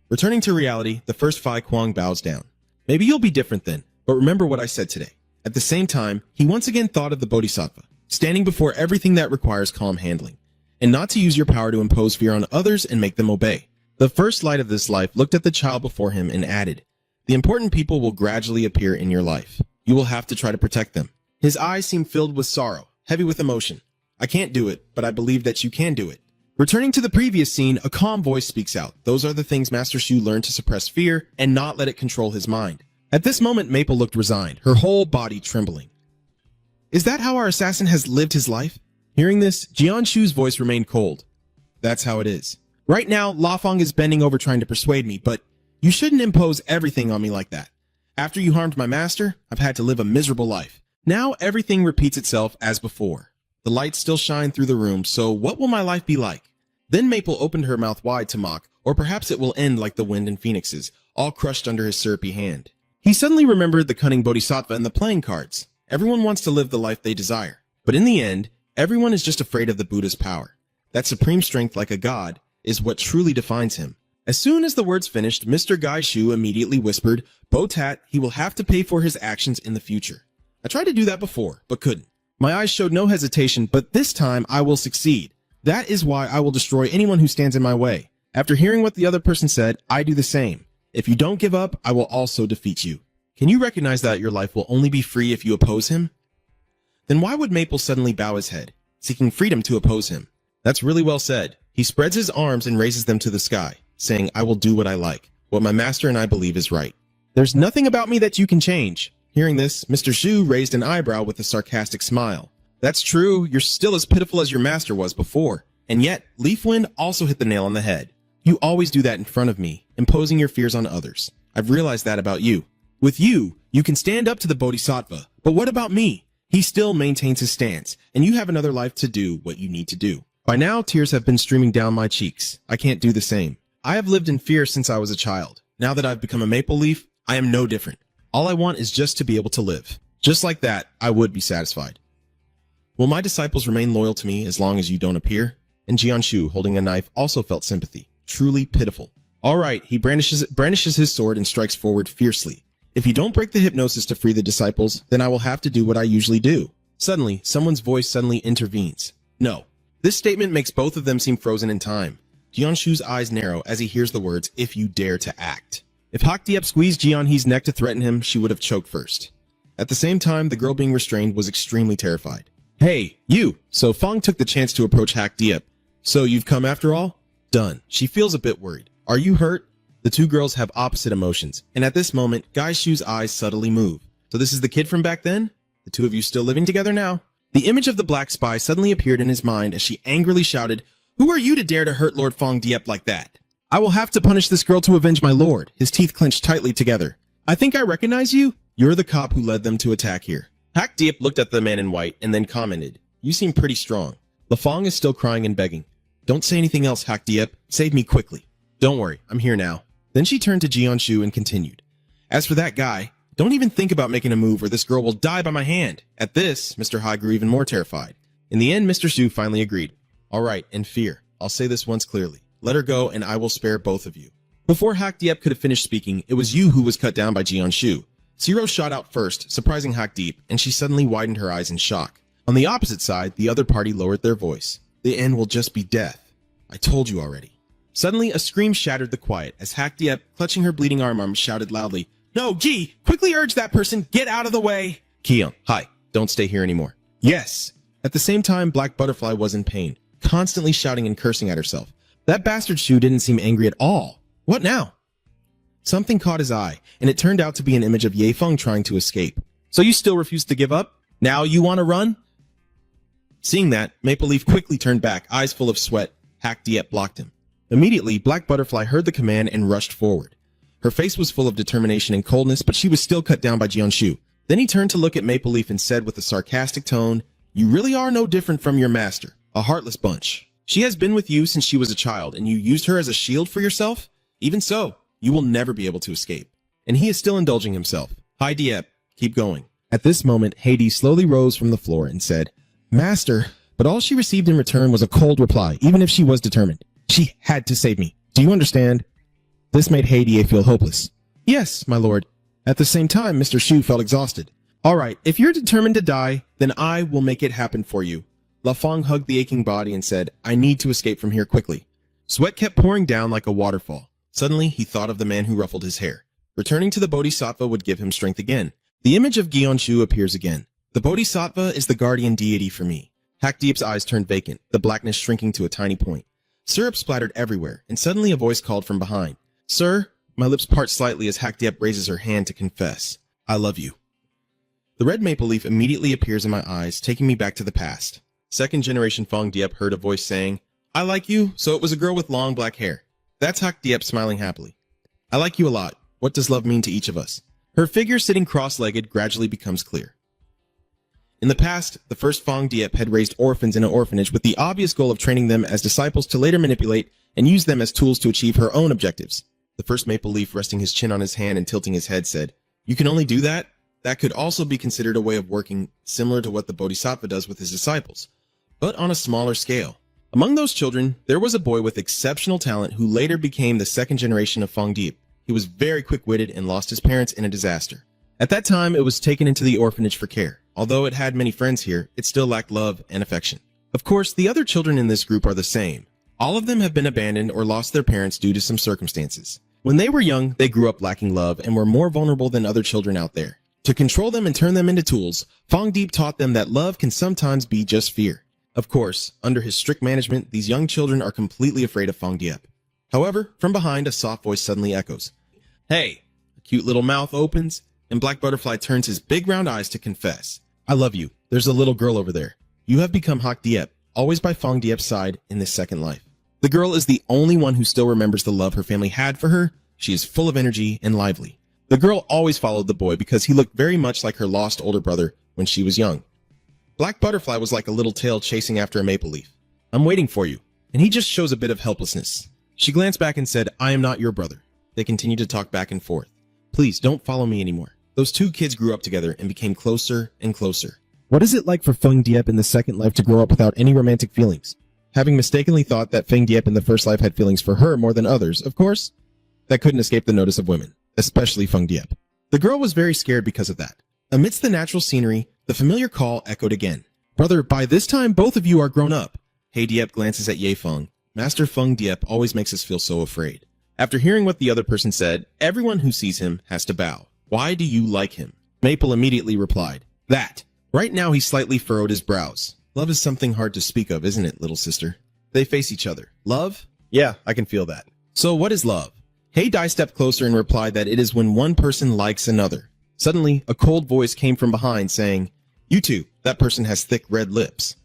Returning to reality, the first Phi Kwang bows down. Maybe you'll be different then, but remember what I said today. At the same time, he once again thought of the Bodhisattva, standing before everything that requires calm handling, and not to use your power to impose fear on others and make them obey. The first light of this life looked at the child before him and added, the important people will gradually appear in your life. You will have to try to protect them. His eyes seemed filled with sorrow, heavy with emotion. I can't do it, but I believe that you can do it. Returning to the previous scene, a calm voice speaks out. Those are the things Master Shu learned to suppress fear and not let it control his mind. At this moment, Maple looked resigned, her whole body trembling. Is that how our assassin has lived his life? Hearing this, Jian Shu's voice remained cold. That's how it is. Right now, La Fong is bending over trying to persuade me, but you shouldn't impose everything on me like that. After you harmed my master, I've had to live a miserable life. Now everything repeats itself as before. The lights still shine through the room, so what will my life be like? Then Maple opened her mouth wide to mock, or perhaps it will end like the wind and phoenixes, all crushed under his syrupy hand. He suddenly remembered the cunning bodhisattva and the playing cards. Everyone wants to live the life they desire, but in the end, everyone is just afraid of the Buddha's power. That supreme strength like a god is what truly defines him. As soon as the words finished, Mr. Gai Shu immediately whispered, Bo Tat, he will have to pay for his actions in the future. I tried to do that before, but couldn't. My eyes showed no hesitation, but this time I will succeed. That is why I will destroy anyone who stands in my way. After hearing what the other person said, I do the same. If you don't give up, I will also defeat you. Can you recognize that your life will only be free if you oppose him? Then why would Maple suddenly bow his head, seeking freedom to oppose him? That's really well said. He spreads his arms and raises them to the sky, saying, I will do what I like, what my master and I believe is right. There's nothing about me that you can change. Hearing this, Mr. Shu raised an eyebrow with a sarcastic smile. That's true, you're still as pitiful as your master was before. And yet, Leaf Wind also hit the nail on the head. You always do that in front of me, imposing your fears on others. I've realized that about you. With you, you can stand up to the Bodhisattva. But what about me? He still maintains his stance, and you have another life to do what you need to do. By now, tears have been streaming down my cheeks. I can't do the same. I have lived in fear since I was a child. Now that I've become a maple leaf, I am no different. All I want is just to be able to live. Just like that, I would be satisfied. Will my disciples remain loyal to me as long as you don't appear? And Jianshu, holding a knife, also felt sympathy. Truly pitiful. All right, he brandishes his sword and strikes forward fiercely. If you don't break the hypnosis to free the disciples, then I will have to do what I usually do. Suddenly, someone's voice suddenly intervenes. No. This statement makes both of them seem frozen in time. Jianshu's eyes narrow as he hears the words, if you dare to act. If Hak Diep squeezed Jianhee's neck to threaten him, she would have choked first. At the same time, the girl being restrained was extremely terrified. Hey, you! So Fong took the chance to approach Hak Diep. So you've come after all? Done. She feels a bit worried. Are you hurt? The two girls have opposite emotions, and at this moment, Gai Shu's eyes subtly move. So this is the kid from back then? The two of you still living together now? The image of the black spy suddenly appeared in his mind as she angrily shouted, Who are you to dare to hurt Lord Fong Diep like that? I will have to punish this girl to avenge my lord, his teeth clenched tightly together. I think I recognize you? You're the cop who led them to attack here. Hak Diep looked at the man in white and then commented, You seem pretty strong. La Fong is still crying and begging. Don't say anything else, Hak Diep. Save me quickly. Don't worry, I'm here now. Then she turned to Jianshu and continued. As for that guy, don't even think about making a move or this girl will die by my hand. At this, Mr. Hai grew even more terrified. In the end, Mr. Shu finally agreed. All right, in fear. I'll say this once clearly. Let her go and I will spare both of you. Before Hak Diep could have finished speaking, it was you who was cut down by Jianshu. Zero shot out first, surprising Hak Diep, and she suddenly widened her eyes in shock. On the opposite side, the other party lowered their voice. The end will just be death. I told you already. Suddenly, a scream shattered the quiet as Hak Diep, clutching her bleeding arm, shouted loudly, No, Ji! Quickly urge that person! Get out of the way! Kiyoung, hi. Don't stay here anymore. Yes! At the same time, Black Butterfly was in pain, constantly shouting and cursing at herself. That bastard Shu didn't seem angry at all. What now? Something caught his eye, and it turned out to be an image of Ye Feng trying to escape. So you still refuse to give up? Now you want to run? Seeing that, Maple Leaf quickly turned back, eyes full of sweat. Hak Diep blocked him. Immediately, Black Butterfly heard the command and rushed forward. Her face was full of determination and coldness, but she was still cut down by Jianshu. Then he turned to look at Maple Leaf and said with a sarcastic tone, You really are no different from your master, a heartless bunch. She has been with you since she was a child, and you used her as a shield for yourself? Even so, you will never be able to escape. And he is still indulging himself. Hi Diep, keep going. At this moment, Hades slowly rose from the floor and said, "Master," but all she received in return was a cold reply, even if she was determined. She had to save me. Do you understand? This made Hades feel hopeless. Yes, my lord. At the same time, Mr. Shu felt exhausted. All right, if you're determined to die, then I will make it happen for you. La Fong hugged the aching body and said, I need to escape from here quickly. Sweat kept pouring down like a waterfall. Suddenly, he thought of the man who ruffled his hair. Returning to the Bodhisattva would give him strength again. The image of Gyeonshu appears again. The Bodhisattva is the guardian deity for me. Hakdiep's eyes turned vacant, the blackness shrinking to a tiny point. Syrup splattered everywhere, and suddenly a voice called from behind. Sir, my lips part slightly as Hakdiep raises her hand to confess. I love you. The red maple leaf immediately appears in my eyes, taking me back to the past. Second generation Fong Diep heard a voice saying, I like you, so it was a girl with long black hair. That's Hakdiep smiling happily. I like you a lot. What does love mean to each of us? Her figure sitting cross-legged gradually becomes clear. In the past, the first Fong Diep had raised orphans in an orphanage with the obvious goal of training them as disciples to later manipulate and use them as tools to achieve her own objectives. The first maple leaf, resting his chin on his hand and tilting his head, said, You can only do that? That could also be considered a way of working similar to what the Bodhisattva does with his disciples, but on a smaller scale. Among those children, there was a boy with exceptional talent who later became the second generation of Fong Diep. He was very quick-witted and lost his parents in a disaster. At that time, it was taken into the orphanage for care. Although it had many friends here, it still lacked love and affection. Of course, the other children in this group are the same. All of them have been abandoned or lost their parents due to some circumstances. When they were young, they grew up lacking love and were more vulnerable than other children out there. To control them and turn them into tools, Fong Diep taught them that love can sometimes be just fear. Of course, under his strict management, these young children are completely afraid of Fong Diep. However, from behind, a soft voice suddenly echoes. Hey! A cute little mouth opens, and Black Butterfly turns his big round eyes to confess. I love you. There's a little girl over there. You have become Hak Diep, always by Fong Diep's side in this second life. The girl is the only one who still remembers the love her family had for her. She is full of energy and lively. The girl always followed the boy because he looked very much like her lost older brother when she was young. Black Butterfly was like a little tail chasing after a maple leaf. I'm waiting for you. And he just shows a bit of helplessness. She glanced back and said, I am not your brother. They continued to talk back and forth. Please don't follow me anymore. Those two kids grew up together and became closer and closer. What is it like for Feng Diep in the second life to grow up without any romantic feelings? Having mistakenly thought that Feng Diep in the first life had feelings for her more than others, of course, that couldn't escape the notice of women, especially Feng Diep. The girl was very scared because of that. Amidst the natural scenery, the familiar call echoed again. Brother, by this time, both of you are grown up. Hey Diep glances at Ye Feng. Master Feng Diep always makes us feel so afraid. After hearing what the other person said, everyone who sees him has to bow. Why do you like him? Maple immediately replied, That. Right now he slightly furrowed his brows. Love is something hard to speak of, isn't it, little sister? They face each other. Love? Yeah, I can feel that. So what is love? Hey Dai stepped closer and replied that it is when one person likes another. Suddenly, a cold voice came from behind saying, You two, that person has thick red lips.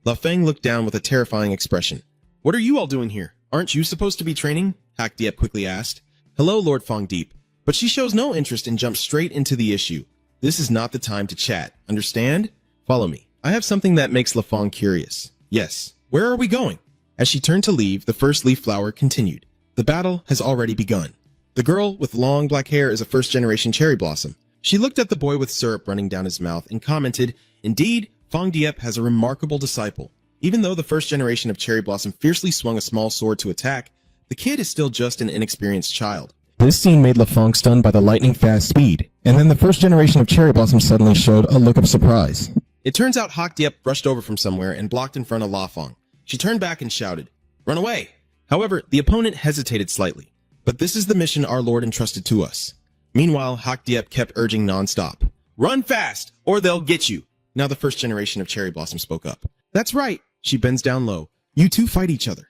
La Feng looked down with a terrifying expression. What are you all doing here? Aren't you supposed to be training? Hak Diep quickly asked. Hello, Lord Fong Diep. But she shows no interest and jumps straight into the issue. This is not the time to chat. Understand? Follow me. I have something that makes La Fong curious. Yes. Where are we going? As she turned to leave, the first leaf flower continued. The battle has already begun. The girl with long black hair is a first-generation cherry blossom. She looked at the boy with syrup running down his mouth and commented, Indeed, Fong Diep has a remarkable disciple. Even though the first generation of cherry blossom fiercely swung a small sword to attack, the kid is still just an inexperienced child. This scene made La Fong stunned by the lightning-fast speed, and then the first generation of cherry blossom suddenly showed a look of surprise. It turns out Hak Diep rushed over from somewhere and blocked in front of La Fong. She turned back and shouted, Run away! However, the opponent hesitated slightly. But this is the mission our Lord entrusted to us. Meanwhile, Hak Diep kept urging non-stop. Run fast, or they'll get you! Now the first generation of cherry blossom spoke up. That's right! She bends down low. You two fight each other.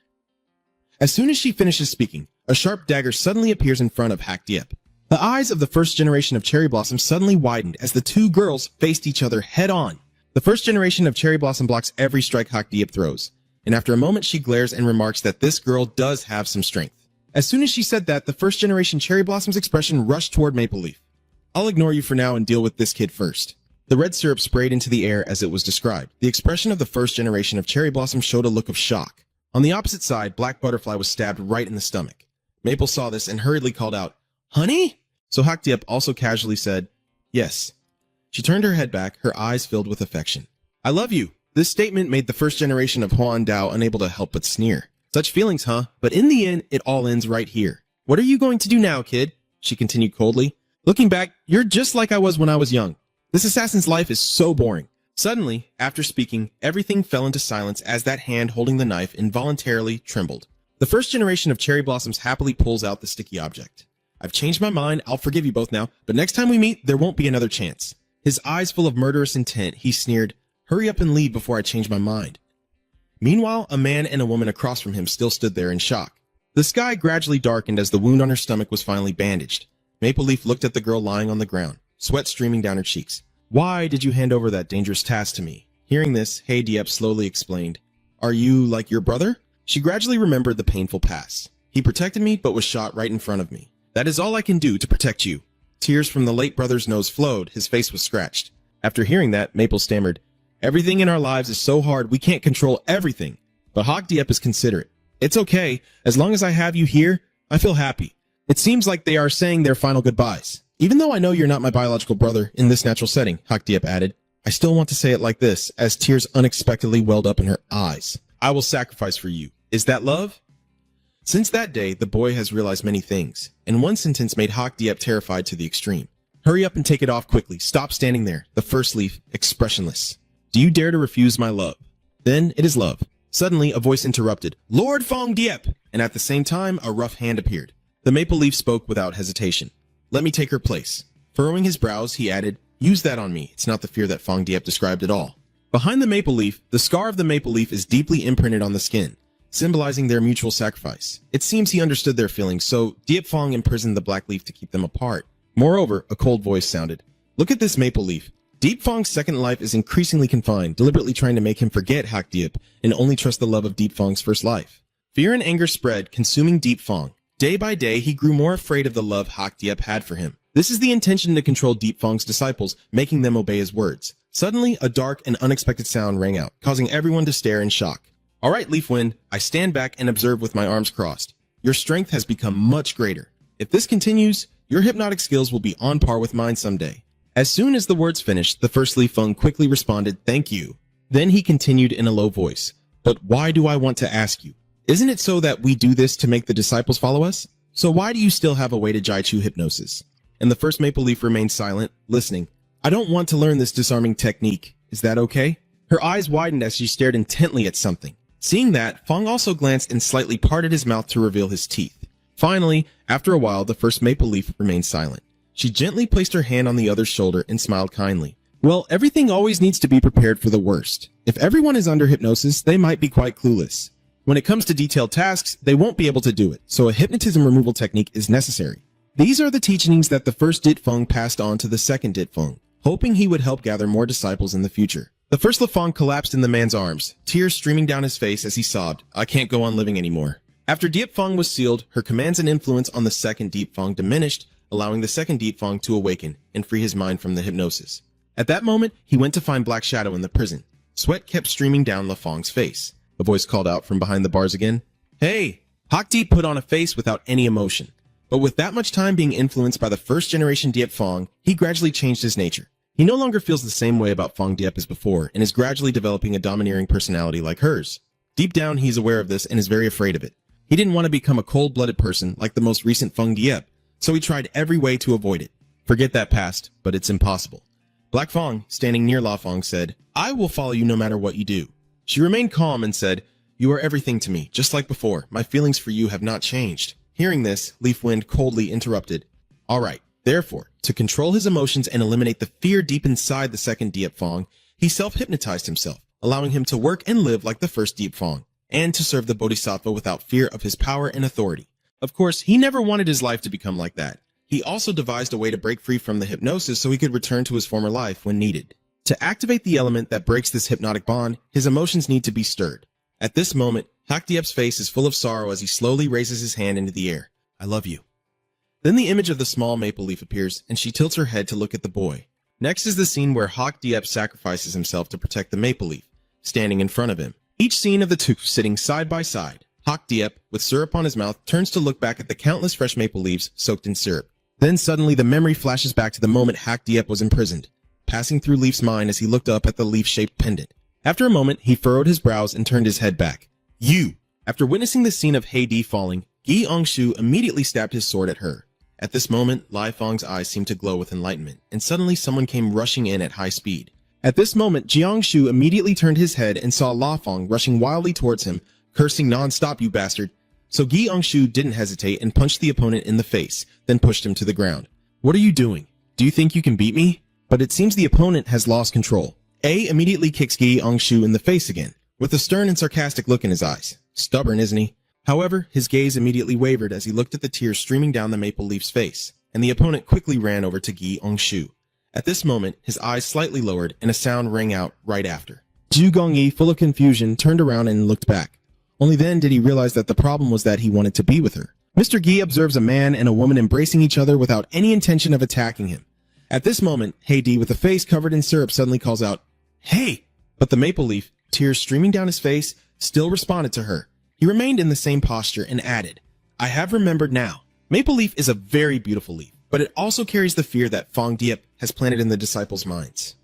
As soon as she finishes speaking, a sharp dagger suddenly appears in front of Hak Diep. The eyes of the first generation of cherry blossom suddenly widened as the two girls faced each other head-on. The first generation of cherry blossom blocks every strike Hak Diep throws, and after a moment she glares and remarks that this girl does have some strength. As soon as she said that, the first generation cherry blossom's expression rushed toward Maple Leaf. I'll ignore you for now and deal with this kid first. The red syrup sprayed into the air as it was described. The expression of the first generation of cherry blossom showed a look of shock. On the opposite side, Black Butterfly was stabbed right in the stomach. Maple saw this and hurriedly called out, Honey? So Hak Diep also casually said, Yes. She turned her head back, her eyes filled with affection. I love you. This statement made the first generation of Huan Dao unable to help but sneer. Such feelings, huh? But in the end, it all ends right here. What are you going to do now, kid? She continued coldly. Looking back, you're just like I was when I was young. This assassin's life is so boring. Suddenly, after speaking, everything fell into silence as that hand holding the knife involuntarily trembled. The first generation of Cherry Blossoms happily pulls out the sticky object. I've changed my mind, I'll forgive you both now, but next time we meet, there won't be another chance. His eyes full of murderous intent, he sneered, hurry up and leave before I change my mind. Meanwhile, a man and a woman across from him still stood there in shock. The sky gradually darkened as the wound on her stomach was finally bandaged. Maple Leaf looked at the girl lying on the ground, sweat streaming down her cheeks. Why did you hand over that dangerous task to me? Hearing this, Hey Diep slowly explained, Are you like your brother? She gradually remembered the painful past. He protected me, but was shot right in front of me. That is all I can do to protect you. Tears from the late brother's nose flowed, his face was scratched. After hearing that, Maple stammered, Everything in our lives is so hard we can't control everything. But Hawk Diep is considerate. It's okay, as long as I have you here, I feel happy. It seems like they are saying their final goodbyes. Even though I know you're not my biological brother in this natural setting, Hawk Diep added, I still want to say it like this, as tears unexpectedly welled up in her eyes. I will sacrifice for you. Is that love? Since that day, the boy has realized many things, and one sentence made Hawk Diep terrified to the extreme. Hurry up and take it off quickly. Stop standing there, the first leaf, expressionless. Do you dare to refuse my love? Then it is love. Suddenly, a voice interrupted, Lord Fong Diep! And at the same time, a rough hand appeared. The maple leaf spoke without hesitation. Let me take her place. Furrowing his brows, he added, Use that on me. It's not the fear that Fong Diep described at all. Behind the maple leaf, the scar of the maple leaf is deeply imprinted on the skin, symbolizing their mutual sacrifice. It seems he understood their feelings, so Diep Fong imprisoned the black leaf to keep them apart. Moreover, a cold voice sounded. Look at this maple leaf. Diep Fong's second life is increasingly confined, deliberately trying to make him forget Hak Diep and only trust the love of Diep Fong's first life. Fear and anger spread, consuming Diep Fong. Day by day, he grew more afraid of the love Hak Diep had for him. This is the intention to control Diep Fong's disciples, making them obey his words. Suddenly, a dark and unexpected sound rang out, causing everyone to stare in shock. All right, Leafwind, I stand back and observe with my arms crossed. Your strength has become much greater. If this continues, your hypnotic skills will be on par with mine someday. As soon as the words finished, the first Leaf Fung quickly responded, Thank you. Then he continued in a low voice, But why do I want to ask you? Isn't it so that we do this to make the disciples follow us? So why do you still have a way to Jaichu hypnosis? And the first maple leaf remained silent, listening. I don't want to learn this disarming technique. Is that okay? Her eyes widened as she stared intently at something. Seeing that, Fong also glanced and slightly parted his mouth to reveal his teeth. Finally, after a while, the first maple leaf remained silent. She gently placed her hand on the other's shoulder and smiled kindly. Well, everything always needs to be prepared for the worst. If everyone is under hypnosis, they might be quite clueless. When it comes to detailed tasks, they won't be able to do it, so a hypnotism removal technique is necessary. These are the teachings that the first Dit Fung passed on to the second Dit Fung, hoping he would help gather more disciples in the future. The first Lafong collapsed in the man's arms, tears streaming down his face as he sobbed, I can't go on living anymore. After Diep Fong was sealed, her commands and influence on the second Diep Fong diminished, allowing the second Diep Fong to awaken and free his mind from the hypnosis. At that moment, he went to find Black Shadow in the prison. Sweat kept streaming down Lafong's face. A voice called out from behind the bars again. Hey! Hak Deep put on a face without any emotion. But with that much time being influenced by the first generation Diep Fong, he gradually changed his nature. He no longer feels the same way about Fong Diep as before, and is gradually developing a domineering personality like hers. Deep down, he's aware of this and is very afraid of it. He didn't want to become a cold-blooded person like the most recent Fong Diep, so he tried every way to avoid it. Forget that past, but it's impossible. Black Fong, standing near La Fong, said, I will follow you no matter what you do. She remained calm and said, You are everything to me, just like before. My feelings for you have not changed. Hearing this, Leafwind coldly interrupted. All right, therefore, to control his emotions and eliminate the fear deep inside the second Diep Fong, he self-hypnotized himself, allowing him to work and live like the first Diep Fong, and to serve the Bodhisattva without fear of his power and authority. Of course, he never wanted his life to become like that. He also devised a way to break free from the hypnosis so he could return to his former life when needed. To activate the element that breaks this hypnotic bond, his emotions need to be stirred. At this moment, Hak Diep's face is full of sorrow as he slowly raises his hand into the air. I love you. Then the image of the small maple leaf appears, and she tilts her head to look at the boy. Next is the scene where Hak Diep sacrifices himself to protect the maple leaf, standing in front of him. Each scene of the two sitting side by side. Hak Diep, with syrup on his mouth, turns to look back at the countless fresh maple leaves soaked in syrup. Then suddenly the memory flashes back to the moment Hak Diep was imprisoned. passing through Leaf's mind as he looked up at the leaf-shaped pendant. After a moment, he furrowed his brows and turned his head back. You! After witnessing the scene of Hei Di falling, Gi Ongshu immediately stabbed his sword at her. At this moment, Lai Feng's eyes seemed to glow with enlightenment, and suddenly someone came rushing in at high speed. At this moment, Jiangshu immediately turned his head and saw La Feng rushing wildly towards him, cursing non-stop, "You bastard." So Gi Ongshu didn't hesitate and punched the opponent in the face, then pushed him to the ground. What are you doing? Do you think you can beat me? But it seems the opponent has lost control. A immediately kicks Gi Ongshu in the face again, with a stern and sarcastic look in his eyes. Stubborn, isn't he? However, his gaze immediately wavered as he looked at the tears streaming down the Maple Leaf's face, and the opponent quickly ran over to Gi Ongshu. At this moment, his eyes slightly lowered and a sound rang out right after. Zhu Gongyi, full of confusion, turned around and looked back. Only then did he realize that the problem was that he wanted to be with her. Mr. Gi observes a man and a woman embracing each other without any intention of attacking him. At this moment, Hei Di, with a face covered in syrup, suddenly calls out, "Hey!" But the Maple Leaf, tears streaming down his face, still responded to her. He remained in the same posture and added, "I have remembered now. Maple Leaf is a very beautiful leaf, but it also carries the fear that Fong Diep has planted in the disciples' minds."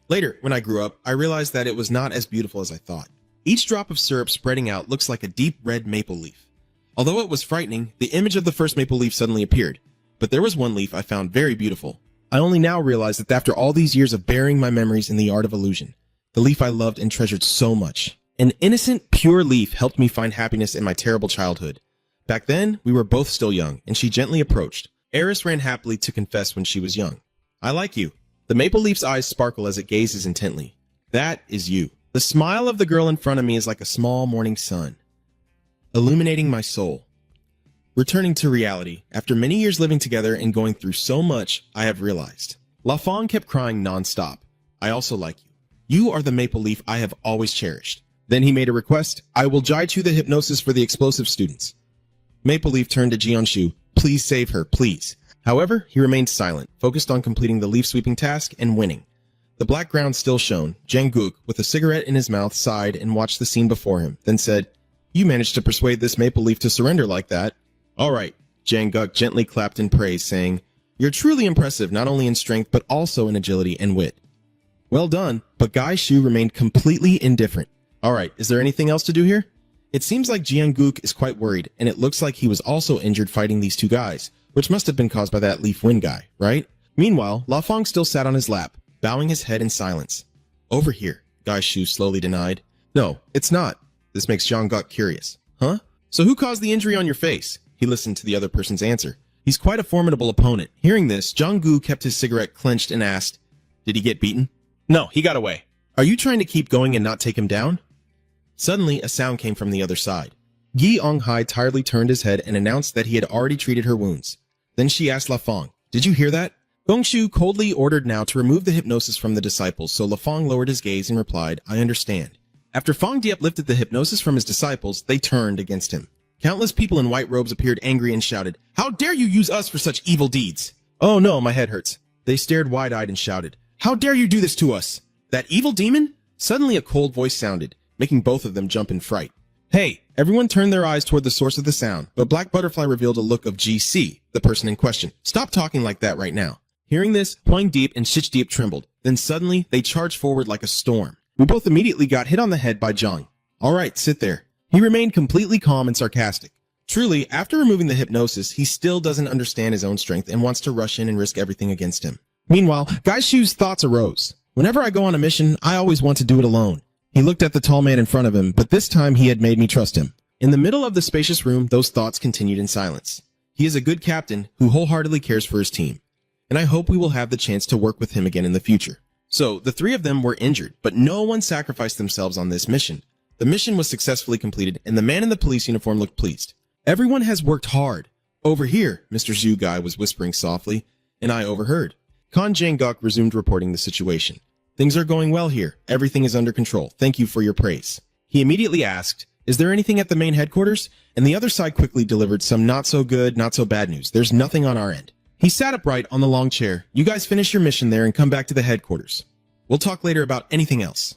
Later, when I grew up, I realized that it was not as beautiful as I thought. Each drop of syrup spreading out looks like a deep red maple leaf. Although it was frightening, the image of the first maple leaf suddenly appeared. But there was one leaf I found very beautiful. I only now realize that after all these years of burying my memories in the art of illusion, the leaf I loved and treasured so much, an innocent, pure leaf helped me find happiness in my terrible childhood. Back then, we were both still young, and she gently approached. Eris ran happily to confess when she was young. "I like you." The maple leaf's eyes sparkle as it gazes intently. "That is you." The smile of the girl in front of me is like a small morning sun, illuminating my soul. Returning to reality, after many years living together and going through so much, I have realized. La Feng kept crying non-stop. "I also like you. You are the maple leaf I have always cherished." Then he made a request. "I will Jaichu the hypnosis for the explosive students." Maple Leaf turned to Jianshu. "Please save her, please." However, he remained silent, focused on completing the leaf sweeping task and winning. The black ground still shone. Janguk, with a cigarette in his mouth, sighed and watched the scene before him, then said, "You managed to persuade this maple leaf to surrender like that." "All right." Janguk gently clapped in praise, saying, "You're truly impressive, not only in strength, but also in agility and wit." Well done, but Gai Shu remained completely indifferent. "All right, is there anything else to do here?" It seems like Jianguk is quite worried, and it looks like he was also injured fighting these two guys, which must have been caused by that Leaf Wind guy, right? Meanwhile, La Feng still sat on his lap, bowing his head in silence. "Over here," Gai Shu slowly denied. "No, it's not." This makes Jianguk curious. "Huh? So who caused the injury on your face?" He listened to the other person's answer. He's quite a formidable opponent. Hearing this, Jianggu kept his cigarette clenched and asked, "Did he get beaten?" "No, he got away." "Are you trying to keep going and not take him down?" Suddenly, a sound came from the other side. Yi Onghai tiredly turned his head and announced that he had already treated her wounds. Then she asked La Feng, "Did you hear that?" Gongshu coldly ordered now to remove the hypnosis from the disciples, so La Feng lowered his gaze and replied, "I understand." After Feng Diep lifted the hypnosis from his disciples, they turned against him. Countless people in white robes appeared angry and shouted, "How dare you use us for such evil deeds?" "Oh no, my head hurts." They stared wide-eyed and shouted, "How dare you do this to us? That evil demon?" Suddenly a cold voice sounded, making both of them jump in fright. "Hey!" Everyone turned their eyes toward the source of the sound, but Black Butterfly revealed a look of GC, the person in question. "Stop talking like that right now." Hearing this, Huang Deep and Shich Deep trembled. Then suddenly, they charged forward like a storm. We both immediately got hit on the head by Zhang. "All right, sit there." He remained completely calm and sarcastic. Truly, after removing the hypnosis, he still doesn't understand his own strength and wants to rush in and risk everything against him. Meanwhile, Gaishu's thoughts arose. "Whenever I go on a mission, I always want to do it alone." He looked at the tall man in front of him, but this time he had made me trust him. In the middle of the spacious room, those thoughts continued in silence. He is a good captain who wholeheartedly cares for his team, and I hope we will have the chance to work with him again in the future. So, the three of them were injured, but no one sacrificed themselves on this mission. The mission was successfully completed, and the man in the police uniform looked pleased. "Everyone has worked hard." "Over here," Mr. Zhu Guy was whispering softly, and I overheard. Khan Janguk resumed reporting the situation. "Things are going well here. Everything is under control. Thank you for your praise." He immediately asked, "Is there anything at the main headquarters?" And the other side quickly delivered some not so good, not so bad news. "There's nothing on our end." He sat upright on the long chair. "You guys finish your mission there and come back to the headquarters. We'll talk later about anything else."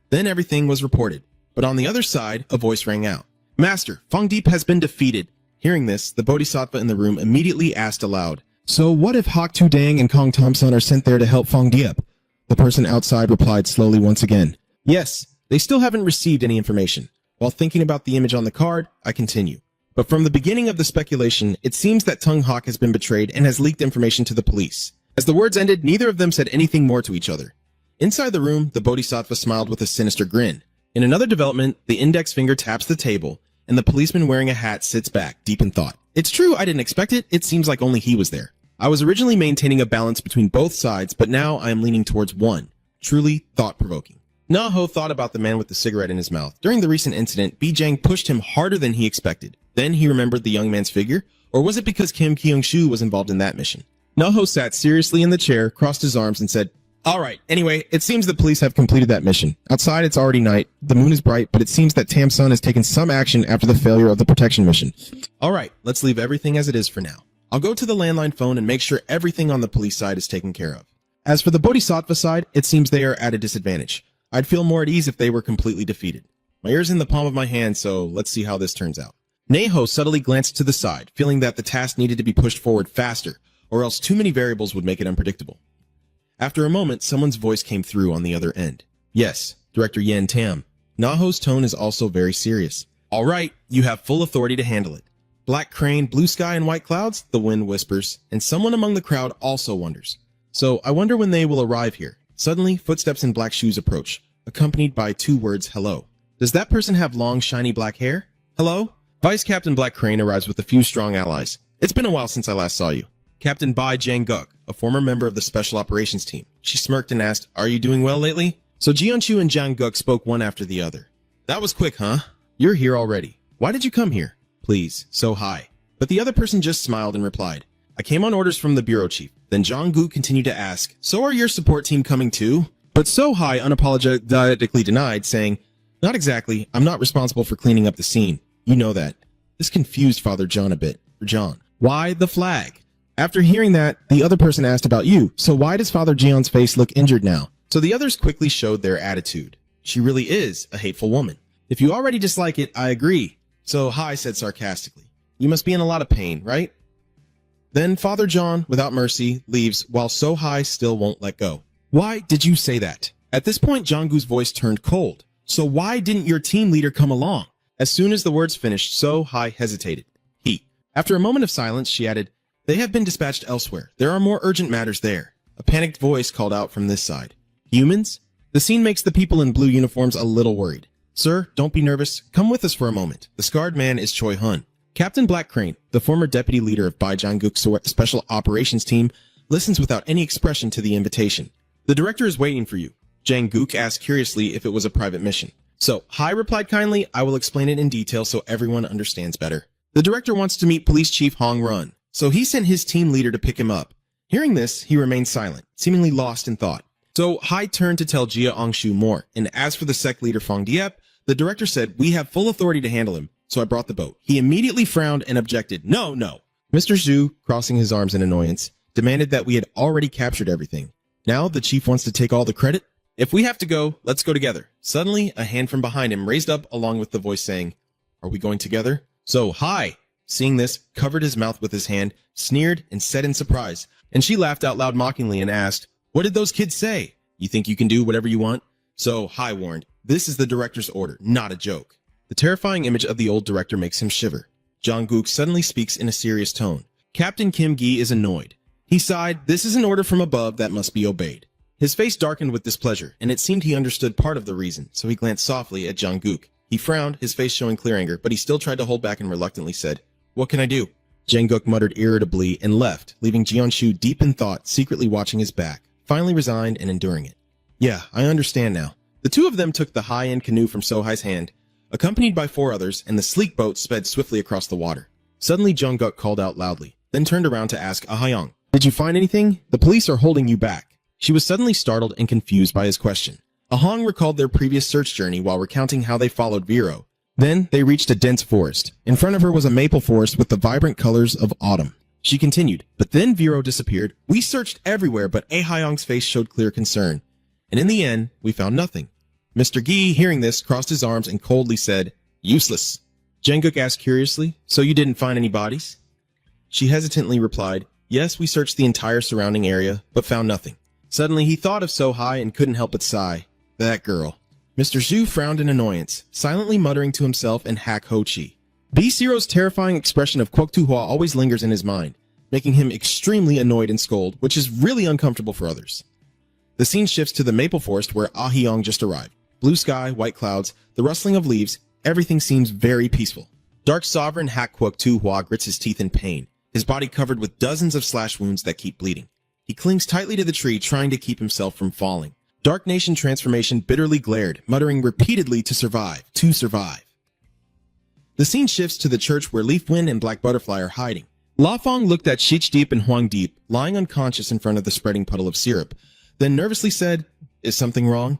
Then everything was reported. But on the other side, a voice rang out. "Master, Feng Deep has been defeated." Hearing this, the Bodhisattva in the room immediately asked aloud, So what if Hak Tu Dang and Kong Thompson are sent there to help Fong Diep? The person outside replied slowly once again. Yes, they still haven't received any information. While thinking about the image on the card, I continue. But from the beginning of the speculation, it seems that Tung Hak has been betrayed and has leaked information to the police. As the words ended, neither of them said anything more to each other. Inside the room, the Bodhisattva smiled with a sinister grin. In another development, the index finger taps the table, and the policeman wearing a hat sits back, deep in thought. It's true, I didn't expect it. It seems like only he was there. I was originally maintaining a balance between both sides, but now I am leaning towards one. Truly thought-provoking. Na Ho thought about the man with the cigarette in his mouth. During the recent incident, Bi Jang pushed him harder than he expected. Then he remembered the young man's figure, or was it because Kim Kyung-shu was involved in that mission? Na Ho sat seriously in the chair, crossed his arms, and said, "All right, anyway, it seems the police have completed that mission. Outside, it's already night. The moon is bright, but it seems that Tam Sun has taken some action after the failure of the protection mission. All right, let's leave everything as it is for now. I'll go to the landline phone and make sure everything on the police side is taken care of. As for the Bodhisattva side, it seems they are at a disadvantage. I'd feel more at ease if they were completely defeated. My ear's in the palm of my hand, so let's see how this turns out." Neho subtly glanced to the side, feeling that the task needed to be pushed forward faster, or else too many variables would make it unpredictable. After a moment, someone's voice came through on the other end. "Yes, Director Yen Tam." Naho's tone is also very serious. "All right, you have full authority to handle it." "Black crane, blue sky, and white clouds," the wind whispers, and someone among the crowd also wonders. "So I wonder when they will arrive here." Suddenly, footsteps in black shoes approach, accompanied by two words, "Hello." "Does that person have long, shiny black hair?" "Hello?" Vice Captain Black Crane arrives with a few strong allies. "It's been a while since I last saw you." Captain Bai Jang-guk, a former member of the Special Operations Team. She smirked and asked, "Are you doing well lately?" So Jian-chu and Jang-guk spoke one after the other. "That was quick, huh? You're here already. Why did you come here?" "Please, so high." But the other person just smiled and replied, "I came on orders from the bureau chief." Then Jang-guk continued to ask, "So are your support team coming too?" But So High unapologetically denied, saying, "Not exactly. I'm not responsible for cleaning up the scene. You know that." This confused Father John a bit. For John, "Why the flag?" After hearing that, the other person asked about you. "So why does Father Jeon's face look injured now?" So the others quickly showed their attitude. "She really is a hateful woman. If you already dislike it, I agree." So High said sarcastically, "You must be in a lot of pain, right?" Then Father John, without mercy, leaves while So High still won't let go. "Why did you say that?" At this point, Jong-gu's voice turned cold. "So why didn't your team leader come along?" As soon as the words finished, So High hesitated. After a moment of silence, she added, "They have been dispatched elsewhere. There are more urgent matters there." A panicked voice called out from this side. "Humans?" The scene makes the people in blue uniforms a little worried. "Sir, don't be nervous. Come with us for a moment." The scarred man is Choi Hun. Captain Black Crane, the former deputy leader of Bai Jang-guk's Special Operations Team, listens without any expression to the invitation. "The director is waiting for you." Jang-guk asked curiously if it was a private mission. So Hai replied kindly, "I will explain it in detail so everyone understands better." The director wants to meet Police Chief Hong Run, so he sent his team leader to pick him up. Hearing this, he remained silent, seemingly lost in thought. So Hai turned to tell Jia Angshu more, and as for the sect leader Fong Diep, the director said, "We have full authority to handle him, so I brought the boat." He immediately frowned and objected, "No. Mr. Zhu, crossing his arms in annoyance, demanded that we had already captured everything. Now the chief wants to take all the credit? If we have to go, let's go together." Suddenly, a hand from behind him raised up along with the voice saying, "Are we going together?" So Hai, seeing this, covered his mouth with his hand, sneered, and said in surprise. And she laughed out loud mockingly and asked, "What did those kids say? You think you can do whatever you want?" So Hai warned, "This is the director's order, not a joke." The terrifying image of the old director makes him shiver. Jong-guk suddenly speaks in a serious tone. Captain Kim Gi is annoyed. He sighed, "This is an order from above that must be obeyed." His face darkened with displeasure, and it seemed he understood part of the reason, so he glanced softly at Jang-guk. He frowned, his face showing clear anger, but he still tried to hold back and reluctantly said, "What can I do?" Jang-guk muttered irritably and left, leaving Jian-shu deep in thought, secretly watching his back, finally resigned and enduring it. "Yeah, I understand now." The two of them took the high-end canoe from So-hai's hand, accompanied by 4 others, and the sleek boat sped swiftly across the water. Suddenly, Jung-guk called out loudly, then turned around to ask Ah-hyung, "Did you find anything? The police are holding you back." She was suddenly startled and confused by his question. Ah-hong recalled their previous search journey while recounting how they followed Vero. Then they reached a dense forest. In front of her was a maple forest with the vibrant colors of autumn. She continued, "But then Vero disappeared. We searched everywhere, but Ah-hyung's face showed clear concern. And in the end, we found nothing." Mr. Gi, hearing this, crossed his arms and coldly said, "Useless." Jang-guk asked curiously, "So you didn't find any bodies?" She hesitantly replied, Yes, we searched the entire surrounding area, but found nothing. Suddenly, he thought of So-Hai and couldn't help but sigh. That girl. Mr. Zhu frowned in annoyance, silently muttering to himself and hack Ho-Chi. B-Zero's terrifying expression of Kwok Tu-hwa always lingers in his mind, making him extremely annoyed and scold, which is really uncomfortable for others. The scene shifts to the maple forest where Ah Hyung just arrived. Blue sky, white clouds, the rustling of leaves, everything seems very peaceful. Dark Sovereign Hack Kwok Tu-hwa grits his teeth in pain, his body covered with dozens of slash wounds that keep bleeding. He clings tightly to the tree, trying to keep himself from falling. Dark Nation Transformation bitterly glared, muttering repeatedly to survive, to survive. The scene shifts to the church where Leaf Wind and Black Butterfly are hiding. La Fong looked at Shich Deep and Huang Deep, lying unconscious in front of the spreading puddle of syrup, then nervously said, "Is something wrong?"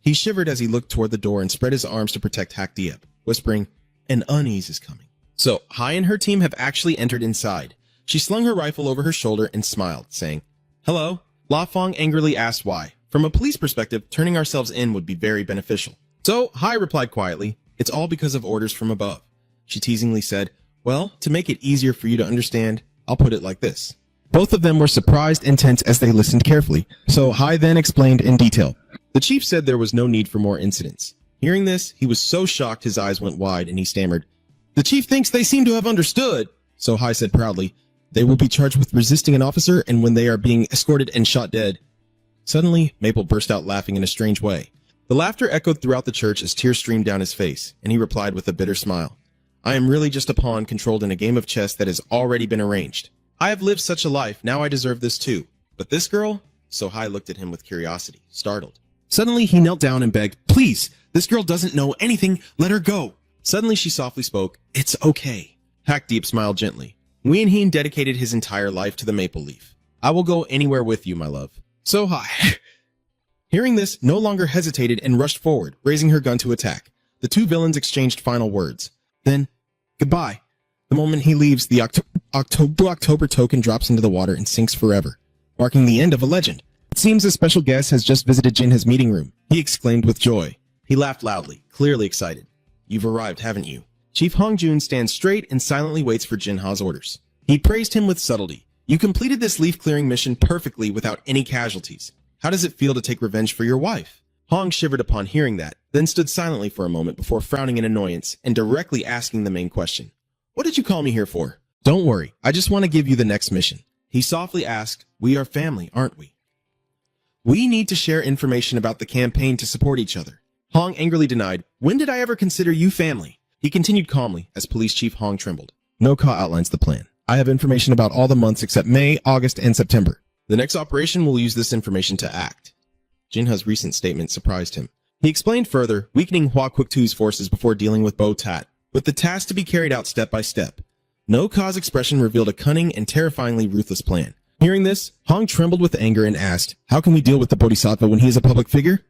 He shivered as he looked toward the door and spread his arms to protect Hak Diep, whispering, "An unease is coming." So, Hai and her team have actually entered inside. She slung her rifle over her shoulder and smiled, saying, "Hello?" La Fong angrily asked why. From a police perspective, turning ourselves in would be very beneficial. So, Hai replied quietly, "It's all because of orders from above." She teasingly said, "Well, to make it easier for you to understand, I'll put it like this." Both of them were surprised and tense as they listened carefully, so Hai then explained in detail. The chief said there was no need for more incidents. Hearing this, he was so shocked his eyes went wide and he stammered, "The chief thinks they seem to have understood." So Hai said proudly, "They will be charged with resisting an officer and when they are being escorted and shot dead." Suddenly, Maple burst out laughing in a strange way. The laughter echoed throughout the church as tears streamed down his face, and he replied with a bitter smile, "I am really just a pawn controlled in a game of chess that has already been arranged. I have lived such a life, now I deserve this too. But this girl?" So Hai looked at him with curiosity, startled. Suddenly, he knelt down and begged, "Please, this girl doesn't know anything, let her go." Suddenly, she softly spoke, "It's okay." Hak Deep smiled gently. Nguyen Heen dedicated his entire life to the maple leaf. "I will go anywhere with you, my love." So Hai, hearing this, no longer hesitated and rushed forward, raising her gun to attack. The two villains exchanged final words. Then, "Goodbye." The moment he leaves, the October token drops into the water and sinks forever, marking the end of a legend. It seems a special guest has just visited Jinha's meeting room, he exclaimed with joy. He laughed loudly, clearly excited. "You've arrived, haven't you?" Chief Hong Jun stands straight and silently waits for Jinha's orders. He praised him with subtlety. "You completed this leaf-clearing mission perfectly without any casualties. How does it feel to take revenge for your wife?" Hong shivered upon hearing that, then stood silently for a moment before frowning in annoyance and directly asking the main question. "What did you call me here for?" "Don't worry, I just want to give you the next mission." He softly asked, "We are family, aren't we?" "We need to share information about the campaign to support each other." Hong angrily denied, "When did I ever consider you family?" He continued calmly as Police Chief Hong trembled. "No Ka outlines the plan. I have information about all the months except May, August, and September. The next operation will use this information to act." Jinha's recent statement surprised him. He explained further, weakening Hua Kwok Tu's forces before dealing with Bo Tat, with the task to be carried out step by step. No Ka's expression revealed a cunning and terrifyingly ruthless plan. Hearing this, Hong trembled with anger and asked, "How can we deal with the Bodhisattva when he is a public figure?"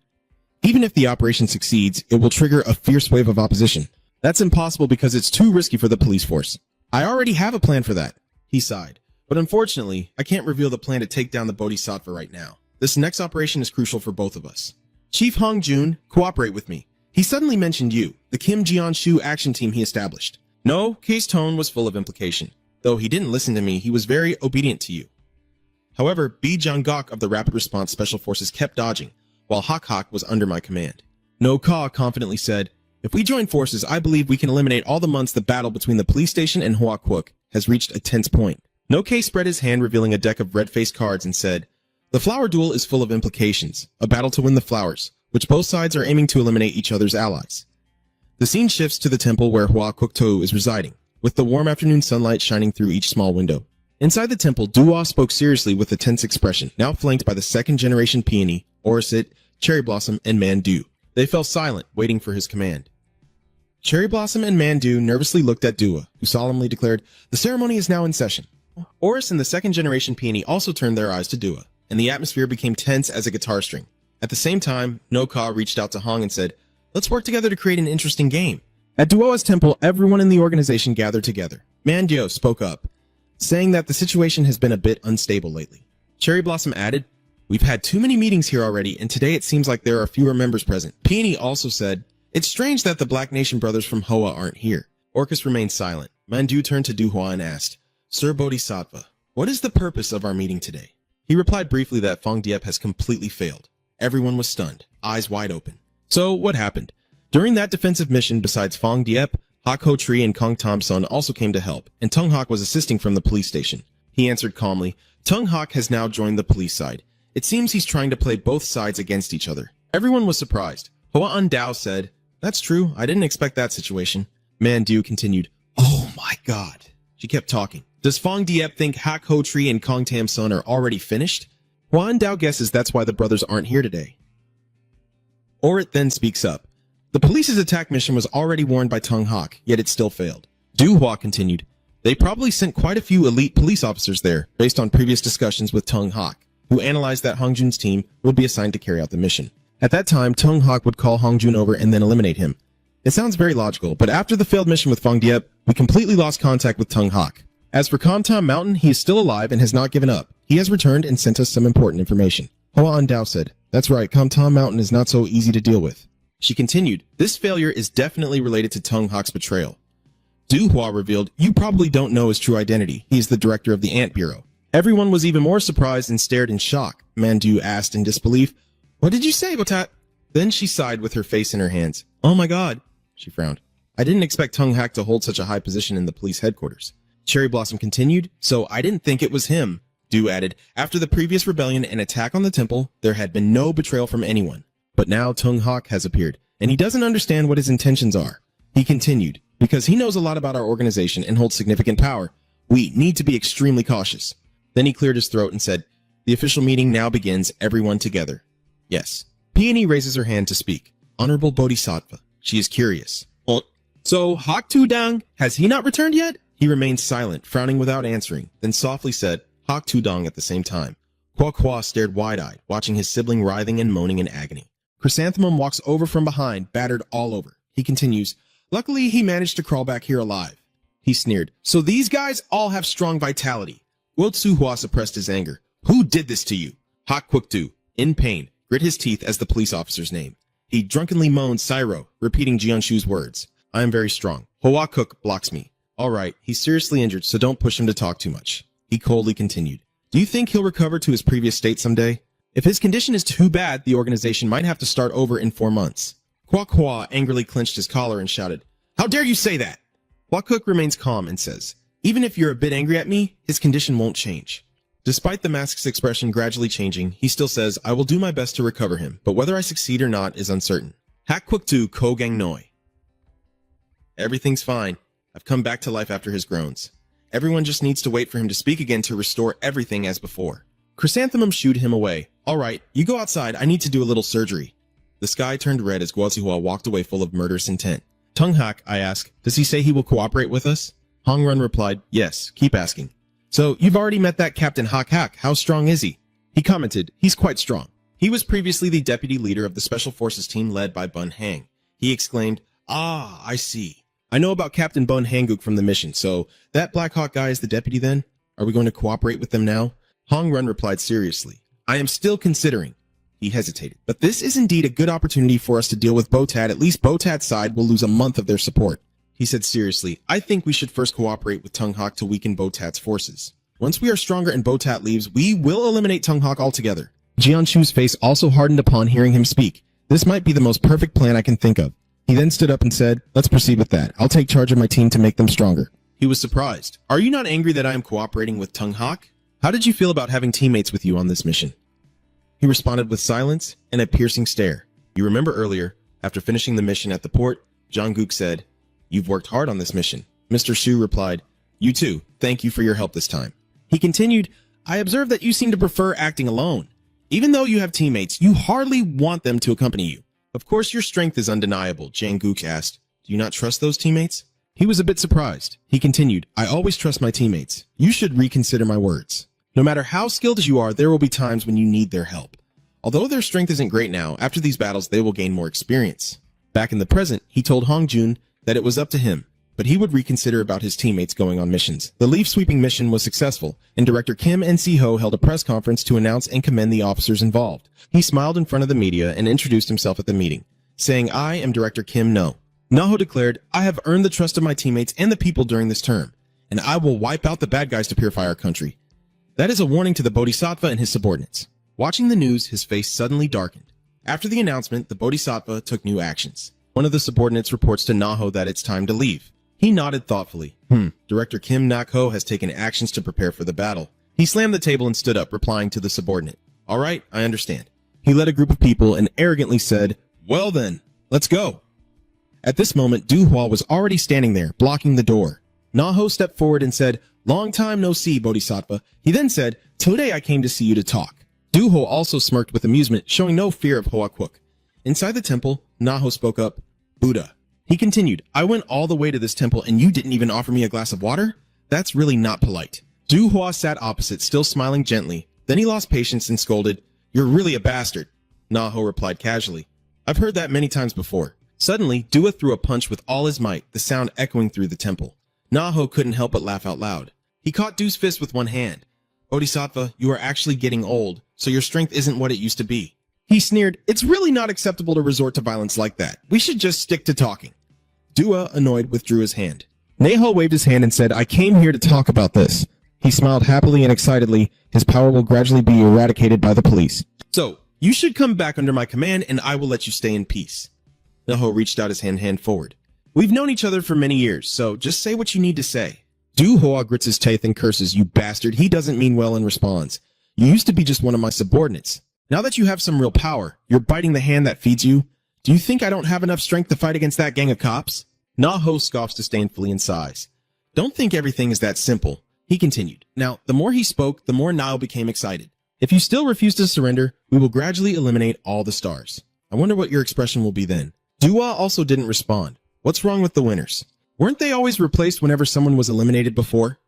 "Even if the operation succeeds, it will trigger a fierce wave of opposition. That's impossible because it's too risky for the police force." "I already have a plan for that," he sighed. "But unfortunately, I can't reveal the plan to take down the Bodhisattva right now. This next operation is crucial for both of us. Chief Hong Jun, cooperate with me." He suddenly mentioned you, the Kim Jian-shu action team he established. No, K's tone was full of implication. Though he didn't listen to me, he was very obedient to you. However, B. Jang-gok of the Rapid Response Special Forces kept dodging, while Hak was under my command. No Ka confidently said, "If we join forces, I believe we can eliminate all the months the battle between the police station and Hoa Kwok has reached a tense point." No K spread his hand, revealing a deck of red-faced cards, and said, "The flower duel is full of implications, a battle to win the flowers, which both sides are aiming to eliminate each other's allies." The scene shifts to the temple where Hua Kwok To is residing, with the warm afternoon sunlight shining through each small window. Inside the temple, Duwa spoke seriously with a tense expression, now flanked by the second-generation Peony, Orisit, Cherry Blossom, and Mandu. They fell silent, waiting for his command. Cherry Blossom and Mandu nervously looked at Dua, who solemnly declared, "The ceremony is now in session." Oris and the second-generation Peony also turned their eyes to Dua, and the atmosphere became tense as a guitar string. At the same time, No-Ka reached out to Hong and said, "Let's work together to create an interesting game." At Duo's temple, everyone in the organization gathered together. Mandio spoke up, saying that the situation has been a bit unstable lately. Cherry Blossom added, "We've had too many meetings here already, and today it seems like there are fewer members present." Peony also said, "It's strange that the Black Nation brothers from Hoa aren't here." Orcus remained silent. Mandu turned to Duhua and asked, "Sir Bodhisattva, What is the purpose of our meeting today? He replied briefly that Fong Diep has completely failed. Everyone was stunned, eyes wide open. So, what happened? During that defensive mission, besides Fong Diep, Hak Ho Tree and Kong Tom Sun also came to help, and Tung Hak was assisting from the police station. He answered calmly, Tung Hak has now joined the police side. It seems he's trying to play both sides against each other. Everyone was surprised. Hoa Un Dao said, That's true, I didn't expect that situation. Man Du continued, Oh my god. She kept talking. Does Fong Diep think Hak Ho Tree and Kong Tam Sun are already finished? Hoa Un Dao guesses that's why the brothers aren't here today. Orit then speaks up. The police's attack mission was already warned by Tung Hak, yet it still failed. Du Hua continued, They probably sent quite a few elite police officers there, based on previous discussions with Tung Hak, who analyzed that Hong Jun's team would be assigned to carry out the mission. At that time, Tung Hak would call Hong Jun over and then eliminate him. It sounds very logical, but after the failed mission with Fong Diep, we completely lost contact with Tung Hak. As for Kamtam Mountain, he is still alive and has not given up. He has returned and sent us some important information. Hoa Un Dao said, That's right, Kamtam Mountain is not so easy to deal with. She continued, This failure is definitely related to Tung Hak's betrayal. Du Hua revealed, You probably don't know his true identity. He is the director of the Ant Bureau. Everyone was even more surprised and stared in shock. Mandu asked in disbelief, What did you say, Botat? Then she sighed with her face in her hands. Oh my god, she frowned. I didn't expect Tung Hak to hold such a high position in the police headquarters. Cherry Blossom continued, So I didn't think it was him. Du added, After the previous rebellion and attack on the temple, there had been no betrayal from anyone. But now Tung Hak has appeared, and he doesn't understand what his intentions are. He continued, Because he knows a lot about our organization and holds significant power, we need to be extremely cautious. Then he cleared his throat and said, The official meeting now begins, everyone together. Yes. Peony raises her hand to speak. Honorable Bodhisattva. She is curious. So Hak Tu Dang, has he not returned yet? He remained silent, frowning without answering, then softly said, Hak Tu Dang at the same time. Kwa Kwa stared wide-eyed, watching his sibling writhing and moaning in agony. Chrysanthemum walks over from behind, battered all over. He continues, Luckily, he managed to crawl back here alive. He sneered, So these guys all have strong vitality. Wo Tsu Hua suppressed his anger. Who did this to you? Hak Kwuk Tu, in pain, grit his teeth as the police officer's name. He drunkenly moaned Sairo, repeating Jianshu's words. I am very strong. Hoa Cook blocks me. All right, he's seriously injured, so don't push him to talk too much. He coldly continued. Do you think he'll recover to his previous state someday? If his condition is too bad, the organization might have to start over in 4 months. Kwa Kwa angrily clenched his collar and shouted, How dare you say that? Hua Cook remains calm and says, Even if you're a bit angry at me, his condition won't change. Despite the mask's expression gradually changing, he still says, I will do my best to recover him, but whether I succeed or not is uncertain. Hak Kwuk Tu Ko Gang Noi. Everything's fine. I've come back to life after his groans. Everyone just needs to wait for him to speak again to restore everything as before. Chrysanthemum shooed him away. All right, you go outside. I need to do a little surgery. The sky turned red as Guozihua walked away full of murderous intent. Tung Hak, I ask, does he say he will cooperate with us? Hong Run replied, yes, keep asking. So, you've already met that Captain Hak Hak. How strong is he? He commented, he's quite strong. He was previously the deputy leader of the Special Forces team led by Bun Hang. He exclaimed, Ah, I see. I know about Captain Bun Hanguk from the mission, so that Black Hawk guy is the deputy then? Are we going to cooperate with them now? Hong Run replied seriously, I am still considering. He hesitated. But this is indeed a good opportunity for us to deal with Botat. At least Botat's side will lose a month of their support. He said seriously, I think we should first cooperate with Tung Hak to weaken Botat's forces. Once we are stronger and Botat leaves, we will eliminate Tung Hak altogether. Jianshu's face also hardened upon hearing him speak. This might be the most perfect plan I can think of. He then stood up and said, let's proceed with that. I'll take charge of my team to make them stronger. He was surprised. Are you not angry that I am cooperating with Tung Hak? How did you feel about having teammates with you on this mission? He responded with silence and a piercing stare. You remember earlier, after finishing the mission at the port, Jungkook said, You've worked hard on this mission. Mr. Shu replied, You too. Thank you for your help this time. He continued, I observe that you seem to prefer acting alone. Even though you have teammates, you hardly want them to accompany you. Of course, your strength is undeniable, Jungkook asked. Do you not trust those teammates? He was a bit surprised. He continued, I always trust my teammates. You should reconsider my words. No matter how skilled as you are, there will be times when you need their help. Although their strength isn't great now, after these battles they will gain more experience. Back in the present, he told Hong Jun that it was up to him, but he would reconsider about his teammates going on missions. The leaf-sweeping mission was successful, and Director Kim and Si-ho held a press conference to announce and commend the officers involved. He smiled in front of the media and introduced himself at the meeting, saying, I am Director Kim No. Naho declared, I have earned the trust of my teammates and the people during this term, and I will wipe out the bad guys to purify our country. That is a warning to the Bodhisattva and his subordinates. Watching the news, his face suddenly darkened. After the announcement, the Bodhisattva took new actions. One of the subordinates reports to Naho that it's time to leave. He nodded thoughtfully. Director Kim Nak-ho has taken actions to prepare for the battle. He slammed the table and stood up, replying to the subordinate. All right, I understand. He led a group of people and arrogantly said, well then, let's go. At this moment, Du-hwa was already standing there, blocking the door. Naho stepped forward and said, long time no see, Bodhisattva. He then said, today I came to see you to talk. Du-ho also smirked with amusement, showing no fear of Hoa-kwuk. Inside the temple, Naho spoke up, Buddha. He continued, I went all the way to this temple and you didn't even offer me a glass of water? That's really not polite. Du-hwa sat opposite, still smiling gently. Then he lost patience and scolded, you're really a bastard. Naho replied casually, I've heard that many times before. Suddenly, Dua threw a punch with all his might, the sound echoing through the temple. Naho couldn't help but laugh out loud. He caught Du's fist with one hand. Bodhisattva, you are actually getting old, so your strength isn't what it used to be. He sneered, it's really not acceptable to resort to violence like that. We should just stick to talking. Dua, annoyed, withdrew his hand. Naho waved his hand and said, I came here to talk about this. He smiled happily and excitedly. His power will gradually be eradicated by the police. So, you should come back under my command and I will let you stay in peace. Naho reached out his hand forward. We've known each other for many years, so just say what you need to say. Du-hwa grits his teeth and curses, you bastard. He doesn't mean well and responds. You used to be just one of my subordinates. Now that you have some real power, you're biting the hand that feeds you. Do you think I don't have enough strength to fight against that gang of cops? Naho scoffs disdainfully and sighs. Don't think everything is that simple. He continued. Now, the more he spoke, the more Nao became excited. If you still refuse to surrender, we will gradually eliminate all the stars. I wonder what your expression will be then. Dua also didn't respond. What's wrong with the winners? Weren't they always replaced whenever someone was eliminated before?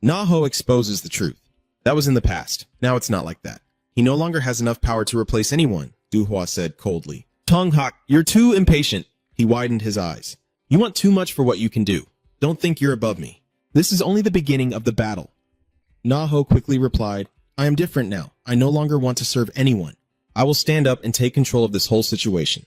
Naho exposes the truth. That was in the past. Now it's not like that. He no longer has enough power to replace anyone, Du-hwa said coldly. Tong-hak, you're too impatient. He widened his eyes. You want too much for what you can do. Don't think you're above me. This is only the beginning of the battle. Naho quickly replied, I am different now. I no longer want to serve anyone. I will stand up and take control of this whole situation.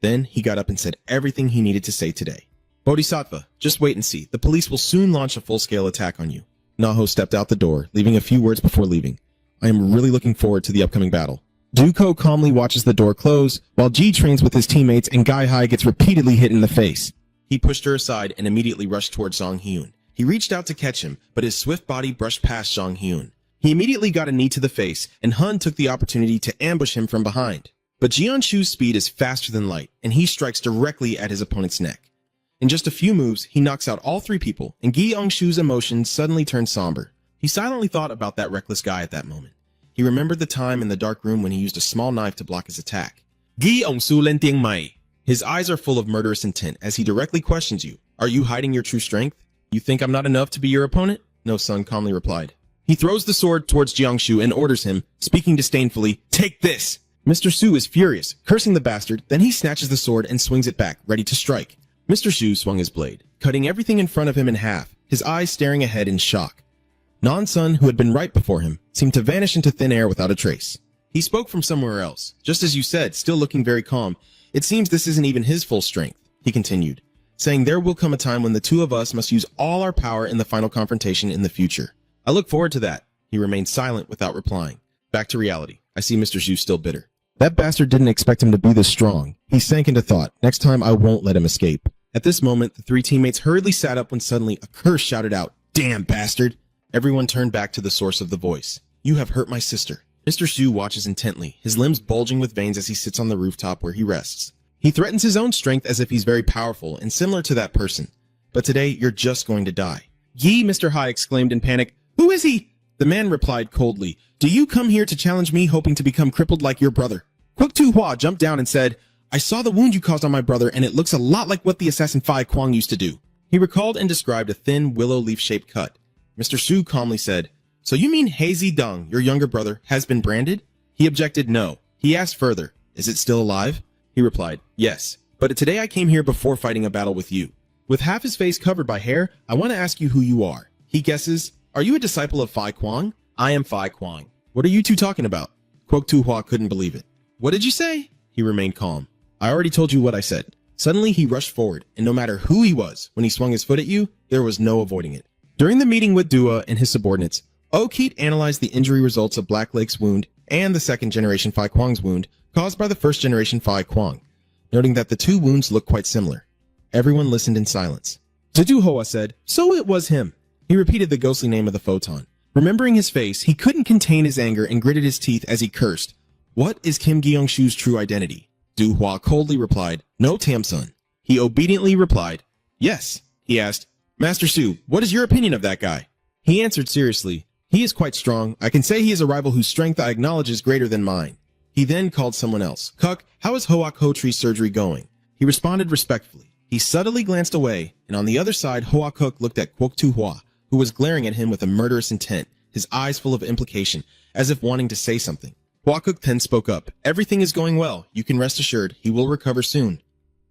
Then he got up and said everything he needed to say today. Bodhisattva, just wait and see. The police will soon launch a full-scale attack on you. Naho stepped out the door, leaving a few words before leaving. I am really looking forward to the upcoming battle. Duko calmly watches the door close, while Ji trains with his teammates and Gai Hai gets repeatedly hit in the face. He pushed her aside and immediately rushed towards Zhang Hyun. He reached out to catch him, but his swift body brushed past Zhang Hyun. He immediately got a knee to the face, and Hun took the opportunity to ambush him from behind. But Jianshu's speed is faster than light, and he strikes directly at his opponent's neck. In just a few moves, he knocks out all three people, and Gi Yongshu's emotions suddenly turn somber. He silently thought about that reckless guy at that moment. He remembered the time in the dark room when he used a small knife to block his attack. Gi Yongshu Len Tieng Mai. His eyes are full of murderous intent as he directly questions you. Are you hiding your true strength? You think I'm not enough to be your opponent? No, son, calmly replied. He throws the sword towards Jiangshu and orders him, speaking disdainfully, take this! Mr. Su is furious, cursing the bastard, then he snatches the sword and swings it back, ready to strike. Mr. Shu swung his blade, cutting everything in front of him in half, his eyes staring ahead in shock. Nan-sun, who had been right before him, seemed to vanish into thin air without a trace. He spoke from somewhere else, just as you said, still looking very calm. It seems this isn't even his full strength, he continued, saying there will come a time when the two of us must use all our power in the final confrontation in the future. I look forward to that. He remained silent without replying. Back to reality. I see Mr. Zhu still bitter. That bastard didn't expect him to be this strong. He sank into thought. Next time I won't let him escape. At this moment, the three teammates hurriedly sat up when suddenly a curse shouted out, Damn bastard! Everyone turned back to the source of the voice. You have hurt my sister. Mr. Zhu watches intently, his limbs bulging with veins as he sits on the rooftop where he rests. He threatens his own strength as if he's very powerful and similar to that person. But today, you're just going to die. Yi, Mr. Hai exclaimed in panic. Who is he? The man replied coldly, Do you come here to challenge me hoping to become crippled like your brother? Kwok Tu-hwa jumped down and said, I saw the wound you caused on my brother and it looks a lot like what the assassin Fai Kwang used to do. He recalled and described a thin willow leaf-shaped cut. Mr. Su calmly said, So you mean Hazy Dung, your younger brother, has been branded? He objected no. He asked further, Is it still alive? He replied, Yes, but today I came here before fighting a battle with you. With half his face covered by hair, I want to ask you who you are. He guesses, Are you a disciple of Fai Kwang? I am Fai Kwang. What are you two talking about? Kwok Tu-hwa couldn't believe it. What did you say? He remained calm. I already told you what I said. Suddenly he rushed forward, and no matter who he was, when he swung his foot at you, there was no avoiding it. During the meeting with Dua and his subordinates, Okeet analyzed the injury results of Black Lake's wound and the second generation Phi Kwang's wound caused by the first generation Phi Kwang, noting that the two wounds look quite similar. Everyone listened in silence. Zadu Hoa said, "So it was him." He repeated the ghostly name of the photon. Remembering his face, he couldn't contain his anger and gritted his teeth as he cursed. "What is Kim Gyeong-shu's true identity?" Du Hua coldly replied, "No, Tam-sun." He obediently replied, "Yes." He asked, "Master Su, what is your opinion of that guy?" He answered seriously, "He is quite strong. I can say he is a rival whose strength I acknowledge is greater than mine." He then called someone else. "Kuk, how is Hoak Ho Tree's surgery going?" He responded respectfully. He subtly glanced away, and on the other side, Hoak Hook looked at Kwok Tu Hua, who was glaring at him with a murderous intent, his eyes full of implication, as if wanting to say something. Hoak Hook then spoke up. "Everything is going well. You can rest assured. He will recover soon."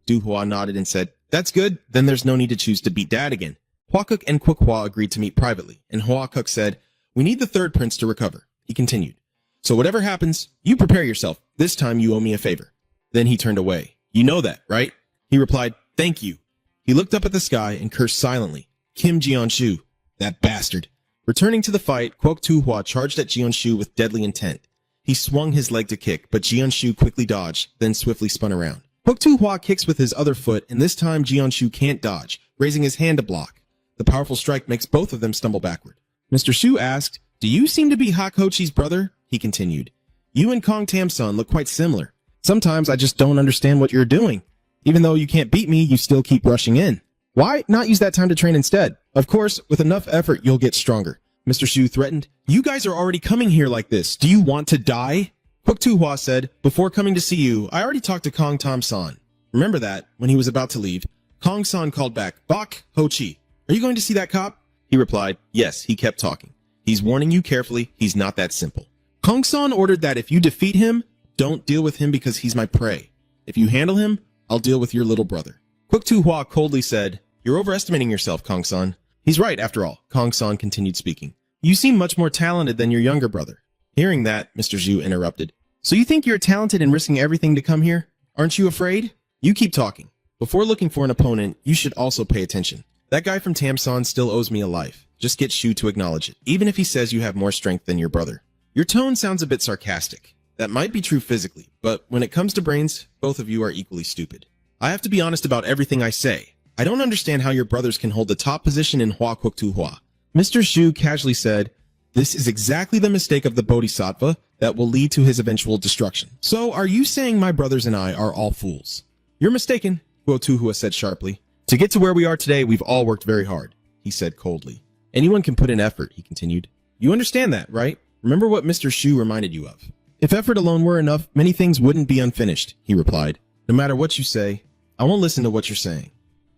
Du Hua nodded and said, "That's good. Then there's no need to choose to beat Dad again." Hoak Hook and Kwok Hua agreed to meet privately, and Hoak Hook said, "We need the third prince to recover." He continued, "So whatever happens, you prepare yourself. This time you owe me a favor." Then he turned away. "You know that, right?" He replied, "Thank you." He looked up at the sky and cursed silently. Kim Jeon-shu, that bastard. Returning to the fight, Kwok Tu Hua charged at Jeon-shu with deadly intent. He swung his leg to kick, but Jeon-shu quickly dodged, then swiftly spun around. Kwok Tu Hua kicks with his other foot, and this time Jeon-shu can't dodge, raising his hand to block. The powerful strike makes both of them stumble backward. Mr. Shu asked, "Do you seem to be Hak Ho-chi's brother?" He continued, "You and Kong Tam-sun look quite similar. Sometimes I just don't understand what you're doing. Even though you can't beat me, you still keep rushing in. Why not use that time to train instead? Of course, with enough effort, you'll get stronger." Mr. Shu threatened, "You guys are already coming here like this. Do you want to die?" Kwok Tu Hua said, "Before coming to see you, I already talked to Kong Tam-san. Remember that, when he was about to leave, Kong-san called back, 'Bak Ho-chi, are you going to see that cop?' He replied, 'Yes,' he kept talking. 'He's warning you carefully. He's not that simple.' Kong-san ordered that if you defeat him, don't deal with him because he's my prey. If you handle him, I'll deal with your little brother." Kwok Tu Hua coldly said, "You're overestimating yourself, Kong-san." "He's right, after all," Kong-san continued speaking. "You seem much more talented than your younger brother." Hearing that, Mr. Zhu interrupted. "So you think you're talented and risking everything to come here? Aren't you afraid? You keep talking. Before looking for an opponent, you should also pay attention. That guy from Tam-san still owes me a life. Just get Shu to acknowledge it, even if he says you have more strength than your brother." Your tone sounds a bit sarcastic. That might be true physically, but when it comes to brains, both of you are equally stupid. I have to be honest about everything I say. I don't understand how your brothers can hold the top position in Hua Kwok Tu Hua. Mr. Shu casually said, "This is exactly the mistake of the Bodhisattva that will lead to his eventual destruction. So are you saying my brothers and I are all fools?" "You're mistaken," Kwok Tu Hua said sharply. "To get to where we are today, we've all worked very hard," he said coldly. "Anyone can put in effort," he continued. "You understand that, right? Remember what Mr. Shu reminded you of." "If effort alone were enough, many things wouldn't be unfinished," he replied. "No matter what you say, I won't listen to what you're saying."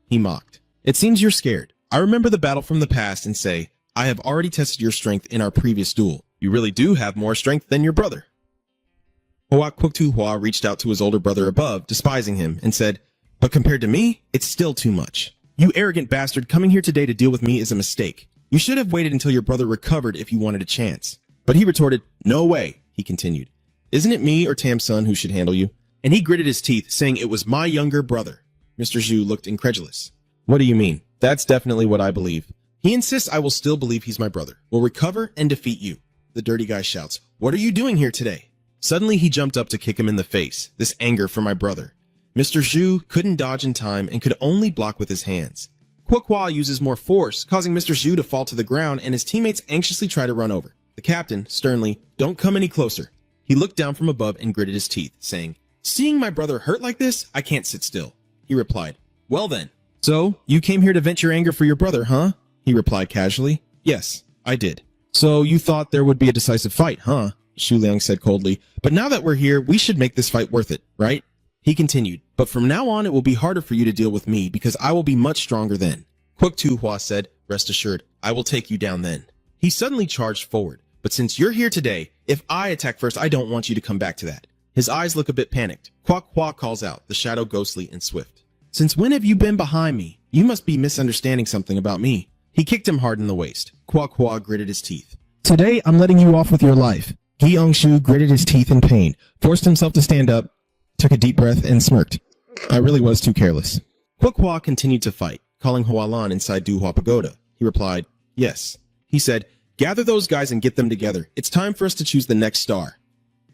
He mocked. "It seems you're scared. I remember the battle from the past and say, I have already tested your strength in our previous duel. You really do have more strength than your brother." Hoak Kwok Tu Hua reached out to his older brother above, despising him, and said, "But compared to me, it's still too much. You arrogant bastard, coming here today to deal with me is a mistake. You should have waited until your brother recovered if you wanted a chance." But he retorted, "No way," he continued. "Isn't it me or Tam-sun who should handle you?" And he gritted his teeth, saying it was my younger brother. Mr. Zhu looked incredulous. "What do you mean? That's definitely what I believe. He insists I will still believe he's my brother, will recover and defeat you." The dirty guy shouts, "What are you doing here today?" Suddenly he jumped up to kick him in the face, this anger for my brother. Mr. Zhu couldn't dodge in time and could only block with his hands. Kwok Hua uses more force, causing Mr. Zhu to fall to the ground, and his teammates anxiously try to run over. The captain, sternly, "Don't come any closer." He looked down from above and gritted his teeth, saying, "Seeing my brother hurt like this, I can't sit still." He replied, "Well then. So, you came here to vent your anger for your brother, huh?" He replied casually, "Yes, I did." "So you thought there would be a decisive fight, huh?" Shu Liang said coldly. "But now that we're here, we should make this fight worth it, right?" He continued, "But from now on, it will be harder for you to deal with me because I will be much stronger then." Kwok Tu Hua said, "Rest assured, I will take you down then." He suddenly charged forward. "But since you're here today, if I attack first, I don't want you to come back to that." His eyes look a bit panicked. Kwok Hua calls out, the shadow ghostly and swift. "Since when have you been behind me? You must be misunderstanding something about me." He kicked him hard in the waist. Kwok Hua gritted his teeth. "Today, I'm letting you off with your life." Gyeong-shu gritted his teeth in pain, forced himself to stand up, took a deep breath, and smirked. "I really was too careless." Kwok Hua continued to fight, calling Hua Lan inside Du Hua Pagoda. He replied, "Yes." He said, Gather those guys and get them together. It's time for us to choose the next star.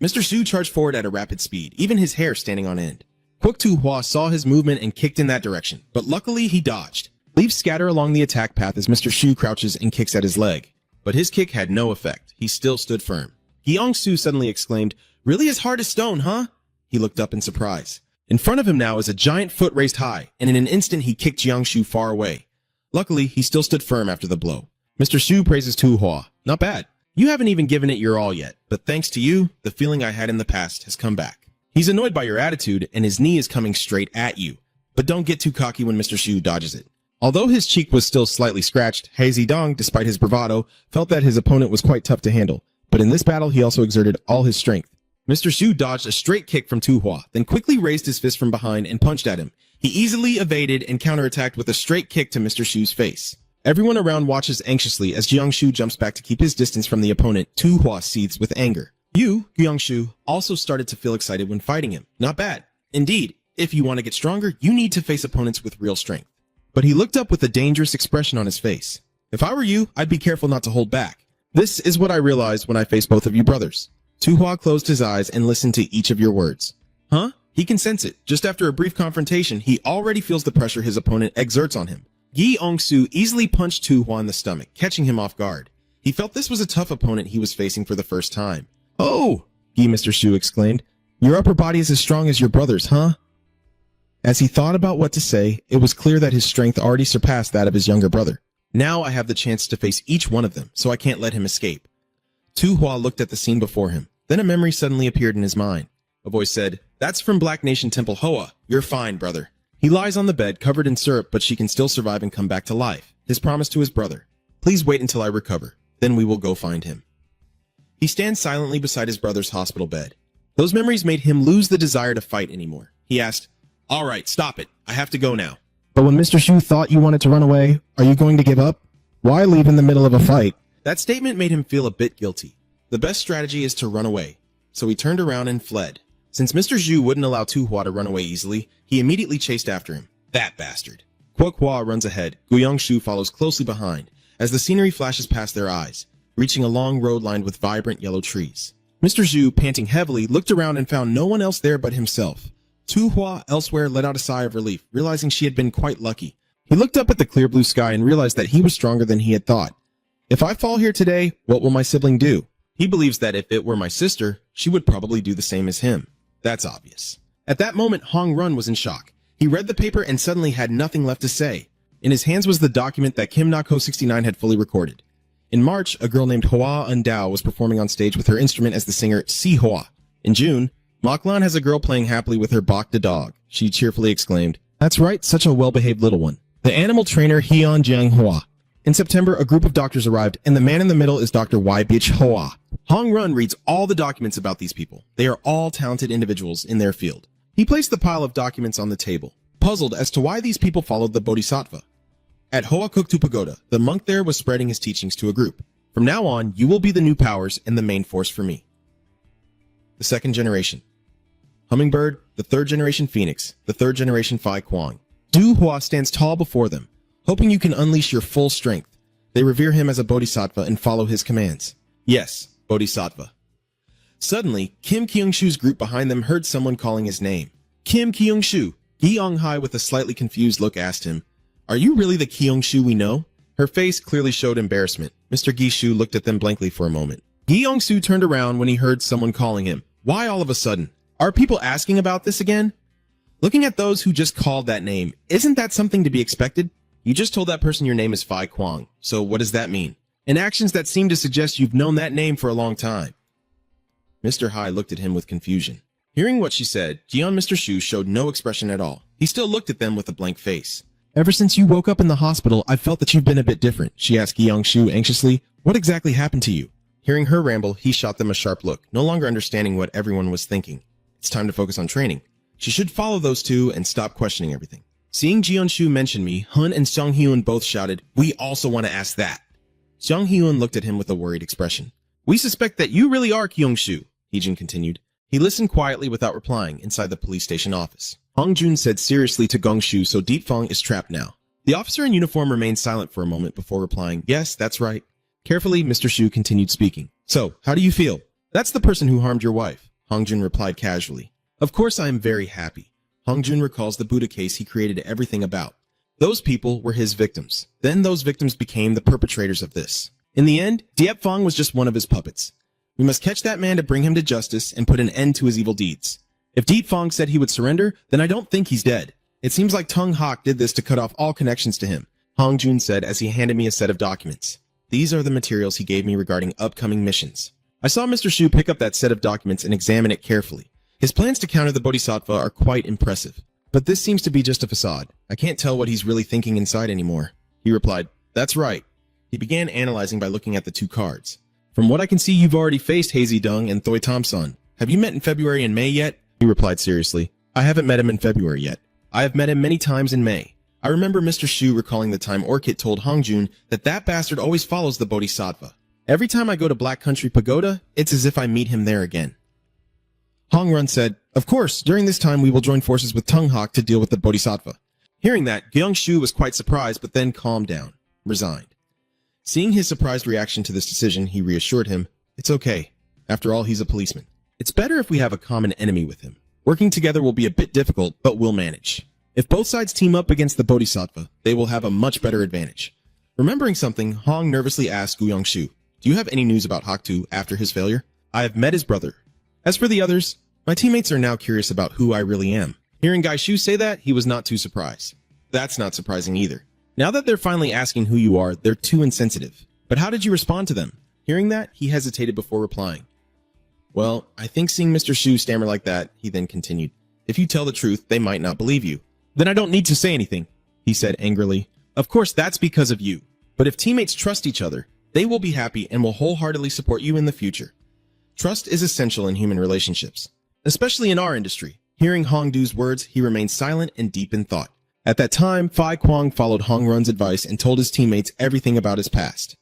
Mr. Shu charged forward at a rapid speed, even his hair standing on end. Kwok Tu-hwa saw his movement and kicked in that direction, but luckily he dodged. Leaves scatter along the attack path as Mr. Shu crouches and kicks at his leg. But his kick had no effect. He still stood firm. Gyeong-su suddenly exclaimed, "Really as hard as stone, huh?" He looked up in surprise. In front of him now is a giant foot raised high, and in an instant he kicked Gyeong-su far away. Luckily, he still stood firm after the blow. Mr. Shu praises Tu-hwa. "Not bad. You haven't even given it your all yet, but thanks to you, the feeling I had in the past has come back." He's annoyed by your attitude, and his knee is coming straight at you. But don't get too cocky when Mr. Shu dodges it. Although his cheek was still slightly scratched, He Zidong, despite his bravado, felt that his opponent was quite tough to handle. But in this battle, he also exerted all his strength. Mr. Shu dodged a straight kick from Tu-hwa, then quickly raised his fist from behind and punched at him. He easily evaded and counterattacked with a straight kick to Mr. Shu's face. Everyone around watches anxiously as Gyeong-shu jumps back to keep his distance from the opponent. Tu-hwa seethes with anger. You, Gyeong-shu, also started to feel excited when fighting him. Not bad. Indeed, if you want to get stronger, you need to face opponents with real strength. But he looked up with a dangerous expression on his face. If I were you, I'd be careful not to hold back. This is what I realized when I faced both of you brothers. Tu-hwa closed his eyes and listened to each of your words. Huh? He can sense it. Just after a brief confrontation, he already feels the pressure his opponent exerts on him. Gyeong-su easily punched Tu-hwa in the stomach, catching him off guard. He felt this was a tough opponent he was facing for the first time. "Oh!" Mr. Shu exclaimed. "Your upper body is as strong as your brother's, huh?" As he thought about what to say, it was clear that his strength already surpassed that of his younger brother. Now I have the chance to face each one of them, so I can't let him escape. Tu-hwa looked at the scene before him. Then a memory suddenly appeared in his mind. A voice said, "That's from Black Nation Temple Hoa. You're fine, brother." He lies on the bed, covered in syrup, but she can still survive and come back to life. His promise to his brother. "Please wait until I recover. Then we will go find him." He stands silently beside his brother's hospital bed. Those memories made him lose the desire to fight anymore. He asked, "All right, stop it. I have to go now." But when Mr. Shu thought you wanted to run away, are you going to give up? Why leave in the middle of a fight? That statement made him feel a bit guilty. The best strategy is to run away. So he turned around and fled. Since Mr. Zhu wouldn't allow Tu-hwa to run away easily, he immediately chased after him. That bastard. Kwok-hwa runs ahead. Gyeong-shu follows closely behind, as the scenery flashes past their eyes, reaching a long road lined with vibrant yellow trees. Mr. Zhu, panting heavily, looked around and found no one else there but himself. Tu-hwa elsewhere let out a sigh of relief, realizing she had been quite lucky. He looked up at the clear blue sky and realized that he was stronger than he had thought. If I fall here today, what will my sibling do? He believes that if it were my sister, she would probably do the same as him. That's obvious. At that moment, Hong Run was in shock. He read the paper and suddenly had nothing left to say. In his hands was the document that Kim Nak-ho 69 had fully recorded. In March, a girl named Hoa Eun-dao was performing on stage with her instrument as the singer Si Hoa. In June, Moklan has a girl playing happily with her Bok the dog. She cheerfully exclaimed, "That's right, such a well-behaved little one." The animal trainer Hyun Jiang Hoa. In September, a group of doctors arrived, and the man in the middle is Dr. Y. Bitch Hoa. Hong Run reads all the documents about these people. They are all talented individuals in their field. He placed the pile of documents on the table, puzzled as to why these people followed the Bodhisattva. At Hoa Kuktu Pagoda, the monk there was spreading his teachings to a group. From now on, you will be the new powers and the main force for me. The second generation. Hummingbird, the third generation Phoenix, the third generation Phi Kwang. Du Hua stands tall before them, hoping you can unleash your full strength. They revere him as a bodhisattva and follow his commands. Yes, bodhisattva. Suddenly, Kim Kyung-shu's group behind them heard someone calling his name. Kim Kyung-shu. Gi-young-hai with a slightly confused look asked him, "Are you really the Kyung-shu we know?" Her face clearly showed embarrassment. Mr. Gi-shu looked at them blankly for a moment. Gi-young-soo turned around when he heard someone calling him. Why all of a sudden? Are people asking about this again? Looking at those who just called that name, isn't that something to be expected? You just told that person your name is Phi Kwang, so what does that mean? And actions that seem to suggest you've known that name for a long time. Mr. Hai looked at him with confusion. Hearing what she said, Mr. Shu showed no expression at all. He still looked at them with a blank face. "Ever since you woke up in the hospital, I've felt that you've been a bit different," she asked Gi-young-shu anxiously. "What exactly happened to you?" Hearing her ramble, he shot them a sharp look, no longer understanding what everyone was thinking. It's time to focus on training. She should follow those two and stop questioning everything. Seeing Ji-yeon-shu mention me, Hun and Sung Hyun both shouted, "We also want to ask that." Sung Hyun looked at him with a worried expression. "We suspect that you really are Kyung-shu," Heejin continued. He listened quietly without replying inside the police station office. Hong Jun said seriously to Gong-shu, "So Deep Fong is trapped now." The officer in uniform remained silent for a moment before replying, "Yes, that's right." Carefully, Mr. Shu continued speaking. So, how do you feel? That's the person who harmed your wife, Hongjun replied casually. Of course I am very happy. Hongjun recalls the Buddha case he created everything about. Those people were his victims. Then those victims became the perpetrators of this. In the end, Diep Fong was just one of his puppets. We must catch that man to bring him to justice and put an end to his evil deeds. If Diep Fong said he would surrender, then I don't think he's dead. It seems like Tung Hak did this to cut off all connections to him, Hongjun said as he handed me a set of documents. These are the materials he gave me regarding upcoming missions. I saw Mr. Shu pick up that set of documents and examine it carefully. His plans to counter the Bodhisattva are quite impressive. But this seems to be just a facade. I can't tell what he's really thinking inside anymore. He replied, That's right. He began analyzing by looking at the two cards. From what I can see, you've already faced Hazy Dung and Thoi Thompson. Have you met in February and May yet? He replied seriously. I haven't met him in February yet. I have met him many times in May. I remember Mr. Shu recalling the time Orchid told Hongjun that bastard always follows the Bodhisattva. Every time I go to Black Country Pagoda, it's as if I meet him there again. Hongrun said, Of course, during this time we will join forces with Tung Hak to deal with the Bodhisattva. Hearing that, Gyeong Shu was quite surprised, but then calmed down, resigned. Seeing his surprised reaction to this decision, he reassured him, It's okay. After all, he's a policeman. It's better if we have a common enemy with him. Working together will be a bit difficult, but we'll manage. If both sides team up against the Bodhisattva, they will have a much better advantage. Remembering something, Hong nervously asked Guyong Shu, Do you have any news about Haktu after his failure? I have met his brother. As for the others, my teammates are now curious about who I really am. Hearing Gai Shu say that, he was not too surprised. That's not surprising either. Now that they're finally asking who you are, they're too insensitive. But how did you respond to them? Hearing that, he hesitated before replying. Well, I think seeing Mr. Shu stammer like that, he then continued, If you tell the truth, they might not believe you. Then I don't need to say anything, he said angrily. Of course, that's because of you. But if teammates trust each other, they will be happy and will wholeheartedly support you in the future. Trust is essential in human relationships, especially in our industry. Hearing Hongdu's words, he remained silent and deep in thought. At that time, Phi Kwang followed Hongrun's advice and told his teammates everything about his past.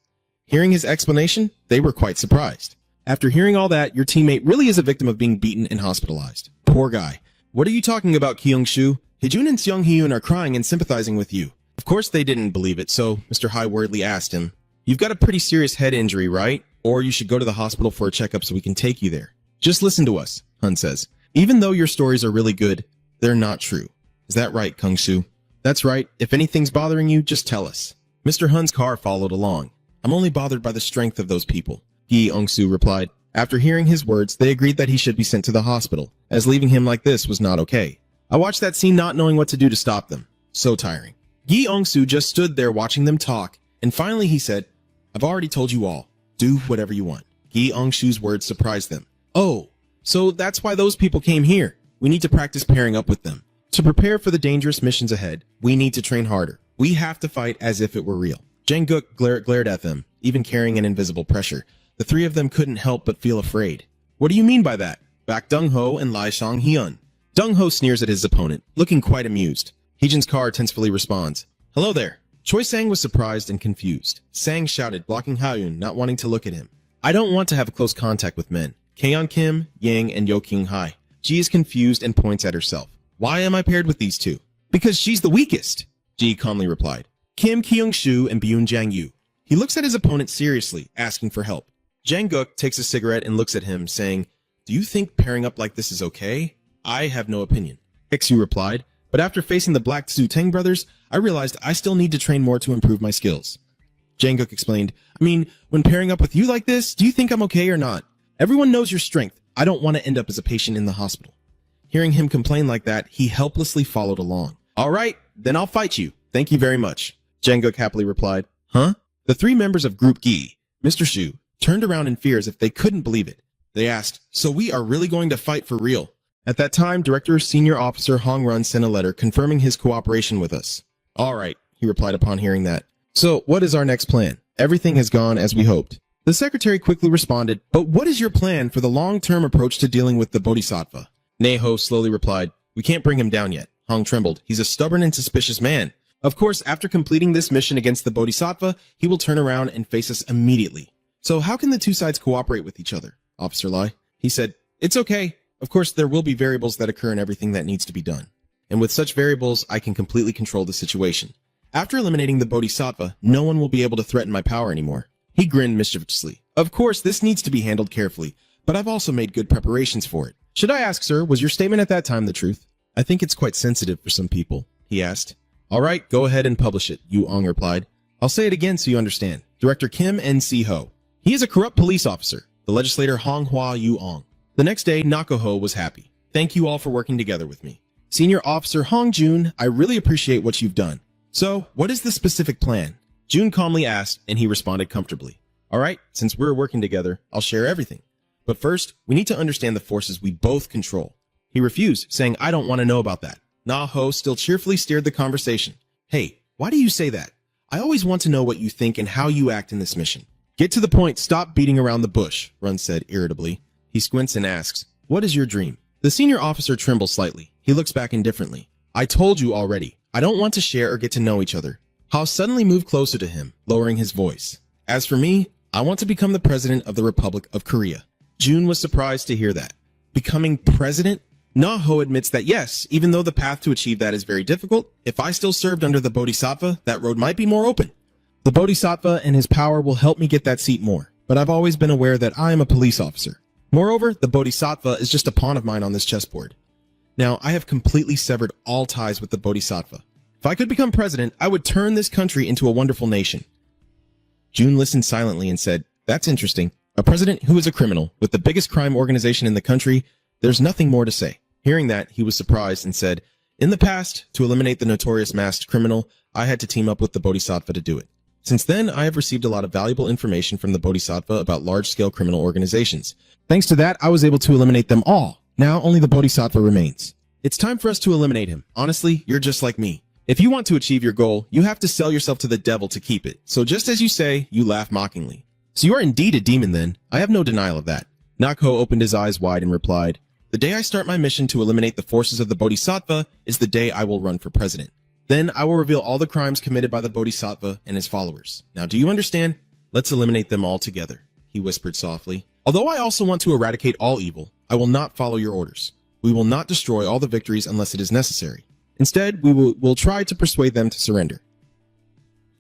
Hearing his explanation, they were quite surprised. After hearing all that, your teammate really is a victim of being beaten and hospitalized. Poor guy. What are you talking about, Kyung Shu? Hijun and Seong Hyun are crying and sympathizing with you. Of course they didn't believe it, so Mr. Hai worriedly asked him, You've got a pretty serious head injury, right? Or you should go to the hospital for a checkup so we can take you there. Just listen to us, Hun says. Even though your stories are really good, they're not true. Is that right, Kung Shu? That's right. If anything's bothering you, just tell us. Mr. Hun's car followed along. I'm only bothered by the strength of those people, Gi Ong-su replied. After hearing his words, they agreed that he should be sent to the hospital, as leaving him like this was not okay. I watched that scene not knowing what to do to stop them. So tiring. Gi Ong-su just stood there watching them talk, and finally he said, I've already told you all. Do whatever you want. Gi Ong-shu's words surprised them. Oh, so that's why those people came here. We need to practice pairing up with them. To prepare for the dangerous missions ahead, we need to train harder. We have to fight as if it were real. Jang-guk glared at them, even carrying an invisible pressure. The three of them couldn't help but feel afraid. What do you mean by that? Back Dong-ho and Lai Shang-hyun. Dong-ho sneers at his opponent, looking quite amused. Heejin's car tensely responds. Hello there. Choi Sang was surprised and confused. Sang shouted, blocking Hyun, not wanting to look at him. I don't want to have close contact with men. Kaeon Kim, Yang, and Yo King Hai. Ji is confused and points at herself. Why am I paired with these two? Because she's the weakest, Ji calmly replied. Kim Kyung-shu and Byun Jang-yu. He looks at his opponent seriously, asking for help. Jang-guk takes a cigarette and looks at him, saying, Do you think pairing up like this is okay? I have no opinion. Hiksu replied, but after facing the Black Tzu Teng brothers, I realized I still need to train more to improve my skills. Jang-guk explained, I mean, when pairing up with you like this, do you think I'm okay or not? Everyone knows your strength. I don't want to end up as a patient in the hospital. Hearing him complain like that, he helplessly followed along. All right, then I'll fight you. Thank you very much. Jang-guk happily replied, Huh? The three members of Group Gi, Mr. Shu, turned around in fear as if they couldn't believe it. They asked, So we are really going to fight for real? At that time, Director Senior Officer Hong Run sent a letter confirming his cooperation with us. All right, he replied upon hearing that. So what is our next plan? Everything has gone as we hoped. The secretary quickly responded, But what is your plan for the long-term approach to dealing with the Bodhisattva? Neho slowly replied, We can't bring him down yet. Hong trembled. He's a stubborn and suspicious man. Of course, after completing this mission against the Bodhisattva, he will turn around and face us immediately. So how can the two sides cooperate with each other? Officer Lai. He said, It's okay. Of course, there will be variables that occur in everything that needs to be done. And with such variables, I can completely control the situation. After eliminating the Bodhisattva, no one will be able to threaten my power anymore. He grinned mischievously. Of course, this needs to be handled carefully, but I've also made good preparations for it. Should I ask, sir, was your statement at that time the truth? I think it's quite sensitive for some people, he asked. All right, go ahead and publish it, Yu Ong replied. I'll say it again so you understand. Director Kim N.C. Ho. He is a corrupt police officer. The legislator Hong Hua Yu Ong. The next day, Nakaho was happy. Thank you all for working together with me. Senior Officer Hong Jun, I really appreciate what you've done. So, what is the specific plan? Jun calmly asked, and he responded comfortably. All right, since we're working together, I'll share everything. But first, we need to understand the forces we both control. He refused, saying, I don't want to know about that. Na Ho still cheerfully steered the conversation. Hey, why do you say that? I always want to know what you think and how you act in this mission. Get to the point, stop beating around the bush, Run said irritably. He squints and asks, what is your dream? The senior officer trembles slightly. He looks back indifferently. I told you already. I don't want to share or get to know each other. Hao suddenly moved closer to him, lowering his voice. As for me, I want to become the president of the Republic of Korea. Jun was surprised to hear that. Becoming president? Na Ho admits that yes, even though the path to achieve that is very difficult, if I still served under the Bodhisattva, that road might be more open. The Bodhisattva and his power will help me get that seat more, but I've always been aware that I am a police officer. Moreover, the Bodhisattva is just a pawn of mine on this chessboard. Now, I have completely severed all ties with the Bodhisattva. If I could become president, I would turn this country into a wonderful nation. Jun listened silently and said, that's interesting. A president who is a criminal with the biggest crime organization in the country, there's nothing more to say. Hearing that, he was surprised and said, in the past, to eliminate the notorious masked criminal, I had to team up with the Bodhisattva to do it. Since then, I have received a lot of valuable information from the Bodhisattva about large-scale criminal organizations. Thanks to that, I was able to eliminate them all. Now only the Bodhisattva remains. It's time for us to eliminate him. Honestly, you're just like me. If you want to achieve your goal, you have to sell yourself to the devil to keep it. So just as you say, you laugh mockingly. So you are indeed a demon then. I have no denial of that. Nako opened his eyes wide and replied, the day I start my mission to eliminate the forces of the Bodhisattva is the day I will run for president. Then I will reveal all the crimes committed by the Bodhisattva and his followers. Now, do you understand? Let's eliminate them all together, he whispered softly. Although I also want to eradicate all evil, I will not follow your orders. We will not destroy all the victories unless it is necessary. Instead, we'll try to persuade them to surrender.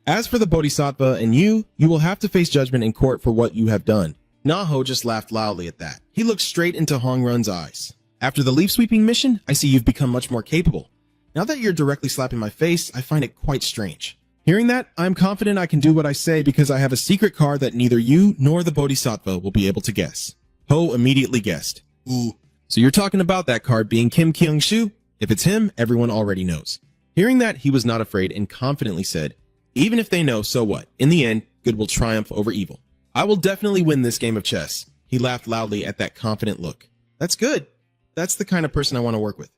As for the Bodhisattva and you will have to face judgment in court for what you have done. Naho just laughed loudly at that. He looked straight into Hong Run's eyes. After the leaf-sweeping mission, I see you've become much more capable. Now that you're directly slapping my face, I find it quite strange. Hearing that, I'm confident I can do what I say because I have a secret card that neither you nor the Bodhisattva will be able to guess. Ho immediately guessed. Ooh. So you're talking about that card being Kim Kyung-soo? If it's him, everyone already knows. Hearing that, he was not afraid and confidently said, even if they know, so what? In the end, good will triumph over evil. I will definitely win this game of chess. He laughed loudly at that confident look. That's good. That's the kind of person I want to work with.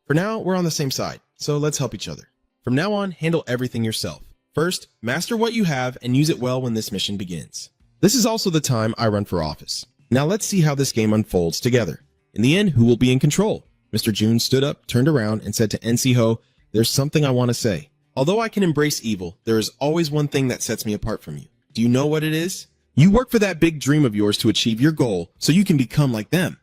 For now, we're on the same side, so let's help each other. From now on, handle everything yourself. First, master what you have and use it well when this mission begins. This is also the time I run for office. Now let's see how this game unfolds together. In the end, who will be in control? Mr. Jun stood up, turned around, and said to NC Ho, there's something I want to say. Although I can embrace evil, there is always one thing that sets me apart from you. Do you know what it is? You work for that big dream of yours to achieve your goal so you can become like them.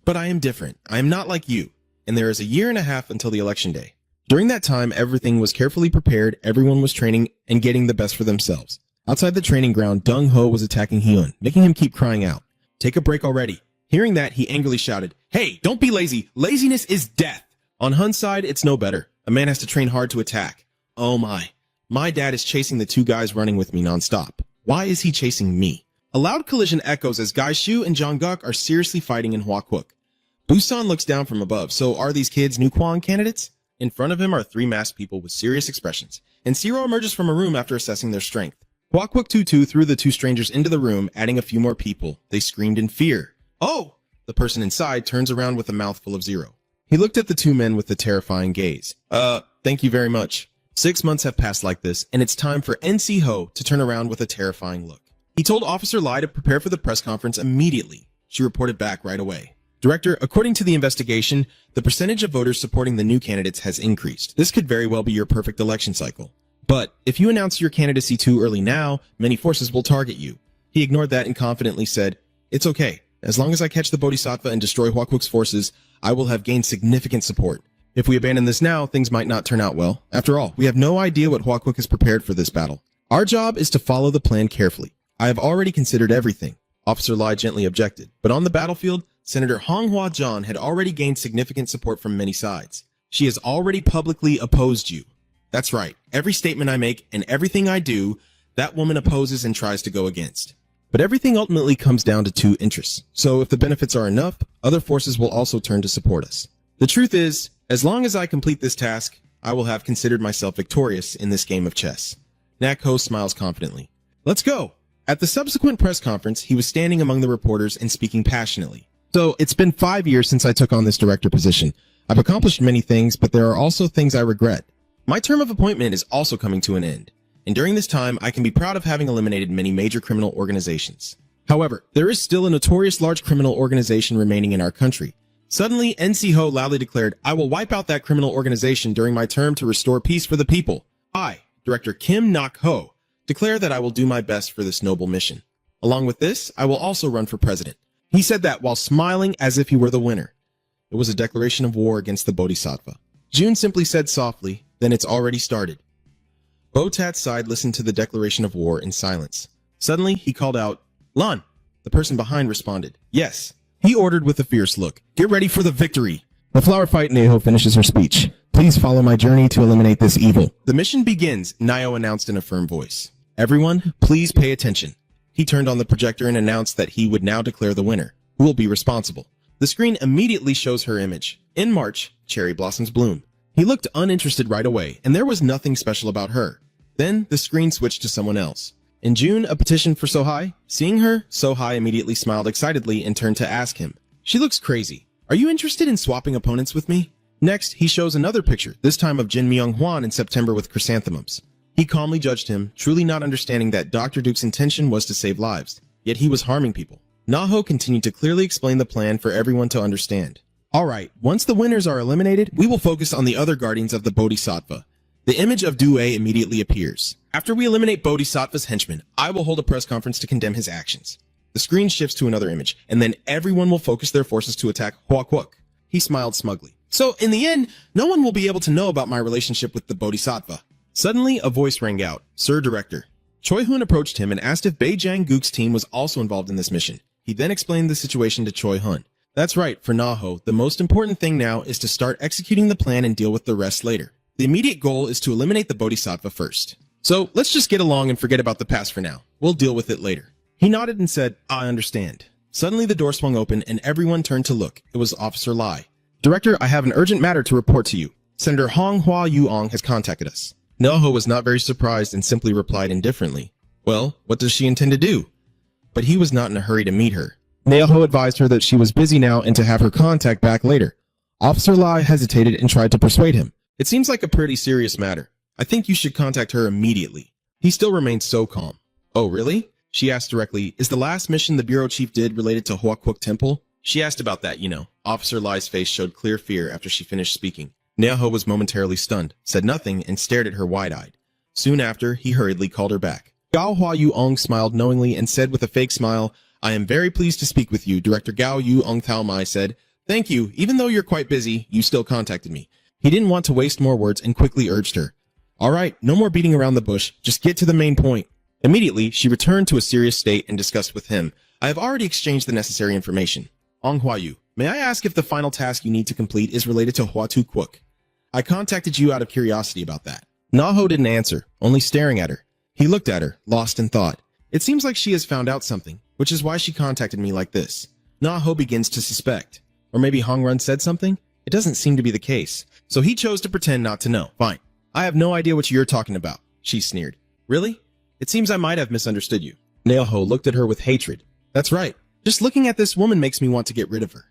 But I am different. I am not like you. And there is a year and a half until the election day. During that time, everything was carefully prepared, everyone was training and getting the best for themselves. Outside the training ground, Dung Ho was attacking Hyun, making him keep crying out. Take a break already. Hearing that, he angrily shouted, hey, don't be lazy. Laziness is death. On Hun's side, it's no better. A man has to train hard to attack. Oh my. My dad is chasing the two guys running with me nonstop. Why is he chasing me? A loud collision echoes as Gai Shu and Jong-guk are seriously fighting in Hwa-kwuk. Busan looks down from above. So are these kids new Kwang candidates? In front of him are three masked people with serious expressions, and Zero emerges from a room after assessing their strength. Hwa-kwuk Tutu threw the two strangers into the room, adding a few more people. They screamed in fear. Oh! The person inside turns around with a mouthful of Zero. He looked at the two men with a terrifying gaze. Thank you very much. 6 months have passed like this, and it's time for NC Ho to turn around with a terrifying look. He told Officer Lai to prepare for the press conference immediately. She reported back right away. Director, according to the investigation, the percentage of voters supporting the new candidates has increased. This could very well be your perfect election cycle. But if you announce your candidacy too early now, many forces will target you. He ignored that and confidently said, it's okay. As long as I catch the Bodhisattva and destroy Hwa-kwuk's forces, I will have gained significant support. If we abandon this now, things might not turn out well. After all, we have no idea what Hwa-kwuk has prepared for this battle. Our job is to follow the plan carefully. I have already considered everything, Officer Lai gently objected. But on the battlefield, Senator Honghua John had already gained significant support from many sides. She has already publicly opposed you. That's right. Every statement I make and everything I do, that woman opposes and tries to go against. But everything ultimately comes down to two interests. So if the benefits are enough, other forces will also turn to support us. The truth is, as long as I complete this task, I will have considered myself victorious in this game of chess. Nakho smiles confidently. Let's go! At the subsequent press conference, he was standing among the reporters and speaking passionately. So, it's been 5 years since I took on this director position. I've accomplished many things, but there are also things I regret. My term of appointment is also coming to an end. And during this time, I can be proud of having eliminated many major criminal organizations. However, there is still a notorious large criminal organization remaining in our country. Suddenly, NC Ho loudly declared, I will wipe out that criminal organization during my term to restore peace for the people. I, Director Kim Nak-ho, declare that I will do my best for this noble mission. Along with this, I will also run for president. He said that while smiling as if he were the winner. It was a declaration of war against the Bodhisattva. June simply said softly, then it's already started. Botat's side listened to the declaration of war in silence. Suddenly, he called out, Lan! The person behind responded, yes. He ordered with a fierce look, get ready for the victory. The flower fight, Neho finishes her speech. Please follow my journey to eliminate this evil. The mission begins, Nio announced in a firm voice. Everyone, please pay attention. He turned on the projector and announced that he would now declare the winner, who will be responsible. The screen immediately shows her image. In March, cherry blossoms bloom. He looked uninterested right away, and there was nothing special about her. Then, the screen switched to someone else. In June, a petition for Sohai. Seeing her, Sohai immediately smiled excitedly and turned to ask him, she looks crazy. Are you interested in swapping opponents with me? Next, he shows another picture, this time of Jin Myung-hwan in September with chrysanthemums. He calmly judged him, truly not understanding that Dr. Duke's intention was to save lives, yet he was harming people. Naho continued to clearly explain the plan for everyone to understand. Alright, once the winners are eliminated, we will focus on the other guardians of the Bodhisattva. The image of Due immediately appears. After we eliminate Bodhisattva's henchman, I will hold a press conference to condemn his actions. The screen shifts to another image, and then everyone will focus their forces to attack Hua Kwuk. He smiled smugly. So, in the end, no one will be able to know about my relationship with the Bodhisattva. Suddenly, a voice rang out. Sir Director. Choi Hun approached him and asked if Beijang Gook's team was also involved in this mission. He then explained the situation to Choi Hun. That's right, for Naho, the most important thing now is to start executing the plan and deal with the rest later. The immediate goal is to eliminate the Bodhisattva first. So, let's just get along and forget about the past for now. We'll deal with it later. He nodded and said, I understand. Suddenly the door swung open and everyone turned to look. It was Officer Lai. Director, I have an urgent matter to report to you. Senator Hong Hua Yuong has contacted us. Naho was not very surprised and simply replied indifferently. Well, what does she intend to do? But he was not in a hurry to meet her. Naho advised her that she was busy now and to have her contact back later. Officer Lai hesitated and tried to persuade him. It seems like a pretty serious matter. I think you should contact her immediately. He still remained so calm. Oh, really? She asked directly, is the last mission the bureau chief did related to Hua Kwuk Temple? She asked about that, you know. Officer Lai's face showed clear fear after she finished speaking. Naho was momentarily stunned, said nothing, and stared at her wide-eyed. Soon after, he hurriedly called her back. Gao Hua Yuong smiled knowingly and said with a fake smile, I am very pleased to speak with you. Director Gao Yu Ong Tao Mai said, thank you. Even though you're quite busy, you still contacted me. He didn't want to waste more words and quickly urged her. All right, no more beating around the bush. Just get to the main point. Immediately, she returned to a serious state and discussed with him. I have already exchanged the necessary information. Ong Hua Yu, may I ask if the final task you need to complete is related to Hua Tu Kwuk? I contacted you out of curiosity about that. Naho didn't answer, only staring at her. He looked at her, lost in thought. It seems like she has found out something, which is why she contacted me like this. Naho begins to suspect. Or maybe Hongrun said something? It doesn't seem to be the case. So he chose to pretend not to know. Fine. I have no idea what you're talking about, she sneered. Really? It seems I might have misunderstood you. Nailho looked at her with hatred. That's right. Just looking at this woman makes me want to get rid of her.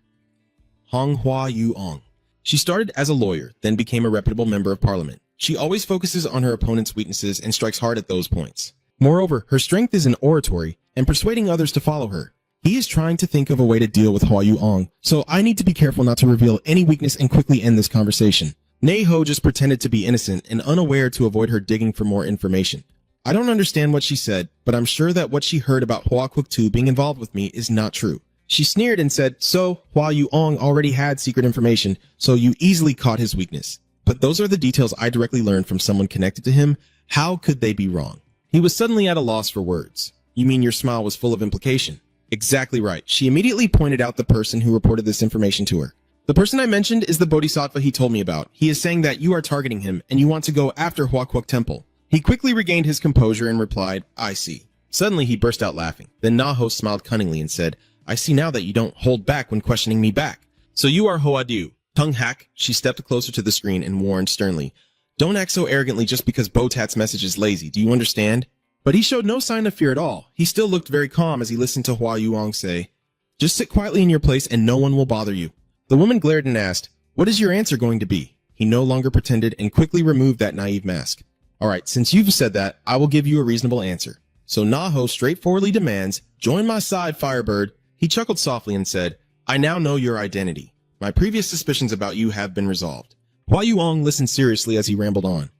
Hong Hua Yuong. She started as a lawyer, then became a reputable member of parliament. She always focuses on her opponent's weaknesses and strikes hard at those points. Moreover, her strength is in oratory and persuading others to follow her. He is trying to think of a way to deal with Hua Yuong, so I need to be careful not to reveal any weakness and quickly end this conversation. Neiho just pretended to be innocent and unaware to avoid her digging for more information. I don't understand what she said, but I'm sure that what she heard about Hua Kwuk Tu being involved with me is not true. She sneered and said, so Hua Yuong already had secret information, so you easily caught his weakness. But those are the details I directly learned from someone connected to him. How could they be wrong? He was suddenly at a loss for words. You mean your smile was full of implication? Exactly right. She immediately pointed out the person who reported this information to her. The person I mentioned is the bodhisattva he told me about. He is saying that you are targeting him and you want to go after Huaquac Temple. He quickly regained his composure and replied, I see. Suddenly he burst out laughing. Then Naho smiled cunningly and said, I see now that you don't hold back when questioning me back. So you are Hoadu. Tongue hack. She stepped closer to the screen and warned sternly, don't act so arrogantly just because Botat's message is lazy. Do you understand? But he showed no sign of fear at all. He still looked very calm as he listened to Hua Yuong say, just sit quietly in your place and no one will bother you. The woman glared and asked, what is your answer going to be? He no longer pretended and quickly removed that naive mask. All right, since you've said that, I will give you a reasonable answer. So Naho straightforwardly demands, join my side, Firebird. He chuckled softly and said, I now know your identity. My previous suspicions about you have been resolved. Hua Yuong listened seriously as he rambled on.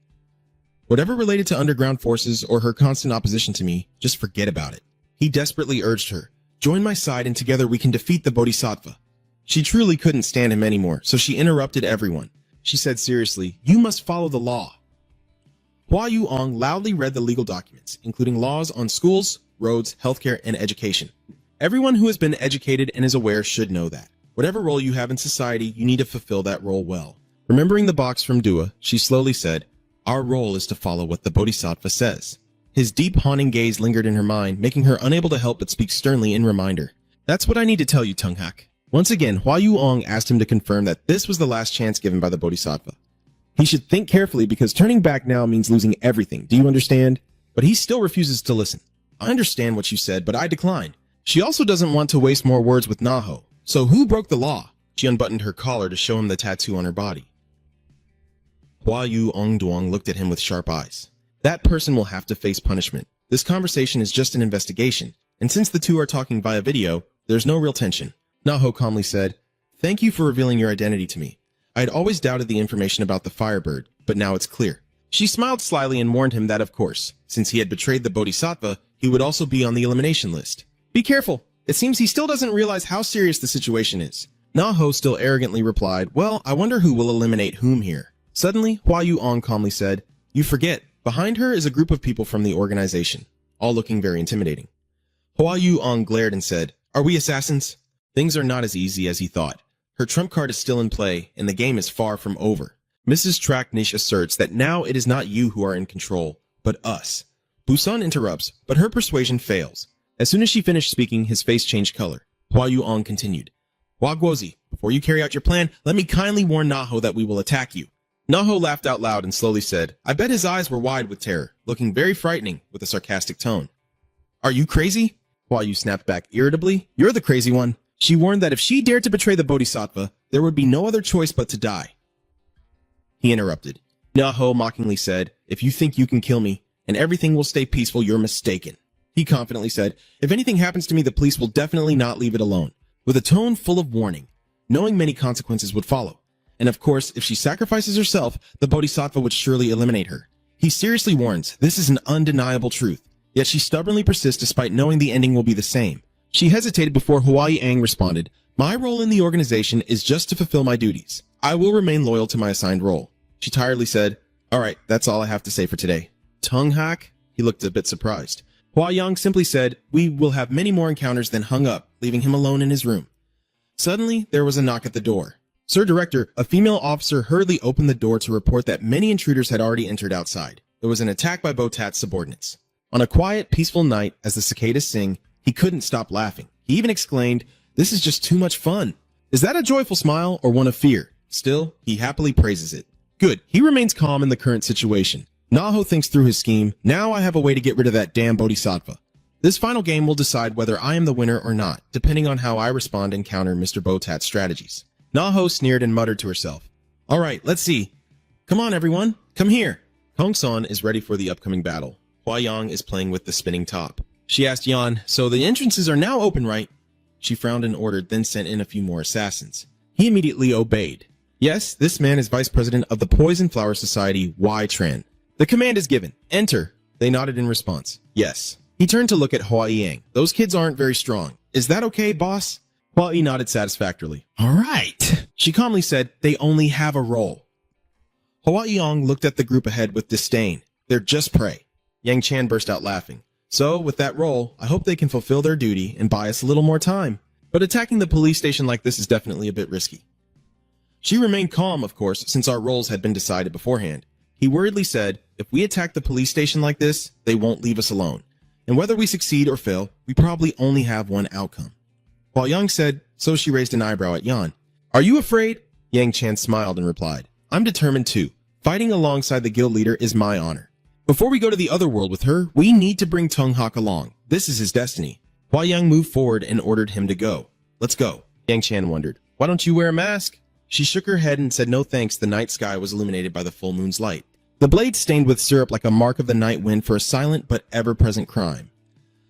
Whatever related to underground forces or her constant opposition to me, just forget about it. He desperately urged her, join my side and together we can defeat the Bodhisattva. She truly couldn't stand him anymore, so she interrupted everyone. She said seriously, you must follow the law. Hua Yuong loudly read the legal documents, including laws on schools, roads, healthcare, and education. Everyone who has been educated and is aware should know that. Whatever role you have in society, you need to fulfill that role well. Remembering the box from Dua, she slowly said, our role is to follow what the Bodhisattva says. His deep, haunting gaze lingered in her mind, making her unable to help but speak sternly in reminder. That's what I need to tell you, Tongue Hack. Once again, Hua Yuong asked him to confirm that this was the last chance given by the Bodhisattva. He should think carefully because turning back now means losing everything. Do you understand? But he still refuses to listen. I understand what you said, but I decline. She also doesn't want to waste more words with Naho. So who broke the law? She unbuttoned her collar to show him the tattoo on her body. Hua Yuong Duong looked at him with sharp eyes. That person will have to face punishment. This conversation is just an investigation, and since the two are talking via video, there's no real tension. Naho calmly said, thank you for revealing your identity to me. I had always doubted the information about the Firebird, but now it's clear. She smiled slyly and warned him that, of course, since he had betrayed the Bodhisattva, he would also be on the elimination list. Be careful. It seems he still doesn't realize how serious the situation is. Naho still arrogantly replied, well, I wonder who will eliminate whom here. Suddenly, Hua Yuong calmly said, you forget, behind her is a group of people from the organization, all looking very intimidating. Hua Yuong glared and said, are we assassins? Things are not as easy as he thought. Her trump card is still in play, and the game is far from over. Mrs. Traknish asserts that now it is not you who are in control, but us. Busan interrupts, but her persuasion fails. As soon as she finished speaking, his face changed color. Hua Yuong continued, Hua Guozi, before you carry out your plan, let me kindly warn Naho that we will attack you. Naho laughed out loud and slowly said, I bet his eyes were wide with terror, looking very frightening with a sarcastic tone. Are you crazy? Hua Yu snapped back irritably. You're the crazy one. She warned that if she dared to betray the Bodhisattva, there would be no other choice but to die. He interrupted. Naho mockingly said, if you think you can kill me, and everything will stay peaceful, you're mistaken. He confidently said, if anything happens to me, the police will definitely not leave it alone, with a tone full of warning, knowing many consequences would follow. And of course, if she sacrifices herself, the Bodhisattva would surely eliminate her. He seriously warns, this is an undeniable truth, yet she stubbornly persists despite knowing the ending will be the same. She hesitated before Hawaii Ang responded, my role in the organization is just to fulfill my duties. I will remain loyal to my assigned role. She tiredly said, all right, that's all I have to say for today. Tongue hack? He looked a bit surprised. Hua Yang simply said, we will have many more encounters, then hung up, leaving him alone in his room. Suddenly, there was a knock at the door. Sir Director, a female officer hurriedly opened the door to report that many intruders had already entered outside. It was an attack by Botat's subordinates. On a quiet, peaceful night, as the cicadas sing, he couldn't stop laughing. He even exclaimed, this is just too much fun. Is that a joyful smile or one of fear? Still, he happily praises it. Good, he remains calm in the current situation. Naho thinks through his scheme, now I have a way to get rid of that damn Bodhisattva. This final game will decide whether I am the winner or not, depending on how I respond and counter Mr. Botat's strategies. Naho sneered and muttered to herself. All right, let's see. Come on, everyone. Come here. Hong Son is ready for the upcoming battle. Hua Yang is playing with the spinning top. She asked Yan, so the entrances are now open, right? She frowned and ordered, then sent in a few more assassins. He immediately obeyed. Yes, this man is vice president of the Poison Flower Society, Y Tran. The command is given. Enter. They nodded in response. Yes. He turned to look at Hua Yang. Those kids aren't very strong. Is that okay, boss? Hua Yi nodded satisfactorily. All right. She calmly said, they only have a role. Hua Yang looked at the group ahead with disdain. They're just prey. Yang Chan burst out laughing. So, with that role, I hope they can fulfill their duty and buy us a little more time. But attacking the police station like this is definitely a bit risky. She remained calm, of course, since our roles had been decided beforehand. He worriedly said, if we attack the police station like this, they won't leave us alone. And whether we succeed or fail, we probably only have one outcome. While Yang said, so she raised an eyebrow at Yan. Are you afraid? Yang Chan smiled and replied, I'm determined too. Fighting alongside the guild leader is my honor. Before we go to the other world with her, we need to bring Tung Hak along. This is his destiny. Hua Yang moved forward and ordered him to go. Let's go. Yang Chan wondered, why don't you wear a mask? She shook her head and said no thanks. The night sky was illuminated by the full moon's light. The blade stained with syrup like a mark of the night wind for a silent but ever-present crime.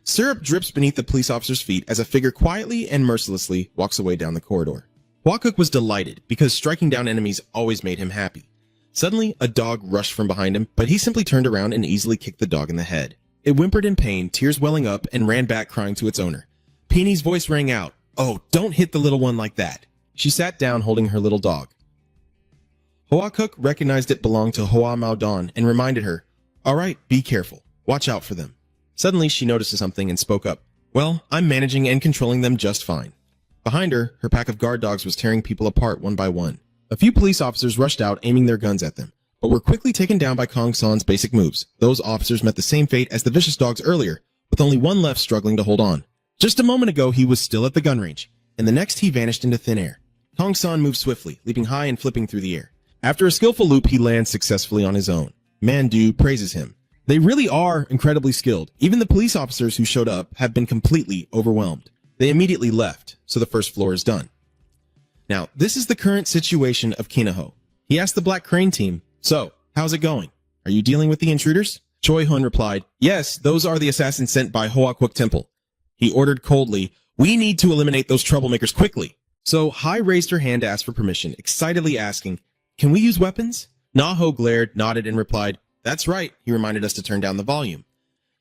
Syrup drips beneath the police officer's feet as a figure quietly and mercilessly walks away down the corridor. Huakuk was delighted because striking down enemies always made him happy. Suddenly, a dog rushed from behind him, but he simply turned around and easily kicked the dog in the head. It whimpered in pain, tears welling up, and ran back crying to its owner. Peenie's voice rang out, oh, don't hit the little one like that. She sat down holding her little dog. Huakuk recognized it belonged to Hoa Mao Don and reminded her, all right, be careful. Watch out for them. Suddenly, she noticed something and spoke up. Well, I'm managing and controlling them just fine. Behind her, her pack of guard dogs was tearing people apart one by one. A few police officers rushed out, aiming their guns at them, but were quickly taken down by Kong San's basic moves. Those officers met the same fate as the vicious dogs earlier, with only one left struggling to hold on. Just a moment ago, he was still at the gun range, and the next he vanished into thin air. Kong San moved swiftly, leaping high and flipping through the air. After a skillful loop, he lands successfully on his own. Mandu praises him. They really are incredibly skilled. Even the police officers who showed up have been completely overwhelmed. They immediately left, so the first floor is done. Now, this is the current situation of Kinaho. He asked the Black Crane team, so, how's it going? Are you dealing with the intruders? Choi Hun replied, yes, those are the assassins sent by Hoakwuk Temple. He ordered coldly, we need to eliminate those troublemakers quickly. So Hai raised her hand to ask for permission, excitedly asking, can we use weapons? Naho glared, nodded, and replied, that's right. He reminded us to turn down the volume.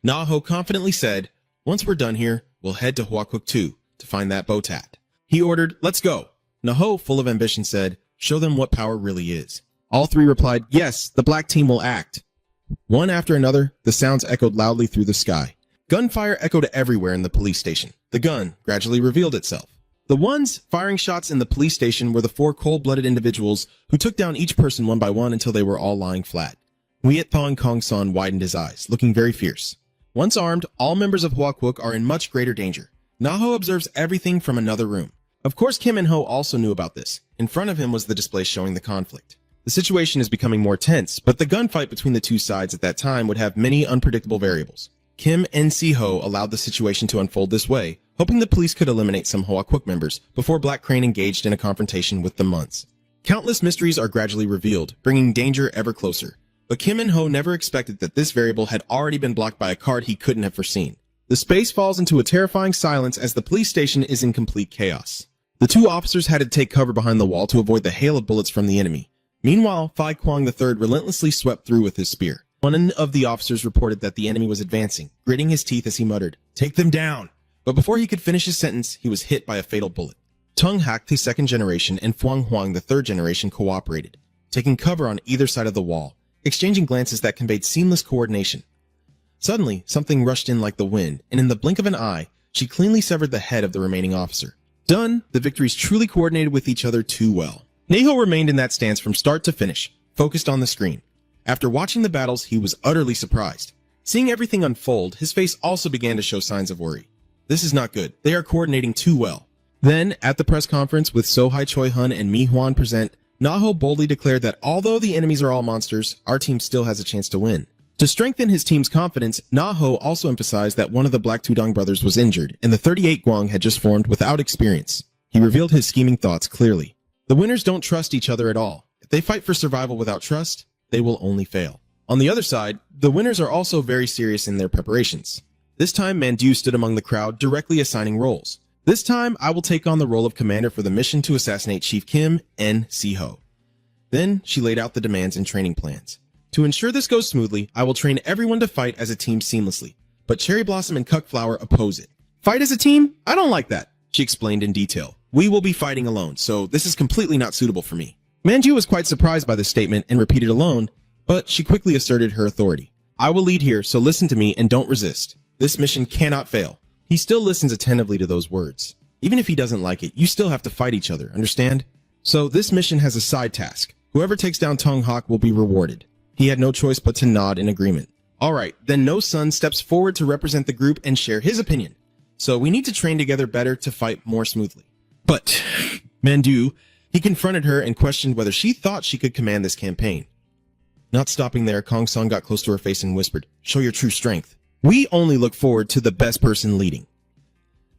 Naho confidently said, once we're done here, we'll head to Huakuk 2 to find that Botat. He ordered, let's go. Naho, full of ambition, said, show them what power really is. All three replied, yes, the black team will act. One after another, the sounds echoed loudly through the sky. Gunfire echoed everywhere in the police station. The gun gradually revealed itself. The ones firing shots in the police station were the 4 cold-blooded individuals who took down each person one by one until they were all lying flat. Wiet Thong Kong San widened his eyes, looking very fierce. Once armed, all members of Huakuk are in much greater danger. Naho observes everything from another room. Of course, Kim and Ho also knew about this. In front of him was the display showing the conflict. The situation is becoming more tense, but the gunfight between the two sides at that time would have many unpredictable variables. Kim and Si-Ho allowed the situation to unfold this way, hoping the police could eliminate some Huakuk members before Black Crane engaged in a confrontation with the Munts. Countless mysteries are gradually revealed, bringing danger ever closer. But Kim and Ho never expected that this variable had already been blocked by a card he couldn't have foreseen. The space falls into a terrifying silence as the police station is in complete chaos. The two officers had to take cover behind the wall to avoid the hail of bullets from the enemy. Meanwhile, Phai Kwang III relentlessly swept through with his spear. One of the officers reported that the enemy was advancing, gritting his teeth as he muttered, take them down! But before he could finish his sentence, he was hit by a fatal bullet. Tung Hak, the 2nd generation, and Phuong Huang, the 3rd generation, cooperated, taking cover on either side of the wall, exchanging glances that conveyed seamless coordination. Suddenly, something rushed in like the wind, and in the blink of an eye, she cleanly severed the head of the remaining officer. Done, the victories truly coordinated with each other too well. Neho remained in that stance from start to finish, focused on the screen. After watching the battles, he was utterly surprised. Seeing everything unfold, his face also began to show signs of worry. This is not good. They are coordinating too well. Then, at the press conference with Sohai Choi Hun and Mi Hwan present, Naho boldly declared that although the enemies are all monsters, our team still has a chance to win. To strengthen his team's confidence, Naho also emphasized that one of the Black Tudong brothers was injured, and the 38 Guang had just formed without experience. He revealed his scheming thoughts clearly. The winners don't trust each other at all. If they fight for survival without trust, they will only fail. On the other side, the winners are also very serious in their preparations. This time, Mandu stood among the crowd, directly assigning roles. This time, I will take on the role of commander for the mission to assassinate Chief Kim and Si-Ho. Then, she laid out the demands and training plans. To ensure this goes smoothly, I will train everyone to fight as a team seamlessly, but Cherry Blossom and Cuck Flower oppose it. Fight as a team? I don't like that, she explained in detail. We will be fighting alone, so this is completely not suitable for me. Manju was quite surprised by this statement and repeated alone, but she quickly asserted her authority. I will lead here, so listen to me and don't resist. This mission cannot fail. He still listens attentively to those words. Even if he doesn't like it, you still have to fight each other, understand? So this mission has a side task. Whoever takes down Tung Hawk will be rewarded. He had no choice but to nod in agreement. Alright, then No Sun steps forward to represent the group and share his opinion. So we need to train together better to fight more smoothly. But Mandu, he confronted her and questioned whether she thought she could command this campaign. Not stopping there, Kong Song got close to her face and whispered, "Show your true strength. We only look forward to the best person leading."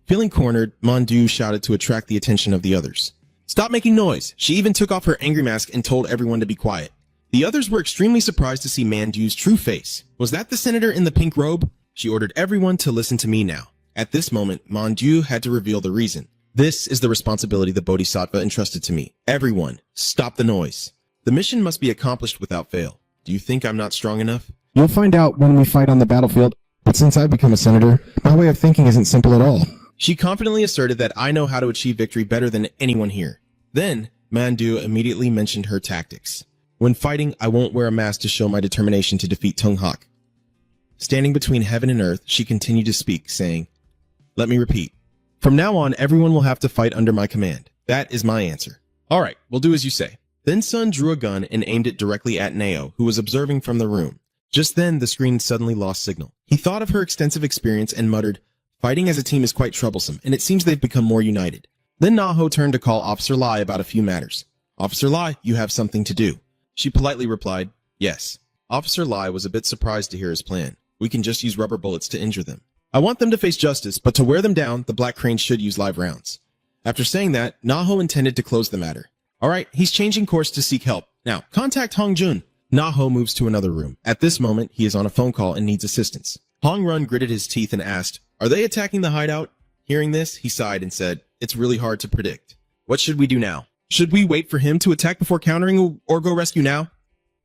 Feeling cornered, Mandu shouted to attract the attention of the others. "Stop making noise." She even took off her angry mask and told everyone to be quiet. The others were extremely surprised to see Mandu's true face. Was that the senator in the pink robe? She ordered everyone to listen to me now. At this moment, Mandu had to reveal the reason. This is the responsibility the Bodhisattva entrusted to me. Everyone, stop the noise. The mission must be accomplished without fail. Do you think I'm not strong enough? You'll find out when we fight on the battlefield. But since I've become a senator, my way of thinking isn't simple at all. She confidently asserted that I know how to achieve victory better than anyone here. Then, Mandu immediately mentioned her tactics. When fighting, I won't wear a mask to show my determination to defeat Tung Hawk. Standing between heaven and earth, she continued to speak, saying, "Let me repeat. From now on, everyone will have to fight under my command. That is my answer." "Alright, we'll do as you say." Then Sun drew a gun and aimed it directly at Nao, who was observing from the room. Just then, the screen suddenly lost signal. He thought of her extensive experience and muttered, "Fighting as a team is quite troublesome, and it seems they've become more united." Then Naho turned to call Officer Lai about a few matters. "Officer Lai, you have something to do." She politely replied, "Yes." Officer Lai was a bit surprised to hear his plan. "We can just use rubber bullets to injure them. I want them to face justice, but to wear them down, the Black Crane should use live rounds." After saying that, Naho intended to close the matter. "Alright, he's changing course to seek help. Now, contact Hong Jun." Naho moves to another room. At this moment, he is on a phone call and needs assistance. Hong Run gritted his teeth and asked, "Are they attacking the hideout?" Hearing this, he sighed and said, "It's really hard to predict. What should we do now? Should we wait for him to attack before countering or go rescue now?"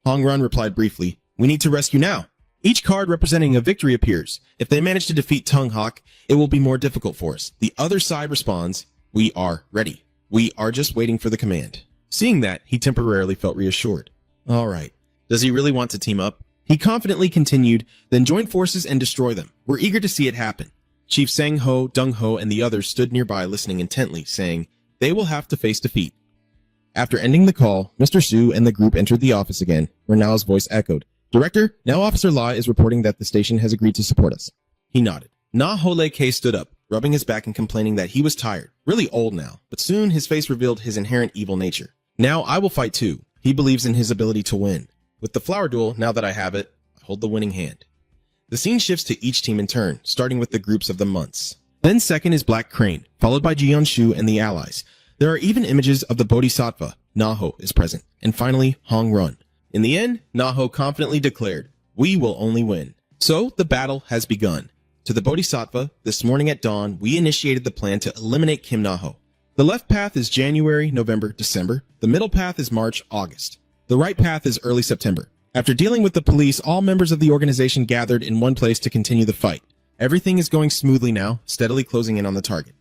Hong Run replied briefly, "We need to rescue now. Each card representing a victory appears. If they manage to defeat Tung Hawk, it will be more difficult for us." The other side responds, "We are ready. We are just waiting for the command." Seeing that, he temporarily felt reassured. Alright, does he really want to team up? He confidently continued, "Then join forces and destroy them. We're eager to see it happen." Chief Sang Ho, Dung Ho, and the others stood nearby listening intently, saying, "They will have to face defeat." After ending the call, Mr. Su and the group entered the office again, where Nao's voice echoed, "Director, now Officer Lai is reporting that the station has agreed to support us." He nodded. Na Hole K stood up, rubbing his back and complaining that he was tired, really old now, but soon his face revealed his inherent evil nature. "Now I will fight too." He believes in his ability to win. With the flower duel, now that I have it, I hold the winning hand. The scene shifts to each team in turn, starting with the groups of the months. Then second is Black Crane, followed by Jian Shu and the allies. There are even images of the Bodhisattva. Naho is present. And finally, Hong Run. In the end, Naho confidently declared, "We will only win." So, the battle has begun. To the Bodhisattva, this morning at dawn, we initiated the plan to eliminate Kim Naho. The left path is January, November, December. The middle path is March, August. The right path is early September. After dealing with the police, all members of the organization gathered in one place to continue the fight. Everything is going smoothly now, steadily closing in on the target.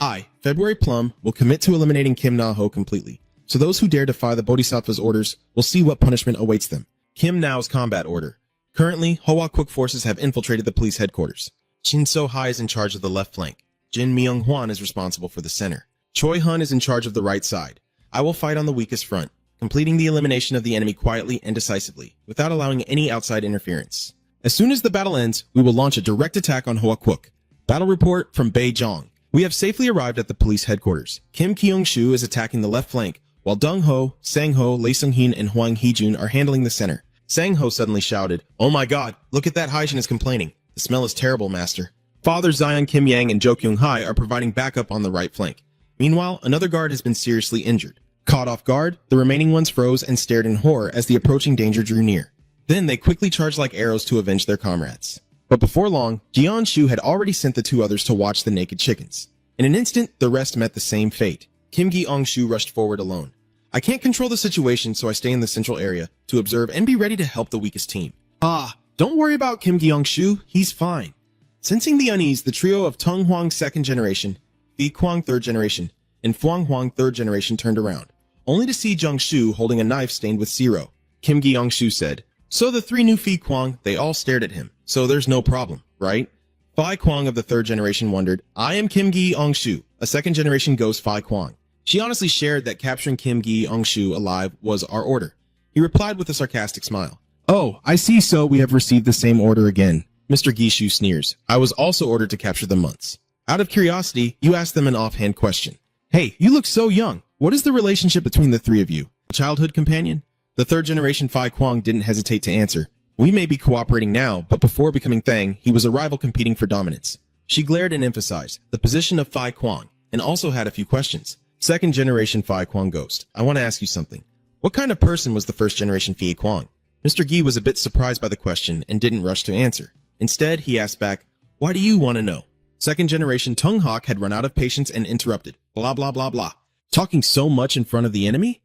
I, February Plum, will commit to eliminating Kim Na-ho completely. So those who dare defy the Bodhisattva's orders will see what punishment awaits them. Kim Nao's combat order. Currently, Hoa Kwok forces have infiltrated the police headquarters. Shin So-hai is in charge of the left flank. Jin Myung-hwan is responsible for the center. Choi Hun is in charge of the right side. I will fight on the weakest front, completing the elimination of the enemy quietly and decisively, without allowing any outside interference. As soon as the battle ends, we will launch a direct attack on Hoa Kwok. Battle report from Bei Jong. We have safely arrived at the police headquarters. Kim Kyung-shu is attacking the left flank, while Dung Ho, Sang Ho, Lee Sung-hin, and Hwang Hee-jun are handling the center. Sang Ho suddenly shouted, "Oh my god, look at that Haijin is complaining. The smell is terrible, master." Father Zion Kim Yang and Jo Kyung-hai are providing backup on the right flank. Meanwhile, another guard has been seriously injured. Caught off guard, the remaining ones froze and stared in horror as the approaching danger drew near. Then they quickly charged like arrows to avenge their comrades. But before long, Jian Shu had already sent the two others to watch the naked chickens. In an instant, the rest met the same fate. Kim Gi-ong-shu rushed forward alone. "I can't control the situation, so I stay in the central area to observe and be ready to help the weakest team." "Ah, don't worry about Kim Gi-ong-shu, he's fine." Sensing the unease, the trio of Tung Huang 2nd generation, Fi Kwang 3rd generation, and Fuang Huang 3rd generation turned around, only to see Zhang Shu holding a knife stained with zero. Kim Gi-ong-shu said, "So the three new Fi Kwang, they all stared at him, so there's no problem. right? Phi Kwang of the third generation wondered, I am Kim Gi Ongshu, a second generation ghost Phi Kwang. She honestly shared that capturing Kim Gi Ongshu alive was our order. He replied with a sarcastic smile. Oh, I see, so we have received the same order again. Mr. Gishu sneers. I was also ordered to capture them once. Out of curiosity, you ask them an offhand question. Hey, you look so young. What is the relationship between the three of you? A childhood companion? The third generation Phi Kwang didn't hesitate to answer. We may be cooperating now, but before becoming Thang, he was a rival competing for dominance. She glared and emphasized the position of Phi Kwang, and also had a few questions. Second generation Phi Kwang ghost, I want to ask you something. What kind of person was the first generation Phi Kwang? Mr. Gi was a bit surprised by the question and didn't rush to answer. Instead, he asked back, why do you want to know? Second generation Tung Hawk had run out of patience and interrupted. Blah, blah, blah, blah. Talking so much in front of the enemy?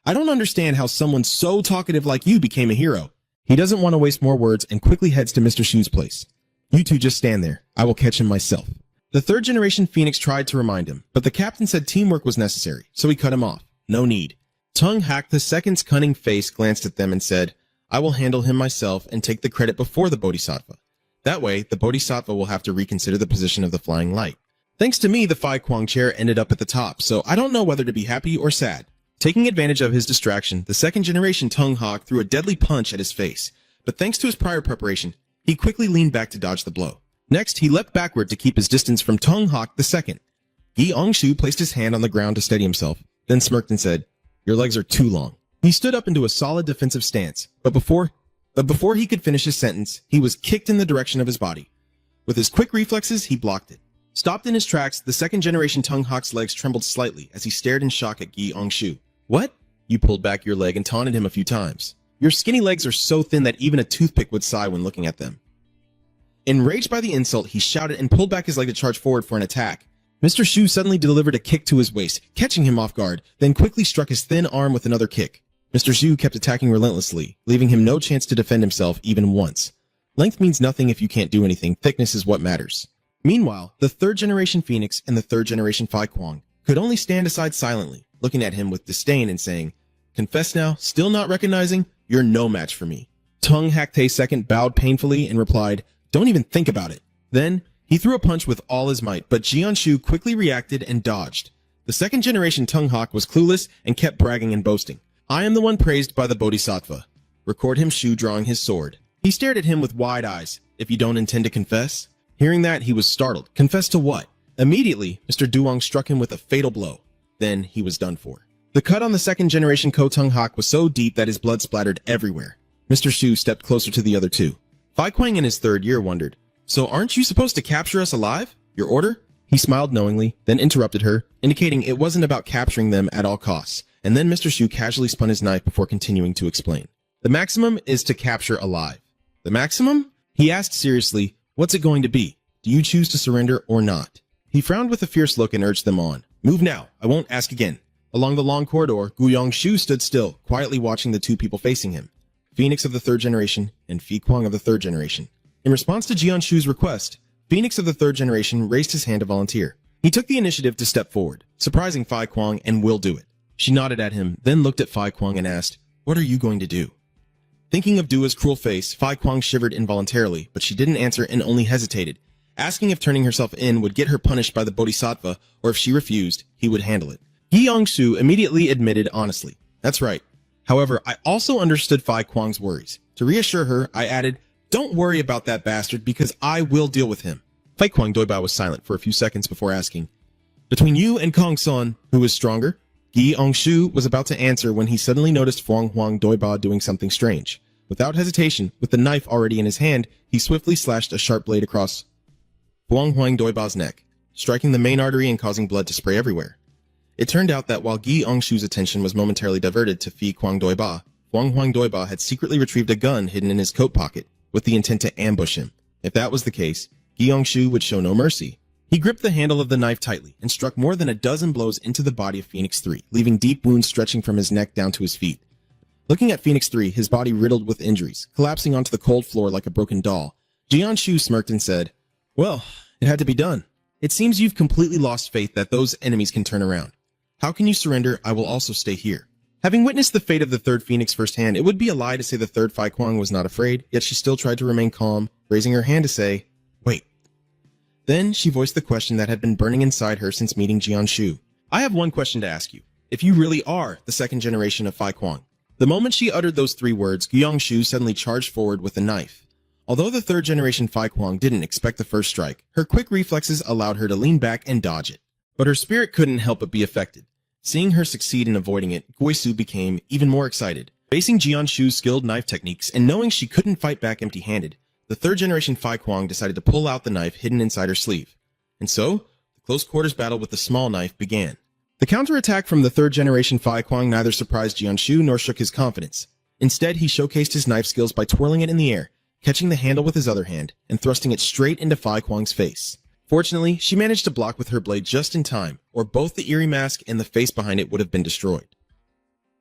I don't understand how someone so talkative like you became a hero. He doesn't want to waste more words and quickly heads to Mr. Shu's place. You two just stand there. I will catch him myself. The third generation Phoenix tried to remind him, but the captain said teamwork was necessary, so he cut him off. No need. Tung Hak the second's cunning face glanced at them and said, I will handle him myself and take the credit before the Bodhisattva. That way, the Bodhisattva will have to reconsider the position of the flying light. Thanks to me, the Phi Kwang chair ended up at the top, so I don't know whether to be happy or sad. Taking advantage of his distraction, the second generation Tung Hawk threw a deadly punch at his face, but thanks to his prior preparation, he quickly leaned back to dodge the blow. Next, he leapt backward to keep his distance from Tung Hawk the second. Gi Ongshu placed his hand on the ground to steady himself, then smirked and said, Your legs are too long. He stood up into a solid defensive stance, but before he could finish his sentence, he was kicked in the direction of his body. With his quick reflexes, he blocked it. Stopped in his tracks, the second generation Tung Hawk's legs trembled slightly as he stared in shock at Gi Ongshu. What? You pulled back your leg and taunted him a few times. Your skinny legs are so thin that even a toothpick would sigh when looking at them. Enraged by the insult, he shouted and pulled back his leg to charge forward for an attack. Mr. Shu suddenly delivered a kick to his waist, catching him off guard, then quickly struck his thin arm with another kick. Mr. Shu kept attacking relentlessly, leaving him no chance to defend himself even once. Length means nothing if you can't do anything. Thickness is what matters. Meanwhile, the third generation Phoenix and the third generation Phi Kwang could only stand aside silently, looking at him with disdain and saying, Confess now, still not recognizing? You're no match for me. Tung Hakte second bowed painfully and replied, Don't even think about it. Then, he threw a punch with all his might, but Jianshu quickly reacted and dodged. The second generation Tung Hawk was clueless and kept bragging and boasting. I am the one praised by the Bodhisattva. Record him Shu drawing his sword. He stared at him with wide eyes. If you don't intend to confess? Hearing that, he was startled. Confess to what? Immediately, Mr. Duong struck him with a fatal blow. Then he was done for. The cut on the second generation Ko Tung Hawk was so deep that his blood splattered everywhere. Mr. Shu stepped closer to the other two. Phi Kwang in his third year wondered, So aren't you supposed to capture us alive? Your order? He smiled knowingly, then interrupted her, indicating it wasn't about capturing them at all costs. And then Mr. Shu casually spun his knife before continuing to explain. The maximum is to capture alive. The maximum? He asked seriously, What's it going to be? Do you choose to surrender or not? He frowned with a fierce look and urged them on. Move now. I won't ask again. Along the long corridor, Guyong Shu stood still, quietly watching the two people facing him. Phoenix of the third generation and Phi Kwang of the third generation. In response to Jian Shu's request, Phoenix of the third generation raised his hand to volunteer. He took the initiative to step forward, surprising Phi Kwang and will do it. She nodded at him, then looked at Phi Kwang and asked, What are you going to do? Thinking of Dua's cruel face, Phi Kwang shivered involuntarily, but she didn't answer and only hesitated, asking if turning herself in would get her punished by the Bodhisattva, or if she refused, he would handle it. Gyeong-su immediately admitted honestly, That's right. However, I also understood Phi Kwang's worries. To reassure her, I added, Don't worry about that bastard because I will deal with him. Phi Kwang Doiba was silent for a few seconds before asking, Between you and Kong Son, who is stronger? Gyeong-shu was about to answer when he suddenly noticed Fong Huang Doiba doing something strange. Without hesitation, with the knife already in his hand, he swiftly slashed a sharp blade across Fong Huang Doiba's neck, striking the main artery and causing blood to spray everywhere. It turned out that while Gyeong-shu's attention was momentarily diverted to Phi Kwang Doiba, Fong Huang Doiba had secretly retrieved a gun hidden in his coat pocket, with the intent to ambush him. If that was the case, Gyeong-shu would show no mercy. He gripped the handle of the knife tightly and struck more than a dozen blows into the body of Phoenix 3, leaving deep wounds stretching from his neck down to his feet. Looking at Phoenix 3, his body riddled with injuries, collapsing onto the cold floor like a broken doll, Jian-shu smirked and said, Well, it had to be done. It seems you've completely lost faith that those enemies can turn around. How can you surrender? I will also stay here. Having witnessed the fate of the third Phoenix firsthand, it would be a lie to say the third Phi Kwang was not afraid, yet she still tried to remain calm, raising her hand to say, Then she voiced the question that had been burning inside her since meeting Jianshu. I have one question to ask you. If you really are the second generation of Fai Kuang. The moment she uttered those 3 words, Guyangshu suddenly charged forward with a knife. Although the third generation Fai Kuang didn't expect the first strike, her quick reflexes allowed her to lean back and dodge it. But her spirit couldn't help but be affected. Seeing her succeed in avoiding it, Guisu became even more excited. Facing Jianshu's skilled knife techniques and knowing she couldn't fight back empty-handed, the third generation Fai Kuang decided to pull out the knife hidden inside her sleeve. And so, the close quarters battle with the small knife began. The counterattack from the third generation Fai Kuang neither surprised Jianshu nor shook his confidence. Instead, he showcased his knife skills by twirling it in the air, catching the handle with his other hand, and thrusting it straight into Fai Kuang's face. Fortunately, she managed to block with her blade just in time, or both the eerie mask and the face behind it would have been destroyed.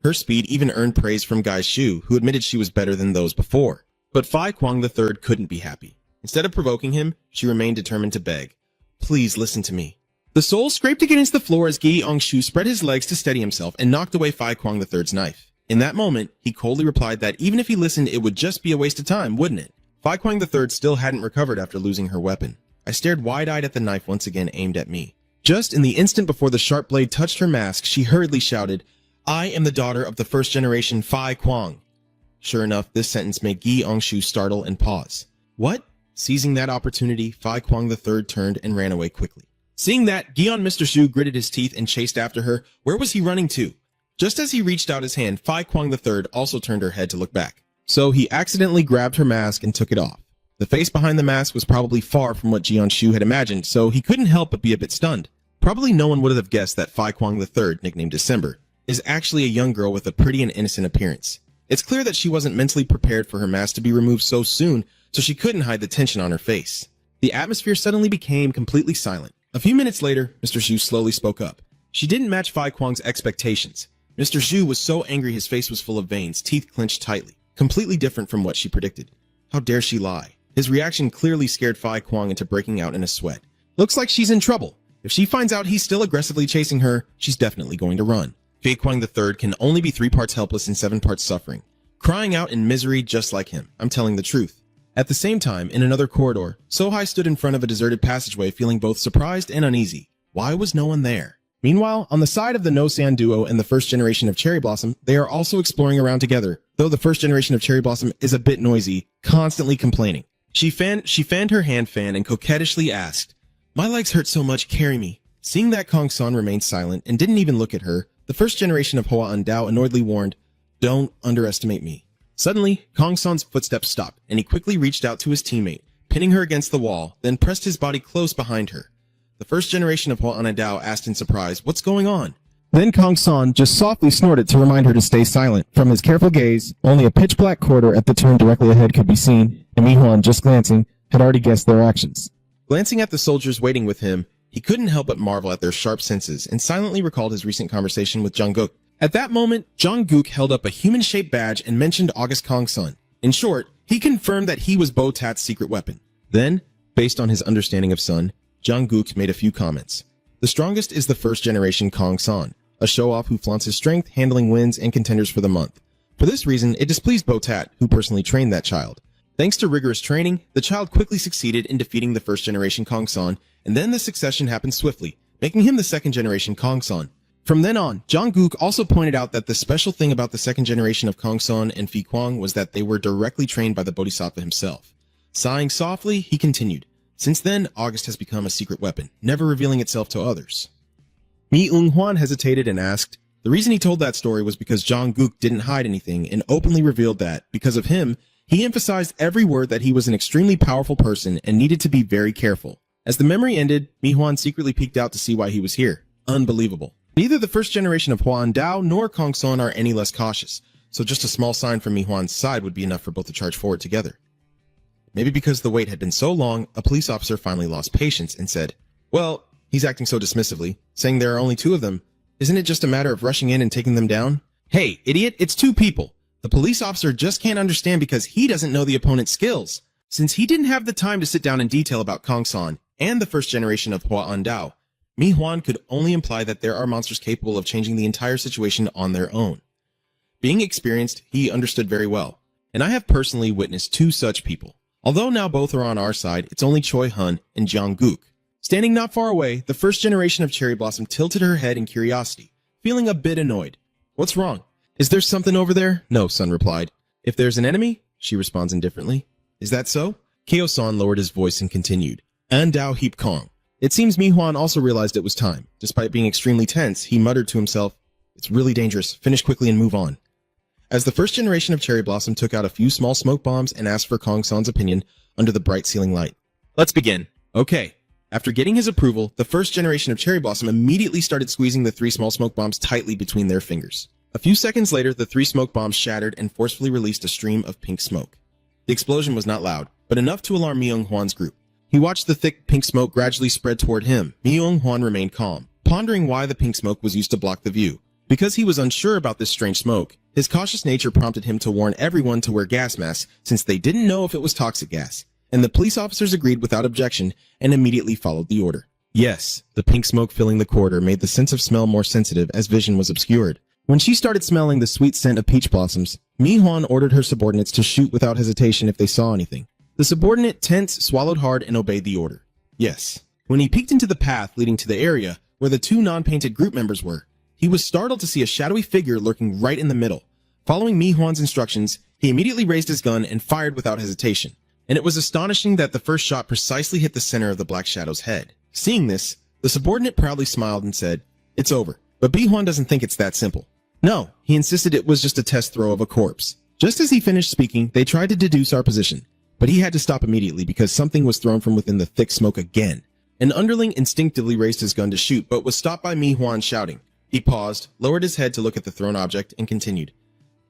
Her speed even earned praise from Gai Shu, who admitted she was better than those before. But Fai Kuang III couldn't be happy. Instead of provoking him, she remained determined to beg. Please listen to me. The soul scraped against the floor as Gi Ongshu spread his legs to steady himself and knocked away Fai Kuang III's knife. In that moment, he coldly replied that even if he listened, it would just be a waste of time, wouldn't it? Fai Kuang III still hadn't recovered after losing her weapon. I stared wide-eyed at the knife once again aimed at me. Just in the instant before the sharp blade touched her mask, she hurriedly shouted, I am the daughter of the first generation Fai Kuang. Sure enough, this sentence made Gi Ongshu startle and pause. What? Seizing that opportunity, Fai Kuang III turned and ran away quickly. Seeing that, Gion Mr. Shu gritted his teeth and chased after her. Where was he running to? Just as he reached out his hand, Fai Kuang III also turned her head to look back. So he accidentally grabbed her mask and took it off. The face behind the mask was probably far from what Jianshu had imagined, so he couldn't help but be a bit stunned. Probably no one would have guessed that Fai Kuang III, nicknamed December, is actually a young girl with a pretty and innocent appearance. It's clear that she wasn't mentally prepared for her mask to be removed so soon, so she couldn't hide the tension on her face. The atmosphere suddenly became completely silent. A few minutes later, Mr. Shu slowly spoke up. She didn't match Fai Kuang's expectations. Mr. Shu was so angry his face was full of veins, teeth clenched tightly, completely different from what she predicted. How dare she lie? His reaction clearly scared Fai Kuang into breaking out in a sweat. Looks like she's in trouble. If she finds out he's still aggressively chasing her, she's definitely going to run. Fai Kuang III can only be 3 parts helpless and 7 parts suffering, crying out in misery just like him. I'm telling the truth. At the same time, in another corridor, Sohai stood in front of a deserted passageway feeling both surprised and uneasy. Why was no one there? Meanwhile, on the side of the No-San duo and the first generation of Cherry Blossom, they are also exploring around together, though the first generation of Cherry Blossom is a bit noisy, constantly complaining. She fanned her hand fan and coquettishly asked, My legs hurt so much, carry me. Seeing that Kong-san remained silent and didn't even look at her, the first generation of Hoa Andao annoyedly warned, Don't underestimate me. Suddenly, Kong-san's footsteps stopped, and he quickly reached out to his teammate, pinning her against the wall, then pressed his body close behind her. The first generation of Hoa Andao asked in surprise, What's going on? Then Kong-san just softly snorted to remind her to stay silent. From his careful gaze, only a pitch-black corridor at the turn directly ahead could be seen, and Mi-hwan, just glancing, had already guessed their actions. Glancing at the soldiers waiting with him, he couldn't help but marvel at their sharp senses and silently recalled his recent conversation with Jungkook. At that moment, Jungkook held up a human-shaped badge and mentioned August Kong-san. In short, he confirmed that he was Bo-Tat's secret weapon. Then, based on his understanding of Sun, Jungkook made a few comments. The strongest is the first generation Kong-san, a show-off who flaunts his strength, handling wins and contenders for the month. For this reason, it displeased Bo-Tat, who personally trained that child. Thanks to rigorous training, the child quickly succeeded in defeating the first generation Kong-san, and then the succession happened swiftly, making him the second generation Kong-san. From then on, Jungkook also pointed out that the special thing about the second generation of Kong-san and Fi Kuang was that they were directly trained by the Bodhisattva himself. Sighing softly, he continued, Since then, August has become a secret weapon, never revealing itself to others. Mi Eung-hwan hesitated and asked, The reason he told that story was because Jungkook didn't hide anything and openly revealed that, because of him, he emphasized every word that he was an extremely powerful person and needed to be very careful. As the memory ended, Mi-hwan secretly peeked out to see why he was here. Unbelievable. Neither the first generation of Huan Dao nor Kong-san are any less cautious, so just a small sign from Mi-hwan's side would be enough for both to charge forward together. Maybe because the wait had been so long, a police officer finally lost patience and said, Well, he's acting so dismissively, saying there are only 2 of them. Isn't it just a matter of rushing in and taking them down? Hey, idiot, it's 2 people. The police officer just can't understand because he doesn't know the opponent's skills. Since he didn't have the time to sit down in detail about Kong-san and the first generation of Hua Andao, Mi-hwan could only imply that there are monsters capable of changing the entire situation on their own. Being experienced, he understood very well, and I have personally witnessed 2 such people. Although now both are on our side, it's only Choi Hun and Jungkook. Standing not far away, the first generation of Cherry Blossom tilted her head in curiosity, feeling a bit annoyed. What's wrong? Is there something over there? No, Sun replied. If there's an enemy? She responds indifferently. Is that so? Kyo-san lowered his voice and continued. Andao Heap Kong. It seems Mi-hwan also realized it was time. Despite being extremely tense, he muttered to himself, It's really dangerous. Finish quickly and move on. As the first generation of Cherry Blossom took out a few small smoke bombs and asked for Kong-san's opinion under the bright ceiling light. Let's begin. Okay. After getting his approval, the first generation of Cherry Blossom immediately started squeezing the 3 small smoke bombs tightly between their fingers. A few seconds later, the 3 smoke bombs shattered and forcefully released a stream of pink smoke. The explosion was not loud, but enough to alarm Mi-young-hwan's group. He watched the thick pink smoke gradually spread toward him. Mi-young-hwan remained calm, pondering why the pink smoke was used to block the view. Because he was unsure about this strange smoke, his cautious nature prompted him to warn everyone to wear gas masks since they didn't know if it was toxic gas. And the police officers agreed without objection and immediately followed the order. Yes, the pink smoke filling the corridor made the sense of smell more sensitive as vision was obscured. When she started smelling the sweet scent of peach blossoms, Mi-hwan ordered her subordinates to shoot without hesitation if they saw anything. The subordinate, tense, swallowed hard and obeyed the order. Yes. When he peeked into the path leading to the area where the 2 non-painted group members were, he was startled to see a shadowy figure lurking right in the middle. Following Mi-hwan's instructions, he immediately raised his gun and fired without hesitation. And it was astonishing that the first shot precisely hit the center of the black shadow's head. Seeing this, the subordinate proudly smiled and said, It's over. But Mi-hwan doesn't think it's that simple. No, he insisted it was just a test throw of a corpse. Just as he finished speaking, they tried to deduce our position, but he had to stop immediately because something was thrown from within the thick smoke again. An underling instinctively raised his gun to shoot, but was stopped by Mi-hwan shouting. He paused, lowered his head to look at the thrown object, and continued.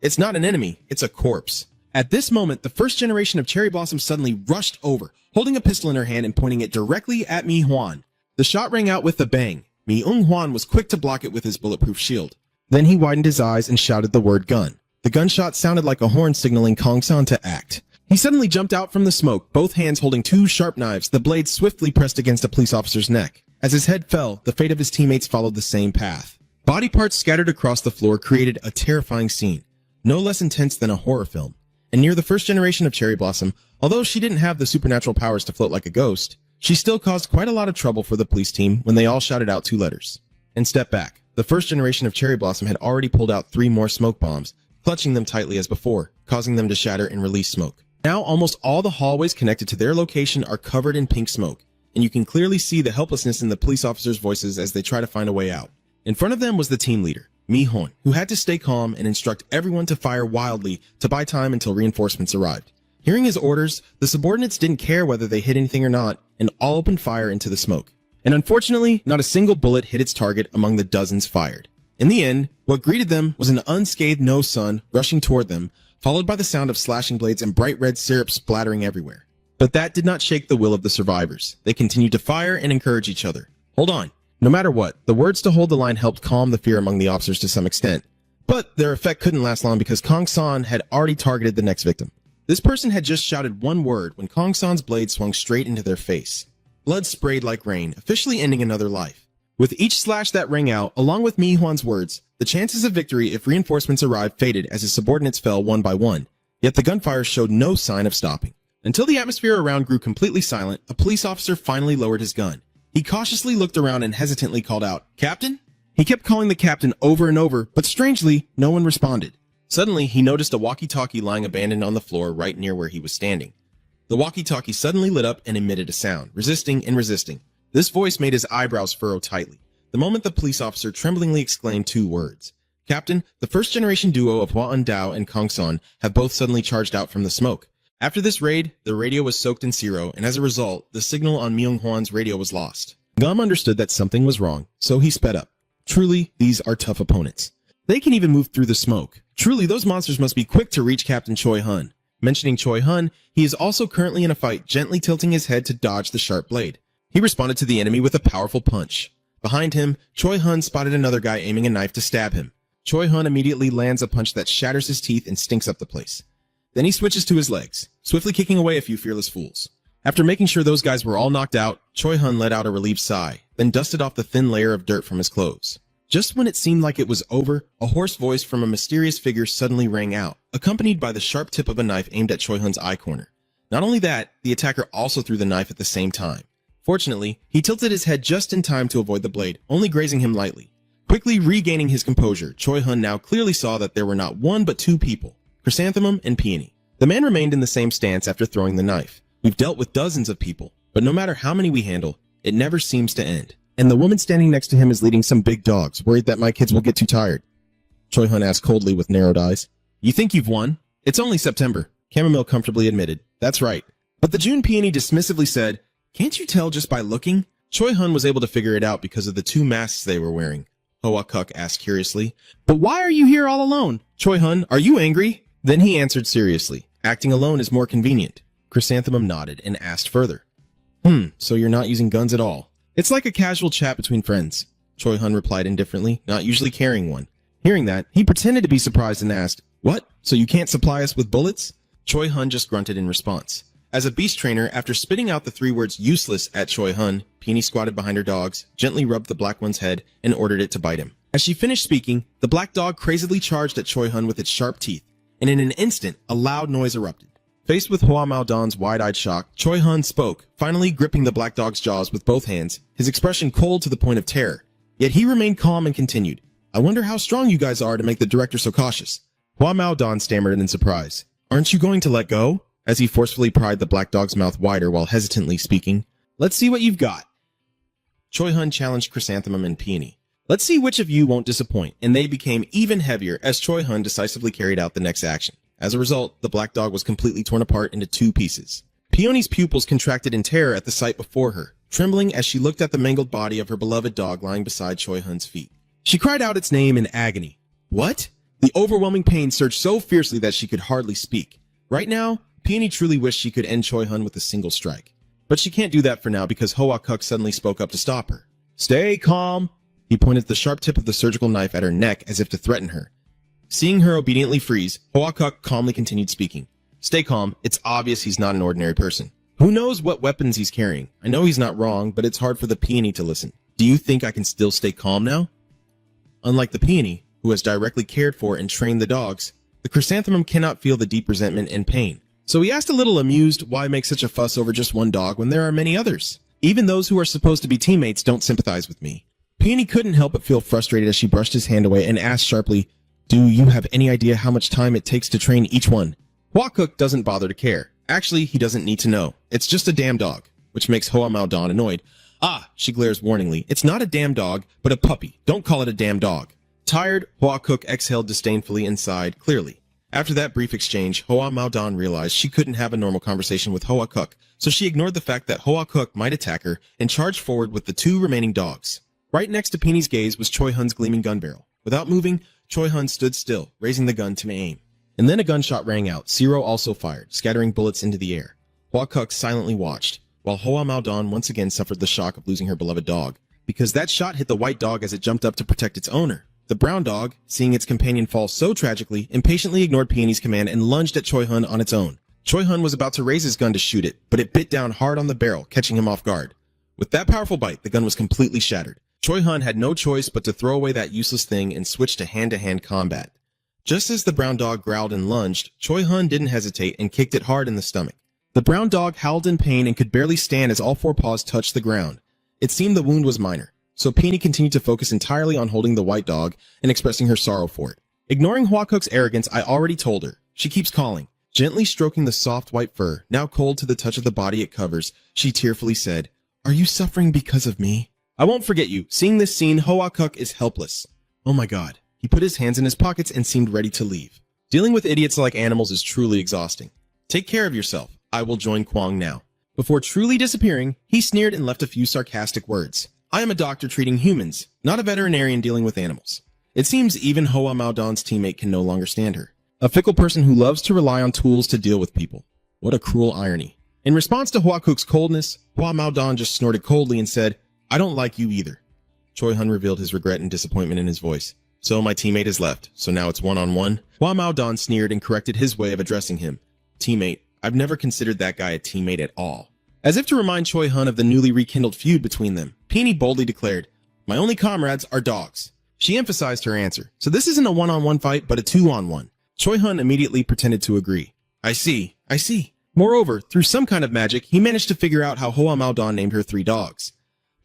It's not an enemy, it's a corpse. At this moment, the first generation of Cherry Blossom suddenly rushed over, holding a pistol in her hand and pointing it directly at Mi-hwan. The shot rang out with a bang. Mi-young-hwan was quick to block it with his bulletproof shield. Then he widened his eyes and shouted the word gun. The gunshot sounded like a horn signaling Kong-san to act. He suddenly jumped out from the smoke, both hands holding 2 sharp knives, the blades swiftly pressed against a police officer's neck. As his head fell, the fate of his teammates followed the same path. Body parts scattered across the floor created a terrifying scene, no less intense than a horror film. And near the first generation of Cherry Blossom, although she didn't have the supernatural powers to float like a ghost, she still caused quite a lot of trouble for the police team when they all shouted out 2 letters. And step back. The first generation of Cherry Blossom had already pulled out 3 more smoke bombs, clutching them tightly as before, causing them to shatter and release smoke. Now almost all the hallways connected to their location are covered in pink smoke, and you can clearly see the helplessness in the police officers' voices as they try to find a way out. In front of them was the team leader, Mi-hwan, who had to stay calm and instruct everyone to fire wildly to buy time until reinforcements arrived. Hearing his orders, the subordinates didn't care whether they hit anything or not, and all opened fire into the smoke. And unfortunately, not a single bullet hit its target among the dozens fired. In the end, what greeted them was an unscathed no-sun rushing toward them, followed by the sound of slashing blades and bright red syrup splattering everywhere. But that did not shake the will of the survivors. They continued to fire and encourage each other. Hold on. No matter what, the words to hold the line helped calm the fear among the officers to some extent. But their effect couldn't last long because Kong-san had already targeted the next victim. This person had just shouted one word when Kong-san's blade swung straight into their face. Blood sprayed like rain, officially ending another life. With each slash that rang out, along with Mi-hwan's words, the chances of victory if reinforcements arrived faded as his subordinates fell one by one. Yet the gunfire showed no sign of stopping. Until the atmosphere around grew completely silent, a police officer finally lowered his gun. He cautiously looked around and hesitantly called out, "Captain?" He kept calling the captain over and over, but strangely, no one responded. Suddenly, he noticed a walkie-talkie lying abandoned on the floor right near where he was standing. The walkie-talkie suddenly lit up and emitted a sound, resisting and resisting. This voice made his eyebrows furrow tightly. The moment the police officer tremblingly exclaimed 2 words. "Captain, the first-generation duo of Hua Un-dao and Kong-san have both suddenly charged out from the smoke." After this raid, the radio was soaked in siro, and as a result, the signal on Mi-young-hwan's radio was lost. Gum understood that something was wrong, so he sped up. Truly, these are tough opponents. They can even move through the smoke. Truly, those monsters must be quick to reach Captain Choi Hun. Mentioning Choi Hun, he is also currently in a fight, gently tilting his head to dodge the sharp blade. He responded to the enemy with a powerful punch. Behind him, Choi Hun spotted another guy aiming a knife to stab him. Choi Hun immediately lands a punch that shatters his teeth and stinks up the place. Then he switches to his legs, swiftly kicking away a few fearless fools. After making sure those guys were all knocked out, Choi Hun let out a relieved sigh, then dusted off the thin layer of dirt from his clothes. Just when it seemed like it was over, a hoarse voice from a mysterious figure suddenly rang out, accompanied by the sharp tip of a knife aimed at Choi Hun's eye corner. Not only that, the attacker also threw the knife at the same time. Fortunately, he tilted his head just in time to avoid the blade, only grazing him lightly. Quickly regaining his composure, Choi Hun now clearly saw that there were not one but two people, Chrysanthemum and Peony. The man remained in the same stance after throwing the knife. We've dealt with dozens of people, but no matter how many we handle, it never seems to end. And the woman standing next to him is leading some big dogs, worried that my kids will get too tired. Choi Hun asked coldly with narrowed eyes. You think you've won? It's only September, Chamomile comfortably admitted. That's right. But the June Peony dismissively said, Can't you tell just by looking? Choi Hun was able to figure it out because of the two masks they were wearing. Hoa Kuk asked curiously. But why are you here all alone? Choi Hun, are you angry? Then he answered seriously. Acting alone is more convenient. Chrysanthemum nodded and asked further. So you're not using guns at all. It's like a casual chat between friends. Choi Hun replied indifferently, not usually carrying one. Hearing that, he pretended to be surprised and asked, What? So you can't supply us with bullets? Choi Hun just grunted in response. As a beast trainer, after spitting out the three words useless at Choi Hun, Peony squatted behind her dogs, gently rubbed the black one's head, and ordered it to bite him. As she finished speaking, the black dog crazily charged at Choi Hun with its sharp teeth, and in an instant, a loud noise erupted. Faced with Hoa Mao Don's wide-eyed shock, Choi Hun spoke, finally gripping the black dog's jaws with both hands, his expression cold to the point of terror. Yet he remained calm and continued. I wonder how strong you guys are to make the director so cautious. Hoa Mao Don stammered in surprise. Aren't you going to let go? As he forcefully pried the black dog's mouth wider while hesitantly speaking. Let's see what you've got. Choi Hun challenged Chrysanthemum and Peony. Let's see which of you won't disappoint, and they became even heavier as Choi Hun decisively carried out the next action. As a result, the black dog was completely torn apart into two pieces. Peony's pupils contracted in terror at the sight before her, trembling as she looked at the mangled body of her beloved dog lying beside Choi Hun's feet. She cried out its name in agony. What? The overwhelming pain surged so fiercely that she could hardly speak. Right now, Peony truly wished she could end Choi Hun with a single strike. But she can't do that for now because Hoa Kuk suddenly spoke up to stop her. Stay calm. He pointed the sharp tip of the surgical knife at her neck as if to threaten her. Seeing her obediently freeze, Hoa Kuk calmly continued speaking. Stay calm. It's obvious he's not an ordinary person. Who knows what weapons he's carrying? I know he's not wrong, but it's hard for the Peony to listen. Do you think I can still stay calm now? Unlike the Peony, who has directly cared for and trained the dogs, the Chrysanthemum cannot feel the deep resentment and pain. So he asked a little amused why make such a fuss over just one dog when there are many others. Even those who are supposed to be teammates don't sympathize with me. Peony couldn't help but feel frustrated as she brushed his hand away and asked sharply, Do you have any idea how much time it takes to train each one? Hoa Kuk doesn't bother to care. Actually, he doesn't need to know. It's just a damn dog, which makes Hoa Mao Don annoyed. Ah, she glares warningly. It's not a damn dog, but a puppy. Don't call it a damn dog. Tired, Hoa Kuk exhaled disdainfully and sighed clearly. After that brief exchange, Hoa Mao Don realized she couldn't have a normal conversation with Hoa Kuk, so she ignored the fact that Hoa Kuk might attack her and charged forward with the two remaining dogs. Right next to Peony's gaze was Choi Hun's gleaming gun barrel. Without moving, Choi Hun stood still, raising the gun to aim. And then a gunshot rang out. Zero also fired, scattering bullets into the air. Hoa Kuk silently watched, while Hoa Mao Don once again suffered the shock of losing her beloved dog, because that shot hit the white dog as it jumped up to protect its owner. The brown dog, seeing its companion fall so tragically, impatiently ignored Peony's command and lunged at Choi Hun on its own. Choi Hun was about to raise his gun to shoot it, but it bit down hard on the barrel, catching him off guard. With that powerful bite, the gun was completely shattered. Choi Hun had no choice but to throw away that useless thing and switch to hand-to-hand combat. Just as the brown dog growled and lunged, Choi Hun didn't hesitate and kicked it hard in the stomach. The brown dog howled in pain and could barely stand as all four paws touched the ground. It seemed the wound was minor, so Peony continued to focus entirely on holding the white dog and expressing her sorrow for it. Ignoring Hoa Kuk's arrogance, I already told her. She keeps calling. Gently stroking the soft white fur, now cold to the touch of the body it covers, she tearfully said, Are you suffering because of me? I won't forget you. Seeing this scene, Hoa Kuk is helpless. Oh my god. He put his hands in his pockets and seemed ready to leave. Dealing with idiots like animals is truly exhausting. Take care of yourself. I will join Kwang now. Before truly disappearing, he sneered and left a few sarcastic words. I am a doctor treating humans, not a veterinarian dealing with animals. It seems even Hoa Mao Don's teammate can no longer stand her. A fickle person who loves to rely on tools to deal with people. What a cruel irony. In response to Hoa Kuk's coldness, Hoa Mao Don just snorted coldly and said, I don't like you either. Choi Hun revealed his regret and disappointment in his voice. So my teammate has left, so now it's one-on-one? Hoa Mao Don sneered and corrected his way of addressing him. Teammate, I've never considered that guy a teammate at all. As if to remind Choi Hun of the newly rekindled feud between them, Peony boldly declared, My only comrades are dogs. She emphasized her answer. So this isn't a one-on-one fight, but a two-on-one. Choi Hun immediately pretended to agree. I see. Moreover, through some kind of magic, he managed to figure out how Hoa Maodon named her 3 dogs.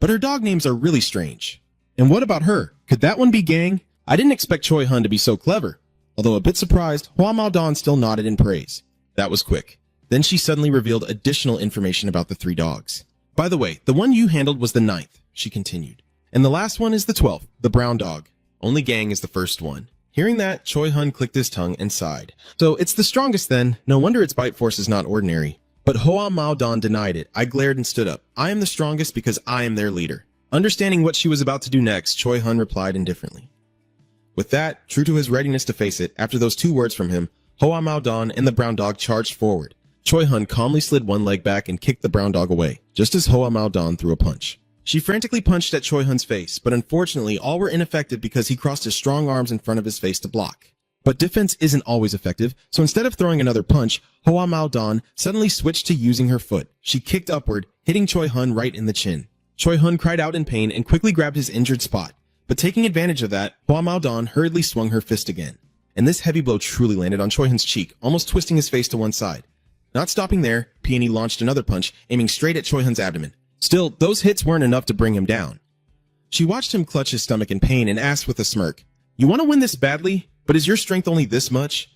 But her dog names are really strange. And what about her? Could that one be Gang? I didn't expect Choi Hun to be so clever. Although a bit surprised, Hoa Maodon still nodded in praise. That was quick. Then she suddenly revealed additional information about the 3 dogs. By the way, the one you handled was the 9th, she continued. And the last one is the 12th, the brown dog. Only Gang is the first one. Hearing that, Choi Hun clicked his tongue and sighed. So it's the strongest then. No wonder its bite force is not ordinary. But Hoa Maodon denied it. I glared and stood up. I am the strongest because I am their leader. Understanding what she was about to do next, Choi Hun replied indifferently. With that, true to his readiness to face it, after those 2 words from him, Hoa Maodon and the brown dog charged forward. Choi Hun calmly slid one leg back and kicked the brown dog away, just as Hoa Maodon threw a punch. She frantically punched at Choi Hun's face, but unfortunately all were ineffective because he crossed his strong arms in front of his face to block. But defense isn't always effective, so instead of throwing another punch, Hoa Maodon suddenly switched to using her foot. She kicked upward, hitting Choi Hun right in the chin. Choi Hun cried out in pain and quickly grabbed his injured spot. But taking advantage of that, Hoa Maodon hurriedly swung her fist again. And this heavy blow truly landed on Choi Hun's cheek, almost twisting his face to one side. Not stopping there, Peony launched another punch, aiming straight at Choi Hun's abdomen. Still, those hits weren't enough to bring him down. She watched him clutch his stomach in pain and asked with a smirk, "You want to win this badly, but is your strength only this much?"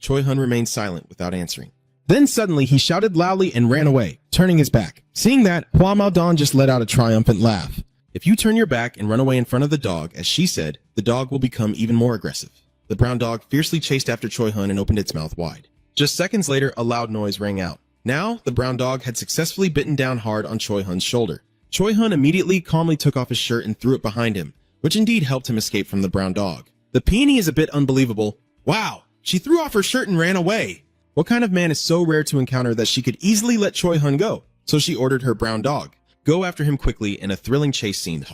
Choi Hun remained silent without answering. Then suddenly he shouted loudly and ran away, turning his back. Seeing that, Hoa Maodon just let out a triumphant laugh. If you turn your back and run away in front of the dog, as she said, the dog will become even more aggressive. The brown dog fiercely chased after Choi Hun and opened its mouth wide. Just seconds later, a loud noise rang out. Now, the brown dog had successfully bitten down hard on Choi Hun's shoulder. Choi Hun immediately calmly took off his shirt and threw it behind him, which indeed helped him escape from the brown dog. The peony is a bit unbelievable. Wow, she threw off her shirt and ran away. What kind of man is so rare to encounter that she could easily let Choi Hun go? So she ordered her brown dog go after him quickly, and a thrilling chase scene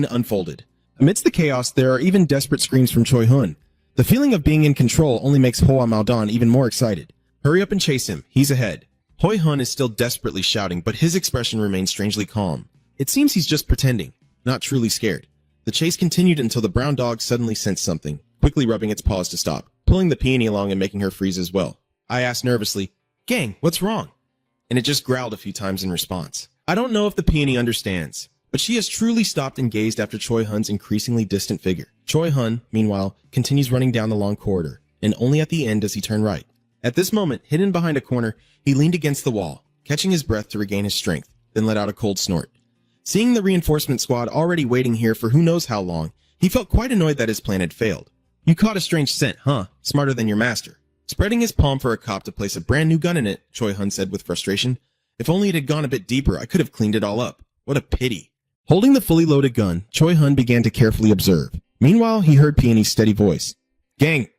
unfolded. Amidst the chaos, there are even desperate screams from Choi Hun. The feeling of being in control only makes Hoa Maodon even more excited. Hurry up and chase him, he's ahead. Choi Hun is still desperately shouting, but his expression remains strangely calm. It seems he's just pretending, not truly scared. The chase continued until the brown dog suddenly sensed something, quickly rubbing its paws to stop, pulling the peony along and making her freeze as well. I asked nervously, "Gang, what's wrong?" And it just growled a few times in response. I don't know if the peony understands, but she has truly stopped and gazed after Choi Hun's increasingly distant figure. Choi Hun, meanwhile, continues running down the long corridor, and only at the end does he turn right. At this moment, hidden behind a corner, he leaned against the wall, catching his breath to regain his strength, then let out a cold snort. Seeing the reinforcement squad already waiting here for who knows how long, he felt quite annoyed that his plan had failed. "You caught a strange scent, huh? Smarter than your master." Spreading his palm for a cop to place a brand new gun in it, Choi Hun said with frustration. "If only it had gone a bit deeper, I could have cleaned it all up. What a pity." Holding the fully loaded gun, Choi Hun began to carefully observe. Meanwhile, he heard Peony's steady voice. "Gang,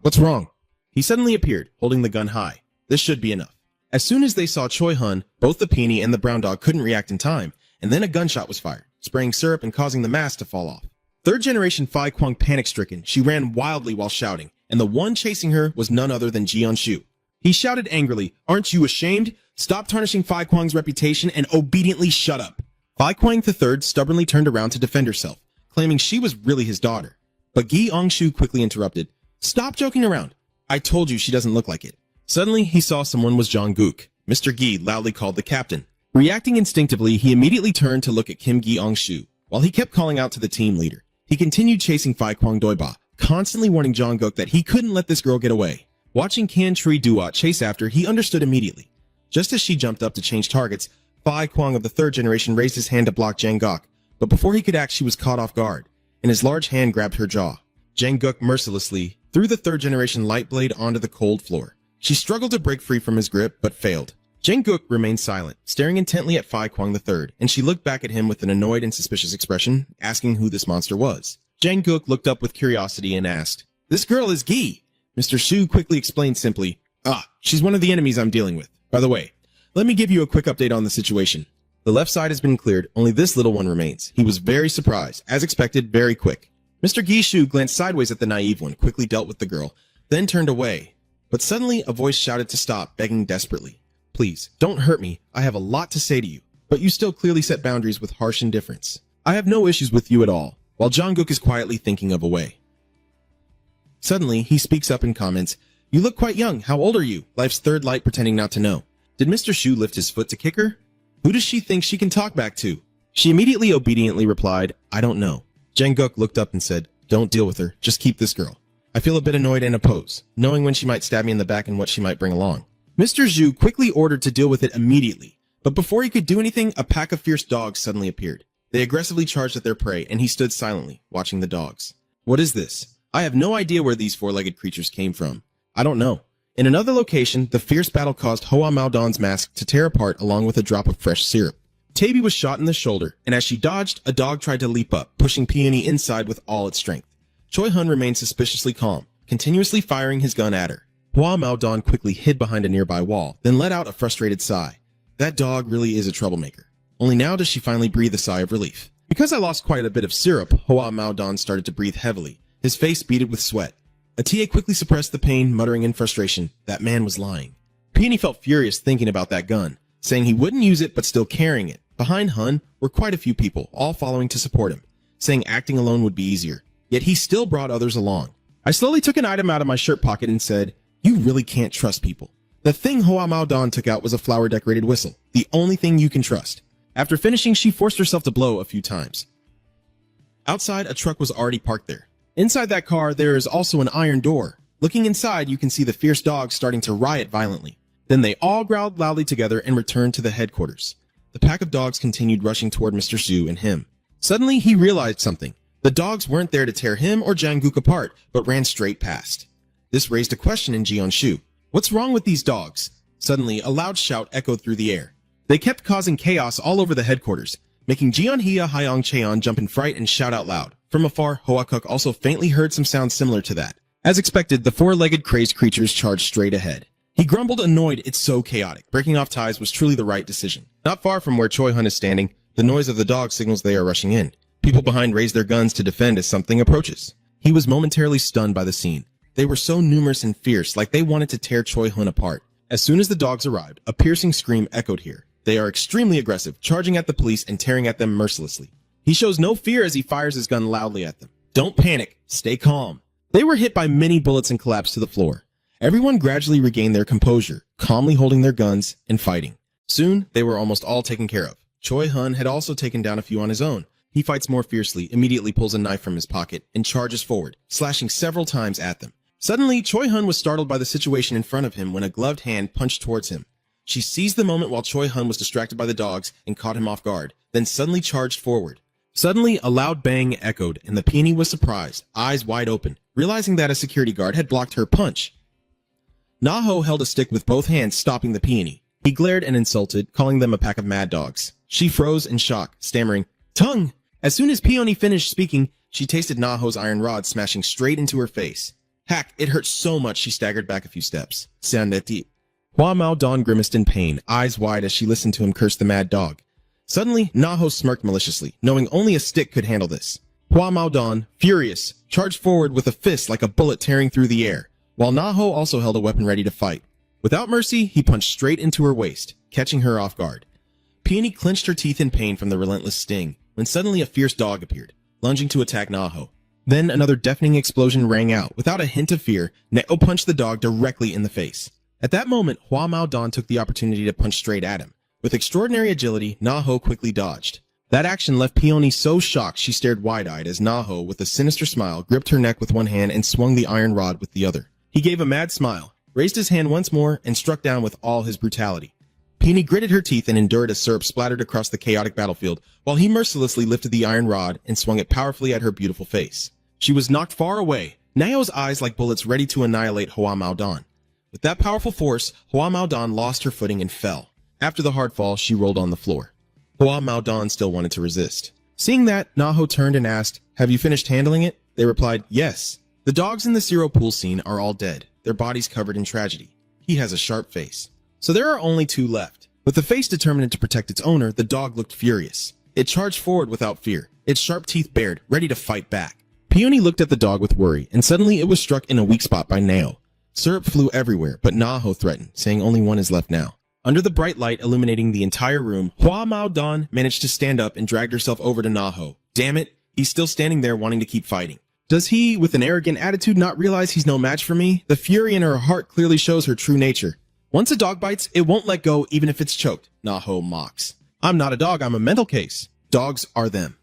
what's wrong?" He suddenly appeared, holding the gun high. This should be enough. As soon as they saw Choi Hun, both the Peony and the brown dog couldn't react in time, and then a gunshot was fired, spraying syrup and causing the mask to fall off. Third generation Fai Kwang panic-stricken, she ran wildly while shouting, and the one chasing her was none other than Jian Shu. He shouted angrily, "Aren't you ashamed? Stop tarnishing Fai Kwang's reputation and obediently shut up." Fai Kwang III stubbornly turned around to defend herself, claiming she was really his daughter. But Gi Angshu quickly interrupted. "Stop joking around. I told you she doesn't look like it." Suddenly, he saw someone was Jong-guk. Mr. Gi loudly called the captain. Reacting instinctively, he immediately turned to look at Kim Gi Angshu, while he kept calling out to the team leader. He continued chasing Fai Kwang Doiba, constantly warning Jong-guk that he couldn't let this girl get away. Watching Kan Tree Duat chase after, he understood immediately. Just as she jumped up to change targets, Fai Kwang of the third generation raised his hand to block Jang-guk, but before he could act, she was caught off guard, and his large hand grabbed her jaw. Jang-guk mercilessly threw the third generation light blade onto the cold floor. She struggled to break free from his grip, but failed. Jang-guk remained silent, staring intently at Fai Kwang III, and she looked back at him with an annoyed and suspicious expression, asking who this monster was. Jang-guk looked up with curiosity and asked, "This girl is Gi." Mr. Shu quickly explained simply, "She's one of the enemies I'm dealing with. By the way, let me give you a quick update on the situation. The left side has been cleared, only this little one remains." He was very surprised, as expected, very quick. Mr. Gi Shu glanced sideways at the naive one, quickly dealt with the girl, then turned away. But suddenly, a voice shouted to stop, begging desperately. "Please, don't hurt me. I have a lot to say to you. But you still clearly set boundaries with harsh indifference. I have no issues with you at all," while Jong-guk is quietly thinking of a way. Suddenly, he speaks up and comments, You look quite young. How old are you? Life's third light pretending not to know. Did Mr. Shu lift his foot to kick her? Who does she think she can talk back to? She immediately obediently replied, I don't know. Jang-guk looked up and said, don't deal with her. Just keep this girl. I feel a bit annoyed and oppose, knowing when she might stab me in the back and what she might bring along. Mr. Zhu quickly ordered to deal with it immediately, but before he could do anything, a pack of fierce dogs suddenly appeared. They aggressively charged at their prey, and he stood silently, watching the dogs. What is this? I have no idea where these four-legged creatures came from. I don't know. In another location, the fierce battle caused Hoa Maodon's mask to tear apart along with a drop of fresh syrup. Taby was shot in the shoulder, and as she dodged, a dog tried to leap up, pushing Peony inside with all its strength. Choi Hun remained suspiciously calm, continuously firing his gun at her. Hoa Maodon quickly hid behind a nearby wall, then let out a frustrated sigh. That dog really is a troublemaker. Only now does she finally breathe a sigh of relief. Because I lost quite a bit of syrup, Hoa Maodon started to breathe heavily, his face beaded with sweat. Atia quickly suppressed the pain, muttering in frustration, that man was lying. Peony felt furious thinking about that gun, saying he wouldn't use it but still carrying it. Behind Hun were quite a few people, all following to support him, saying acting alone would be easier. Yet he still brought others along. I slowly took an item out of my shirt pocket and said, you really can't trust people. The thing Hoa Maodon took out was a flower-decorated whistle, the only thing you can trust. After finishing, she forced herself to blow a few times. Outside, a truck was already parked there. Inside that car, there is also an iron door. Looking inside, you can see the fierce dogs starting to riot violently. Then they all growled loudly together and returned to the headquarters. The pack of dogs continued rushing toward Mr. Zhu and him. Suddenly, he realized something. The dogs weren't there to tear him or Jang-guk apart, but ran straight past. This raised a question in Jian-shu. What's wrong with these dogs? Suddenly, a loud shout echoed through the air. They kept causing chaos all over the headquarters, making Jian-hia Hyong Cheon jump in fright and shout out loud. From afar, Hoa-kuk also faintly heard some sounds similar to that. As expected, the four-legged crazed creatures charged straight ahead. He grumbled, annoyed, it's so chaotic. Breaking off ties was truly the right decision. Not far from where Choi Hun is standing, the noise of the dogs signals they are rushing in. People behind raise their guns to defend as something approaches. He was momentarily stunned by the scene. They were so numerous and fierce, like they wanted to tear Choi Hun apart. As soon as the dogs arrived, a piercing scream echoed here. They are extremely aggressive, charging at the police and tearing at them mercilessly. He shows no fear as he fires his gun loudly at them. Don't panic, stay calm. They were hit by many bullets and collapsed to the floor. Everyone gradually regained their composure, calmly holding their guns and fighting. Soon, they were almost all taken care of. Choi Hun had also taken down a few on his own. He fights more fiercely, immediately pulls a knife from his pocket, and charges forward, slashing several times at them. Suddenly, Choi Hun was startled by the situation in front of him when a gloved hand punched towards him. She seized the moment while Choi Hun was distracted by the dogs and caught him off guard, then suddenly charged forward. Suddenly, a loud bang echoed, and the peony was surprised, eyes wide open, realizing that a security guard had blocked her punch. Naho held a stick with both hands, stopping the peony. He glared and insulted, calling them a pack of mad dogs. She froze in shock, stammering, "Tongue!" As soon as Peony finished speaking, she tasted Naho's iron rod smashing straight into her face. Heck, it hurt so much she staggered back a few steps. Sandeti. Hua Maodon grimaced in pain, eyes wide as she listened to him curse the mad dog. Suddenly, Naho smirked maliciously, knowing only a stick could handle this. Hua Maodon, furious, charged forward with a fist like a bullet tearing through the air, while Naho also held a weapon ready to fight. Without mercy, he punched straight into her waist, catching her off guard. Peony clenched her teeth in pain from the relentless sting, when suddenly a fierce dog appeared, lunging to attack Naho. Then another deafening explosion rang out. Without a hint of fear, Neo punched the dog directly in the face. At that moment, Hua Maodon took the opportunity to punch straight at him. With extraordinary agility, Naho quickly dodged. That action left Peony so shocked she stared wide-eyed as Naho, with a sinister smile, gripped her neck with one hand and swung the iron rod with the other. He gave a mad smile, raised his hand once more, and struck down with all his brutality. Peony gritted her teeth and endured as syrup splattered across the chaotic battlefield, while he mercilessly lifted the iron rod and swung it powerfully at her beautiful face. She was knocked far away, Nao's eyes like bullets ready to annihilate Hua Maodon. With that powerful force, Hua Maodon lost her footing and fell. After the hard fall, she rolled on the floor. Hua Maodon still wanted to resist. Seeing that, Naho turned and asked, "Have you finished handling it?" They replied, "Yes." The dogs in the Zero Pool scene are all dead, their bodies covered in tragedy. He has a sharp face. So there are only two left. With the face determined to protect its owner, the dog looked furious. It charged forward without fear, its sharp teeth bared, ready to fight back. Peony looked at the dog with worry, and suddenly it was struck in a weak spot by Nao. Syrup flew everywhere, but Naho threatened, saying only one is left now. Under the bright light illuminating the entire room, Hua Maodon managed to stand up and dragged herself over to Naho. Damn it, he's still standing there wanting to keep fighting. Does he, with an arrogant attitude, not realize he's no match for me? The fury in her heart clearly shows her true nature. Once a dog bites, it won't let go even if it's choked, Naho mocks. I'm not a dog, I'm a mental case. Dogs are them.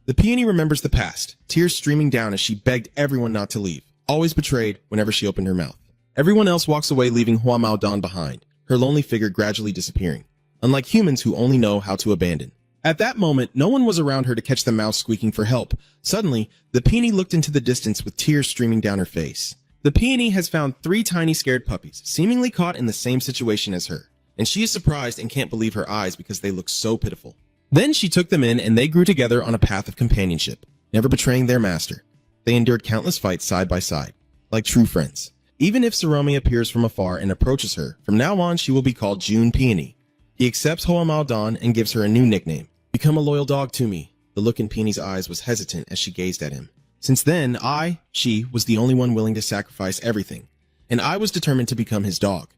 The peony remembers the past, tears streaming down as she begged everyone not to leave, always betrayed whenever she opened her mouth. Everyone else walks away, leaving Hua Mao Dan behind, her lonely figure gradually disappearing, unlike humans who only know how to abandon. At that moment, no one was around her to catch the mouse squeaking for help. Suddenly, the peony looked into the distance with tears streaming down her face. The peony has found 3 tiny scared puppies, seemingly caught in the same situation as her, and she is surprised and can't believe her eyes because they look so pitiful. Then she took them in and they grew together on a path of companionship, never betraying their master. They endured countless fights side by side, like true friends. Even if Sarome appears from afar and approaches her, from now on she will be called June Peony. He accepts Hoa Mao Dan and gives her a new nickname. Become a loyal dog to me. The look in Peony's eyes was hesitant as she gazed at him. Since then, she was the only one willing to sacrifice everything, and I was determined to become his dog.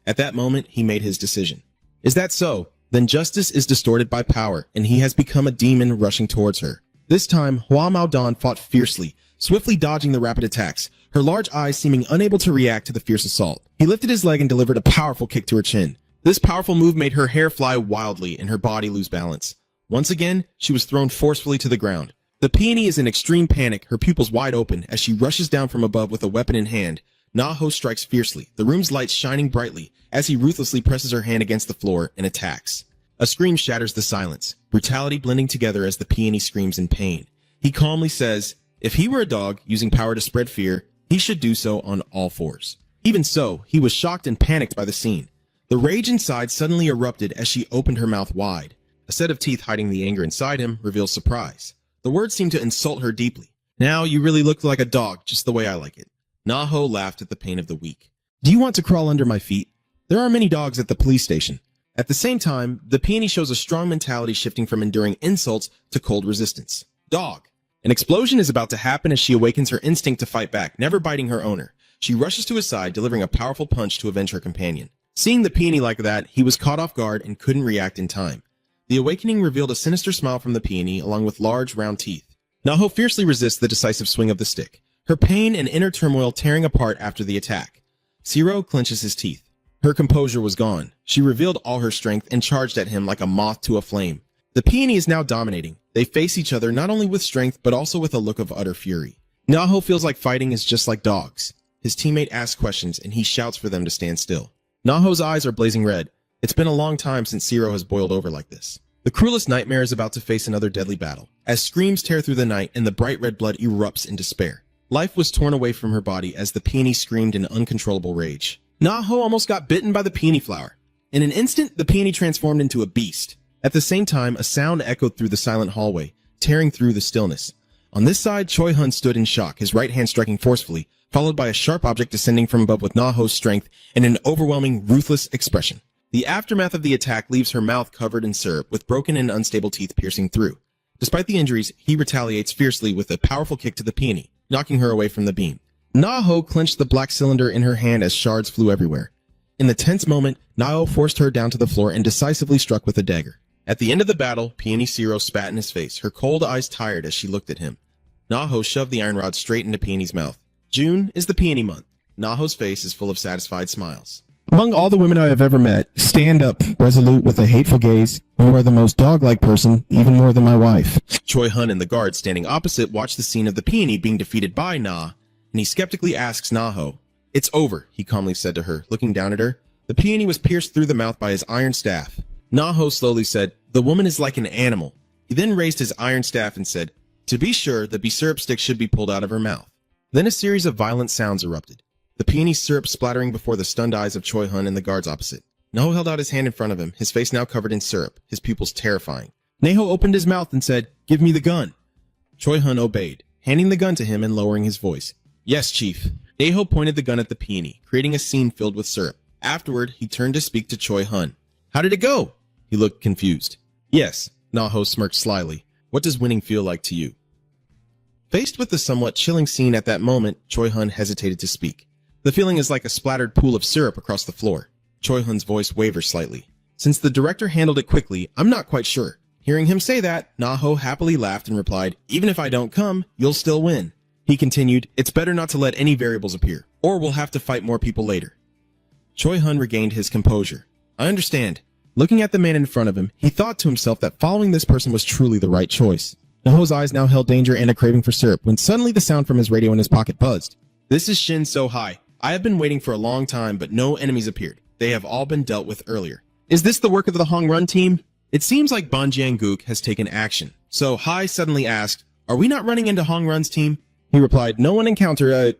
At that moment, he made his decision. Is that so? Then justice is distorted by power, and he has become a demon rushing towards her. This time, Hoa Mao Dan fought fiercely, swiftly dodging the rapid attacks, her large eyes seeming unable to react to the fierce assault. He lifted his leg and delivered a powerful kick to her chin. This powerful move made her hair fly wildly and her body lose balance. Once again, she was thrown forcefully to the ground. The peony is in extreme panic, her pupils wide open, as she rushes down from above with a weapon in hand. Naho strikes fiercely, the room's lights shining brightly, as he ruthlessly presses her hand against the floor and attacks. A scream shatters the silence, brutality blending together as the peony screams in pain. He calmly says, if he were a dog, using power to spread fear, he should do so on all fours. Even so, he was shocked and panicked by the scene. The rage inside suddenly erupted as she opened her mouth wide. A set of teeth hiding the anger inside him reveals surprise. The words seemed to insult her deeply. Now you really look like a dog, just the way I like it. Naho laughed at the pain of the weak. Do you want to crawl under my feet? There are many dogs at the police station. At the same time, the peony shows a strong mentality shifting from enduring insults to cold resistance. Dog. An explosion is about to happen as she awakens her instinct to fight back, never biting her owner. She rushes to his side, delivering a powerful punch to avenge her companion. Seeing the peony like that, he was caught off guard and couldn't react in time. The awakening revealed a sinister smile from the peony, along with large, round teeth. Naho fiercely resists the decisive swing of the stick, her pain and inner turmoil tearing apart after the attack. Zero clenches his teeth. Her composure was gone. She revealed all her strength and charged at him like a moth to a flame. The peony is now dominating. They face each other not only with strength, but also with a look of utter fury. Naho feels like fighting is just like dogs. His teammate asks questions, and he shouts for them to stand still. Naho's eyes are blazing red. It's been a long time since Zero has boiled over like this. The cruelest nightmare is about to face another deadly battle, as screams tear through the night and the bright red blood erupts in despair. Life was torn away from her body as the peony screamed in uncontrollable rage. Naho almost got bitten by the peony flower. In an instant, the peony transformed into a beast. At the same time, a sound echoed through the silent hallway, tearing through the stillness. On this side, Choi Hun stood in shock, his right hand striking forcefully, followed by a sharp object descending from above with Naho's strength and an overwhelming, ruthless expression. The aftermath of the attack leaves her mouth covered in syrup, with broken and unstable teeth piercing through. Despite the injuries, he retaliates fiercely with a powerful kick to the peony, knocking her away from the beam. Naho clenched the black cylinder in her hand as shards flew everywhere. In the tense moment, Naho forced her down to the floor and decisively struck with a dagger. At the end of the battle, Peony Zero spat in his face, her cold eyes tired as she looked at him. Naho shoved the iron rod straight into Peony's mouth. June is the peony month. Naho's face is full of satisfied smiles. Among all the women I have ever met, stand up, resolute with a hateful gaze, you are the most dog-like person, even more than my wife. Choi Hun and the guard standing opposite watch the scene of the peony being defeated by Na, and he skeptically asks Naho. It's over, he calmly said to her, looking down at her. The peony was pierced through the mouth by his iron staff. Naho slowly said, the woman is like an animal. He then raised his iron staff and said, to be sure, the syrup stick should be pulled out of her mouth. Then a series of violent sounds erupted. The peony syrup splattering before the stunned eyes of Choi Hun and the guards opposite. Naho held out his hand in front of him, his face now covered in syrup, his pupils terrifying. Naho opened his mouth and said, give me the gun. Choi Hun obeyed, handing the gun to him and lowering his voice. Yes, chief. Naho pointed the gun at the peony, creating a scene filled with syrup. Afterward, he turned to speak to Choi Hun. How did it go? He looked confused. Yes, Naho smirked slyly. What does winning feel like to you? Faced with the somewhat chilling scene at that moment, Choi Hun hesitated to speak. The feeling is like a splattered pool of syrup across the floor. Choi Hun's voice wavers slightly. Since the director handled it quickly, I'm not quite sure. Hearing him say that, Naho happily laughed and replied, even if I don't come, you'll still win. He continued, it's better not to let any variables appear, or we'll have to fight more people later. Choi Hun regained his composure. I understand. Looking at the man in front of him, he thought to himself that following this person was truly the right choice. Naho's eyes now held danger and a craving for syrup when suddenly the sound from his radio in his pocket buzzed. This is Shin So Hai. I have been waiting for a long time, but no enemies appeared. They have all been dealt with earlier. Is this the work of the Hong Run team? It seems like Ban Jiang-guk has taken action. So Hai suddenly asked, are we not running into Hong Run's team? He replied, no one encounter,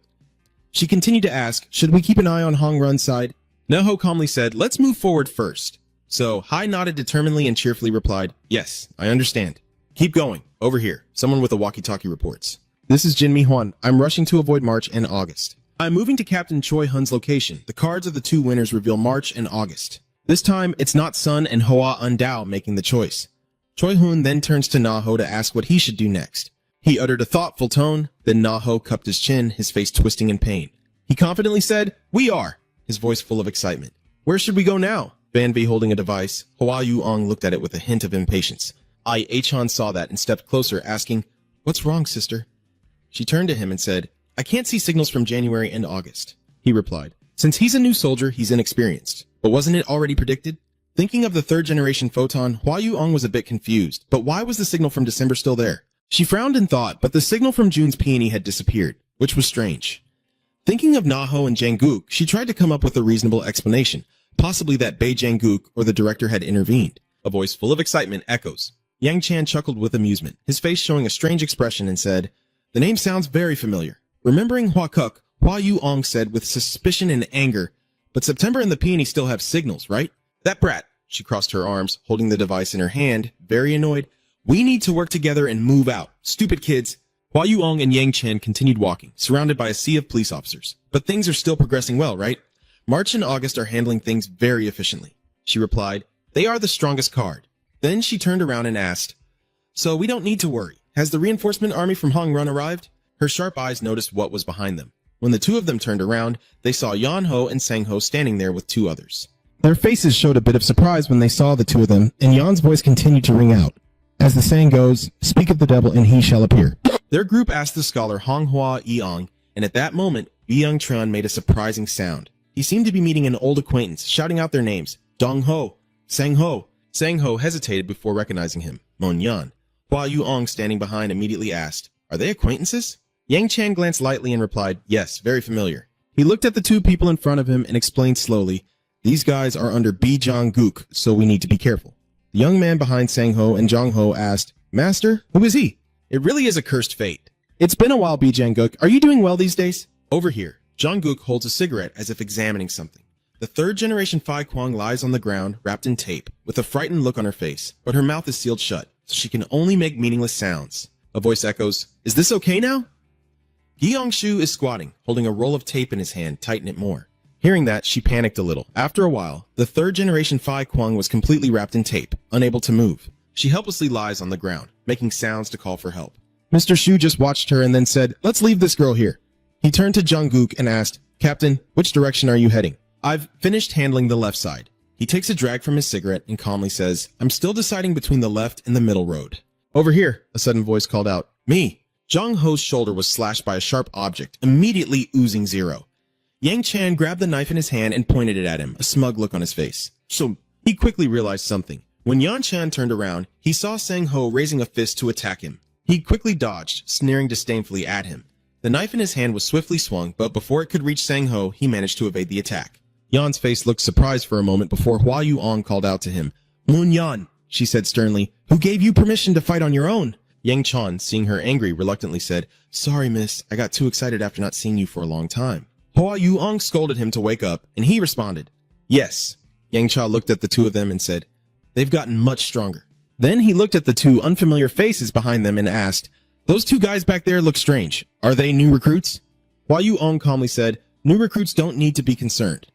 She continued to ask, should we keep an eye on Hong Run's side? Naho calmly said, let's move forward first. So Hai nodded determinedly and cheerfully replied, yes, I understand. Keep going. Over here. Someone with a walkie-talkie reports. This is Jinmi Huan. I'm rushing to avoid March and August. I'm moving to Captain Choi Hun's location. The cards of the two winners reveal March and August. This time, it's not Sun and Hoa Undao making the choice. Choi Hun then turns to Naho to ask what he should do next. He uttered a thoughtful tone, then Naho cupped his chin, his face twisting in pain. He confidently said, we are, his voice full of excitement. Where should we go now? Van V holding a device. Hoa Yu-ong looked at it with a hint of impatience. Ai Achan saw that and stepped closer, asking, what's wrong, sister? She turned to him and said, I can't see signals from January and August. He replied, since he's a new soldier, he's inexperienced. But wasn't it already predicted? Thinking of the third-generation photon, Hua Yu-ong was a bit confused. But why was the signal from December still there? She frowned and thought, but the signal from June's peony had disappeared, which was strange. Thinking of Naho and Jang-guk, she tried to come up with a reasonable explanation, possibly that Bei Jang-guk or the director had intervened. A voice full of excitement echoes. Yang Chan chuckled with amusement, his face showing a strange expression, and said, the name sounds very familiar. Remembering Hua Kuk, Hua Yu-ong said with suspicion and anger, but September and the peony still have signals, right? That brat. She crossed her arms, holding the device in her hand, very annoyed. We need to work together and move out. Stupid kids. Hua Yu-ong and Yang Chen continued walking, surrounded by a sea of police officers. But things are still progressing well, right? March and August are handling things very efficiently. She replied, they are the strongest card. Then she turned around and asked, so we don't need to worry. Has the reinforcement army from Hong Run arrived? Her sharp eyes noticed what was behind them. When the two of them turned around, they saw Yan Ho and Sang Ho standing there with two others. Their faces showed a bit of surprise when they saw the two of them, and Yan's voice continued to ring out. As the saying goes, speak of the devil and he shall appear. Their group asked the scholar Hong Hua Yeong, and at that moment, Yeong Tran made a surprising sound. He seemed to be meeting an old acquaintance, shouting out their names. Dong Ho, Sang Ho. Sang Ho hesitated before recognizing him. Mon Yan. Hua Yuong, standing behind, immediately asked, are they acquaintances? Yang Chan glanced lightly and replied, yes, very familiar. He looked at the two people in front of him and explained slowly, these guys are under Bi Jong-guk, so we need to be careful. The young man behind Sang Ho and Jong Ho asked, Master, who is he? It really is a cursed fate. It's been a while, Bi Jang-guk. Are you doing well these days? Over here, Jong-guk holds a cigarette as if examining something. The third-generation Phi Kwang lies on the ground, wrapped in tape, with a frightened look on her face, but her mouth is sealed shut, so she can only make meaningless sounds. A voice echoes, is this okay now? Gyeong-shu is squatting, holding a roll of tape in his hand, tighten it more. Hearing that, she panicked a little. After a while, the third-generation Phi Kwang was completely wrapped in tape, unable to move. She helplessly lies on the ground, making sounds to call for help. Mr. Shu just watched her and then said, let's leave this girl here. He turned to Jung-guk and asked, Captain, which direction are you heading? I've finished handling the left side. He takes a drag from his cigarette and calmly says, I'm still deciding between the left and the middle road. Over here, a sudden voice called out, me. Jong Ho's shoulder was slashed by a sharp object, immediately oozing zero. Yang Chan grabbed the knife in his hand and pointed it at him, a smug look on his face. So he quickly realized something. When Yan Chan turned around, he saw Sang Ho raising a fist to attack him. He quickly dodged, sneering disdainfully at him. The knife in his hand was swiftly swung, but before it could reach Sang Ho, he managed to evade the attack. Yan's face looked surprised for a moment before Hua Yu-ong called out to him. Moon Yan, she said sternly, who gave you permission to fight on your own? Yang Chan, seeing her angry, reluctantly said, sorry, miss, I got too excited after not seeing you for a long time. Hua Yu-ong scolded him to wake up, and he responded, yes. Yang Cha looked at the two of them and said, they've gotten much stronger. Then he looked at the two unfamiliar faces behind them and asked, those two guys back there look strange. Are they new recruits? Hua Yu-ong calmly said, new recruits don't need to be concerned.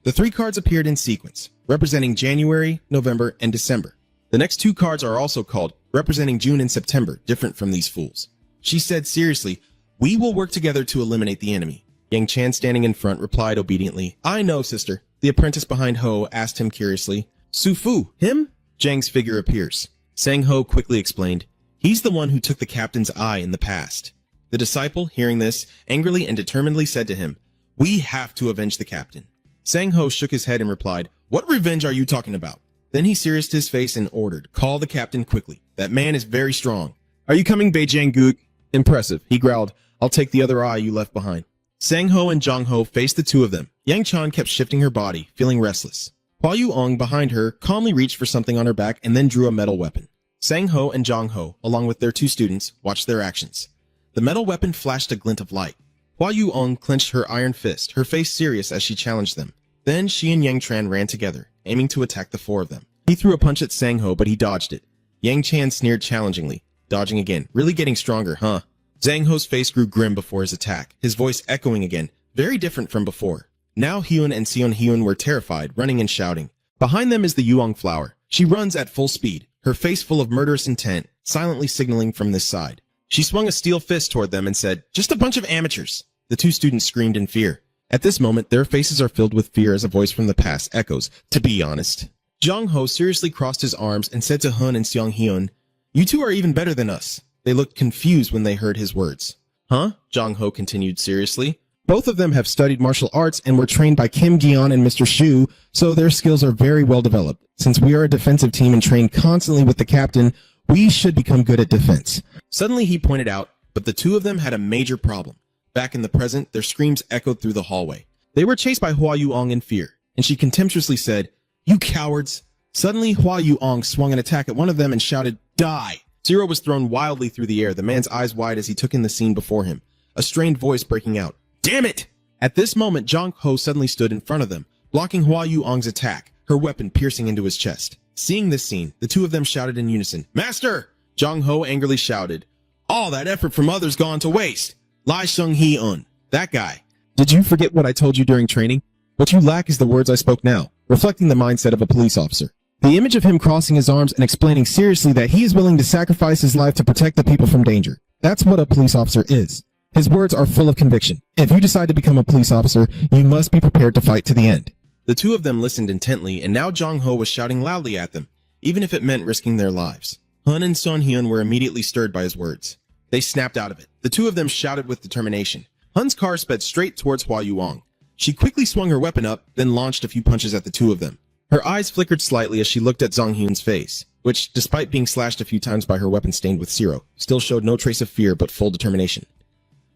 The three cards appeared in sequence, representing January, November, and December. The next two cards are also called, representing June and September, different from these fools. She said seriously, we will work together to eliminate the enemy. Yang Chan, standing in front, replied obediently, I know, sister. The apprentice behind Ho asked him curiously, Su Fu, him? Zhang's figure appears. Sang Ho quickly explained, he's the one who took the captain's eye in the past. The disciple, hearing this, angrily and determinedly said to him, we have to avenge the captain. Sang Ho shook his head and replied, what revenge are you talking about? Then he serioused his face and ordered, call the captain quickly. That man is very strong. Are you coming, Beijing-guk? Impressive. He growled, I'll take the other eye you left behind. Sang Ho and Jong Ho faced the two of them. Yang Chan kept shifting her body, feeling restless. Hua Yu-ong behind her calmly reached for something on her back and then drew a metal weapon. Sang Ho and Jong Ho, along with their two students, watched their actions. The metal weapon flashed a glint of light. Hua Yu-ong clenched her iron fist, her face serious as she challenged them. Then she and Yang Tran ran together, aiming to attack the four of them. He threw a punch at Sang Ho, but he dodged it. Yang Chan sneered challengingly, dodging again, really getting stronger, huh? Sang Ho's face grew grim before his attack, his voice echoing again, very different from before. Now Hyun and Seon Hyun were terrified, running and shouting. Behind them is the Yuong flower. She runs at full speed, her face full of murderous intent, silently signaling from this side. She swung a steel fist toward them and said, just a bunch of amateurs. The two students screamed in fear. At this moment, their faces are filled with fear as a voice from the past echoes, to be honest. Jong Ho seriously crossed his arms and said to Hun and Seong Hyun, you two are even better than us. They looked confused when they heard his words. Huh? Jong Ho continued seriously. Both of them have studied martial arts and were trained by Kim Gi-on and Mr. Shu, so their skills are very well developed. Since we are a defensive team and train constantly with the captain, we should become good at defense. Suddenly he pointed out, but the two of them had a major problem. Back in the present, their screams echoed through the hallway. They were chased by Hua Yu-ong in fear, and she contemptuously said, you cowards. Suddenly, Hua Yu-ong swung an attack at one of them and shouted, die! Zero was thrown wildly through the air, the man's eyes wide as he took in the scene before him, a strained voice breaking out. Damn it! At this moment, Jong Ho suddenly stood in front of them, blocking Hua Yu-ong's attack, her weapon piercing into his chest. Seeing this scene, the two of them shouted in unison, Master! Jong Ho angrily shouted, all that effort from others gone to waste! Lai Sung-hee-un, that guy. Did you forget what I told you during training? What you lack is the words I spoke now, reflecting the mindset of a police officer. The image of him crossing his arms and explaining seriously that he is willing to sacrifice his life to protect the people from danger. That's what a police officer is. His words are full of conviction. If you decide to become a police officer, you must be prepared to fight to the end. The two of them listened intently, and now Jong Ho was shouting loudly at them, even if it meant risking their lives. Hun and Son Hyun were immediately stirred by his words. They snapped out of it. The two of them shouted with determination. Hun's car sped straight towards Hua Yu-ong. She quickly swung her weapon up, then launched a few punches at the two of them. Her eyes flickered slightly as she looked at Zong Hyun's face, which, despite being slashed a few times by her weapon stained with zero, still showed no trace of fear but full determination.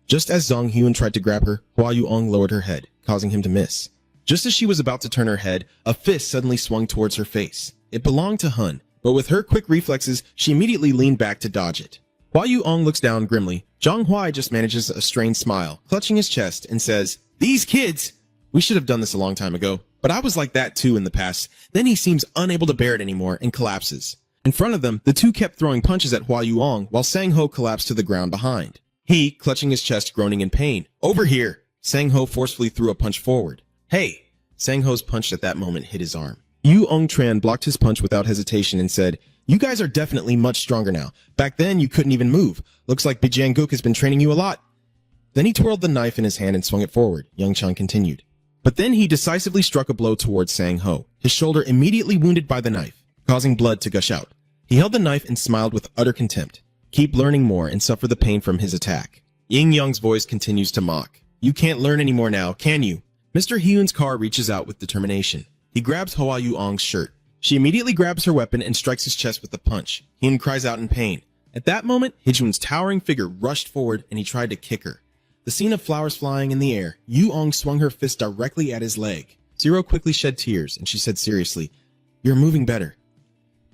Just as Zong Hyun tried to grab her, Hua Yu-ong lowered her head, causing him to miss. Just as she was about to turn her head, a fist suddenly swung towards her face. It belonged to Hun, but with her quick reflexes, she immediately leaned back to dodge it. Hua Yu-ong looks down grimly. Zhang Huai just manages a strained smile, clutching his chest, and says, these kids! We should have done this a long time ago, but I was like that too in the past. Then he seems unable to bear it anymore and collapses. In front of them, the two kept throwing punches at Hua Yu-ong while Sang Ho collapsed to the ground behind. He, clutching his chest, groaning in pain. Over here! Sang Ho forcefully threw a punch forward. Hey! Sang Ho's punch at that moment hit his arm. Yu Ong Tran blocked his punch without hesitation and said, you guys are definitely much stronger now. Back then, you couldn't even move. Looks like Bijanguk has been training you a lot. Then he twirled the knife in his hand and swung it forward. Young Chan continued. But then he decisively struck a blow towards Sang Ho, his shoulder immediately wounded by the knife, causing blood to gush out. He held the knife and smiled with utter contempt. Keep learning more and suffer the pain from his attack. Ying Young's voice continues to mock. You can't learn any more now, can you? Mr. Hyun's car reaches out with determination. He grabs Hua Yu-ong's shirt. She immediately grabs her weapon and strikes his chest with a punch. Hyun cries out in pain. At that moment, Hijun's towering figure rushed forward and he tried to kick her. The scene of flowers flying in the air, Yu-ong swung her fist directly at his leg. Zero quickly shed tears and she said seriously, you're moving better.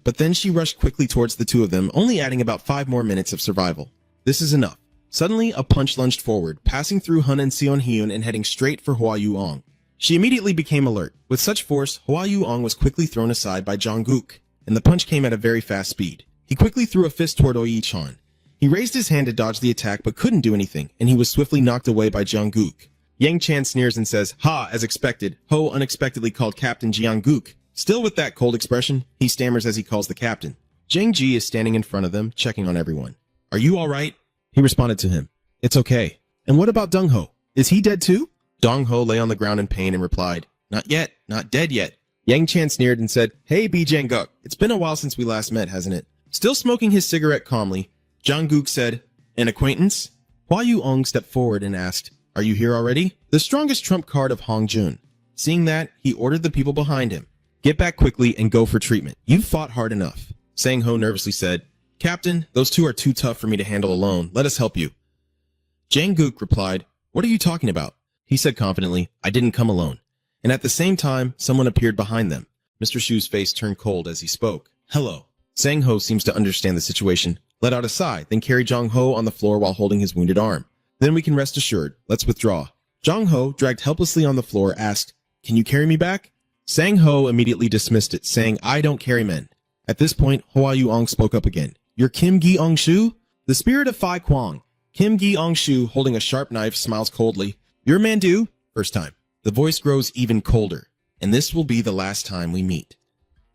But then she rushed quickly towards the two of them, only adding about 5 more minutes of survival. This is enough. Suddenly, a punch lunged forward, passing through Hun and Seon Hyun and heading straight for Hua Yu-ong. She immediately became alert. With such force, Hua Yu-ong was quickly thrown aside by Jong-guk, and the punch came at a very fast speed. He quickly threw a fist toward Oi-chan. He raised his hand to dodge the attack but couldn't do anything, and he was swiftly knocked away by Jong-guk. Yang Chan sneers and says, ha, as expected, Ho unexpectedly called Captain Jiang-guk. Still with that cold expression, he stammers as he calls the captain. Jang Ji is standing in front of them, checking on everyone. Are you all right? He responded to him. It's okay. And what about Dong Ho? Is he dead too? Dong Ho lay on the ground in pain and replied, not yet, not dead yet. Yang Chan sneered and said, hey, Bijanguk, it's been a while since we last met, hasn't it? Still smoking his cigarette calmly, Jang-gook said, "An acquaintance?" Hua Yu-ong stepped forward and asked, "Are you here already?" The strongest trump card of Hong Jun. Seeing that, he ordered the people behind him, "Get back quickly and go for treatment. You've fought hard enough." Sang-ho nervously said, "Captain, those two are too tough for me to handle alone. Let us help you." Jang-gook replied, "What are you talking about?" He said confidently, "I didn't come alone." And at the same time, someone appeared behind them. Mr. Shu's face turned cold as he spoke. "Hello." Sang-ho seems to understand the situation. Let out a sigh, then carry Jong-ho on the floor while holding his wounded arm. "Then we can rest assured. Let's withdraw." Jong-ho, dragged helplessly on the floor, asked, "Can you carry me back?" Sang-ho immediately dismissed it, saying, "I don't carry men." At this point, Hua Yu-ong spoke up again. "You're Kim Gi-ong-shu?" The spirit of Phi Kwang. Kim Gi-ong-shu, holding a sharp knife, smiles coldly. "You're Mandu?" First time. The voice grows even colder. "And this will be the last time we meet."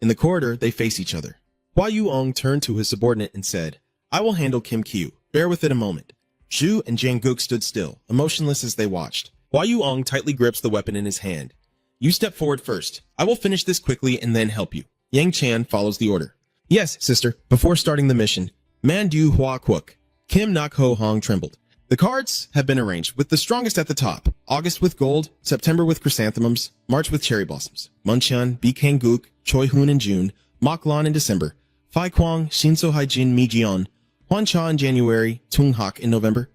In the corridor, they face each other. Hua Yu-ong turned to his subordinate and said, "I will handle Kim Kyu. Bear with it a moment." Shu and Jang-gook stood still, emotionless as they watched. Hua Yu-ong tightly grips the weapon in his hand. "You step forward first. I will finish this quickly and then help you." Yang Chan follows the order. "Yes, sister." Before starting the mission, Mandu Hua Kwuk. Kim Nak Ho Hong trembled. The cards have been arranged, with the strongest at the top. August with gold, September with chrysanthemums, March with cherry blossoms, Muncheon, Bikang-guk, Choi Hoon in June, Mok Lan in December, Phi Kwang, Shinso Haijin Mi-jeon, Hwan Cha in January, Tung Hak in November.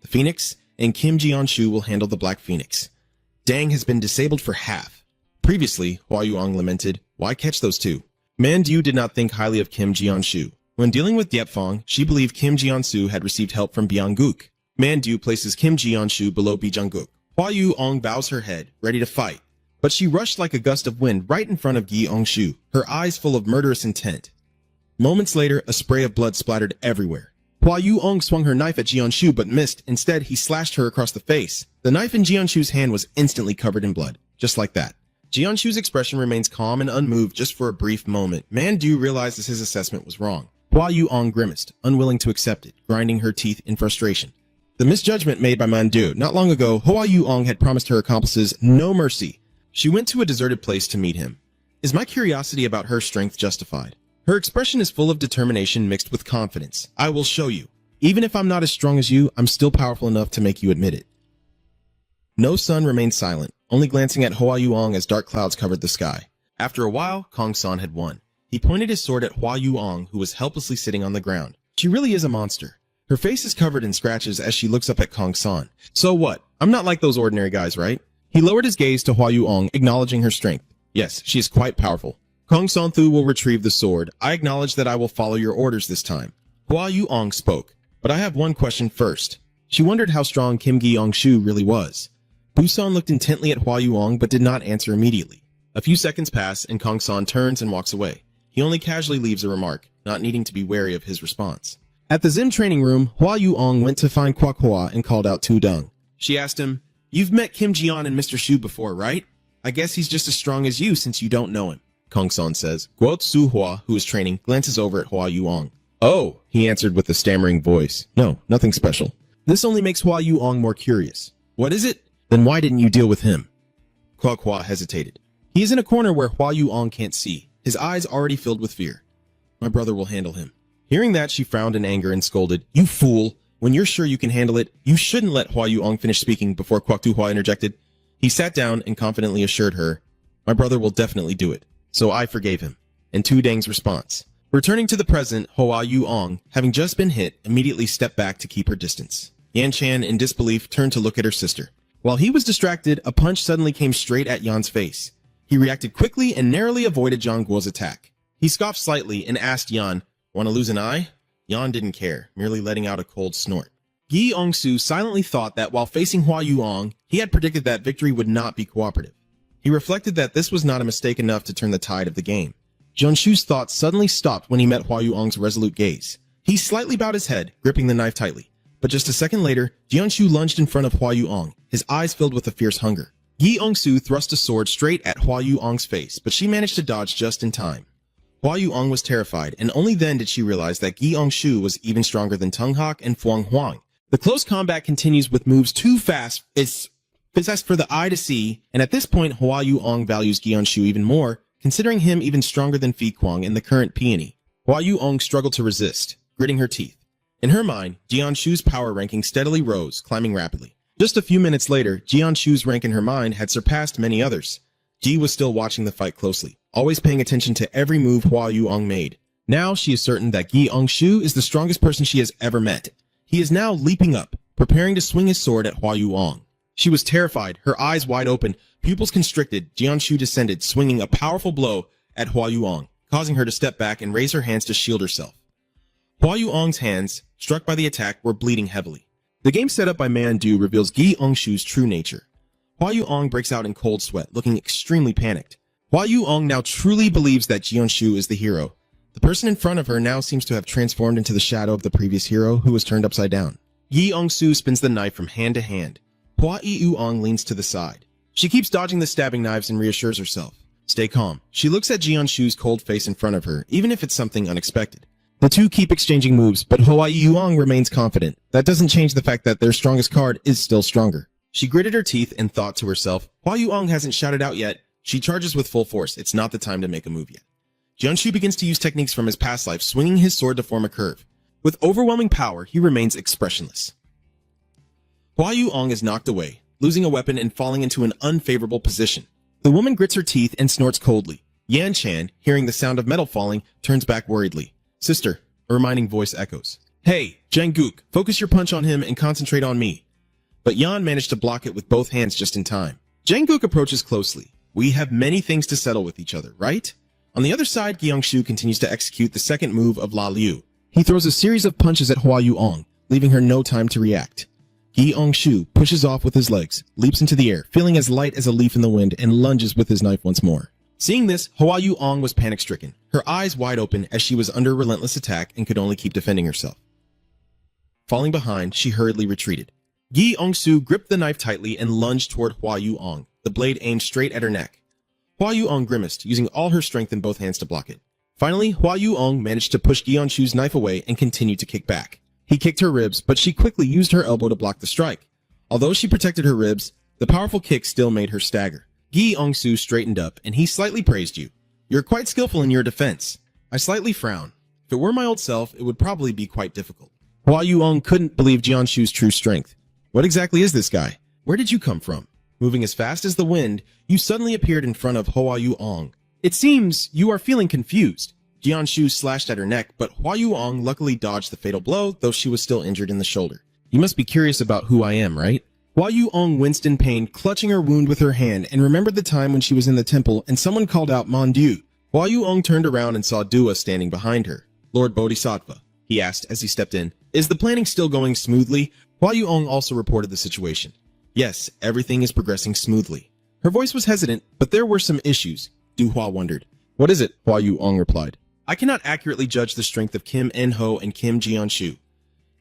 The Phoenix and Kim Jeon-shu will handle the Black Phoenix. Dang has been disabled for half. Previously, Hua Yu-ong lamented, "Why catch those two?" Mandu did not think highly of Kim Jeon-shu. When dealing with Diepfong, she believed Kim Jeon-soo had received help from Byung-guk. Mandu places Kim Jeon-shu below Bijang-guk. Hua Yu-ong bows her head, ready to fight. But she rushed like a gust of wind right in front of Gi-ong-shu, her eyes full of murderous intent. Moments later, a spray of blood splattered everywhere. Hua Yu-ong swung her knife at Jeon-shu but missed. Instead, he slashed her across the face. The knife in Jeon-shu's hand was instantly covered in blood, just like that. Jeon-shu's expression remains calm and unmoved just for a brief moment. Mandu realizes his assessment was wrong. Hua Yu-ong grimaced, unwilling to accept it, grinding her teeth in frustration. The misjudgment made by Mandu. Not long ago, Hua Yu-ong had promised her accomplices no mercy. She went to a deserted place to meet him. Is my curiosity about her strength justified? Her expression is full of determination mixed with confidence. "I will show you. Even if I'm not as strong as you, I'm still powerful enough to make you admit it." No Sun remained silent, only glancing at Hua Yu-ong as dark clouds covered the sky. After a while, Kong San had won. He pointed his sword at Hua Yu-ong, who was helplessly sitting on the ground. She really is a monster. Her face is covered in scratches as she looks up at Kong San. "So what? I'm not like those ordinary guys, right?" He lowered his gaze to Hua Yu-ong, acknowledging her strength. "Yes, she is quite powerful." Kong San-thu will retrieve the sword. "I acknowledge that I will follow your orders this time." Hua Yu-ong spoke, "But I have one question first." She wondered how strong Kim Gi-ong-shu really was. Busan looked intently at Hua Yu-ong but did not answer immediately. A few seconds pass and Kong San turns and walks away. He only casually leaves a remark, not needing to be wary of his response. At the Zim training room, Hua Yu-ong went to find Kwak Hua and called out Tu Dung. She asked him, "You've met Kim Ji-on and Mr. Shu before, right? I guess he's just as strong as you since you don't know him." Kong San says. Guo Tsu Hua, who is training, glances over at Hua Yu-ong. "Oh," he answered with a stammering voice. "No, nothing special." This only makes Hua Yu-ong more curious. "What is it? Then why didn't you deal with him?" Kwak Hua hesitated. He is in a corner where Hua Yu-ong can't see, his eyes already filled with fear. "My brother will handle him." Hearing that, she frowned in anger and scolded, "You fool! When you're sure you can handle it, you shouldn't let Hua Yu-ong finish speaking before Kwak Tu Hua interjected. He sat down and confidently assured her, "My brother will definitely do it." So I forgave him. And Tu Dang's response. Returning to the present, Hua Yu-ong, having just been hit, immediately stepped back to keep her distance. Yan Chan, in disbelief, turned to look at her sister. While he was distracted, a punch suddenly came straight at Yan's face. He reacted quickly and narrowly avoided Zhang Guo's attack. He scoffed slightly and asked Yan, "Want to lose an eye?" Yan didn't care, merely letting out a cold snort. Gi Ong-su silently thought that while facing Hua Yu-ong, he had predicted that victory would not be cooperative. He reflected that this was not a mistake enough to turn the tide of the game. Jeon-shu's thoughts suddenly stopped when he met Hua Yu-ong's resolute gaze. He slightly bowed his head, gripping the knife tightly. But just a second later, Jeon-shu lunged in front of Hua Yu-ong, his eyes filled with a fierce hunger. Gi Ong-su thrust a sword straight at Hua Yu-ong's face, but she managed to dodge just in time. Hua Yu-ong was terrified, and only then did she realize that Gi Ong-shu was even stronger than Tung Hak and Fuang Huang. The close combat continues with moves too fast. It's for the eye to see, and at this point, Hua Yu-ong values Gi Ong-shu even more, considering him even stronger than Fi Kwang in the current peony. Hua Yu-ong struggled to resist, gritting her teeth. In her mind, Jianshu's power ranking steadily rose, climbing rapidly. Just a few minutes later, Jianshu's rank in her mind had surpassed many others. Ji was still watching the fight closely, always paying attention to every move Hua Yu-ong made. Now she is certain that Gi Ong-shu is the strongest person she has ever met. He is now leaping up, preparing to swing his sword at Hua Yu-ong. She was terrified, her eyes wide open, pupils constricted. Jianshu descended, swinging a powerful blow at Hua Yu-ong, causing her to step back and raise her hands to shield herself. Hua Yu-ong's hands, struck by the attack, were bleeding heavily. The game set up by Mandu reveals Gi Ong-shu's true nature. Hua Yu-ong breaks out in cold sweat, looking extremely panicked. Hua Yu-ong now truly believes that Jianshu is the hero. The person in front of her now seems to have transformed into the shadow of the previous hero who was turned upside down. Yi Ong-su spins the knife from hand to hand. Hua Yu-ong leans to the side. She keeps dodging the stabbing knives and reassures herself. Stay calm. She looks at Jianshu's cold face in front of her, even if it's something unexpected. The two keep exchanging moves, but Hua Yu-ong remains confident. That doesn't change the fact that their strongest card is still stronger. She gritted her teeth and thought to herself, Hua Yu-ong hasn't shouted out yet. She charges with full force. It's not the time to make a move yet. Jianshu begins to use techniques from his past life, swinging his sword to form a curve. With overwhelming power, he remains expressionless. Hua Yu-ong is knocked away, losing a weapon and falling into an unfavorable position. The woman grits her teeth and snorts coldly. Yan Chan, hearing the sound of metal falling, turns back worriedly. Sister, a reminding voice echoes. Hey, Janguk, focus your punch on him and concentrate on me. But Yan managed to block it with both hands just in time. Janguk approaches closely. We have many things to settle with each other, right? On the other side, Gyeongshu continues to execute the second move of La Liu. He throws a series of punches at Hua Yu-ong, leaving her no time to react. Gyeongshu pushes off with his legs, leaps into the air, feeling as light as a leaf in the wind, and lunges with his knife once more. Seeing this, Hua Yu-ong was panic-stricken, her eyes wide open as she was under relentless attack and could only keep defending herself. Falling behind, she hurriedly retreated. Gyeongshu gripped the knife tightly and lunged toward Hua Yu-ong, the blade aimed straight at her neck. Hua Yu-ong grimaced, using all her strength in both hands to block it. Finally, Hua Yu-ong managed to push Gyeongshu's knife away and continued to kick back. He kicked her ribs, but she quickly used her elbow to block the strike. Although she protected her ribs, the powerful kick still made her stagger. Gyeongshu straightened up, and he slightly praised you. You're quite skillful in your defense. I slightly frown. If it were my old self, it would probably be quite difficult. Hua Yu-ong couldn't believe Jianshu's true strength. What exactly is this guy? Where did you come from? Moving as fast as the wind, you suddenly appeared in front of Hua Yu-ong. It seems you are feeling confused. Jianshu slashed at her neck, but Hua Yu-ong luckily dodged the fatal blow, though she was still injured in the shoulder. You must be curious about who I am, right? Hua Yu-ong winced in pain, clutching her wound with her hand, and remembered the time when she was in the temple and someone called out Mandu. Hua Yu-ong turned around and saw Dua standing behind her. Lord Bodhisattva, he asked as he stepped in. Is the planning still going smoothly? Hua Yu-ong also reported the situation. Yes, everything is progressing smoothly. Her voice was hesitant, but there were some issues. Du Hua wondered. What is it? Hua Yu-ong replied. I cannot accurately judge the strength of Kim En-ho and Kim Jianshu.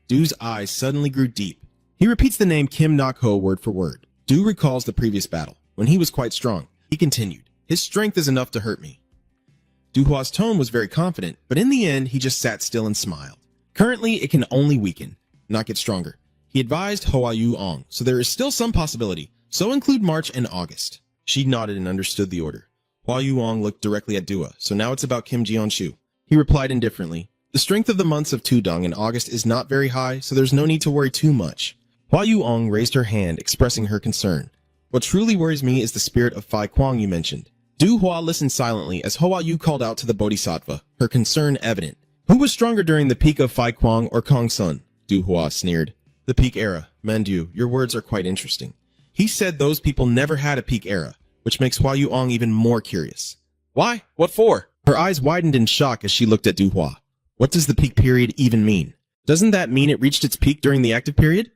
Du's eyes suddenly grew deep. He repeats the name Kim Nak-ho word for word. Du recalls the previous battle, when he was quite strong. He continued, his strength is enough to hurt me. Du Hua's tone was very confident, but in the end, he just sat still and smiled. Currently, it can only weaken, not get stronger. He advised Hua Yu-ong, so there is still some possibility, so include March and August. She nodded and understood the order. Hua Yu-ong looked directly at Dua, so now it's about Kim Jianshu. He replied indifferently, the strength of the months of Tudong in August is not very high, so there's no need to worry too much. Hua Yu-ong raised her hand, expressing her concern. What truly worries me is the spirit of Fai Kwang you mentioned. Du Hua listened silently as Hua Yu called out to the Bodhisattva, her concern evident. Who was stronger during the peak of Fai Kwang or Kong Sun? Du Hua sneered. The peak era. Mandu, your words are quite interesting. He said those people never had a peak era, which makes Hua Yu-ong even more curious. Why? What for? Her eyes widened in shock as she looked at Du Hua. What does the peak period even mean? Doesn't that mean it reached its peak during the active period?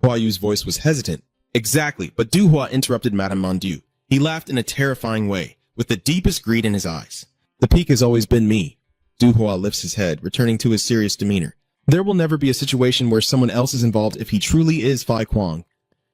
Hua Yu's voice was hesitant. Exactly, but Du Hua interrupted Madame Mandu. He laughed in a terrifying way, with the deepest greed in his eyes. The peak has always been me. Du Hua lifts his head, returning to his serious demeanor. There will never be a situation where someone else is involved if he truly is Fai Kwang.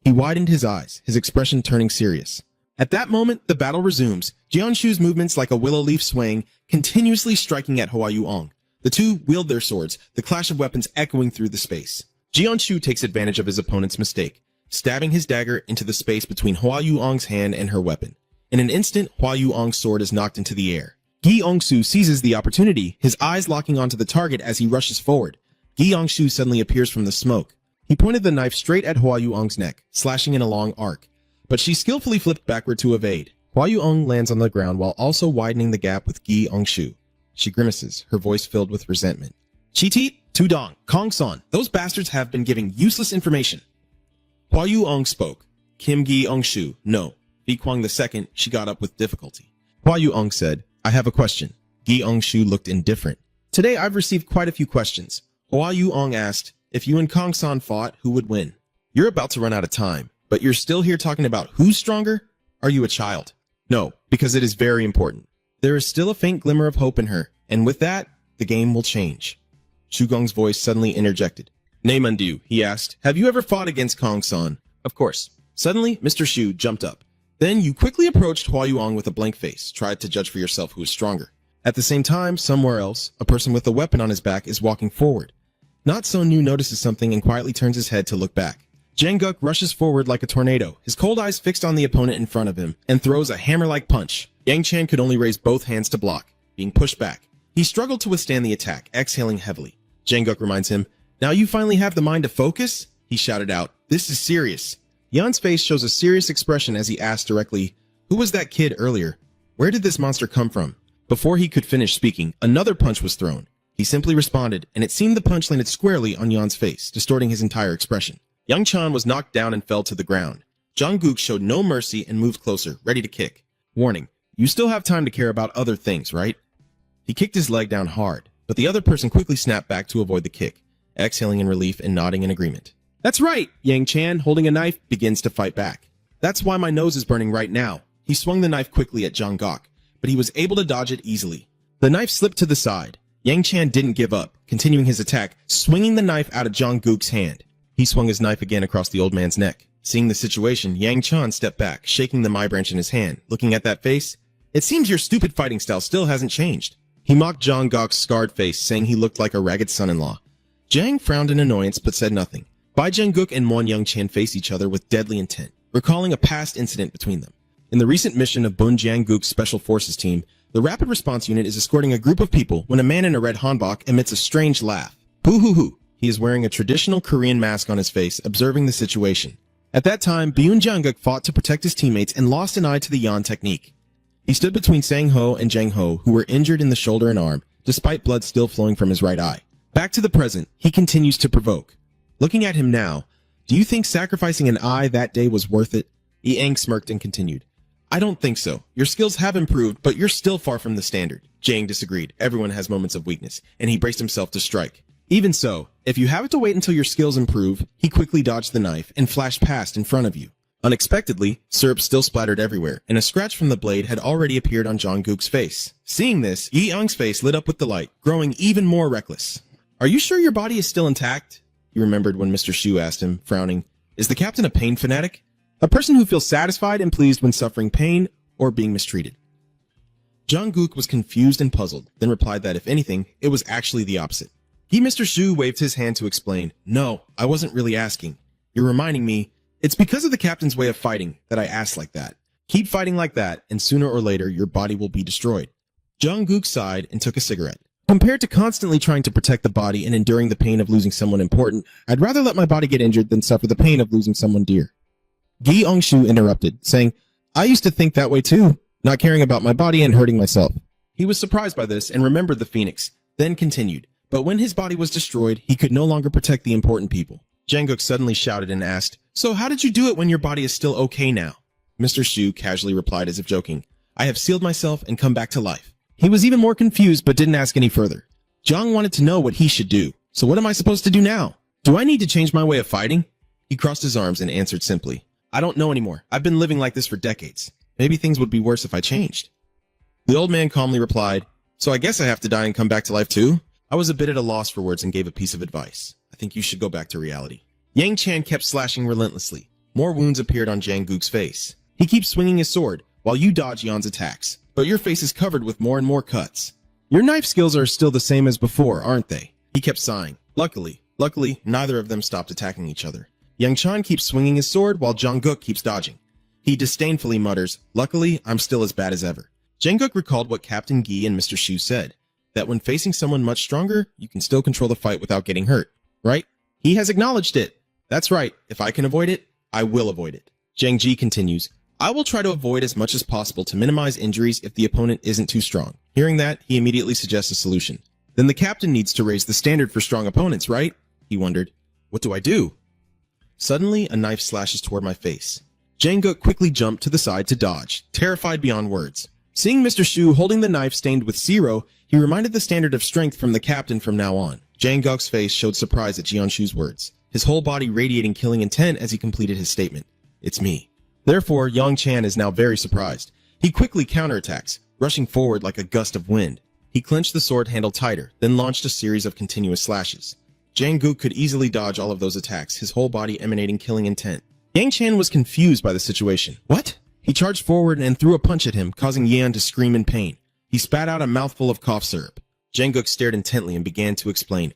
He widened his eyes, his expression turning serious. At that moment, the battle resumes, Jianshu's movements like a willow leaf swaying, continuously striking at Hua Yu-ong. The two wield their swords, the clash of weapons echoing through the space. Jianshu takes advantage of his opponent's mistake, stabbing his dagger into the space between Hua Yu-ong's hand and her weapon. In an instant, Hua Yu-ong's sword is knocked into the air. Gi Yongsoo seizes the opportunity, his eyes locking onto the target as he rushes forward. Gi Yongsoo suddenly appears from the smoke. He pointed the knife straight at Hua Yuong's neck, slashing in a long arc, but she skillfully flipped backward to evade. Hua Yuong lands on the ground while also widening the gap with Gi Yongsoo. She grimaces, her voice filled with resentment. Chi-Ti, Tudong, Kong-san, those bastards have been giving useless information. Hua Yuong spoke. Kim Gi Yongsoo, no. Vi Kwang II, she got up with difficulty. Hua Yuong said, I have a question. Gi Yongsoo looked indifferent. Today I've received quite a few questions. Hua Yuong asked, if you and Kong-san fought, who would win? You're about to run out of time, but you're still here talking about who's stronger? Are you a child? No, because it is very important. There is still a faint glimmer of hope in her, and with that, the game will change. Shugong's voice suddenly interjected. Name Undu, he asked, have you ever fought against Kong-san? Of course. Suddenly, Mr. Shu jumped up. Then you quickly approached Hua Yuong with a blank face, tried to judge for yourself who is stronger. At the same time, somewhere else, a person with a weapon on his back is walking forward. Not So Nu notices something and quietly turns his head to look back. Jang-guk rushes forward like a tornado, his cold eyes fixed on the opponent in front of him, and throws a hammer-like punch. Yang Chan could only raise both hands to block, being pushed back. He struggled to withstand the attack, exhaling heavily. Jang-guk reminds him, now you finally have the mind to focus? He shouted out, this is serious. Yan's face shows a serious expression as he asked directly, who was that kid earlier? Where did this monster come from? Before he could finish speaking, another punch was thrown. He simply responded, and it seemed the punch landed squarely on Yan's face, distorting his entire expression. Yang Chan was knocked down and fell to the ground. Jang-guk showed no mercy and moved closer, ready to kick. Warning, you still have time to care about other things, right? He kicked his leg down hard, but the other person quickly snapped back to avoid the kick, exhaling in relief and nodding in agreement. That's right, Yang Chan, holding a knife, begins to fight back. That's why my nose is burning right now. He swung the knife quickly at Jang-guk, but he was able to dodge it easily. The knife slipped to the side. Yang Chan didn't give up, continuing his attack, swinging the knife out of Jang-guk's hand. He swung his knife again across the old man's neck. Seeing the situation, Yang Chan stepped back, shaking the Mai branch in his hand. Looking at that face, it seems your stupid fighting style still hasn't changed. He mocked Jang-guk's scarred face, saying he looked like a ragged son-in-law. Jang frowned in annoyance but said nothing. Bai Jang-guk and Mon Young-chan face each other with deadly intent, recalling a past incident between them. In the recent mission of Bun Jang-guk's Special Forces team, the Rapid Response Unit is escorting a group of people when a man in a red hanbok emits a strange laugh. Boo-hoo-hoo. He is wearing a traditional Korean mask on his face, observing the situation. At that time, Byun Jang-guk fought to protect his teammates and lost an eye to the Yan technique. He stood between Sang-ho and Jang-ho, who were injured in the shoulder and arm, despite blood still flowing from his right eye. Back to the present, he continues to provoke. Looking at him now, do you think sacrificing an eye that day was worth it? Yang smirked and continued. I don't think so. Your skills have improved, but you're still far from the standard. Jang disagreed. Everyone has moments of weakness, and he braced himself to strike. Even so, if you have to wait until your skills improve, he quickly dodged the knife and flashed past in front of you. Unexpectedly, syrup still splattered everywhere, and a scratch from the blade had already appeared on Jang-guk's face. Seeing this, Yi Young's face lit up with delight, growing even more reckless. Are you sure your body is still intact? He remembered when Mr. Shu asked him, frowning, is the captain a pain fanatic? A person who feels satisfied and pleased when suffering pain or being mistreated. Jang-guk was confused and puzzled, then replied that if anything, it was actually the opposite. Mr. Shu waved his hand to explain, no, I wasn't really asking. You're reminding me, it's because of the captain's way of fighting that I asked like that. Keep fighting like that, and sooner or later your body will be destroyed. Jang-guk sighed and took a cigarette. Compared to constantly trying to protect the body and enduring the pain of losing someone important, I'd rather let my body get injured than suffer the pain of losing someone dear. Gi Yongsoo interrupted, saying, I used to think that way too, not caring about my body and hurting myself. He was surprised by this and remembered the phoenix, then continued, but when his body was destroyed, he could no longer protect the important people. Jang-guk suddenly shouted and asked, so how did you do it when your body is still okay now? Mr. Shu casually replied as if joking, I have sealed myself and come back to life. He was even more confused but didn't ask any further. Jang wanted to know what he should do, so what am I supposed to do now? Do I need to change my way of fighting? He crossed his arms and answered simply, I don't know anymore. I've been living like this for decades. Maybe things would be worse if I changed. The old man calmly replied, so I guess I have to die and come back to life too? I was a bit at a loss for words and gave a piece of advice. I think you should go back to reality. Yang Chan kept slashing relentlessly. More wounds appeared on Jang-guk's face. He keeps swinging his sword, while you dodge Yan's attacks, but your face is covered with more and more cuts. Your knife skills are still the same as before, aren't they? He kept sighing. Luckily, neither of them stopped attacking each other. Yang Chan keeps swinging his sword while Jang-guk keeps dodging. He disdainfully mutters, luckily, I'm still as bad as ever. Janguk recalled what Captain Gi and Mr. Shu said, that when facing someone much stronger, you can still control the fight without getting hurt, right? He has acknowledged it. That's right. If I can avoid it, I will avoid it. Jang Ji continues, I will try to avoid as much as possible to minimize injuries if the opponent isn't too strong. Hearing that, he immediately suggests a solution. Then the captain needs to raise the standard for strong opponents, right? He wondered. What do I do? Suddenly, a knife slashes toward my face. Janguk quickly jumped to the side to dodge, terrified beyond words. Seeing Mr. Shu holding the knife stained with zero, he reminded the standard of strength from the captain from now on. Janguk's face showed surprise at Jianshu's words, his whole body radiating killing intent as he completed his statement. It's me. Therefore, Yang Chan is now very surprised. He quickly counterattacks, rushing forward like a gust of wind. He clenched the sword handle tighter, then launched a series of continuous slashes. Janguk could easily dodge all of those attacks, his whole body emanating killing intent. Yang Chan was confused by the situation. What? He charged forward and threw a punch at him, causing Yan to scream in pain. He spat out a mouthful of cough syrup. Janguk stared intently and began to explain.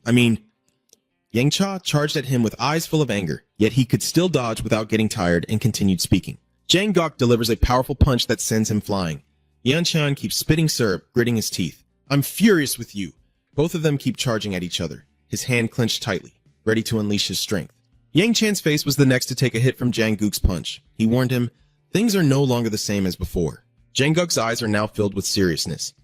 Yang Cha charged at him with eyes full of anger, yet he could still dodge without getting tired and continued speaking. Janguk delivers a powerful punch that sends him flying. Yan Chan keeps spitting syrup, gritting his teeth. I'm furious with you. Both of them keep charging at each other, his hand clenched tightly, ready to unleash his strength. Yang Chan's face was the next to take a hit from Janguk's punch. He warned him, things are no longer the same as before. Janguk's eyes are now filled with seriousness.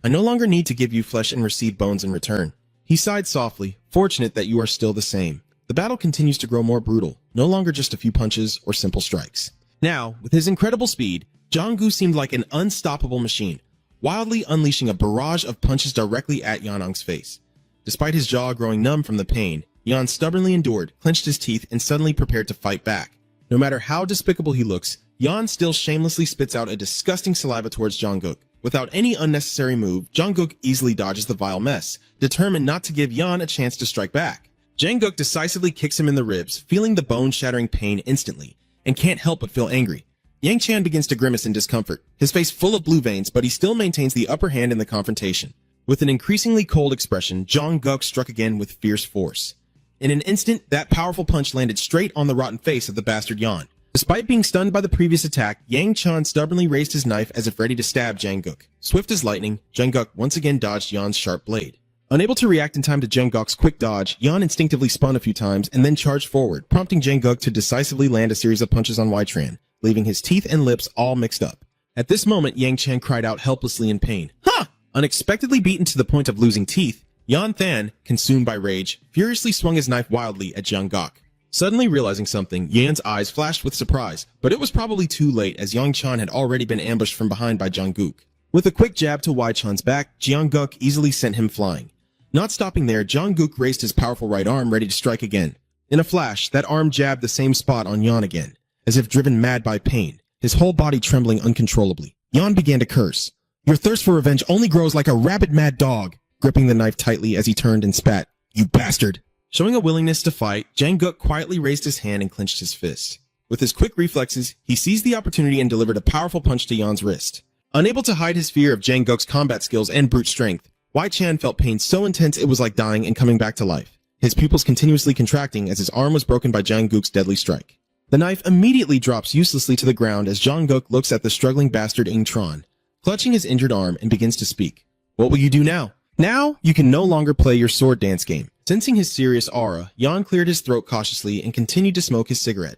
I no longer need to give you flesh and receive bones in return. He sighed softly, fortunate that you are still the same. The battle continues to grow more brutal, no longer just a few punches or simple strikes. Now, with his incredible speed, Janggu seemed like an unstoppable machine, wildly unleashing a barrage of punches directly at Yanang's face. Despite his jaw growing numb from the pain, Yan stubbornly endured, clenched his teeth, and suddenly prepared to fight back. No matter how despicable he looks, Yan still shamelessly spits out a disgusting saliva towards Janguk. Without any unnecessary move, Janguk easily dodges the vile mess, determined not to give Yan a chance to strike back. Janguk decisively kicks him in the ribs, feeling the bone-shattering pain instantly, and can't help but feel angry. Yang Chan begins to grimace in discomfort, his face full of blue veins, but he still maintains the upper hand in the confrontation. With an increasingly cold expression, Janguk struck again with fierce force. In an instant, that powerful punch landed straight on the rotten face of the bastard Yan. Despite being stunned by the previous attack, Yang Chan stubbornly raised his knife as if ready to stab Janguk. Swift as lightning, Janguk once again dodged Yan's sharp blade. Unable to react in time to Janguk's quick dodge, Yan instinctively spun a few times and then charged forward, prompting Janguk to decisively land a series of punches on Tran, leaving his teeth and lips all mixed up. At this moment, Yang Chan cried out helplessly in pain. Ha! Unexpectedly beaten to the point of losing teeth, Yan Than, consumed by rage, furiously swung his knife wildly at Janguk. Suddenly realizing something, Yan's eyes flashed with surprise, but it was probably too late as Yang Chan had already been ambushed from behind by Janguk. With a quick jab to Wai Chan's back, Janguk easily sent him flying. Not stopping there, Janguk raised his powerful right arm ready to strike again. In a flash, that arm jabbed the same spot on Yan again, as if driven mad by pain, his whole body trembling uncontrollably. Yan began to curse. Your thirst for revenge only grows like a rabid mad dog, gripping the knife tightly as he turned and spat. You bastard! Showing a willingness to fight, Janguk quietly raised his hand and clenched his fist. With his quick reflexes, he seized the opportunity and delivered a powerful punch to Yan's wrist. Unable to hide his fear of Janguk's combat skills and brute strength, Wai Chan felt pain so intense it was like dying and coming back to life, his pupils continuously contracting as his arm was broken by Janguk's deadly strike. The knife immediately drops uselessly to the ground as Janguk looks at the struggling bastard Ing Tron, clutching his injured arm, and begins to speak. What will you do now? Now, you can no longer play your sword dance game. Sensing his serious aura, Yan cleared his throat cautiously and continued to smoke his cigarette.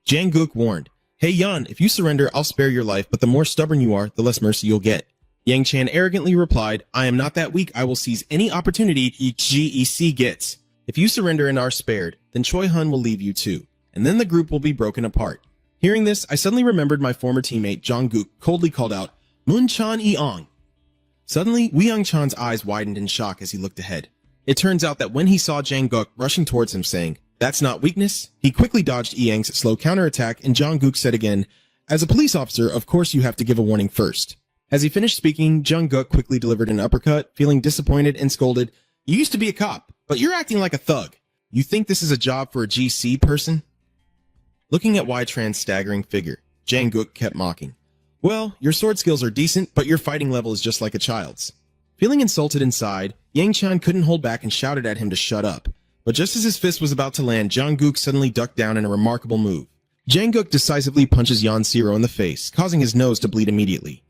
Janguk warned, Hey Yan, if you surrender, I'll spare your life, but the more stubborn you are, the less mercy you'll get. Yang Chan arrogantly replied, I am not that weak, I will seize any opportunity GEC gets. If you surrender and are spared, then Choi Hun will leave you too, and then the group will be broken apart. Hearing this, I suddenly remembered my former teammate Janguk coldly called out, Mun Chan Eong. Suddenly, Yang Chan's eyes widened in shock as he looked ahead. It turns out that when he saw Janguk rushing towards him saying, That's not weakness, he quickly dodged Yang's slow counterattack and Janguk said again, As a police officer, of course you have to give a warning first. As he finished speaking, Janguk quickly delivered an uppercut, feeling disappointed and scolded, You used to be a cop, but you're acting like a thug. You think this is a job for a GC person? Looking at Wai Tran's staggering figure, Janguk kept mocking. Well, your sword skills are decent, but your fighting level is just like a child's. Feeling insulted inside, Yang Chan couldn't hold back and shouted at him to shut up. But just as his fist was about to land, Janguk suddenly ducked down in a remarkable move. Janguk decisively punches Yan Zero in the face, causing his nose to bleed immediately.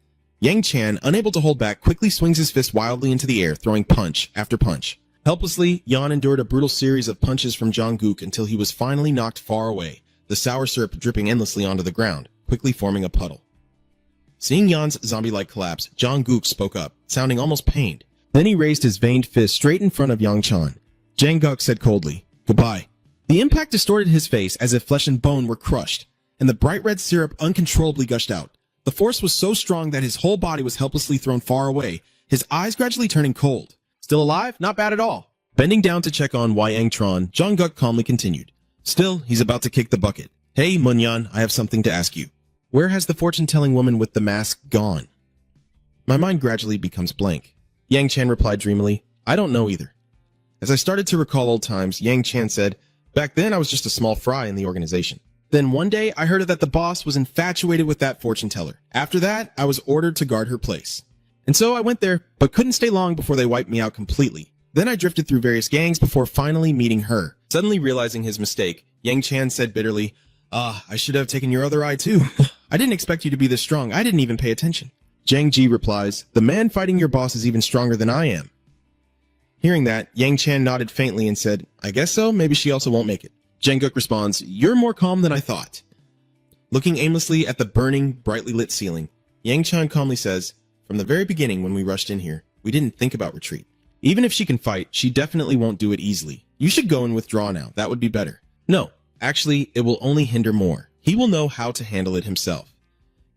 Yang Chan, unable to hold back, quickly swings his fist wildly into the air, throwing punch after punch. Helplessly, Yan endured a brutal series of punches from Jungkook until he was finally knocked far away, the sour syrup dripping endlessly onto the ground, quickly forming a puddle. Seeing Yan's zombie-like collapse, Jungkook spoke up, sounding almost pained. Then he raised his veined fist straight in front of Yang Chan. Jungkook said coldly, "Goodbye." The impact distorted his face as if flesh and bone were crushed, and the bright red syrup uncontrollably gushed out. The force was so strong that his whole body was helplessly thrown far away, his eyes gradually turning cold. Still alive? Not bad at all. Bending down to check on Yang Tron, Jungkook calmly continued. Still, he's about to kick the bucket. Hey, Munyan, I have something to ask you. Where has the fortune-telling woman with the mask gone? My mind gradually becomes blank. Yang Chan replied dreamily, I don't know either. As I started to recall old times, Yang Chan said, back then I was just a small fry in the organization. Then one day I heard that the boss was infatuated with that fortune teller. After that, I was ordered to guard her place. And so I went there, but couldn't stay long before they wiped me out completely. Then I drifted through various gangs before finally meeting her. Suddenly realizing his mistake, Yang Chan said bitterly, I should have taken your other eye too. I didn't expect you to be this strong. I didn't even pay attention. Jang Ji replies, the man fighting your boss is even stronger than I am. Hearing that, Yang Chan nodded faintly and said, I guess so, maybe she also won't make it. Jungkook responds, you're more calm than I thought. Looking aimlessly at the burning, brightly lit ceiling, Yang Chan calmly says, from the very beginning when we rushed in here, we didn't think about retreat. Even if she can fight, she definitely won't do it easily. You should go and withdraw now, that would be better. No, actually, it will only hinder more. He will know how to handle it himself.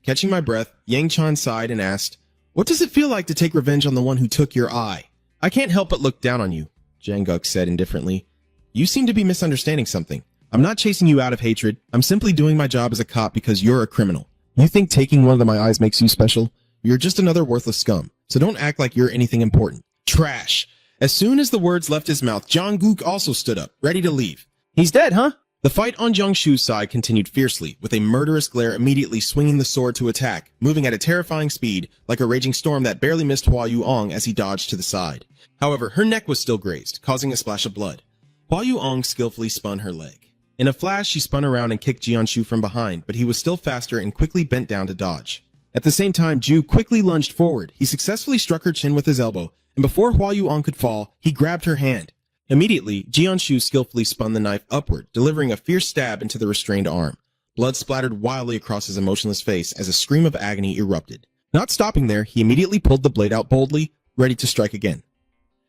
Catching my breath, Yang Chan sighed and asked, what does it feel like to take revenge on the one who took your eye? I can't help but look down on you, Jungkook said indifferently. You seem to be misunderstanding something. I'm not chasing you out of hatred. I'm simply doing my job as a cop because you're a criminal. You think taking one of my eyes makes you special? You're just another worthless scum, so don't act like you're anything important. Trash. As soon as the words left his mouth, Jungkook also stood up, ready to leave. He's dead, huh? The fight on Jungshu's side continued fiercely, with a murderous glare immediately swinging the sword to attack, moving at a terrifying speed, like a raging storm that barely missed Hua Yuong as he dodged to the side. However, her neck was still grazed, causing a splash of blood. Hua Yuong skillfully spun her leg. In a flash, she spun around and kicked Jianshu from behind, but he was still faster and quickly bent down to dodge. At the same time, Ju quickly lunged forward. He successfully struck her chin with his elbow, and before Hua Yuong could fall, he grabbed her hand. Immediately, Jianshu skillfully spun the knife upward, delivering a fierce stab into the restrained arm. Blood splattered wildly across his emotionless face as a scream of agony erupted. Not stopping there, he immediately pulled the blade out boldly, ready to strike again.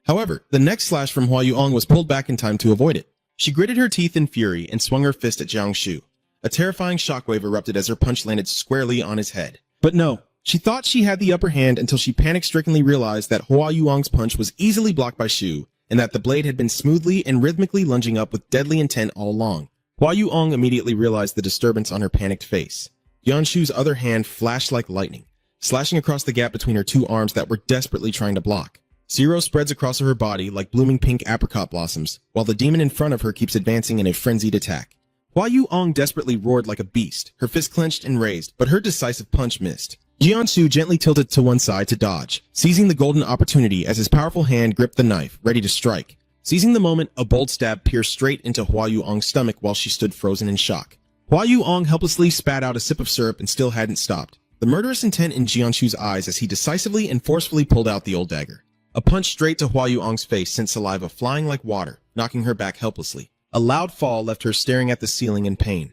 However, the next slash from Hua Yuong was pulled back in time to avoid it. She gritted her teeth in fury and swung her fist at Jiangshu. A terrifying shockwave erupted as her punch landed squarely on his head. But no, she thought she had the upper hand until she panic-strickenly realized that Hua Yuong's punch was easily blocked by Shu, and that the blade had been smoothly and rhythmically lunging up with deadly intent all along. Hua Yuong immediately realized the disturbance on her panicked face. Jianshu's other hand flashed like lightning, slashing across the gap between her two arms that were desperately trying to block. Zero spreads across her body like blooming pink apricot blossoms, while the demon in front of her keeps advancing in a frenzied attack. Hua Yuong desperately roared like a beast, her fist clenched and raised, but her decisive punch missed. Jianshu gently tilted to one side to dodge, seizing the golden opportunity as his powerful hand gripped the knife, ready to strike. Seizing the moment, a bold stab pierced straight into Hua Yuong's stomach while she stood frozen in shock. Hua Yuong helplessly spat out a sip of syrup and still hadn't stopped. The murderous intent in Jianshu's eyes as he decisively and forcefully pulled out the old dagger. A punch straight to Hua Yuong's face sent saliva flying like water, knocking her back helplessly. A loud fall left her staring at the ceiling in pain.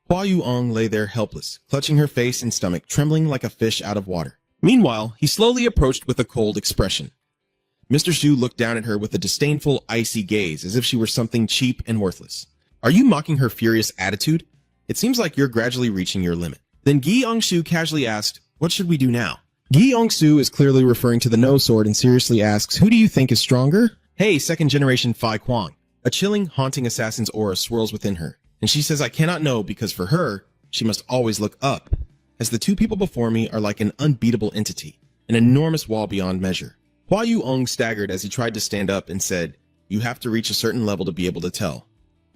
Hua Yuong lay there helpless, clutching her face and stomach, trembling like a fish out of water. Meanwhile, he slowly approached with a cold expression. Mr. Xu looked down at her with a disdainful, icy gaze, as if she were something cheap and worthless. Are you mocking her furious attitude? It seems like you're gradually reaching your limit. Then Gi Yongshu casually asked, what should we do now? Gi Yongshu is clearly referring to the no sword and seriously asks, who do you think is stronger? Hey, second generation Fai Kwang. A chilling, haunting assassin's aura swirls within her, and she says I cannot know because for her, she must always look up, as the two people before me are like an unbeatable entity, an enormous wall beyond measure. Hua Yuong staggered as he tried to stand up and said, you have to reach a certain level to be able to tell.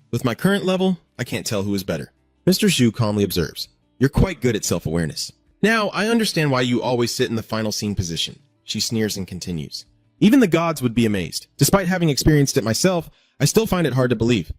With my current level, I can't tell who is better. Mr. Xu calmly observes, you're quite good at self-awareness. Now, I understand why you always sit in the final scene position. She sneers and continues. Even the gods would be amazed. Despite having experienced it myself, I still find it hard to believe.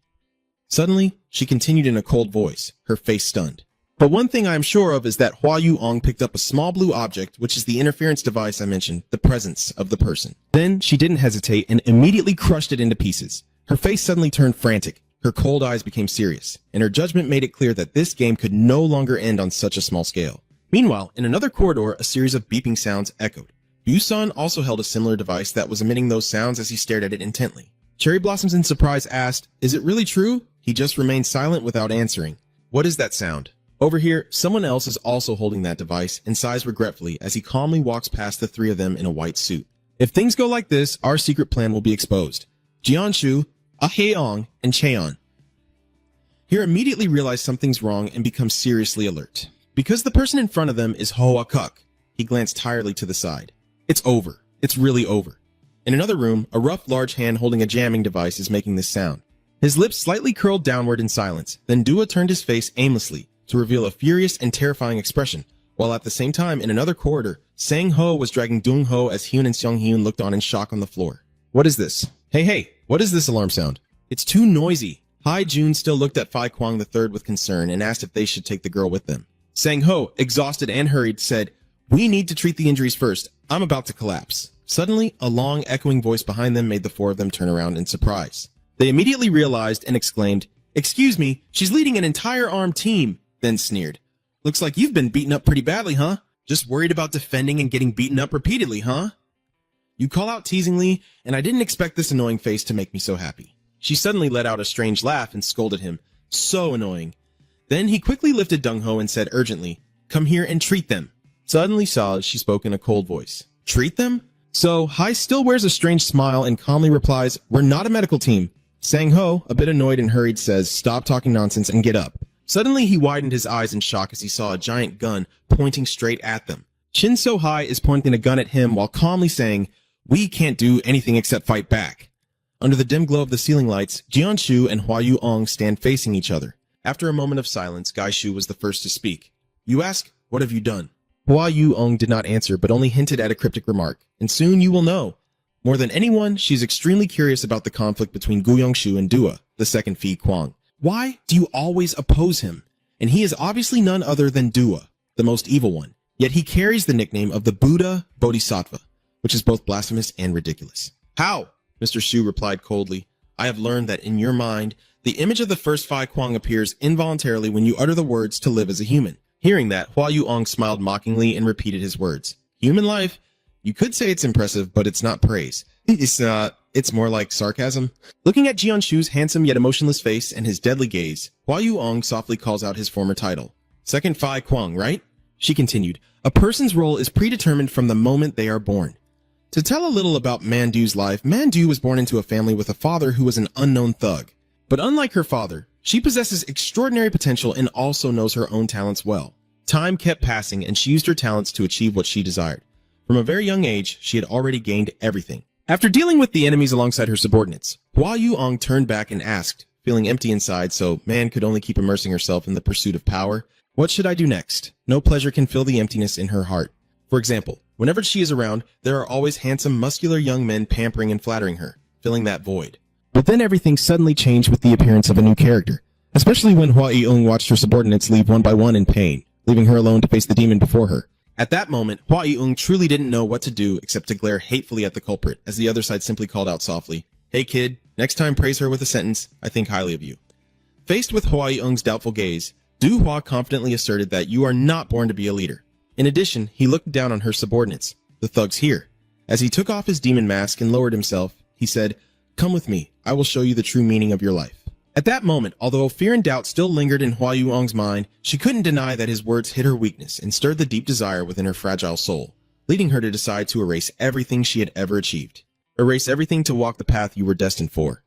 Suddenly, she continued in a cold voice, her face stunned. But one thing I am sure of is that Hua Yu-ong picked up a small blue object, which is the interference device I mentioned, the presence of the person. Then she didn't hesitate and immediately crushed it into pieces. Her face suddenly turned frantic, her cold eyes became serious, and her judgment made it clear that this game could no longer end on such a small scale. Meanwhile, in another corridor, a series of beeping sounds echoed. Yu-sun also held a similar device that was emitting those sounds as he stared at it intently. Cherry Blossoms in surprise asked, "Is it really true?" He just remained silent without answering. "What is that sound?" Over here, someone else is also holding that device and sighs regretfully as he calmly walks past the three of them in a white suit. If things go like this, our secret plan will be exposed. Jianshu, Ahyeong, and Cheon here immediately realize something's wrong and become seriously alert. Because the person in front of them is Hoa Kuk, he glanced tiredly to the side. It's over. It's really over. In another room, a rough, large hand holding a jamming device is making this sound. His lips slightly curled downward in silence, then Dua turned his face aimlessly to reveal a furious and terrifying expression, while at the same time, in another corridor, Sang Ho was dragging Dung Ho as Hyun and Seong Hyun looked on in shock on the floor. "What is this? Hey, what is this alarm sound? It's too noisy." Hai Jun still looked at Phi Kwang III with concern and asked if they should take the girl with them. Sang Ho, exhausted and hurried, said, "We need to treat the injuries first. I'm about to collapse." Suddenly, a long, echoing voice behind them made the four of them turn around in surprise. They immediately realized and exclaimed, "Excuse me, she's leading an entire armed team," then sneered. "Looks like you've been beaten up pretty badly, huh? Just worried about defending and getting beaten up repeatedly, huh?" You call out teasingly, and I didn't expect this annoying face to make me so happy. She suddenly let out a strange laugh and scolded him. So annoying. Then he quickly lifted Dung Ho and said urgently, "Come here and treat them." Suddenly saw she spoke in a cold voice. "Treat them?" So Hai still wears a strange smile and calmly replies, "We're not a medical team." Sang Ho, a bit annoyed and hurried, says, "Stop talking nonsense and get up." Suddenly he widened his eyes in shock as he saw a giant gun pointing straight at them. Shin So Hai is pointing a gun at him while calmly saying, "We can't do anything except fight back." Under the dim glow of the ceiling lights, Jianshu and Hua Yu-ong stand facing each other. After a moment of silence, Gai Shu was the first to speak. "You ask, what have you done?" Hua Yu-ong did not answer, but only hinted at a cryptic remark. "And soon you will know." More than anyone, she's extremely curious about the conflict between Gu Yongshu and Dua, the second Phi Kwang. Why do you always oppose him? And he is obviously none other than Dua, the most evil one. Yet he carries the nickname of the Buddha Bodhisattva, which is both blasphemous and ridiculous. "How?" Mr. Shu replied coldly. "I have learned that in your mind, the image of the first Phi Kwang appears involuntarily when you utter the words to live as a human." Hearing that, Hua Yu-ong smiled mockingly and repeated his words. "Human life? You could say it's impressive, but it's not praise. It's more like sarcasm." Looking at Jianshu's handsome yet emotionless face and his deadly gaze, Hua Yu-ong softly calls out his former title. "Second Phi Kwang, right?" She continued, "A person's role is predetermined from the moment they are born." To tell a little about Mandu's life, Mandu was born into a family with a father who was an unknown thug. But unlike her father, she possesses extraordinary potential and also knows her own talents well. Time kept passing and she used her talents to achieve what she desired. From a very young age, she had already gained everything. After dealing with the enemies alongside her subordinates, Hua Yu-ong turned back and asked, feeling empty inside so Man could only keep immersing herself in the pursuit of power, "What should I do next?" No pleasure can fill the emptiness in her heart. For example, whenever she is around, there are always handsome, muscular young men pampering and flattering her, filling that void. But then everything suddenly changed with the appearance of a new character, especially when Hua Yu-ong watched her subordinates leave one by one in pain, leaving her alone to face the demon before her. At that moment, Hua Yu-ong truly didn't know what to do except to glare hatefully at the culprit, as the other side simply called out softly, "Hey kid, next time praise her with a sentence, I think highly of you." Faced with Hua Yu-ong's doubtful gaze, Du Hua confidently asserted that you are not born to be a leader. In addition, he looked down on her subordinates, the thugs here. As he took off his demon mask and lowered himself, he said, "Come with me, I will show you the true meaning of your life." At that moment, although fear and doubt still lingered in Hua Yu-ong's mind, she couldn't deny that his words hit her weakness and stirred the deep desire within her fragile soul, leading her to decide to erase everything she had ever achieved. Erase everything to walk the path you were destined for.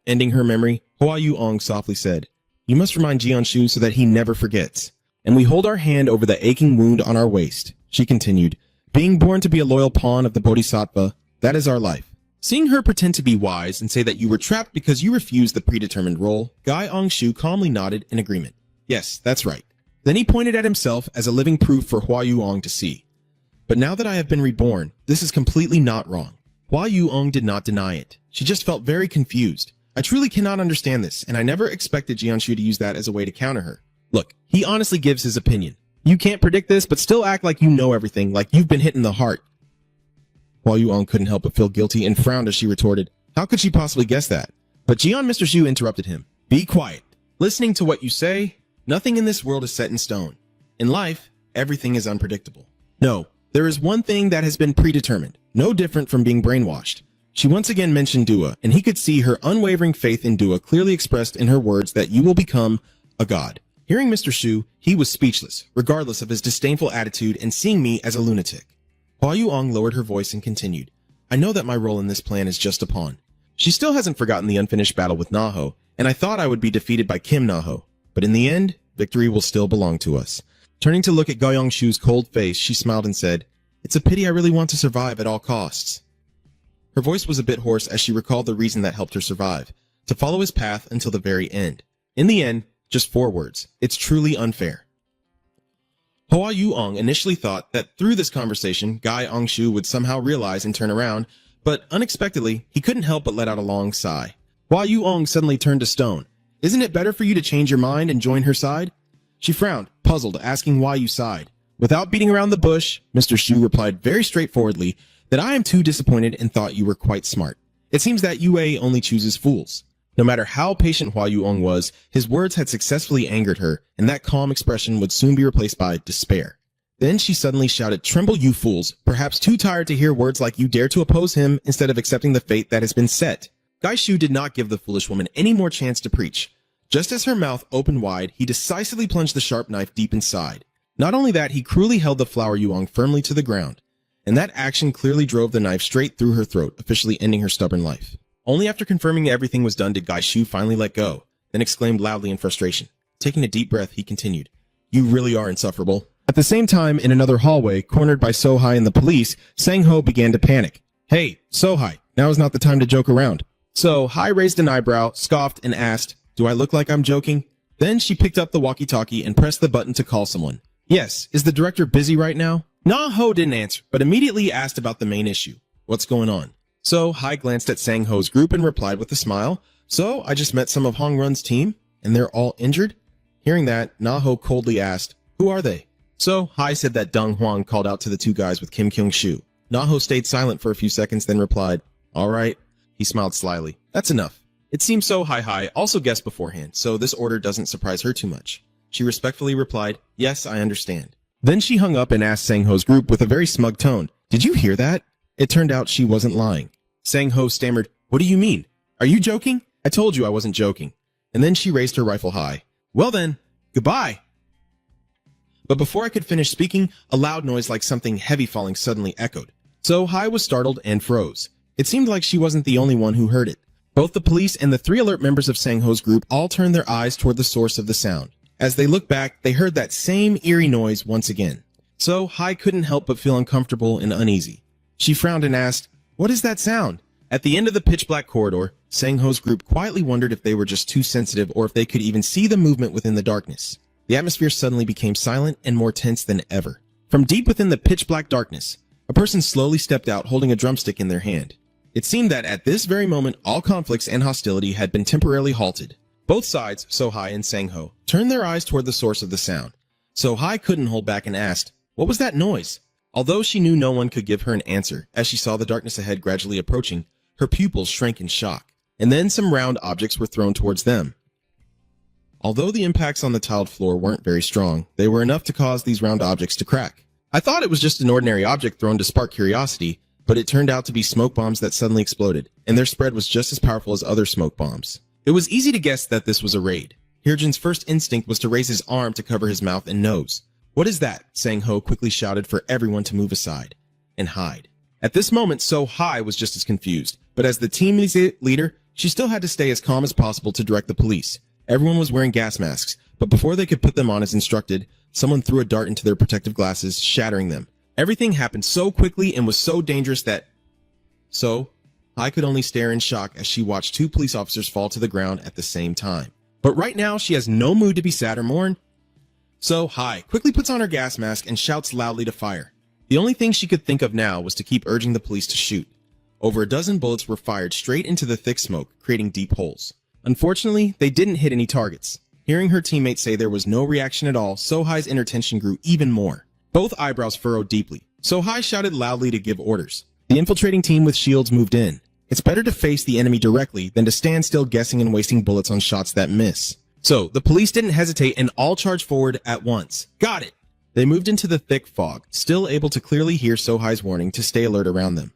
Ending her memory, Hua Yu-ong softly said, "You must remind Jianshu so that he never forgets." And we hold our hand over the aching wound on our waist. She continued, "Being born to be a loyal pawn of the Bodhisattva, that is our life." Seeing her pretend to be wise and say that you were trapped because you refused the predetermined role, Gai Angshu calmly nodded in agreement. "Yes, that's right." Then he pointed at himself as a living proof for Hua Yu-ong to see. "But now that I have been reborn, this is completely not wrong." Hua Yu-ong did not deny it. She just felt very confused. "I truly cannot understand this, and I never expected Jianshu to use that as a way to counter her." Look, he honestly gives his opinion. You can't predict this, but still act like you know everything, like you've been hit in the heart. Hua Yuong couldn't help but feel guilty and frowned as she retorted, how could she possibly guess that? But Jian Mr. Xu interrupted him. Be quiet. Listening to what you say, nothing in this world is set in stone. In life, everything is unpredictable. No, there is one thing that has been predetermined, no different from being brainwashed. She once again mentioned Dua, and he could see her unwavering faith in Dua clearly expressed in her words that you will become a god. Hearing Mr. Xu, he was speechless, regardless of his disdainful attitude and seeing me as a lunatic. Hua Yuong lowered her voice and continued, I know that my role in this plan is just a pawn. She still hasn't forgotten the unfinished battle with Naho, and I thought I would be defeated by Kim Naho. But in the end, victory will still belong to us. Turning to look at Goyong Shu's cold face, she smiled and said, It's a pity I really want to survive at all costs. Her voice was a bit hoarse as she recalled the reason that helped her survive, to follow his path until the very end. In the end, just 4 words. It's truly unfair. Hua Yuong initially thought that through this conversation, Gai Ongshu would somehow realize and turn around, but unexpectedly, he couldn't help but let out a long sigh. Hua Yuong suddenly turned to stone. Isn't it better for you to change your mind and join her side? She frowned, puzzled, asking why you sighed. Without beating around the bush, Mr. Xu replied very straightforwardly that I am too disappointed and thought you were quite smart. It seems that Yue only chooses fools. No matter how patient Hua Yuong was, his words had successfully angered her, and that calm expression would soon be replaced by despair. Then she suddenly shouted, Tremble, you fools, perhaps too tired to hear words like you dare to oppose him instead of accepting the fate that has been set. Gai Shu did not give the foolish woman any more chance to preach. Just as her mouth opened wide, he decisively plunged the sharp knife deep inside. Not only that, he cruelly held the flower Yuong firmly to the ground, and that action clearly drove the knife straight through her throat, officially ending her stubborn life. Only after confirming that everything was done did Gai Shu finally let go, then exclaimed loudly in frustration. Taking a deep breath, he continued, You really are insufferable. At the same time, in another hallway, cornered by Sohai and the police, Sang-ho began to panic. Hey, Sohai, now is not the time to joke around. So, Hai raised an eyebrow, scoffed, and asked, Do I look like I'm joking? Then she picked up the walkie-talkie and pressed the button to call someone. Yes, is the director busy right now? Na-ho didn't answer, but immediately asked about the main issue. What's going on? So, Hai glanced at Sang-ho's group and replied with a smile, So, I just met some of Hong Run's team, and they're all injured? Hearing that, Na-ho coldly asked, Who are they? So, Hai said that Deng Huang called out to the 2 guys with Kim Kyung-shu. Na-ho stayed silent for a few seconds, then replied, All right. He smiled slyly. That's enough. It seems so Hai also guessed beforehand, so this order doesn't surprise her too much. She respectfully replied, Yes, I understand. Then she hung up and asked Sang-ho's group with a very smug tone, Did you hear that? It turned out she wasn't lying. Sang-ho stammered, What do you mean? Are you joking? I told you I wasn't joking. And then she raised her rifle high. Well then, goodbye. But before I could finish speaking, a loud noise like something heavy falling suddenly echoed. So Hai was startled and froze. It seemed like she wasn't the only one who heard it. Both the police and the 3 alert members of Sang-ho's group all turned their eyes toward the source of the sound. As they looked back, they heard that same eerie noise once again. So Hai couldn't help but feel uncomfortable and uneasy. She frowned and asked, What is that sound? At the end of the pitch-black corridor, Sang-ho's group quietly wondered if they were just too sensitive or if they could even see the movement within the darkness. The atmosphere suddenly became silent and more tense than ever. From deep within the pitch-black darkness, a person slowly stepped out holding a drumstick in their hand. It seemed that at this very moment, all conflicts and hostility had been temporarily halted. Both sides, Sohai and Sang-ho, turned their eyes toward the source of the sound. Sohai couldn't hold back and asked, What was that noise? Although she knew no one could give her an answer, as she saw the darkness ahead gradually approaching, her pupils shrank in shock, and then some round objects were thrown towards them. Although the impacts on the tiled floor weren't very strong, they were enough to cause these round objects to crack. I thought it was just an ordinary object thrown to spark curiosity, but it turned out to be smoke bombs that suddenly exploded, and their spread was just as powerful as other smoke bombs. It was easy to guess that this was a raid. Hirjin's first instinct was to raise his arm to cover his mouth and nose. What is that? Sang-ho quickly shouted for everyone to move aside and hide. At this moment, So-hai was just as confused, but as the team leader, she still had to stay as calm as possible to direct the police. Everyone was wearing gas masks, but before they could put them on as instructed, someone threw a dart into their protective glasses, shattering them. Everything happened so quickly and was so dangerous that... I could only stare in shock as she watched 2 police officers fall to the ground at the same time. But right now, she has no mood to be sad or mourn. So Hai quickly puts on her gas mask and shouts loudly to fire. The only thing she could think of now was to keep urging the police to shoot. Over a dozen bullets were fired straight into the thick smoke, creating deep holes. Unfortunately, they didn't hit any targets. Hearing her teammate say there was no reaction at all, Sohai's inner tension grew even more. Both eyebrows furrowed deeply. Sohai shouted loudly to give orders. The infiltrating team with shields moved in. It's better to face the enemy directly than to stand still guessing and wasting bullets on shots that miss. So, the police didn't hesitate and all charged forward at once. Got it! They moved into the thick fog, still able to clearly hear Sohai's warning to stay alert around them.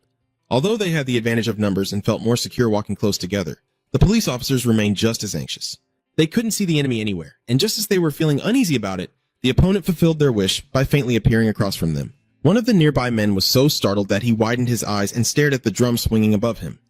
Although they had the advantage of numbers and felt more secure walking close together, the police officers remained just as anxious. They couldn't see the enemy anywhere, and just as they were feeling uneasy about it, the opponent fulfilled their wish by faintly appearing across from them. One of the nearby men was so startled that he widened his eyes and stared at the drum swinging above him.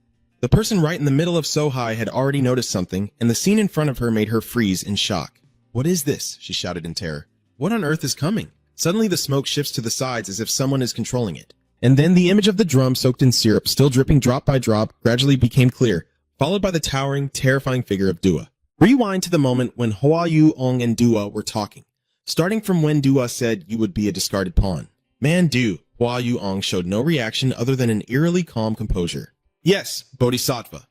The person right in the middle of Sohai had already noticed something, and the scene in front of her made her freeze in shock. "What is this?" she shouted in terror. "What on earth is coming?" Suddenly the smoke shifts to the sides as if someone is controlling it. And then the image of the drum soaked in syrup, still dripping drop by drop, gradually became clear, followed by the towering, terrifying figure of Dua. Rewind to the moment when Hwa Yu-ong and Dua were talking, starting from when Dua said you would be a discarded pawn. Man Du, Hwa Yu-ong showed no reaction other than an eerily calm composure. Yes, Bodhisattva.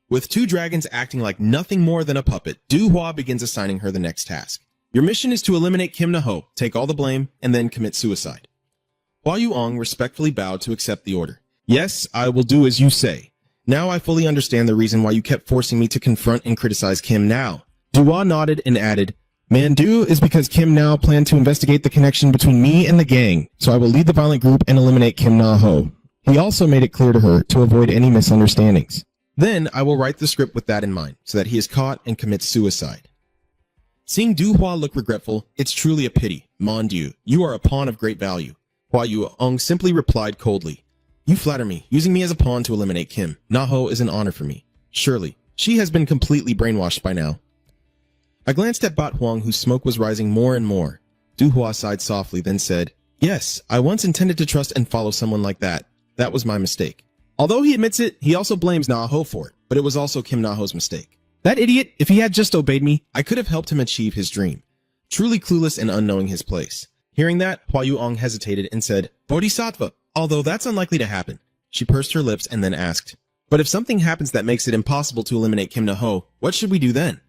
With two dragons acting like nothing more than a puppet, Du Hwa begins assigning her the next task. Your mission is to eliminate Kim Na-ho, take all the blame, and then commit suicide. Hwa Yu-ong respectfully bowed to accept the order. Yes, I will do as you say. Now I fully understand the reason why you kept forcing me to confront and criticize Kim now. Dua nodded and added, Mandu is because Kim now planned to investigate the connection between me and the gang, so I will lead the violent group and eliminate Kim Na-ho. He also made it clear to her to avoid any misunderstandings. Then I will write the script with that in mind, so that he is caught and commits suicide. Seeing Du Hwa look regretful, it's truly a pity. Mon Dieu, you are a pawn of great value. Hwa Yu-ong simply replied coldly, You flatter me, using me as a pawn to eliminate Kim. Na-ho is an honor for me. Surely, she has been completely brainwashed by now. I glanced at Bat Huang, whose smoke was rising more and more. Du Hwa sighed softly, then said, Yes, I once intended to trust and follow someone like that. That was my mistake. Although he admits it, he also blames Na-ho for it, but it was also Kim Na-ho's mistake. That idiot, if he had just obeyed me, I could have helped him achieve his dream. Truly clueless and unknowing his place. Hearing that, Hwa Yu-ong hesitated and said, Bodhisattva, although that's unlikely to happen. She pursed her lips and then asked, But if something happens that makes it impossible to eliminate Kim Na-ho, what should we do then?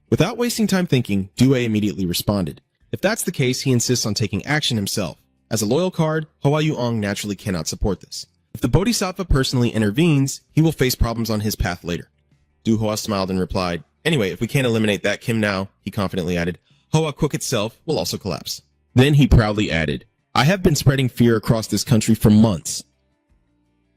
Without wasting time thinking, Due immediately responded. If that's the case, he insists on taking action himself. As a loyal card, Hwa Yu-ong naturally cannot support this. If the Bodhisattva personally intervenes, he will face problems on his path later. Du Hwa smiled and replied, Anyway, if we can't eliminate that Kim now, he confidently added, Hwa Cook itself will also collapse. Then he proudly added, I have been spreading fear across this country for months.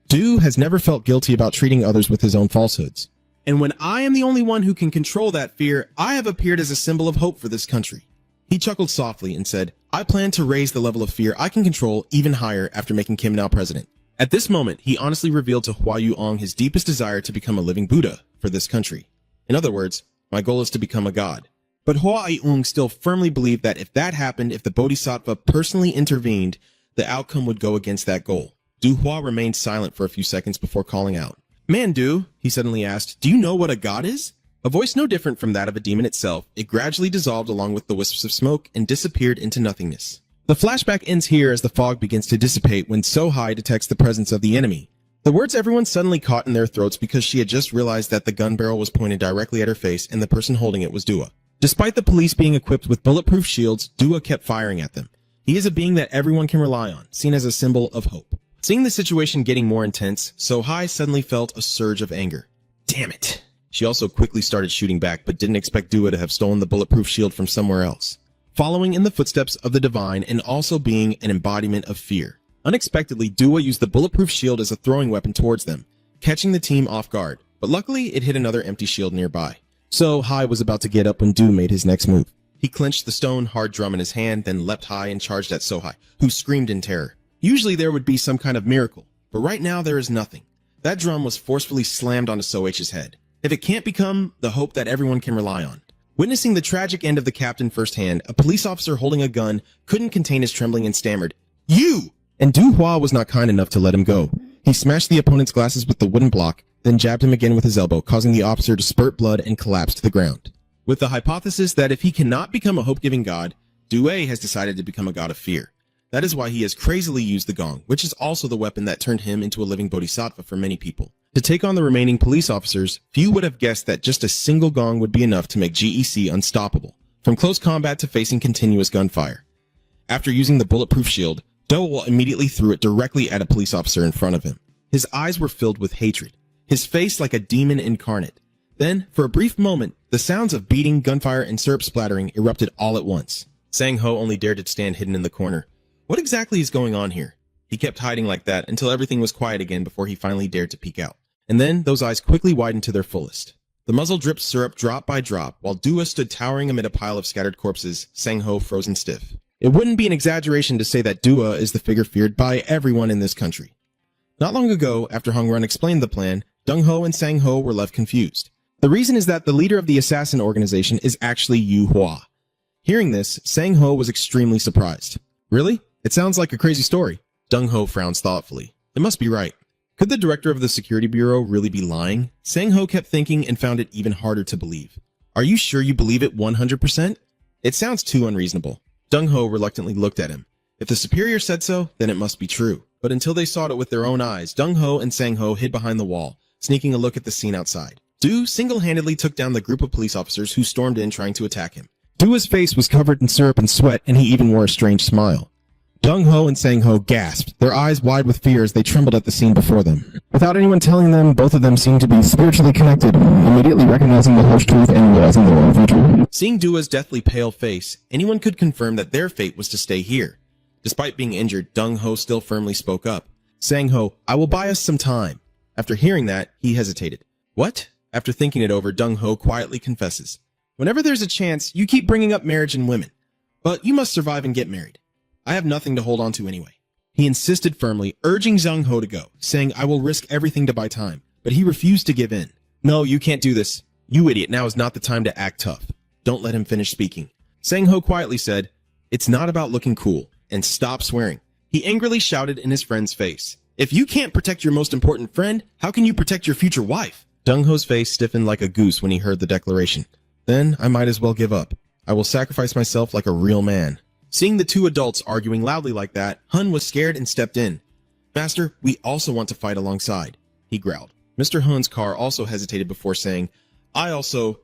Du has never felt guilty about treating others with his own falsehoods. And when I am the only one who can control that fear, I have appeared as a symbol of hope for this country. He chuckled softly and said, I plan to raise the level of fear I can control even higher after making Kim now president. At this moment, he honestly revealed to Hwa Yu-ong his deepest desire to become a living Buddha for this country. In other words, my goal is to become a god. But Hwa Yu-ong still firmly believed that if that happened, if the Bodhisattva personally intervened, the outcome would go against that goal. Du Hwa remained silent for a few seconds before calling out. Man Du, he suddenly asked, do you know what a god is? A voice no different from that of a demon itself, it gradually dissolved along with the wisps of smoke and disappeared into nothingness. The flashback ends here as the fog begins to dissipate when Sohai detects the presence of the enemy. The words everyone suddenly caught in their throats because she had just realized that the gun barrel was pointed directly at her face and the person holding it was Dua. Despite the police being equipped with bulletproof shields, Dua kept firing at them. He is a being that everyone can rely on, seen as a symbol of hope. Seeing the situation getting more intense, Sohai suddenly felt a surge of anger. Damn it. She also quickly started shooting back, but didn't expect Dua to have stolen the bulletproof shield from somewhere else. Following in the footsteps of the divine and also being an embodiment of fear. Unexpectedly, Dua used the bulletproof shield as a throwing weapon towards them, catching the team off guard, but luckily it hit another empty shield nearby. Sohai was about to get up when Du made his next move. He clenched the stone hard drum in his hand, then leapt high and charged at Sohai, who screamed in terror. Usually there would be some kind of miracle, but right now there is nothing. That drum was forcefully slammed onto Soh's head. If it can't become the hope that everyone can rely on. Witnessing the tragic end of the captain firsthand, a police officer holding a gun couldn't contain his trembling and stammered, You! And Du Hwa was not kind enough to let him go. He smashed the opponent's glasses with the wooden block, then jabbed him again with his elbow, causing the officer to spurt blood and collapse to the ground. With the hypothesis that if he cannot become a hope-giving god, Due has decided to become a god of fear. That is why he has crazily used the gong, which is also the weapon that turned him into a living bodhisattva for many people. To take on the remaining police officers, few would have guessed that just a single gong would be enough to make GEC unstoppable, from close combat to facing continuous gunfire. After using the bulletproof shield, Do immediately threw it directly at a police officer in front of him. His eyes were filled with hatred, his face like a demon incarnate. Then, for a brief moment, the sounds of beating, gunfire, and syrup splattering erupted all at once. Sang-ho only dared to stand hidden in the corner. What exactly is going on here? He kept hiding like that until everything was quiet again before he finally dared to peek out. And then, those eyes quickly widened to their fullest. The muzzle dripped syrup drop by drop, while Dua stood towering amid a pile of scattered corpses, Sang-ho frozen stiff. It wouldn't be an exaggeration to say that Dua is the figure feared by everyone in this country. Not long ago, after Hong-run explained the plan, Dong-ho and Sang-ho were left confused. The reason is that the leader of the assassin organization is actually Yu Hua. Hearing this, Sang-ho was extremely surprised. Really? It sounds like a crazy story. Dong-ho frowns thoughtfully. It must be right. Could the director of the security bureau really be lying? Sang-ho kept thinking and found it even harder to believe. Are you sure you believe it 100%? It sounds too unreasonable. Dong-ho reluctantly looked at him. If the superior said so, then it must be true. But until they saw it with their own eyes, Dong-ho and Sang-ho hid behind the wall, sneaking a look at the scene outside. Du single-handedly took down the group of police officers who stormed in trying to attack him. Dua's face was covered in syrup and sweat, and he even wore a strange smile. Dong-ho and Sang-ho gasped, their eyes wide with fear as they trembled at the scene before them. Without anyone telling them, both of them seemed to be spiritually connected, immediately recognizing the harsh truth and realizing their own future. Seeing Dua's deathly pale face, anyone could confirm that their fate was to stay here. Despite being injured, Dong-ho still firmly spoke up. Sang-ho, I will buy us some time. After hearing that, he hesitated. What? After thinking it over, Dong-ho quietly confesses. Whenever there's a chance, you keep bringing up marriage and women. But you must survive and get married. I have nothing to hold on to anyway. He insisted firmly, urging Sang-ho to go, saying, I will risk everything to buy time. But he refused to give in. No, you can't do this. You idiot, now is not the time to act tough. Don't let him finish speaking. Sang-ho quietly said, it's not about looking cool, and stop swearing. He angrily shouted in his friend's face. If you can't protect your most important friend, how can you protect your future wife? Dong-ho's face stiffened like a goose when he heard the declaration. Then I might as well give up. I will sacrifice myself like a real man. Seeing the two adults arguing loudly like that, Hun was scared and stepped in. Master, we also want to fight alongside, he growled. Mr. Hun's car also hesitated before saying, I also,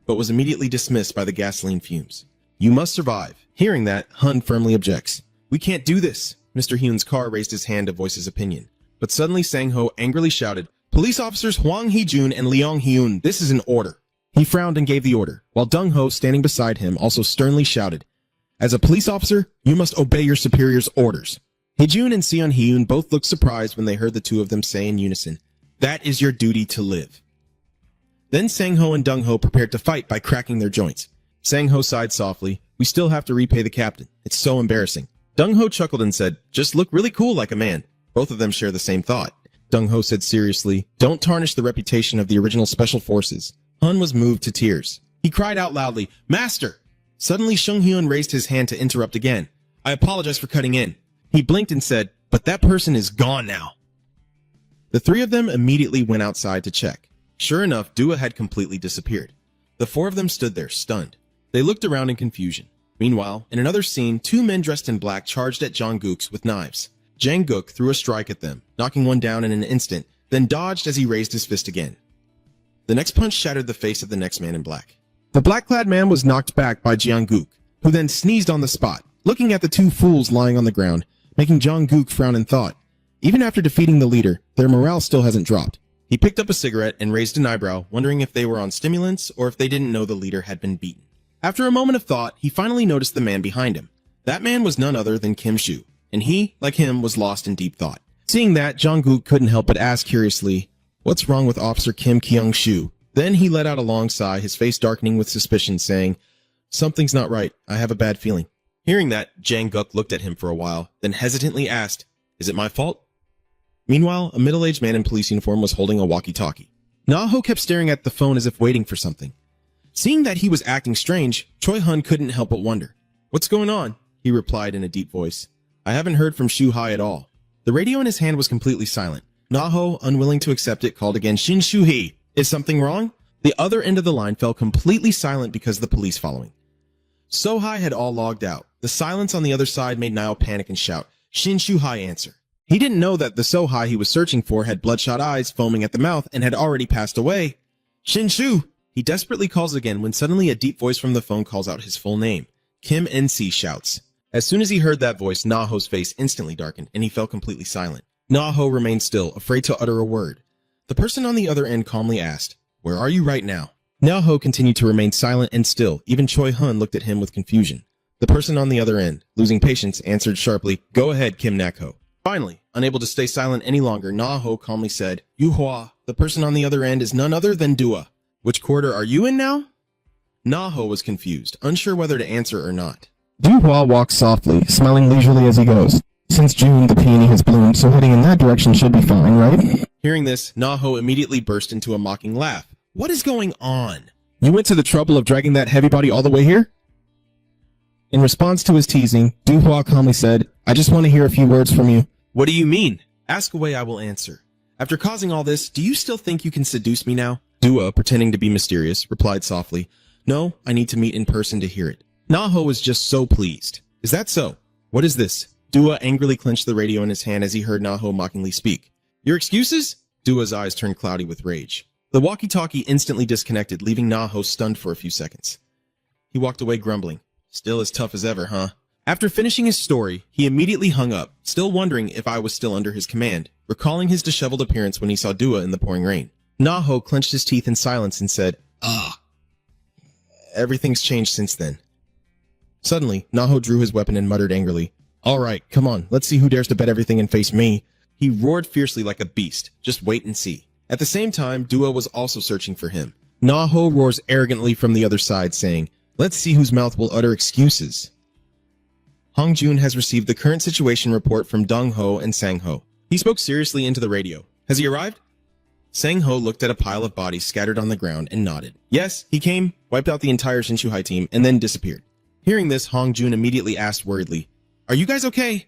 but was immediately dismissed by the gasoline fumes. You must survive. Hearing that, Hun firmly objects. We can't do this. Mr. Hyun's car raised his hand to voice his opinion. But suddenly Sang-ho angrily shouted, Police officers Hwang Hee-jun and Leong Hyun, this is an order. He frowned and gave the order, while Dong-ho, standing beside him, also sternly shouted, As a police officer, you must obey your superior's orders. Hee-jun and Seon Hyun both looked surprised when they heard the two of them say in unison, That is your duty to live. Then Sang-ho and Dong-ho prepared to fight by cracking their joints. Sang-ho sighed softly, We still have to repay the captain. It's so embarrassing. Dong-ho chuckled and said, Just look really cool like a man. Both of them share the same thought. Dong-ho said seriously, Don't tarnish the reputation of the original special forces. Hun was moved to tears. He cried out loudly, Master! Suddenly Shung Hyun raised his hand to interrupt again. I apologize for cutting in. He blinked and said, But that person is gone now. The three of them immediately went outside to check. Sure enough, Dua had completely disappeared. The four of them stood there, stunned. They looked around in confusion. Meanwhile, in another scene, two men dressed in black charged at Jang-guk's with knives. Jang-guk threw a strike at them, knocking one down in an instant, then dodged as he raised his fist again. The next punch shattered the face of the next man in black. The black-clad man was knocked back by Jang-guk, who then sneezed on the spot, looking at the two fools lying on the ground, making Jang-guk frown in thought. Even after defeating the leader, their morale still hasn't dropped. He picked up a cigarette and raised an eyebrow, wondering if they were on stimulants or if they didn't know the leader had been beaten. After a moment of thought, he finally noticed the man behind him. That man was none other than Kim Shu, and he, like him, was lost in deep thought. Seeing that, Jang-guk couldn't help but ask curiously, What's wrong with Officer Kim Kyung-shu? Then he let out a long sigh, his face darkening with suspicion, saying, Something's not right. I have a bad feeling. Hearing that, Jang-guk looked at him for a while, then hesitantly asked, Is it my fault? Meanwhile, a middle-aged man in police uniform was holding a walkie-talkie. Na-ho kept staring at the phone as if waiting for something. Seeing that he was acting strange, Choi Hun couldn't help but wonder. What's going on? He replied in a deep voice. I haven't heard from Shu Hai at all. The radio in his hand was completely silent. Na-ho, unwilling to accept it, called again, Shin Shu-hee. Is something wrong? The other end of the line fell completely silent because of the police following. So-hai had all logged out. The silence on the other side made Niall panic and shout, Shin Shu-hai answer. He didn't know that the Sohai he was searching for had bloodshot eyes, foaming at the mouth, and had already passed away. Shinshu! He desperately calls again when suddenly a deep voice from the phone calls out his full name. Kim NC shouts. As soon as he heard that voice, Naho's face instantly darkened, and he fell completely silent. Naho remained still, afraid to utter a word. The person on the other end calmly asked, "Where are you right now?" Naho continued to remain silent and still. Even Choi Hun looked at him with confusion. The person on the other end, losing patience, answered sharply, "Go ahead, Kim Nakho." Finally, unable to stay silent any longer, Naho calmly said, "Yuhua, the person on the other end is none other than Dua. Which quarter are you in now?" Naho was confused, unsure whether to answer or not. Duhua walks softly, smiling leisurely as he goes. Since June, the peony has bloomed, so heading in that direction should be fine, right? Hearing this, Naho immediately burst into a mocking laugh. What is going on? You went to the trouble of dragging that heavy body all the way here? In response to his teasing, Duhua calmly said, "I just want to hear a few words from you." What do you mean? Ask away, I will answer. After causing all this, do you still think you can seduce me now? Dua, pretending to be mysterious, replied softly, "No, I need to meet in person to hear it." Naho was just so pleased. Is that so? What is this? Dua angrily clenched the radio in his hand as he heard Naho mockingly speak. Your excuses? Dua's eyes turned cloudy with rage. The walkie-talkie instantly disconnected, leaving Naho stunned for a few seconds. He walked away grumbling. Still as tough as ever, huh? After finishing his story, he immediately hung up, still wondering if I was still under his command, recalling his disheveled appearance when he saw Dua in the pouring rain. Naho clenched his teeth in silence and said, "Ah." Everything's changed since then. Suddenly, Naho drew his weapon and muttered angrily, "All right, come on, let's see who dares to bet everything and face me." He roared fiercely like a beast. Just wait and see. At the same time, Dua was also searching for him. Naho roars arrogantly from the other side, saying, "Let's see whose mouth will utter excuses." Hongjun has received the current situation report from Dongho and Sangho. He spoke seriously into the radio. Has he arrived? Sangho looked at a pile of bodies scattered on the ground and nodded. Yes, he came, wiped out the entire Shinshuhai team, and then disappeared. Hearing this, Hongjun immediately asked worriedly, "Are you guys okay?"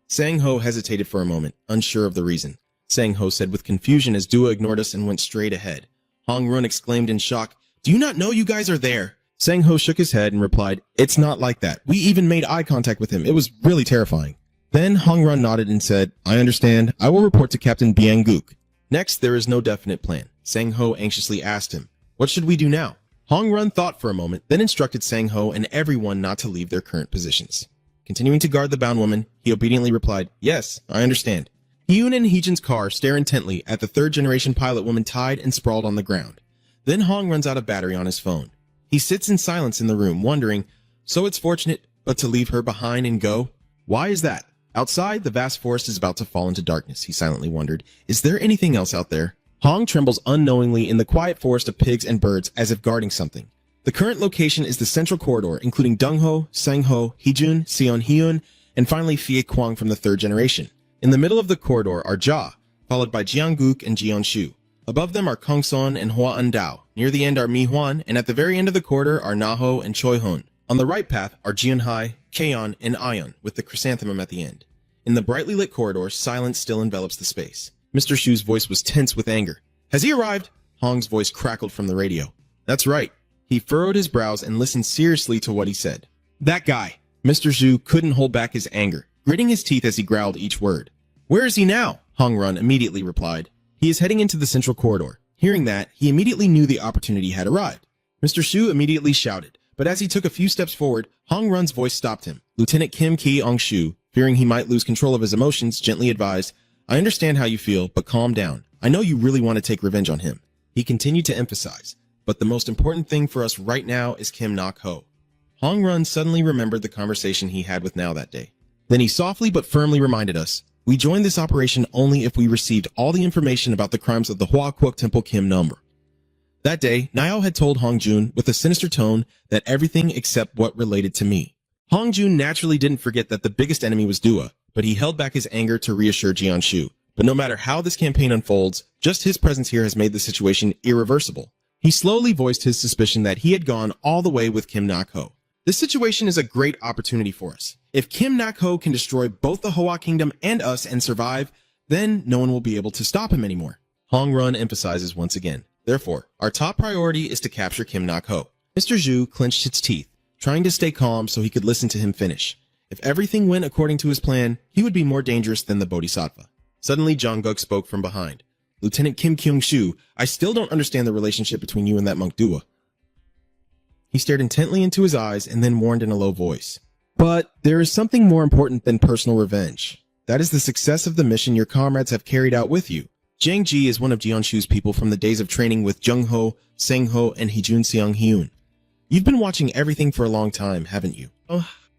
Sangho hesitated for a moment, unsure of the reason. Sangho said with confusion as Dua ignored us and went straight ahead. Hongrun exclaimed in shock, "Do you not know you guys are there?" Sangho shook his head and replied, "It's not like that. We even made eye contact with him. It was really terrifying." Then Hongrun nodded and said, "I understand. I will report to Captain Bianguk." Next, there is no definite plan. Sangho anxiously asked him, "What should we do now?" Hongrun thought for a moment, then instructed Sangho and everyone not to leave their current positions. Continuing to guard the bound woman, he obediently replied, "Yes, I understand." Hyun and Heejin's car stare intently at the third-generation pilot woman tied and sprawled on the ground. Then Hong runs out of battery on his phone. He sits in silence in the room, wondering, so it's fortunate, but to leave her behind and go? Why is that? Outside, the vast forest is about to fall into darkness, he silently wondered. Is there anything else out there? Hong trembles unknowingly in the quiet forest of pigs and birds as if guarding something. The current location is the central corridor, including Dongho, Sangho, Heejun, Seon Hyun, and finally Fie Kwang from the third generation. In the middle of the corridor are Ja, followed by Jianguk and Jianshu. Above them are Kongson and Hua Andao. Near the end are Mi Huan, and at the very end of the corridor are Naho and Choi Hun. On the right path are Jianhai, Kaon, and Ion, with the chrysanthemum at the end. In the brightly lit corridor, silence still envelops the space. Mr. Shu's voice was tense with anger. Has he arrived? Hong's voice crackled from the radio. That's right. He furrowed his brows and listened seriously to what he said. That guy. Mr. Shu couldn't hold back his anger, gritting his teeth as he growled each word. Where is he now? Hong Run immediately replied. He is heading into the central corridor. Hearing that, he immediately knew the opportunity had arrived. Mr. Shu immediately shouted, but as he took a few steps forward, Hong Run's voice stopped him. Lieutenant Kim Ki-ong Shu, fearing he might lose control of his emotions, gently advised, I understand how you feel, but calm down. I know you really want to take revenge on him. He continued to emphasize, but the most important thing for us right now is Kim Nak-ho. Hong Run suddenly remembered the conversation he had with Now that day. Then he softly but firmly reminded us, we joined this operation only if we received all the information about the crimes of the Hua Kwok Temple Kim number. That day, Niao had told Hong Jun with a sinister tone that everything except what related to me. Hong Jun naturally didn't forget that the biggest enemy was Dua, but he held back his anger to reassure Jianshu. But no matter how this campaign unfolds, just his presence here has made the situation irreversible. He slowly voiced his suspicion that he had gone all the way with Kim Nak-ho. This situation is a great opportunity for us. If Kim Nak-ho can destroy both the Hoa Kingdom and us and survive, then no one will be able to stop him anymore. Hong Run emphasizes once again. Therefore, our top priority is to capture Kim Nak-ho. Mr. Zhu clenched his teeth, trying to stay calm so he could listen to him finish. If everything went according to his plan, he would be more dangerous than the Bodhisattva. Suddenly, Jong-guk spoke from behind. Lieutenant Kim Kyung-shu, I still don't understand the relationship between you and that monk Dua. He stared intently into his eyes and then warned in a low voice. But there is something more important than personal revenge. That is the success of the mission your comrades have carried out with you. Jang Ji is one of Jeonshu's people from the days of training with Jung Ho, Sang Ho, and Heejun Seong Hyun. You've been watching everything for a long time, haven't you?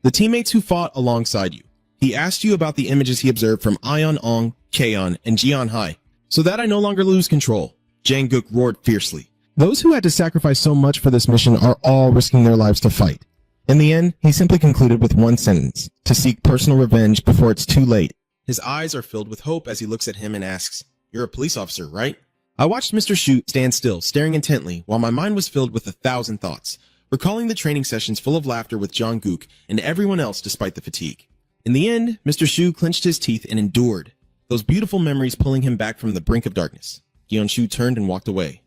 The teammates who fought alongside you. He asked you about the images he observed from Ion Ong, Kaeon, and Jian Hai, so that I no longer lose control. Jang-guk roared fiercely. Those who had to sacrifice so much for this mission are all risking their lives to fight. In the end, he simply concluded with one sentence, to seek personal revenge before it's too late. His eyes are filled with hope as he looks at him and asks, You're a police officer, right? I watched Mr. Shu stand still, staring intently, while my mind was filled with 1,000 thoughts, recalling the training sessions full of laughter with Jong-guk and everyone else despite the fatigue. In the end, Mr. Shu clenched his teeth and endured, those beautiful memories pulling him back from the brink of darkness. Yeon-shu turned and walked away.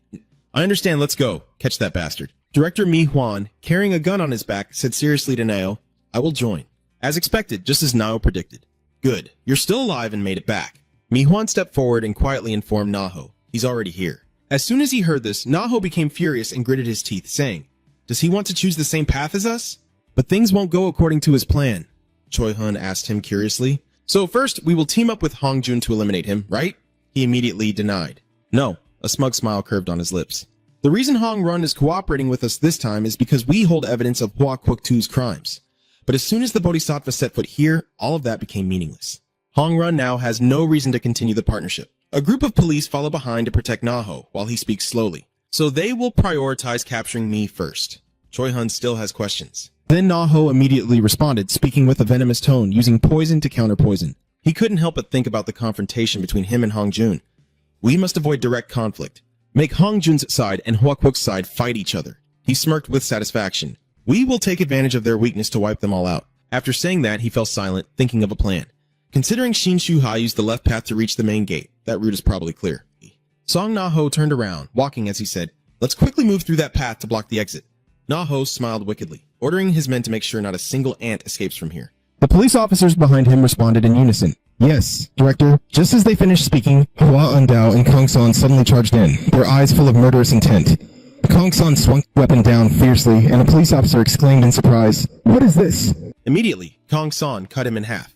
I understand, let's go. Catch that bastard. Director Mi Hwan, carrying a gun on his back, said seriously to Nao, I will join. As expected, just as Nao predicted. Good. You're still alive and made it back. Mi Hwan stepped forward and quietly informed Naho. He's already here. As soon as he heard this, Naho became furious and gritted his teeth, saying, Does he want to choose the same path as us? But things won't go according to his plan. Choi Hun asked him curiously. So first, we will team up with Hong Jun to eliminate him, right? He immediately denied. No. A smug smile curved on his lips. The reason Hong Run is cooperating with us this time is because we hold evidence of Hua Kwok-tu's crimes. But as soon as the Bodhisattva set foot here, all of that became meaningless. Hong Run now has no reason to continue the partnership. A group of police follow behind to protect Naho while he speaks slowly. So they will prioritize capturing me first. Choi Hun still has questions. Then Naho immediately responded, speaking with a venomous tone, using poison to counter poison. He couldn't help but think about the confrontation between him and Hong Jun. We must avoid direct conflict. Make Hong Jun's side and Hua Kwok's side fight each other. He smirked with satisfaction. We will take advantage of their weakness to wipe them all out. After saying that, he fell silent, thinking of a plan. Considering Shin Shu-hai used the left path to reach the main gate, that route is probably clear. Song Na-ho turned around, walking as he said, Let's quickly move through that path to block the exit. Na-ho smiled wickedly, ordering his men to make sure not a single ant escapes from here. The police officers behind him responded in unison. Yes, Director. Just as they finished speaking, Hua Undao and Kong Son suddenly charged in, their eyes full of murderous intent. Kong Son swung the weapon down fiercely, and a police officer exclaimed in surprise, What is this? Immediately, Kong Son cut him in half.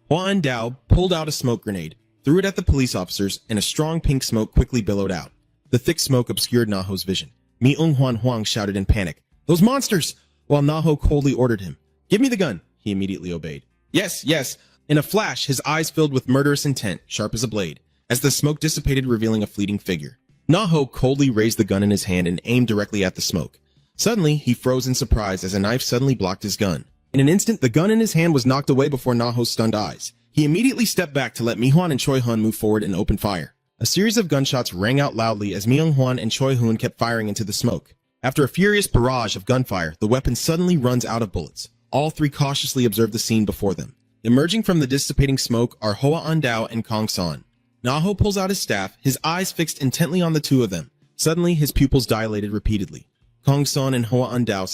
Hua Undao pulled out a smoke grenade, threw it at the police officers, and a strong pink smoke quickly billowed out. The thick smoke obscured Naho's vision. Mi Ung Hwan Huang shouted in panic, Those monsters! While Naho coldly ordered him, Give me the gun. He immediately obeyed. Yes, yes. In a flash, his eyes filled with murderous intent, sharp as a blade, as the smoke dissipated, revealing a fleeting figure. Naho coldly raised the gun in his hand and aimed directly at the smoke. Suddenly, he froze in surprise as a knife suddenly blocked his gun. In an instant, the gun in his hand was knocked away before Naho's stunned eyes. He immediately stepped back to let Mi-hwan and Choi-hun move forward and open fire. A series of gunshots rang out loudly as Mi-hwan and Choi-hun kept firing into the smoke. After a furious barrage of gunfire, the weapon suddenly runs out of bullets. All three cautiously observed the scene before them. Emerging from the dissipating smoke are Hoa Undao and Kong Son. Naho pulls out his staff, his eyes fixed intently on the two of them. Suddenly, his pupils dilated repeatedly. Kong Son and Hoa Undao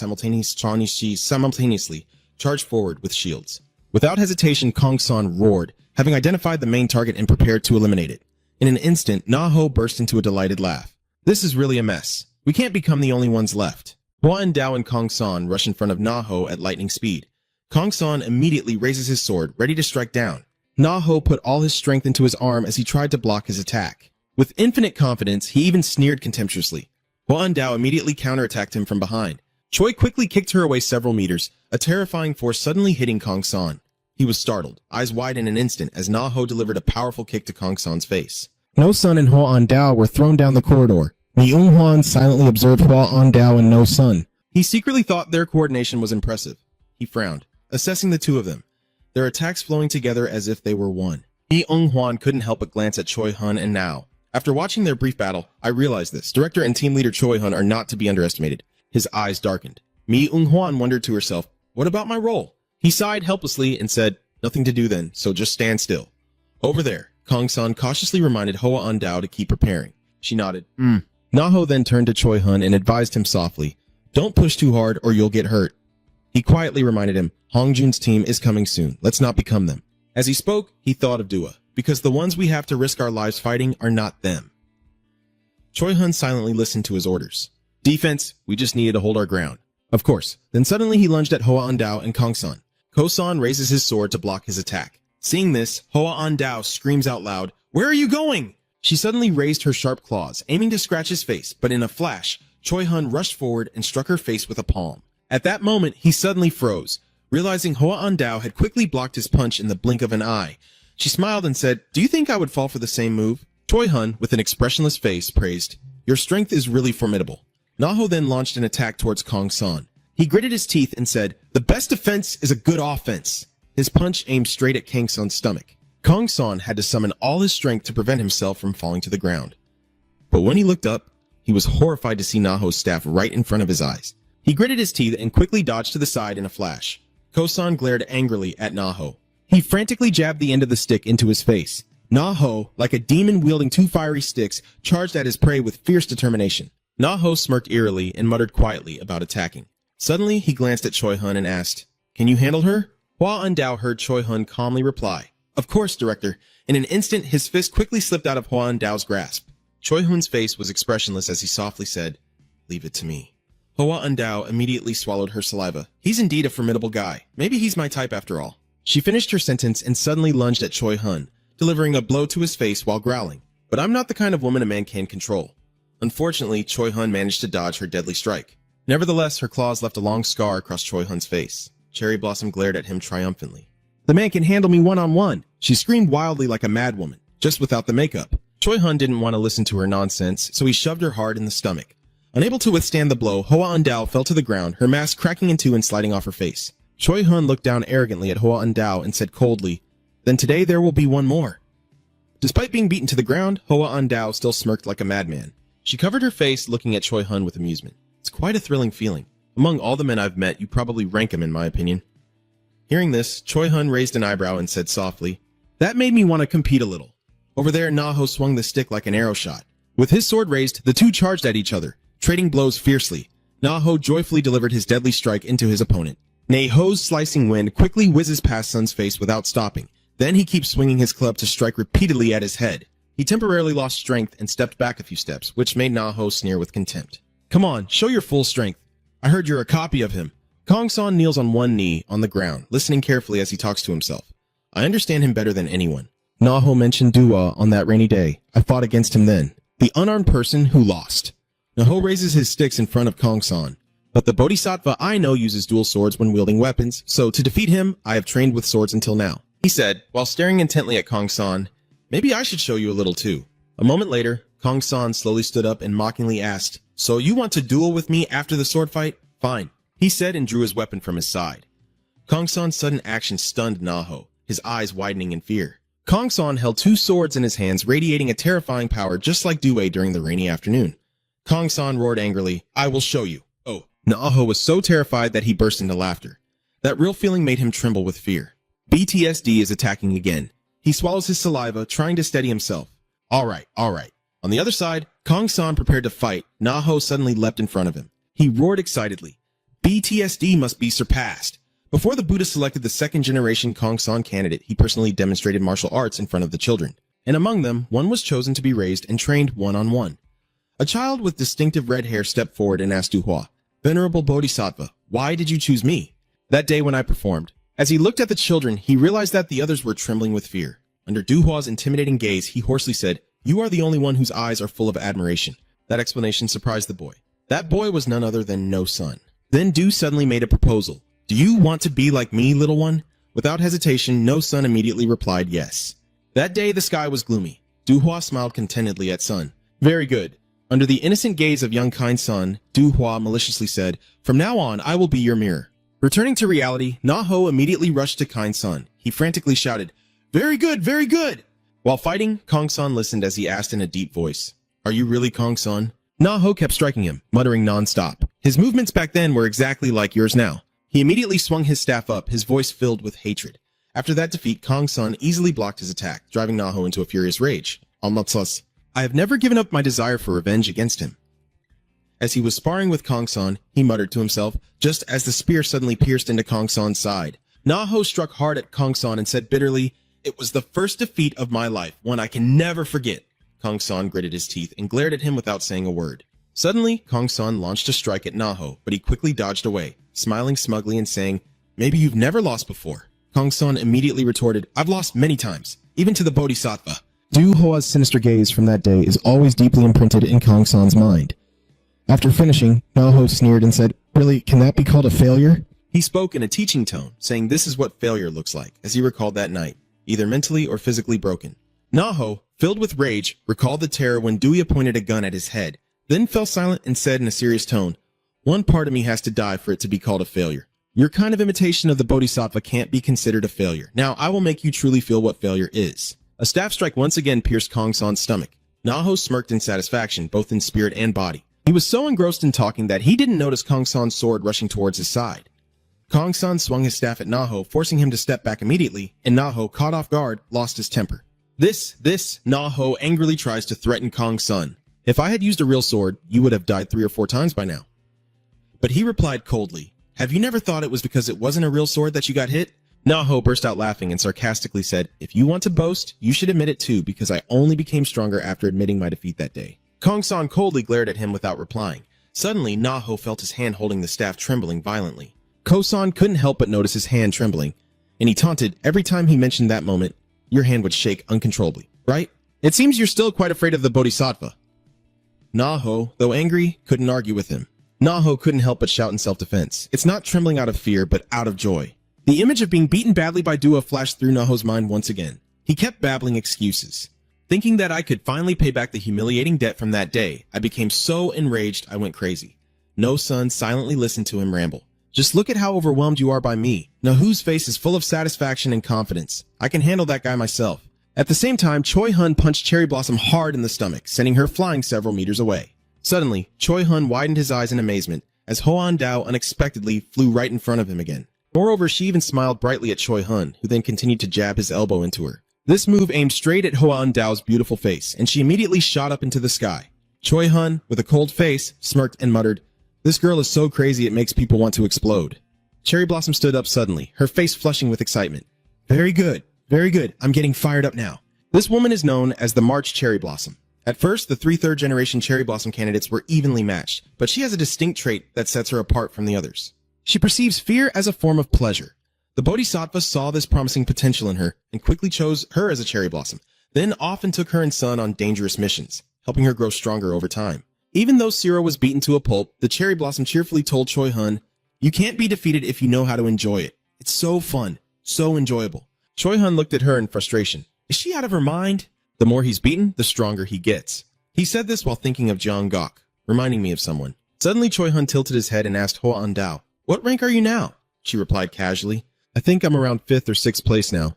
simultaneously charged forward with shields. Without hesitation, Kong Son roared, having identified the main target and prepared to eliminate it. In an instant, Naho burst into a delighted laugh. This is really a mess. We can't become the only ones left. Hoa Undao and Kong Son rush in front of Naho at lightning speed. Kong Son immediately raises his sword, ready to strike down. Naho put all his strength into his arm as he tried to block his attack. With infinite confidence, he even sneered contemptuously. Hoa Undao immediately counterattacked him from behind. Choi quickly kicked her away several meters, a terrifying force suddenly hitting Kong Son. He was startled, eyes wide in an instant as Naho delivered a powerful kick to Kong Son's face. No Sun and Hoa Undao were thrown down the corridor. Mi Ung Hwan silently observed Hoa Undao and No Sun. He secretly thought their coordination was impressive. He frowned, assessing the two of them, their attacks flowing together as if they were one. Mi Ung Hwan couldn't help but glance at Choi Hun and Nao. After watching their brief battle, I realized this. Director and team leader Choi Hun are not to be underestimated. His eyes darkened. Mi Ung Hwan wondered to herself, what about my role? He sighed helplessly and said, Nothing to do then, so just stand still. Over there, Kong Son cautiously reminded Hoa Undao to keep preparing. She nodded. Naho then turned to Choi Hun and advised him softly, Don't push too hard or you'll get hurt. He quietly reminded him, Hongjun's team is coming soon. Let's not become them. As he spoke, he thought of Dua, because the ones we have to risk our lives fighting are not them. Choi Hun silently listened to his orders. Defense, we just needed to hold our ground. Of course. Then suddenly he lunged at Hoa Andao and Kong-san. Ko-san raises his sword to block his attack. Seeing this, Hoa Andao screams out loud, "Where are you going?" She suddenly raised her sharp claws, aiming to scratch his face, but in a flash, Choi Hun rushed forward and struck her face with a palm. At that moment, he suddenly froze, realizing Hoa Andao had quickly blocked his punch in the blink of an eye. She smiled and said, "Do you think I would fall for the same move?" Choi Hun, with an expressionless face, praised, "Your strength is really formidable." Naho then launched an attack towards Kong-san. He gritted his teeth and said, "The best defense is a good offense." His punch aimed straight at Kang-san's stomach. Kong-san had to summon all his strength to prevent himself from falling to the ground. But when he looked up, he was horrified to see Naho's staff right in front of his eyes. He gritted his teeth and quickly dodged to the side in a flash. Ko-san glared angrily at Naho. He frantically jabbed the end of the stick into his face. Naho, like a demon wielding two fiery sticks, charged at his prey with fierce determination. Naho smirked eerily and muttered quietly about attacking. Suddenly, he glanced at Choi Hun and asked, "Can you handle her?" Hua Andao heard Choi Hun calmly reply, "Of course, Director." In an instant, his fist quickly slipped out of Hua Andao's grasp. Choi Hun's face was expressionless as he softly said, "Leave it to me." Hua Andao immediately swallowed her saliva. He's indeed a formidable guy. Maybe he's my type after all. She finished her sentence and suddenly lunged at Choi Hun, delivering a blow to his face while growling. But I'm not the kind of woman a man can control. Unfortunately, Choi Hun managed to dodge her deadly strike. Nevertheless, her claws left a long scar across Choi Hun's face. Cherry Blossom glared at him triumphantly. "The man can handle me one-on-one!" She screamed wildly like a madwoman, just without the makeup. Choi Hun didn't want to listen to her nonsense, so he shoved her hard in the stomach. Unable to withstand the blow, Hoa Andao fell to the ground, her mask cracking in two and sliding off her face. Choi Hun looked down arrogantly at Hoa Andao and said coldly, "Then today there will be one more." Despite being beaten to the ground, Hoa Andao still smirked like a madman. She covered her face, looking at Choi Hun with amusement. "It's quite a thrilling feeling. Among all the men I've met, you probably rank him in my opinion." Hearing this, Choi Hun raised an eyebrow and said softly, "That made me want to compete a little." Over there, Naho swung the stick like an arrow shot. With his sword raised, the two charged at each other, trading blows fiercely. Naho joyfully delivered his deadly strike into his opponent. Naho's slicing wind quickly whizzes past Sun's face without stopping. Then he keeps swinging his club to strike repeatedly at his head. He temporarily lost strength and stepped back a few steps, which made Naho sneer with contempt. "Come on, show your full strength. I heard you're a copy of him." Kong-san kneels on one knee on the ground, listening carefully as he talks to himself. "I understand him better than anyone. Naho mentioned Dua on that rainy day. I fought against him then. The unarmed person who lost." Naho raises his sticks in front of Kong-san. "But the Bodhisattva I know uses dual swords when wielding weapons, so to defeat him, I have trained with swords until now," he said, while staring intently at Kong-san. "Maybe I should show you a little too." A moment later, Kong-san slowly stood up and mockingly asked, "So you want to duel with me after the sword fight? Fine," he said and drew his weapon from his side. Kong-san's sudden action stunned Naho, his eyes widening in fear. Kong-san held two swords in his hands, radiating a terrifying power just like Due during the rainy afternoon. Kong-san roared angrily, "I will show you." Oh, Naho was so terrified that he burst into laughter. That real feeling made him tremble with fear. BTSD is attacking again. He swallows his saliva, trying to steady himself. All right. On the other side, Kong-san prepared to fight. Naho suddenly leapt in front of him. He roared excitedly. BTSD must be surpassed. Before the Buddha selected the second-generation Kong-san candidate, he personally demonstrated martial arts in front of the children. And among them, one was chosen to be raised and trained one-on-one. A child with distinctive red hair stepped forward and asked Duhua, "Venerable Bodhisattva, why did you choose me?" That day when I performed. As he looked at the children, he realized that the others were trembling with fear. Under Duhua's intimidating gaze, he hoarsely said, "You are the only one whose eyes are full of admiration." That explanation surprised the boy. That boy was none other than No Sun. Then Du suddenly made a proposal. "Do you want to be like me, little one?" Without hesitation, No Sun immediately replied yes. That day the sky was gloomy. Duhua smiled contentedly at Sun. "Very good." Under the innocent gaze of young kind Sun, Duhua maliciously said, "From now on, I will be your mirror." Returning to reality, Naho immediately rushed to kind Sun. He frantically shouted, "Very good, very good!" While fighting, Kong-san listened as he asked in a deep voice, "Are you really Kong-san?" Naho kept striking him, muttering non-stop. His movements back then were exactly like yours now. He immediately swung his staff up, his voice filled with hatred. After that defeat, Kong-san easily blocked his attack, driving Naho into a furious rage. I have never given up my desire for revenge against him. As he was sparring with Kong San, he muttered to himself, just as the spear suddenly pierced into Kong San's side. Naho struck hard at Kong San and said bitterly, "It was the first defeat of my life, one I can never forget." Kong San gritted his teeth and glared at him without saying a word. Suddenly, Kong San launched a strike at Naho, but he quickly dodged away, smiling smugly and saying, "Maybe you've never lost before." Kong San immediately retorted, "I've lost many times, even to the Bodhisattva." Du Hoa's sinister gaze from that day is always deeply imprinted in Kong San's mind. After finishing, Naho sneered and said, "Really, can that be called a failure?" He spoke in a teaching tone, saying this is what failure looks like, as he recalled that night, either mentally or physically broken. Naho, filled with rage, recalled the terror when Dewey pointed a gun at his head, then fell silent and said in a serious tone, "One part of me has to die for it to be called a failure. Your kind of imitation of the Bodhisattva can't be considered a failure. Now I will make you truly feel what failure is." A staff strike once again pierced Kong San's stomach. Naho smirked in satisfaction, both in spirit and body. He was so engrossed in talking that he didn't notice Kong San's sword rushing towards his side. Kong San swung his staff at Naho, forcing him to step back immediately, and Naho, caught off guard, lost his temper. This, Naho angrily tries to threaten Kong San. "If I had used a real sword, you would have died 3 or 4 times by now." But he replied coldly, "Have you never thought it was because it wasn't a real sword that you got hit?" Naho burst out laughing and sarcastically said, "If you want to boast, you should admit it too, because I only became stronger after admitting my defeat that day." Kong San coldly glared at him without replying. Suddenly, Naho felt his hand holding the staff trembling violently. Ko-san couldn't help but notice his hand trembling, and he taunted every time he mentioned that moment, "Your hand would shake uncontrollably, right? It seems you're still quite afraid of the Bodhisattva." Naho, though angry, couldn't argue with him. Naho couldn't help but shout in self-defense. It's not trembling out of fear, but out of joy. The image of being beaten badly by Dua flashed through Naho's mind once again. He kept babbling excuses. Thinking that I could finally pay back the humiliating debt from that day, I became so enraged I went crazy. No-san silently listened to him ramble. "Just look at how overwhelmed you are by me. Nahu's face is full of satisfaction and confidence. I can handle that guy myself." At the same time, Choi Hun punched Cherry Blossom hard in the stomach, sending her flying several meters away. Suddenly, Choi Hun widened his eyes in amazement as Hoan Dao unexpectedly flew right in front of him again. Moreover, she even smiled brightly at Choi Hun, who then continued to jab his elbow into her. This move aimed straight at Hoan Dao's beautiful face, and she immediately shot up into the sky. Choi Hun, with a cold face, smirked and muttered, "This girl is so crazy it makes people want to explode." Cherry Blossom stood up suddenly, her face flushing with excitement. Very good. I'm getting fired up now." This woman is known as the March Cherry Blossom. At first, the 3 third-generation Cherry Blossom candidates were evenly matched, but she has a distinct trait that sets her apart from the others. She perceives fear as a form of pleasure. The Bodhisattva saw this promising potential in her and quickly chose her as a Cherry Blossom, then often took her and Sun on dangerous missions, helping her grow stronger over time. Even though Siro was beaten to a pulp, the Cherry Blossom cheerfully told Choi Hun, "You can't be defeated if you know how to enjoy it. It's so fun, so enjoyable." Choi Hun looked at her in frustration. Is she out of her mind? The more he's beaten, the stronger he gets. He said this while thinking of Jiang Gok, reminding me of someone. Suddenly, Choi Hun tilted his head and asked Hoan Dao, "What rank are you now?" She replied casually, "I think I'm around 5th or 6th place now."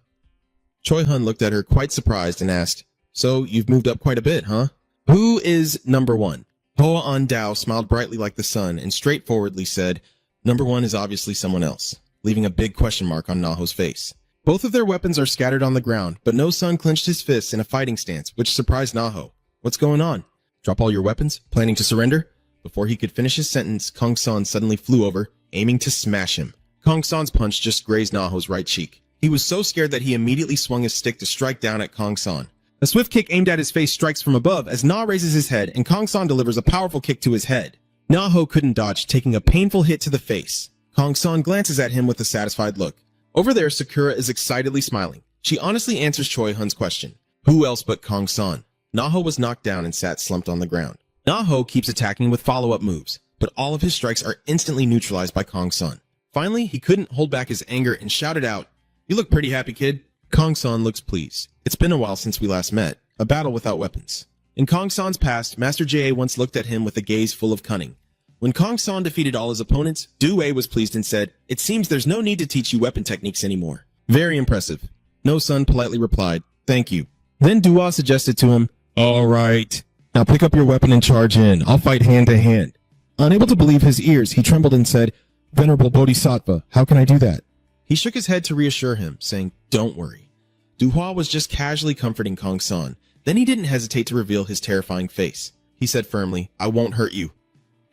Choi Hun looked at her quite surprised and asked, "So you've moved up quite a bit, huh? Who is number 1? Hoan Dao smiled brightly like the sun and straightforwardly said, "Number 1 is obviously someone else," leaving a big question mark on Naho's face. Both of their weapons are scattered on the ground, but No-Sun clenched his fists in a fighting stance, which surprised Naho. "What's going on? Drop all your weapons? Planning to surrender?" Before he could finish his sentence, Kong San suddenly flew over, aiming to smash him. Kong San's punch just grazed Naho's right cheek. He was so scared that he immediately swung his stick to strike down at Kong San. A swift kick aimed at his face strikes from above as Na raises his head and Kong San delivers a powerful kick to his head. Naho couldn't dodge, taking a painful hit to the face. Kong San glances at him with a satisfied look. Over there, Sakura is excitedly smiling. She honestly answers Choi Hun's question. Who else but Kong San? Naho was knocked down and sat slumped on the ground. Naho keeps attacking with follow-up moves, but all of his strikes are instantly neutralized by Kong San. Finally, he couldn't hold back his anger and shouted out, "You look pretty happy, kid." Kong San looks pleased. It's been a while since we last met. A battle without weapons. In Kong San's past, Master J.A. once looked at him with a gaze full of cunning. When Kong San defeated all his opponents, Du-Wei was pleased and said, "It seems there's no need to teach you weapon techniques anymore." Very impressive. No-Sun politely replied, "Thank you." Then Dua suggested to him, "All right. Now pick up your weapon and charge in. I'll fight hand to hand." Unable to believe his ears, he trembled and said, "Venerable Bodhisattva, how can I do that?" He shook his head to reassure him, saying, "Don't worry." Duhua was just casually comforting Kong San. Then he didn't hesitate to reveal his terrifying face. He said firmly, "I won't hurt you."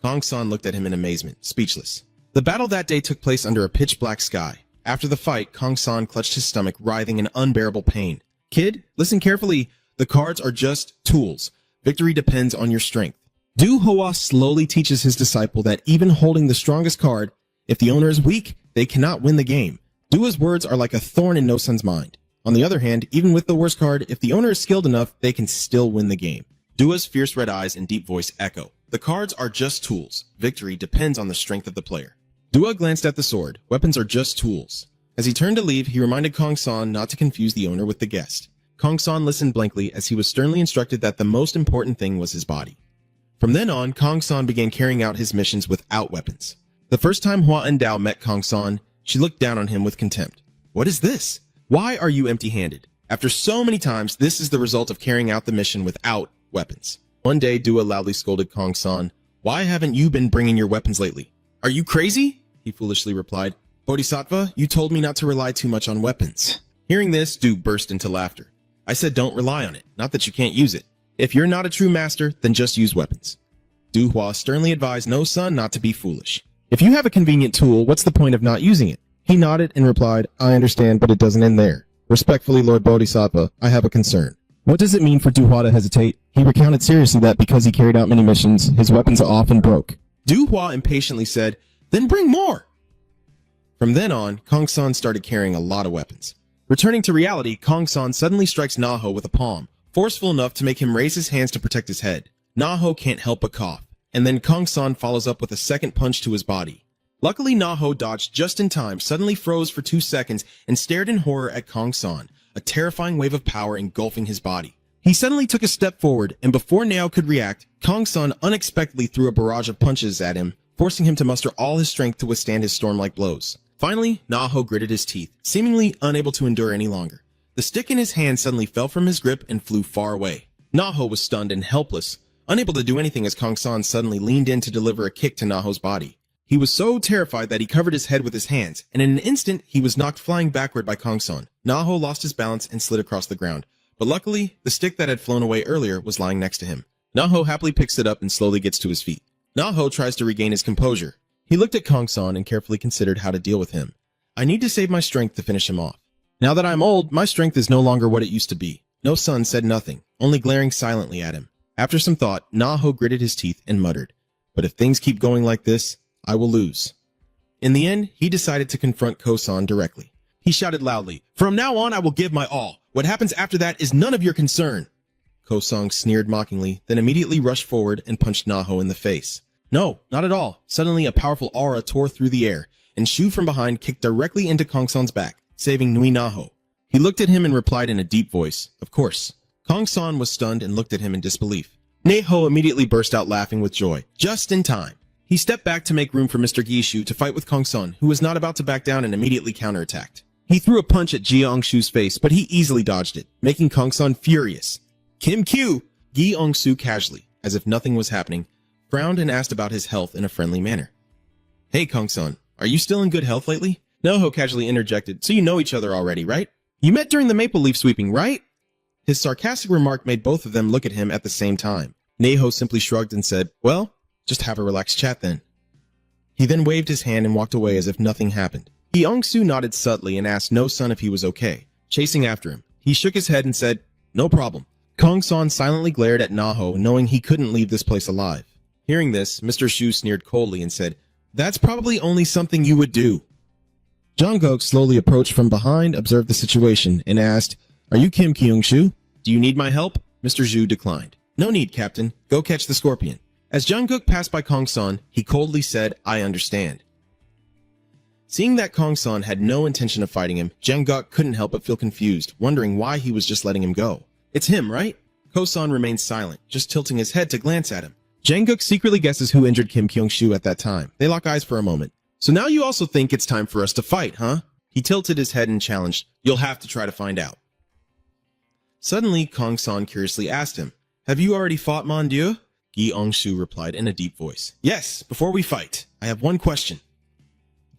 Kong San looked at him in amazement, speechless. The battle that day took place under a pitch-black sky. After the fight, Kong San clutched his stomach, writhing in unbearable pain. Kid, listen carefully. The cards are just tools. Victory depends on your strength. Du Hoa slowly teaches his disciple that even holding the strongest card, if the owner is weak, they cannot win the game. Dua's words are like a thorn in No-Sun's mind. On the other hand, even with the worst card, if the owner is skilled enough, they can still win the game. Dua's fierce red eyes and deep voice echo. The cards are just tools. Victory depends on the strength of the player. Dua glanced at the sword. Weapons are just tools. As he turned to leave, he reminded Kong San not to confuse the owner with the guest. Kong San listened blankly as he was sternly instructed that the most important thing was his body. From then on, Kong San began carrying out his missions without weapons. The first time Hua Endao met Kong San, she looked down on him with contempt. What is this? Why are you empty-handed? After so many times, this is the result of carrying out the mission without weapons. One day, Dua loudly scolded Kong San. Why haven't you been bringing your weapons lately? Are you crazy? He foolishly replied. Bodhisattva, you told me not to rely too much on weapons. Hearing this, Du burst into laughter. I said don't rely on it, not that you can't use it. If you're not a true master, then just use weapons. Du Hua sternly advised No Sun not to be foolish. If you have a convenient tool, what's the point of not using it? He nodded and replied, I understand, but it doesn't end there. Respectfully, Lord Bodhisattva, I have a concern. What does it mean for Du Hua to hesitate? He recounted seriously that because he carried out many missions, his weapons often broke. Du Hua impatiently said, then bring more! From then on, Kong San started carrying a lot of weapons. Returning to reality, Kong San suddenly strikes Naho with a palm, forceful enough to make him raise his hands to protect his head. Naho can't help but cough, and then Kong San follows up with a second punch to his body. Luckily, Naho dodged just in time, suddenly froze for 2 seconds, and stared in horror at Kong San, a terrifying wave of power engulfing his body. He suddenly took a step forward, and before Nao could react, Kong San unexpectedly threw a barrage of punches at him, forcing him to muster all his strength to withstand his storm-like blows. Finally, Naho gritted his teeth, seemingly unable to endure any longer. The stick in his hand suddenly fell from his grip and flew far away. Naho was stunned and helpless, unable to do anything as Kong San suddenly leaned in to deliver a kick to Naho's body. He was so terrified that he covered his head with his hands, and in an instant, he was knocked flying backward by Kong San. Naho lost his balance and slid across the ground, but luckily, the stick that had flown away earlier was lying next to him. Naho happily picks it up and slowly gets to his feet. Naho tries to regain his composure. He looked at Kong San and carefully considered how to deal with him. I need to save my strength to finish him off. Now that I'm old, my strength is no longer what it used to be. No Sun said nothing, only glaring silently at him. After some thought, Naho gritted his teeth and muttered, but if things keep going like this, I will lose. In the end, he decided to confront Ko-san directly. He shouted loudly, from now on I will give my all. What happens after that is none of your concern. Ko-san sneered mockingly, then immediately rushed forward and punched Naho in the face. No, not at all. Suddenly a powerful aura tore through the air, and Shu from behind kicked directly into Kong San's back, saving Nui Naho. He looked at him and replied in a deep voice, of course. Kong San was stunned and looked at him in disbelief. Naho immediately burst out laughing with joy, just in time. He stepped back to make room for Mr. Gishu to fight with Kong San, who was not about to back down and immediately counterattacked. He threw a punch at Ji-ong-shu's face, but he easily dodged it, making Kong San furious. Kim Q! Gi-ong-su casually, as if nothing was happening, frowned and asked about his health in a friendly manner. Hey, Kong San, are you still in good health lately? Noho casually interjected, so you know each other already, right? You met during the maple leaf sweeping, right? His sarcastic remark made both of them look at him at the same time. Neho simply shrugged and said, well, just have a relaxed chat then. He then waved his hand and walked away as if nothing happened. Gi-ong-su nodded subtly and asked No Sun if he was okay, chasing after him. He shook his head and said, no problem. Kong San silently glared at Naho, knowing he couldn't leave this place alive. Hearing this, Mr. Shu sneered coldly and said, that's probably only something you would do. Jungkook slowly approached from behind, observed the situation, and asked, are you Kim Kyung-shu? Do you need my help? Mr. Zhu declined. No need, Captain. Go catch the scorpion. As Jungkook passed by Kong San, he coldly said, I understand. Seeing that Kong San had no intention of fighting him, Jungkook couldn't help but feel confused, wondering why he was just letting him go. It's him, right? Ko-san remained silent, just tilting his head to glance at him. Jungkook secretly guesses who injured Kim Kyung-shu at that time. They lock eyes for a moment. So now you also think it's time for us to fight, huh? He tilted his head and challenged, you'll have to try to find out. Suddenly, Kong San curiously asked him, have you already fought, mon dieu? Gi-ong-shu replied in a deep voice. Yes, before we fight, I have one question.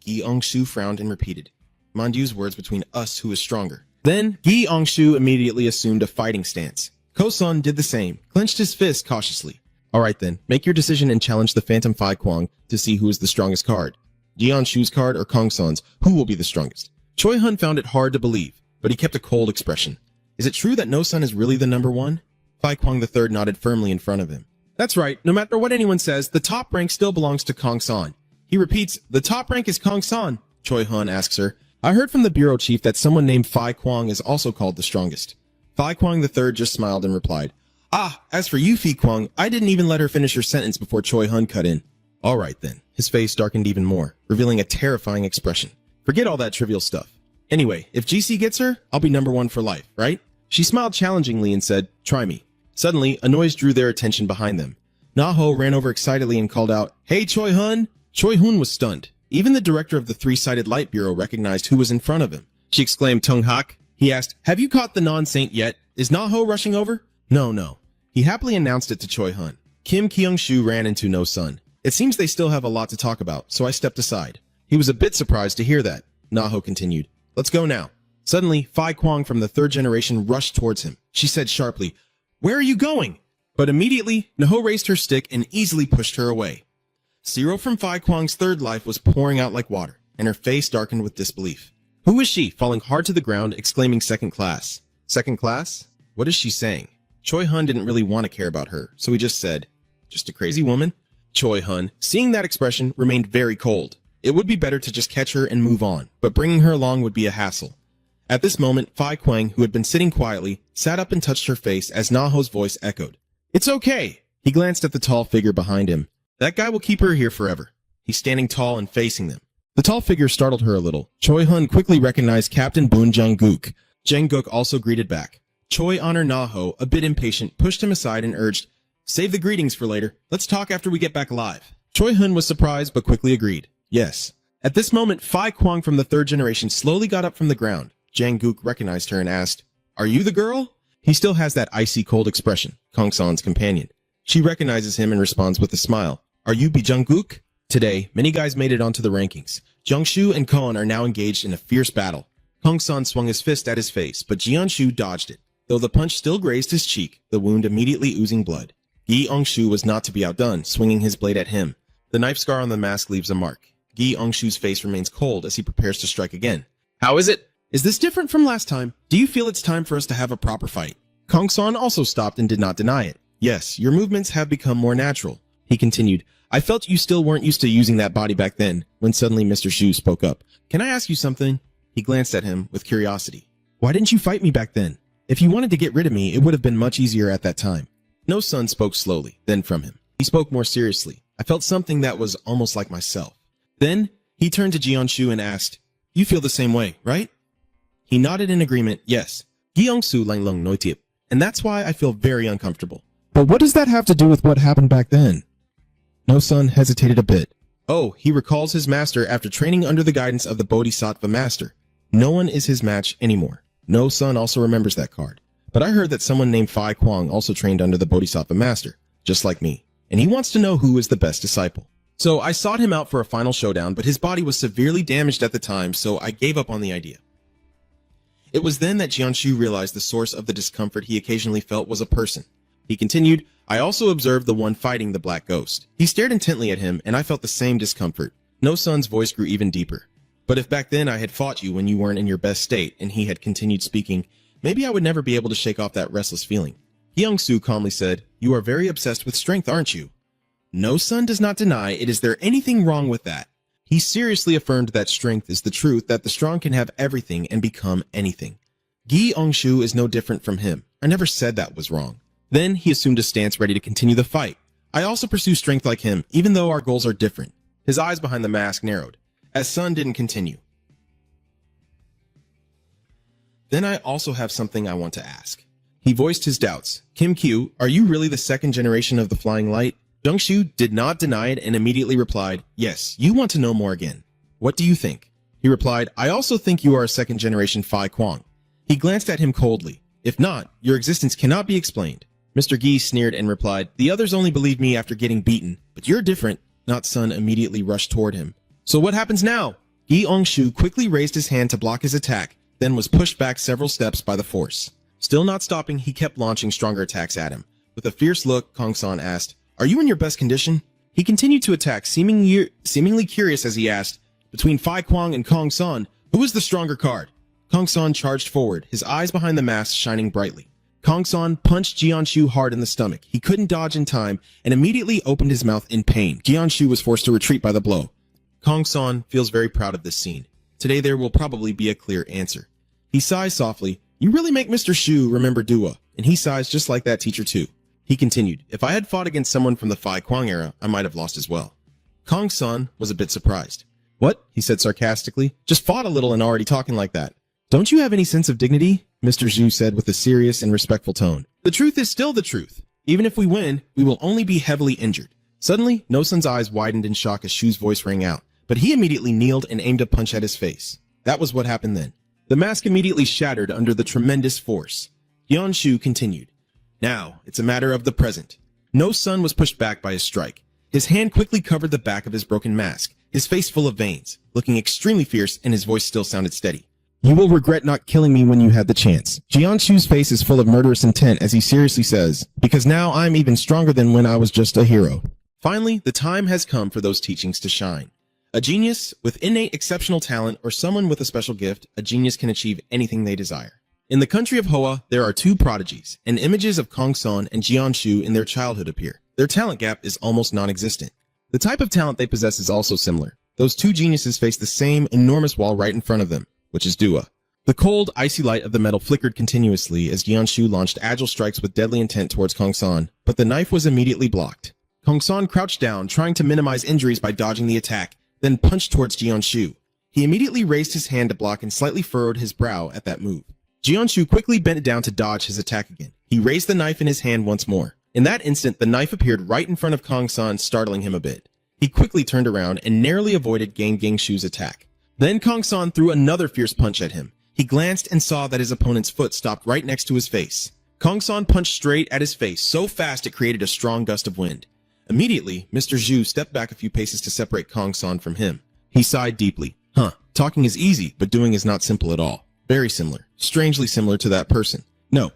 Gi-ong-shu frowned and repeated, mon dieu's words between us who is stronger. Then, Gi-ong-shu immediately assumed a fighting stance. Ko-san did the same, clenched his fist cautiously. Alright then, make your decision and challenge the Phantom Phi Kwang to see who is the strongest card. Jian Shu's card or Kong San's, who will be the strongest? Choi Hun found it hard to believe, but he kept a cold expression. Is it true that No Sun is really the number one? Phi Kwang III nodded firmly in front of him. That's right, no matter what anyone says, the top rank still belongs to Kong San. He repeats, the top rank is Kong San. Choi Hun asks her, I heard from the bureau chief that someone named Phi Kwang is also called the strongest. Phi Kwang III just smiled and replied, as for you, Phi Kwang, I didn't even let her finish her sentence before Choi Hun cut in. Alright then. His face darkened even more, revealing a terrifying expression. Forget all that trivial stuff. Anyway, if GC gets her, I'll be number one for life, right? She smiled challengingly and said, try me. Suddenly, a noise drew their attention behind them. Naho ran over excitedly and called out, Hey Choi Hun! Choi Hun was stunned. Even the director of the Three-Sided Light Bureau recognized who was in front of him. She exclaimed, Tung Hak. He asked, have you caught the non-saint yet? Is Naho rushing over? No. He happily announced it to Choi Hun. Kim Kyung-shu ran into No Sun. It seems they still have a lot to talk about, so I stepped aside. He was a bit surprised to hear that. Naho continued, Let's go now. Suddenly, Phi Kwang from the third generation rushed towards him. She said sharply, Where are you going? But immediately, Naho raised her stick and easily pushed her away. Zero from Phi Kwang's third life was pouring out like water, and her face darkened with disbelief. Who is she? Falling hard to the ground, exclaiming second class. Second class? What is she saying? Choi Hun didn't really want to care about her, so he just said, Just a crazy woman? Choi Hun, seeing that expression, remained very cold. It would be better to just catch her and move on, but bringing her along would be a hassle. At this moment, Phi Kwang, who had been sitting quietly, sat up and touched her face as Naho's voice echoed. It's okay. He glanced at the tall figure behind him. That guy will keep her here forever. He's standing tall and facing them. The tall figure startled her a little. Choi Hun quickly recognized Captain Boon Jung-guk. Jang-guk also greeted back. Choi honored Naho, a bit impatient, pushed him aside and urged, Save the greetings for later. Let's talk after we get back alive. Choi Hun was surprised but quickly agreed. Yes. At this moment, Phi Kwang from the third generation slowly got up from the ground. Jang-guk recognized her and asked, Are you the girl? He still has that icy cold expression, Kong San's companion. She recognizes him and responds with a smile. Are you Jung-guk? Today, many guys made it onto the rankings. Jung-shu and Kon are now engaged in a fierce battle. Kong San swung his fist at his face, but Jian-shu dodged it. Though the punch still grazed his cheek, the wound immediately oozing blood. Gi Ong-shu was not to be outdone, swinging his blade at him. The knife scar on the mask leaves a mark. Gi Ong-shu's face remains cold as he prepares to strike again. How is it? Is this different from last time? Do you feel it's time for us to have a proper fight? Kong San also stopped and did not deny it. Yes, your movements have become more natural. He continued, I felt you still weren't used to using that body back then, when suddenly Mr. Shu spoke up. Can I ask you something? He glanced at him with curiosity. Why didn't you fight me back then? If you wanted to get rid of me, it would have been much easier at that time. No Sun spoke slowly, then from him. He spoke more seriously. I felt something that was almost like myself. Then, he turned to Jian-shu and asked, You feel the same way, right? He nodded in agreement, yes. Gyeong-su lang lung noitip. And that's why I feel very uncomfortable. But what does that have to do with what happened back then? No Sun hesitated a bit. Oh, he recalls his master after training under the guidance of the Bodhisattva master. No one is his match anymore. No Sun also remembers that card. But I heard that someone named Phi Kwang also trained under the Bodhisattva master, just like me. And he wants to know who is the best disciple. So I sought him out for a final showdown, but his body was severely damaged at the time, so I gave up on the idea. It was then that Jian-shu realized the source of the discomfort he occasionally felt was a person. He continued, I also observed the one fighting the black ghost. He stared intently at him, and I felt the same discomfort. No Sun's voice grew even deeper. But if back then I had fought you when you weren't in your best state, and he had continued speaking, maybe I would never be able to shake off that restless feeling. Hyung-soo calmly said, You are very obsessed with strength, aren't you? No Sun does not deny it. Is there anything wrong with that? He seriously affirmed that strength is the truth, that the strong can have everything and become anything. Gi Ong-shu is no different from him. I never said that was wrong. Then he assumed a stance ready to continue the fight. I also pursue strength like him, even though our goals are different. His eyes behind the mask narrowed, as Sun didn't continue. Then I also have something I want to ask. He voiced his doubts. Kim Kyu, are you really the second generation of the Flying Light? Jung-shu did not deny it and immediately replied, Yes, you want to know more again. What do you think? He replied, I also think you are a second generation Phi Kwang. He glanced at him coldly. If not, your existence cannot be explained. Mr. Gi sneered and replied, The others only believed me after getting beaten, but you're different. Not Sun immediately rushed toward him. So what happens now? Gi Ong-shu quickly raised his hand to block his attack, then was pushed back several steps by the force. Still not stopping, he kept launching stronger attacks at him. With a fierce look, Kong San asked, Are you in your best condition? He continued to attack, seemingly curious as he asked, between Fai Kwang and Kong San, who is the stronger card? Kong San charged forward, his eyes behind the mask shining brightly. Kong San punched Jianshu hard in the stomach. He couldn't dodge in time and immediately opened his mouth in pain. Jianshu was forced to retreat by the blow. Kong San feels very proud of this scene. Today there will probably be a clear answer. He sighs softly. You really make Mr. Shu remember Dua, and he sighs just like that teacher too. He continued, if I had fought against someone from the Fai Kwang era, I might have lost as well. Kong San was a bit surprised. What? He said sarcastically. Just fought a little and already talking like that. Don't you have any sense of dignity? Mr. Zhu said with a serious and respectful tone. The truth is still the truth. Even if we win, we will only be heavily injured. Suddenly, No-Sun's eyes widened in shock as Shu's voice rang out, but he immediately kneeled and aimed a punch at his face. That was what happened then. The mask immediately shattered under the tremendous force. Shu continued. Now, it's a matter of the present. No-Sun was pushed back by his strike. His hand quickly covered the back of his broken mask, his face full of veins, looking extremely fierce, and his voice still sounded steady. You will regret not killing me when you had the chance. Jianshu's face is full of murderous intent as he seriously says, because now I'm even stronger than when I was just a hero. Finally, the time has come for those teachings to shine. A genius with innate exceptional talent or someone with a special gift, a genius can achieve anything they desire. In the country of Hoa, there are two prodigies, and images of Kong San and Jianshu in their childhood appear. Their talent gap is almost non-existent. The type of talent they possess is also similar. Those two geniuses face the same enormous wall right in front of them, which is Dua. The cold, icy light of the metal flickered continuously as Jianshu launched agile strikes with deadly intent towards Kong San, but the knife was immediately blocked. Kong San crouched down, trying to minimize injuries by dodging the attack, then punched towards Jianshu. He immediately raised his hand to block and slightly furrowed his brow at that move. Jianshu quickly bent down to dodge his attack again. He raised the knife in his hand once more. In that instant, the knife appeared right in front of Kong San, startling him a bit. He quickly turned around and narrowly avoided Gang Shu's attack. Then Kong San threw another fierce punch at him. He glanced and saw that his opponent's foot stopped right next to his face. Kong San punched straight at his face so fast it created a strong gust of wind. Immediately, Mr. Zhu stepped back a few paces to separate Kong San from him. He sighed deeply. Talking is easy, but doing is not simple at all. Very similar. Strangely similar to that person. No.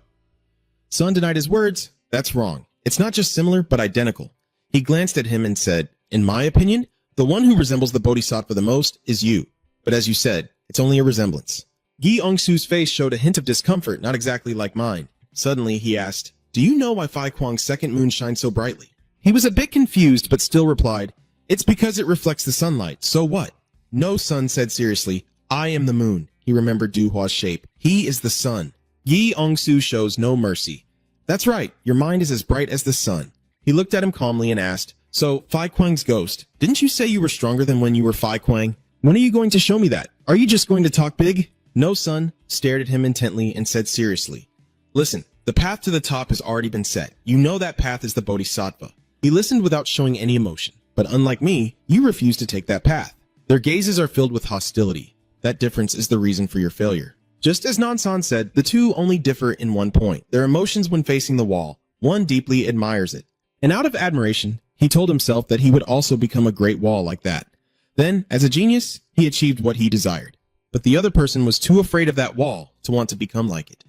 Sun denied his words. That's wrong. It's not just similar, but identical. He glanced at him and said, in my opinion, the one who resembles the Bodhisattva the most is you. But as you said, it's only a resemblance. Gi Ongsu's face showed a hint of discomfort, not exactly like mine. Suddenly, he asked, do you know why Fai Kwang's second moon shines so brightly? He was a bit confused, but still replied, it's because it reflects the sunlight, so what? No, Sun said seriously, I am the moon. He remembered Du Hua's shape. He is the sun. Gi Ongsu shows no mercy. That's right, your mind is as bright as the sun. He looked at him calmly and asked, so, Fai Kwang's ghost, didn't you say you were stronger than when you were Fai Kwang? When are you going to show me that? Are you just going to talk big? No, Sun stared at him intently and said seriously, listen, the path to the top has already been set. You know that path is the Bodhisattva. He listened without showing any emotion, but unlike me, you refuse to take that path. Their gazes are filled with hostility. That difference is the reason for your failure. Just as Nan-san said, the two only differ in one point. Their emotions when facing the wall. One deeply admires it. And out of admiration, he told himself that he would also become a great wall like that. Then, as a genius, he achieved what he desired. But the other person was too afraid of that wall to want to become like it.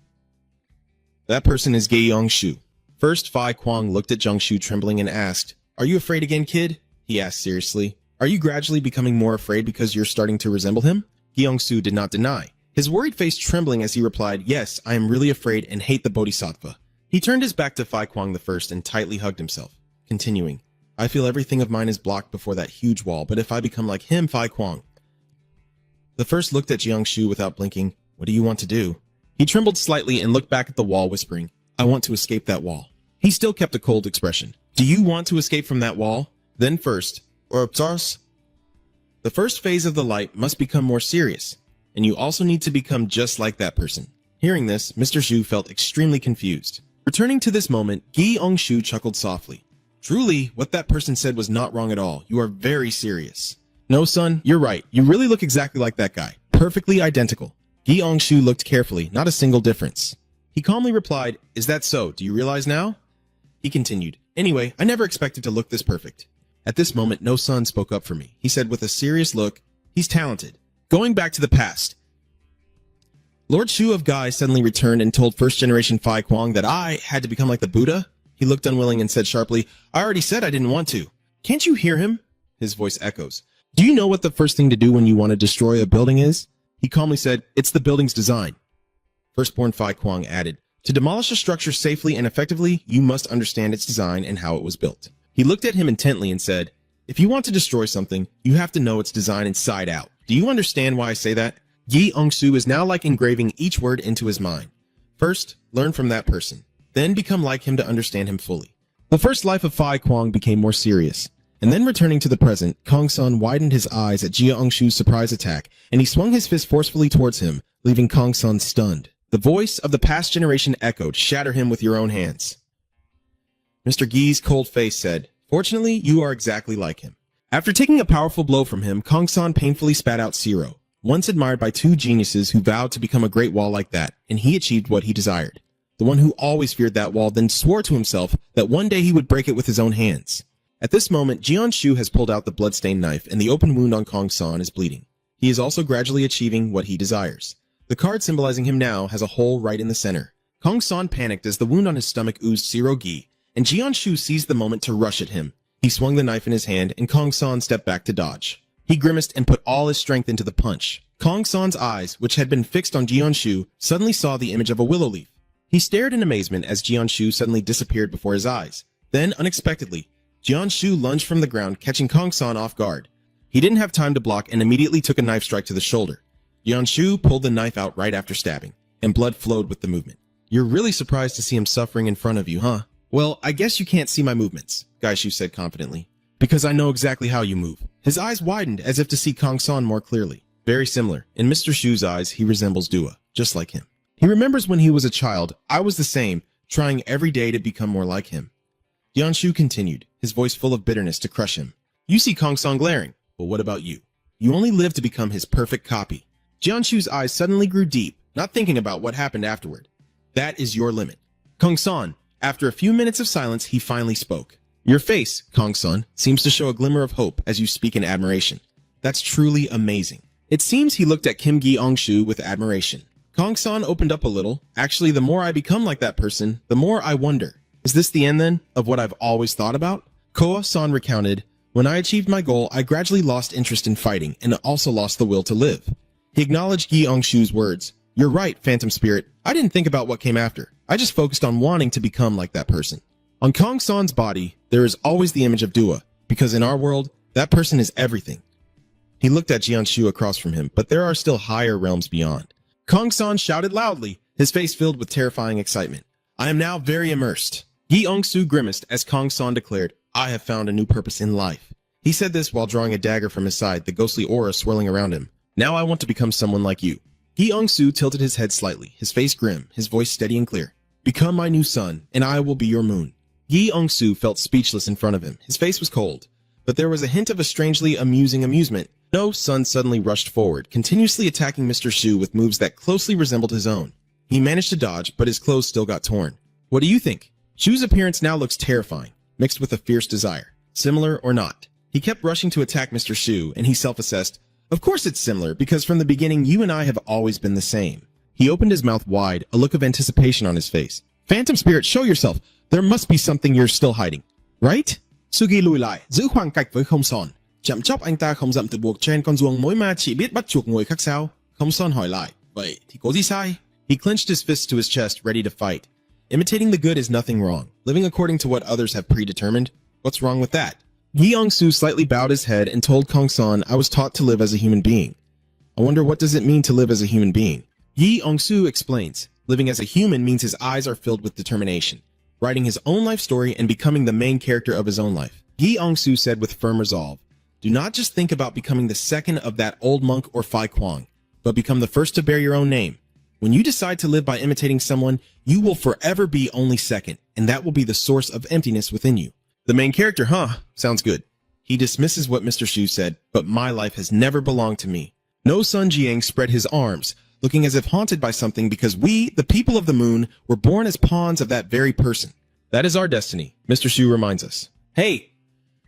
That person is Gyeong-shu. First, Fai Kwang looked at Jung-shu trembling and asked, are you afraid again, kid? He asked seriously. Are you gradually becoming more afraid because you're starting to resemble him? Gyeong-soo did not deny, his worried face trembling as he replied, yes, I am really afraid and hate the Bodhisattva. He turned his back to Fai Kwang the first and tightly hugged himself, continuing, I feel everything of mine is blocked before that huge wall, but if I become like him, Fai Kwang. The first looked at Jiang-shu without blinking. What do you want to do? He trembled slightly and looked back at the wall, whispering, I want to escape that wall. He still kept a cold expression. Do you want to escape from that wall? Then first, or Psars? The first phase of the light must become more serious, and you also need to become just like that person. Hearing this, Mr. Zhu felt extremely confused. Returning to this moment, Gi Ong-shu chuckled softly. Truly, what that person said was not wrong at all. You are very serious. No, son, you're right. You really look exactly like that guy. Perfectly identical. Gi Ong-shu looked carefully, not a single difference. He calmly replied, is that so? Do you realize now? He continued, anyway, I never expected to look this perfect. At this moment, no son spoke up for me. He said with a serious look, he's talented. Going back to the past. Lord Shu of Gai suddenly returned and told first-generation Fai Kwang that I had to become like the Buddha. He looked unwilling and said sharply, I already said I didn't want to. Can't you hear him? His voice echoes. Do you know what the first thing to do when you want to destroy a building is? He calmly said, it's the building's design. Firstborn Phi Kwang added, to demolish a structure safely and effectively, you must understand its design and how it was built. He looked at him intently and said, if you want to destroy something, you have to know its design inside out. Do you understand why I say that? Yi Ong-soo is now like engraving each word into his mind. First, learn from that person. Then become like him to understand him fully. The first life of Phi Kwang became more serious. And then returning to the present, Kong-san widened his eyes at Jia Ong-soo's surprise attack, and he swung his fist forcefully towards him, leaving Kong-san stunned. The voice of the past generation echoed, shatter him with your own hands. Mr. Gi's cold face said, fortunately, you are exactly like him. After taking a powerful blow from him, Kong-san painfully spat out Zero, once admired by two geniuses who vowed to become a great wall like that, and he achieved what he desired. The one who always feared that wall then swore to himself that one day he would break it with his own hands. At this moment, Jian-shu has pulled out the bloodstained knife, and the open wound on Kong-san is bleeding. He is also gradually achieving what he desires. The card symbolizing him now has a hole right in the center. Kong-san panicked as the wound on his stomach oozed Zero Gi, and Jian-shu seized the moment to rush at him. He swung the knife in his hand, and Kong-san stepped back to dodge. He grimaced and put all his strength into the punch. Kong-san's eyes, which had been fixed on Jian-shu, suddenly saw the image of a willow leaf. He stared in amazement as Jian-shu suddenly disappeared before his eyes. Then, unexpectedly, Jian-shu lunged from the ground, catching Kong-san off guard. He didn't have time to block and immediately took a knife strike to the shoulder. Jian-shu pulled the knife out right after stabbing, and blood flowed with the movement. You're really surprised to see him suffering in front of you, huh? Well, I guess you can't see my movements, Gaishu said confidently, because I know exactly how you move. His eyes widened as if to see Kong-san more clearly. Very similar. In Mr. Shu's eyes, he resembles Dua, just like him. He remembers when he was a child, I was the same, trying every day to become more like him. Jian-shu continued, his voice full of bitterness to crush him. You see Kong-san glaring, but what about you? You only live to become his perfect copy. Jian-shu's eyes suddenly grew deep, not thinking about what happened afterward. That is your limit. Kong-san, after a few minutes of silence, he finally spoke. Your face, Kong-san, seems to show a glimmer of hope as you speak in admiration. That's truly amazing. It seems he looked at Kim Gi-ong-shu with admiration. Kong-san opened up a little. Actually, the more I become like that person, the more I wonder. Is this the end, then, of what I've always thought about? Koa-san recounted, when I achieved my goal, I gradually lost interest in fighting and also lost the will to live. He acknowledged Gi-ong-shu's words. You're right, Phantom Spirit. I didn't think about what came after. I just focused on wanting to become like that person. On Kong-san's body, there is always the image of Dua, because in our world, that person is everything. He looked at Jian-shu across from him, but there are still higher realms beyond. Kong-san shouted loudly, his face filled with terrifying excitement. I am now very immersed. Gi-ong-soo grimaced as Kong-san declared, I have found a new purpose in life. He said this while drawing a dagger from his side, the ghostly aura swirling around him. Now I want to become someone like you. Gi-ong-soo tilted his head slightly, his face grim, his voice steady and clear. Become my new sun, and I will be your moon. Gi-ong-soo felt speechless in front of him. His face was cold, but there was a hint of a strangely amusing amusement. No Sun suddenly rushed forward, continuously attacking Mr. Shu with moves that closely resembled his own. He managed to dodge, but his clothes still got torn. What do you think? Shu's appearance now looks terrifying, mixed with a fierce desire. Similar or not? He kept rushing to attack Mr. Shu, and he self-assessed, of course it's similar, because from the beginning you and I have always been the same. He opened his mouth wide, a look of anticipation on his face. Phantom Spirit, show yourself! There must be something you're still hiding. Right? Sugi lùi lại, giữ khoảng cách với Không Son. Chậm chốc anh ta không dậm từ buộc trên con ruồng mối ma chỉ biết bắt chuộc người khác sao? Không Son hỏi lại, vậy thì có gì sai? He clenched his fist to his chest, ready to fight. Imitating the good is nothing wrong. Living according to what others have predetermined? What's wrong with that? Gi-ong-soo slightly bowed his head and told Kong-san, I was taught to live as a human being. I wonder what does it mean to live as a human being? Gi-ong-soo explains, living as a human means his eyes are filled with determination, writing his own life story and becoming the main character of his own life. Gi-ong-soo said with firm resolve, do not just think about becoming the second of that old monk or Phi Kwang, but become the first to bear your own name. When you decide to live by imitating someone, you will forever be only second, and that will be the source of emptiness within you. The main character, huh? Sounds good. He dismisses what Mr. Shu said, but my life has never belonged to me. No Sun Jiang spread his arms, looking as if haunted by something because we, the people of the moon, were born as pawns of that very person. That is our destiny, Mr. Shu reminds us. Hey!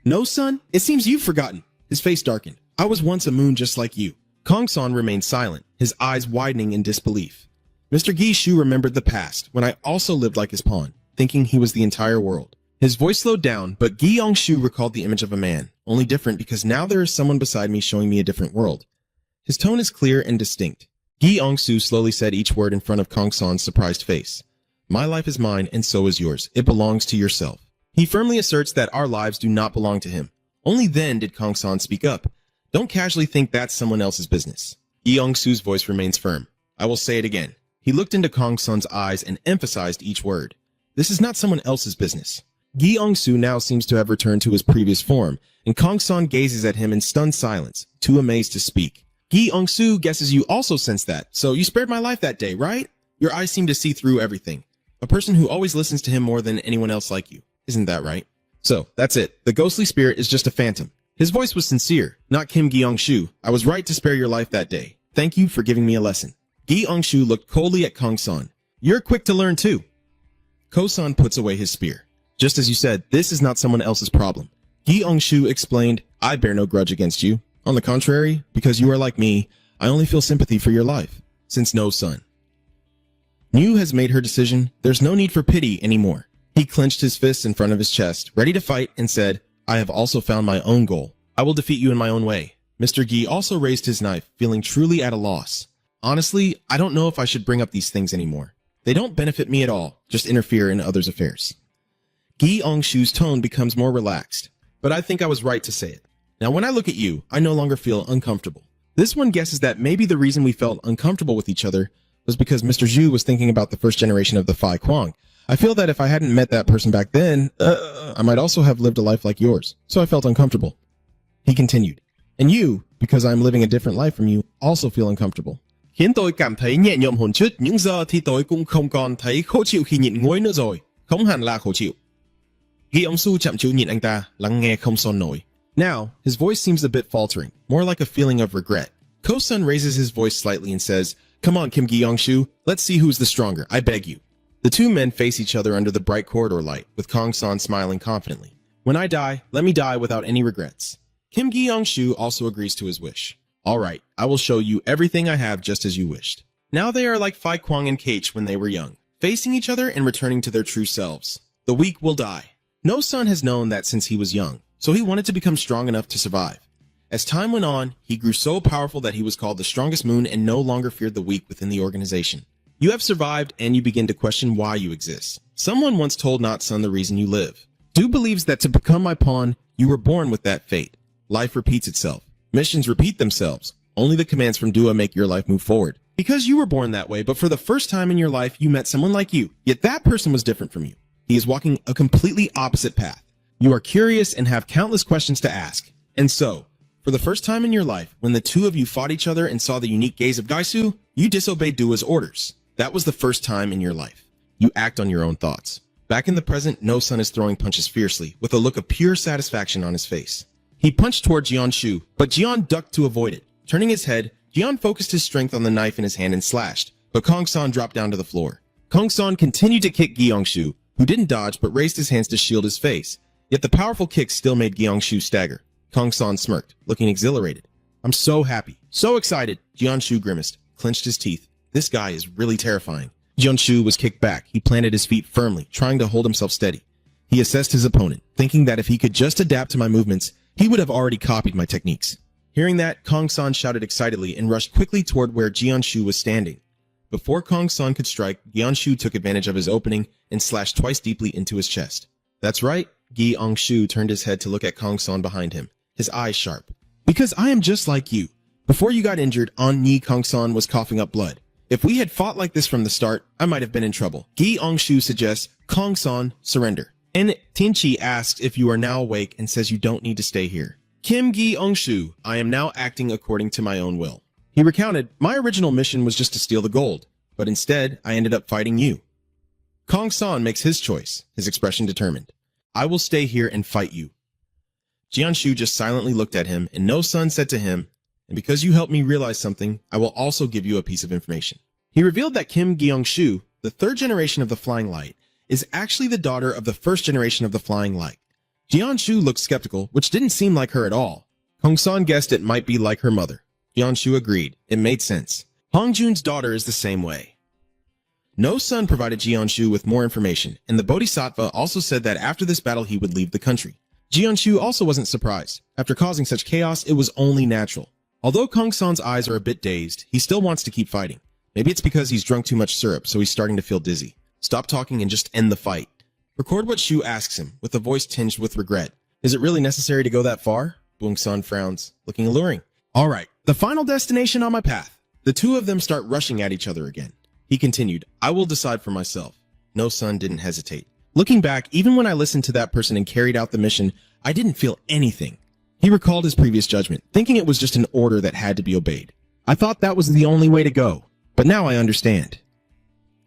No, son? It seems you've forgotten. His face darkened. I was once a moon just like you. Kong-san remained silent, his eyes widening in disbelief. Mr. Gi-shu remembered the past, when I also lived like his pawn. thinking he was the entire world. His voice slowed down, but Gi Yongshu recalled the image of a man, only different because now there is someone beside me showing me a different world. His tone is clear and distinct. Gi Yongshu slowly said each word in front of Kong San's surprised face. My life is mine, and so is yours. It belongs to yourself. He firmly asserts that our lives do not belong to him. Only then did Kong San speak up. Don't casually think that's someone else's business. Gi Yongshu's voice remains firm. I will say it again. He looked into Kong San's eyes and emphasized each word. This is not someone else's business. Gi Yongshu now seems to have returned to his previous form, and Kong San gazes at him in stunned silence, too amazed to speak. Gi Yongshu guesses you also sense that, so you spared my life that day, right? Your eyes seem to see through everything. A person who always listens to him more than anyone else like you. Isn't that right? So, that's it. The ghostly spirit is just a phantom. His voice was sincere, not Kim Gi Yongshu. I was right to spare your life that day. Thank you for giving me a lesson. Gi Yongshu looked coldly at Kong San. You're quick to learn too. Ko San puts away his spear. Just as you said, this is not someone else's problem. Gi Yongshu explained, I bear no grudge against you. On the contrary, because you are like me, I only feel sympathy for your life, since no son. Niu has made her decision. There's no need for pity anymore. He clenched his fists in front of his chest, ready to fight, and said, I have also found my own goal. I will defeat you in my own way. Mr. Gi also raised his knife, feeling truly at a loss. Honestly, I don't know if I should bring up these things anymore. They don't benefit me at all, just interfere in others' affairs. Gi Yongshu's tone becomes more relaxed, but I think I was right to say it. Now when I look at you, I no longer feel uncomfortable. This one guesses that maybe the reason we felt uncomfortable with each other was because Mr. Zhu was thinking about the first generation of the Phi Kwang. I feel that if I hadn't met that person back then, I might also have lived a life like yours, so I felt uncomfortable. He continued, and you, because I'm living a different life from you, also feel uncomfortable. Khiến tôi cảm thấy nhẹ nhõm hơn chút, nhưng giờ thì tôi cũng không còn thấy khó chịu khi nhịn ngồi nữa rồi, không hẳn là khó chịu. Gi Yongshu chậm chịu nhìn anh ta, lắng nghe không son nổi. Now, his voice seems a bit faltering, more like a feeling of regret. Ko-sun raises his voice slightly and says, Come on, Kim Gi Yongshu, let's see who's the stronger, I beg you. The two men face each other under the bright corridor light, with Kong San smiling confidently. When I die, let me die without any regrets. Kim Gi Yongshu also agrees to his wish. All right, I will show you everything I have just as you wished. Now they are like Phi Kwang and Kate when they were young, facing each other and returning to their true selves. The weak will die. No son has known that since he was young, so he wanted to become strong enough to survive. As time went on, he grew so powerful that he was called the strongest moon and no longer feared the weak within the organization. You have survived and you begin to question why you exist. Someone once told Not Son the reason you live. Du believes that to become my pawn, you were born with that fate. Life repeats itself. Missions repeat themselves. Only the commands from Dua make your life move forward. Because you were born that way, but for the first time in your life, you met someone like you. Yet that person was different from you. He is walking a completely opposite path. You are curious and have countless questions to ask. And so, for the first time in your life, when the two of you fought each other and saw the unique gaze of Gaisu, you disobeyed Dua's orders. That was the first time in your life. You act on your own thoughts. Back in the present, No Son is throwing punches fiercely, with a look of pure satisfaction on his face. He punched toward Jian Shu, but Jian ducked to avoid it. Turning his head, Jian focused his strength on the knife in his hand and slashed, but Kong San dropped down to the floor. Kong San continued to kick Gi Yongshu, who didn't dodge but raised his hands to shield his face. Yet the powerful kick still made Gi Yongshu stagger. Kong San smirked, looking exhilarated. I'm so happy, so excited. Jian Shu grimaced, clenched his teeth. This guy is really terrifying. Jian Shu was kicked back. He planted his feet firmly, trying to hold himself steady. He assessed his opponent, thinking that if he could just adapt to my movements, he would have already copied my techniques. Hearing that, Kong San shouted excitedly and rushed quickly toward where Jian Shu was standing. Before Kong San could strike, Jian Shu took advantage of his opening and slashed twice deeply into his chest. That's right. Gi Yongshu turned his head to look at Kong San behind him, his eyes sharp. Because I am just like you. Before you got injured, On Ni Kong San was coughing up blood. If we had fought like this from the start, I might have been in trouble. Gi Yongshu suggests, Kong San, surrender. And Tianqi asks if you are now awake and says you don't need to stay here. Kim Gi Yongshu, I am now acting according to my own will. He recounted, my original mission was just to steal the gold, but instead I ended up fighting you. Kong San makes his choice, his expression determined. I will stay here and fight you. Jian Shu just silently looked at him, and No Son said to him, and because you helped me realize something, I will also give you a piece of information. He revealed that Kim Gi Yongshu, the third generation of the Flying Light, is actually the daughter of the first generation of the Flying Light. Jian Shu looked skeptical, which didn't seem like her at all. Kong San guessed it might be like her mother. Jian Shu agreed. It made sense. Hong Jun's daughter is the same way. No Sun provided Jianshu with more information, and the Bodhisattva also said that after this battle he would leave the country. Jianshu also wasn't surprised. After causing such chaos, it was only natural. Although Kong San's eyes are a bit dazed, he still wants to keep fighting. Maybe it's because he's drunk too much syrup, so he's starting to feel dizzy. Stop talking and just end the fight. Record what Shu asks him, with a voice tinged with regret. Is it really necessary to go that far? Bung Sun frowns, looking alluring. Alright, the final destination on my path. The two of them start rushing at each other again. He continued, I will decide for myself. No Sun didn't hesitate. Looking back, even when I listened to that person and carried out the mission, I didn't feel anything. He recalled his previous judgment, thinking it was just an order that had to be obeyed. I thought that was the only way to go, but now I understand.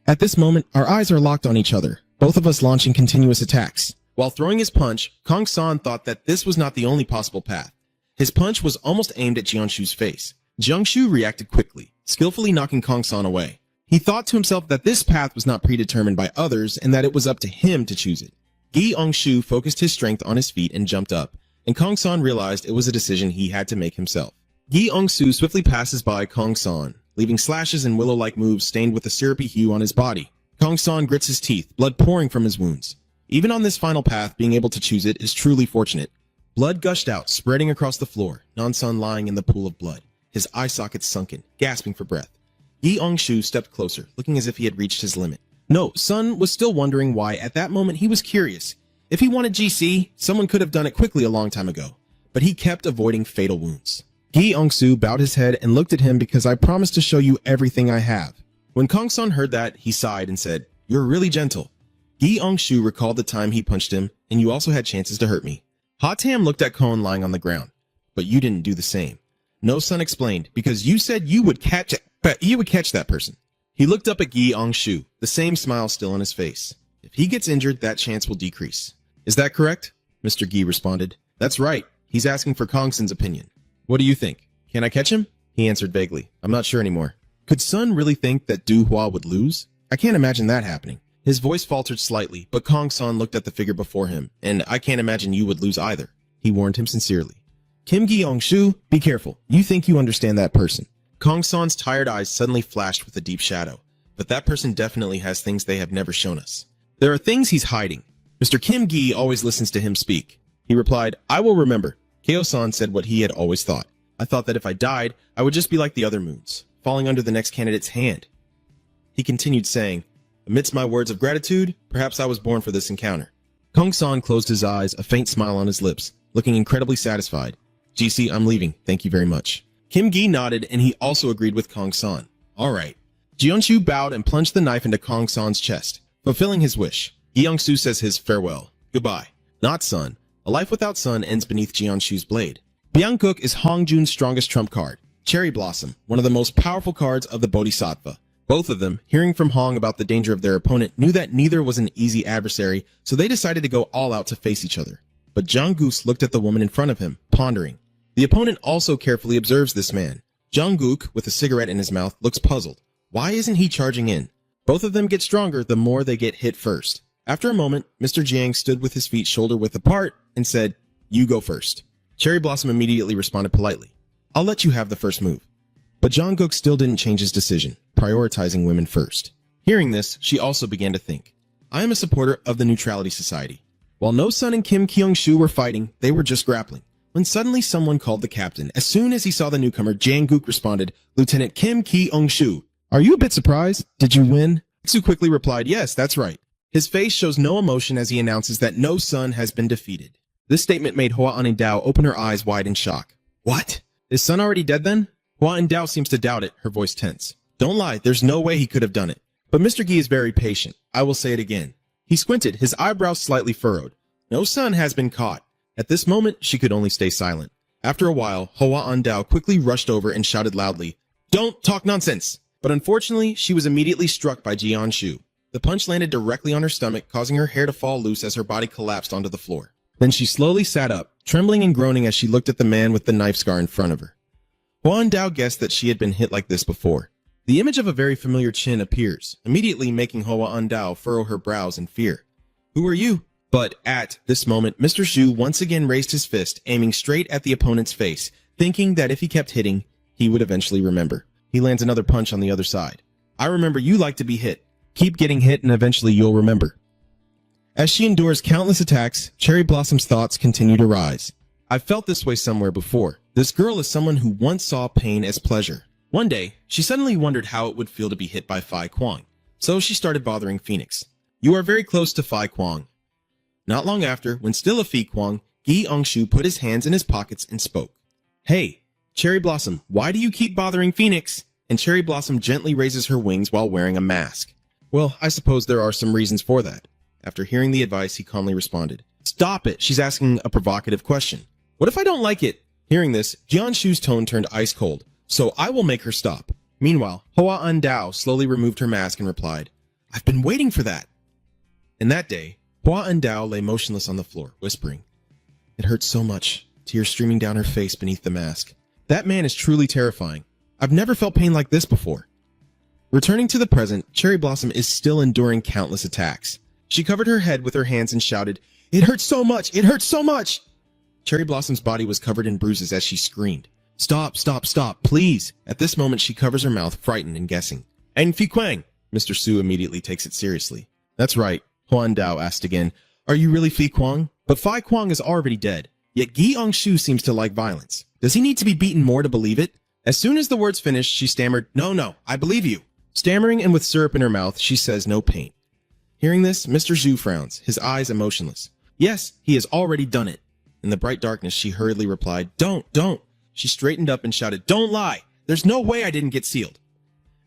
At this moment, our eyes are locked on each other, both of us launching continuous attacks. While throwing his punch, Kong San thought that this was not the only possible path. His punch was almost aimed at Jianshu's face. Jianshu reacted quickly, skillfully knocking Kong San away. He thought to himself that this path was not predetermined by others and that it was up to him to choose it. Gi Ongshu focused his strength on his feet and jumped up, and Kong San realized it was a decision he had to make himself. Gi Ongshu swiftly passes by Kong San, leaving slashes and willow-like moves stained with a syrupy hue on his body. Kong San grits his teeth, blood pouring from his wounds. Even on this final path, being able to choose it is truly fortunate. Blood gushed out, spreading across the floor, Non-Sun lying in the pool of blood, his eye sockets sunken, gasping for breath. Gi Ongshu stepped closer, looking as if he had reached his limit. No, Sun was still wondering why at that moment he was curious. If he wanted GC, someone could have done it quickly a long time ago, but he kept avoiding fatal wounds. Gi Ongshu bowed his head and looked at him because I promised to show you everything I have. When Kong San heard that, he sighed and said, You're really gentle. Gi Ongshu recalled the time he punched him, and you also had chances to hurt me. Ha Tam looked at Kon lying on the ground, but you didn't do the same. No Sun explained, because you said you would catch that person. He looked up at Gi Ongshu, the same smile still on his face. If he gets injured, that chance will decrease. Is that correct? Mr. Gi responded. That's right. He's asking for Kong San's opinion. What do you think? Can I catch him? He answered vaguely. I'm not sure anymore. Could Sun really think that Du Hua would lose? I can't imagine that happening. His voice faltered slightly, but Kong San looked at the figure before him, and I can't imagine you would lose either. He warned him sincerely. Kim Gi Ongshu, be careful. You think you understand that person. Kong San's tired eyes suddenly flashed with a deep shadow, but that person definitely has things they have never shown us. There are things he's hiding. Mr. Kim Gi always listens to him speak. He replied, I will remember. Keo-san said what he had always thought. I thought that if I died, I would just be like the other moons, falling under the next candidate's hand. He continued saying, amidst my words of gratitude, perhaps I was born for this encounter. Kong San closed his eyes, a faint smile on his lips, looking incredibly satisfied. GC, I'm leaving. Thank you very much. Kim Gi nodded, and he also agreed with Kong San. All right. Jianshu bowed and plunged the knife into Kong San's chest, fulfilling his wish. Jiangsu says his farewell. Goodbye. Not Sun. A life without Sun ends beneath Jianshu's blade. Byung-kook is Hong Jun's strongest trump card. Cherry Blossom, one of the most powerful cards of the Bodhisattva. Both of them, hearing from Hong about the danger of their opponent, knew that neither was an easy adversary, so they decided to go all out to face each other. But Jang-gook looked at the woman in front of him, pondering. The opponent also carefully observes this man. Jang-gook, with a cigarette in his mouth, looks puzzled. Why isn't he charging in? Both of them get stronger the more they get hit first. After a moment, Mr. Jiang stood with his feet shoulder-width apart and said, You go first. Cherry Blossom immediately responded politely. I'll let you have the first move. But Jang-gook still didn't change his decision, prioritizing women first. Hearing this, she also began to think. I am a supporter of the Neutrality Society. While No Sun and Kim Kyung-shu were fighting, they were just grappling. When suddenly someone called the captain. As soon as he saw the newcomer, Jang-gook responded, Lieutenant Kim Ki-ung-shu. Are you a bit surprised? Did you win? Su quickly replied, yes, that's right. His face shows no emotion as he announces that No Sun has been defeated. This statement made Hua An-dao open her eyes wide in shock. What? Is Sun already dead then? Hua An-dao seems to doubt it, her voice tense. Don't lie, there's no way he could have done it. But Mr. Gi is very patient. I will say it again. He squinted, his eyebrows slightly furrowed. No Sun has been caught. At this moment, she could only stay silent. After a while, Hua An-dao quickly rushed over and shouted loudly, Don't talk nonsense! But unfortunately, she was immediately struck by Jianshu. The punch landed directly on her stomach, causing her hair to fall loose as her body collapsed onto the floor. Then she slowly sat up, trembling and groaning as she looked at the man with the knife scar in front of her. Hua An-dao guessed that she had been hit like this before. The image of a very familiar chin appears, immediately making Hua An-dao furrow her brows in fear. Who are you? But at this moment, Mr. Shu once again raised his fist, aiming straight at the opponent's face, thinking that if he kept hitting, he would eventually remember. He lands another punch on the other side. I remember you like to be hit. Keep getting hit and eventually you'll remember. As she endures countless attacks, Cherry Blossom's thoughts continue to rise. I've felt this way somewhere before. This girl is someone who once saw pain as pleasure. One day, she suddenly wondered how it would feel to be hit by Phi Kwang. So she started bothering Phoenix. You are very close to Phi Kwang. Not long after, when still a Phi Kwang, Gi Angshu put his hands in his pockets and spoke. Hey, Cherry Blossom, why do you keep bothering Phoenix? And Cherry Blossom gently raises her wings while wearing a mask. Well, I suppose there are some reasons for that. After hearing the advice, he calmly responded. Stop it, she's asking a provocative question. What if I don't like it? Hearing this, Jianshu's tone turned ice cold. So I will make her stop. Meanwhile, Hoa Un Dao slowly removed her mask and replied, I've been waiting for that. And that day, Hoa Un Dao lay motionless on the floor, whispering. It hurts so much, tears streaming down her face beneath the mask. That man is truly terrifying. I've never felt pain like this before. Returning to the present, Cherry Blossom is still enduring countless attacks. She covered her head with her hands and shouted, It hurts so much! It hurts so much! Cherry Blossom's body was covered in bruises as she screamed. Stop, stop, stop, please! At this moment, she covers her mouth, frightened and guessing. And Phi Kwang! Mr. Su immediately takes it seriously. That's right, Huan Dao asked again. Are you really Phi Kwang? But Phi Kwang is already dead. Yet Gi Angshu seems to like violence. Does he need to be beaten more to believe it? As soon as the words finished, she stammered, No, I believe you. Stammering and with syrup in her mouth, she says no pain. Hearing this, Mr. Zhu frowns, his eyes emotionless. Yes, he has already done it. In the bright darkness, she hurriedly replied, Don't. She straightened up and shouted, Don't lie! There's no way I didn't get sealed.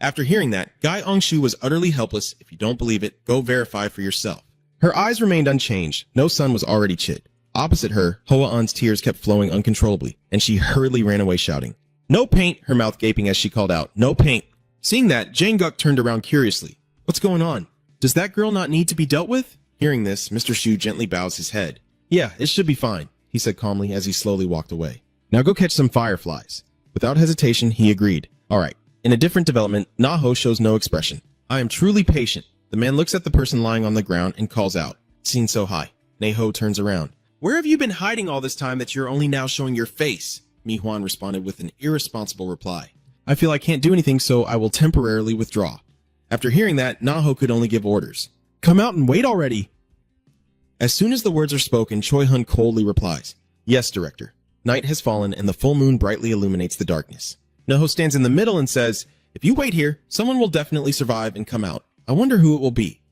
After hearing that, Gai Angshu was utterly helpless. If you don't believe it, go verify for yourself. Her eyes remained unchanged. No sun was already chid. Opposite her, Hoa An's tears kept flowing uncontrollably, and she hurriedly ran away shouting, No paint, her mouth gaping as she called out, No paint. Seeing that, Jane Guk turned around curiously. What's going on? Does that girl not need to be dealt with? Hearing this, Mr. Shu gently bows his head. Yeah, it should be fine, he said calmly as he slowly walked away. Now go catch some fireflies. Without hesitation, he agreed. All right. In a different development, Naho shows no expression. I am truly patient. The man looks at the person lying on the ground and calls out. Seen so high. Neho turns around. Where have you been hiding all this time that you're only now showing your face? Mi Huan responded with an irresponsible reply. I feel I can't do anything, so I will temporarily withdraw. After hearing that, Naho could only give orders. Come out and wait already. As soon as the words are spoken, Choi Hun coldly replies. Yes, director. Night has fallen and the full moon brightly illuminates the darkness. Naho stands in the middle and says, If you wait here, someone will definitely survive and come out. I wonder who it will be.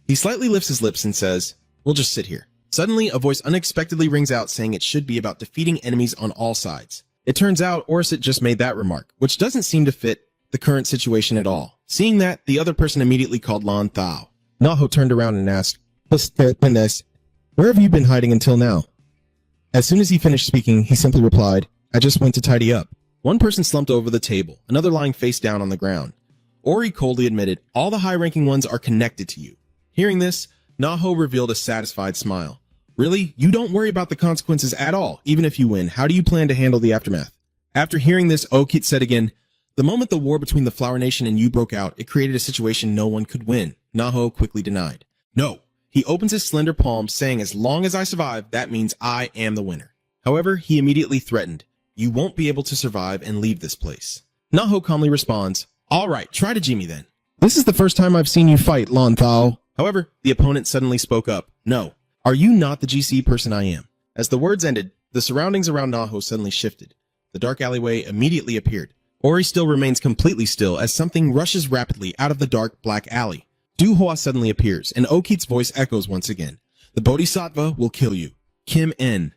He slightly lifts his lips and says, We'll just sit here. Suddenly, a voice unexpectedly rings out saying it should be about defeating enemies on all sides. It turns out Orisit just made that remark, which doesn't seem to fit the current situation at all. Seeing that, the other person immediately called Lan Thao. Naho turned around and asked, Where have you been hiding until now? As soon as he finished speaking, he simply replied, I just went to tidy up. One person slumped over the table, another lying face down on the ground. Ori coldly admitted, All the high-ranking ones are connected to you. Hearing this, Naho revealed a satisfied smile. Really? You don't worry about the consequences at all, even if you win. How do you plan to handle the aftermath? After hearing this, Okit said again, The moment the war between the Flower Nation and you broke out, it created a situation no one could win. Naho quickly denied. No. He opens his slender palm, saying, As long as I survive, that means I am the winner. However, he immediately threatened, You won't be able to survive and leave this place. Naho calmly responds, All right, try to Jimmy then. This is the first time I've seen you fight, Lan Thao. However, the opponent suddenly spoke up. No. Are you not the GC person I am? As the words ended, the surroundings around Naho suddenly shifted. The dark alleyway immediately appeared. Ori still remains completely still as something rushes rapidly out of the dark black alley. Du Hoa suddenly appears, and Okit's voice echoes once again. The Bodhisattva will kill you. Kim N.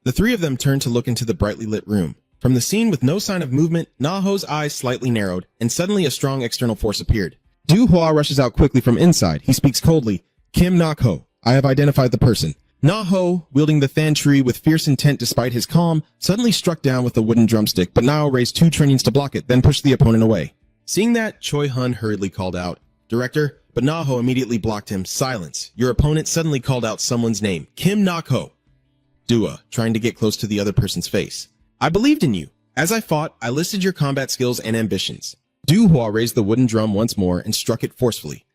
The three of them turned to look into the brightly lit room. From the scene with no sign of movement, Naho's eyes slightly narrowed, and suddenly a strong external force appeared. Du Hoa rushes out quickly from inside. He speaks coldly. Kim Nakho, I have identified the person. Naho, wielding the Than tree with fierce intent despite his calm, suddenly struck down with a wooden drumstick, but Nao raised two Trainees to block it, then pushed the opponent away. Seeing that, Choi Hun hurriedly called out, Director, but Naho immediately blocked him. Silence. Your opponent suddenly called out someone's name. Kim Nakho. Dua, trying to get close to the other person's face. I believed in you. As I fought, I listed your combat skills and ambitions. Du Hua raised the wooden drum once more and struck it forcefully.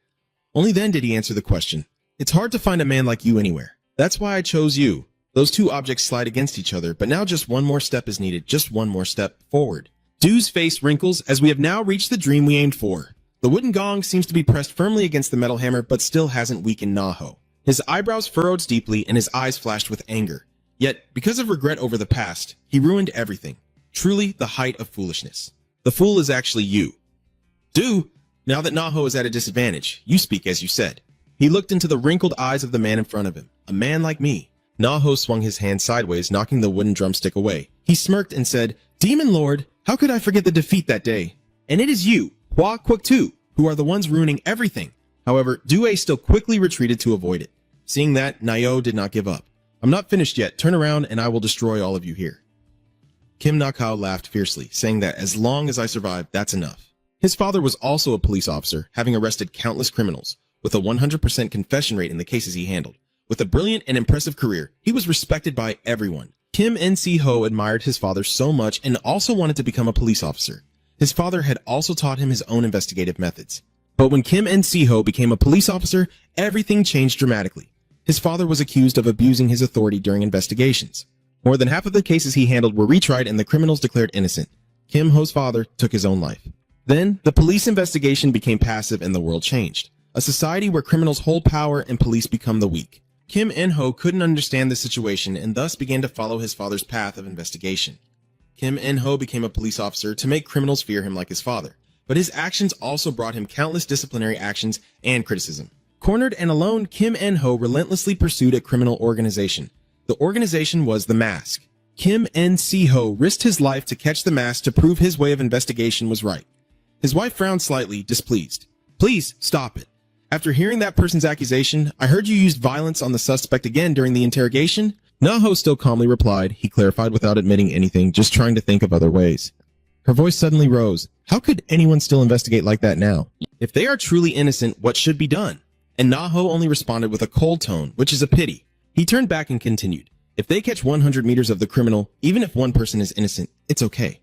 Only then did he answer the question. It's hard to find a man like you anywhere. That's why I chose you. Those two objects slide against each other, but now just one more step is needed. Just one more step forward. Du's face wrinkles as we have now reached the dream we aimed for. The wooden gong seems to be pressed firmly against the metal hammer but still hasn't weakened Na-ho. His eyebrows furrowed deeply and his eyes flashed with anger. Yet, because of regret over the past, he ruined everything. Truly the height of foolishness. The fool is actually you. Do, now that Na-ho is at a disadvantage, you speak as you said. He looked into the wrinkled eyes of the man in front of him. A man like me. Na-ho swung his hand sideways, knocking the wooden drumstick away. He smirked and said, Demon Lord, how could I forget the defeat that day? And it is you, Hua Kwuk-tu, who are the ones ruining everything. However, Due still quickly retreated to avoid it. Seeing that, Nayo did not give up. I'm not finished yet. Turn around and I will destroy all of you here. Kim Na-kao laughed fiercely, saying that as long as I survive, that's enough. His father was also a police officer, having arrested countless criminals, with a 100% confession rate in the cases he handled. With a brilliant and impressive career, he was respected by everyone. Kim NC-ho admired his father so much and also wanted to become a police officer. His father had also taught him his own investigative methods. But when Kim NC-ho became a police officer, everything changed dramatically. His father was accused of abusing his authority during investigations. More than half of the cases he handled were retried and the criminals declared innocent. Kim Ho's father took his own life. Then, the police investigation became passive and the world changed. A society where criminals hold power and police become the weak. Kim En-ho couldn't understand the situation and thus began to follow his father's path of investigation. Kim En-ho became a police officer to make criminals fear him like his father, but his actions also brought him countless disciplinary actions and criticism. Cornered and alone, Kim En-ho relentlessly pursued a criminal organization. The organization was the Mask. Kim NC-ho risked his life to catch the Mask to prove his way of investigation was right. His wife frowned slightly, displeased. Please, stop it. After hearing that person's accusation, I heard you used violence on the suspect again during the interrogation. Na-ho still calmly replied, he clarified without admitting anything, just trying to think of other ways. Her voice suddenly rose. How could anyone still investigate like that now? If they are truly innocent, what should be done? And Na-ho only responded with a cold tone, which is a pity. He turned back and continued. If they catch 100 meters of the criminal, even if one person is innocent, it's okay.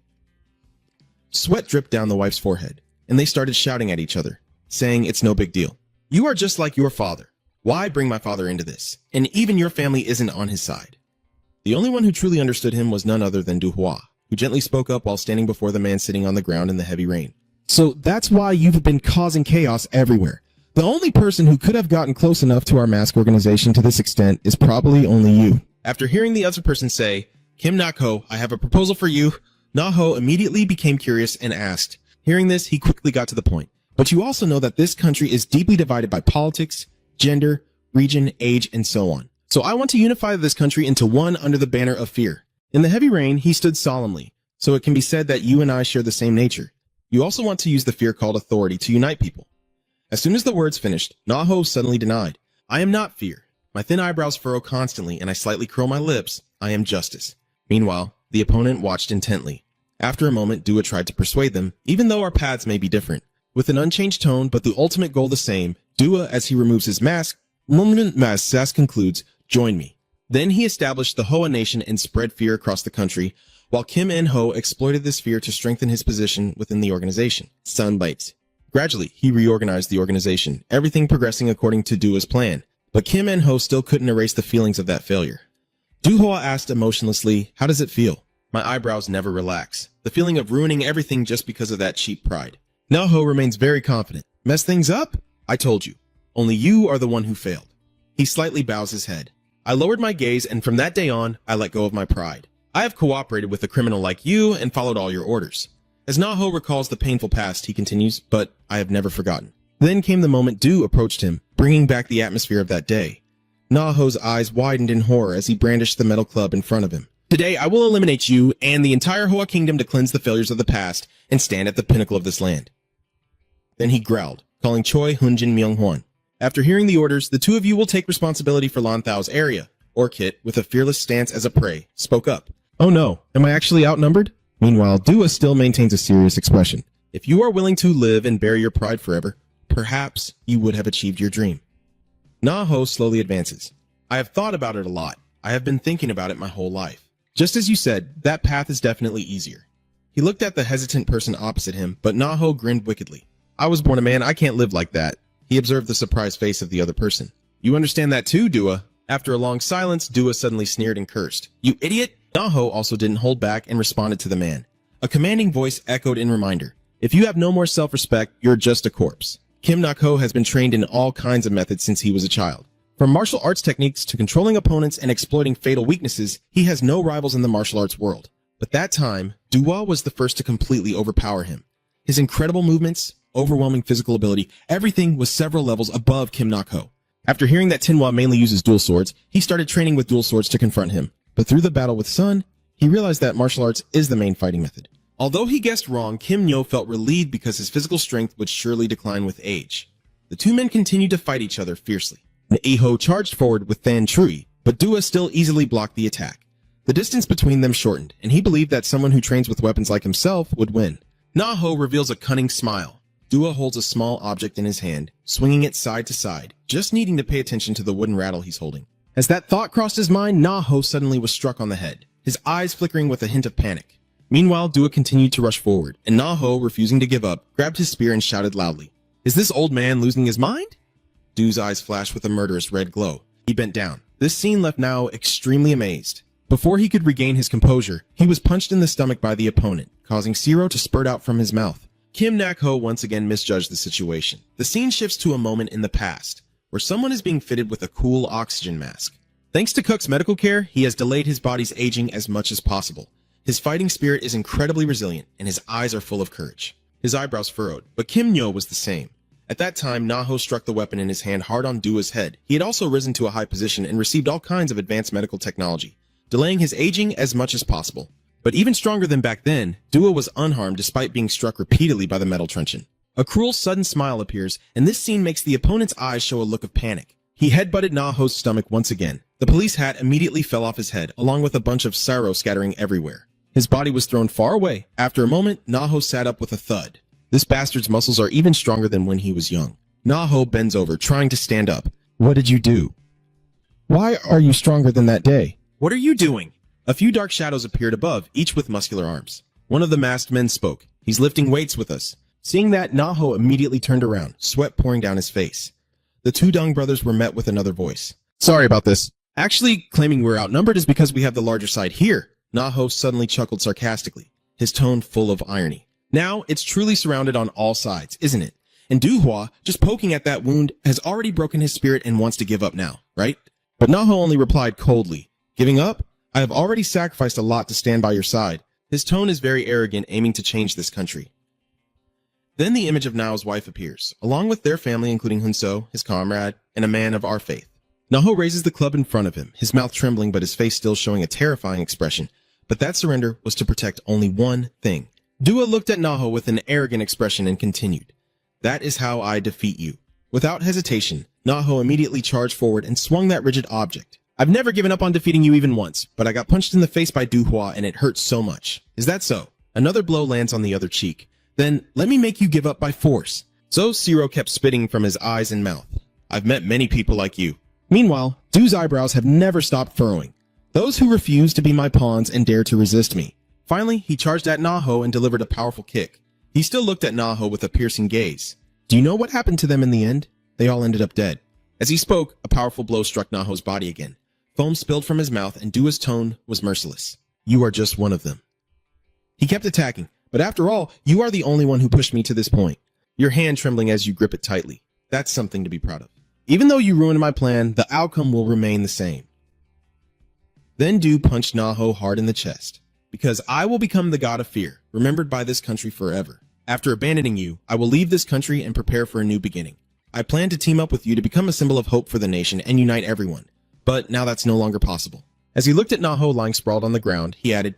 Sweat dripped down the wife's forehead, and they started shouting at each other, saying it's no big deal. You are just like your father. Why bring my father into this? And even your family isn't on his side. The only one who truly understood him was none other than Du Hua, who gently spoke up while standing before the man sitting on the ground in the heavy rain. So that's why you've been causing chaos everywhere. The only person who could have gotten close enough to our mask organization to this extent is probably only you. After hearing the other person say, Kim Na-ko, I have a proposal for you, Na-ho immediately became curious and asked. Hearing this, he quickly got to the point. But you also know that this country is deeply divided by politics, gender, region, age, and so on. So I want to unify this country into one under the banner of fear. In the heavy rain, he stood solemnly, so it can be said that you and I share the same nature. You also want to use the fear called authority to unite people. As soon as the words finished, Na-ho suddenly denied. I am not fear. My thin eyebrows furrow constantly and I slightly curl my lips. I am justice. Meanwhile, the opponent watched intently. After a moment, Dua tried to persuade them, even though our paths may be different. With an unchanged tone, but the ultimate goal the same, Dua, as he removes his mask, Sass concludes, join me. Then he established the Hoa Nation and spread fear across the country, while Kim En-ho exploited this fear to strengthen his position within the organization. Sun bites. Gradually, he reorganized the organization, everything progressing according to Dua's plan. But Kim En-ho still couldn't erase the feelings of that failure. Du-hoa asked emotionlessly, how does it feel? My eyebrows never relax. The feeling of ruining everything just because of that cheap pride. Na-ho remains very confident. Mess things up? I told you. Only you are the one who failed. He slightly bows his head. I lowered my gaze, and from that day on, I let go of my pride. I have cooperated with a criminal like you and followed all your orders. As Na-ho recalls the painful past, he continues, but I have never forgotten. Then came the moment Du approached him, bringing back the atmosphere of that day. Na-ho's eyes widened in horror as he brandished the metal club in front of him. Today, I will eliminate you and the entire Hoa Kingdom to cleanse the failures of the past and stand at the pinnacle of this land. Then he growled, calling Choi Hunjin Myung-hwan. After hearing the orders, the two of you will take responsibility for Lan Thao's area. Orchid, with a fearless stance as a prey, spoke up. Oh no, am I actually outnumbered? Meanwhile, Dua still maintains a serious expression. If you are willing to live and bear your pride forever, perhaps you would have achieved your dream. Na-ho slowly advances. I have thought about it a lot. I have been thinking about it my whole life. Just as you said, that path is definitely easier. He looked at the hesitant person opposite him, but Na-ho grinned wickedly. I was born a man, I can't live like that. He observed the surprised face of the other person. You understand that too, Dua? After a long silence, Dua suddenly sneered and cursed. You idiot! Na-ho also didn't hold back and responded to the man. A commanding voice echoed in reminder. If you have no more self-respect, you're just a corpse. Kim Nak-ho has been trained in all kinds of methods since he was a child. From martial arts techniques to controlling opponents and exploiting fatal weaknesses, he has no rivals in the martial arts world. But that time, Dua was the first to completely overpower him. His incredible movements, overwhelming physical ability, everything was several levels above Kim Nak-ho. After hearing that Tinhwa mainly uses dual swords, he started training with dual swords to confront him. But through the battle with Sun, he realized that martial arts is the main fighting method. Although he guessed wrong, Kim Nyo felt relieved because his physical strength would surely decline with age. The two men continued to fight each other fiercely. Neiho charged forward with Than Trui, but Dua still easily blocked the attack. The distance between them shortened, and he believed that someone who trains with weapons like himself would win. Na-ho reveals a cunning smile. Dua holds a small object in his hand, swinging it side to side, just needing to pay attention to the wooden rattle he's holding. As that thought crossed his mind, Na-ho suddenly was struck on the head, his eyes flickering with a hint of panic. Meanwhile, Dua continued to rush forward, and Na-ho, refusing to give up, grabbed his spear and shouted loudly, "Is this old man losing his mind?" Du's eyes flashed with a murderous red glow. He bent down. This scene left Nao extremely amazed. Before he could regain his composure, he was punched in the stomach by the opponent, causing siro to spurt out from his mouth. Kim Nak-ho once again misjudged the situation. The scene shifts to a moment in the past, where someone is being fitted with a cool oxygen mask. Thanks to Cook's medical care, he has delayed his body's aging as much as possible. His fighting spirit is incredibly resilient, and his eyes are full of courage. His eyebrows furrowed, but Kim Nyo was the same. At that time, Na-ho struck the weapon in his hand hard on Dua's head. He had also risen to a high position and received all kinds of advanced medical technology, delaying his aging as much as possible. But even stronger than back then, Dua was unharmed despite being struck repeatedly by the metal truncheon. A cruel, sudden smile appears, and this scene makes the opponent's eyes show a look of panic. He headbutted Na-ho's stomach once again. The police hat immediately fell off his head, along with a bunch of siro scattering everywhere. His body was thrown far away. After a moment, Na-ho sat up with a thud. This bastard's muscles are even stronger than when he was young. Na-ho bends over, trying to stand up. "What did you do? Why are you stronger than that day?" "What are you doing?" A few dark shadows appeared above, each with muscular arms. One of the masked men spoke. "He's lifting weights with us." Seeing that, Na-ho immediately turned around, sweat pouring down his face. The two Dong brothers were met with another voice. "Sorry about this. Actually, claiming we're outnumbered is because we have the larger side here." Na-ho suddenly chuckled sarcastically, his tone full of irony. Now, it's truly surrounded on all sides, isn't it? And Du-hwa, just poking at that wound, has already broken his spirit and wants to give up now, right? But Na-ho only replied coldly, "Giving up? I have already sacrificed a lot to stand by your side." His tone is very arrogant, aiming to change this country. Then the image of Nao's wife appears, along with their family including Hunso, his comrade, and a man of our faith. Na-ho raises the club in front of him, his mouth trembling but his face still showing a terrifying expression. But that surrender was to protect only one thing. Dua looked at Na-ho with an arrogant expression and continued, "That is how I defeat you." Without hesitation, Na-ho immediately charged forward and swung that rigid object. "I've never given up on defeating you even once, but I got punched in the face by Du-hwa and it hurts so much. Is that so?" Another blow lands on the other cheek. "Then let me make you give up by force." So Siro kept spitting from his eyes and mouth. "I've met many people like you." Meanwhile, Du's eyebrows have never stopped furrowing. "Those who refuse to be my pawns and dare to resist me." Finally, he charged at Na-ho and delivered a powerful kick. He still looked at Na-ho with a piercing gaze. Do you know what happened to them in the end? They all ended up dead. As he spoke, a powerful blow struck Na-ho's body again. Foam spilled from his mouth and Dua's tone was merciless. "You are just one of them." He kept attacking, but after all, you are the only one who pushed me to this point. Your hand trembling as you grip it tightly. That's something to be proud of. Even though you ruined my plan, the outcome will remain the same. Then Du punched Na-ho hard in the chest. "Because I will become the god of fear, remembered by this country forever. After abandoning you, I will leave this country and prepare for a new beginning. I plan to team up with you to become a symbol of hope for the nation and unite everyone. But now that's no longer possible." As he looked at Na-ho lying sprawled on the ground, he added,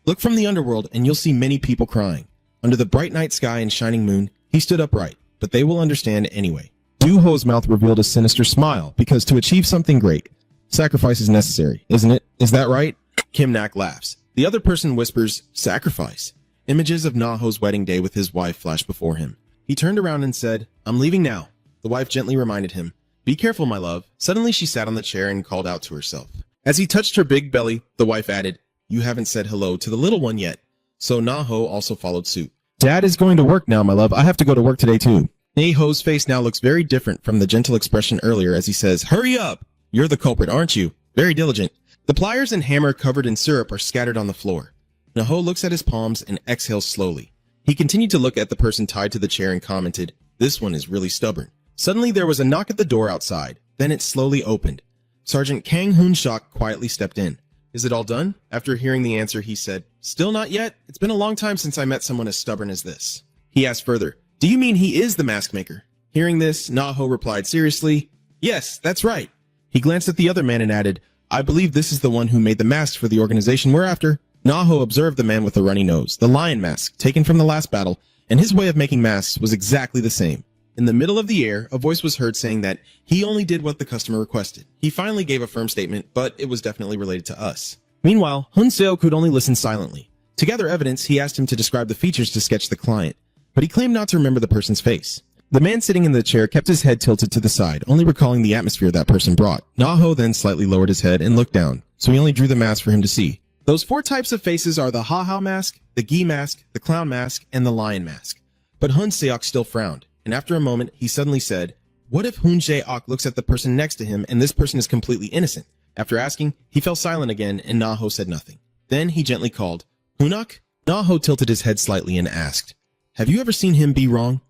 "Look from the underworld and you'll see many people crying. Under the bright night sky and shining moon, he stood upright, but they will understand anyway." Du-ho's mouth revealed a sinister smile, because to achieve something great, sacrifice is necessary, isn't it? Is that right? Kim Nak laughs. The other person whispers, "Sacrifice." Images of Na-ho's wedding day with his wife flashed before him. He turned around and said, "I'm leaving now." The wife gently reminded him, "Be careful, my love." Suddenly she sat on the chair and called out to herself. As he touched her big belly, the wife added, "You haven't said hello to the little one yet." So Na-ho also followed suit. "Dad is going to work now, my love. I have to go to work today too." Na-ho's face now looks very different from the gentle expression earlier as he says, "Hurry up! You're the culprit, aren't you? Very diligent." The pliers and hammer covered in syrup are scattered on the floor. Na-ho looks at his palms and exhales slowly. He continued to look at the person tied to the chair and commented, "This one is really stubborn." Suddenly there was a knock at the door outside. Then it slowly opened. Sergeant Kang Hoon-shok quietly stepped in. "Is it all done?" After hearing the answer, he said, "Still not yet. It's been a long time since I met someone as stubborn as this." He asked further, "Do you mean he is the mask maker?" Hearing this, Na-ho replied seriously, "Yes, that's right." He glanced at the other man and added, "I believe this is the one who made the mask for the organization we're after." Na-ho observed the man with the runny nose, the lion mask, taken from the last battle, and his way of making masks was exactly the same. In the middle of the air, a voice was heard saying that he only did what the customer requested. He finally gave a firm statement, but it was definitely related to us. Meanwhile, Hun-seo could only listen silently. To gather evidence, he asked him to describe the features to sketch the client, but he claimed not to remember the person's face. The man sitting in the chair kept his head tilted to the side, only recalling the atmosphere that person brought. Na-ho then slightly lowered his head and looked down, so he only drew the mask for him to see. Those 4 types of faces are the ha-ha mask, the gi mask, the clown mask, and the lion mask. But Hun-seok still frowned, and after a moment, he suddenly said, "What if Hun-jae-ok looks at the person next to him and this person is completely innocent?" After asking, he fell silent again and Na-ho said nothing. Then he gently called, "Hunak?" Na-ho tilted his head slightly and asked, "Have you ever seen him be wrong?"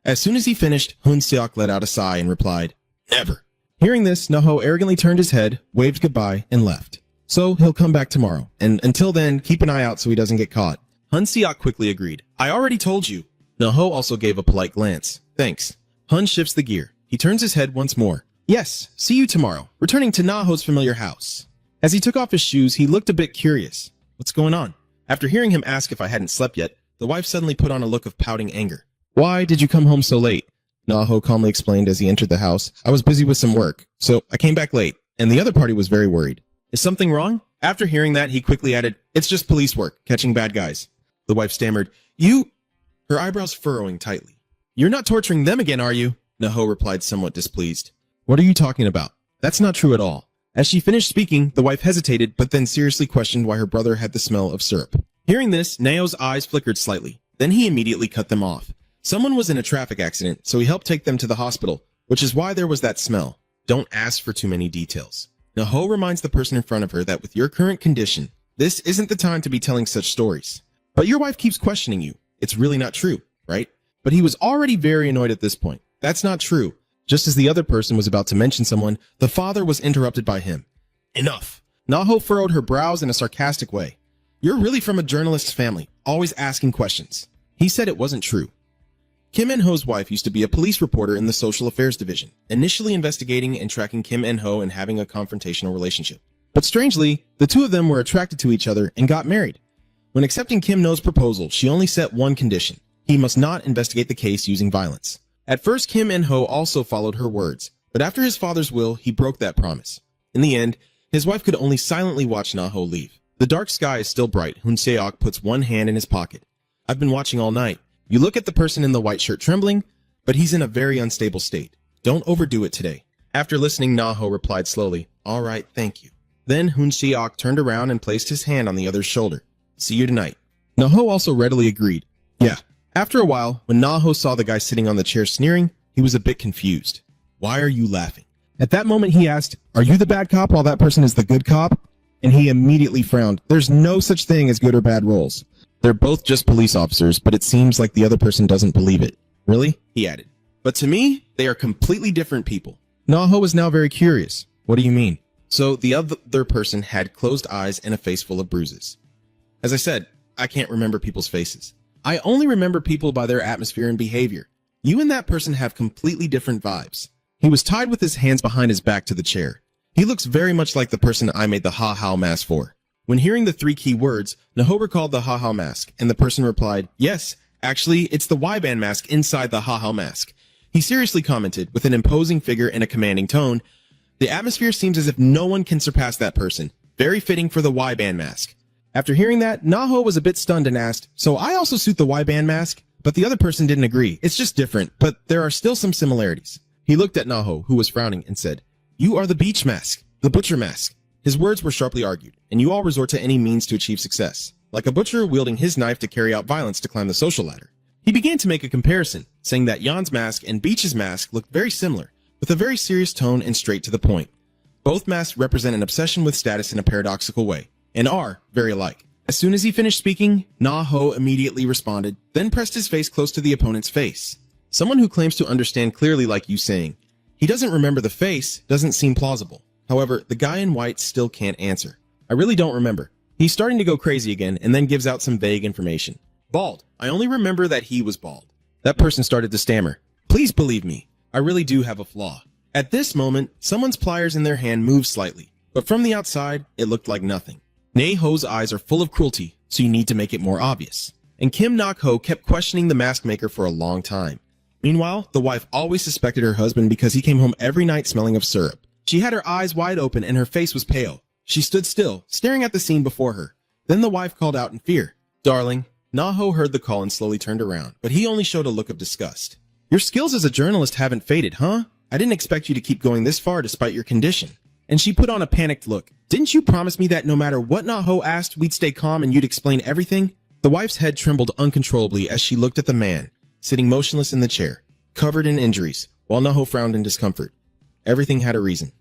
As soon as he finished, Hun-seok let out a sigh and replied, "Never." Hearing this, Na-ho arrogantly turned his head, waved goodbye, and left. "So he'll come back tomorrow, and until then, keep an eye out so he doesn't get caught." Hun-seok quickly agreed. "I already told you." Na-ho also gave a polite glance. "Thanks." Hun shifts the gear. He turns his head once more. "Yes, see you tomorrow," returning to Na-ho's familiar house. As he took off his shoes, he looked a bit curious. What's going on? After hearing him ask if I hadn't slept yet, the wife suddenly put on a look of pouting anger. "Why did you come home so late?" Na-ho calmly explained as he entered the house. "I was busy with some work, so I came back late, and the other party was very worried." "Is something wrong?" After hearing that, he quickly added, "It's just police work, catching bad guys." The wife stammered, "You?" Her eyebrows furrowing tightly. "You're not torturing them again, are you?" Na-ho replied somewhat displeased. "What are you talking about? That's not true at all." As she finished speaking, the wife hesitated, but then seriously questioned why her brother had the smell of syrup. Hearing this, Nao's eyes flickered slightly. Then he immediately cut them off. Someone was in a traffic accident, so he helped take them to the hospital, which is why there was that smell. Don't ask for too many details. Na-ho reminds the person in front of her that with your current condition, this isn't the time to be telling such stories. But your wife keeps questioning you. It's really not true, right? But he was already very annoyed at this point. That's not true. Just as the other person was about to mention someone, the father was interrupted by him. "Enough." Na-ho furrowed her brows in a sarcastic way. "You're really from a journalist's family, always asking questions." He said it wasn't true. Kim En-ho's wife used to be a police reporter in the Social Affairs Division, initially investigating and tracking Kim En-ho and having a confrontational relationship. But strangely, the two of them were attracted to each other and got married. When accepting Kim No's proposal, she only set one condition. He must not investigate the case using violence. At first, Kim En-ho also followed her words, but after his father's will, he broke that promise. In the end, his wife could only silently watch Na-ho leave. The dark sky is still bright. Hun-seok puts one hand in his pocket. "I've been watching all night. You look at the person in the white shirt trembling, but he's in a very unstable state. Don't overdo it today." After listening, Na-ho replied slowly, "All right, thank you." Then Hun-seok turned around and placed his hand on the other's shoulder. "See you tonight." Na-ho also readily agreed. Yeah. After a while, when Na-ho saw the guy sitting on the chair sneering, he was a bit confused. "Why are you laughing?" At that moment, he asked, "Are you the bad cop while that person is the good cop?" And he immediately frowned. There's no such thing as good or bad roles. They're both just police officers, but it seems like the other person doesn't believe it. "Really?" he added. "But to me, they are completely different people." Na-ho was now very curious. "What do you mean?" So the other person had closed eyes and a face full of bruises. As I said, I can't remember people's faces. I only remember people by their atmosphere and behavior. You and that person have completely different vibes. He was tied with his hands behind his back to the chair. He looks very much like the person I made the ha-ha mask for. When hearing the 3 key words, Na-ho recalled the ha-ha mask, and the person replied, "Yes, actually, it's the Y-band mask inside the ha-ha mask." He seriously commented, with an imposing figure and a commanding tone, "The atmosphere seems as if no one can surpass that person. Very fitting for the Y-band mask." After hearing that, Na-ho was a bit stunned and asked, "So I also suit the Y-band mask?" But the other person didn't agree. "It's just different, but there are still some similarities." He looked at Na-ho, who was frowning, and said, "You are the beach mask, the butcher mask." His words were sharply argued, and you all resort to any means to achieve success, like a butcher wielding his knife to carry out violence to climb the social ladder. He began to make a comparison, saying that Jan's mask and Beach's mask looked very similar, with a very serious tone and straight to the point. Both masks represent an obsession with status in a paradoxical way, and are very alike. As soon as he finished speaking, Na Ho immediately responded, then pressed his face close to the opponent's face. Someone who claims to understand clearly like you saying, he doesn't remember the face, doesn't seem plausible. However, the guy in white still can't answer. I really don't remember. He's starting to go crazy again and then gives out some vague information. Bald. I only remember that he was bald. That person started to stammer. Please believe me. I really do have a flaw. At this moment, someone's pliers in their hand moved slightly, but from the outside, it looked like nothing. Na Ho's eyes are full of cruelty, so you need to make it more obvious. And Kim Nak Ho kept questioning the mask maker for a long time. Meanwhile, the wife always suspected her husband because he came home every night smelling of syrup. She had her eyes wide open and her face was pale. She stood still, staring at the scene before her. Then the wife called out in fear. Darling. Na Ho heard the call and slowly turned around, but he only showed a look of disgust. Your skills as a journalist haven't faded, huh? I didn't expect you to keep going this far despite your condition. And she put on a panicked look. Didn't you promise me that no matter what Na Ho asked, we'd stay calm and you'd explain everything? The wife's head trembled uncontrollably as she looked at the man, sitting motionless in the chair, covered in injuries, while Na Ho frowned in discomfort. Everything had a reason.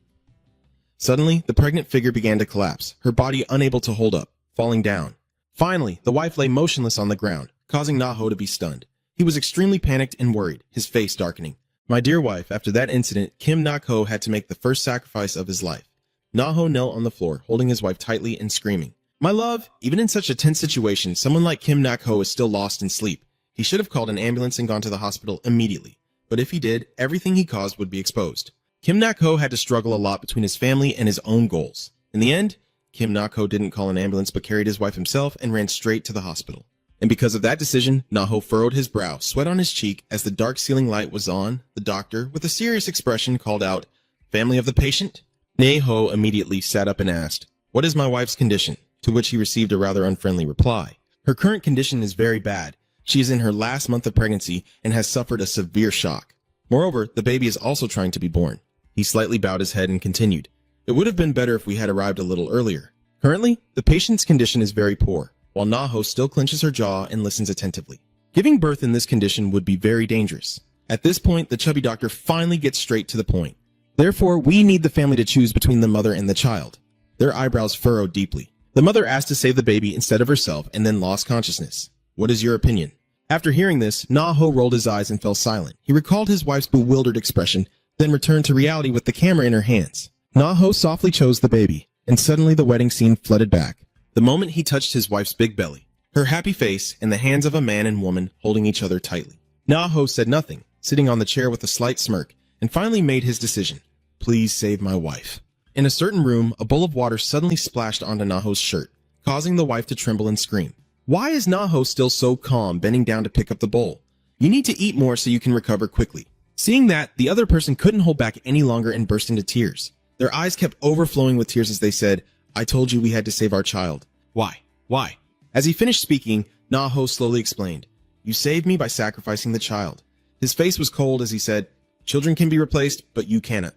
Suddenly, the pregnant figure began to collapse, her body unable to hold up, falling down. Finally, the wife lay motionless on the ground, causing Na Ho to be stunned. He was extremely panicked and worried, his face darkening. My dear wife, after that incident, Kim Nak Ho had to make the first sacrifice of his life. Na Ho knelt on the floor, holding his wife tightly and screaming. My love, even in such a tense situation, someone like Kim Nak Ho is still lost in sleep. He should have called an ambulance and gone to the hospital immediately. But if he did, everything he caused would be exposed. Kim Nak Ho had to struggle a lot between his family and his own goals. In the end, Kim Nak Ho didn't call an ambulance but carried his wife himself and ran straight to the hospital. And because of that decision, Na Ho furrowed his brow, sweat on his cheek. As the dark ceiling light was on, the doctor, with a serious expression, called out, Family of the patient? Na Ho immediately sat up and asked, What is my wife's condition? To which he received a rather unfriendly reply. Her current condition is very bad. She is in her last month of pregnancy and has suffered a severe shock. Moreover, the baby is also trying to be born. He slightly bowed his head and continued, It would have been better if we had arrived a little earlier. Currently, the patient's condition is very poor, while Na Ho still clenches her jaw and listens attentively. Giving birth in this condition would be very dangerous. At this point, the chubby doctor finally gets straight to the point. Therefore, we need the family to choose between the mother and the child. Their eyebrows furrowed deeply. The mother asked to save the baby instead of herself and then lost consciousness. What is your opinion? After hearing this, Na Ho rolled his eyes and fell silent. He recalled his wife's bewildered expression, then returned to reality with the camera in her hands. Na Ho softly chose the baby, and suddenly the wedding scene flooded back. The moment he touched his wife's big belly, her happy face, and the hands of a man and woman holding each other tightly. Na Ho said nothing, sitting on the chair with a slight smirk, and finally made his decision. Please save my wife. In a certain room, a bowl of water suddenly splashed onto Na Ho's shirt, causing the wife to tremble and scream. Why is Na Ho still so calm, bending down to pick up the bowl? You need to eat more so you can recover quickly. Seeing that, the other person couldn't hold back any longer and burst into tears. Their eyes kept overflowing with tears as they said, I told you we had to save our child. Why? Why? As he finished speaking, Na Ho slowly explained, You saved me by sacrificing the child. His face was cold as he said, Children can be replaced, but you cannot.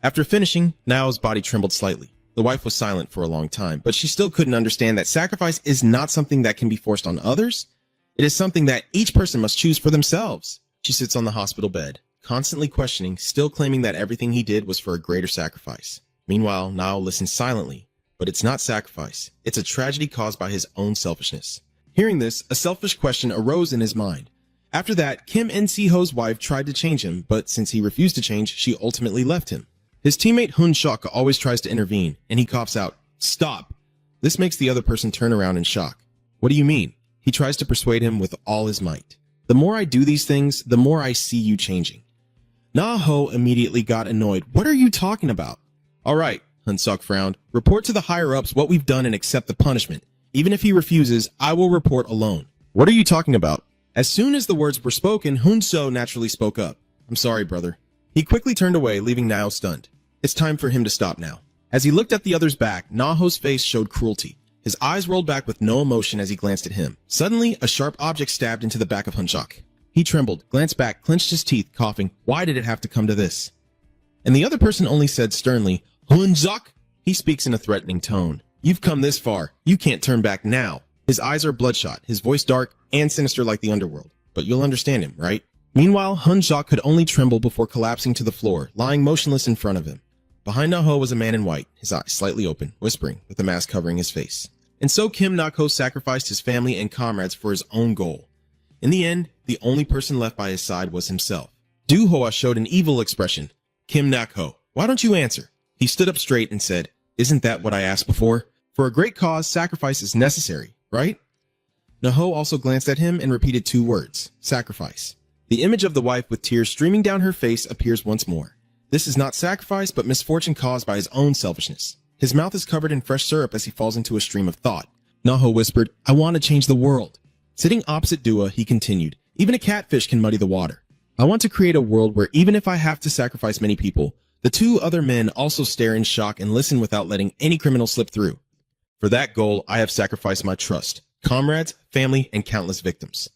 After finishing, Na Ho's body trembled slightly. The wife was silent for a long time, but she still couldn't understand that sacrifice is not something that can be forced on others. It is something that each person must choose for themselves. She sits on the hospital bed, constantly questioning, still claiming that everything he did was for a greater sacrifice. Meanwhile, Na Ho listens silently. But it's not sacrifice. It's a tragedy caused by his own selfishness. Hearing this, a selfish question arose in his mind. After that, Kim In-si-ho's wife tried to change him, but since he refused to change, she ultimately left him. His teammate Hun Shok always tries to intervene, and he coughs out, Stop! This makes the other person turn around in shock. What do you mean? He tries to persuade him with all his might. The more I do these things, the more I see you changing. Na Ho immediately got annoyed. What are you talking about? All right. Hun Suk frowned. Report to the higher-ups what we've done and accept the punishment. Even if he refuses, I will report alone. What are you talking about? As soon as the words were spoken, Hun So naturally spoke up. I'm sorry, brother. He quickly turned away, leaving Nao stunned. It's time for him to stop now. As he looked at the other's back, Na Ho's face showed cruelty. His eyes rolled back with no emotion as he glanced at him. Suddenly, a sharp object stabbed into the back of Hun Suk. He trembled, glanced back, clenched his teeth, coughing. Why did it have to come to this? And the other person only said sternly, Hunzak? He speaks in a threatening tone. You've come this far. You can't turn back now. His eyes are bloodshot, his voice dark and sinister like the Underworld. But you'll understand him, right? Meanwhile, Hunzak could only tremble before collapsing to the floor, lying motionless in front of him. Behind Na Ho was a man in white, his eyes slightly open, whispering, with a mask covering his face. And so Kim Nak-ho sacrificed his family and comrades for his own goal. In the end, the only person left by his side was himself. Do-hwa showed an evil expression. Kim Nak-ho, why don't you answer? He stood up straight and said, isn't that what I asked before? For a great cause, sacrifice is necessary, right? Na-ho also glanced at him and repeated 2 words, sacrifice. The image of the wife with tears streaming down her face appears once more. This is not sacrifice, but misfortune caused by his own selfishness. His mouth is covered in fresh syrup as he falls into a stream of thought. Na-ho whispered, I want to change the world. Sitting opposite Dua, he continued, even a catfish can muddy the water. I want to create a world where even if I have to sacrifice many people, the 2 other men also stare in shock and listen without letting any criminal slip through. For that goal, I have sacrificed my trust, comrades, family, and countless victims.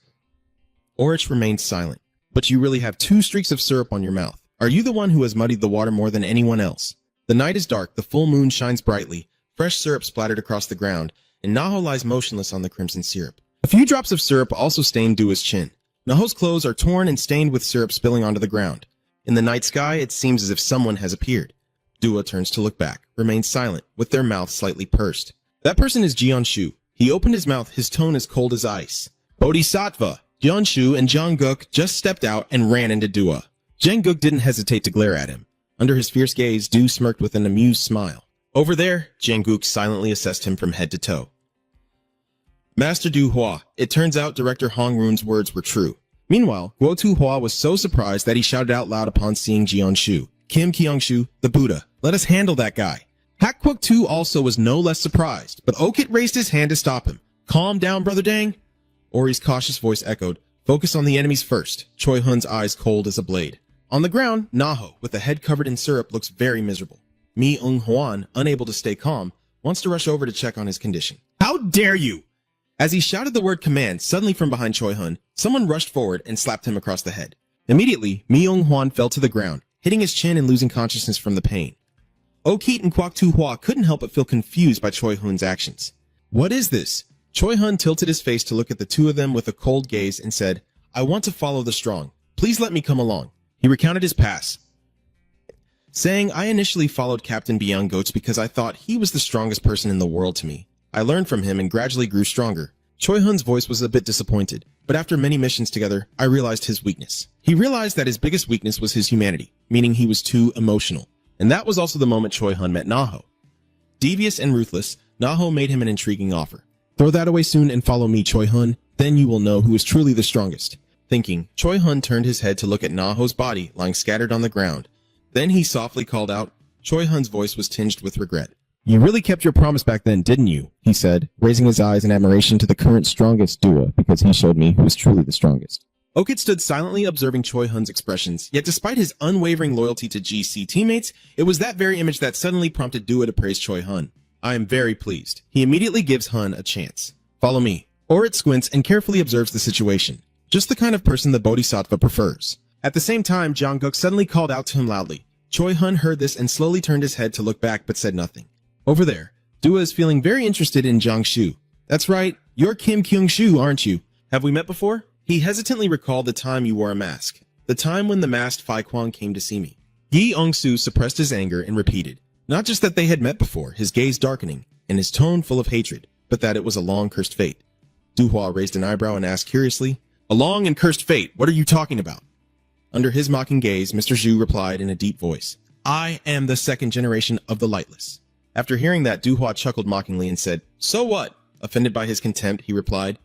Orich remained silent. But you really have 2 streaks of syrup on your mouth. Are you the one who has muddied the water more than anyone else? The night is dark, the full moon shines brightly, fresh syrup splattered across the ground, and Na-ho lies motionless on the crimson syrup. A few drops of syrup also stain Dua's chin. Na-ho's clothes are torn and stained with syrup spilling onto the ground. In the night sky, it seems as if someone has appeared. Dua turns to look back, remains silent, with their mouths slightly pursed. That person is Jeon-shu. He opened his mouth, his tone as cold as ice. Bodhisattva! Jeon-shu and Jang-guk just stepped out and ran into Dua. Jang-guk didn't hesitate to glare at him. Under his fierce gaze, Du smirked with an amused smile. Over there, Jang-guk silently assessed him from head to toe. Master Du-hwa, it turns out Director Hong-run's words were true. Meanwhile, Guo Tu-hwa was so surprised that he shouted out loud upon seeing Jeon-shu. Kim Kyung-shu, the Buddha. Let us handle that guy. Hak-kwuk-tu also was no less surprised, but Okit raised his hand to stop him. Calm down, Brother Dang. Ori's cautious voice echoed, focus on the enemies first. Choi Hun's eyes cold as a blade. On the ground, Na-ho, with the head covered in syrup, looks very miserable. Mi Eung-hwan, unable to stay calm, wants to rush over to check on his condition. How dare you! As he shouted the word command, suddenly from behind Choi Hun, someone rushed forward and slapped him across the head. Immediately, Mi Eung-hwan fell to the ground, hitting his chin and losing consciousness from the pain. Okit and Kwak Tu-hwa couldn't help but feel confused by Choi Hun's actions. What is this? Choi Hun tilted his face to look at the 2 of them with a cold gaze and said, I want to follow the strong. Please let me come along. He recounted his past, saying, I initially followed Captain Beyond Goats because I thought he was the strongest person in the world to me. I learned from him and gradually grew stronger. Choi Hun's voice was a bit disappointed, but after many missions together, I realized his weakness. He realized that his biggest weakness was his humanity, meaning he was too emotional. And that was also the moment Choi Hun met Na-ho. Devious and ruthless, Na-ho made him an intriguing offer. Throw that away soon and follow me, Choi Hun. Then you will know who is truly the strongest. Thinking, Choi Hun turned his head to look at Na-ho's body lying scattered on the ground. Then he softly called out. Choi Hun's voice was tinged with regret. You really kept your promise back then, didn't you? He said, raising his eyes in admiration to the current strongest Dua because he showed me who is truly the strongest. Okit stood silently observing Choi Hun's expressions, yet despite his unwavering loyalty to GC teammates, it was that very image that suddenly prompted Dua to praise Choi Hun. I am very pleased. He immediately gives Hun a chance. Follow me. Orit squints and carefully observes the situation. Just the kind of person the Bodhisattva prefers. At the same time, Jang-guk suddenly called out to him loudly. Choi Hun heard this and slowly turned his head to look back but said nothing. Over there, Dua is feeling very interested in Jang-shu. That's right, you're Kim Kyung-shu, aren't you? Have we met before? He hesitantly recalled the time you wore a mask. The time when the masked Fai Kwang came to see me. Yi Eung-su suppressed his anger and repeated. Not just that they had met before, his gaze darkening, and his tone full of hatred, but that it was a long cursed fate. Du-hwa raised an eyebrow and asked curiously, a long and cursed fate, what are you talking about? Under his mocking gaze, Mr. Zhu replied in a deep voice, I am the 2nd generation of the Lightless. After hearing that, Du-hwa chuckled mockingly and said, so what? Offended by his contempt, he replied,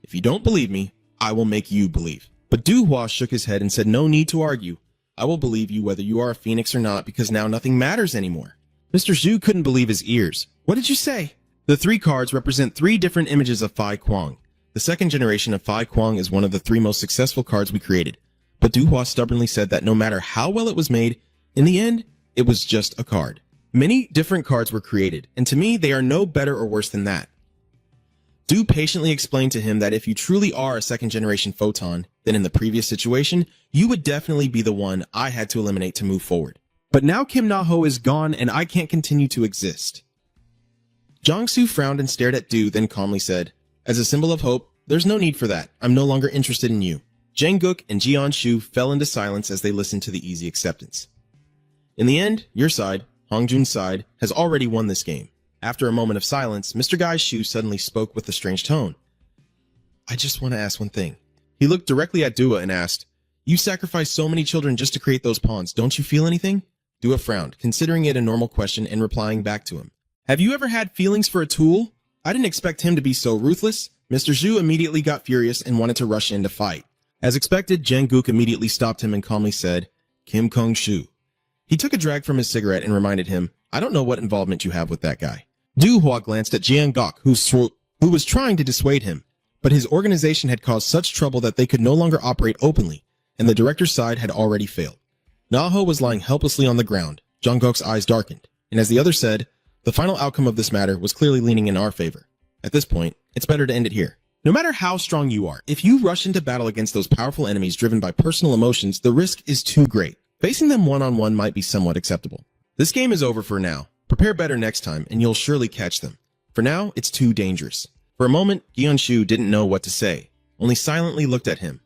if you don't believe me, I will make you believe. But Du-hwa shook his head and said, no need to argue. I will believe you whether you are a phoenix or not because now nothing matters anymore. Mr. Zhu couldn't believe his ears. What did you say? The 3 cards represent 3 different images of Fai Kwang. The 2nd generation of Fai Kwang is one of the 3 most successful cards we created. But Du-hwa stubbornly said that no matter how well it was made, in the end, it was just a card. Many different cards were created, and to me, they are no better or worse than that. Du patiently explained to him that if you truly are a 2nd generation photon, then in the previous situation, you would definitely be the one I had to eliminate to move forward. But now Kim Na-ho is gone and I can't continue to exist. Jang-soo frowned and stared at Du, then calmly said, as a symbol of hope, there's no need for that. I'm no longer interested in you. Jang-guk and Jeon-shu fell into silence as they listened to the easy acceptance. In the end, your side, Hongjun's side, has already won this game. After a moment of silence, Mr. Guy's shoe suddenly spoke with a strange tone. I just want to ask one thing. He looked directly at Dua and asked, You sacrificed so many children just to create those pawns. Don't you feel anything? Dua frowned, considering it a normal question and replying back to him. Have you ever had feelings for a tool? I didn't expect him to be so ruthless. Mr. Zhu immediately got furious and wanted to rush in to fight. As expected, Jang-guk immediately stopped him and calmly said, Kim Kong-shu. He took a drag from his cigarette and reminded him, I don't know what involvement you have with that guy. Du-hua glanced at Jian-gok, who was trying to dissuade him, but his organization had caused such trouble that they could no longer operate openly, and the director's side had already failed. Na-ho was lying helplessly on the ground. Jang-gok's eyes darkened, and as the other said, the final outcome of this matter was clearly leaning in our favor. At this point, it's better to end it here. No matter how strong you are, if you rush into battle against those powerful enemies driven by personal emotions, the risk is too great. Facing them one-on-one might be somewhat acceptable. This game is over for now. Prepare better next time, and you'll surely catch them. For now, it's too dangerous. For a moment, Kyung-shu didn't know what to say, only silently looked at him.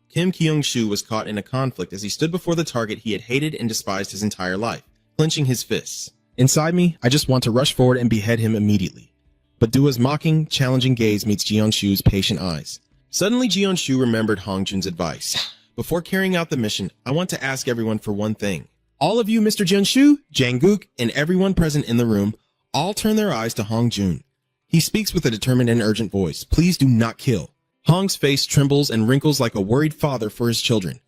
Kim Kyung-shu was caught in a conflict as he stood before the target he had hated and despised his entire life, clenching his fists. Inside me, I just want to rush forward and behead him immediately. But Dua's mocking, challenging gaze meets Jeon-shu's patient eyes. Suddenly, Jeon-shu remembered Hong-jun's advice. Before carrying out the mission, I want to ask everyone for one thing. All of you, Mr. Jeon-shu, Jang-guk, and everyone present in the room, all turn their eyes to Hong-jun. He speaks with a determined and urgent voice. Please do not kill. Hong's face trembles and wrinkles like a worried father for his children.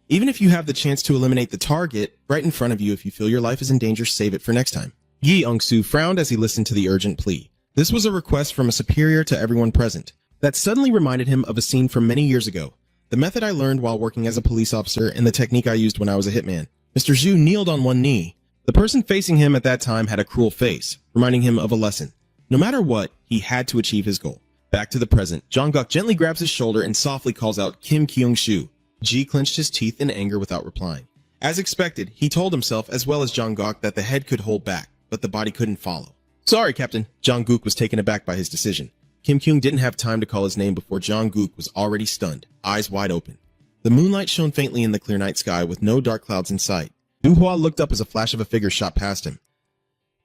Even if you have the chance to eliminate the target right in front of you, if you feel your life is in danger, save it for next time. Yi Eung-soo frowned as he listened to the urgent plea. This was a request from a superior to everyone present. That suddenly reminded him of a scene from many years ago. The method I learned while working as a police officer and the technique I used when I was a hitman. Mr. Zhu kneeled on one knee. The person facing him at that time had a cruel face, reminding him of a lesson. No matter what, he had to achieve his goal. Back to the present, Jang-guk gently grabs his shoulder and softly calls out Kim Kyung-shu. Ji clenched his teeth in anger without replying. As expected, he told himself as well as Jang-guk that the head could hold back, but the body couldn't follow. Sorry, Captain. Jang-guk was taken aback by his decision. Kim Kyung didn't have time to call his name before Jang-guk was already stunned, eyes wide open. The moonlight shone faintly in the clear night sky with no dark clouds in sight. Du-hua looked up as a flash of a figure shot past him.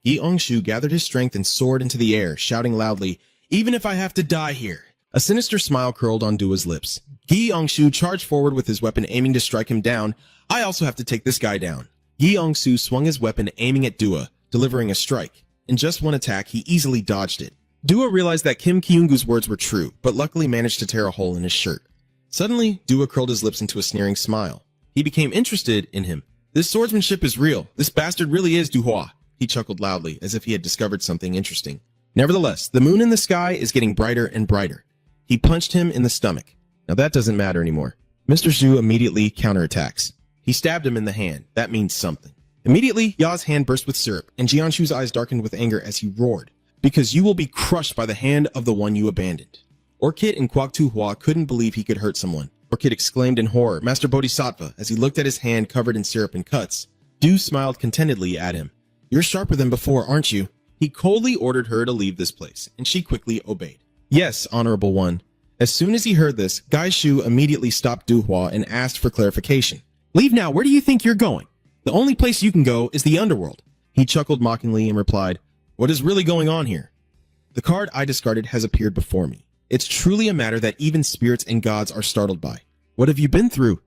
Yi Eung-shu gathered his strength and soared into the air, shouting loudly, Even if I have to die here. A sinister smile curled on Dua's lips. Yi Eung-shu charged forward with his weapon aiming to strike him down. I also have to take this guy down. Yi Eung-soo swung his weapon aiming at Dua, delivering a strike. In just one attack, he easily dodged it. Dua realized that Kim Kyung-gu's words were true, but luckily managed to tear a hole in his shirt. Suddenly, Dua curled his lips into a sneering smile. He became interested in him. This swordsmanship is real. This bastard really is Du-hua. He chuckled loudly, as if he had discovered something interesting. Nevertheless, the moon in the sky is getting brighter and brighter. He punched him in the stomach. Now that doesn't matter anymore. Mr. Zhu immediately counterattacks. He stabbed him in the hand. That means something. Immediately, Ya's hand burst with syrup, and Jianshu's eyes darkened with anger as he roared. Because you will be crushed by the hand of the one you abandoned. Orchid and Kwak Tu-hua couldn't believe he could hurt someone. Orchid exclaimed in horror, Master Bodhisattva, as he looked at his hand covered in syrup and cuts. Du smiled contentedly at him. You're sharper than before, aren't you? He coldly ordered her to leave this place, and she quickly obeyed. Yes, Honorable One. As soon as he heard this, Gai Shu immediately stopped Du-hua and asked for clarification. Leave now, where do you think you're going? The only place you can go is the Underworld. He chuckled mockingly and replied, What is really going on here? The card I discarded has appeared before me. It's truly a matter that even spirits and gods are startled by. What have you been through?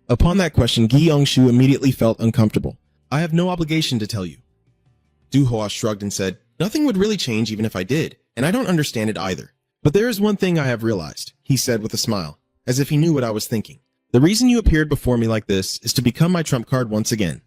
Upon that question, Gi Young-shu immediately felt uncomfortable. I have no obligation to tell you. Du-hua shrugged and said, Nothing would really change even if I did, and I don't understand it either. But there is one thing I have realized, he said with a smile, as if he knew what I was thinking. The reason you appeared before me like this is to become my trump card once again.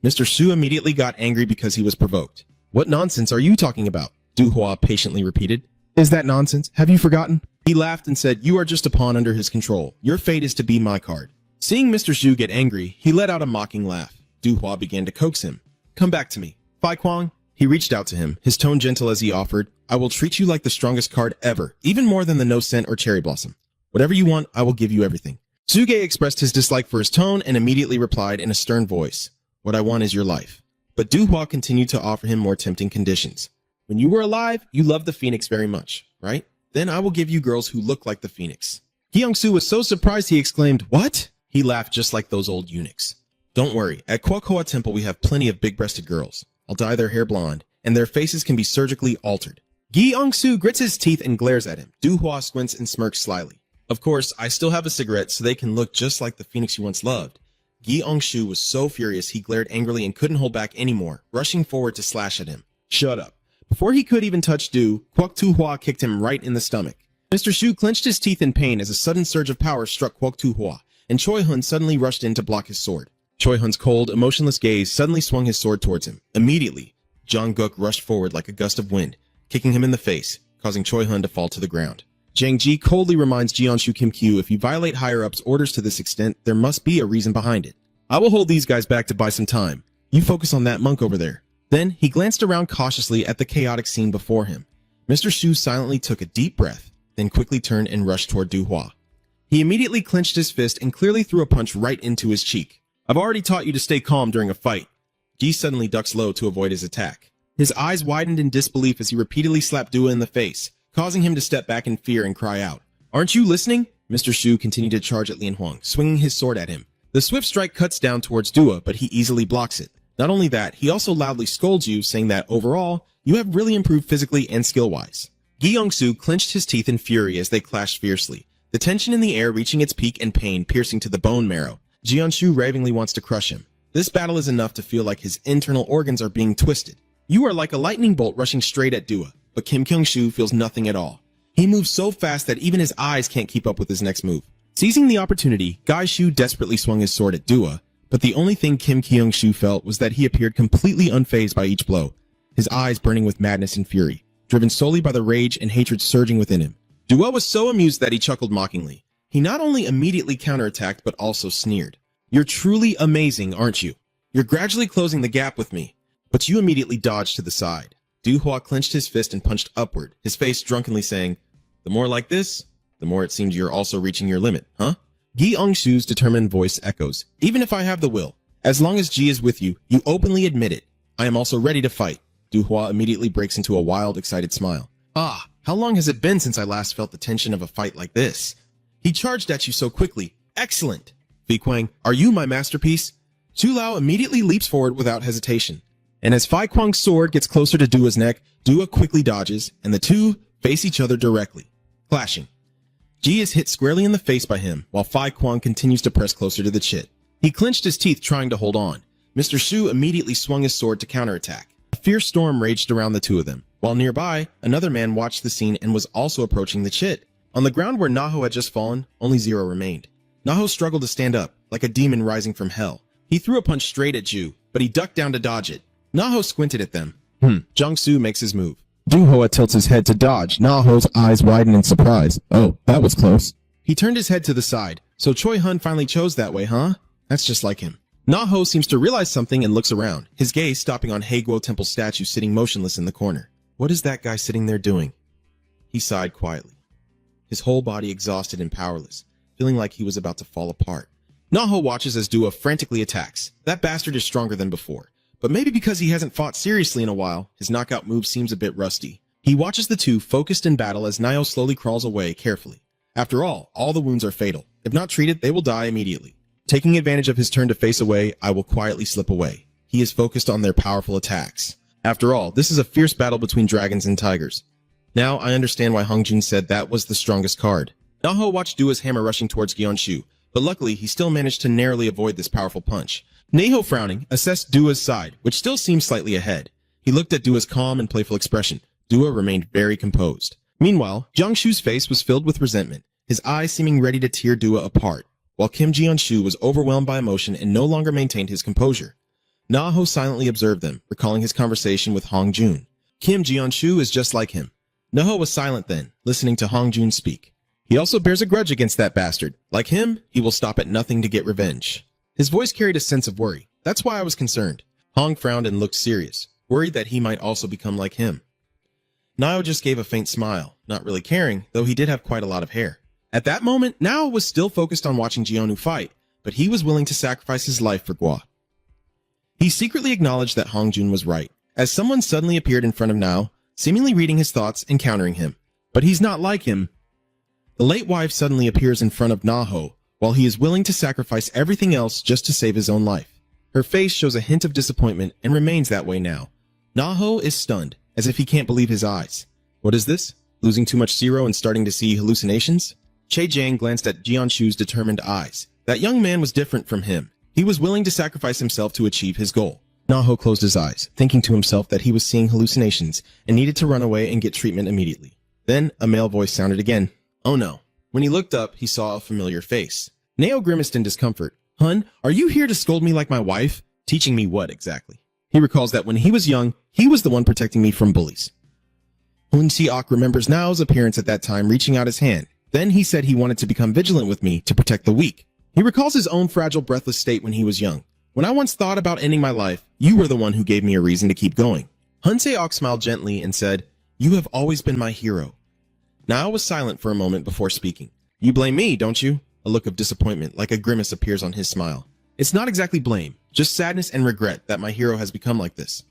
Mr. Su immediately got angry because he was provoked. What nonsense are you talking about? Du-hua patiently repeated. Is that nonsense? Have you forgotten? He laughed and said, You are just a pawn under his control. Your fate is to be my card. Seeing Mr. Zhu get angry, he let out a mocking laugh. Du-hua began to coax him. Come back to me. Fai Kwang. He reached out to him, his tone gentle as he offered, I will treat you like the strongest card ever, even more than the no scent or cherry blossom. Whatever you want, I will give you everything. Tsuge expressed his dislike for his tone and immediately replied in a stern voice, What I want is your life. But Du-hua continued to offer him more tempting conditions. When you were alive, you loved the phoenix very much, right? Then I will give you girls who look like the phoenix. Hyung-soo was so surprised he exclaimed, What? He laughed just like those old eunuchs. Don't worry, at Kwok Hoa Temple we have plenty of big-breasted girls. I'll dye their hair blonde, and their faces can be surgically altered. Gi Ong-soo grits his teeth and glares at him. Du-hwa squints and smirks slyly. Of course, I still have a cigarette so they can look just like the phoenix you once loved. Gi Ong-soo was so furious he glared angrily and couldn't hold back anymore, rushing forward to slash at him. Shut up. Before he could even touch Du, Kwok Tu-hwa kicked him right in the stomach. Mr. Shu clenched his teeth in pain as a sudden surge of power struck Kwok Tu-hwa, and Choi Hun suddenly rushed in to block his sword. Choi Hun's cold, emotionless gaze suddenly swung his sword towards him. Immediately, Jong-guk rushed forward like a gust of wind, kicking him in the face, causing Choi Hun to fall to the ground. Jang Ji coldly reminds Jeonshu Kim Kyu if you violate higher-ups' orders to this extent, there must be a reason behind it. I will hold these guys back to buy some time. You focus on that monk over there. Then, he glanced around cautiously at the chaotic scene before him. Mr. Shu silently took a deep breath, then quickly turned and rushed toward Du-hwa. He immediately clenched his fist and clearly threw a punch right into his cheek. I've already taught you to stay calm during a fight. Ji suddenly ducks low to avoid his attack. His eyes widened in disbelief as he repeatedly slapped Dua in the face, causing him to step back in fear and cry out. Aren't you listening? Mr. Shu continued to charge at Lien Huang, swinging his sword at him. The swift strike cuts down towards Dua, but he easily blocks it. Not only that, he also loudly scolds you, saying that overall, you have really improved physically and skill-wise. Gi Yong-soo clenched his teeth in fury as they clashed fiercely, the tension in the air reaching its peak and pain piercing to the bone marrow. Jeonshu ravingly wants to crush him. This battle is enough to feel like his internal organs are being twisted. You are like a lightning bolt rushing straight at Dua, but Kim Kyung-soo feels nothing at all. He moves so fast that even his eyes can't keep up with his next move. Seizing the opportunity, Gai Shu desperately swung his sword at Dua, but the only thing Kim Kyung-soo felt was that he appeared completely unfazed by each blow, his eyes burning with madness and fury, driven solely by the rage and hatred surging within him. Dua was so amused that he chuckled mockingly. He not only immediately counterattacked, but also sneered. You're truly amazing, aren't you? You're gradually closing the gap with me, but you immediately dodged to the side. Du-hwa clenched his fist and punched upward, his face drunkenly saying, the more like this, the more it seems you're also reaching your limit, huh? Gi Ong-soo's determined voice echoes, even if I have the will. As long as Ji is with you, you openly admit it. I am also ready to fight. Du-hwa immediately breaks into a wild, excited smile. Ah, how long has it been since I last felt the tension of a fight like this? He charged at you so quickly. Excellent. Fi Kwang, are you my masterpiece? Tu Lao immediately leaps forward without hesitation. And as Fi Kwang's sword gets closer to Dua's neck, Dua quickly dodges, and the two face each other directly, clashing. Ji is hit squarely in the face by him, while Fi Kwang continues to press closer to the chit. He clenched his teeth trying to hold on. Mr. Shu immediately swung his sword to counterattack. A fierce storm raged around the two of them, while nearby, another man watched the scene and was also approaching the chit. On the ground where Naho had just fallen, only Zero remained. Naho struggled to stand up, like a demon rising from hell. He threw a punch straight at Ju, but he ducked down to dodge it. Naho squinted at them. Jong-soo makes his move. Du-hwa tilts his head to dodge. Naho's eyes widen in surprise. Oh, that was close. He turned his head to the side. So Choi Hun finally chose that way, huh? That's just like him. Naho seems to realize something and looks around, his gaze stopping on Haeguo Temple statue sitting motionless in the corner. What is that guy sitting there doing? He sighed quietly, his whole body exhausted and powerless, feeling like he was about to fall apart. Naho watches as Dua frantically attacks. That bastard is stronger than before. But maybe because he hasn't fought seriously in a while, his knockout move seems a bit rusty. He watches the two focused in battle as Nio slowly crawls away carefully. After all the wounds are fatal. If not treated, they will die immediately. Taking advantage of his turn to face away, I will quietly slip away. He is focused on their powerful attacks. After all, this is a fierce battle between dragons and tigers. Now I understand why Hong Jun said that was the strongest card. Naho watched Dua's hammer rushing towards Gyeonshu, but luckily he still managed to narrowly avoid this powerful punch. Neho, frowning, assessed Dua's side, which still seemed slightly ahead. He looked at Dua's calm and playful expression. Dua remained very composed. Meanwhile, Jiangshu's face was filled with resentment, his eyes seeming ready to tear Dua apart, while Kim Jeonshu was overwhelmed by emotion and no longer maintained his composure. Naho silently observed them, recalling his conversation with Hong Jun. Kim Jeonshu is just like him. Naho was silent then, listening to Hong Jun speak. He also bears a grudge against that bastard. Like him, he will stop at nothing to get revenge. His voice carried a sense of worry. That's why I was concerned. Hong frowned and looked serious, worried that he might also become like him. Nio just gave a faint smile, not really caring, though he did have quite a lot of hair. At that moment, Nio was still focused on watching Jionu fight, but he was willing to sacrifice his life for Gua. He secretly acknowledged that Hong Jun was right, as someone suddenly appeared in front of Nio, seemingly reading his thoughts and countering him. But he's not like him. The late wife suddenly appears in front of Naho, while he is willing to sacrifice everything else just to save his own life. Her face shows a hint of disappointment and remains that way now, Naho is stunned, as if he can't believe his eyes. What is this? Losing too much zero and starting to see hallucinations? Che Jiang glanced at Jianshu's determined eyes. That young man was different from him. He was willing to sacrifice himself to achieve his goal. Naho closed his eyes, thinking to himself that he was seeing hallucinations and needed to run away and get treatment immediately. Then a male voice sounded again. Oh no. When he looked up, he saw a familiar face. Nao grimaced in discomfort. Hun, are you here to scold me like my wife? Teaching me what exactly? He recalls that when he was young, he was the one protecting me from bullies. Hun Si-ok remembers Nao's appearance at that time, reaching out his hand. Then he said he wanted to become vigilant with me to protect the weak. He recalls his own fragile, breathless state when he was young. When I once thought about ending my life, you were the one who gave me a reason to keep going. Hun Se-ok smiled gently and said, You have always been my hero. Nao was silent for a moment before speaking. You blame me, don't you? A look of disappointment, like a grimace, appears on his smile. It's not exactly blame, just sadness and regret that my hero has become like this.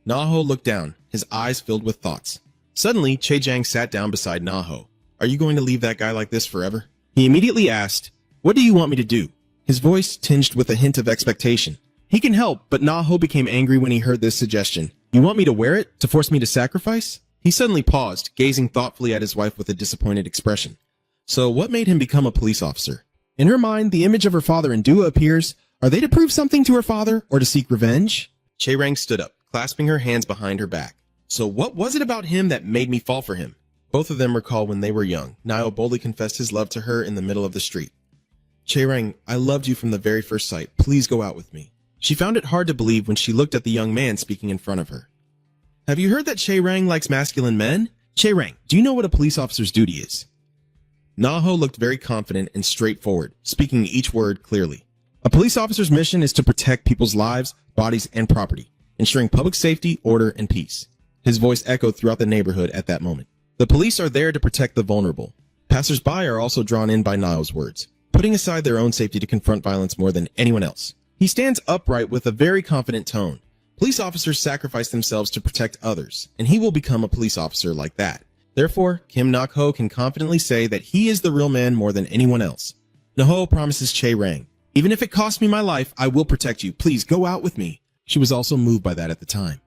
Naho looked down, his eyes filled with thoughts. Suddenly, Che Jiang sat down beside Naho. Are you going to leave that guy like this forever? He immediately asked, What do you want me to do? His voice tinged with a hint of expectation. He can help, but Naho became angry when he heard this suggestion. You want me to wear it? To force me to sacrifice? He suddenly paused, gazing thoughtfully at his wife with a disappointed expression. So what made him become a police officer? In her mind, the image of her father and Dua appears. Are they to prove something to her father or to seek revenge? Che Rang stood up, clasping her hands behind her back. So what was it about him that made me fall for him? Both of them recall when they were young. Nio boldly confessed his love to her in the middle of the street. Che Rang, I loved you from the very first sight. Please go out with me. She found it hard to believe when she looked at the young man speaking in front of her. Have you heard that Che Rang likes masculine men? Che Rang, do you know what a police officer's duty is? Naho looked very confident and straightforward, speaking each word clearly. A police officer's mission is to protect people's lives, bodies, and property, ensuring public safety, order, and peace. His voice echoed throughout the neighborhood at that moment. The police are there to protect the vulnerable. Passers-by are also drawn in by Nao's words, putting aside their own safety to confront violence more than anyone else. He stands upright with a very confident tone. Police officers sacrifice themselves to protect others, and he will become a police officer like that. Therefore, Kim Nak-ho can confidently say that he is the real man more than anyone else. Naho promises Che Rang, even if it costs me my life, I will protect you. Please go out with me. She was also moved by that at the time.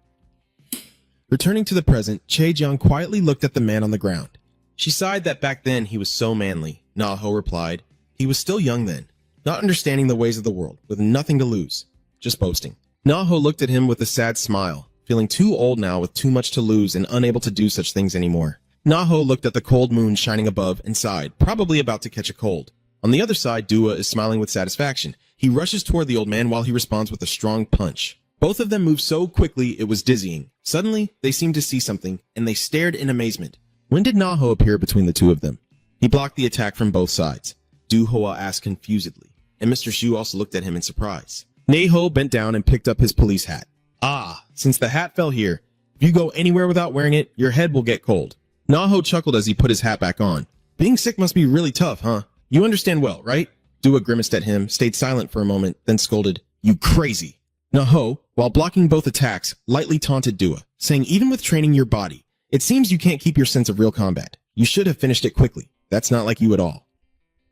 Returning to the present, Che Jiang quietly looked at the man on the ground. She sighed that back then he was so manly. Naho replied, he was still young then, not understanding the ways of the world, with nothing to lose, just boasting. Naho looked at him with a sad smile, feeling too old now with too much to lose and unable to do such things anymore. Naho looked at the cold moon shining above and sighed, probably about to catch a cold. On the other side, Dua is smiling with satisfaction. He rushes toward the old man while he responds with a strong punch. Both of them moved so quickly it was dizzying. Suddenly, they seemed to see something, and they stared in amazement. When did Naho appear between the two of them? He blocked the attack from both sides. Du Hoa asked confusedly, and Mr. Xu also looked at him in surprise. Naho bent down and picked up his police hat. Ah, since the hat fell here, if you go anywhere without wearing it, your head will get cold. Naho chuckled as he put his hat back on. Being sick must be really tough, huh? You understand well, right? Dua grimaced at him, stayed silent for a moment, then scolded, You crazy! Naho, while blocking both attacks, lightly taunted Dua, saying even with training your body, it seems you can't keep your sense of real combat. You should have finished it quickly. That's not like you at all.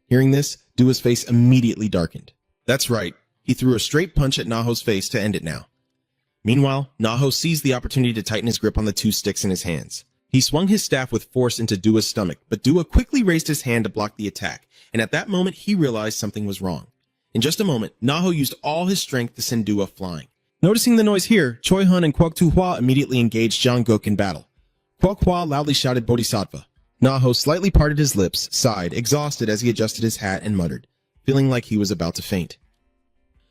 Hearing this, Dua's face immediately darkened. That's right. He threw a straight punch at Naho's face to end it now. Meanwhile, Naho seized the opportunity to tighten his grip on the two sticks in his hands. He swung his staff with force into Dua's stomach, but Dua quickly raised his hand to block the attack, and at that moment he realized something was wrong. In just a moment, Naho used all his strength to send Dua flying. Noticing the noise here, Choi Hun and Kwok Tu Hua immediately engaged Jiang Gok in battle. Kwok Hua loudly shouted Bodhisattva. Naho slightly parted his lips, sighed, exhausted as he adjusted his hat, and muttered, feeling like he was about to faint.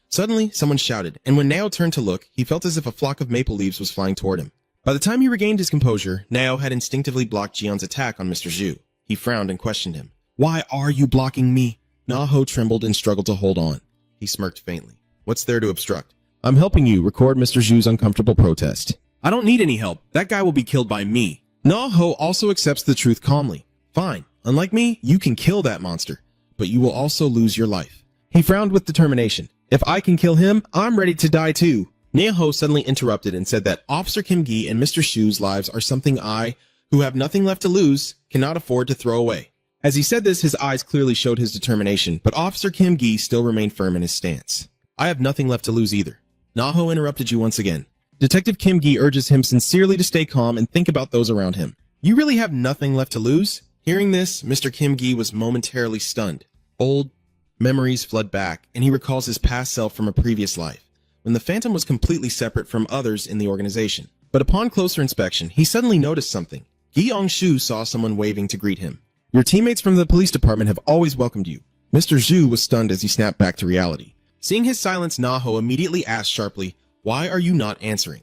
Suddenly, someone shouted, and when Nao turned to look, he felt as if a flock of maple leaves was flying toward him. By the time he regained his composure, Nao had instinctively blocked Jian's attack on Mr. Zhu. He frowned and questioned him. Why are you blocking me? Naho trembled and struggled to hold on. He smirked faintly. What's there to obstruct? I'm helping you record Mr. Zhu's uncomfortable protest. I don't need any help. That guy will be killed by me. Naho also accepts the truth calmly. Fine. Unlike me, you can kill that monster, but you will also lose your life. He frowned with determination. If I can kill him, I'm ready to die too. Naho suddenly interrupted and said that Officer Kim Gi and Mr. Shu's lives are something I, who have nothing left to lose, cannot afford to throw away. As he said this, his eyes clearly showed his determination, but Officer Kim Gi still remained firm in his stance. I have nothing left to lose either. Naho interrupted you once again. Detective Kim Gi urges him sincerely to stay calm and think about those around him. You really have nothing left to lose? Hearing this, Mr. Kim Gi was momentarily stunned. Old memories flood back, and he recalls his past self from a previous life, when the Phantom was completely separate from others in the organization. But upon closer inspection, he suddenly noticed something. Gi Shu saw someone waving to greet him. Your teammates from the police department have always welcomed you. Mr. Zhu was stunned as he snapped back to reality. Seeing his silence, Naho immediately asked sharply, why are you not answering?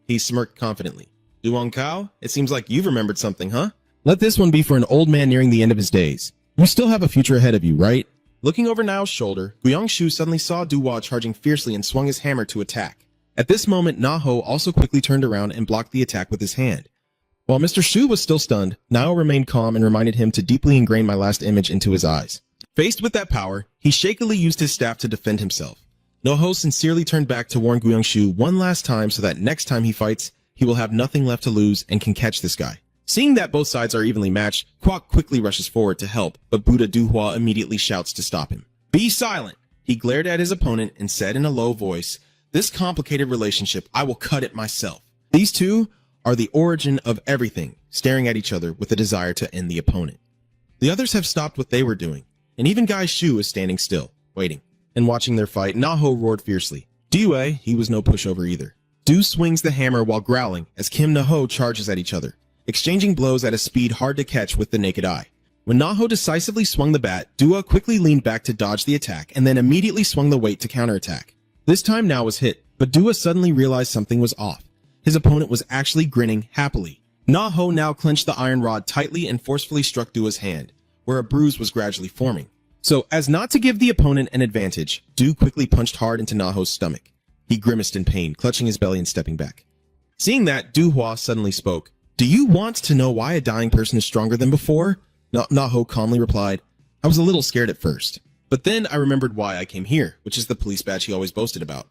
He smirked confidently. Duong Kao, it seems like you've remembered something, huh? Let this one be for an old man nearing the end of his days. You still have a future ahead of you, right? Looking over Nao's shoulder, Guiyongshu suddenly saw Duhua charging fiercely and swung his hammer to attack. At this moment, Naho also quickly turned around and blocked the attack with his hand. While Mr. Shu was still stunned, Nao remained calm and reminded him to deeply ingrain my last image into his eyes. Faced with that power, he shakily used his staff to defend himself. Noho sincerely turned back to warn Guiyongshu one last time so that next time he fights, he will have nothing left to lose and can catch this guy. Seeing that both sides are evenly matched, Kwok quickly rushes forward to help, but Buddha Duhua immediately shouts to stop him. Be silent! He glared at his opponent and said in a low voice, this complicated relationship, I will cut it myself. These two are the origin of everything, staring at each other with a desire to end the opponent. The others have stopped what they were doing, and even Gai Shu is standing still, waiting. And watching their fight, Naho roared fiercely. Due, he was no pushover either. Du swings the hammer while growling as Kim Naho charges at each other, exchanging blows at a speed hard to catch with the naked eye. When Naho decisively swung the bat, Dua quickly leaned back to dodge the attack and then immediately swung the weight to counterattack. This time Nao was hit, but Dua suddenly realized something was off. His opponent was actually grinning happily. Naho now clenched the iron rod tightly and forcefully struck Dua's hand, where a bruise was gradually forming. So, as not to give the opponent an advantage, Du quickly punched hard into Naho's stomach. He grimaced in pain, clutching his belly and stepping back. Seeing that, Du Hua suddenly spoke. Do you want to know why a dying person is stronger than before? Naho calmly replied, I was a little scared at first, but then I remembered why I came here, which is the police badge he always boasted about.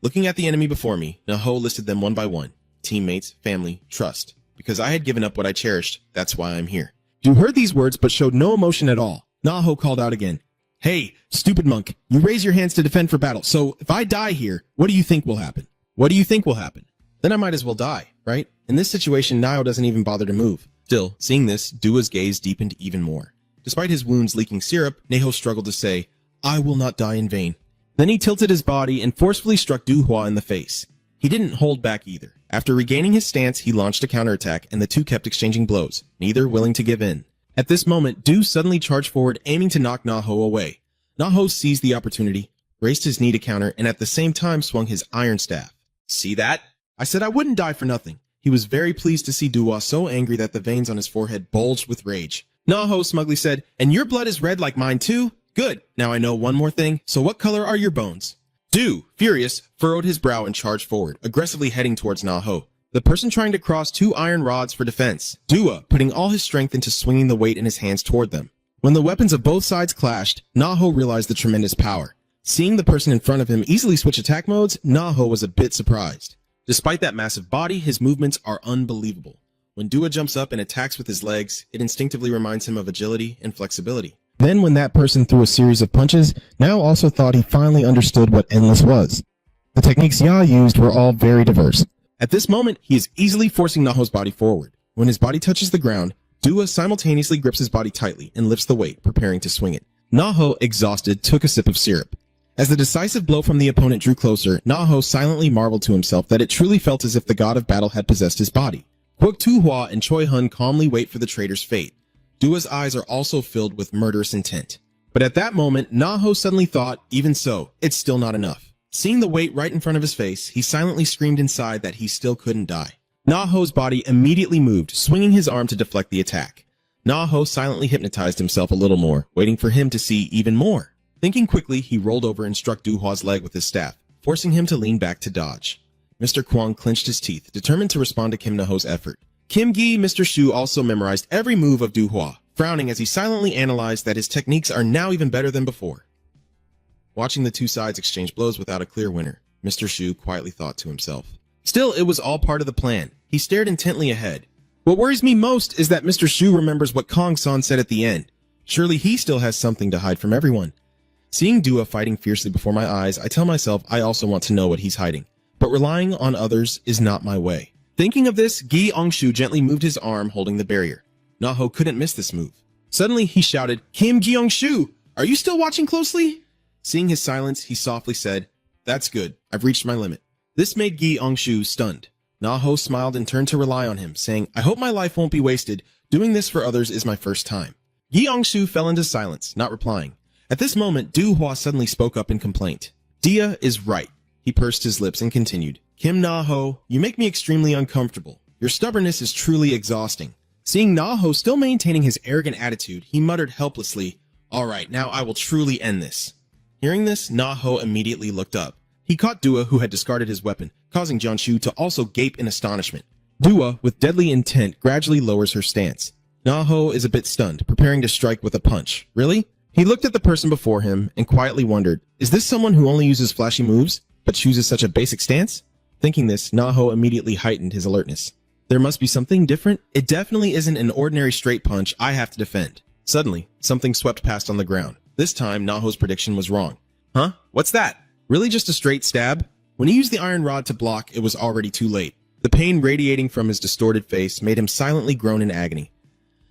Looking at the enemy before me, Naho listed them one by one. Teammates, family, trust. Because I had given up what I cherished, that's why I'm here. Du heard these words but showed no emotion at all. Naho called out again. Hey, stupid monk, you raise your hands to defend for battle, so if I die here, what do you think will happen? What do you think will happen? Then I might as well die, right? In this situation, Nao doesn't even bother to move. Still, seeing this, Dua's gaze deepened even more. Despite his wounds leaking syrup, Neho struggled to say, I will not die in vain. Then he tilted his body and forcefully struck Du Hua in the face. He didn't hold back either. After regaining his stance, he launched a counterattack, and the two kept exchanging blows, neither willing to give in. At this moment, Du suddenly charged forward, aiming to knock Naho away. Naho seized the opportunity, raised his knee to counter, and at the same time swung his iron staff. See that? I said I wouldn't die for nothing. He was very pleased to see Dua so angry that the veins on his forehead bulged with rage. Naho smugly said, and your blood is red like mine too? Good. Now I know one more thing. So what color are your bones? Du, furious, furrowed his brow and charged forward, aggressively heading towards Naho, the person trying to cross two iron rods for defense. Dua, putting all his strength into swinging the weight in his hands toward them. When the weapons of both sides clashed, Naho realized the tremendous power. Seeing the person in front of him easily switch attack modes, Naho was a bit surprised. Despite that massive body, his movements are unbelievable. When Dua jumps up and attacks with his legs, it instinctively reminds him of agility and flexibility. Then when that person threw a series of punches, Nao also thought he finally understood what endless was. The techniques Ya used were all very diverse. At this moment, he is easily forcing Naho's body forward. When his body touches the ground, Dua simultaneously grips his body tightly and lifts the weight, preparing to swing it. Naho, exhausted, took a sip of syrup. As the decisive blow from the opponent drew closer, Naho silently marveled to himself that it truly felt as if the god of battle had possessed his body. Kwok Tu Hua and Choi Hun calmly wait for the traitor's fate. Dua's eyes are also filled with murderous intent. But at that moment, Naho suddenly thought, even so, it's still not enough. Seeing the weight right in front of his face, he silently screamed inside that he still couldn't die. Naho's body immediately moved, swinging his arm to deflect the attack. Naho silently hypnotized himself a little more, waiting for him to see even more. Thinking quickly, he rolled over and struck Du Hua's leg with his staff, forcing him to lean back to dodge. Mr. Kwong clenched his teeth, determined to respond to Kim Naho's effort. Kim Gi, Mr. Shu also memorized every move of Du Hua, frowning as he silently analyzed that his techniques are now even better than before. Watching the two sides exchange blows without a clear winner, Mr. Shu quietly thought to himself. Still, it was all part of the plan. He stared intently ahead. What worries me most is that Mr. Shu remembers what Kong-san said at the end. Surely he still has something to hide from everyone. Seeing Dua fighting fiercely before my eyes, I tell myself I also want to know what he's hiding. but relying on others is not my way. Thinking of this, Gi Ongshu gently moved his arm holding the barrier. Na-ho couldn't miss this move. Suddenly, he shouted, "Kim Gi-yongshu, are you still watching closely?" Seeing his silence, he softly said, "That's good. I've reached my limit." This made Gi Ongshu stunned. Na-ho smiled and turned to rely on him, saying, "I hope my life won't be wasted. Doing this for others is my first time." Gi Ongshu fell into silence, not replying. At this moment, Du-hwa suddenly spoke up in complaint. "Dia is right." He pursed his lips and continued, "Kim Na-ho, you make me extremely uncomfortable. Your stubbornness is truly exhausting." Seeing Na-ho still maintaining his arrogant attitude, he muttered helplessly, "All right, now I will truly end this." Hearing this, Na-ho immediately looked up. He caught Dua, who had discarded his weapon, causing Jianshu to also gape in astonishment. Dua, with deadly intent, gradually lowers her stance. Na-ho is a bit stunned, preparing to strike with a punch. Really? He looked at the person before him and quietly wondered, is this someone who only uses flashy moves, but chooses such a basic stance? Thinking this, Na-ho immediately heightened his alertness. There must be something different. It definitely isn't an ordinary straight punch I have to defend. Suddenly, something swept past on the ground. This time, Na-ho's prediction was wrong. Huh? What's that? Really just a straight stab? When he used the iron rod to block, it was already too late. The pain radiating from his distorted face made him silently groan in agony.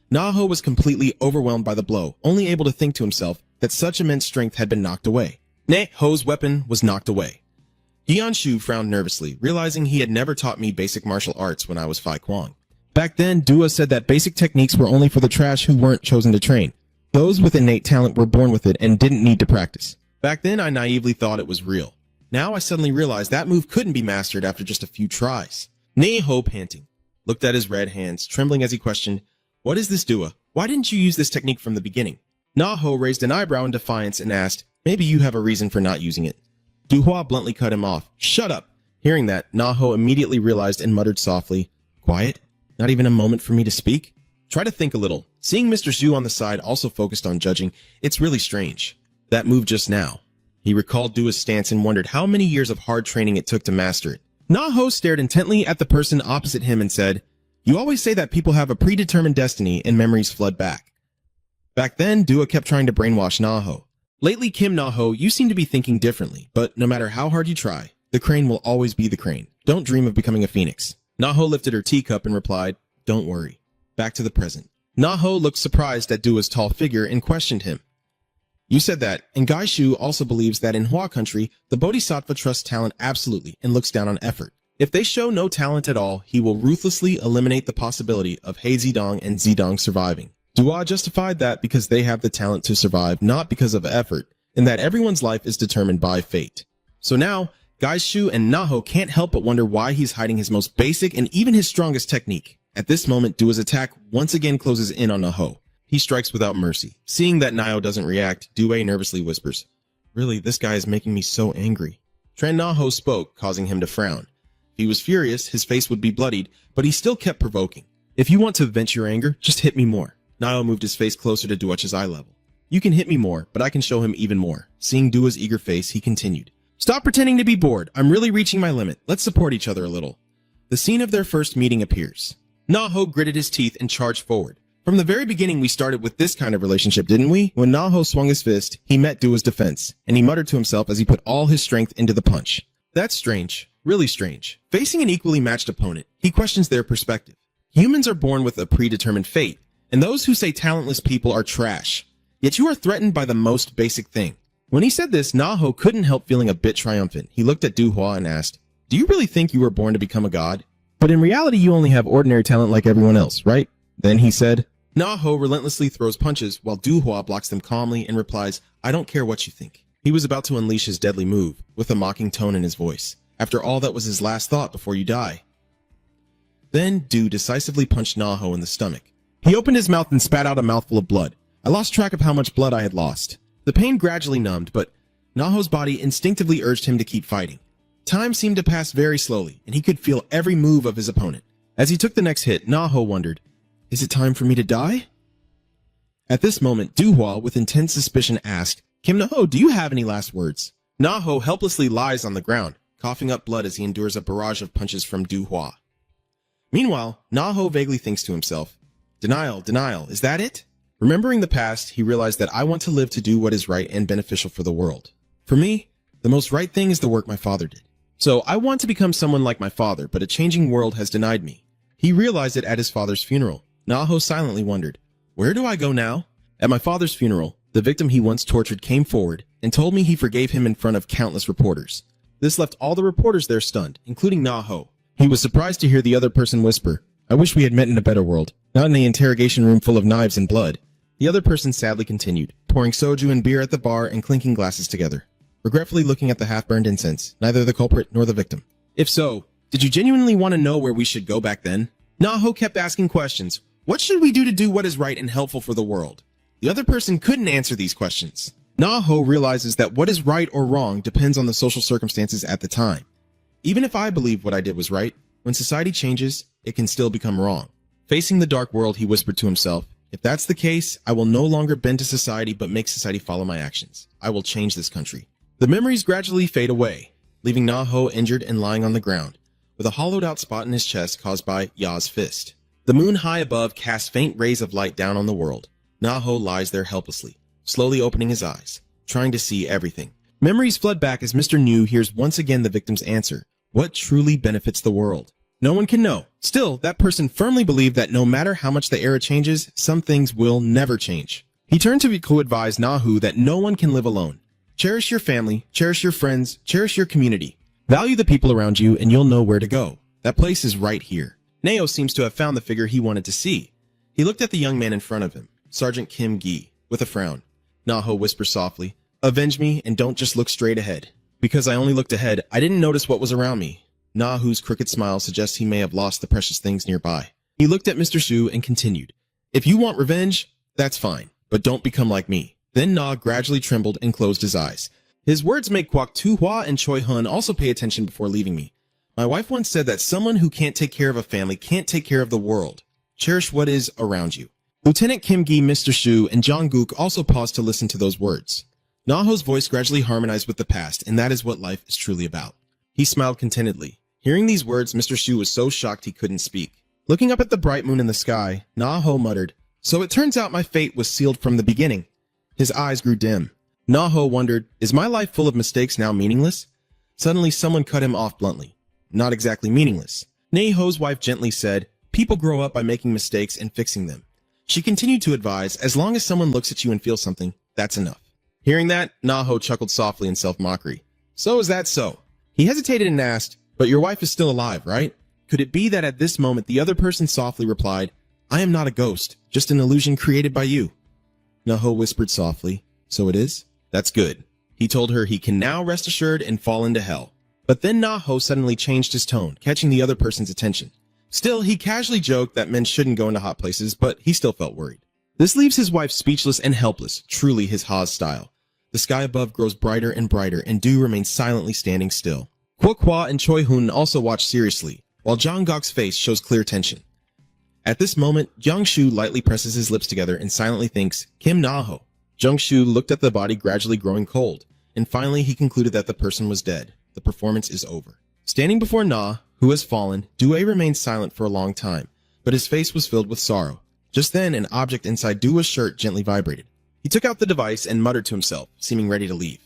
Na-ho was completely overwhelmed by the blow, only able to think to himself that such immense strength had been knocked away. Ne-ho's weapon was knocked away. Jianshu frowned nervously, realizing he had never taught me basic martial arts when I was Fai Kwang. Back then, Dua said that basic techniques were only for the trash who weren't chosen to train. Those with innate talent were born with it and didn't need to practice. Back then, I naively thought it was real. Now I suddenly realized that move couldn't be mastered after just a few tries. Ne-ho, panting, looked at his red hands, trembling as he questioned, "What is this, Dua? Why didn't you use this technique from the beginning?" Na-ho raised an eyebrow in defiance and asked, "Maybe you have a reason for not using it." Du-hwa bluntly cut him off. "Shut up!" Hearing that, Na-ho immediately realized and muttered softly, "Quiet? Not even a moment for me to speak?" Try to think a little. Seeing Mr. Zhu on the side also focused on judging, it's really strange. That move just now. He recalled Dua's stance and wondered how many years of hard training it took to master it. Na-ho stared intently at the person opposite him and said, "You always say that people have a predetermined destiny and memories flood back." Back then, Dua kept trying to brainwash Na-ho. Lately, Kim Na-ho, you seem to be thinking differently, but no matter how hard you try, the crane will always be the crane. Don't dream of becoming a phoenix. Na-ho lifted her teacup and replied, "Don't worry." Back to the present. Na-ho looked surprised at Dua's tall figure and questioned him. "You said that, and Gaishu also believes that in Hua country, the Bodhisattva trusts talent absolutely and looks down on effort. If they show no talent at all, he will ruthlessly eliminate the possibility of He Zidong and Zidong surviving. Dua justified that because they have the talent to survive, not because of effort, and that everyone's life is determined by fate. So now, Gaishu and Na-ho can't help but wonder why he's hiding his most basic and even his strongest technique. At this moment, Dua's attack once again closes in on Na-ho. He strikes without mercy. Seeing that Na-ho doesn't react, Due nervously whispers, "Really, this guy is making me so angry." Tran Na-ho spoke, causing him to frown. If he was furious, his face would be bloodied, but he still kept provoking. "If you want to vent your anger, just hit me more." Na-ho moved his face closer to Dua's eye level. "You can hit me more, but I can show him even more." Seeing Dua's eager face, he continued, "Stop pretending to be bored. I'm really reaching my limit. Let's support each other a little." The scene of their first meeting appears. Na-ho gritted his teeth and charged forward. From the very beginning, we started with this kind of relationship, didn't we? When Na-ho swung his fist, he met Dua's defense, and he muttered to himself as he put all his strength into the punch. That's strange. Really strange. Facing an equally matched opponent, he questions their perspective. Humans are born with a predetermined fate, and those who say talentless people are trash. Yet you are threatened by the most basic thing. When he said this, Na-ho couldn't help feeling a bit triumphant. He looked at Du-hwa and asked, "Do you really think you were born to become a god? But in reality, you only have ordinary talent like everyone else, right?" Then he said, Na-ho relentlessly throws punches while Du-hwa blocks them calmly and replies, "I don't care what you think." He was about to unleash his deadly move, with a mocking tone in his voice. After all, that was his last thought before you die. Then Du decisively punched Na-ho in the stomach. He opened his mouth and spat out a mouthful of blood. I lost track of how much blood I had lost. The pain gradually numbed, but Na-ho's body instinctively urged him to keep fighting. Time seemed to pass very slowly, and he could feel every move of his opponent. As he took the next hit, Na-ho wondered, "Is it time for me to die?" At this moment, Du-hwa, with intense suspicion, asked, "Kim Na-ho, do you have any last words?" Na-ho helplessly lies on the ground, coughing up blood as he endures a barrage of punches from Du-hwa. Meanwhile, Na-ho vaguely thinks to himself, Denial, is that it?" Remembering the past, he realized that I want to live to do what is right and beneficial for the world. For me, the most right thing is the work my father did. So I want to become someone like my father, but a changing world has denied me. He realized it at his father's funeral. Na-ho silently wondered, where do I go now? At my father's funeral, the victim he once tortured came forward and told me he forgave him in front of countless reporters. This left all the reporters there stunned, including Na-ho. He was surprised to hear the other person whisper, I wish we had met in a better world, not in the interrogation room full of knives and blood. The other person sadly continued, pouring soju and beer at the bar and clinking glasses together, regretfully looking at the half-burned incense, neither the culprit nor the victim. If so, did you genuinely want to know where we should go back then? Na-ho kept asking questions. What should we do to do what is right and helpful for the world? The other person couldn't answer these questions. Na-ho realizes that what is right or wrong depends on the social circumstances at the time. Even if I believe what I did was right, when society changes, it can still become wrong. Facing the dark world, he whispered to himself, if that's the case, I will no longer bend to society but make society follow my actions. I will change this country. The memories gradually fade away, leaving Na-ho injured and lying on the ground, with a hollowed out spot in his chest caused by Ya's fist. The moon high above casts faint rays of light down on the world. Na-ho lies there helplessly, slowly opening his eyes, trying to see everything. Memories flood back as Mr. New hears once again the victim's answer. What truly benefits the world? No one can know. Still, that person firmly believed that no matter how much the era changes, some things will never change. He turned to Riku advise Na-ho that no one can live alone. Cherish your family, cherish your friends, cherish your community. Value the people around you and you'll know where to go. That place is right here. Neo seems to have found the figure he wanted to see. He looked at the young man in front of him, Sergeant Kim Gi, with a frown. Na-ho whispered softly, avenge me and don't just look straight ahead. Because I only looked ahead, I didn't notice what was around me. Na-ho's crooked smile suggests he may have lost the precious things nearby. He looked at Mr. Shu and continued, if you want revenge, that's fine, but don't become like me. Then Na gradually trembled and closed his eyes. His words make Kwok Tu-hwa and Choi Hun also pay attention before leaving me. My wife once said that someone who can't take care of a family can't take care of the world. Cherish what is around you. Lieutenant Kim Gi, Mr. Shu, and Jong-guk also paused to listen to those words. Na-ho's voice gradually harmonized with the past, and that is what life is truly about. He smiled contentedly. Hearing these words, Mr. Shu was so shocked he couldn't speak. Looking up at the bright moon in the sky, Na-ho muttered, so it turns out my fate was sealed from the beginning. His eyes grew dim. Na-ho wondered, is my life full of mistakes now meaningless? Suddenly someone cut him off bluntly. Not exactly meaningless. Na-ho's wife gently said, people grow up by making mistakes and fixing them. She continued to advise, as long as someone looks at you and feels something, that's enough. Hearing that, Na-ho chuckled softly in self-mockery. So is that so? He hesitated and asked, but your wife is still alive, right? Could it be that at this moment the other person softly replied, I am not a ghost, just an illusion created by you. Na-ho whispered softly, so it is? That's good. He told her he can now rest assured and fall into hell. But then Na-ho suddenly changed his tone, catching the other person's attention. Still, he casually joked that men shouldn't go into hot places, but he still felt worried. This leaves his wife speechless and helpless, truly his Ha's style. The sky above grows brighter and brighter, and Du remains silently standing still. Kwok-hwa and Choi Hun also watch seriously, while Jong-guk's face shows clear tension. At this moment, Jung-shu lightly presses his lips together and silently thinks, Kim Na-ho. Jung-shu looked at the body gradually growing cold, and finally he concluded that the person was dead. The performance is over. Standing before Na, who has fallen, Due remained silent for a long time, but his face was filled with sorrow. Just then, an object inside Due's shirt gently vibrated. He took out the device and muttered to himself, seeming ready to leave.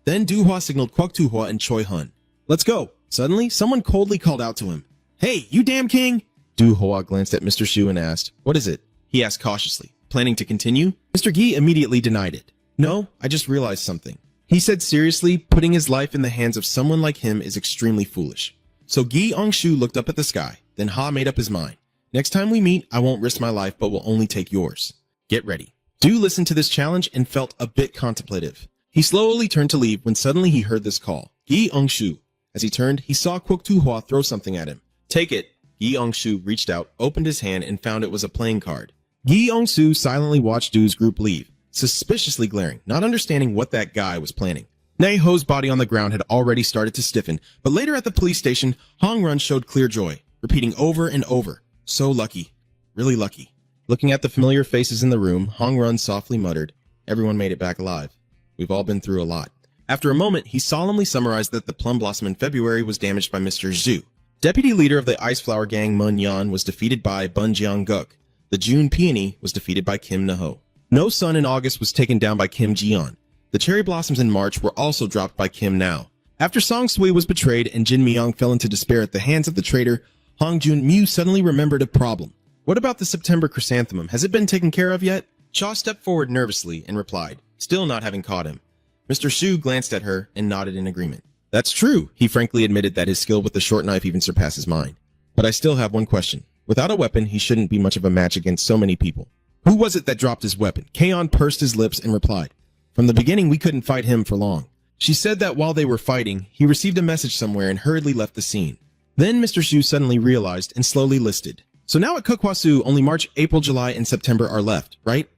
Then Du-hwa signaled Kwok Tu-hwa and Choi Hun. Let's go. Suddenly, someone coldly called out to him. Hey, you damn king! Du-hwa glanced at Mr. Shu and asked, what is it? He asked cautiously, planning to continue. Mr. Gi immediately denied it. No, I just realized something. He said seriously, putting his life in the hands of someone like him is extremely foolish. So Gi Ong-shu looked up at the sky, then Ha made up his mind. Next time we meet, I won't risk my life, but will only take yours. Get ready. Du listened to this challenge and felt a bit contemplative. He slowly turned to leave when suddenly he heard this call. Gi Ong-shu. As he turned, he saw Kwok Tu-hwa throw something at him. Take it. Gi Ong-shu reached out, opened his hand, and found it was a playing card. Gi Ong-soo silently watched Du's group leave, suspiciously glaring, not understanding what that guy was planning. Na-ho's body on the ground had already started to stiffen, but later at the police station, Hong-run showed clear joy, repeating over and over, so lucky, really lucky. Looking at the familiar faces in the room, Hong-run softly muttered, everyone made it back alive. We've all been through a lot. After a moment, he solemnly summarized that the plum blossom in February was damaged by Mr. Zhu. Deputy leader of the Ice Flower Gang, Mun Yan, was defeated by Bun Jeong-guk. The June Peony was defeated by Kim Na-ho. No Sun in August was taken down by Kim Ji-yeon. The cherry blossoms in March were also dropped by Kim Now. After Song Sui was betrayed and Jin Myung fell into despair at the hands of the traitor, Hong Jun Mu suddenly remembered a problem. What about the September chrysanthemum? Has it been taken care of yet? Cha stepped forward nervously and replied, still not having caught him. Mr. Shu glanced at her and nodded in agreement. That's true. He frankly admitted that his skill with the short knife even surpasses mine. But I still have one question. Without a weapon, he shouldn't be much of a match against so many people. Who was it that dropped his weapon? Kaon pursed his lips and replied, from the beginning, we couldn't fight him for long. She said that while they were fighting, he received a message somewhere and hurriedly left the scene. Then Mr. Shu suddenly realized and slowly listed. So now at Kukwasu, only March, April, July, and September are left, right?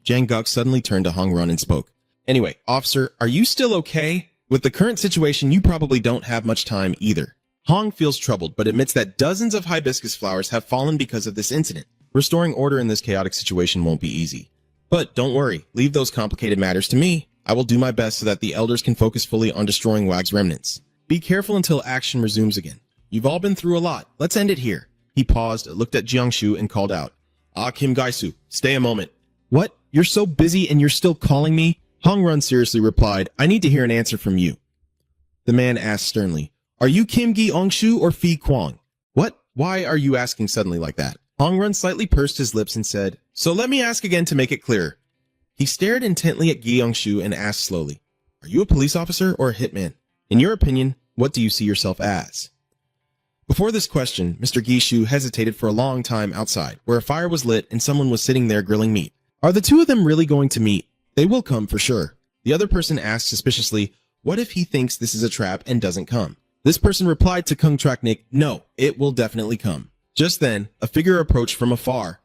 Jang Guk suddenly turned to Hong Run and spoke. Anyway, officer, are you still okay? With the current situation, you probably don't have much time either. Hong feels troubled, but admits that dozens of hibiscus flowers have fallen because of this incident. Restoring order in this chaotic situation won't be easy. But don't worry, leave those complicated matters to me. I will do my best so that the elders can focus fully on destroying Wag's remnants. Be careful until action resumes again. You've all been through a lot. Let's end it here. He paused, looked at Jiangshu, and called out, Kim Gaisu, stay a moment. What? You're so busy and you're still calling me? Hong Run seriously replied, I need to hear an answer from you. The man asked sternly, are you Kim Gi-ongshu or Fi Kwang? What? Why are you asking suddenly like that? Hong Run slightly pursed his lips and said, so let me ask again to make it clear. He stared intently at Gi-ongshu and asked slowly, are you a police officer or a hitman? In your opinion, what do you see yourself as? Before this question, Mr. Gi-shu hesitated for a long time outside, where a fire was lit and someone was sitting there grilling meat. Are the two of them really going to meet? They will come for sure. The other person asked suspiciously, what if he thinks this is a trap and doesn't come? This person replied to Kung Traknik, no, it will definitely come. Just then, a figure approached from afar,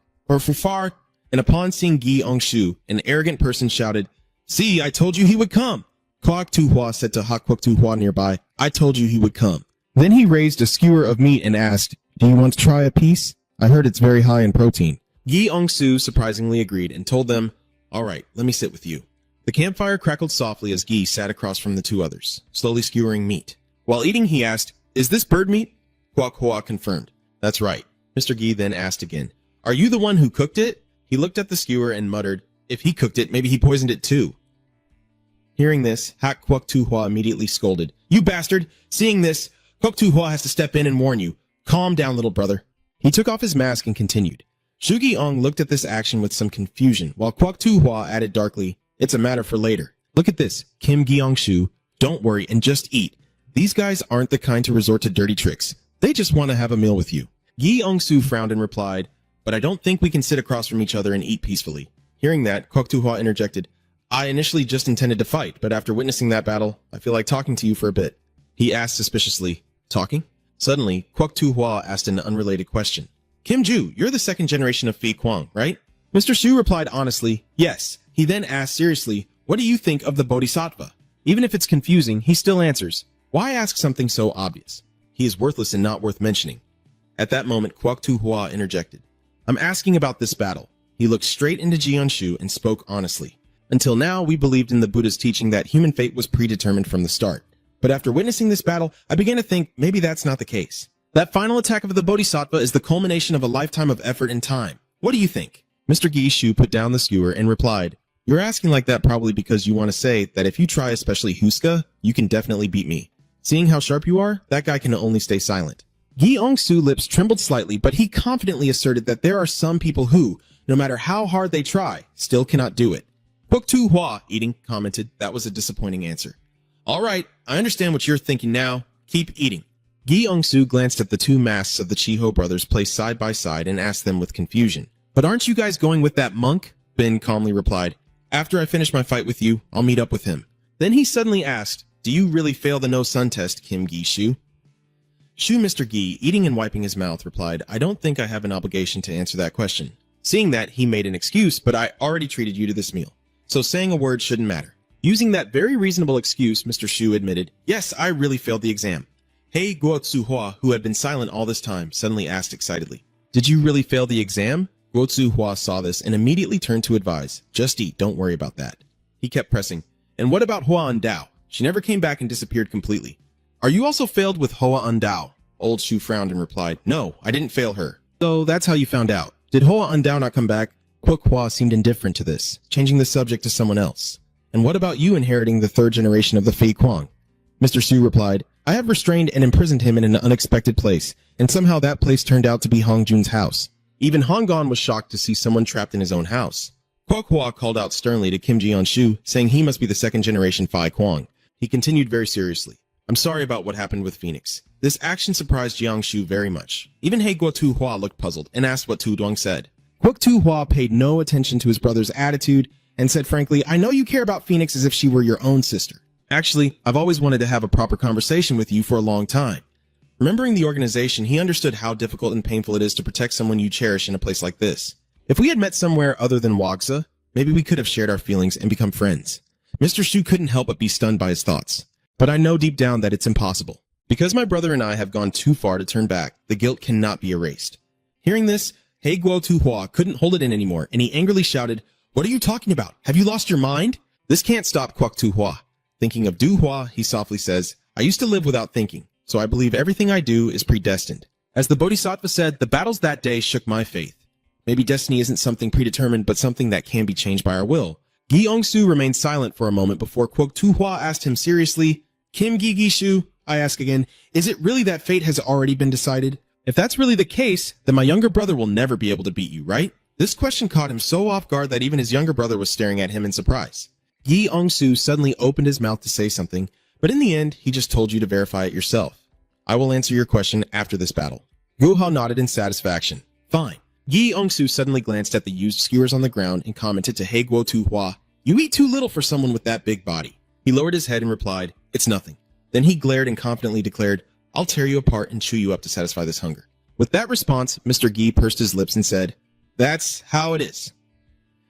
and upon seeing Gi-ongshu, an arrogant person shouted, see, I told you he would come. Kwak Tu-hua said to Hak Kwak Tu-hua nearby, I told you he would come. Then he raised a skewer of meat and asked, do you want to try a piece? I heard it's very high in protein. Gi-ongshu surprisingly agreed and told them, all right, let me sit with you. The campfire crackled softly as Gi sat across from the two others, slowly skewering meat. While eating, he asked, is this bird meat? Kwak Hua confirmed. That's right. Mr. Gi then asked again, are you the one who cooked it? He looked at the skewer and muttered, if he cooked it, maybe he poisoned it too. Hearing this, Hak Kwak Tu-hua immediately scolded, you bastard! Seeing this, Kwak Tu-hua has to step in and warn you. Calm down, little brother. He took off his mask and continued. Shu Gi-ong looked at this action with some confusion, while Kwak Tu-hua added darkly, it's a matter for later. Look at this, Kim Gi-ongshu. Don't worry and just eat. These guys aren't the kind to resort to dirty tricks. They just want to have a meal with you. Gi-ongshu frowned and replied, but I don't think we can sit across from each other and eat peacefully. Hearing that, Kwak Tu-hua interjected, I initially just intended to fight, but after witnessing that battle, I feel like talking to you for a bit. He asked suspiciously, talking? Suddenly, Kwak Tu-hua asked an unrelated question. Kim Ju, you're the second generation of Fi Kwang, right? Mr. Shu replied honestly, yes. He then asked seriously, what do you think of the Bodhisattva? Even if it's confusing, he still answers, why ask something so obvious? He is worthless and not worth mentioning. At that moment, Kwak Tu-hua interjected, I'm asking about this battle. He looked straight into Jianshu and spoke honestly. Until now, we believed in the Buddha's teaching that human fate was predetermined from the start. But after witnessing this battle, I began to think maybe that's not the case. That final attack of the Bodhisattva is the culmination of a lifetime of effort and time. What do you think? Mr. Gi-shu put down the skewer and replied, you're asking like that probably because you want to say that if you try especially Huska, you can definitely beat me. Seeing how sharp you are, that guy can only stay silent. Gi-ongsu's lips trembled slightly, but he confidently asserted that there are some people who, no matter how hard they try, still cannot do it. Kwak Tu-hua, eating, commented, that was a disappointing answer. All right, I understand what you're thinking now. Keep eating. Gi-ongshu glanced at the two masks of the Chiho brothers placed side by side and asked them with confusion. But aren't you guys going with that monk? Ben calmly replied. After I finish my fight with you, I'll meet up with him. Then he suddenly asked, do you really fail the no-sun test, Kim Gi-shu? Shu Mr. Gi, eating and wiping his mouth, replied, I don't think I have an obligation to answer that question. Seeing that, he made an excuse, but I already treated you to this meal. So saying a word shouldn't matter. Using that very reasonable excuse, Mr. Shu admitted, yes, I really failed the exam. Hei Guo-tsu-hua, who had been silent all this time, suddenly asked excitedly, did you really fail the exam? Guo-tsu-hua saw this and immediately turned to advise, just eat, don't worry about that. He kept pressing, and what about Hua Undao? She never came back and disappeared completely. Are you also failed with Hoa Undao? Old Shu frowned and replied, no, I didn't fail her. So that's how you found out. Did Hoa Undao not come back? Kwak Hua seemed indifferent to this, changing the subject to someone else. And what about you inheriting the third generation of the Fei Kwang? Mr. Shu replied, I have restrained and imprisoned him in an unexpected place, and somehow that place turned out to be Hong Jun's house. Even Hong Gon was shocked to see someone trapped in his own house. Kwok Hua called out sternly to Kim Ji-on Shu, saying he must be the second-generation Phi Kwang. He continued very seriously. I'm sorry about what happened with Phoenix. This action surprised Jiang Shu very much. Even He Guo Tu Hua looked puzzled and asked what Tu Duang said. Kwok Tu Hua paid no attention to his brother's attitude and said frankly, I know you care about Phoenix as if she were your own sister. Actually, I've always wanted to have a proper conversation with you for a long time. Remembering the organization, he understood how difficult and painful it is to protect someone you cherish in a place like this. If we had met somewhere other than Wagza, maybe we could have shared our feelings and become friends. Mr. Shu couldn't help but be stunned by his thoughts. But I know deep down that it's impossible. Because my brother and I have gone too far to turn back, the guilt cannot be erased. Hearing this, He Guo Tu Hua couldn't hold it in anymore, and he angrily shouted, What are you talking about? Have you lost your mind? This can't stop Kwok Tu Hua. Thinking of Du Hua, he softly says, I used to live without thinking, so I believe everything I do is predestined. As the Bodhisattva said, the battles that day shook my faith. Maybe destiny isn't something predetermined, but something that can be changed by our will. Gi Ong-su remained silent for a moment before Kwok Tu Hua asked him seriously, Kim Gi-gi-shu, I ask again, is it really that fate has already been decided? If that's really the case, then my younger brother will never be able to beat you, right? This question caught him so off guard that even his younger brother was staring at him in surprise. Gi Ong-su suddenly opened his mouth to say something, but in the end, he just told you to verify it yourself. I will answer your question after this battle. Gu Hao nodded in satisfaction. Fine. Gi Ong-su suddenly glanced at the used skewers on the ground and commented to He Guo Tu Hua, You eat too little for someone with that big body. He lowered his head and replied, It's nothing. Then he glared and confidently declared, I'll tear you apart and chew you up to satisfy this hunger. With that response, Mr. Gi pursed his lips and said, That's how it is.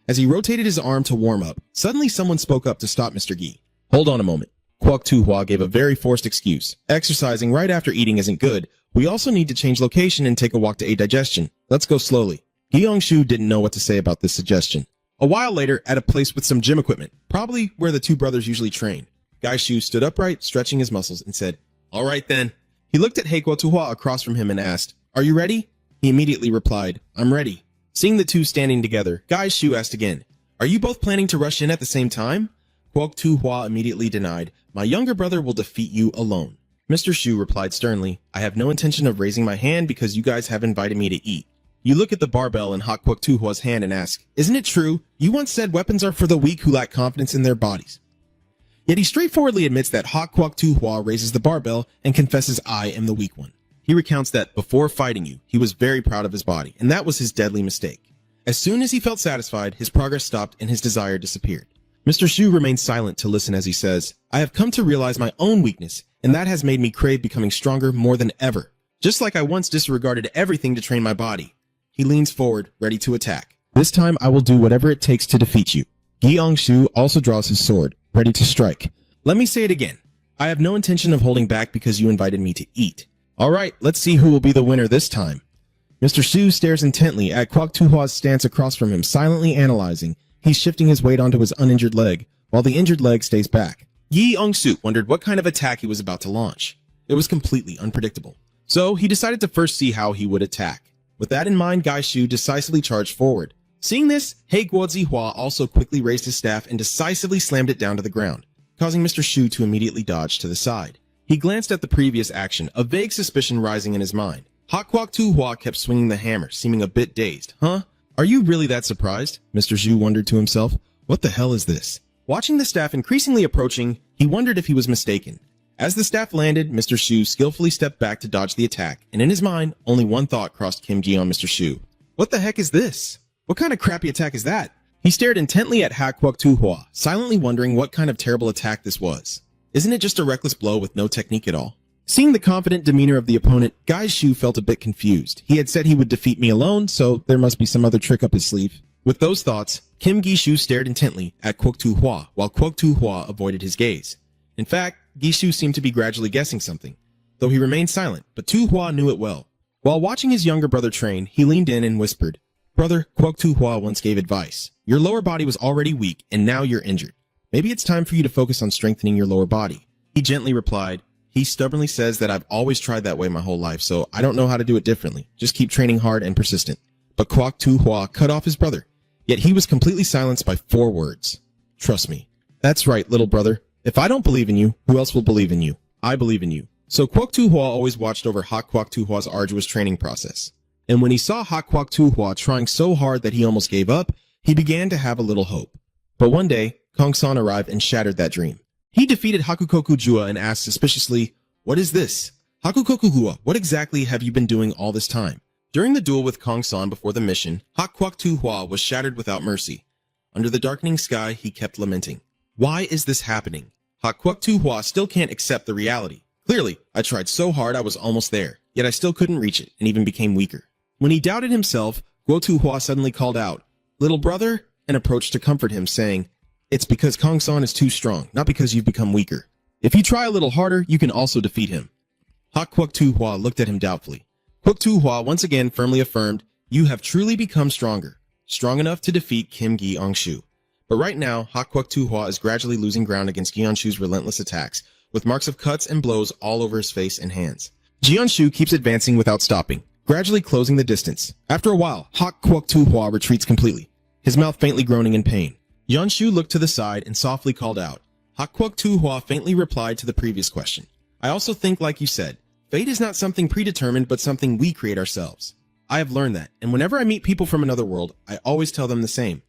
As he rotated his arm to warm up, suddenly someone spoke up to stop Mr. Gi. Hold on a moment. Kwok Tu Hua gave a very forced excuse. Exercising right after eating isn't good. We also need to change location and take a walk to aid digestion. Let's go slowly. Gi Ong-shu didn't know what to say about this suggestion. A while later, at a place with some gym equipment, probably where the two brothers usually train, Gai Shu stood upright, stretching his muscles, and said, All right then. He looked at He Guo Tu Hua across from him and asked, Are you ready? He immediately replied, I'm ready. Seeing the two standing together, Gai Shu asked again, Are you both planning to rush in at the same time? Kwok Tu Hua immediately denied, My younger brother will defeat you alone. Mr. Shu replied sternly, I have no intention of raising my hand because you guys have invited me to eat. You look at the barbell in Hak Kwok Tu Hua's hand and ask, Isn't it true? You once said weapons are for the weak who lack confidence in their bodies. Yet he straightforwardly admits that Hak Kwok Tu Hua raises the barbell and confesses I am the weak one. He recounts that before fighting you, he was very proud of his body, and that was his deadly mistake. As soon as he felt satisfied, his progress stopped and his desire disappeared. Mr. Shu remains silent to listen as he says, I have come to realize my own weakness, and that has made me crave becoming stronger more than ever. Just like I once disregarded everything to train my body. He leans forward, ready to attack. This time I will do whatever it takes to defeat you. Gi Ong-shu also draws his sword, ready to strike. Let me say it again. I have no intention of holding back because you invited me to eat. Alright, let's see who will be the winner this time. Mr. Shu stares intently at Kwok Tu Hua's stance across from him, silently analyzing. He's shifting his weight onto his uninjured leg, while the injured leg stays back. Gi Ong-su wondered what kind of attack he was about to launch. It was completely unpredictable. So he decided to first see how he would attack. With that in mind, Gai Shu decisively charged forward. Seeing this, He Guo Zi Hua also quickly raised his staff and decisively slammed it down to the ground, causing Mr. Shu to immediately dodge to the side. He glanced at the previous action, a vague suspicion rising in his mind. Hak Kwok Tu Hua kept swinging the hammer, seeming a bit dazed. Huh? Are you really that surprised? Mr. Zhu wondered to himself. What the hell is this? Watching the staff increasingly approaching, he wondered if he was mistaken. As the staff landed, Mr. Shu skillfully stepped back to dodge the attack, and in his mind, only one thought crossed Kim Ji on Mr. Shu. What the heck is this? What kind of crappy attack is that? He stared intently at Hak Kwok Tu Hua, silently wondering what kind of terrible attack this was. Isn't it just a reckless blow with no technique at all? Seeing the confident demeanor of the opponent, Gai Shu felt a bit confused. He had said he would defeat me alone, so there must be some other trick up his sleeve. With those thoughts, Kim Gi-shu stared intently at Kwok Tu Hua, while Kwok Tu Hua avoided his gaze. In fact, Gi-shu seemed to be gradually guessing something, though he remained silent, but Tu Hua knew it well. While watching his younger brother train, he leaned in and whispered, Brother, Kwok Tu Hua once gave advice. Your lower body was already weak, and now you're injured. Maybe it's time for you to focus on strengthening your lower body. He gently replied, He stubbornly says that I've always tried that way my whole life, so I don't know how to do it differently. Just keep training hard and persistent. But Kwok Tu Hua cut off his brother. Yet he was completely silenced by 4 words. Trust me. That's right, little brother. If I don't believe in you, who else will believe in you? I believe in you. So Kwok Tu Hua always watched over Hak Kwok Tu Hua's arduous training process. And when he saw Hak Kwok Tu Hua trying so hard that he almost gave up, he began to have a little hope. But one day, Kong San arrived and shattered that dream. He defeated Hakukoku Jua and asked suspiciously, "What is this? Hakukoku Hua, what exactly have you been doing all this time?" During the duel with Kong San before the mission, Hak Kwok Tu Hua was shattered without mercy. Under the darkening sky, he kept lamenting. Why is this happening? Hak Kwok Tu Hua still can't accept the reality. Clearly, I tried so hard I was almost there, yet I still couldn't reach it and even became weaker. When he doubted himself, Guo Tu Hua suddenly called out, "Little brother," and approached to comfort him, saying, "It's because Kong San is too strong, not because you've become weaker. If you try a little harder, you can also defeat him." Hak Kwok Tu Hua looked at him doubtfully. Kwok Tu Hua once again firmly affirmed, "You have truly become stronger, strong enough to defeat Kim Gi-ong-shu." But right now, Hak Kwok Tu Hua is gradually losing ground against Gi-ong-shu's relentless attacks, with marks of cuts and blows all over his face and hands. Gi-ong-shu keeps advancing without stopping, gradually closing the distance. After a while, Hak Kwok Tu Hua retreats completely, his mouth faintly groaning in pain. Gi-ong-shu looked to the side and softly called out. Hak Kwok Tu Hua faintly replied to the previous question. "I also think, like you said, fate is not something predetermined but something we create ourselves. I have learned that, and whenever I meet people from another world, I always tell them the same.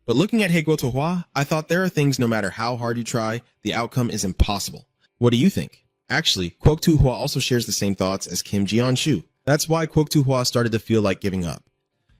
But looking at Guo Tu Hua, I thought there are things no matter how hard you try, the outcome is impossible. What do you think?" Actually, Kwok Tu Hua also shares the same thoughts as Kim Ji-on-shu. That's why Kwok Tu Hua started to feel like giving up.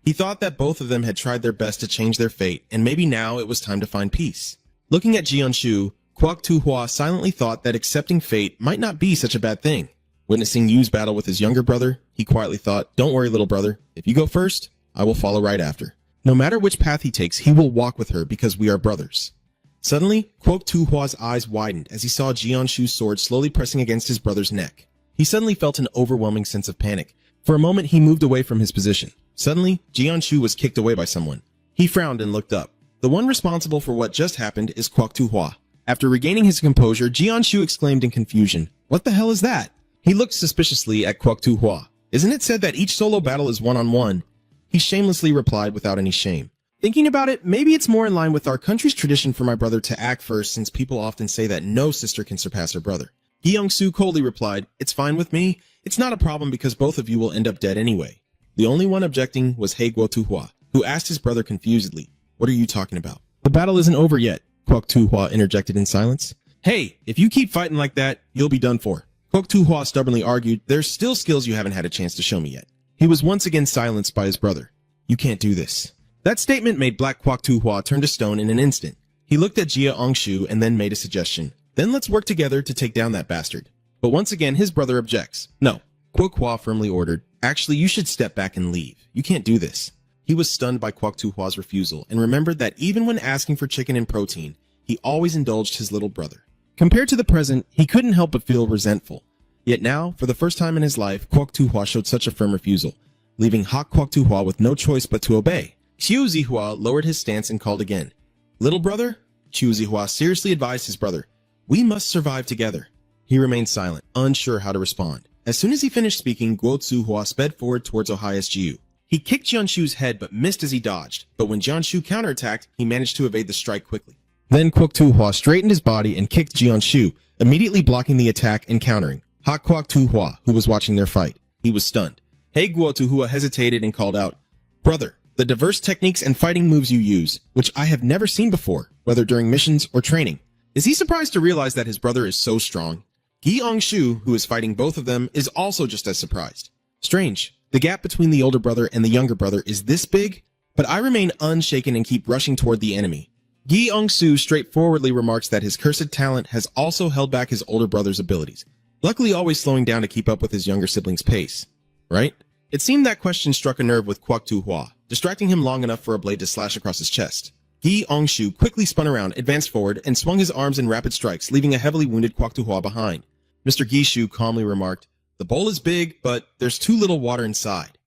He thought that both of them had tried their best to change their fate, and maybe now it was time to find peace. Looking at Ji-on-shu, Kwok Tu Hua silently thought that accepting fate might not be such a bad thing. Witnessing Yu's battle with his younger brother, he quietly thought, "Don't worry, little brother. If you go first, I will follow right after. No matter which path he takes, he will walk with her because we are brothers." Suddenly, Kwok Tu Hua's eyes widened as he saw Ji-on-shu's sword slowly pressing against his brother's neck. He suddenly felt an overwhelming sense of panic. For a moment, he moved away from his position. Suddenly, Ji-on-shu was kicked away by someone. He frowned and looked up. The one responsible for what just happened is Kwok Tu Hua. After regaining his composure, Ji-on-shu exclaimed in confusion, "What the hell is that?" He looked suspiciously at Kwok Tu Hua. "Isn't it said that each solo battle is one-on-one?" He shamelessly replied without any shame. "Thinking about it, maybe it's more in line with our country's tradition for my brother to act first, since people often say that no sister can surpass her brother." Gi-young-soo coldly replied, "It's fine with me. It's not a problem because both of you will end up dead anyway." The only one objecting was Guo Tu Hua, who asked his brother confusedly, "What are you talking about?" "The battle isn't over yet," Kwok Tu Hua interjected in silence. "Hey, if you keep fighting like that, you'll be done for." Kwok Tu Hua stubbornly argued, "There's still skills you haven't had a chance to show me yet." He was once again silenced by his brother. "You can't do this." That statement made Black Kwok Tu Hua turn to stone in an instant. He looked at Ji-ong-shu and then made a suggestion. "Then let's work together to take down that bastard." But once again, his brother objects. "No," Kwok Hua firmly ordered. "Actually, you should step back and leave. You can't do this." He was stunned by Kwok Tu Hua's refusal and remembered that even when asking for chicken and protein, he always indulged his little brother. Compared to the present, he couldn't help but feel resentful. Yet now, for the first time in his life, Kwok Tu Hua showed such a firm refusal, leaving Hak Kwok Tu Hua with no choice but to obey. Qiu Zihua lowered his stance and called again. "Little brother?" Qiu Zihua seriously advised his brother. "We must survive together." He remained silent, unsure how to respond. As soon as he finished speaking, Guo Tu Hua sped forward towards Ohias Jiu. He kicked Jianshu's head but missed as he dodged, but when Jianshu counterattacked, he managed to evade the strike quickly. Then Kwok Tu Hua straightened his body and kicked Jianshu, immediately blocking the attack and countering Hak Kwok Tu Hua, who was watching their fight. He was stunned. Guo Tu Hua hesitated and called out, "Brother, the diverse techniques and fighting moves you use, which I have never seen before, whether during missions or training." Is he surprised to realize that his brother is so strong? Gi-ong-shu, who is fighting both of them, is also just as surprised. Strange. The gap between the older brother and the younger brother is this big, but I remain unshaken and keep rushing toward the enemy. Gi-ong-soo straightforwardly remarks that his cursed talent has also held back his older brother's abilities, luckily always slowing down to keep up with his younger sibling's pace. Right? It seemed that question struck a nerve with Kwok Tu Hua, distracting him long enough for a blade to slash across his chest. Gi-ong-shu quickly spun around, advanced forward, and swung his arms in rapid strikes, leaving a heavily wounded Kwok Tu Hua behind. Mr. Gi-shu calmly remarked, "The bowl is big, but there's too little water inside."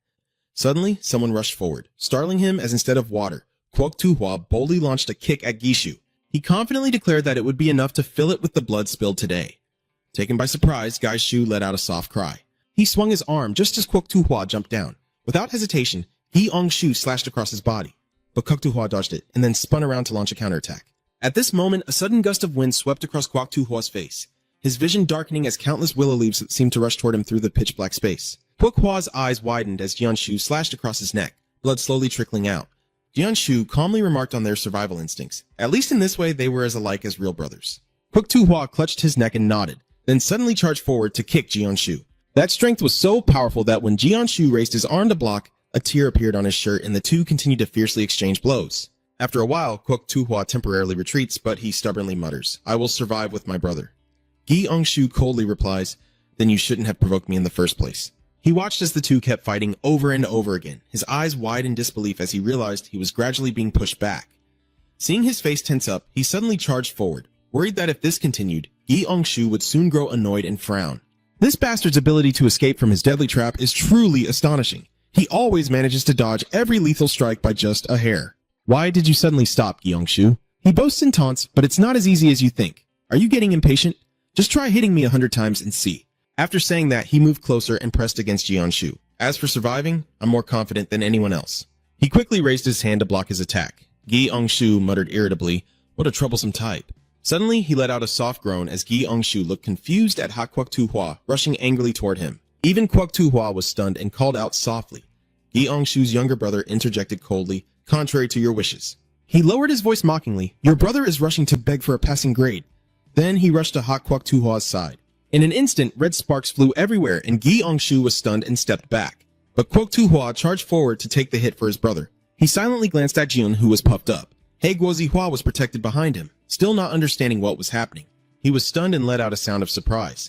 Suddenly, someone rushed forward, startling him as instead of water, Kwok Tu Hua boldly launched a kick at Gi-shu. He confidently declared that it would be enough to fill it with the blood spilled today. Taken by surprise, Gi-shu let out a soft cry. He swung his arm just as Kwok Tu Hua jumped down. Without hesitation, Gi-ong-shu slashed across his body, but Kwok Tu Hua dodged it and then spun around to launch a counterattack. At this moment, a sudden gust of wind swept across Kwok Tu Hua's face. his vision darkening as countless willow leaves seemed to rush toward him through the pitch-black space. Kwok Hwa's eyes widened as Jianshu slashed across his neck, blood slowly trickling out. Jianshu calmly remarked on their survival instincts. At least in this way, they were as alike as real brothers. Kwok Hwa clutched his neck and nodded, then suddenly charged forward to kick Jianshu. That strength was so powerful that when Jianshu raised his arm to block, a tear appeared on his shirt and the two continued to fiercely exchange blows. After a while, Kwok Hwa temporarily retreats, but he stubbornly mutters, "I will survive with my brother." Gi Angshu coldly replies, "Then you shouldn't have provoked me in the first place." He watched as the two kept fighting over and over again, his eyes wide in disbelief as he realized he was gradually being pushed back. Seeing his face tense up, he suddenly charged forward, worried that if this continued, Gi Angshu would soon grow annoyed and frown. This bastard's ability to escape from his deadly trap is truly astonishing. He always manages to dodge every lethal strike by just a hair. "Why did you suddenly stop, Gi Angshu?" He boasts and taunts, but it's not as easy as you think. "Are you getting impatient? Just try hitting me 100 times and see." After saying that, he moved closer and pressed against Jianshu. "As for surviving, I'm more confident than anyone else." He quickly raised his hand to block his attack. Gi Angshu muttered irritably, "What a troublesome type." Suddenly, he let out a soft groan as Gi Angshu looked confused at Kwok Hwa rushing angrily toward him. Even Kwok Hwa was stunned and called out softly. Gi Angshu's younger brother interjected coldly, "Contrary to your wishes." He lowered his voice mockingly, "Your brother is rushing to beg for a passing grade." Then he rushed to Kwok Hwa's side. In an instant, red sparks flew everywhere and Gi Angshu was stunned and stepped back. But Kwok Hwa charged forward to take the hit for his brother. He silently glanced at Jun, who was puffed up. Guozi Hwa was protected behind him, still not understanding what was happening. He was stunned and let out a sound of surprise.